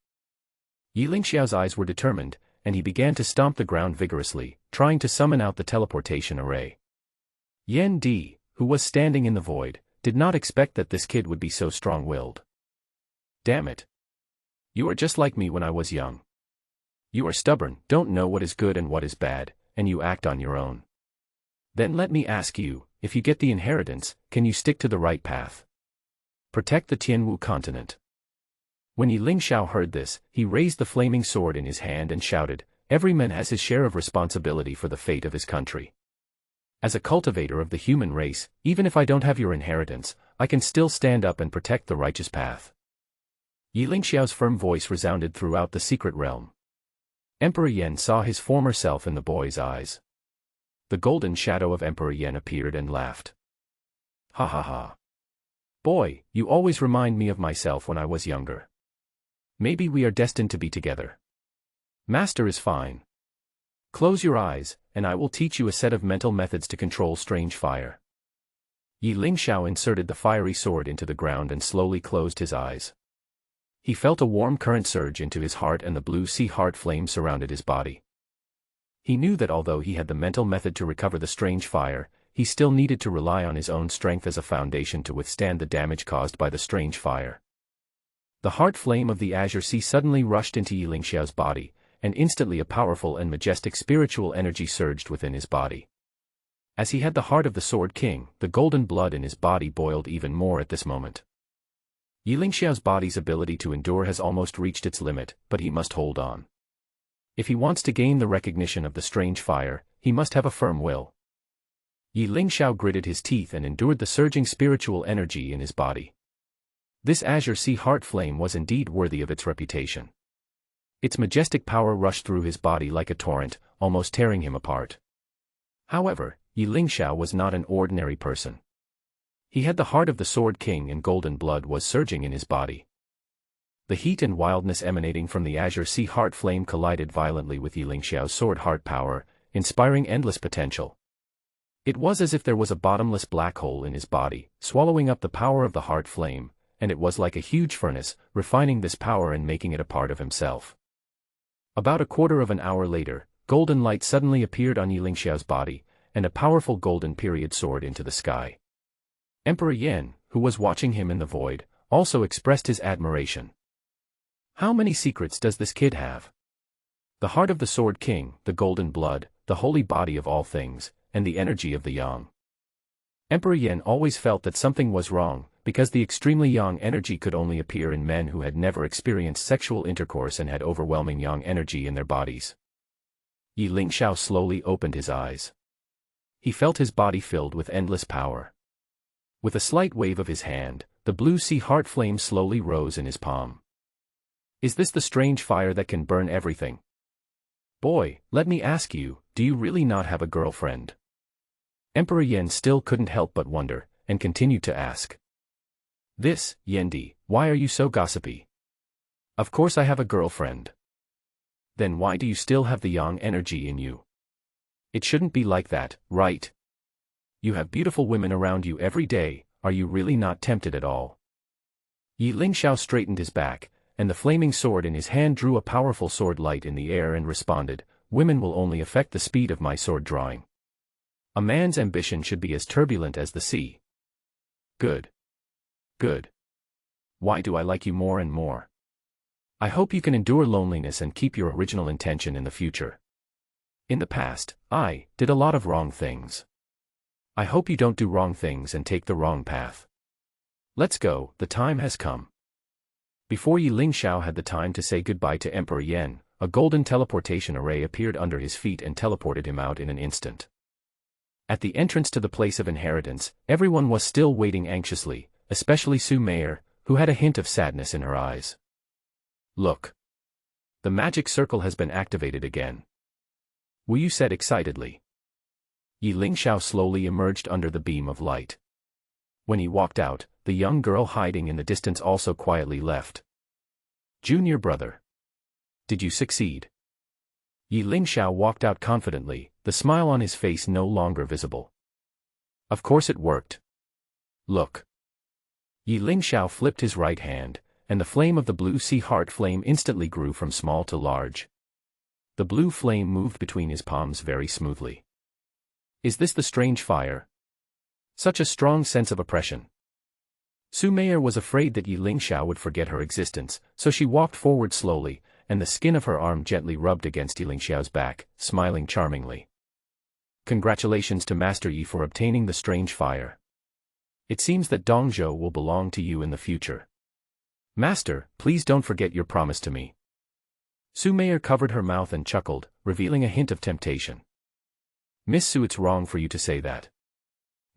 Ye Lingxiao's eyes were determined, and he began to stomp the ground vigorously, trying to summon out the teleportation array. Yan Di, who was standing in the void, did not expect that this kid would be so strong-willed. Damn it. You are just like me when I was young. You are stubborn, don't know what is good and what is bad, and you act on your own. Then let me ask you, if you get the inheritance, can you stick to the right path? Protect the Tianwu continent. When Ye Lingxiao heard this, he raised the flaming sword in his hand and shouted, every man has his share of responsibility for the fate of his country. As a cultivator of the human race, even if I don't have your inheritance, I can still stand up and protect the righteous path. Ye Lingxiao's firm voice resounded throughout the secret realm. Emperor Yan saw his former self in the boy's eyes. The golden shadow of Emperor Yan appeared and laughed. Ha ha ha. Boy, you always remind me of myself when I was younger. Maybe we are destined to be together. Master is fine. Close your eyes, and I will teach you a set of mental methods to control strange fire. Ye Lingxiao inserted the fiery sword into the ground and slowly closed his eyes. He felt a warm current surge into his heart and the blue sea heart flame surrounded his body. He knew that although he had the mental method to recover the strange fire, he still needed to rely on his own strength as a foundation to withstand the damage caused by the strange fire. The heart flame of the azure sea suddenly rushed into Ye Lingxiao's body, and instantly a powerful and majestic spiritual energy surged within his body. As he had the heart of the Sword King, the golden blood in his body boiled even more at this moment. Ye Lingxiao's body's ability to endure has almost reached its limit, but he must hold on. If he wants to gain the recognition of the strange fire, he must have a firm will. Ye Lingxiao gritted his teeth and endured the surging spiritual energy in his body. This azure sea heart flame was indeed worthy of its reputation. Its majestic power rushed through his body like a torrent, almost tearing him apart. However, Ye Lingxiao was not an ordinary person. He had the heart of the Sword King and golden blood was surging in his body. The heat and wildness emanating from the azure sea heart flame collided violently with Ye Lingxiao's sword heart power, inspiring endless potential. It was as if there was a bottomless black hole in his body, swallowing up the power of the heart flame, and it was like a huge furnace, refining this power and making it a part of himself. About a quarter of an hour later, golden light suddenly appeared on Ye Lingxiao's body, and a powerful golden period soared into the sky. Emperor Yan, who was watching him in the void, also expressed his admiration. How many secrets does this kid have? The heart of the Sword King, the golden blood, the holy body of all things, and the energy of the Yang. Emperor Yen always felt that something was wrong, because the extremely yang energy could only appear in men who had never experienced sexual intercourse and had overwhelming yang energy in their bodies. Ye Lingxiao slowly opened his eyes. He felt his body filled with endless power. With a slight wave of his hand, the blue sea heart flame slowly rose in his palm. Is this the strange fire that can burn everything? Boy, let me ask you, do you really not have a girlfriend? Emperor Yen still couldn't help but wonder, and continued to ask. This, Yendi, why are you so gossipy? Of course I have a girlfriend. Then why do you still have the yang energy in you? It shouldn't be like that, right? You have beautiful women around you every day, are you really not tempted at all? Ye Lingxiao straightened his back, and the flaming sword in his hand drew a powerful sword light in the air and responded, women will only affect the speed of my sword drawing. A man's ambition should be as turbulent as the sea. Good. Good. Why do I like you more and more? I hope you can endure loneliness and keep your original intention in the future. In the past, I did a lot of wrong things. I hope you don't do wrong things and take the wrong path. Let's go, the time has come. Before Ye Lingxiao had the time to say goodbye to Emperor Yen, a golden teleportation array appeared under his feet and teleported him out in an instant. At the entrance to the place of inheritance, everyone was still waiting anxiously, especially Su Meier, who had a hint of sadness in her eyes. Look. The magic circle has been activated again. Wu Yu said excitedly. Ye Lingxiao slowly emerged under the beam of light. When he walked out, the young girl hiding in the distance also quietly left. Junior brother. Did you succeed? Ye Lingxiao walked out confidently, the smile on his face no longer visible. Of course it worked. Look. Ye Lingxiao flipped his right hand, and the flame of the blue sea heart flame instantly grew from small to large. The blue flame moved between his palms very smoothly. Is this the strange fire? Such a strong sense of oppression. Su Meier was afraid that Ye Lingxiao would forget her existence, so she walked forward slowly, and the skin of her arm gently rubbed against Ye Lingxiao's back, smiling charmingly. Congratulations to Master Yi for obtaining the strange fire. It seems that Dongzhou will belong to you in the future. Master, please don't forget your promise to me. Su Meier covered her mouth and chuckled, revealing a hint of temptation. Miss Su, it's wrong for you to say that.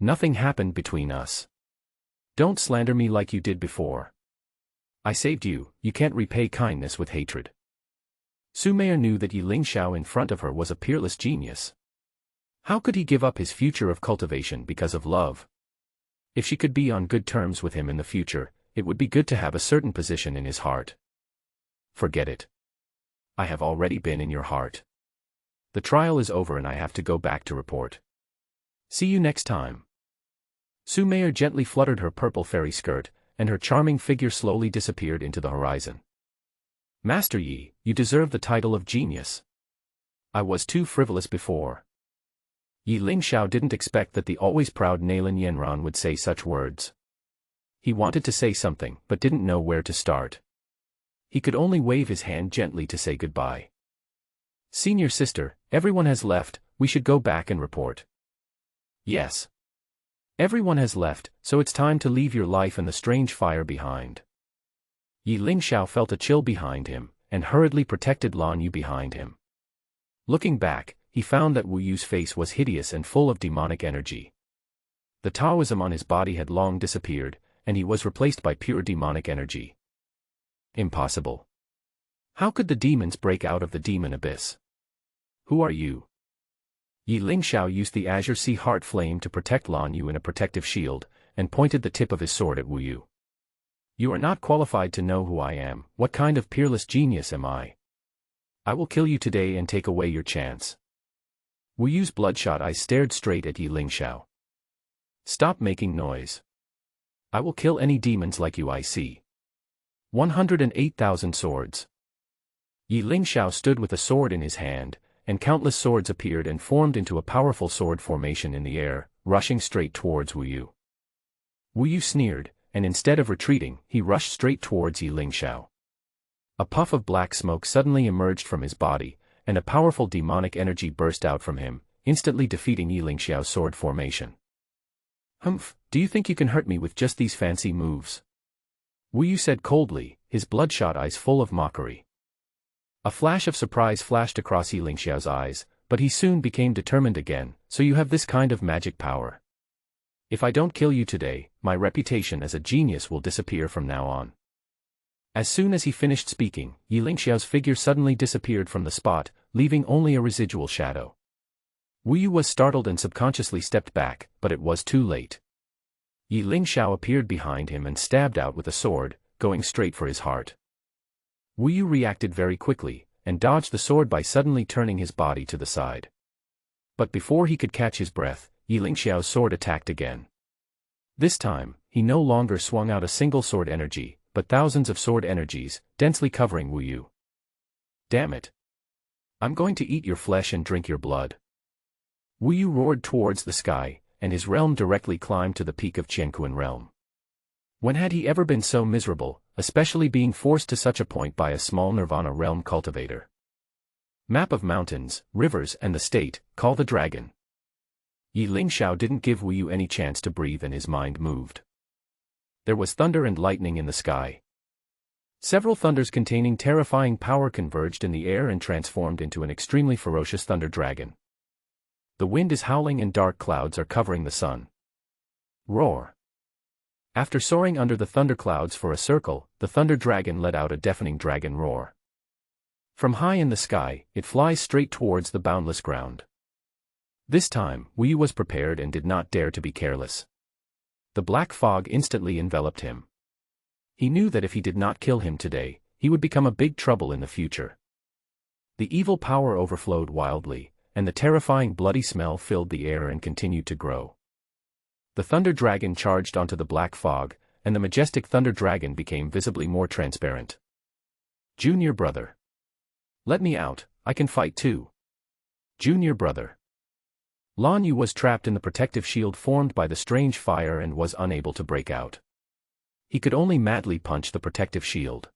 Nothing happened between us. Don't slander me like you did before. I saved you, you can't repay kindness with hatred. Su Meier knew that Ye Lingxiao in front of her was a peerless genius. How could he give up his future of cultivation because of love? If she could be on good terms with him in the future, it would be good to have a certain position in his heart. Forget it. I have already been in your heart. The trial is over and I have to go back to report. See you next time. Su Meier gently fluttered her purple fairy skirt, and her charming figure slowly disappeared into the horizon. Master Yi, you deserve the title of genius. I was too frivolous before. Ye Lingxiao didn't expect that the always proud Nalin Yanran would say such words. He wanted to say something, but didn't know where to start. He could only wave his hand gently to say goodbye. Senior sister, everyone has left, we should go back and report. Yes. Everyone has left, so it's time to leave your life and the strange fire behind. Ye Lingxiao felt a chill behind him, and hurriedly protected Lan Yu behind him. Looking back, he found that Wu Yu's face was hideous and full of demonic energy. The Taoism on his body had long disappeared, and he was replaced by pure demonic energy. Impossible. How could the demons break out of the demon abyss? Who are you? Ye Lingxiao used the azure sea heart flame to protect Lan Yu in a protective shield, and pointed the tip of his sword at Wu Yu. You are not qualified to know who I am. What kind of peerless genius am I? I will kill you today and take away your chance. Wu Yu's bloodshot eyes stared straight at Ye Lingxiao. Stop making noise. I will kill any demons like you I see. 108,000 swords. Ye Lingxiao stood with a sword in his hand, and countless swords appeared and formed into a powerful sword formation in the air, rushing straight towards Wu Yu. Wu Yu sneered, and instead of retreating, he rushed straight towards Ye Lingxiao. A puff of black smoke suddenly emerged from his body, and a powerful demonic energy burst out from him, instantly defeating Ye Lingxiao's sword formation. Humph, do you think you can hurt me with just these fancy moves? Wu Yu said coldly, his bloodshot eyes full of mockery. A flash of surprise flashed across Ye Lingxiao's eyes, but he soon became determined again. So you have this kind of magic power. If I don't kill you today, my reputation as a genius will disappear from now on. As soon as he finished speaking, Ye Lingxiao's figure suddenly disappeared from the spot, leaving only a residual shadow. Wu Yu was startled and subconsciously stepped back, but it was too late. Ye Lingxiao appeared behind him and stabbed out with a sword, going straight for his heart. Wu Yu reacted very quickly, and dodged the sword by suddenly turning his body to the side. But before he could catch his breath, Ye Lingxiao's sword attacked again. This time, he no longer swung out a single sword energy, but thousands of sword energies, densely covering Wu Yu. Damn it! I'm going to eat your flesh and drink your blood. Wu Yu roared towards the sky, and his realm directly climbed to the peak of Qianquan realm. When had he ever been so miserable, especially being forced to such a point by a small Nirvana realm cultivator? Map of mountains, rivers and the state, call the dragon. Ye Lingxiao didn't give Wu Yu any chance to breathe and his mind moved. There was thunder and lightning in the sky. Several thunders containing terrifying power converged in the air and transformed into an extremely ferocious thunder dragon. The wind is howling and dark clouds are covering the sun. Roar! After soaring under the thunderclouds for a circle, the thunder dragon let out a deafening dragon roar. From high in the sky, it flies straight towards the boundless ground. This time, Wu Yu was prepared and did not dare to be careless. The black fog instantly enveloped him. He knew that if he did not kill him today, he would become a big trouble in the future. The evil power overflowed wildly, and the terrifying bloody smell filled the air and continued to grow. The thunder dragon charged onto the black fog, and the majestic thunder dragon became visibly more transparent. Junior brother. Let me out, I can fight too. Junior brother. Lan Yu was trapped in the protective shield formed by the strange fire and was unable to break out. He could only madly punch the protective shield.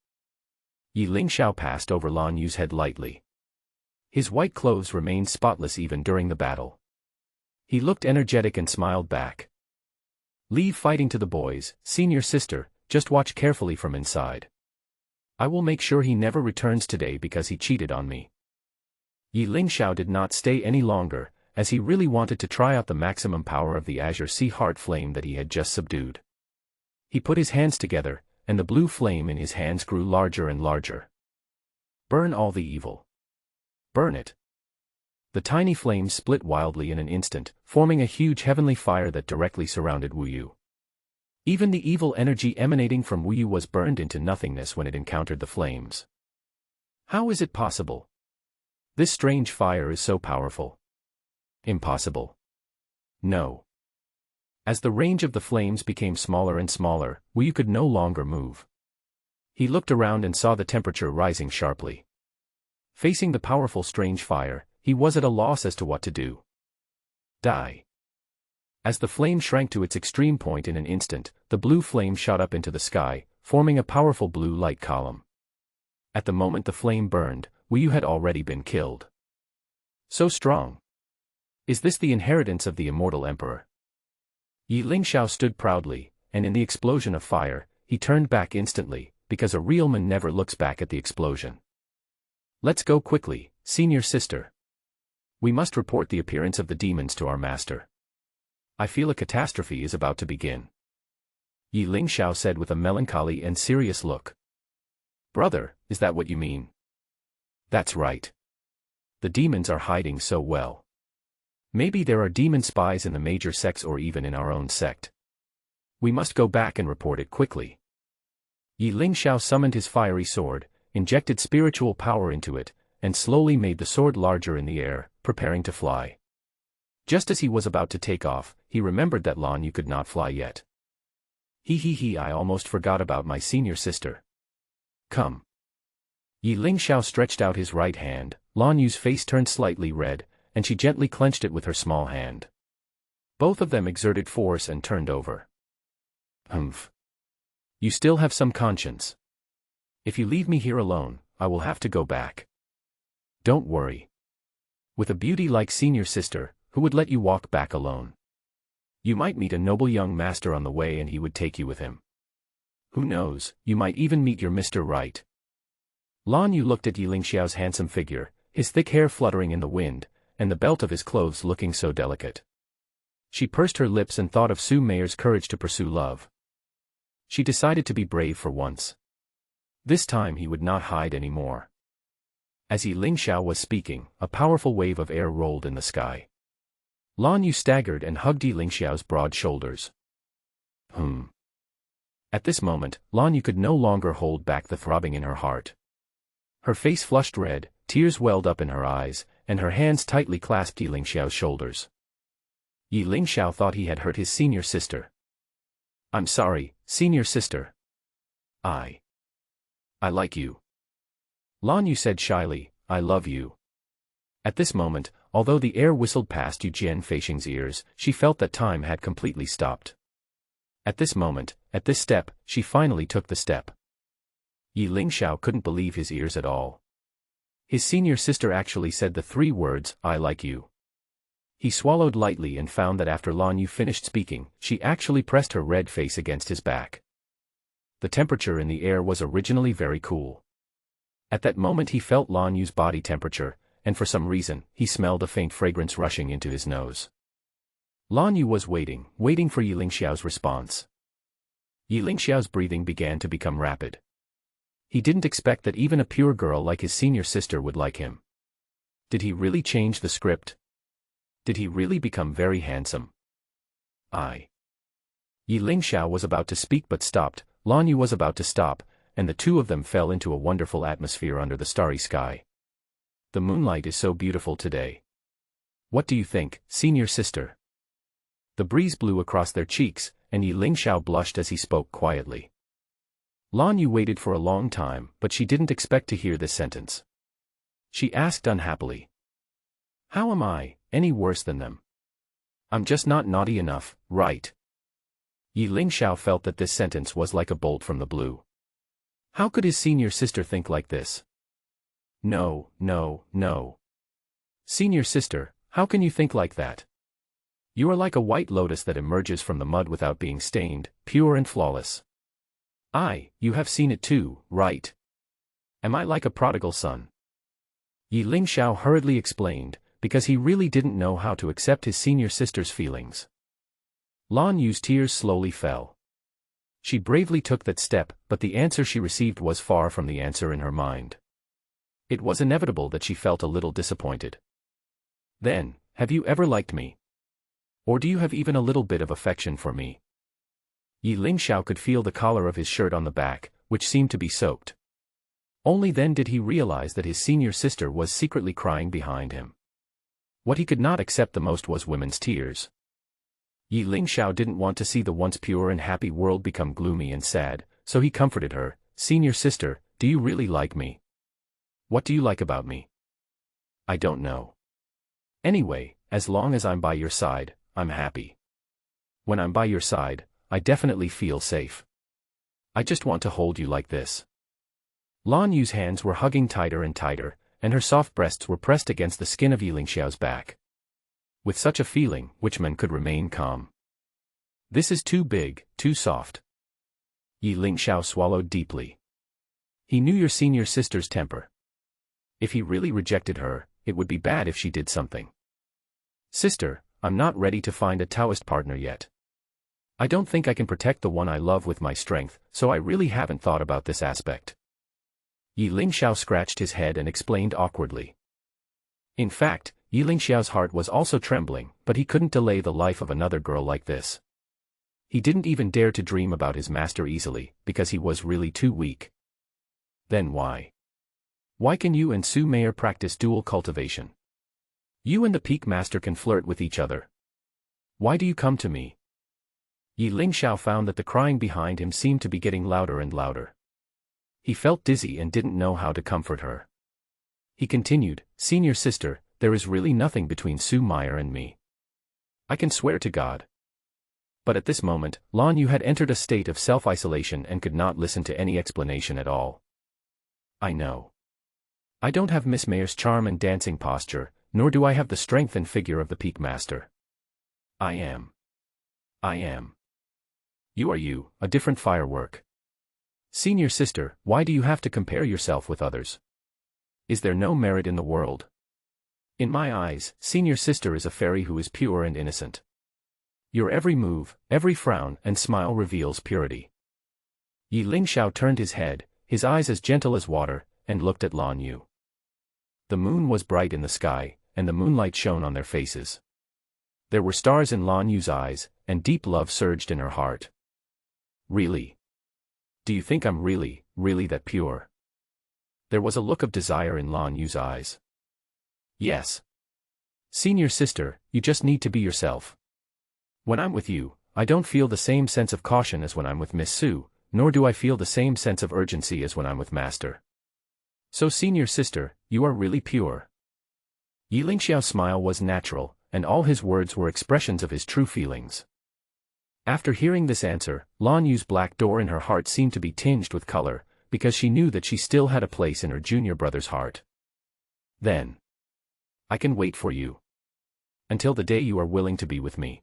Ye Lingxiao passed over Lan Yu's head lightly. His white clothes remained spotless even during the battle. He looked energetic and smiled back. Leave fighting to the boys, senior sister, just watch carefully from inside. I will make sure he never returns today because he cheated on me. Ye Lingxiao did not stay any longer, as he really wanted to try out the maximum power of the Azure Sea Heart flame that he had just subdued. He put his hands together, and the blue flame in his hands grew larger and larger. Burn all the evil. Burn it. The tiny flames split wildly in an instant, forming a huge heavenly fire that directly surrounded Wu Yu. Even the evil energy emanating from Wu Yu was burned into nothingness when it encountered the flames. How is it possible? This strange fire is so powerful. Impossible. No. As the range of the flames became smaller and smaller, Wu Yu could no longer move. He looked around and saw the temperature rising sharply. Facing the powerful strange fire, he was at a loss as to what to do. Die. As the flame shrank to its extreme point in an instant, the blue flame shot up into the sky, forming a powerful blue light column. At the moment the flame burned, Wu Yu had already been killed. So strong. Is this the inheritance of the immortal emperor? Ye Lingxiao stood proudly, and in the explosion of fire, he turned back instantly, because a real man never looks back at the explosion. Let's go quickly, senior sister. We must report the appearance of the demons to our master. I feel a catastrophe is about to begin. Ye Lingxiao said with a melancholy and serious look. Brother, is that what you mean? That's right. The demons are hiding so well. Maybe there are demon spies in the major sects or even in our own sect. We must go back and report it quickly. Ye Lingxiao summoned his fiery sword, injected spiritual power into it, and slowly made the sword larger in the air, preparing to fly. Just as he was about to take off, he remembered that Lan Yu could not fly yet. I almost forgot about my senior sister. Come. Ye Lingxiao stretched out his right hand, Lan Yu's face turned slightly red, and she gently clenched it with her small hand. Both of them exerted force and turned over. Humph. You still have some conscience. If you leave me here alone, I will have to go back. Don't worry. With a beauty like senior sister, who would let you walk back alone? You might meet a noble young master on the way and he would take you with him. Who knows, you might even meet your Mr. Right. Lan Yu looked at Ye Lingxiao's handsome figure, his thick hair fluttering in the wind, and the belt of his clothes looking so delicate. She pursed her lips and thought of Su Mei's courage to pursue love. She decided to be brave for once. This time he would not hide anymore. As Ye Lingxiao was speaking, a powerful wave of air rolled in the sky. Lan Yu staggered and hugged Ye Lingxiao's broad shoulders. At this moment, Lan Yu could no longer hold back the throbbing in her heart. Her face flushed red, tears welled up in her eyes, and her hands tightly clasped Ye Lingxiao's shoulders. Ye Lingxiao thought he had hurt his senior sister. I'm sorry, senior sister. I like you. Lan Yu said shyly, I love you. At this moment, although the air whistled past Yu Jian Feixing's ears, she felt that time had completely stopped. At this moment, at this step, she finally took the step. Ye Lingxiao couldn't believe his ears at all. His senior sister actually said the 3 words, I like you. He swallowed lightly and found that after Lan Yu finished speaking, she actually pressed her red face against his back. The temperature in the air was originally very cool. At that moment he felt Lan Yu's body temperature, and for some reason, he smelled a faint fragrance rushing into his nose. Lan Yu was waiting for Ye Lingxiao's response. Ye Lingxiao's breathing began to become rapid. He didn't expect that even a pure girl like his senior sister would like him. Did he really change the script? Did he really become very handsome? Ye Lingxiao was about to speak but stopped, Lan Yu was about to stop, and the two of them fell into a wonderful atmosphere under the starry sky. The moonlight is so beautiful today. What do you think, senior sister? The breeze blew across their cheeks, and Ye Lingxiao blushed as he spoke quietly. Lan Yu waited for a long time, but she didn't expect to hear this sentence. She asked unhappily. How am I any worse than them? I'm just not naughty enough, right? Ye Lingxiao felt that this sentence was like a bolt from the blue. How could his senior sister think like this? No. Senior sister, how can you think like that? You are like a white lotus that emerges from the mud without being stained, pure and flawless. You have seen it too, right? Am I like a prodigal son? Ye Lingxiao hurriedly explained, because he really didn't know how to accept his senior sister's feelings. Lan Yu's tears slowly fell. She bravely took that step, but the answer she received was far from the answer in her mind. It was inevitable that she felt a little disappointed. Then, have you ever liked me? Or do you have even a little bit of affection for me? Ye Lingxiao could feel the collar of his shirt on the back, which seemed to be soaked. Only then did he realize that his senior sister was secretly crying behind him. What he could not accept the most was women's tears. Ye Lingxiao didn't want to see the once pure and happy world become gloomy and sad, so he comforted her, Senior sister, do you really like me? What do you like about me? I don't know. Anyway, as long as I'm by your side, I'm happy. When I'm by your side, I definitely feel safe. I just want to hold you like this. Lan Yu's hands were hugging tighter and tighter, and her soft breasts were pressed against the skin of Ye Lingxiao's back. With such a feeling, which man could remain calm? This is too big, too soft. Ye Lingxiao swallowed deeply. He knew your senior sister's temper. If he really rejected her, it would be bad if she did something. Sister, I'm not ready to find a Taoist partner yet. I don't think I can protect the one I love with my strength, so I really haven't thought about this aspect. Ye Lingxiao scratched his head and explained awkwardly. In fact, Ye Lingxiao's heart was also trembling, but he couldn't delay the life of another girl like this. He didn't even dare to dream about his master easily, because he was really too weak. Then why? Why can you and Su Mei practice dual cultivation? You and the peak master can flirt with each other. Why do you come to me? Ye Lingxiao found that the crying behind him seemed to be getting louder and louder. He felt dizzy and didn't know how to comfort her. He continued, Senior sister, there is really nothing between Su Mei and me. I can swear to God. But at this moment, Lan Yu had entered a state of self-isolation and could not listen to any explanation at all. I know. I don't have Miss Mayer's charm and dancing posture, nor do I have the strength and figure of the peak master. I am I am. You are you, a different firework. Senior sister, why do you have to compare yourself with others? Is there no merit in the world? In my eyes, senior sister is a fairy who is pure and innocent. Your every move, every frown and smile reveals purity. Ye Lingxiao turned his head, his eyes as gentle as water, and looked at Lan Yu. The moon was bright in the sky, and the moonlight shone on their faces. There were stars in Lan Yu's eyes, and deep love surged in her heart. Really? Do you think I'm really that pure? There was a look of desire in Lan Yu's eyes. Yes. Senior sister, you just need to be yourself. When I'm with you, I don't feel the same sense of caution as when I'm with Miss Su, nor do I feel the same sense of urgency as when I'm with Master. So senior sister, you are really pure. Ye Lingxiao's smile was natural, and all his words were expressions of his true feelings. After hearing this answer, Lan Yu's black door in her heart seemed to be tinged with color, because she knew that she still had a place in her junior brother's heart. Then, I can wait for you. Until the day you are willing to be with me.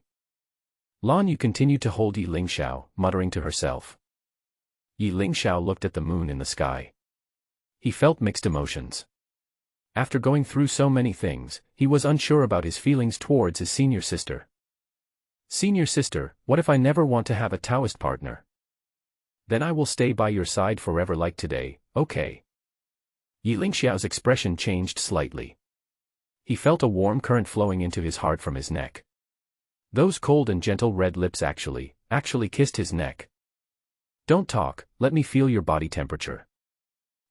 Lan Yu continued to hold Ye Lingxiao, muttering to herself. Ye Lingxiao looked at the moon in the sky. He felt mixed emotions. After going through so many things, he was unsure about his feelings towards his senior sister. Senior sister, what if I never want to have a Taoist partner? Then I will stay by your side forever like today, okay? Ye Lingxiao's expression changed slightly. He felt a warm current flowing into his heart from his neck. Those cold and gentle red lips actually kissed his neck. Don't talk, let me feel your body temperature.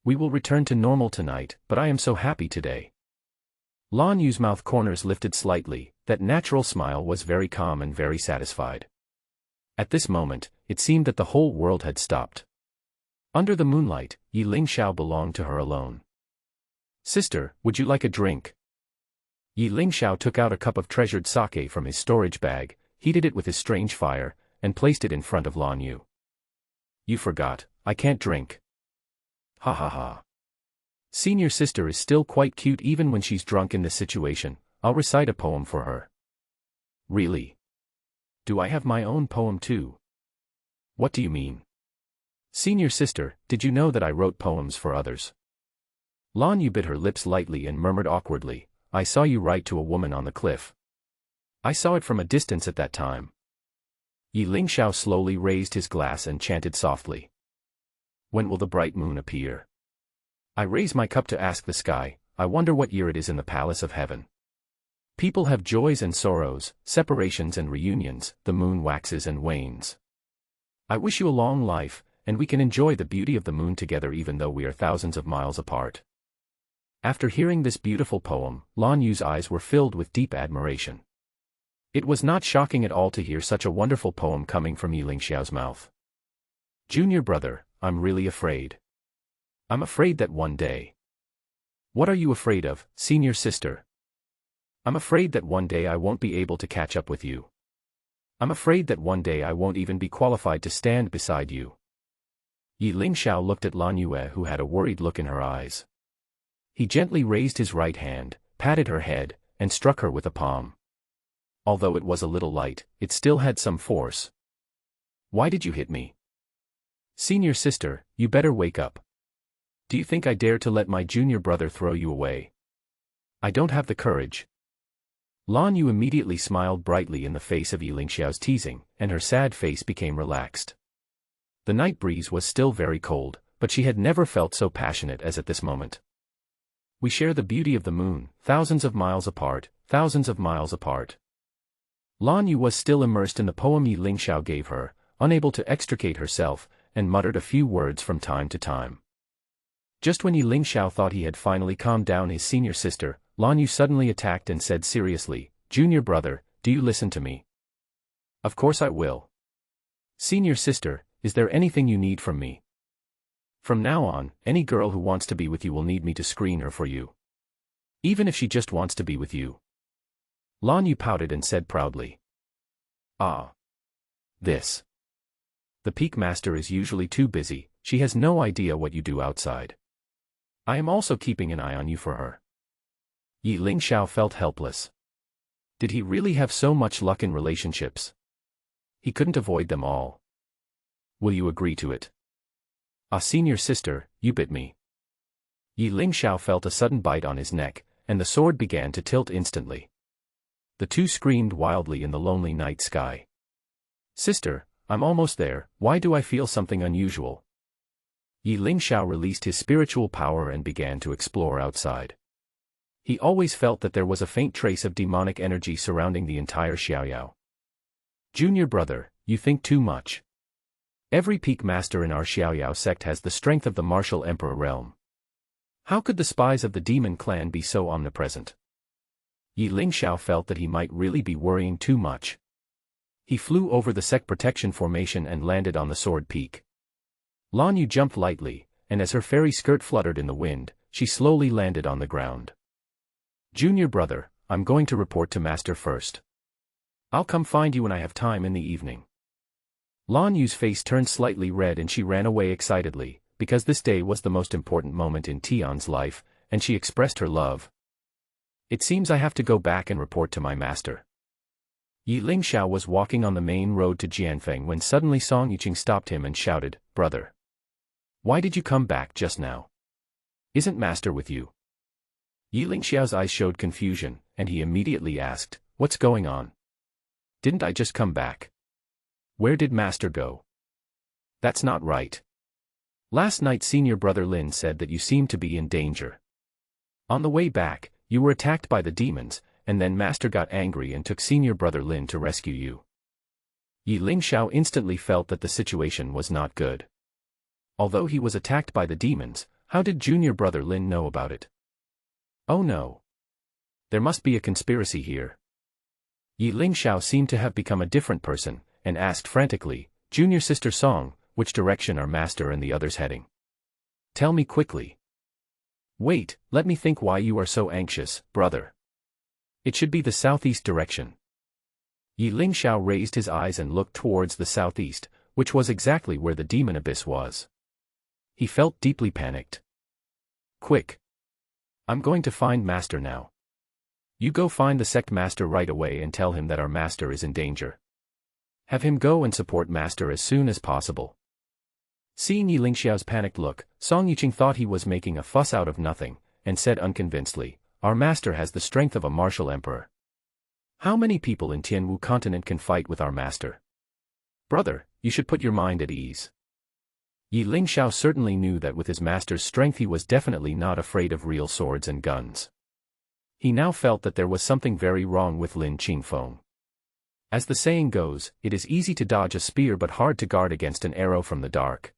We will return to normal tonight, but I am so happy today. Lan Yu's mouth corners lifted slightly, that natural smile was very calm and very satisfied. At this moment, it seemed that the whole world had stopped. Under the moonlight, Ye Lingxiao belonged to her alone. Sister, would you like a drink? Ye Lingxiao took out a cup of treasured sake from his storage bag, heated it with his strange fire, and placed it in front of Lan Yu. You forgot, I can't drink. Ha ha ha. Senior sister is still quite cute even when she's drunk in this situation, I'll recite a poem for her. Really? Do I have my own poem too? What do you mean? Senior sister, did you know that I wrote poems for others? Lan Yu bit her lips lightly and murmured awkwardly, I saw you write to a woman on the cliff. I saw it from a distance at that time. Ye Lingxiao slowly raised his glass and chanted softly. When will the bright moon appear? I raise my cup to ask the sky, I wonder what year it is in the palace of heaven. People have joys and sorrows, separations and reunions, the moon waxes and wanes. I wish you a long life, and we can enjoy the beauty of the moon together even though we are thousands of miles apart. After hearing this beautiful poem, Lan Yu's eyes were filled with deep admiration. It was not shocking at all to hear such a wonderful poem coming from Ye Lingxiao's mouth. Junior brother, I'm really afraid. I'm afraid that one day. What are you afraid of, senior sister? I'm afraid that one day I won't be able to catch up with you. I'm afraid that one day I won't even be qualified to stand beside you. Ye Lingxiao looked at Lan Yue who had a worried look in her eyes. He gently raised his right hand, patted her head, and struck her with a palm. Although it was a little light, it still had some force. Why did you hit me? Senior sister, you better wake up. Do you think I dare to let my junior brother throw you away? I don't have the courage. Lan Yu immediately smiled brightly in the face of Ye Lingxiao's teasing, and her sad face became relaxed. The night breeze was still very cold, but she had never felt so passionate as at this moment. We share the beauty of the moon, thousands of miles apart, thousands of miles apart. Lan Yu was still immersed in the poem Ye Lingxiao gave her, unable to extricate herself, and muttered a few words from time to time. Just when Ye Lingxiao thought he had finally calmed down his senior sister, Lan Yu suddenly attacked and said seriously, Junior brother, do you listen to me? Of course I will. Senior sister, is there anything you need from me? From now on, any girl who wants to be with you will need me to screen her for you. Even if she just wants to be with you. Lan Yu pouted and said proudly. Ah. This. The Peak Master is usually too busy, she has no idea what you do outside. I am also keeping an eye on you for her. Ye Lingxiao felt helpless. Did he really have so much luck in relationships? He couldn't avoid them all. Will you agree to it? Ah, senior sister, you bit me. Ye Lingxiao felt a sudden bite on his neck, and the sword began to tilt instantly. The two screamed wildly in the lonely night sky. Sister, I'm almost there, why do I feel something unusual? Ye Lingxiao released his spiritual power and began to explore outside. He always felt that there was a faint trace of demonic energy surrounding the entire Xiaoyao. Junior brother, you think too much. Every peak master in our Xiaoyao sect has the strength of the martial emperor realm. How could the spies of the demon clan be so omnipresent? Ye Lingxiao felt that he might really be worrying too much. He flew over the sect protection formation and landed on the sword peak. Lan Yu jumped lightly, and as her fairy skirt fluttered in the wind, she slowly landed on the ground. Junior brother, I'm going to report to master first. I'll come find you when I have time in the evening. Lan Yu's face turned slightly red and she ran away excitedly, because this day was the most important moment in Tian's life, and she expressed her love. It seems I have to go back and report to my master. Ye Lingxiao was walking on the main road to Jianfeng when suddenly Song Yiqing stopped him and shouted, Brother! Why did you come back just now? Isn't master with you? Ye Lingxiao's eyes showed confusion, and he immediately asked, What's going on? Didn't I just come back? Where did master go? That's not right. Last night senior brother Lin said that you seemed to be in danger. On the way back, you were attacked by the demons, and then master got angry and took senior brother Lin to rescue you. Ye Lingxiao instantly felt that the situation was not good. Although he was attacked by the demons, how did junior brother Lin know about it? Oh no. There must be a conspiracy here. Ye Lingxiao seemed to have become a different person, and asked frantically, Junior sister Song, which direction are master and the others heading? Tell me quickly. Wait, let me think why you are so anxious, brother. It should be the southeast direction. Ye Lingxiao raised his eyes and looked towards the southeast, which was exactly where the demon abyss was. He felt deeply panicked. Quick! I'm going to find master now. You go find the sect master right away and tell him that our master is in danger. Have him go and support master as soon as possible. Seeing Ye Lingxiao's panicked look, Song Yiqing thought he was making a fuss out of nothing, and said unconvincedly, Our master has the strength of a martial emperor. How many people in Tianwu continent can fight with our master? Brother, you should put your mind at ease. Ye Lingxiao certainly knew that with his master's strength he was definitely not afraid of real swords and guns. He now felt that there was something very wrong with Lin Qingfeng. As the saying goes, it is easy to dodge a spear but hard to guard against an arrow from the dark.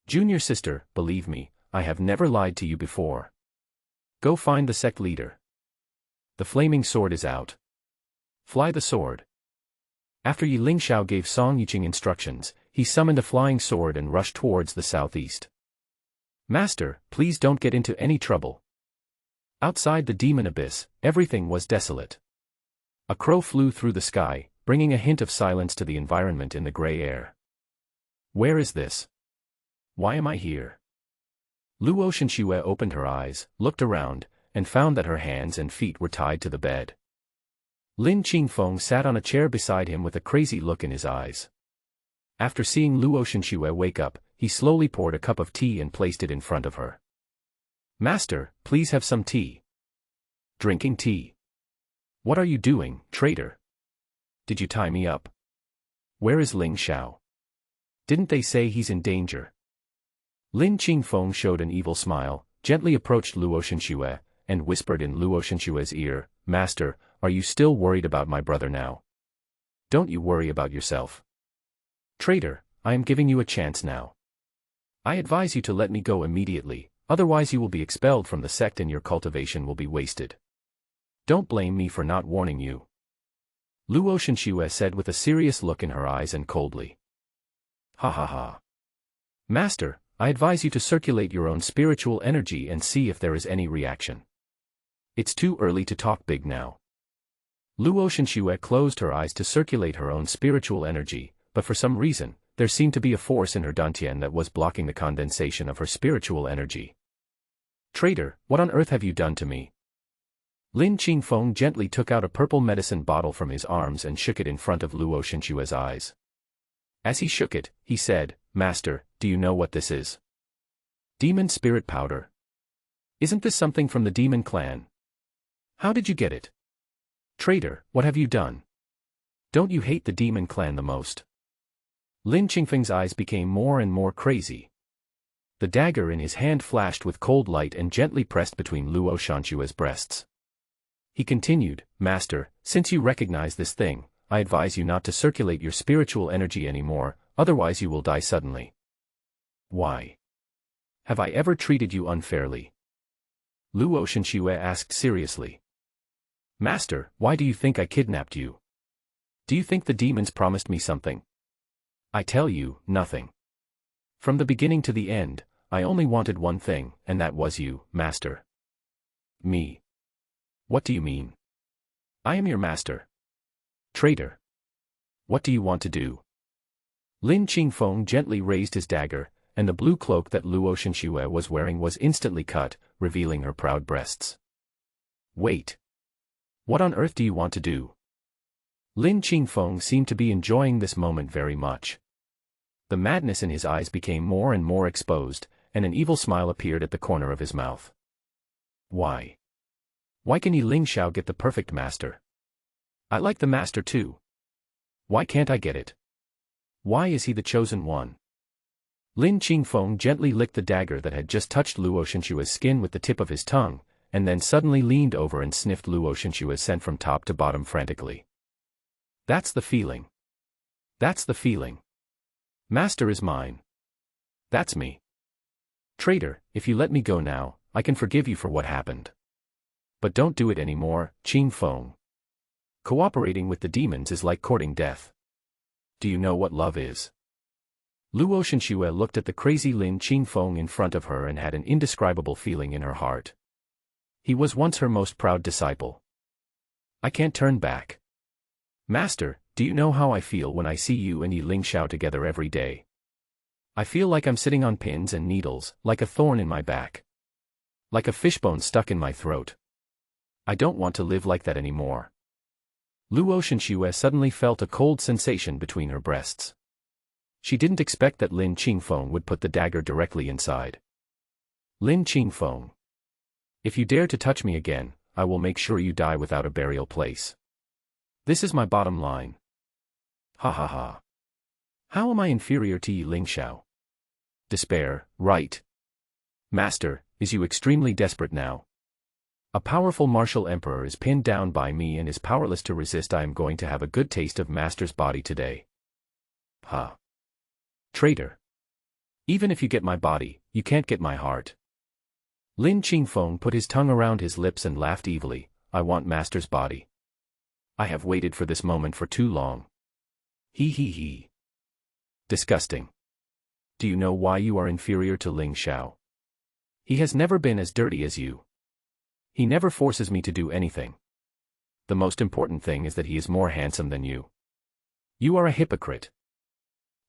Junior sister, believe me, I have never lied to you before. Go find the sect leader. The flaming sword is out. Fly the sword. After Ye Lingxiao gave Song Yiqing instructions, he summoned a flying sword and rushed towards the southeast. Master, please don't get into any trouble. Outside the demon abyss, everything was desolate. A crow flew through the sky, bringing a hint of silence to the environment in the gray air. Where is this? Why am I here? Luo Shenxue opened her eyes, looked around, and found that her hands and feet were tied to the bed. Lin Qingfeng sat on a chair beside him with a crazy look in his eyes. After seeing Luo Shenxue wake up, he slowly poured a cup of tea and placed it in front of her. Master, please have some tea. Drinking tea. What are you doing, traitor? Did you tie me up? Where is Lingxiao? Didn't they say he's in danger? Lin Qingfeng showed an evil smile, gently approached Luo Shenxue, and whispered in Luo Shenxue's ear, Master, are you still worried about my brother now? Don't you worry about yourself. Traitor, I am giving you a chance now. I advise you to let me go immediately, otherwise you will be expelled from the sect and your cultivation will be wasted. Don't blame me for not warning you. Luo Shenxue said with a serious look in her eyes and coldly. Ha ha ha. Master, I advise you to circulate your own spiritual energy and see if there is any reaction. It's too early to talk big now. Luo Shenxue closed her eyes to circulate her own spiritual energy, but for some reason, there seemed to be a force in her dantian that was blocking the condensation of her spiritual energy. Traitor, what on earth have you done to me? Lin Qingfeng gently took out a purple medicine bottle from his arms and shook it in front of Luo Shenxue's eyes. As he shook it, he said, "Master, do you know what this is?" "Demon spirit powder. Isn't this something from the demon clan? How did you get it? Traitor, what have you done? Don't you hate the demon clan the most?" Lin Qingfeng's eyes became more and more crazy. The dagger in his hand flashed with cold light and gently pressed between Luo Shenxue's breasts. He continued, "Master, since you recognize this thing, I advise you not to circulate your spiritual energy anymore, otherwise you will die suddenly." "Why? Have I ever treated you unfairly?" Luo Shenxue asked seriously. "Master, why do you think I kidnapped you? Do you think the demons promised me something? I tell you, nothing. From the beginning to the end, I only wanted one thing, and that was you, Master." "Me? What do you mean? I am your master." "Traitor. What do you want to do?" Lin Qingfeng gently raised his dagger, and the blue cloak that Luo Shenxue was wearing was instantly cut, revealing her proud breasts. "Wait. What on earth do you want to do?" Lin Qingfeng seemed to be enjoying this moment very much. The madness in his eyes became more and more exposed, and an evil smile appeared at the corner of his mouth. "Why? Why can Ye Lingxiao get the perfect master? I like the master too. Why can't I get it? Why is he the chosen one?" Lin Qingfeng gently licked the dagger that had just touched Luo Shenxue's skin with the tip of his tongue, and then suddenly leaned over and sniffed Luo Shenxue's scent from top to bottom frantically. "That's the feeling. That's the feeling. Master is mine. That's me. Traitor, if you let me go now, I can forgive you for what happened. But don't do it anymore, Qingfeng. Cooperating with the demons is like courting death. Do you know what love is?" Luo Shenxue looked at the crazy Lin Qingfeng in front of her and had an indescribable feeling in her heart. He was once her most proud disciple. "I can't turn back. Master, do you know how I feel when I see you and Ye Lingxiao together every day? I feel like I'm sitting on pins and needles, like a thorn in my back. Like a fishbone stuck in my throat. I don't want to live like that anymore." Luo Shenxue suddenly felt a cold sensation between her breasts. She didn't expect that Lin Qingfeng would put the dagger directly inside. "Lin Qingfeng. If you dare to touch me again, I will make sure you die without a burial place. This is my bottom line. Ha ha ha. How am I inferior to Ye Lingxiao? Despair, right? Master, is you extremely desperate now? A powerful martial emperor is pinned down by me and is powerless to resist. I am going to have a good taste of Master's body today. Ha. Traitor. Even if you get my body, you can't get my heart." Lin Qingfeng put his tongue around his lips and laughed evilly. "I want Master's body. I have waited for this moment for too long. He he he. Disgusting. Do you know why you are inferior to Lingxiao? He has never been as dirty as you. He never forces me to do anything. The most important thing is that he is more handsome than you. You are a hypocrite."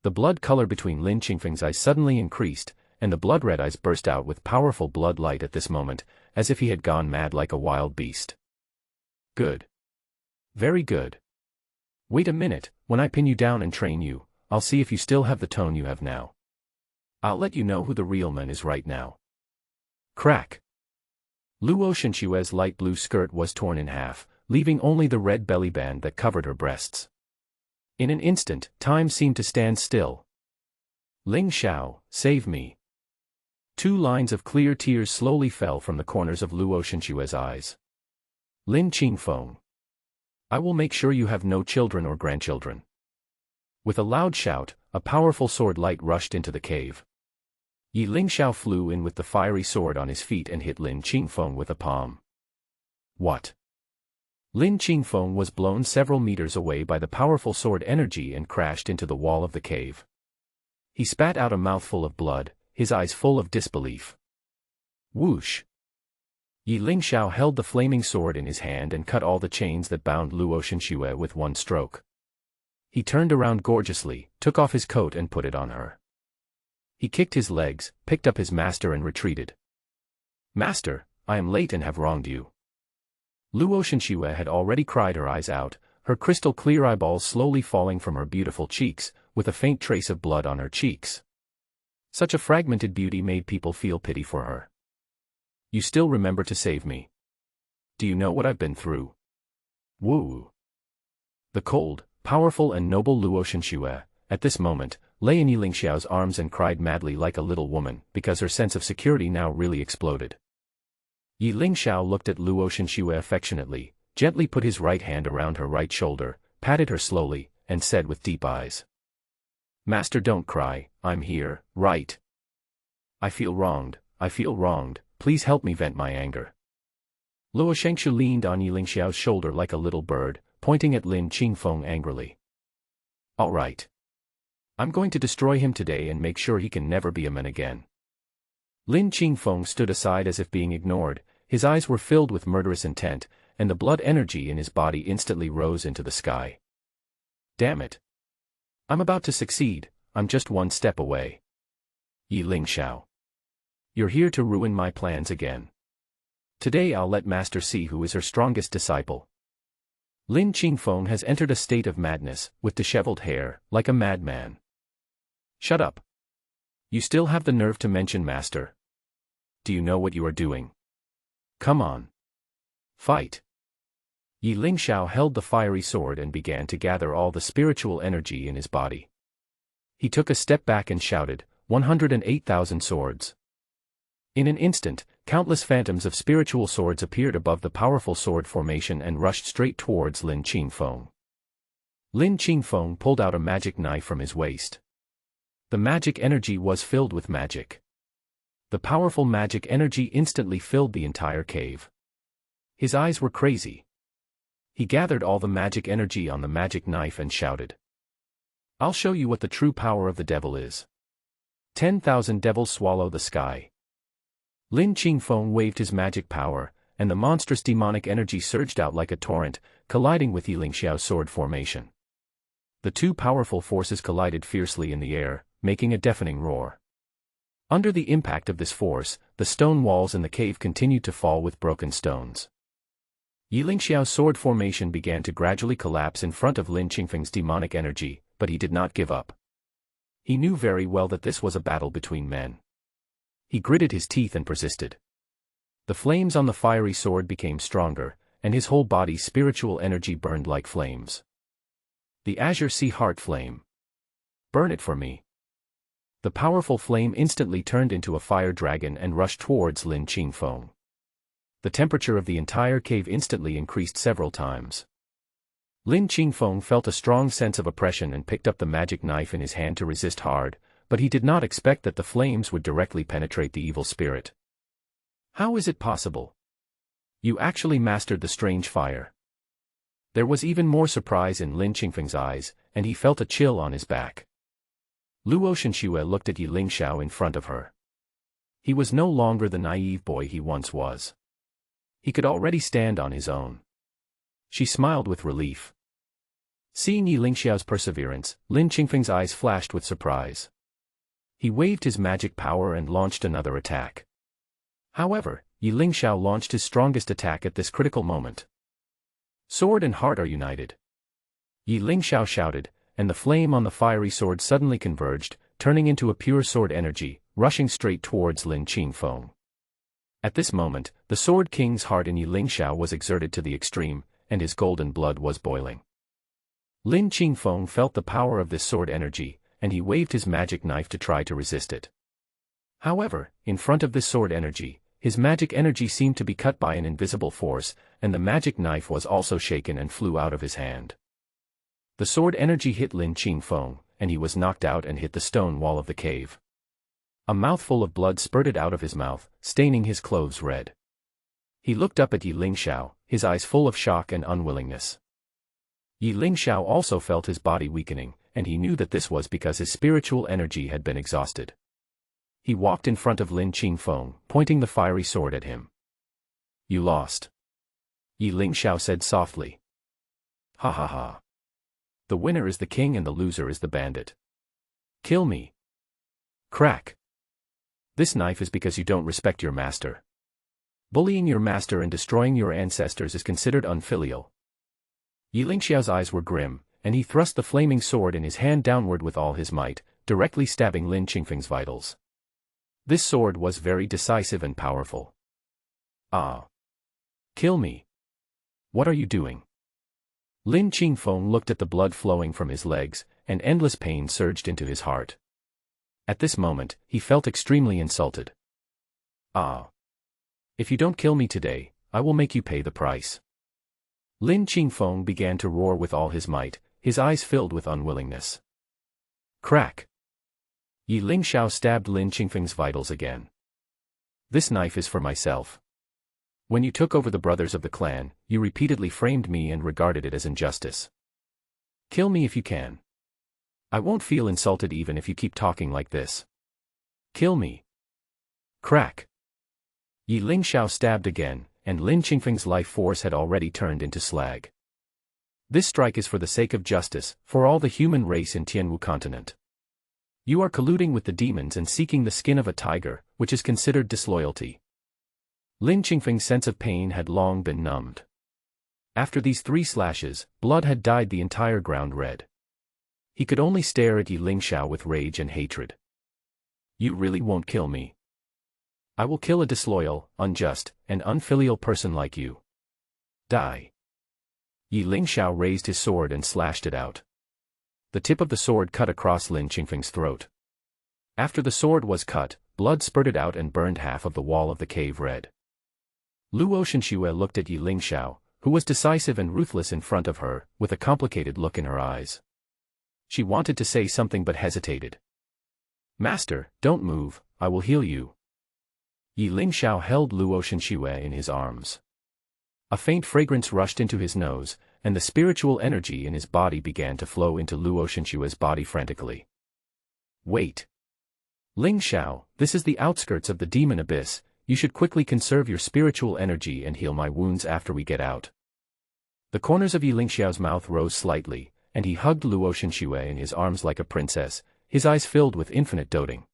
The blood color between Lin Qingfeng's eyes suddenly increased, and the blood-red eyes burst out with powerful blood light at this moment, as if he had gone mad like a wild beast. "Good. Very good. Wait a minute, when I pin you down and train you, I'll see if you still have the tone you have now. I'll let you know who the real man is right now." Crack. Luo Shenxue's light blue skirt was torn in half, leaving only the red belly band that covered her breasts. In an instant, time seemed to stand still. "Lingxiao, save me." 2 lines of clear tears slowly fell from the corners of Luo Shenxue's eyes. "Lin Qingfeng. I will make sure you have no children or grandchildren." With a loud shout, a powerful sword light rushed into the cave. Ye Lingxiao flew in with the fiery sword on his feet and hit Lin Qingfeng with a palm. What? Lin Qingfeng was blown several meters away by the powerful sword energy and crashed into the wall of the cave. He spat out a mouthful of blood, his eyes full of disbelief. Whoosh! Ye Lingxiao held the flaming sword in his hand and cut all the chains that bound Luo Shenxue with one stroke. He turned around gorgeously, took off his coat and put it on her. He kicked his legs, picked up his master and retreated. "Master, I am late and have wronged you." Luo Shenxue had already cried her eyes out, her crystal-clear eyeballs slowly falling from her beautiful cheeks, with a faint trace of blood on her cheeks. Such a fragmented beauty made people feel pity for her. You still remember to save me. Do you know what I've been through? Woo! The cold, powerful and noble Luo Shenxue, at this moment, lay in Ye Lingxiao's arms and cried madly like a little woman, because her sense of security now really exploded. Ye Lingxiao looked at Luo Shenxue affectionately, gently put his right hand around her right shoulder, patted her slowly, and said with deep eyes. Master, don't cry, I'm here, right? I feel wronged, please help me vent my anger. Luo Shenxue leaned on Ye Lingxiao's shoulder like a little bird, pointing at Lin Qingfeng angrily. All right. I'm going to destroy him today and make sure he can never be a man again. Lin Qingfeng stood aside as if being ignored, his eyes were filled with murderous intent, and the blood energy in his body instantly rose into the sky. Damn it. I'm about to succeed, I'm just one step away. Ye Lingxiao. You're here to ruin my plans again. Today I'll let Master see who is her strongest disciple. Lin Qingfeng has entered a state of madness, with disheveled hair, like a madman. Shut up. You still have the nerve to mention Master. Do you know what you are doing? Come on. Fight. Ye Lingxiao held the fiery sword and began to gather all the spiritual energy in his body. He took a step back and shouted, 108,000 swords. In an instant, countless phantoms of spiritual swords appeared above the powerful sword formation and rushed straight towards Lin Qingfeng. Lin Qingfeng pulled out a magic knife from his waist. The magic energy was filled with magic. The powerful magic energy instantly filled the entire cave. His eyes were crazy. He gathered all the magic energy on the magic knife and shouted. I'll show you what the true power of the devil is. 10,000 devils swallow the sky. Lin Qingfeng waved his magic power, and the monstrous demonic energy surged out like a torrent, colliding with Ye Lingxiao's sword formation. The two powerful forces collided fiercely in the air, making a deafening roar. Under the impact of this force, the stone walls in the cave continued to fall with broken stones. Ye Lingxiao's sword formation began to gradually collapse in front of Lin Qingfeng's demonic energy, but he did not give up. He knew very well that this was a battle between men. He gritted his teeth and persisted. The flames on the fiery sword became stronger, and his whole body's spiritual energy burned like flames. The Azure Sea Heart Flame. Burn it for me. The powerful flame instantly turned into a fire dragon and rushed towards Lin Qingfeng. The temperature of the entire cave instantly increased several times. Lin Qingfeng felt a strong sense of oppression and picked up the magic knife in his hand to resist hard, but he did not expect that the flames would directly penetrate the evil spirit. How is it possible? You actually mastered the strange fire. There was even more surprise in Lin Qingfeng's eyes, and he felt a chill on his back. Luo Shenxue looked at Ye Lingxiao in front of her. He was no longer the naive boy he once was. He could already stand on his own. She smiled with relief. Seeing Ye Lingxiao's perseverance, Lin Qingfeng's eyes flashed with surprise. He waved his magic power and launched another attack. However, Ye Lingxiao launched his strongest attack at this critical moment. Sword and heart are united. Ye Lingxiao shouted, and the flame on the fiery sword suddenly converged, turning into a pure sword energy, rushing straight towards Lin Qingfeng. At this moment, the Sword King's heart in Ye Lingxiao was exerted to the extreme, and his golden blood was boiling. Lin Qingfeng felt the power of this sword energy, and he waved his magic knife to try to resist it. However, in front of this sword energy, his magic energy seemed to be cut by an invisible force, and the magic knife was also shaken and flew out of his hand. The sword energy hit Lin Qingfeng, and he was knocked out and hit the stone wall of the cave. A mouthful of blood spurted out of his mouth, staining his clothes red. He looked up at Ye Lingxiao, his eyes full of shock and unwillingness. Ye Lingxiao also felt his body weakening, and he knew that this was because his spiritual energy had been exhausted. He walked in front of Lin Qingfeng, pointing the fiery sword at him. You lost. Ye Lingxiao said softly. Ha ha ha. The winner is the king and the loser is the bandit. Kill me. Crack. This knife is because you don't respect your master. Bullying your master and destroying your ancestors is considered unfilial. Ye Lingxiao's eyes were grim, and he thrust the flaming sword in his hand downward with all his might, directly stabbing Lin Qingfeng's vitals. This sword was very decisive and powerful. Ah! Kill me! What are you doing? Lin Qingfeng looked at the blood flowing from his legs, and endless pain surged into his heart. At this moment, he felt extremely insulted. Ah! If you don't kill me today, I will make you pay the price. Lin Qingfeng began to roar with all his might, his eyes filled with unwillingness. Crack! Ye Lingxiao stabbed Lin Qingfeng's vitals again. This knife is for myself. When you took over the brothers of the clan, you repeatedly framed me and regarded it as injustice. Kill me if you can. I won't feel insulted even if you keep talking like this. Kill me. Crack! Ye Lingxiao stabbed again, and Lin Qingfeng's life force had already turned into slag. This strike is for the sake of justice, for all the human race in Tianwu continent. You are colluding with the demons and seeking the skin of a tiger, which is considered disloyalty. Lin Qingfeng's sense of pain had long been numbed. After these 3 slashes, blood had dyed the entire ground red. He could only stare at Ye Lingxiao with rage and hatred. You really won't kill me. I will kill a disloyal, unjust, and unfilial person like you. Die. Ye Lingxiao raised his sword and slashed it out. The tip of the sword cut across Lin Qingfeng's throat. After the sword was cut, blood spurted out and burned half of the wall of the cave red. Luo Shenxue looked at Ye Lingxiao, who was decisive and ruthless in front of her, with a complicated look in her eyes. She wanted to say something but hesitated. Master, don't move, I will heal you. Ye Lingxiao held Luo Shenxue in his arms. A faint fragrance rushed into his nose, and the spiritual energy in his body began to flow into Luo Shenxue's body frantically. Wait. Lingxiao, this is the outskirts of the demon abyss, you should quickly conserve your spiritual energy and heal my wounds after we get out. The corners of Ye Lingxiao's mouth rose slightly, and he hugged Luo Shenxue in his arms like a princess, his eyes filled with infinite doting.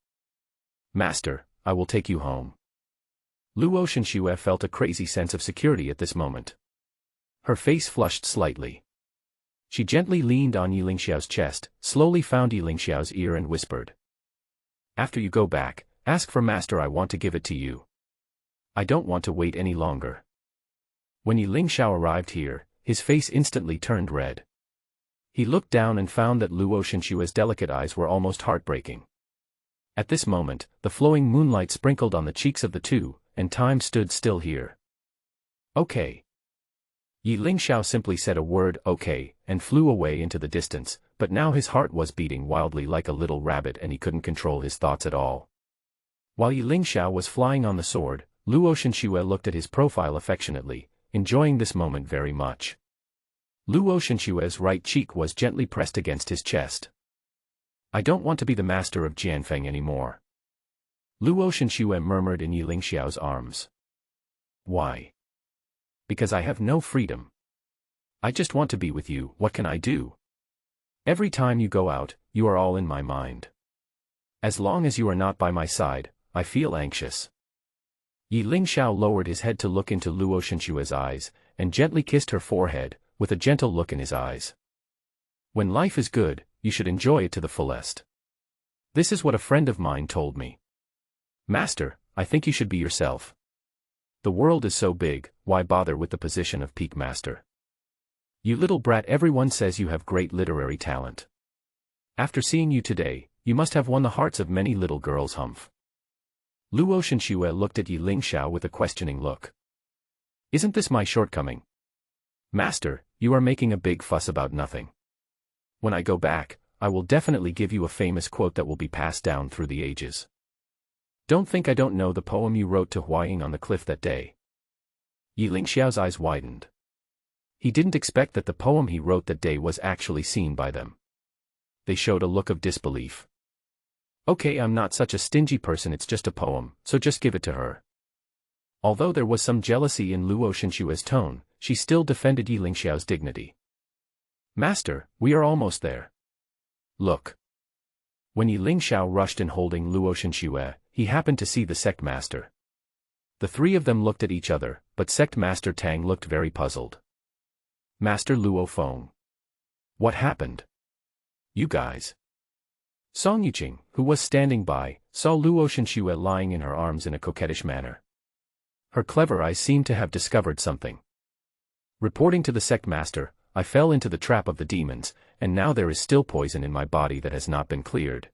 Master, I will take you home. Luo Shenxue felt a crazy sense of security at this moment. Her face flushed slightly. She gently leaned on Ye Lingxiao's chest, slowly found Ye Lingxiao's ear and whispered. After you go back, ask for Master, I want to give it to you. I don't want to wait any longer. When Ye Lingxiao arrived here, his face instantly turned red. He looked down and found that Luo Shenxue's delicate eyes were almost heartbreaking. At this moment, the flowing moonlight sprinkled on the cheeks of the two, and time stood still here. Okay. Ye Lingxiao simply said a word, okay, and flew away into the distance, but now his heart was beating wildly like a little rabbit and he couldn't control his thoughts at all. While Ye Lingxiao was flying on the sword, Luo Shenxue looked at his profile affectionately, enjoying this moment very much. Luo Shenxue's right cheek was gently pressed against his chest. I don't want to be the master of Jianfeng anymore. Luo Shenxue murmured in Ye Lingxiao's arms. Why? Because I have no freedom. I just want to be with you, what can I do? Every time you go out, you are all in my mind. As long as you are not by my side, I feel anxious. Ye Lingxiao lowered his head to look into Luo Shenxue's eyes, and gently kissed her forehead, with a gentle look in his eyes. When life is good, you should enjoy it to the fullest. This is what a friend of mine told me. Master, I think you should be yourself. The world is so big, why bother with the position of peak master? You little brat, everyone says you have great literary talent. After seeing you today, you must have won the hearts of many little girls. Humph. Luo Shenxue looked at Ye Lingxiao with a questioning look. Isn't this my shortcoming? Master, you are making a big fuss about nothing. When I go back, I will definitely give you a famous quote that will be passed down through the ages. Don't think I don't know the poem you wrote to Huaying on the cliff that day. Ye Lingxiao's eyes widened. He didn't expect that the poem he wrote that day was actually seen by them. They showed a look of disbelief. Okay, I'm not such a stingy person, it's just a poem, so just give it to her. Although there was some jealousy in Luo Shenxue's tone, she still defended Ye Lingxiao's dignity. Master, we are almost there. Look. When Ye Lingxiao rushed in holding Luo Shenxue, he happened to see the sect master. The three of them looked at each other, but Sect Master Tang looked very puzzled. Master Luo Feng. What happened? You guys. Song Yuqing, who was standing by, saw Luo Shenxue lying in her arms in a coquettish manner. Her clever eyes seemed to have discovered something. Reporting to the Sect Master, I fell into the trap of the demons, and now there is still poison in my body that has not been cleared.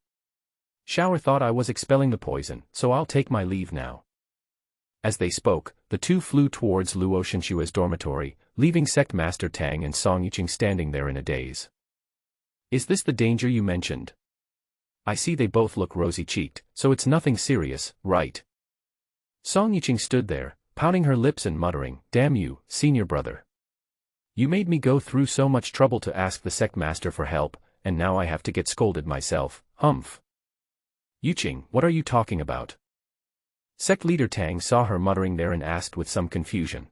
Shower thought I was expelling the poison, so I'll take my leave now. As they spoke, the two flew towards Luo Shenxue's dormitory, leaving Sect Master Tang and Song Yuqing standing there in a daze. Is this the danger you mentioned? I see they both look rosy-cheeked, so it's nothing serious, right? Song Yuqing stood there, pouting her lips and muttering, "Damn you, senior brother. You made me go through so much trouble to ask the Sect Master for help, and now I have to get scolded myself, humph." Yuqing, what are you talking about? Sect leader Tang saw her muttering there and asked with some confusion.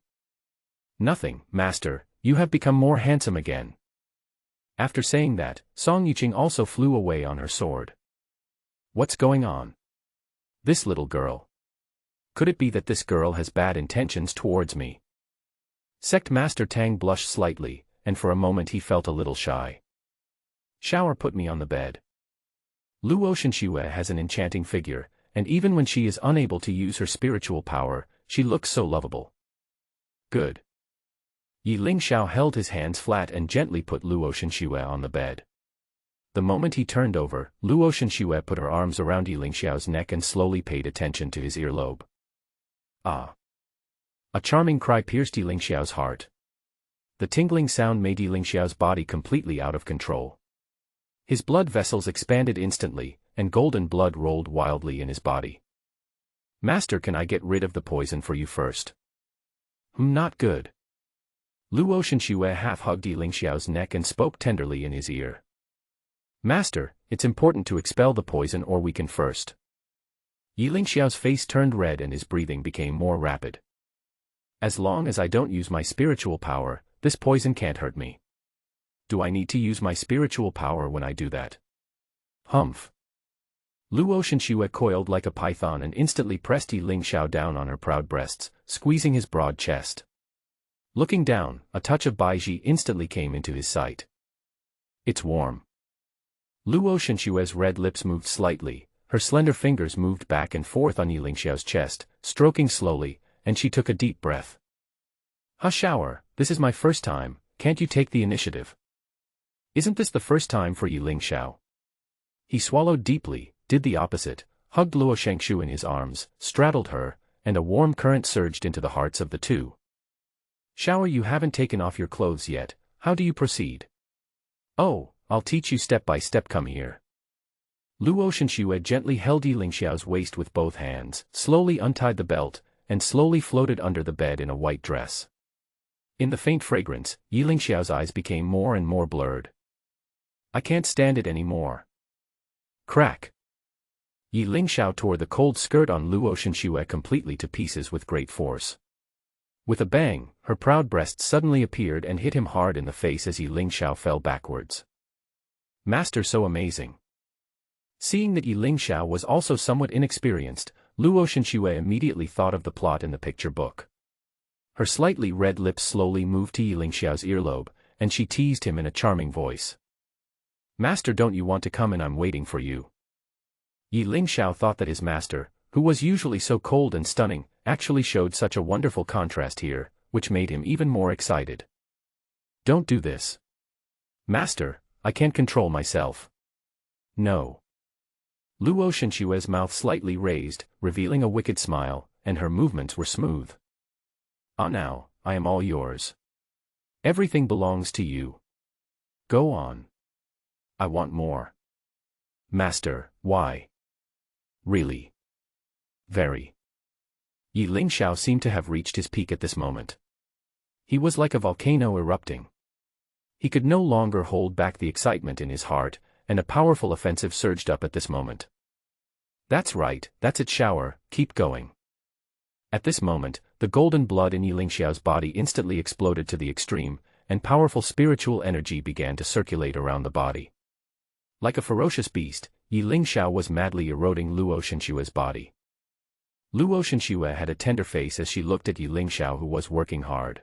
Nothing, Master, you have become more handsome again. After saying that, Song Yuqing also flew away on her sword. What's going on? This little girl. Could it be that this girl has bad intentions towards me? Sect Master Tang blushed slightly, and for a moment he felt a little shy. Shower put me on the bed. Luo Shenxue has an enchanting figure, and even when she is unable to use her spiritual power, she looks so lovable. Good. Ye Lingxiao held his hands flat and gently put Luo Shenxue on the bed. The moment he turned over, Luo Shenxue put her arms around Ye Lingxiao's neck and slowly paid attention to his earlobe. Ah! A charming cry pierced Ye Lingxiao's heart. The tingling sound made Ye Lingxiao's body completely out of control. His blood vessels expanded instantly, and golden blood rolled wildly in his body. Master, can I get rid of the poison for you first? Not good. Luo Shenxue half-hugged Ye Lingxiao's neck and spoke tenderly in his ear. Master, it's important to expel the poison or weaken first. Ye Lingxiao's face turned red and his breathing became more rapid. As long as I don't use my spiritual power, this poison can't hurt me. Do I need to use my spiritual power when I do that? Humph. Luo Shenxue coiled like a python and instantly pressed Ye Lingxiao down on her proud breasts, squeezing his broad chest. Looking down, a touch of Baiji instantly came into his sight. It's warm. Luo Shenxue's red lips moved slightly, her slender fingers moved back and forth on Ye Lingxiao's chest, stroking slowly, and she took a deep breath. Hush, Shower, this is my first time, can't you take the initiative? Isn't this the first time for Ye Lingxiao? He swallowed deeply, did the opposite, hugged Luo Shenxue in his arms, straddled her, and a warm current surged into the hearts of the two. Shower, you haven't taken off your clothes yet, how do you proceed? Oh, I'll teach you step by step, come here. Luo Shenxue gently held Ye Lingxiao's waist with both hands, slowly untied the belt, and slowly floated under the bed in a white dress. In the faint fragrance, Ye Lingxiao's eyes became more and more blurred. I can't stand it anymore. Crack. Ye Lingxiao tore the cold skirt on Luo Shenxue completely to pieces with great force. With a bang, her proud breasts suddenly appeared and hit him hard in the face as Ye Lingxiao fell backwards. Master, so amazing. Seeing that Ye Lingxiao was also somewhat inexperienced, Luo Shenxue immediately thought of the plot in the picture book. Her slightly red lips slowly moved to Ye Lingxiao's earlobe, and she teased him in a charming voice. Master, don't you want to come in? I'm waiting for you. Ye Lingxiao thought that his master, who was usually so cold and stunning, actually showed such a wonderful contrast here, which made him even more excited. Don't do this. Master, I can't control myself. No. Luo Shenxue's mouth slightly raised, revealing a wicked smile, and her movements were smooth. Ah, now, I am all yours. Everything belongs to you. Go on. I want more. Master, why? Really? Very. Ye Lingxiao seemed to have reached his peak at this moment. He was like a volcano erupting. He could no longer hold back the excitement in his heart, and a powerful offensive surged up at this moment. That's right, that's it, Shower, keep going. At this moment, the golden blood in Ye Lingxiao's body instantly exploded to the extreme, and powerful spiritual energy began to circulate around the body. Like a ferocious beast, Ye Lingxiao was madly eroding Luo Shenxue's body. Luo Shenxue had a tender face as she looked at Ye Lingxiao, who was working hard.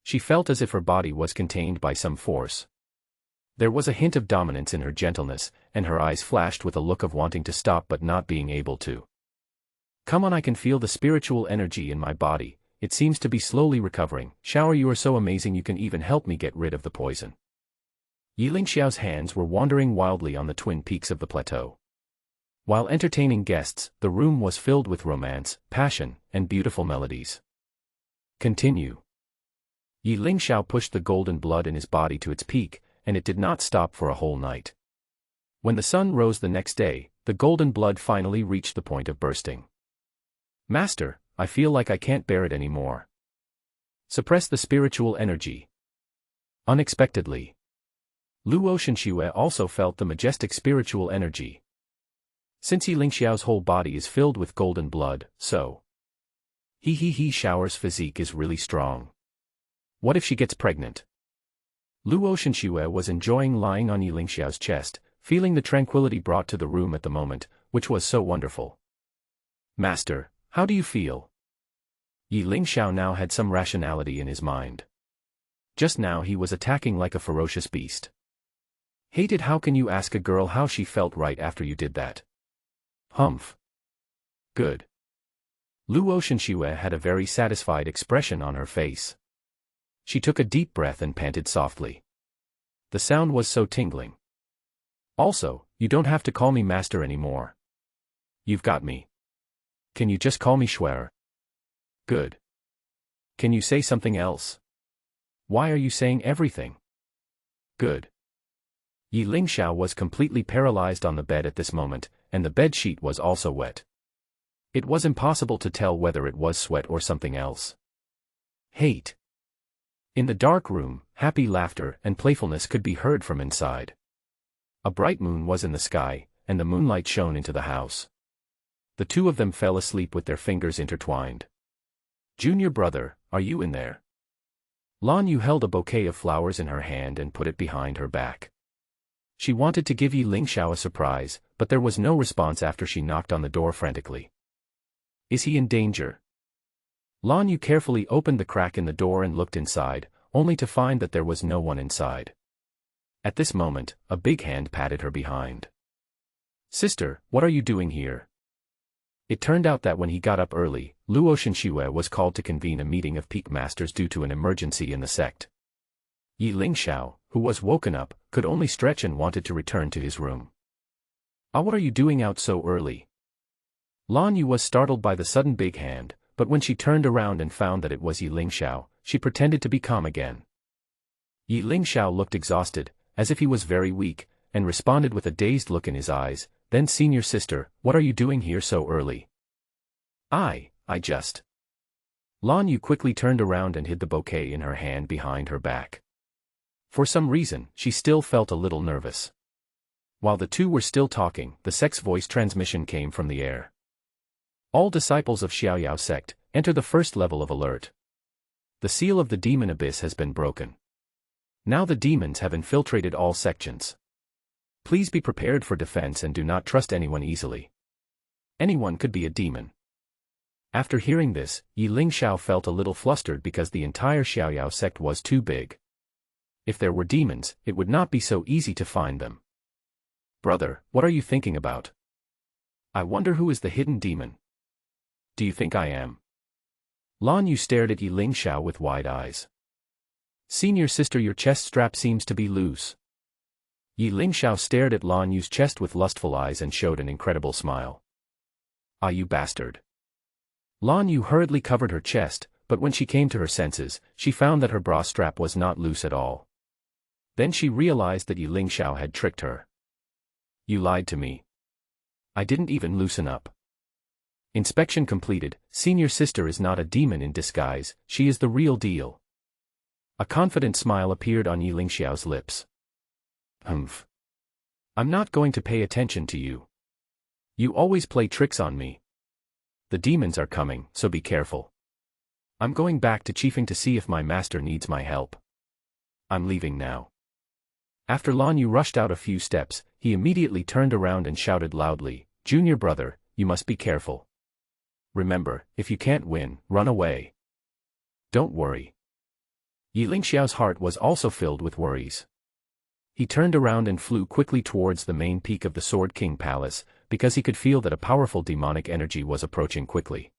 She felt as if her body was contained by some force. There was a hint of dominance in her gentleness, and her eyes flashed with a look of wanting to stop but not being able to. Come on, I can feel the spiritual energy in my body, it seems to be slowly recovering. Shower, you are so amazing, you can even help me get rid of the poison. Ye Lingxiao's hands were wandering wildly on the twin peaks of the plateau. While entertaining guests, the room was filled with romance, passion, and beautiful melodies. Continue. Ye Lingxiao pushed the golden blood in his body to its peak, and it did not stop for a whole night. When the sun rose the next day, the golden blood finally reached the point of bursting. Master, I feel like I can't bear it anymore. Suppress the spiritual energy. Unexpectedly, Luo Shenxue also felt the majestic spiritual energy. Since Ye Lingxiao's whole body is filled with golden blood, so Shower's physique is really strong. What if she gets pregnant? Luo Shenxue was enjoying lying on Ye Lingxiao's chest, feeling the tranquility brought to the room at the moment, which was so wonderful. Master, how do you feel? Ye Lingxiao now had some rationality in his mind. Just now he was attacking like a ferocious beast. Hated, how can you ask a girl how she felt right after you did that? Humph. Good. Luo Shenxue had a very satisfied expression on her face. She took a deep breath and panted softly. The sound was so tingling. Also, you don't have to call me master anymore. You've got me. Can you just call me Schwer? Good. Can you say something else? Why are you saying everything? Good. Ye Lingxiao was completely paralyzed on the bed at this moment, and the bed sheet was also wet. It was impossible to tell whether it was sweat or something else. Hate. In the dark room, happy laughter and playfulness could be heard from inside. A bright moon was in the sky, and the moonlight shone into the house. The two of them fell asleep with their fingers intertwined. Junior brother, are you in there? Lan Yu held a bouquet of flowers in her hand and put it behind her back. She wanted to give Ye Lingxiao a surprise, but there was no response after she knocked on the door frantically. Is he in danger? Lan Yu carefully opened the crack in the door and looked inside, only to find that there was no one inside. At this moment, a big hand patted her behind. Sister, what are you doing here? It turned out that when he got up early, Luo Shenxue was called to convene a meeting of peak masters due to an emergency in the sect. Ye Lingxiao, who was woken up, could only stretch and wanted to return to his room. Ah, what are you doing out so early? Lan Yu was startled by the sudden big hand, but when she turned around and found that it was Ye Lingxiao, she pretended to be calm again. Ye Lingxiao looked exhausted, as if he was very weak, and responded with a dazed look in his eyes, then senior sister, what are you doing here so early? I just. Lan Yu quickly turned around and hid the bouquet in her hand behind her back. For some reason, she still felt a little nervous. While the two were still talking, the sect's voice transmission came from the air. All disciples of Xiaoyao sect, enter the first level of alert. The seal of the demon abyss has been broken. Now the demons have infiltrated all sections. Please be prepared for defense and do not trust anyone easily. Anyone could be a demon. After hearing this, Ye Lingxiao felt a little flustered because the entire Xiaoyao sect was too big. If there were demons, it would not be so easy to find them. Brother, what are you thinking about? I wonder who is the hidden demon. Do you think I am? Lan Yu stared at Ye Lingxiao with wide eyes. Senior sister, your chest strap seems to be loose. Ye Lingxiao stared at Lan Yu's chest with lustful eyes and showed an incredible smile. Ah, you bastard. Lan Yu hurriedly covered her chest, but when she came to her senses, she found that her bra strap was not loose at all. Then she realized that Ye Lingxiao had tricked her. You lied to me. I didn't even loosen up. Inspection completed. Senior sister is not a demon in disguise, she is the real deal. A confident smile appeared on Ye Lingxiao's lips. Humph. I'm not going to pay attention to you. You always play tricks on me. The demons are coming, so be careful. I'm going back to chiefing to see if my master needs my help. I'm leaving now. After Lan Yu rushed out a few steps, he immediately turned around and shouted loudly, Junior brother, you must be careful. Remember, if you can't win, run away. Don't worry. Ye Lingxiao's heart was also filled with worries. He turned around and flew quickly towards the main peak of the Sword King Palace, because he could feel that a powerful demonic energy was approaching quickly.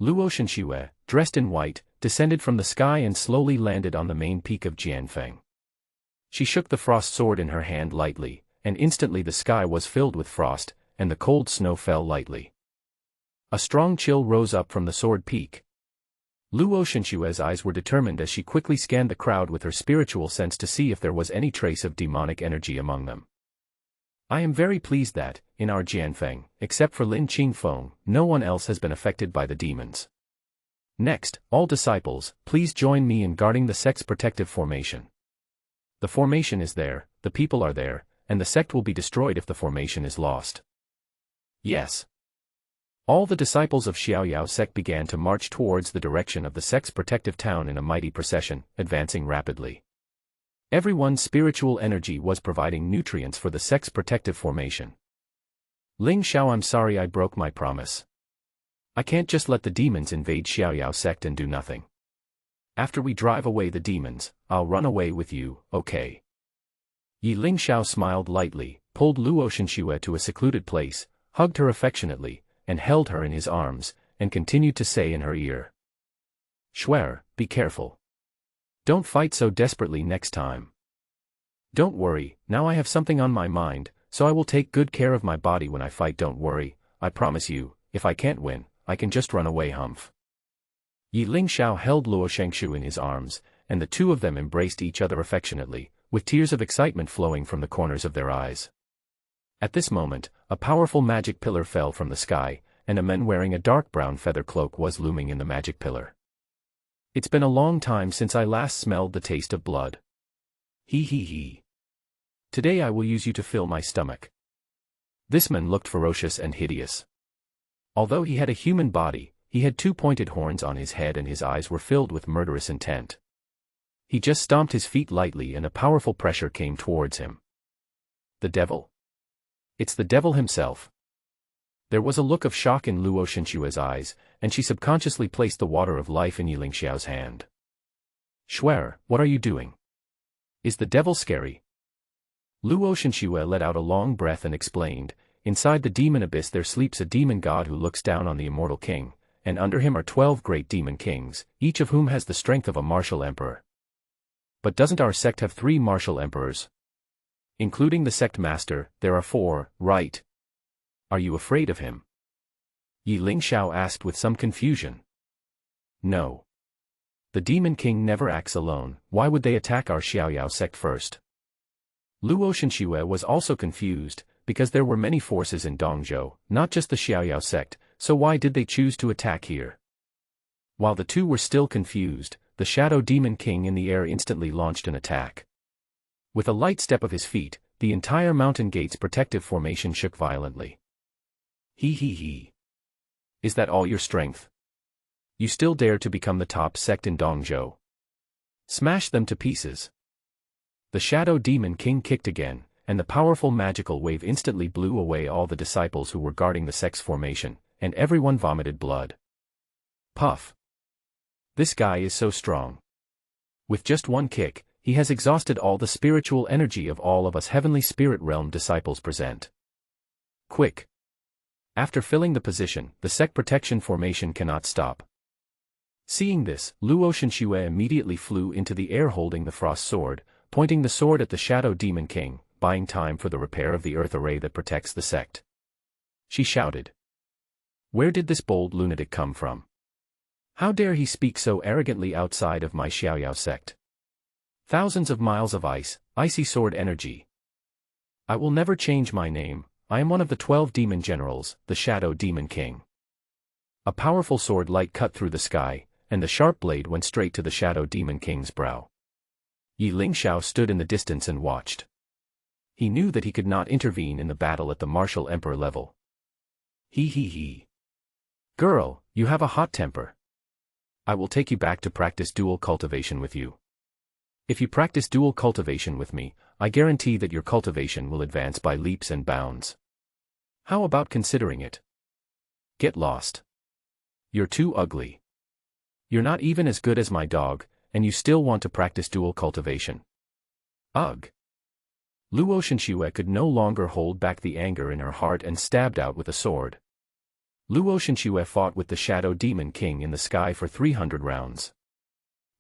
Luo Shenxue, dressed in white, descended from the sky and slowly landed on the main peak of Jianfeng. She shook the frost sword in her hand lightly, and instantly the sky was filled with frost, and the cold snow fell lightly. A strong chill rose up from the sword peak. Luo Shenxue's eyes were determined as she quickly scanned the crowd with her spiritual sense to see if there was any trace of demonic energy among them. I am very pleased that, in our Jianfeng, except for Lin Qingfeng, no one else has been affected by the demons. Next, all disciples, please join me in guarding the sect's protective formation. The formation is there, the people are there, and the sect will be destroyed if the formation is lost. Yes. All the disciples of Xiaoyao sect began to march towards the direction of the sect's protective town in a mighty procession, advancing rapidly. Everyone's spiritual energy was providing nutrients for the sect's protective formation. Lingxiao, I'm sorry I broke my promise. I can't just let the demons invade Xiaoyao sect and do nothing. After we drive away the demons, I'll run away with you, okay? Ye Lingxiao smiled lightly, pulled Luo Shenxue to a secluded place, hugged her affectionately, and held her in his arms, and continued to say in her ear. Shuer, be careful. Don't fight so desperately next time. Don't worry, now I have something on my mind, so I will take good care of my body when I fight. Don't worry, I promise you, if I can't win, I can just run away. Humph. Ye Lingxiao held Luo Shenxue in his arms, and the two of them embraced each other affectionately, with tears of excitement flowing from the corners of their eyes. At this moment, a powerful magic pillar fell from the sky, and a man wearing a dark brown feather cloak was looming in the magic pillar. It's been a long time since I last smelled the taste of blood. He. Today I will use you to fill my stomach. This man looked ferocious and hideous. Although he had a human body, he had two pointed horns on his head and his eyes were filled with murderous intent. He just stomped his feet lightly and a powerful pressure came towards him. The devil. It's the devil himself. There was a look of shock in Luo Shenxue's eyes, and she subconsciously placed the water of life in Ye Lingxiao's hand. Shuer, what are you doing? Is the devil scary? Luo Shenxue let out a long breath and explained, inside the demon abyss there sleeps a demon god who looks down on the immortal king, and under him are 12 great demon kings, each of whom has the strength of a martial emperor. But doesn't our sect have 3 martial emperors? Including the sect master, there are 4, right? Are you afraid of him? Ye Lingxiao asked with some confusion. No. The demon king never acts alone, why would they attack our Xiaoyao sect first? Luo Shenxue was also confused, because there were many forces in Dongzhou, not just the Xiaoyao sect, so why did they choose to attack here? While the two were still confused, the Shadow Demon King in the air instantly launched an attack. With a light step of his feet, the entire mountain gate's protective formation shook violently. He. Is that all your strength? You still dare to become the top sect in Dongzhou? Smash them to pieces. The Shadow Demon King kicked again, and the powerful magical wave instantly blew away all the disciples who were guarding the sect's formation, and everyone vomited blood. Puff. This guy is so strong. With just one kick, he has exhausted all the spiritual energy of all of us heavenly spirit realm disciples present. Quick. After filling the position, the sect protection formation cannot stop. Seeing this, Luo Shenxue immediately flew into the air holding the frost sword, pointing the sword at the Shadow Demon King, buying time for the repair of the earth array that protects the sect. She shouted. Where did this bold lunatic come from? How dare he speak so arrogantly outside of my Xiaoyao sect? Thousands of miles of icy sword energy. I will never change my name, I am one of the 12 demon generals, the Shadow Demon King. A powerful sword light cut through the sky, and the sharp blade went straight to the Shadow Demon King's brow. Ye Lingxiao stood in the distance and watched. He knew that he could not intervene in the battle at the martial emperor level. He. Girl, you have a hot temper. I will take you back to practice dual cultivation with you. If you practice dual cultivation with me, I guarantee that your cultivation will advance by leaps and bounds. How about considering it? Get lost. You're too ugly. You're not even as good as my dog, and you still want to practice dual cultivation. Ugh. Luo Shenxue could no longer hold back the anger in her heart and stabbed out with a sword. Luo Shenxue fought with the Shadow Demon King in the sky for 300 rounds.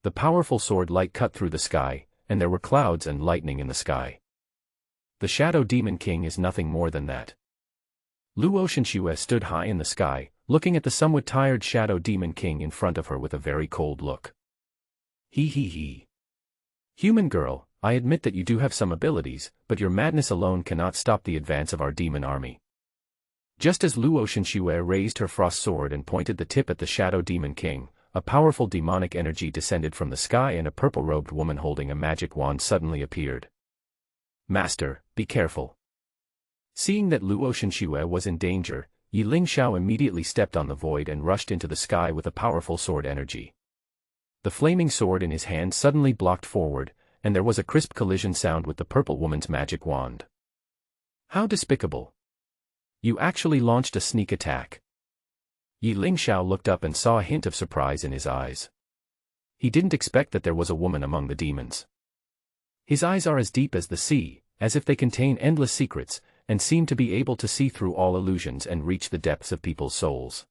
The powerful sword light cut through the sky, and there were clouds and lightning in the sky. The Shadow Demon King is nothing more than that. Luo Shenxue stood high in the sky, looking at the somewhat tired Shadow Demon King in front of her with a very cold look. He. Human girl, I admit that you do have some abilities, but your madness alone cannot stop the advance of our demon army. Just as Luo Shenxue raised her frost sword and pointed the tip at the Shadow Demon King, a powerful demonic energy descended from the sky and a purple-robed woman holding a magic wand suddenly appeared. Master, be careful. Seeing that Luo Shenxue was in danger, Ye Lingxiao immediately stepped on the void and rushed into the sky with a powerful sword energy. The flaming sword in his hand suddenly blocked forward, and there was a crisp collision sound with the purple woman's magic wand. How despicable. You actually launched a sneak attack. Ye Lingxiao looked up and saw a hint of surprise in his eyes. He didn't expect that there was a woman among the demons. His eyes are as deep as the sea, as if they contain endless secrets, and seem to be able to see through all illusions and reach the depths of people's souls.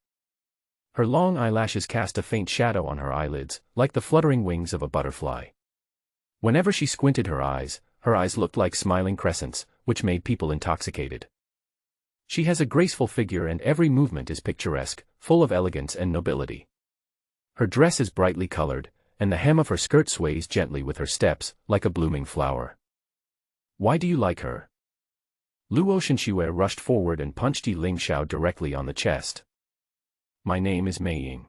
Her long eyelashes cast a faint shadow on her eyelids, like the fluttering wings of a butterfly. Whenever she squinted her eyes looked like smiling crescents, which made people intoxicated. She has a graceful figure and every movement is picturesque, full of elegance and nobility. Her dress is brightly colored, and the hem of her skirt sways gently with her steps, like a blooming flower. Why do you like her? Luo Shenxue rushed forward and punched Ye Lingxiao directly on the chest. My name is Mei Ying.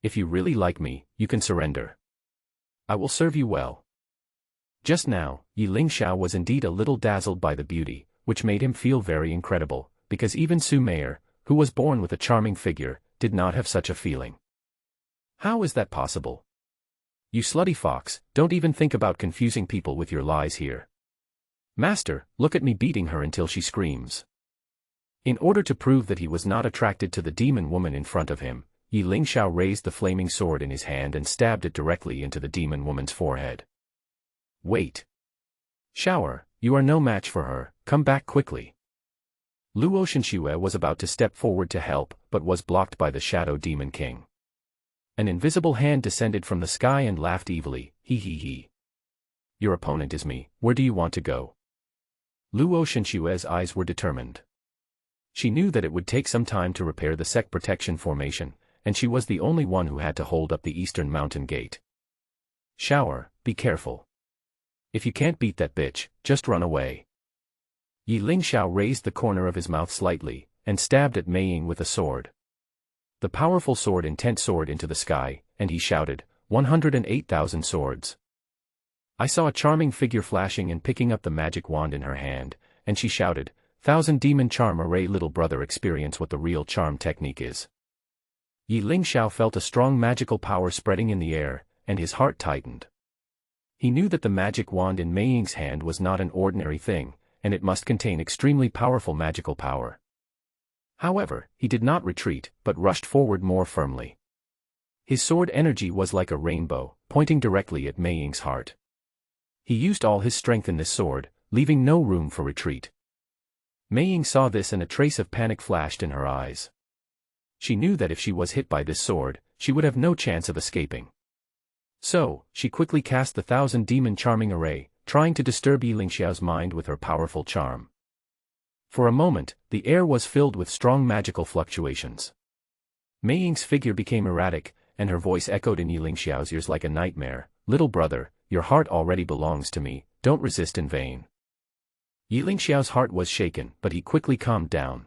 If you really like me, you can surrender. I will serve you well. Just now, Ye Lingxiao was indeed a little dazzled by the beauty, which made him feel very incredible, because even Su Meier, who was born with a charming figure, did not have such a feeling. How is that possible? You slutty fox, don't even think about confusing people with your lies here. Master, look at me beating her until she screams. In order to prove that he was not attracted to the demon woman in front of him, Ye Lingxiao raised the flaming sword in his hand and stabbed it directly into the demon woman's forehead. Wait. Shower, you are no match for her, come back quickly. Luo Shenxue was about to step forward to help, but was blocked by the Shadow Demon King. An invisible hand descended from the sky and laughed evilly, he. Your opponent is me, where do you want to go? Luo Shenxue's eyes were determined. She knew that it would take some time to repair the sect protection formation, and she was the only one who had to hold up the eastern mountain gate. Shower, be careful. If you can't beat that bitch, just run away. Ye Lingxiao raised the corner of his mouth slightly, and stabbed at Mei Ying with a sword. The powerful sword intent soared into the sky, and he shouted, 108,000 swords. I saw a charming figure flashing and picking up the magic wand in her hand, and she shouted, 1,000 demon charm array little brother experience what the real charm technique is. Ye Lingxiao felt a strong magical power spreading in the air, and his heart tightened. He knew that the magic wand in Mei Ying's hand was not an ordinary thing, and it must contain extremely powerful magical power. However, he did not retreat, but rushed forward more firmly. His sword energy was like a rainbow, pointing directly at Mei Ying's heart. He used all his strength in this sword, leaving no room for retreat. Mei Ying saw this and a trace of panic flashed in her eyes. She knew that if she was hit by this sword, she would have no chance of escaping. So, she quickly cast the 1,000 demon charming array, trying to disturb Ye Lingxiao's mind with her powerful charm. For a moment, the air was filled with strong magical fluctuations. Mei Ying's figure became erratic, and her voice echoed in Ye Lingxiao's ears like a nightmare, little brother, your heart already belongs to me, don't resist in vain. Ye Lingxiao's heart was shaken, but he quickly calmed down.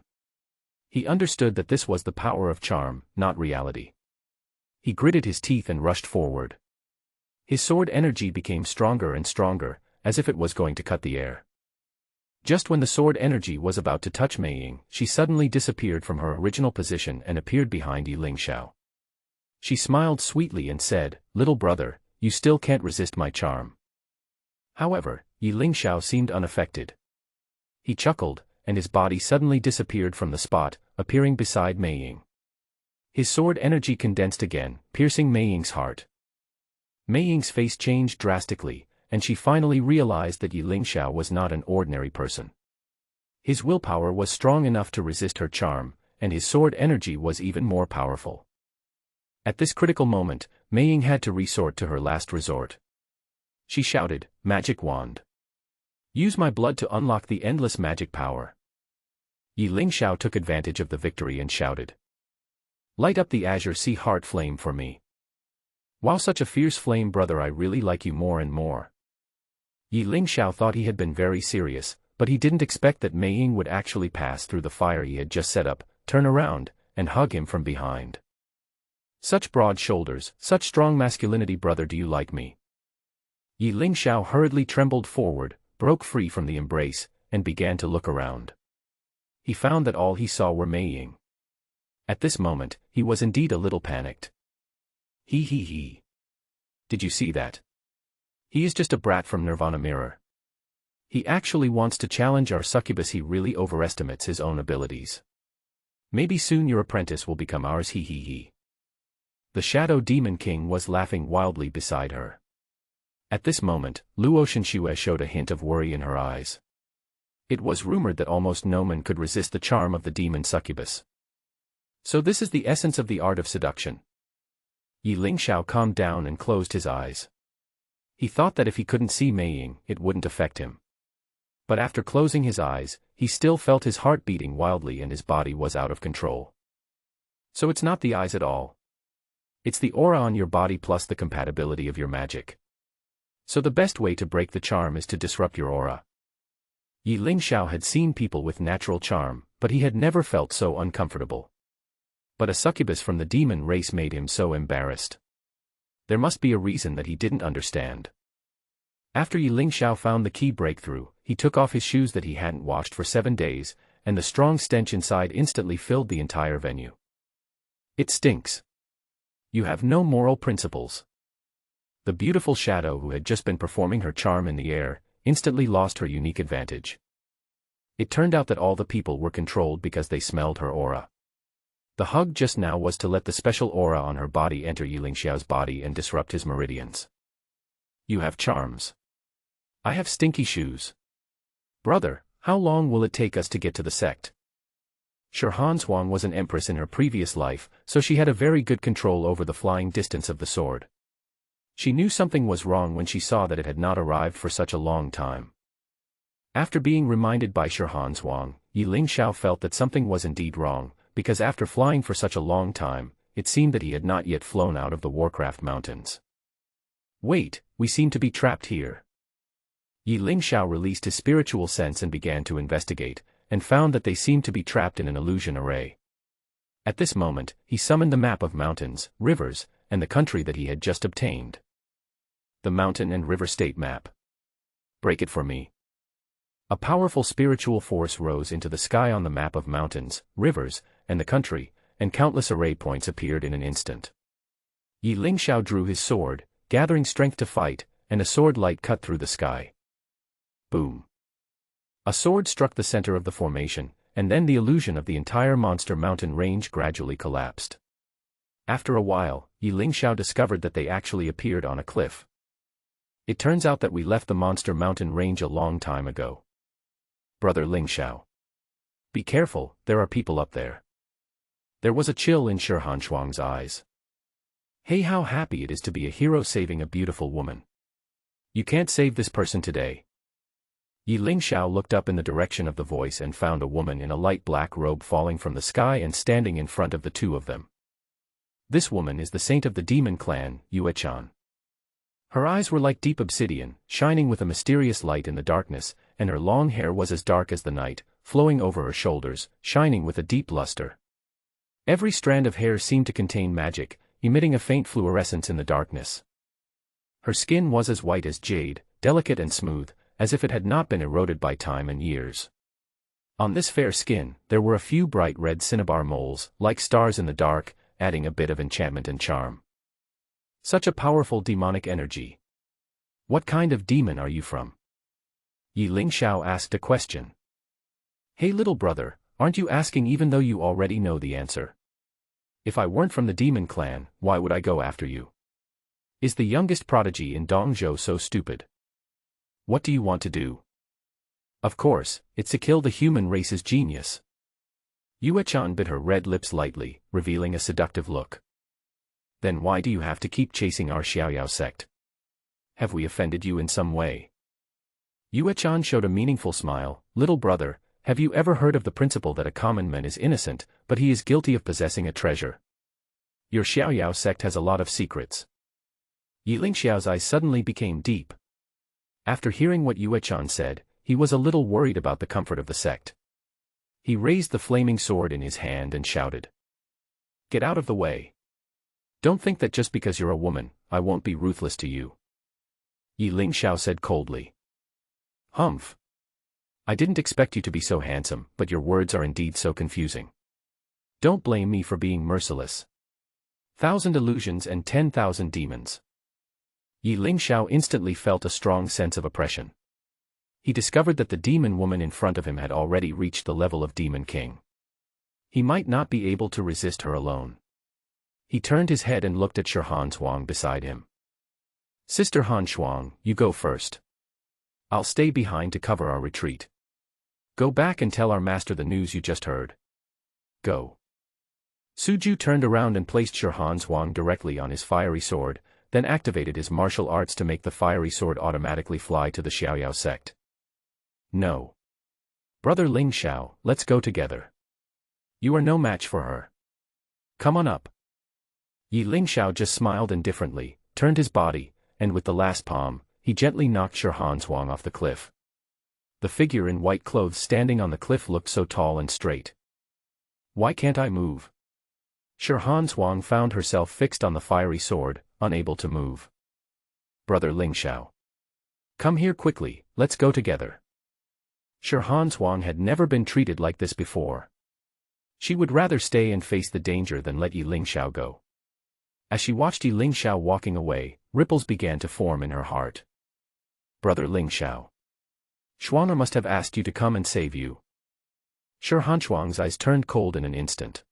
He understood that this was the power of charm, not reality. He gritted his teeth and rushed forward. His sword energy became stronger and stronger, as if it was going to cut the air. Just when the sword energy was about to touch Mei Ying, she suddenly disappeared from her original position and appeared behind Ye Lingxiao. She smiled sweetly and said, little brother, you still can't resist my charm. However, Ye Lingxiao seemed unaffected. He chuckled, and his body suddenly disappeared from the spot, appearing beside Mei Ying. His sword energy condensed again, piercing Mei Ying's heart. Mei Ying's face changed drastically, and she finally realized that Ye Lingxiao was not an ordinary person. His willpower was strong enough to resist her charm, and his sword energy was even more powerful. At this critical moment, Mei Ying had to resort to her last resort. She shouted, "Magic wand! Use my blood to unlock the endless magic power." Ye Lingxiao took advantage of the victory and shouted, "Light up the azure sea heart flame for me. Wow, such a fierce flame, brother, I really like you more and more." Ye Lingxiao thought he had been very serious, but he didn't expect that Mei Ying would actually pass through the fire he had just set up, turn around, and hug him from behind. "Such broad shoulders, such strong masculinity, brother, do you like me?" Ye Lingxiao hurriedly trembled forward, broke free from the embrace, and began to look around. He found that all he saw were Mei Ying. At this moment, he was indeed a little panicked. He. Did you see that? He is just a brat from Nirvana Mirror. He actually wants to challenge our succubus. He really overestimates his own abilities. Maybe soon your apprentice will become ours. He. The Shadow Demon King was laughing wildly beside her. At this moment, Luo Shenxue showed a hint of worry in her eyes. It was rumored that almost no man could resist the charm of the demon succubus. So this is the essence of the art of seduction. Ye Lingxiao calmed down and closed his eyes. He thought that if he couldn't see Mei Ying, it wouldn't affect him. But after closing his eyes, he still felt his heart beating wildly and his body was out of control. So it's not the eyes at all. It's the aura on your body plus the compatibility of your magic. So the best way to break the charm is to disrupt your aura. Ye Lingxiao had seen people with natural charm, but he had never felt so uncomfortable. But a succubus from the demon race made him so embarrassed. There must be a reason that he didn't understand. After Ye Lingxiao found the key breakthrough, he took off his shoes that he hadn't washed for 7 days, and the strong stench inside instantly filled the entire venue. "It stinks. You have no moral principles." The beautiful shadow who had just been performing her charm in the air, instantly lost her unique advantage. It turned out that all the people were controlled because they smelled her aura. The hug just now was to let the special aura on her body enter Ye Lingxiao's body and disrupt his meridians. "You have charms. I have stinky shoes. Brother, how long will it take us to get to the sect?" Huan Sect was an empress in her previous life, so she had a very good control over the flying distance of the sword. She knew something was wrong when she saw that it had not arrived for such a long time. After being reminded by Huan Sect, Ye Lingxiao felt that something was indeed wrong, because after flying for such a long time, it seemed that he had not yet flown out of the Warcraft Mountains. "Wait, we seem to be trapped here." Ye Lingxiao released his spiritual sense and began to investigate, and found that they seemed to be trapped in an illusion array. At this moment, he summoned the map of mountains, rivers, and the country that he had just obtained. The mountain and river state map. "Break it for me." A powerful spiritual force rose into the sky on the map of mountains, rivers, and the country, and countless array points appeared in an instant. Ye Lingxiao drew his sword, gathering strength to fight, and a sword light cut through the sky. Boom. A sword struck the center of the formation, and then the illusion of the entire monster mountain range gradually collapsed. After a while, Ye Lingxiao discovered that they actually appeared on a cliff. It turns out that we left the monster mountain range a long time ago. "Brother Lingxiao. Be careful, there are people up there." There was a chill in Huan Sect's eyes. "Hey, how happy it is to be a hero saving a beautiful woman. You can't save this person today." Ye Lingxiao looked up in the direction of the voice and found a woman in a light black robe falling from the sky and standing in front of the two of them. This woman is the saint of the demon clan, Yue-chan. Her eyes were like deep obsidian, shining with a mysterious light in the darkness, and her long hair was as dark as the night, flowing over her shoulders, shining with a deep luster. Every strand of hair seemed to contain magic, emitting a faint fluorescence in the darkness. Her skin was as white as jade, delicate and smooth, as if it had not been eroded by time and years. On this fair skin, there were a few bright red cinnabar moles, like stars in the dark, adding a bit of enchantment and charm. Such a powerful demonic energy. "What kind of demon are you from?" Ye Lingxiao asked a question. "Hey little brother, aren't you asking even though you already know the answer?" If I weren't from the demon clan, why would I go after you? Is the youngest prodigy in Dongzhou so stupid? What do you want to do? Of course, it's to kill the human race's genius. Yue-chan bit her red lips lightly, revealing a seductive look. Then why do you have to keep chasing our Xiaoyao sect? Have we offended you in some way? Yue-chan showed a meaningful smile. Little brother, have you ever heard of the principle that a common man is innocent, but he is guilty of possessing a treasure? Your Xiaoyao sect has a lot of secrets. Ye Lingxiao's eyes suddenly became deep. After hearing what Yue-chan said, he was a little worried about the comfort of the sect. He raised the flaming sword in his hand and shouted. Get out of the way. Don't think that just because you're a woman, I won't be ruthless to you. Ye Lingxiao said coldly. Humph. I didn't expect you to be so handsome, but your words are indeed so confusing. Don't blame me for being merciless. 1,000 illusions and 10,000 demons. Ye Lingxiao instantly felt a strong sense of oppression. He discovered that the demon woman in front of him had already reached the level of Demon King. He might not be able to resist her alone. He turned his head and looked at Han Shuang beside him. Sister Han Shuang, you go first. I'll stay behind to cover our retreat. Go back and tell our master the news you just heard. Go. Suju turned around and placed Han Shuang directly on his fiery sword, then activated his martial arts to make the fiery sword automatically fly to the Xiaoyao sect. No. Brother Lingxiao, let's go together. You are no match for her. Come on up. Ye Lingxiao just smiled indifferently, turned his body, and with the last palm, he gently knocked Han Shuang off the cliff. The figure in white clothes standing on the cliff looked so tall and straight. Why can't I move? Han Shuang found herself fixed on the fiery sword, unable to move. Brother Lingxiao. Come here quickly, let's go together. Han Shuang had never been treated like this before. She would rather stay and face the danger than let Ye Lingxiao go. As she watched Ye Lingxiao walking away, ripples began to form in her heart. Brother Lingxiao. Xuan'er must have asked you to come and save you. Han Shuang's eyes turned cold in an instant.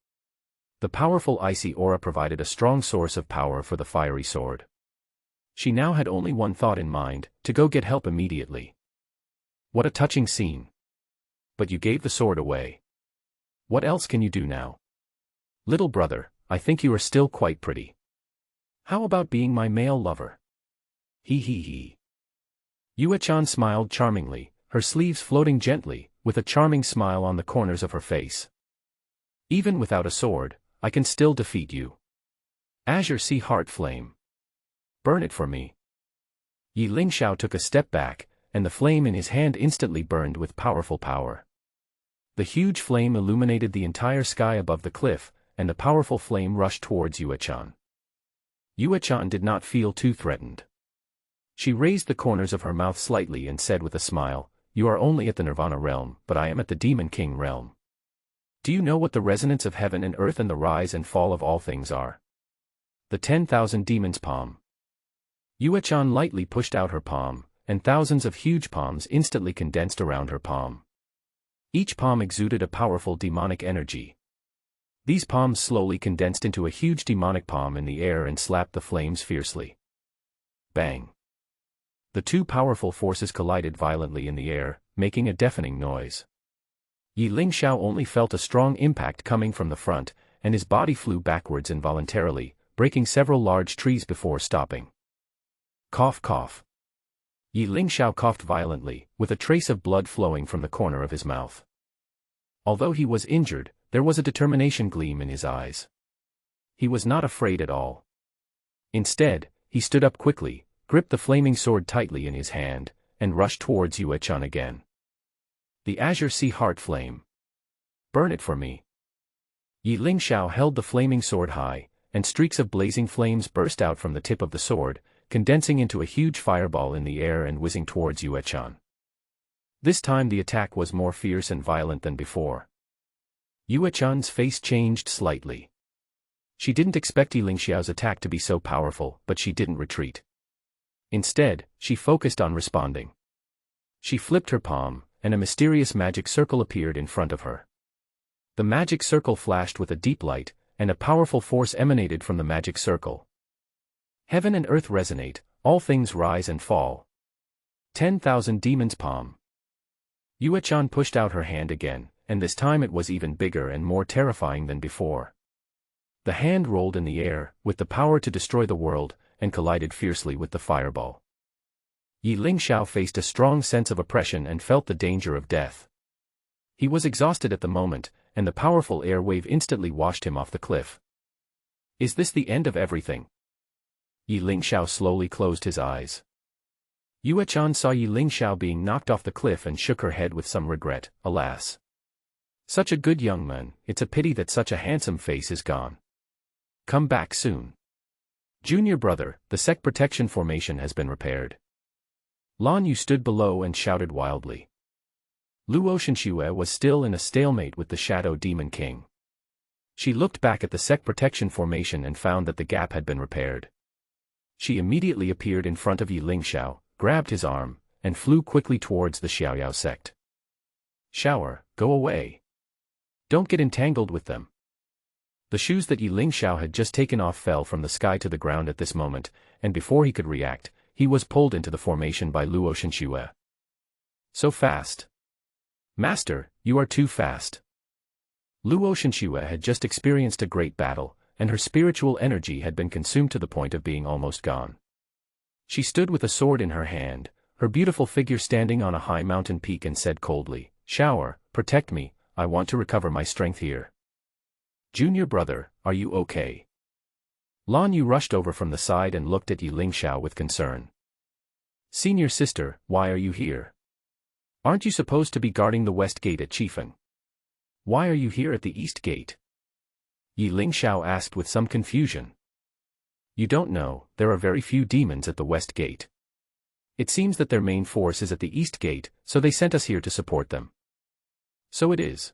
The powerful icy aura provided a strong source of power for the fiery sword. She now had only one thought in mind, to go get help immediately. What a touching scene. But you gave the sword away. What else can you do now? Little brother, I think you are still quite pretty. How about being my male lover? He he he. Yue-chan smiled charmingly, her sleeves floating gently, with a charming smile on the corners of her face. Even without a sword, I can still defeat you. Azure Sea Heart Flame. Burn it for me. Ye Lingxiao took a step back, and the flame in his hand instantly burned with powerful power. The huge flame illuminated the entire sky above the cliff, and the powerful flame rushed towards Yue-chan. Yue-chan did not feel too threatened. She raised the corners of her mouth slightly and said with a smile, You are only at the Nirvana realm, but I am at the Demon King realm. Do you know what the resonance of heaven and earth and the rise and fall of all things are? The 10,000 demons' palm. Yue-chan lightly pushed out her palm, and thousands of huge palms instantly condensed around her palm. Each palm exuded a powerful demonic energy. These palms slowly condensed into a huge demonic palm in the air and slapped the flames fiercely. Bang! The two powerful forces collided violently in the air, making a deafening noise. Ye Lingxiao only felt a strong impact coming from the front, and his body flew backwards involuntarily, breaking several large trees before stopping. Cough cough. Ye Lingxiao coughed violently, with a trace of blood flowing from the corner of his mouth. Although he was injured, there was a determination gleam in his eyes. He was not afraid at all. Instead, he stood up quickly, gripped the flaming sword tightly in his hand, and rushed towards Yue-chan again. The Azure Sea Heart Flame. Burn it for me. Ye Lingxiao held the flaming sword high, and streaks of blazing flames burst out from the tip of the sword, condensing into a huge fireball in the air and whizzing towards Yue-chan. This time the attack was more fierce and violent than before. Yue-chan's face changed slightly. She didn't expect Ye Lingxiao's attack to be so powerful, but she didn't retreat. Instead, she focused on responding. She flipped her palm, and a mysterious magic circle appeared in front of her. The magic circle flashed with a deep light, and a powerful force emanated from the magic circle. Heaven and earth resonate, all things rise and fall. 10,000 demons palm. Yue-chan pushed out her hand again, and this time it was even bigger and more terrifying than before. The hand rolled in the air, with the power to destroy the world, and collided fiercely with the fireball. Ye Lingxiao faced a strong sense of oppression and felt the danger of death. He was exhausted at the moment, and the powerful air wave instantly washed him off the cliff. Is this the end of everything? Ye Lingxiao slowly closed his eyes. Yue-chan saw Ye Lingxiao being knocked off the cliff and shook her head with some regret. Alas. Such a good young man, it's a pity that such a handsome face is gone. Come back soon. Junior brother, the sect protection formation has been repaired. Lan Yu stood below and shouted wildly. Luo Shenxue was still in a stalemate with the Shadow Demon King. She looked back at the sect protection formation and found that the gap had been repaired. She immediately appeared in front of Ye Lingxiao, grabbed his arm, and flew quickly towards the Xiaoyao sect. Shower, go away. Don't get entangled with them. The shoes that Ye Lingxiao had just taken off fell from the sky to the ground at this moment, and before he could react, he was pulled into the formation by Luo Shenxue. So fast. Master, you are too fast. Luo Shenxue had just experienced a great battle, and her spiritual energy had been consumed to the point of being almost gone. She stood with a sword in her hand, her beautiful figure standing on a high mountain peak, and said coldly, "Shower, protect me, I want to recover my strength here." Junior brother, are you okay? Lan Yu rushed over from the side and looked at Ye Lingxiao with concern. Senior sister, why are you here? Aren't you supposed to be guarding the west gate at Chifeng? Why are you here at the east gate? Ye Lingxiao asked with some confusion. You don't know, there are very few demons at the west gate. It seems that their main force is at the east gate, so they sent us here to support them. So it is.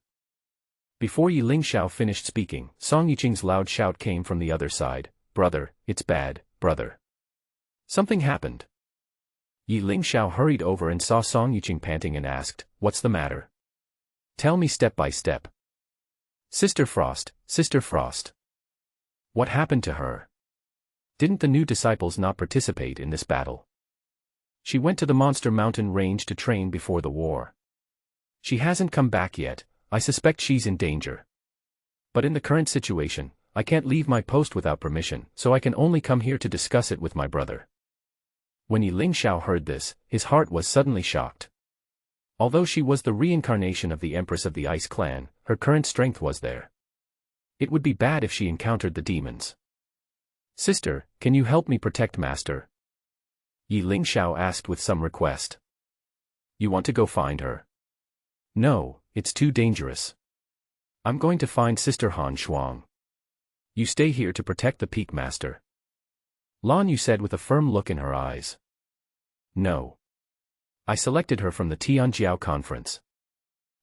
Before Ye Lingxiao finished speaking, Song Yiqing's loud shout came from the other side. Brother, it's bad, brother. Something happened. Ye Lingxiao hurried over and saw Song Yiqing panting and asked, what's the matter? Tell me step by step. Sister Frost, Sister Frost. What happened to her? Didn't the new disciples not participate in this battle? She went to the Monster Mountain range to train before the war. She hasn't come back yet, I suspect she's in danger. But in the current situation, I can't leave my post without permission, so I can only come here to discuss it with my brother. When Ye Lingxiao heard this, his heart was suddenly shocked. Although she was the reincarnation of the Empress of the Ice Clan, her current strength was there. It would be bad if she encountered the demons. Sister, can you help me protect Master? Ye Lingxiao asked with some request. You want to go find her? No, it's too dangerous. I'm going to find Sister Han Shuang. You stay here to protect the peak, Master. Lan Yu said with a firm look in her eyes. No. I selected her from the Tianjiao conference.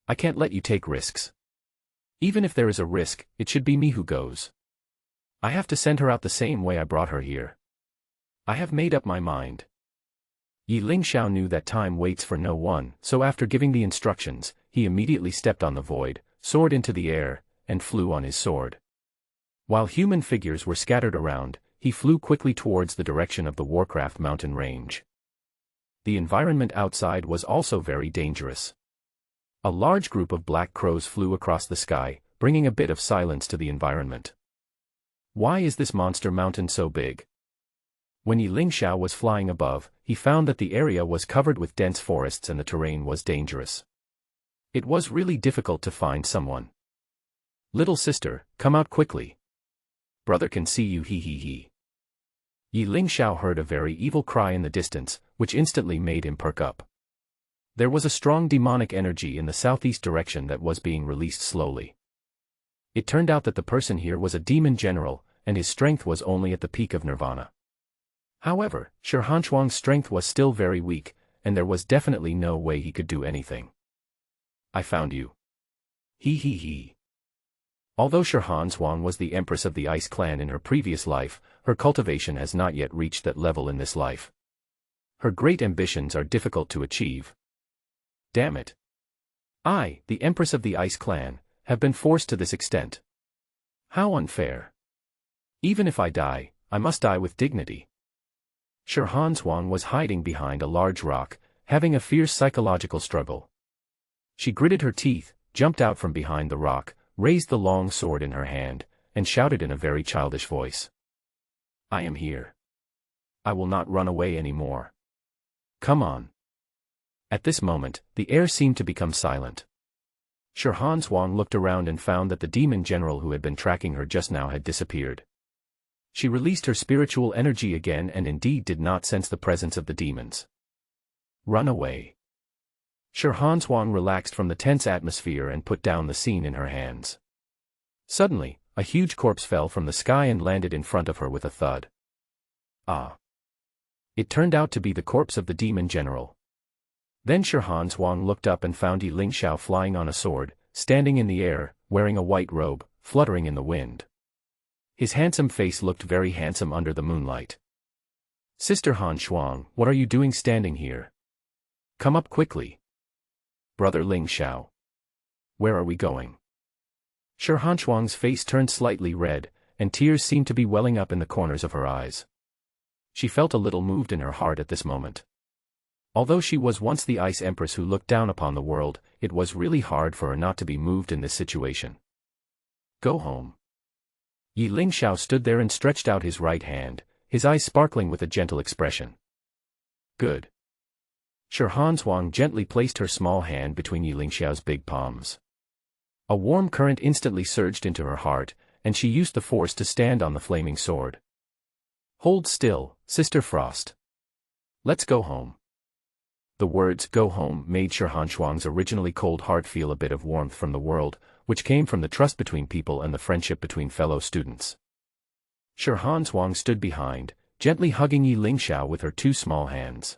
I can't let you take risks. Even if there is a risk, it should be me who goes. I have to send her out the same way I brought her here. I have made up my mind. Ye Lingxiao knew that time waits for no one, so after giving the instructions, he immediately stepped on the void, soared into the air, and flew on his sword. While human figures were scattered around, he flew quickly towards the direction of the Warcraft mountain range. The environment outside was also very dangerous. A large group of black crows flew across the sky, bringing a bit of silence to the environment. Why is this monster mountain so big? When Ye Lingxiao was flying above, he found that the area was covered with dense forests and the terrain was dangerous. It was really difficult to find someone. Little sister, come out quickly. Brother can see you, he. Ye Lingxiao heard a very evil cry in the distance, which instantly made him perk up. There was a strong demonic energy in the southeast direction that was being released slowly. It turned out that the person here was a demon general, and his strength was only at the peak of nirvana. However, Shi Hanshuang's strength was still very weak, and there was definitely no way he could do anything. I found you. He. Although Shi Hanshuang was the Empress of the Ice Clan in her previous life, her cultivation has not yet reached that level in this life. Her great ambitions are difficult to achieve. Damn it. I, the Empress of the Ice Clan, have been forced to this extent. How unfair. Even if I die, I must die with dignity. Huan Sect was hiding behind a large rock, having a fierce psychological struggle. She gritted her teeth, jumped out from behind the rock, raised the long sword in her hand, and shouted in a very childish voice. I am here. I will not run away anymore. Come on. At this moment, the air seemed to become silent. Huan Sect looked around and found that the demon general who had been tracking her just now had disappeared. She released her spiritual energy again and indeed did not sense the presence of the demons. Run away. Huan Sect relaxed from the tense atmosphere and put down the scene in her hands. Suddenly, a huge corpse fell from the sky and landed in front of her with a thud. Ah! It turned out to be the corpse of the demon general. Then Huan Sect looked up and found Ye Lingxiao flying on a sword, standing in the air, wearing a white robe, fluttering in the wind. His handsome face looked very handsome under the moonlight. Sister Han Shuang, what are you doing standing here? Come up quickly. Brother Lingxiao. Where are we going? Huan Sect's face turned slightly red, and tears seemed to be welling up in the corners of her eyes. She felt a little moved in her heart at this moment. Although she was once the Ice Empress who looked down upon the world, it was really hard for her not to be moved in this situation. Go home. Ye Lingxiao stood there and stretched out his right hand, his eyes sparkling with a gentle expression. Good. Huan Sect gently placed her small hand between Ye Lingxiao's big palms. A warm current instantly surged into her heart, and she used the force to stand on the flaming sword. Hold still, Sister Frost. Let's go home. The words, go home, made Huan Sect's originally cold heart feel a bit of warmth from the world, which came from the trust between people and the friendship between fellow students. Huan Sect stood behind, gently hugging Ye Lingxiao with her two small hands.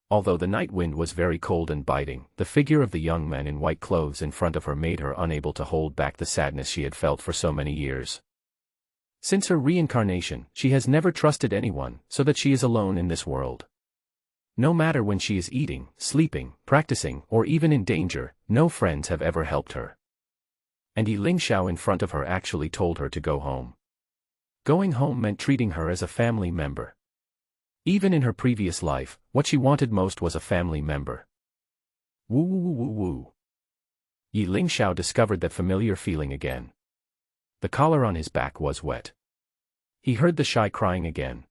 Although the night wind was very cold and biting, the figure of the young man in white clothes in front of her made her unable to hold back the sadness she had felt for so many years. Since her reincarnation, she has never trusted anyone, so that she is alone in this world. No matter when she is eating, sleeping, practicing, or even in danger, no friends have ever helped her. And Ye Lingxiao in front of her actually told her to go home. Going home meant treating her as a family member. Even in her previous life, what she wanted most was a family member. Woo woo woo woo woo. Ye Lingxiao discovered that familiar feeling again. The collar on his back was wet. He heard the shy crying again.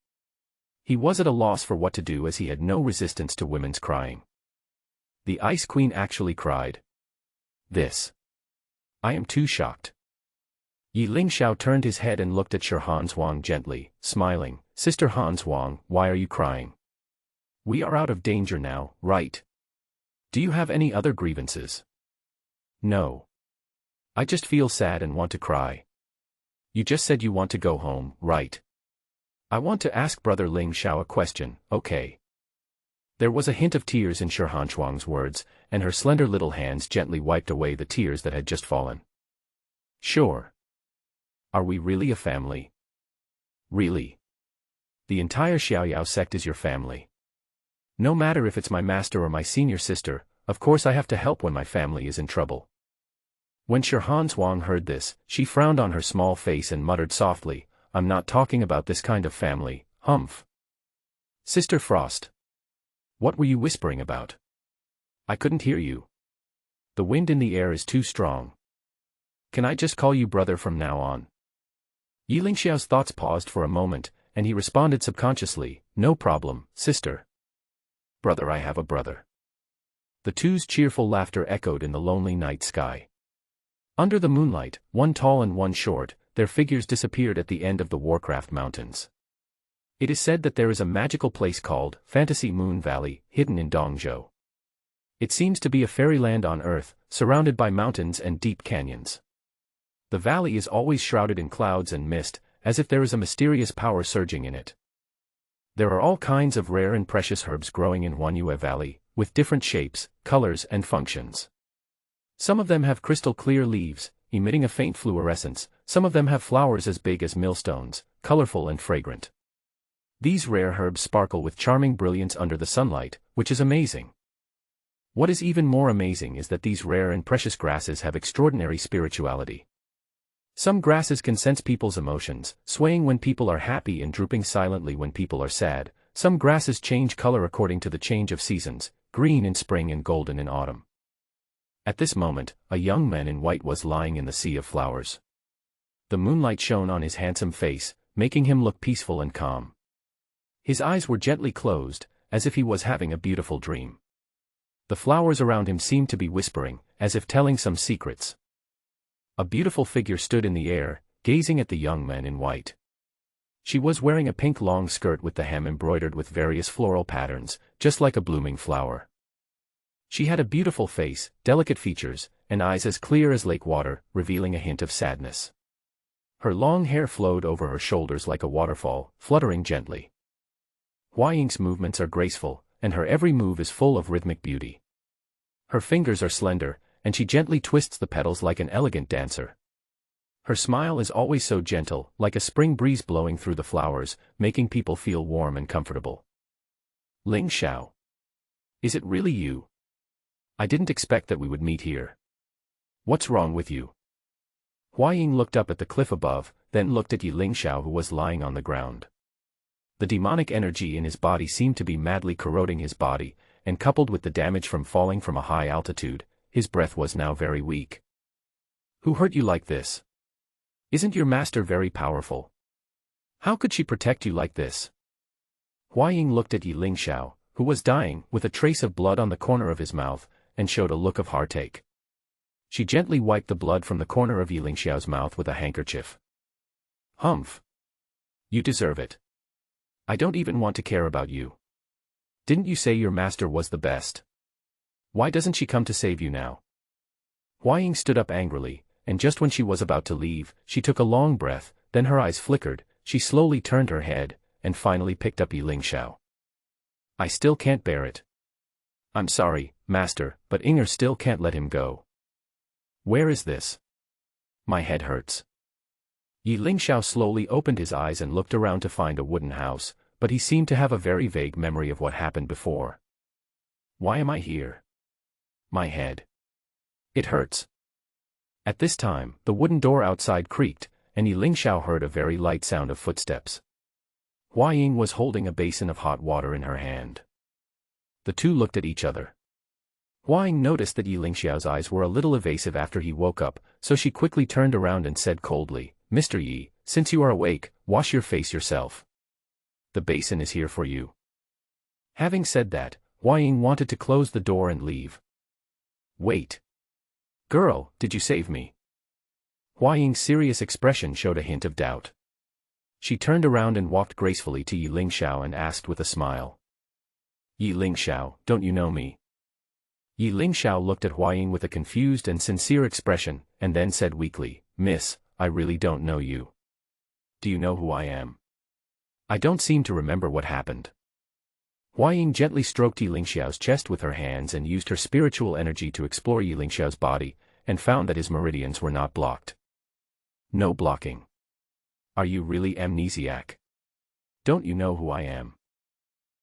He was at a loss for what to do as he had no resistance to women's crying. The Ice Queen actually cried. This. I am too shocked. Ye Lingxiao turned his head and looked at Huan Sect gently, smiling. Sister Han Sect, why are you crying? We are out of danger now, right? Do you have any other grievances? No. I just feel sad and want to cry. You just said you want to go home, right? I want to ask Brother Lingxiao a question, okay? There was a hint of tears in Huan Sect's words, and her slender little hands gently wiped away the tears that had just fallen. Sure. Are we really a family? Really? The entire Xiaoyao sect is your family. No matter if it's my master or my senior sister, of course I have to help when my family is in trouble. When Huan Sect heard this, she frowned on her small face and muttered softly, I'm not talking about this kind of family, humph. Sister Frost. What were you whispering about? I couldn't hear you. The wind in the air is too strong. Can I just call you brother from now on? Ye Lingxiao's thoughts paused for a moment, and he responded subconsciously, no problem, sister. Brother, I have a brother. The two's cheerful laughter echoed in the lonely night sky. Under the moonlight, one tall and one short, their figures disappeared at the end of the Warcraft Mountains. It is said that there is a magical place called Fantasy Moon Valley, hidden in Dongzhou. It seems to be a fairyland on Earth, surrounded by mountains and deep canyons. The valley is always shrouded in clouds and mist, as if there is a mysterious power surging in it. There are all kinds of rare and precious herbs growing in Huanyue Valley, with different shapes, colors, and functions. Some of them have crystal-clear leaves, emitting a faint fluorescence. Some of them have flowers as big as millstones, colorful and fragrant. These rare herbs sparkle with charming brilliance under the sunlight, which is amazing. What is even more amazing is that these rare and precious grasses have extraordinary spirituality. Some grasses can sense people's emotions, swaying when people are happy and drooping silently when people are sad. Some grasses change color according to the change of seasons, green in spring and golden in autumn. At this moment, a young man in white was lying in the sea of flowers. The moonlight shone on his handsome face, making him look peaceful and calm. His eyes were gently closed, as if he was having a beautiful dream. The flowers around him seemed to be whispering, as if telling some secrets. A beautiful figure stood in the air, gazing at the young man in white. She was wearing a pink long skirt with the hem embroidered with various floral patterns, just like a blooming flower. She had a beautiful face, delicate features, and eyes as clear as lake water, revealing a hint of sadness. Her long hair flowed over her shoulders like a waterfall, fluttering gently. Hua Ying's movements are graceful, and her every move is full of rhythmic beauty. Her fingers are slender, and she gently twists the petals like an elegant dancer. Her smile is always so gentle, like a spring breeze blowing through the flowers, making people feel warm and comfortable. Lingxiao. Is it really you? I didn't expect that we would meet here. What's wrong with you? Hua Ying looked up at the cliff above, then looked at Ye Lingxiao who was lying on the ground. The demonic energy in his body seemed to be madly corroding his body, and coupled with the damage from falling from a high altitude, his breath was now very weak. Who hurt you like this? Isn't your master very powerful? How could she protect you like this? Hua Ying looked at Ye Lingxiao, who was dying, with a trace of blood on the corner of his mouth, and showed a look of heartache. She gently wiped the blood from the corner of Ye Lingxiao's mouth with a handkerchief. Humph. You deserve it. I don't even want to care about you. Didn't you say your master was the best? Why doesn't she come to save you now? Hua Ying stood up angrily, and just when she was about to leave, she took a long breath, then her eyes flickered, she slowly turned her head, and finally picked up Ye Lingxiao. I still can't bear it. I'm sorry, master, but Inger still can't let him go. Where is this? My head hurts. Ye Lingxiao slowly opened his eyes and looked around to find a wooden house, but he seemed to have a very vague memory of what happened before. Why am I here? My head. It hurts. At this time, the wooden door outside creaked, and Ye Lingxiao heard a very light sound of footsteps. Hua Ying was holding a basin of hot water in her hand. The two looked at each other. Hua Ying noticed that Ye Lingxiao's eyes were a little evasive after he woke up, so she quickly turned around and said coldly, Mr. Yi, since you are awake, wash your face yourself. The basin is here for you. Having said that, Hua Ying wanted to close the door and leave. Wait. Girl, did you save me? Hua Ying's serious expression showed a hint of doubt. She turned around and walked gracefully to Ye Lingxiao and asked with a smile. Ye Lingxiao, don't you know me? Ye Lingxiao looked at Hua Ying with a confused and sincere expression, and then said weakly, Miss, I really don't know you. Do you know who I am? I don't seem to remember what happened. Hua Ying gently stroked Ye Lingxiao's chest with her hands and used her spiritual energy to explore Ye Lingxiao's body, and found that his meridians were not blocked. No blocking. Are you really amnesiac? Don't you know who I am?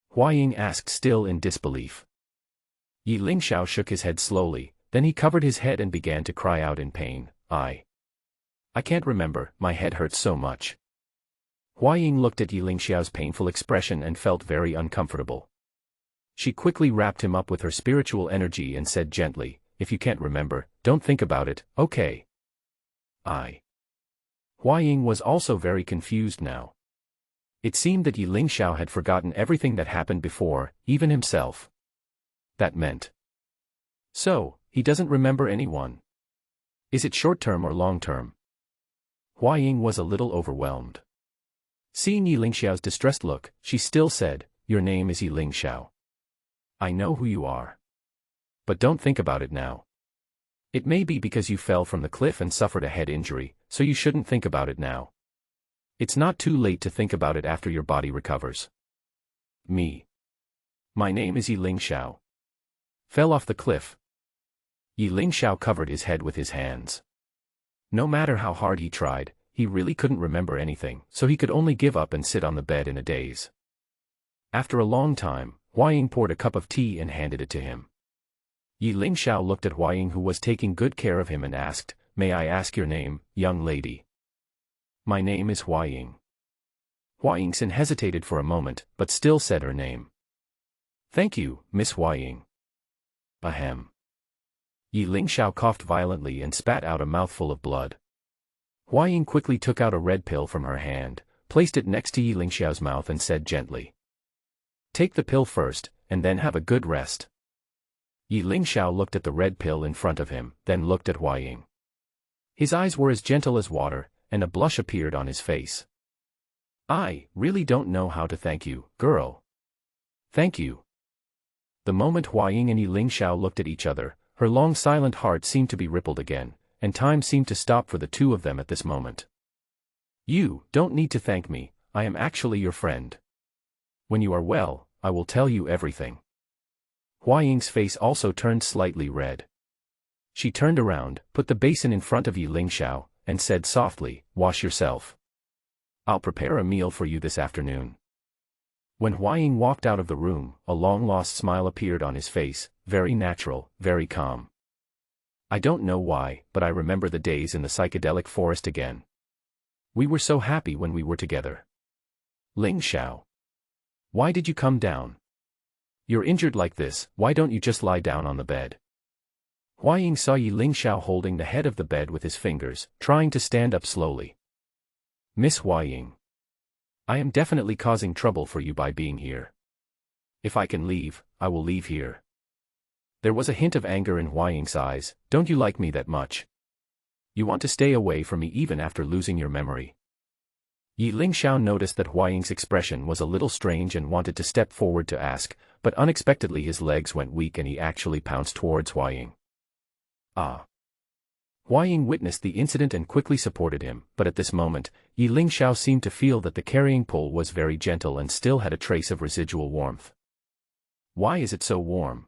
Hua Ying asked still in disbelief. Ye Lingxiao shook his head slowly, then he covered his head and began to cry out in pain, I can't remember, my head hurts so much. Hua Ying looked at Ye Lingxiao's painful expression and felt very uncomfortable. She quickly wrapped him up with her spiritual energy and said gently, if you can't remember, don't think about it, okay? Hua Ying was also very confused now. It seemed that Ye Lingxiao had forgotten everything that happened before, even himself. That meant. So, he doesn't remember anyone. Is it short-term or long-term? Hua Ying was a little overwhelmed. Seeing Ye Lingxiao's distressed look, she still said, your name is Ye Lingxiao. I know who you are. But don't think about it now. It may be because you fell from the cliff and suffered a head injury, so you shouldn't think about it now. It's not too late to think about it after your body recovers. Me. My name is Ye Lingxiao. Fell off the cliff. Ye Lingxiao covered his head with his hands. No matter how hard he tried, he really couldn't remember anything, so he could only give up and sit on the bed in a daze. After a long time, Hua Ying poured a cup of tea and handed it to him. Ye Lingxiao looked at Hua Ying who was taking good care of him and asked, may I ask your name, young lady? My name is Hua Ying. Hua Yingxin hesitated for a moment, but still said her name. Thank you, Miss Hua Ying. Ahem. Ye Lingxiao coughed violently and spat out a mouthful of blood. Hua Ying quickly took out a red pill from her hand, placed it next to Ye Lingxiao's mouth and said gently, "Take the pill first, and then have a good rest." Ye Lingxiao looked at the red pill in front of him, then looked at Hua Ying. His eyes were as gentle as water, and a blush appeared on his face. "I really don't know how to thank you, girl. Thank you." The moment Hua Ying and Ye Lingxiao looked at each other, her long silent heart seemed to be rippled again, and time seemed to stop for the two of them at this moment. "You don't need to thank me, I am actually your friend. When you are well, I will tell you everything." Hua Ying's face also turned slightly red. She turned around, put the basin in front of Ye Lingxiao, and said softly, "Wash yourself. I'll prepare a meal for you this afternoon." When Hua Ying walked out of the room, a long-lost smile appeared on his face, very natural, very calm. I don't know why, but I remember the days in the psychedelic forest again. We were so happy when we were together. Lingxiao. Why did you come down? You're injured like this, why don't you just lie down on the bed? Hua Ying saw Ye Lingxiao holding the head of the bed with his fingers, trying to stand up slowly. Miss Hua Ying. I am definitely causing trouble for you by being here. If I can leave, I will leave here. There was a hint of anger in Hua Ying's eyes. Don't you like me that much? You want to stay away from me even after losing your memory? Ye Lingxiao noticed that Hua Ying's expression was a little strange and wanted to step forward to ask, but unexpectedly his legs went weak and he actually pounced towards Hua Ying. Ah. Hua Ying witnessed the incident and quickly supported him, but at this moment, Ye Lingxiao seemed to feel that the carrying pull was very gentle and still had a trace of residual warmth. Why is it so warm?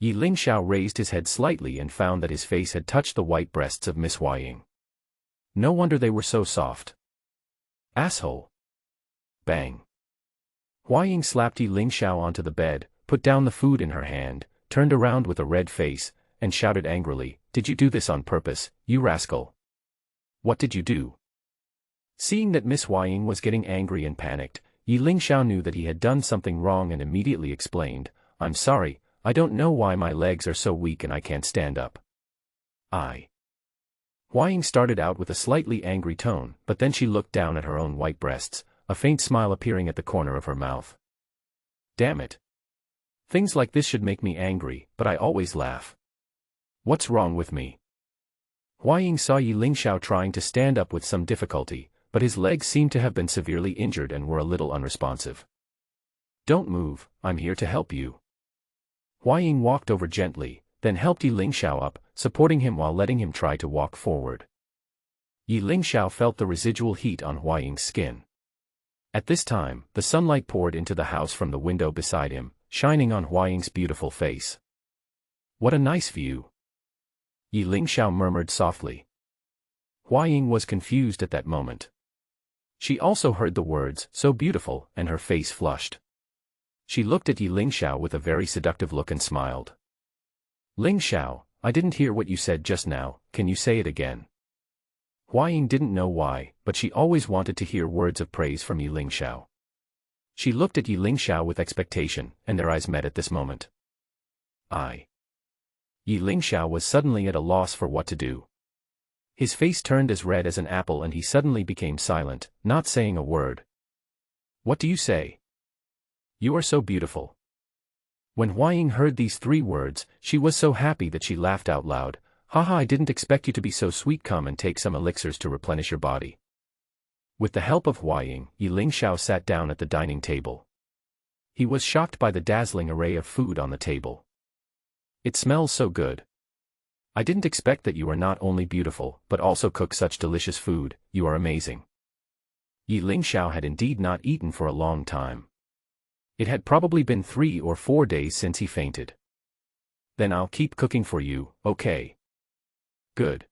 Ye Lingxiao raised his head slightly and found that his face had touched the white breasts of Miss Hua Ying. No wonder they were so soft. Asshole. Bang. Hua Ying slapped Ye Lingxiao onto the bed, put down the food in her hand, turned around with a red face, and shouted angrily, "Did you do this on purpose, you rascal? What did you do?" Seeing that Miss Hua Ying was getting angry and panicked, Ye Lingxiao knew that he had done something wrong and immediately explained, "I'm sorry, I don't know why my legs are so weak and I can't stand up." Hua Ying started out with a slightly angry tone, but then she looked down at her own white breasts, a faint smile appearing at the corner of her mouth. Damn it. Things like this should make me angry, but I always laugh. What's wrong with me? Hua Ying saw Ye Lingxiao trying to stand up with some difficulty, but his legs seemed to have been severely injured and were a little unresponsive. Don't move, I'm here to help you. Hua Ying walked over gently, then helped Ye Lingxiao up, supporting him while letting him try to walk forward. Ye Lingxiao felt the residual heat on Hua Ying's skin. At this time, the sunlight poured into the house from the window beside him, shining on Hua Ying's beautiful face. What a nice view. Ye Lingxiao murmured softly. Hua Ying was confused at that moment. She also heard the words, "so beautiful," and her face flushed. She looked at Ye Lingxiao with a very seductive look and smiled. Lingxiao, I didn't hear what you said just now, can you say it again? Hua Ying didn't know why, but she always wanted to hear words of praise from Ye Lingxiao. She looked at Ye Lingxiao with expectation, and their eyes met at this moment. Ye Lingxiao was suddenly at a loss for what to do. His face turned as red as an apple and he suddenly became silent, not saying a word. What do you say? You are so beautiful. When Hua Ying heard these three words, she was so happy that she laughed out loud. Haha, I didn't expect you to be so sweet, come and take some elixirs to replenish your body. With the help of Hua Ying, Ye Lingxiao sat down at the dining table. He was shocked by the dazzling array of food on the table. It smells so good. I didn't expect that you are not only beautiful, but also cook such delicious food, you are amazing. Ye Lingxiao had indeed not eaten for a long time. It had probably been 3 or 4 days since he fainted. Then I'll keep cooking for you, okay? Good.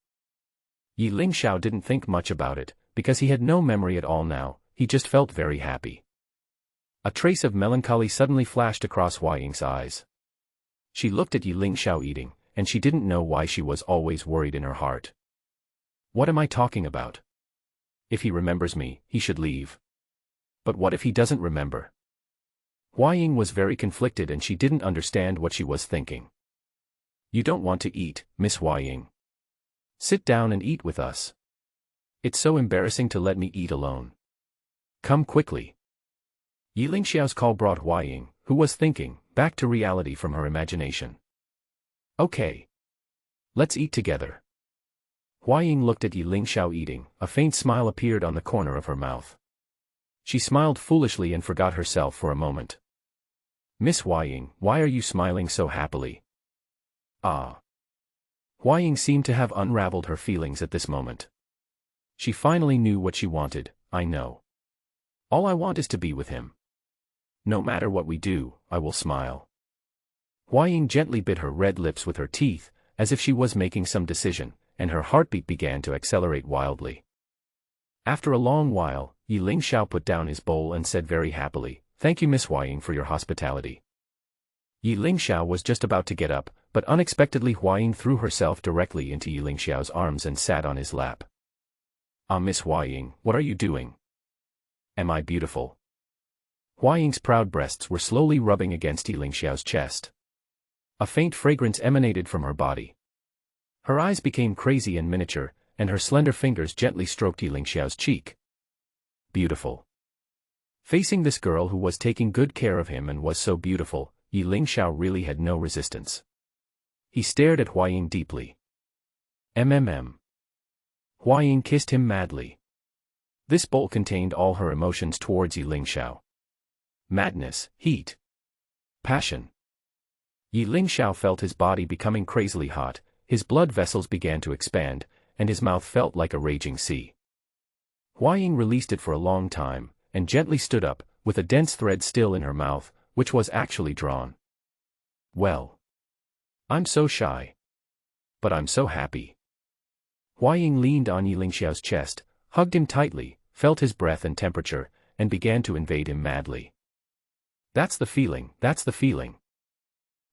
Ye Lingxiao didn't think much about it, because he had no memory at all now, he just felt very happy. A trace of melancholy suddenly flashed across Hua Ying's eyes. She looked at Ye Lingxiao eating, and she didn't know why she was always worried in her heart. What am I talking about? If he remembers me, he should leave. But what if he doesn't remember? Hua Ying was very conflicted and she didn't understand what she was thinking. You don't want to eat, Miss Hua Ying. Sit down and eat with us. It's so embarrassing to let me eat alone. Come quickly. Ye Lingxiao's call brought Hua Ying, who was thinking, back to reality from her imagination. Okay. Let's eat together. Hua Ying looked at Ye Lingxiao eating, a faint smile appeared on the corner of her mouth. She smiled foolishly and forgot herself for a moment. Miss Hua Ying, why are you smiling so happily? Ah. Hua Ying seemed to have unraveled her feelings at this moment. She finally knew what she wanted. I know. All I want is to be with him. No matter what we do, I will smile. Hua Ying gently bit her red lips with her teeth, as if she was making some decision, and her heartbeat began to accelerate wildly. After a long while, Ye Lingxiao put down his bowl and said very happily, "Thank you, Miss Hua Ying, for your hospitality." Ye Lingxiao was just about to get up, but unexpectedly Hua Ying threw herself directly into Ye Lingxiao's arms and sat on his lap. Ah, Miss Hua Ying, what are you doing? Am I beautiful? Hua Ying's proud breasts were slowly rubbing against Ye Lingxiao's chest. A faint fragrance emanated from her body. Her eyes became crazy and miniature, and her slender fingers gently stroked Ye Lingxiao's cheek. Beautiful. Facing this girl who was taking good care of him and was so beautiful, Ye Lingxiao really had no resistance. He stared at Hua Ying deeply. Hua Ying kissed him madly. This bowl contained all her emotions towards Ye Lingxiao. Madness, heat, passion. Ye Lingxiao felt his body becoming crazily hot, his blood vessels began to expand, and his mouth felt like a raging sea. Hua Ying released it for a long time, and gently stood up, with a dense thread still in her mouth, which was actually drawn. Well. I'm so shy. But I'm so happy. Hua Ying leaned on Ye Lingxiao's chest, hugged him tightly, felt his breath and temperature, and began to invade him madly. That's the feeling, that's the feeling.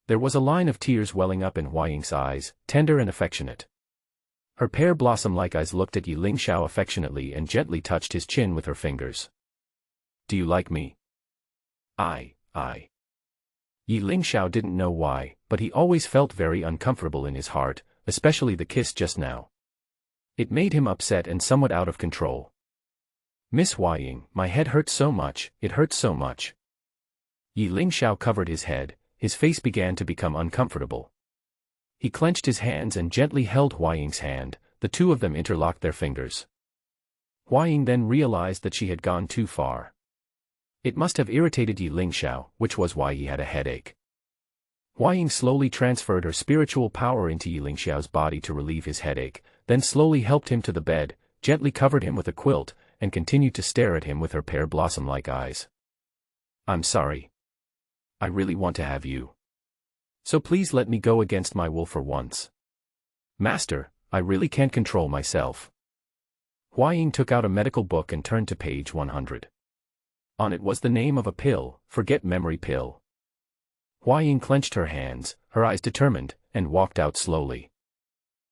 There was a line of tears welling up in Hua Ying's eyes, tender and affectionate. Her pear blossom-like eyes looked at Ye Lingxiao affectionately and gently touched his chin with her fingers. Do you like me? I. Ye Lingxiao didn't know why, but he always felt very uncomfortable in his heart, especially the kiss just now. It made him upset and somewhat out of control. Miss Hua Ying, my head hurts so much, it hurts so much. Ye Lingxiao covered his head, his face began to become uncomfortable. He clenched his hands and gently held Hua Ying's hand, the two of them interlocked their fingers. Hua Ying then realized that she had gone too far. It must have irritated Ye Lingxiao, which was why he had a headache. Hua Ying slowly transferred her spiritual power into Ye Lingxiao's body to relieve his headache, then slowly helped him to the bed, gently covered him with a quilt, and continued to stare at him with her pear blossom-like eyes. I'm sorry. I really want to have you. So please let me go against my will for once. Master, I really can't control myself. Hua Ying took out a medical book and turned to page 100. On it was the name of a pill, forget memory pill. Hua Ying clenched her hands, her eyes determined, and walked out slowly.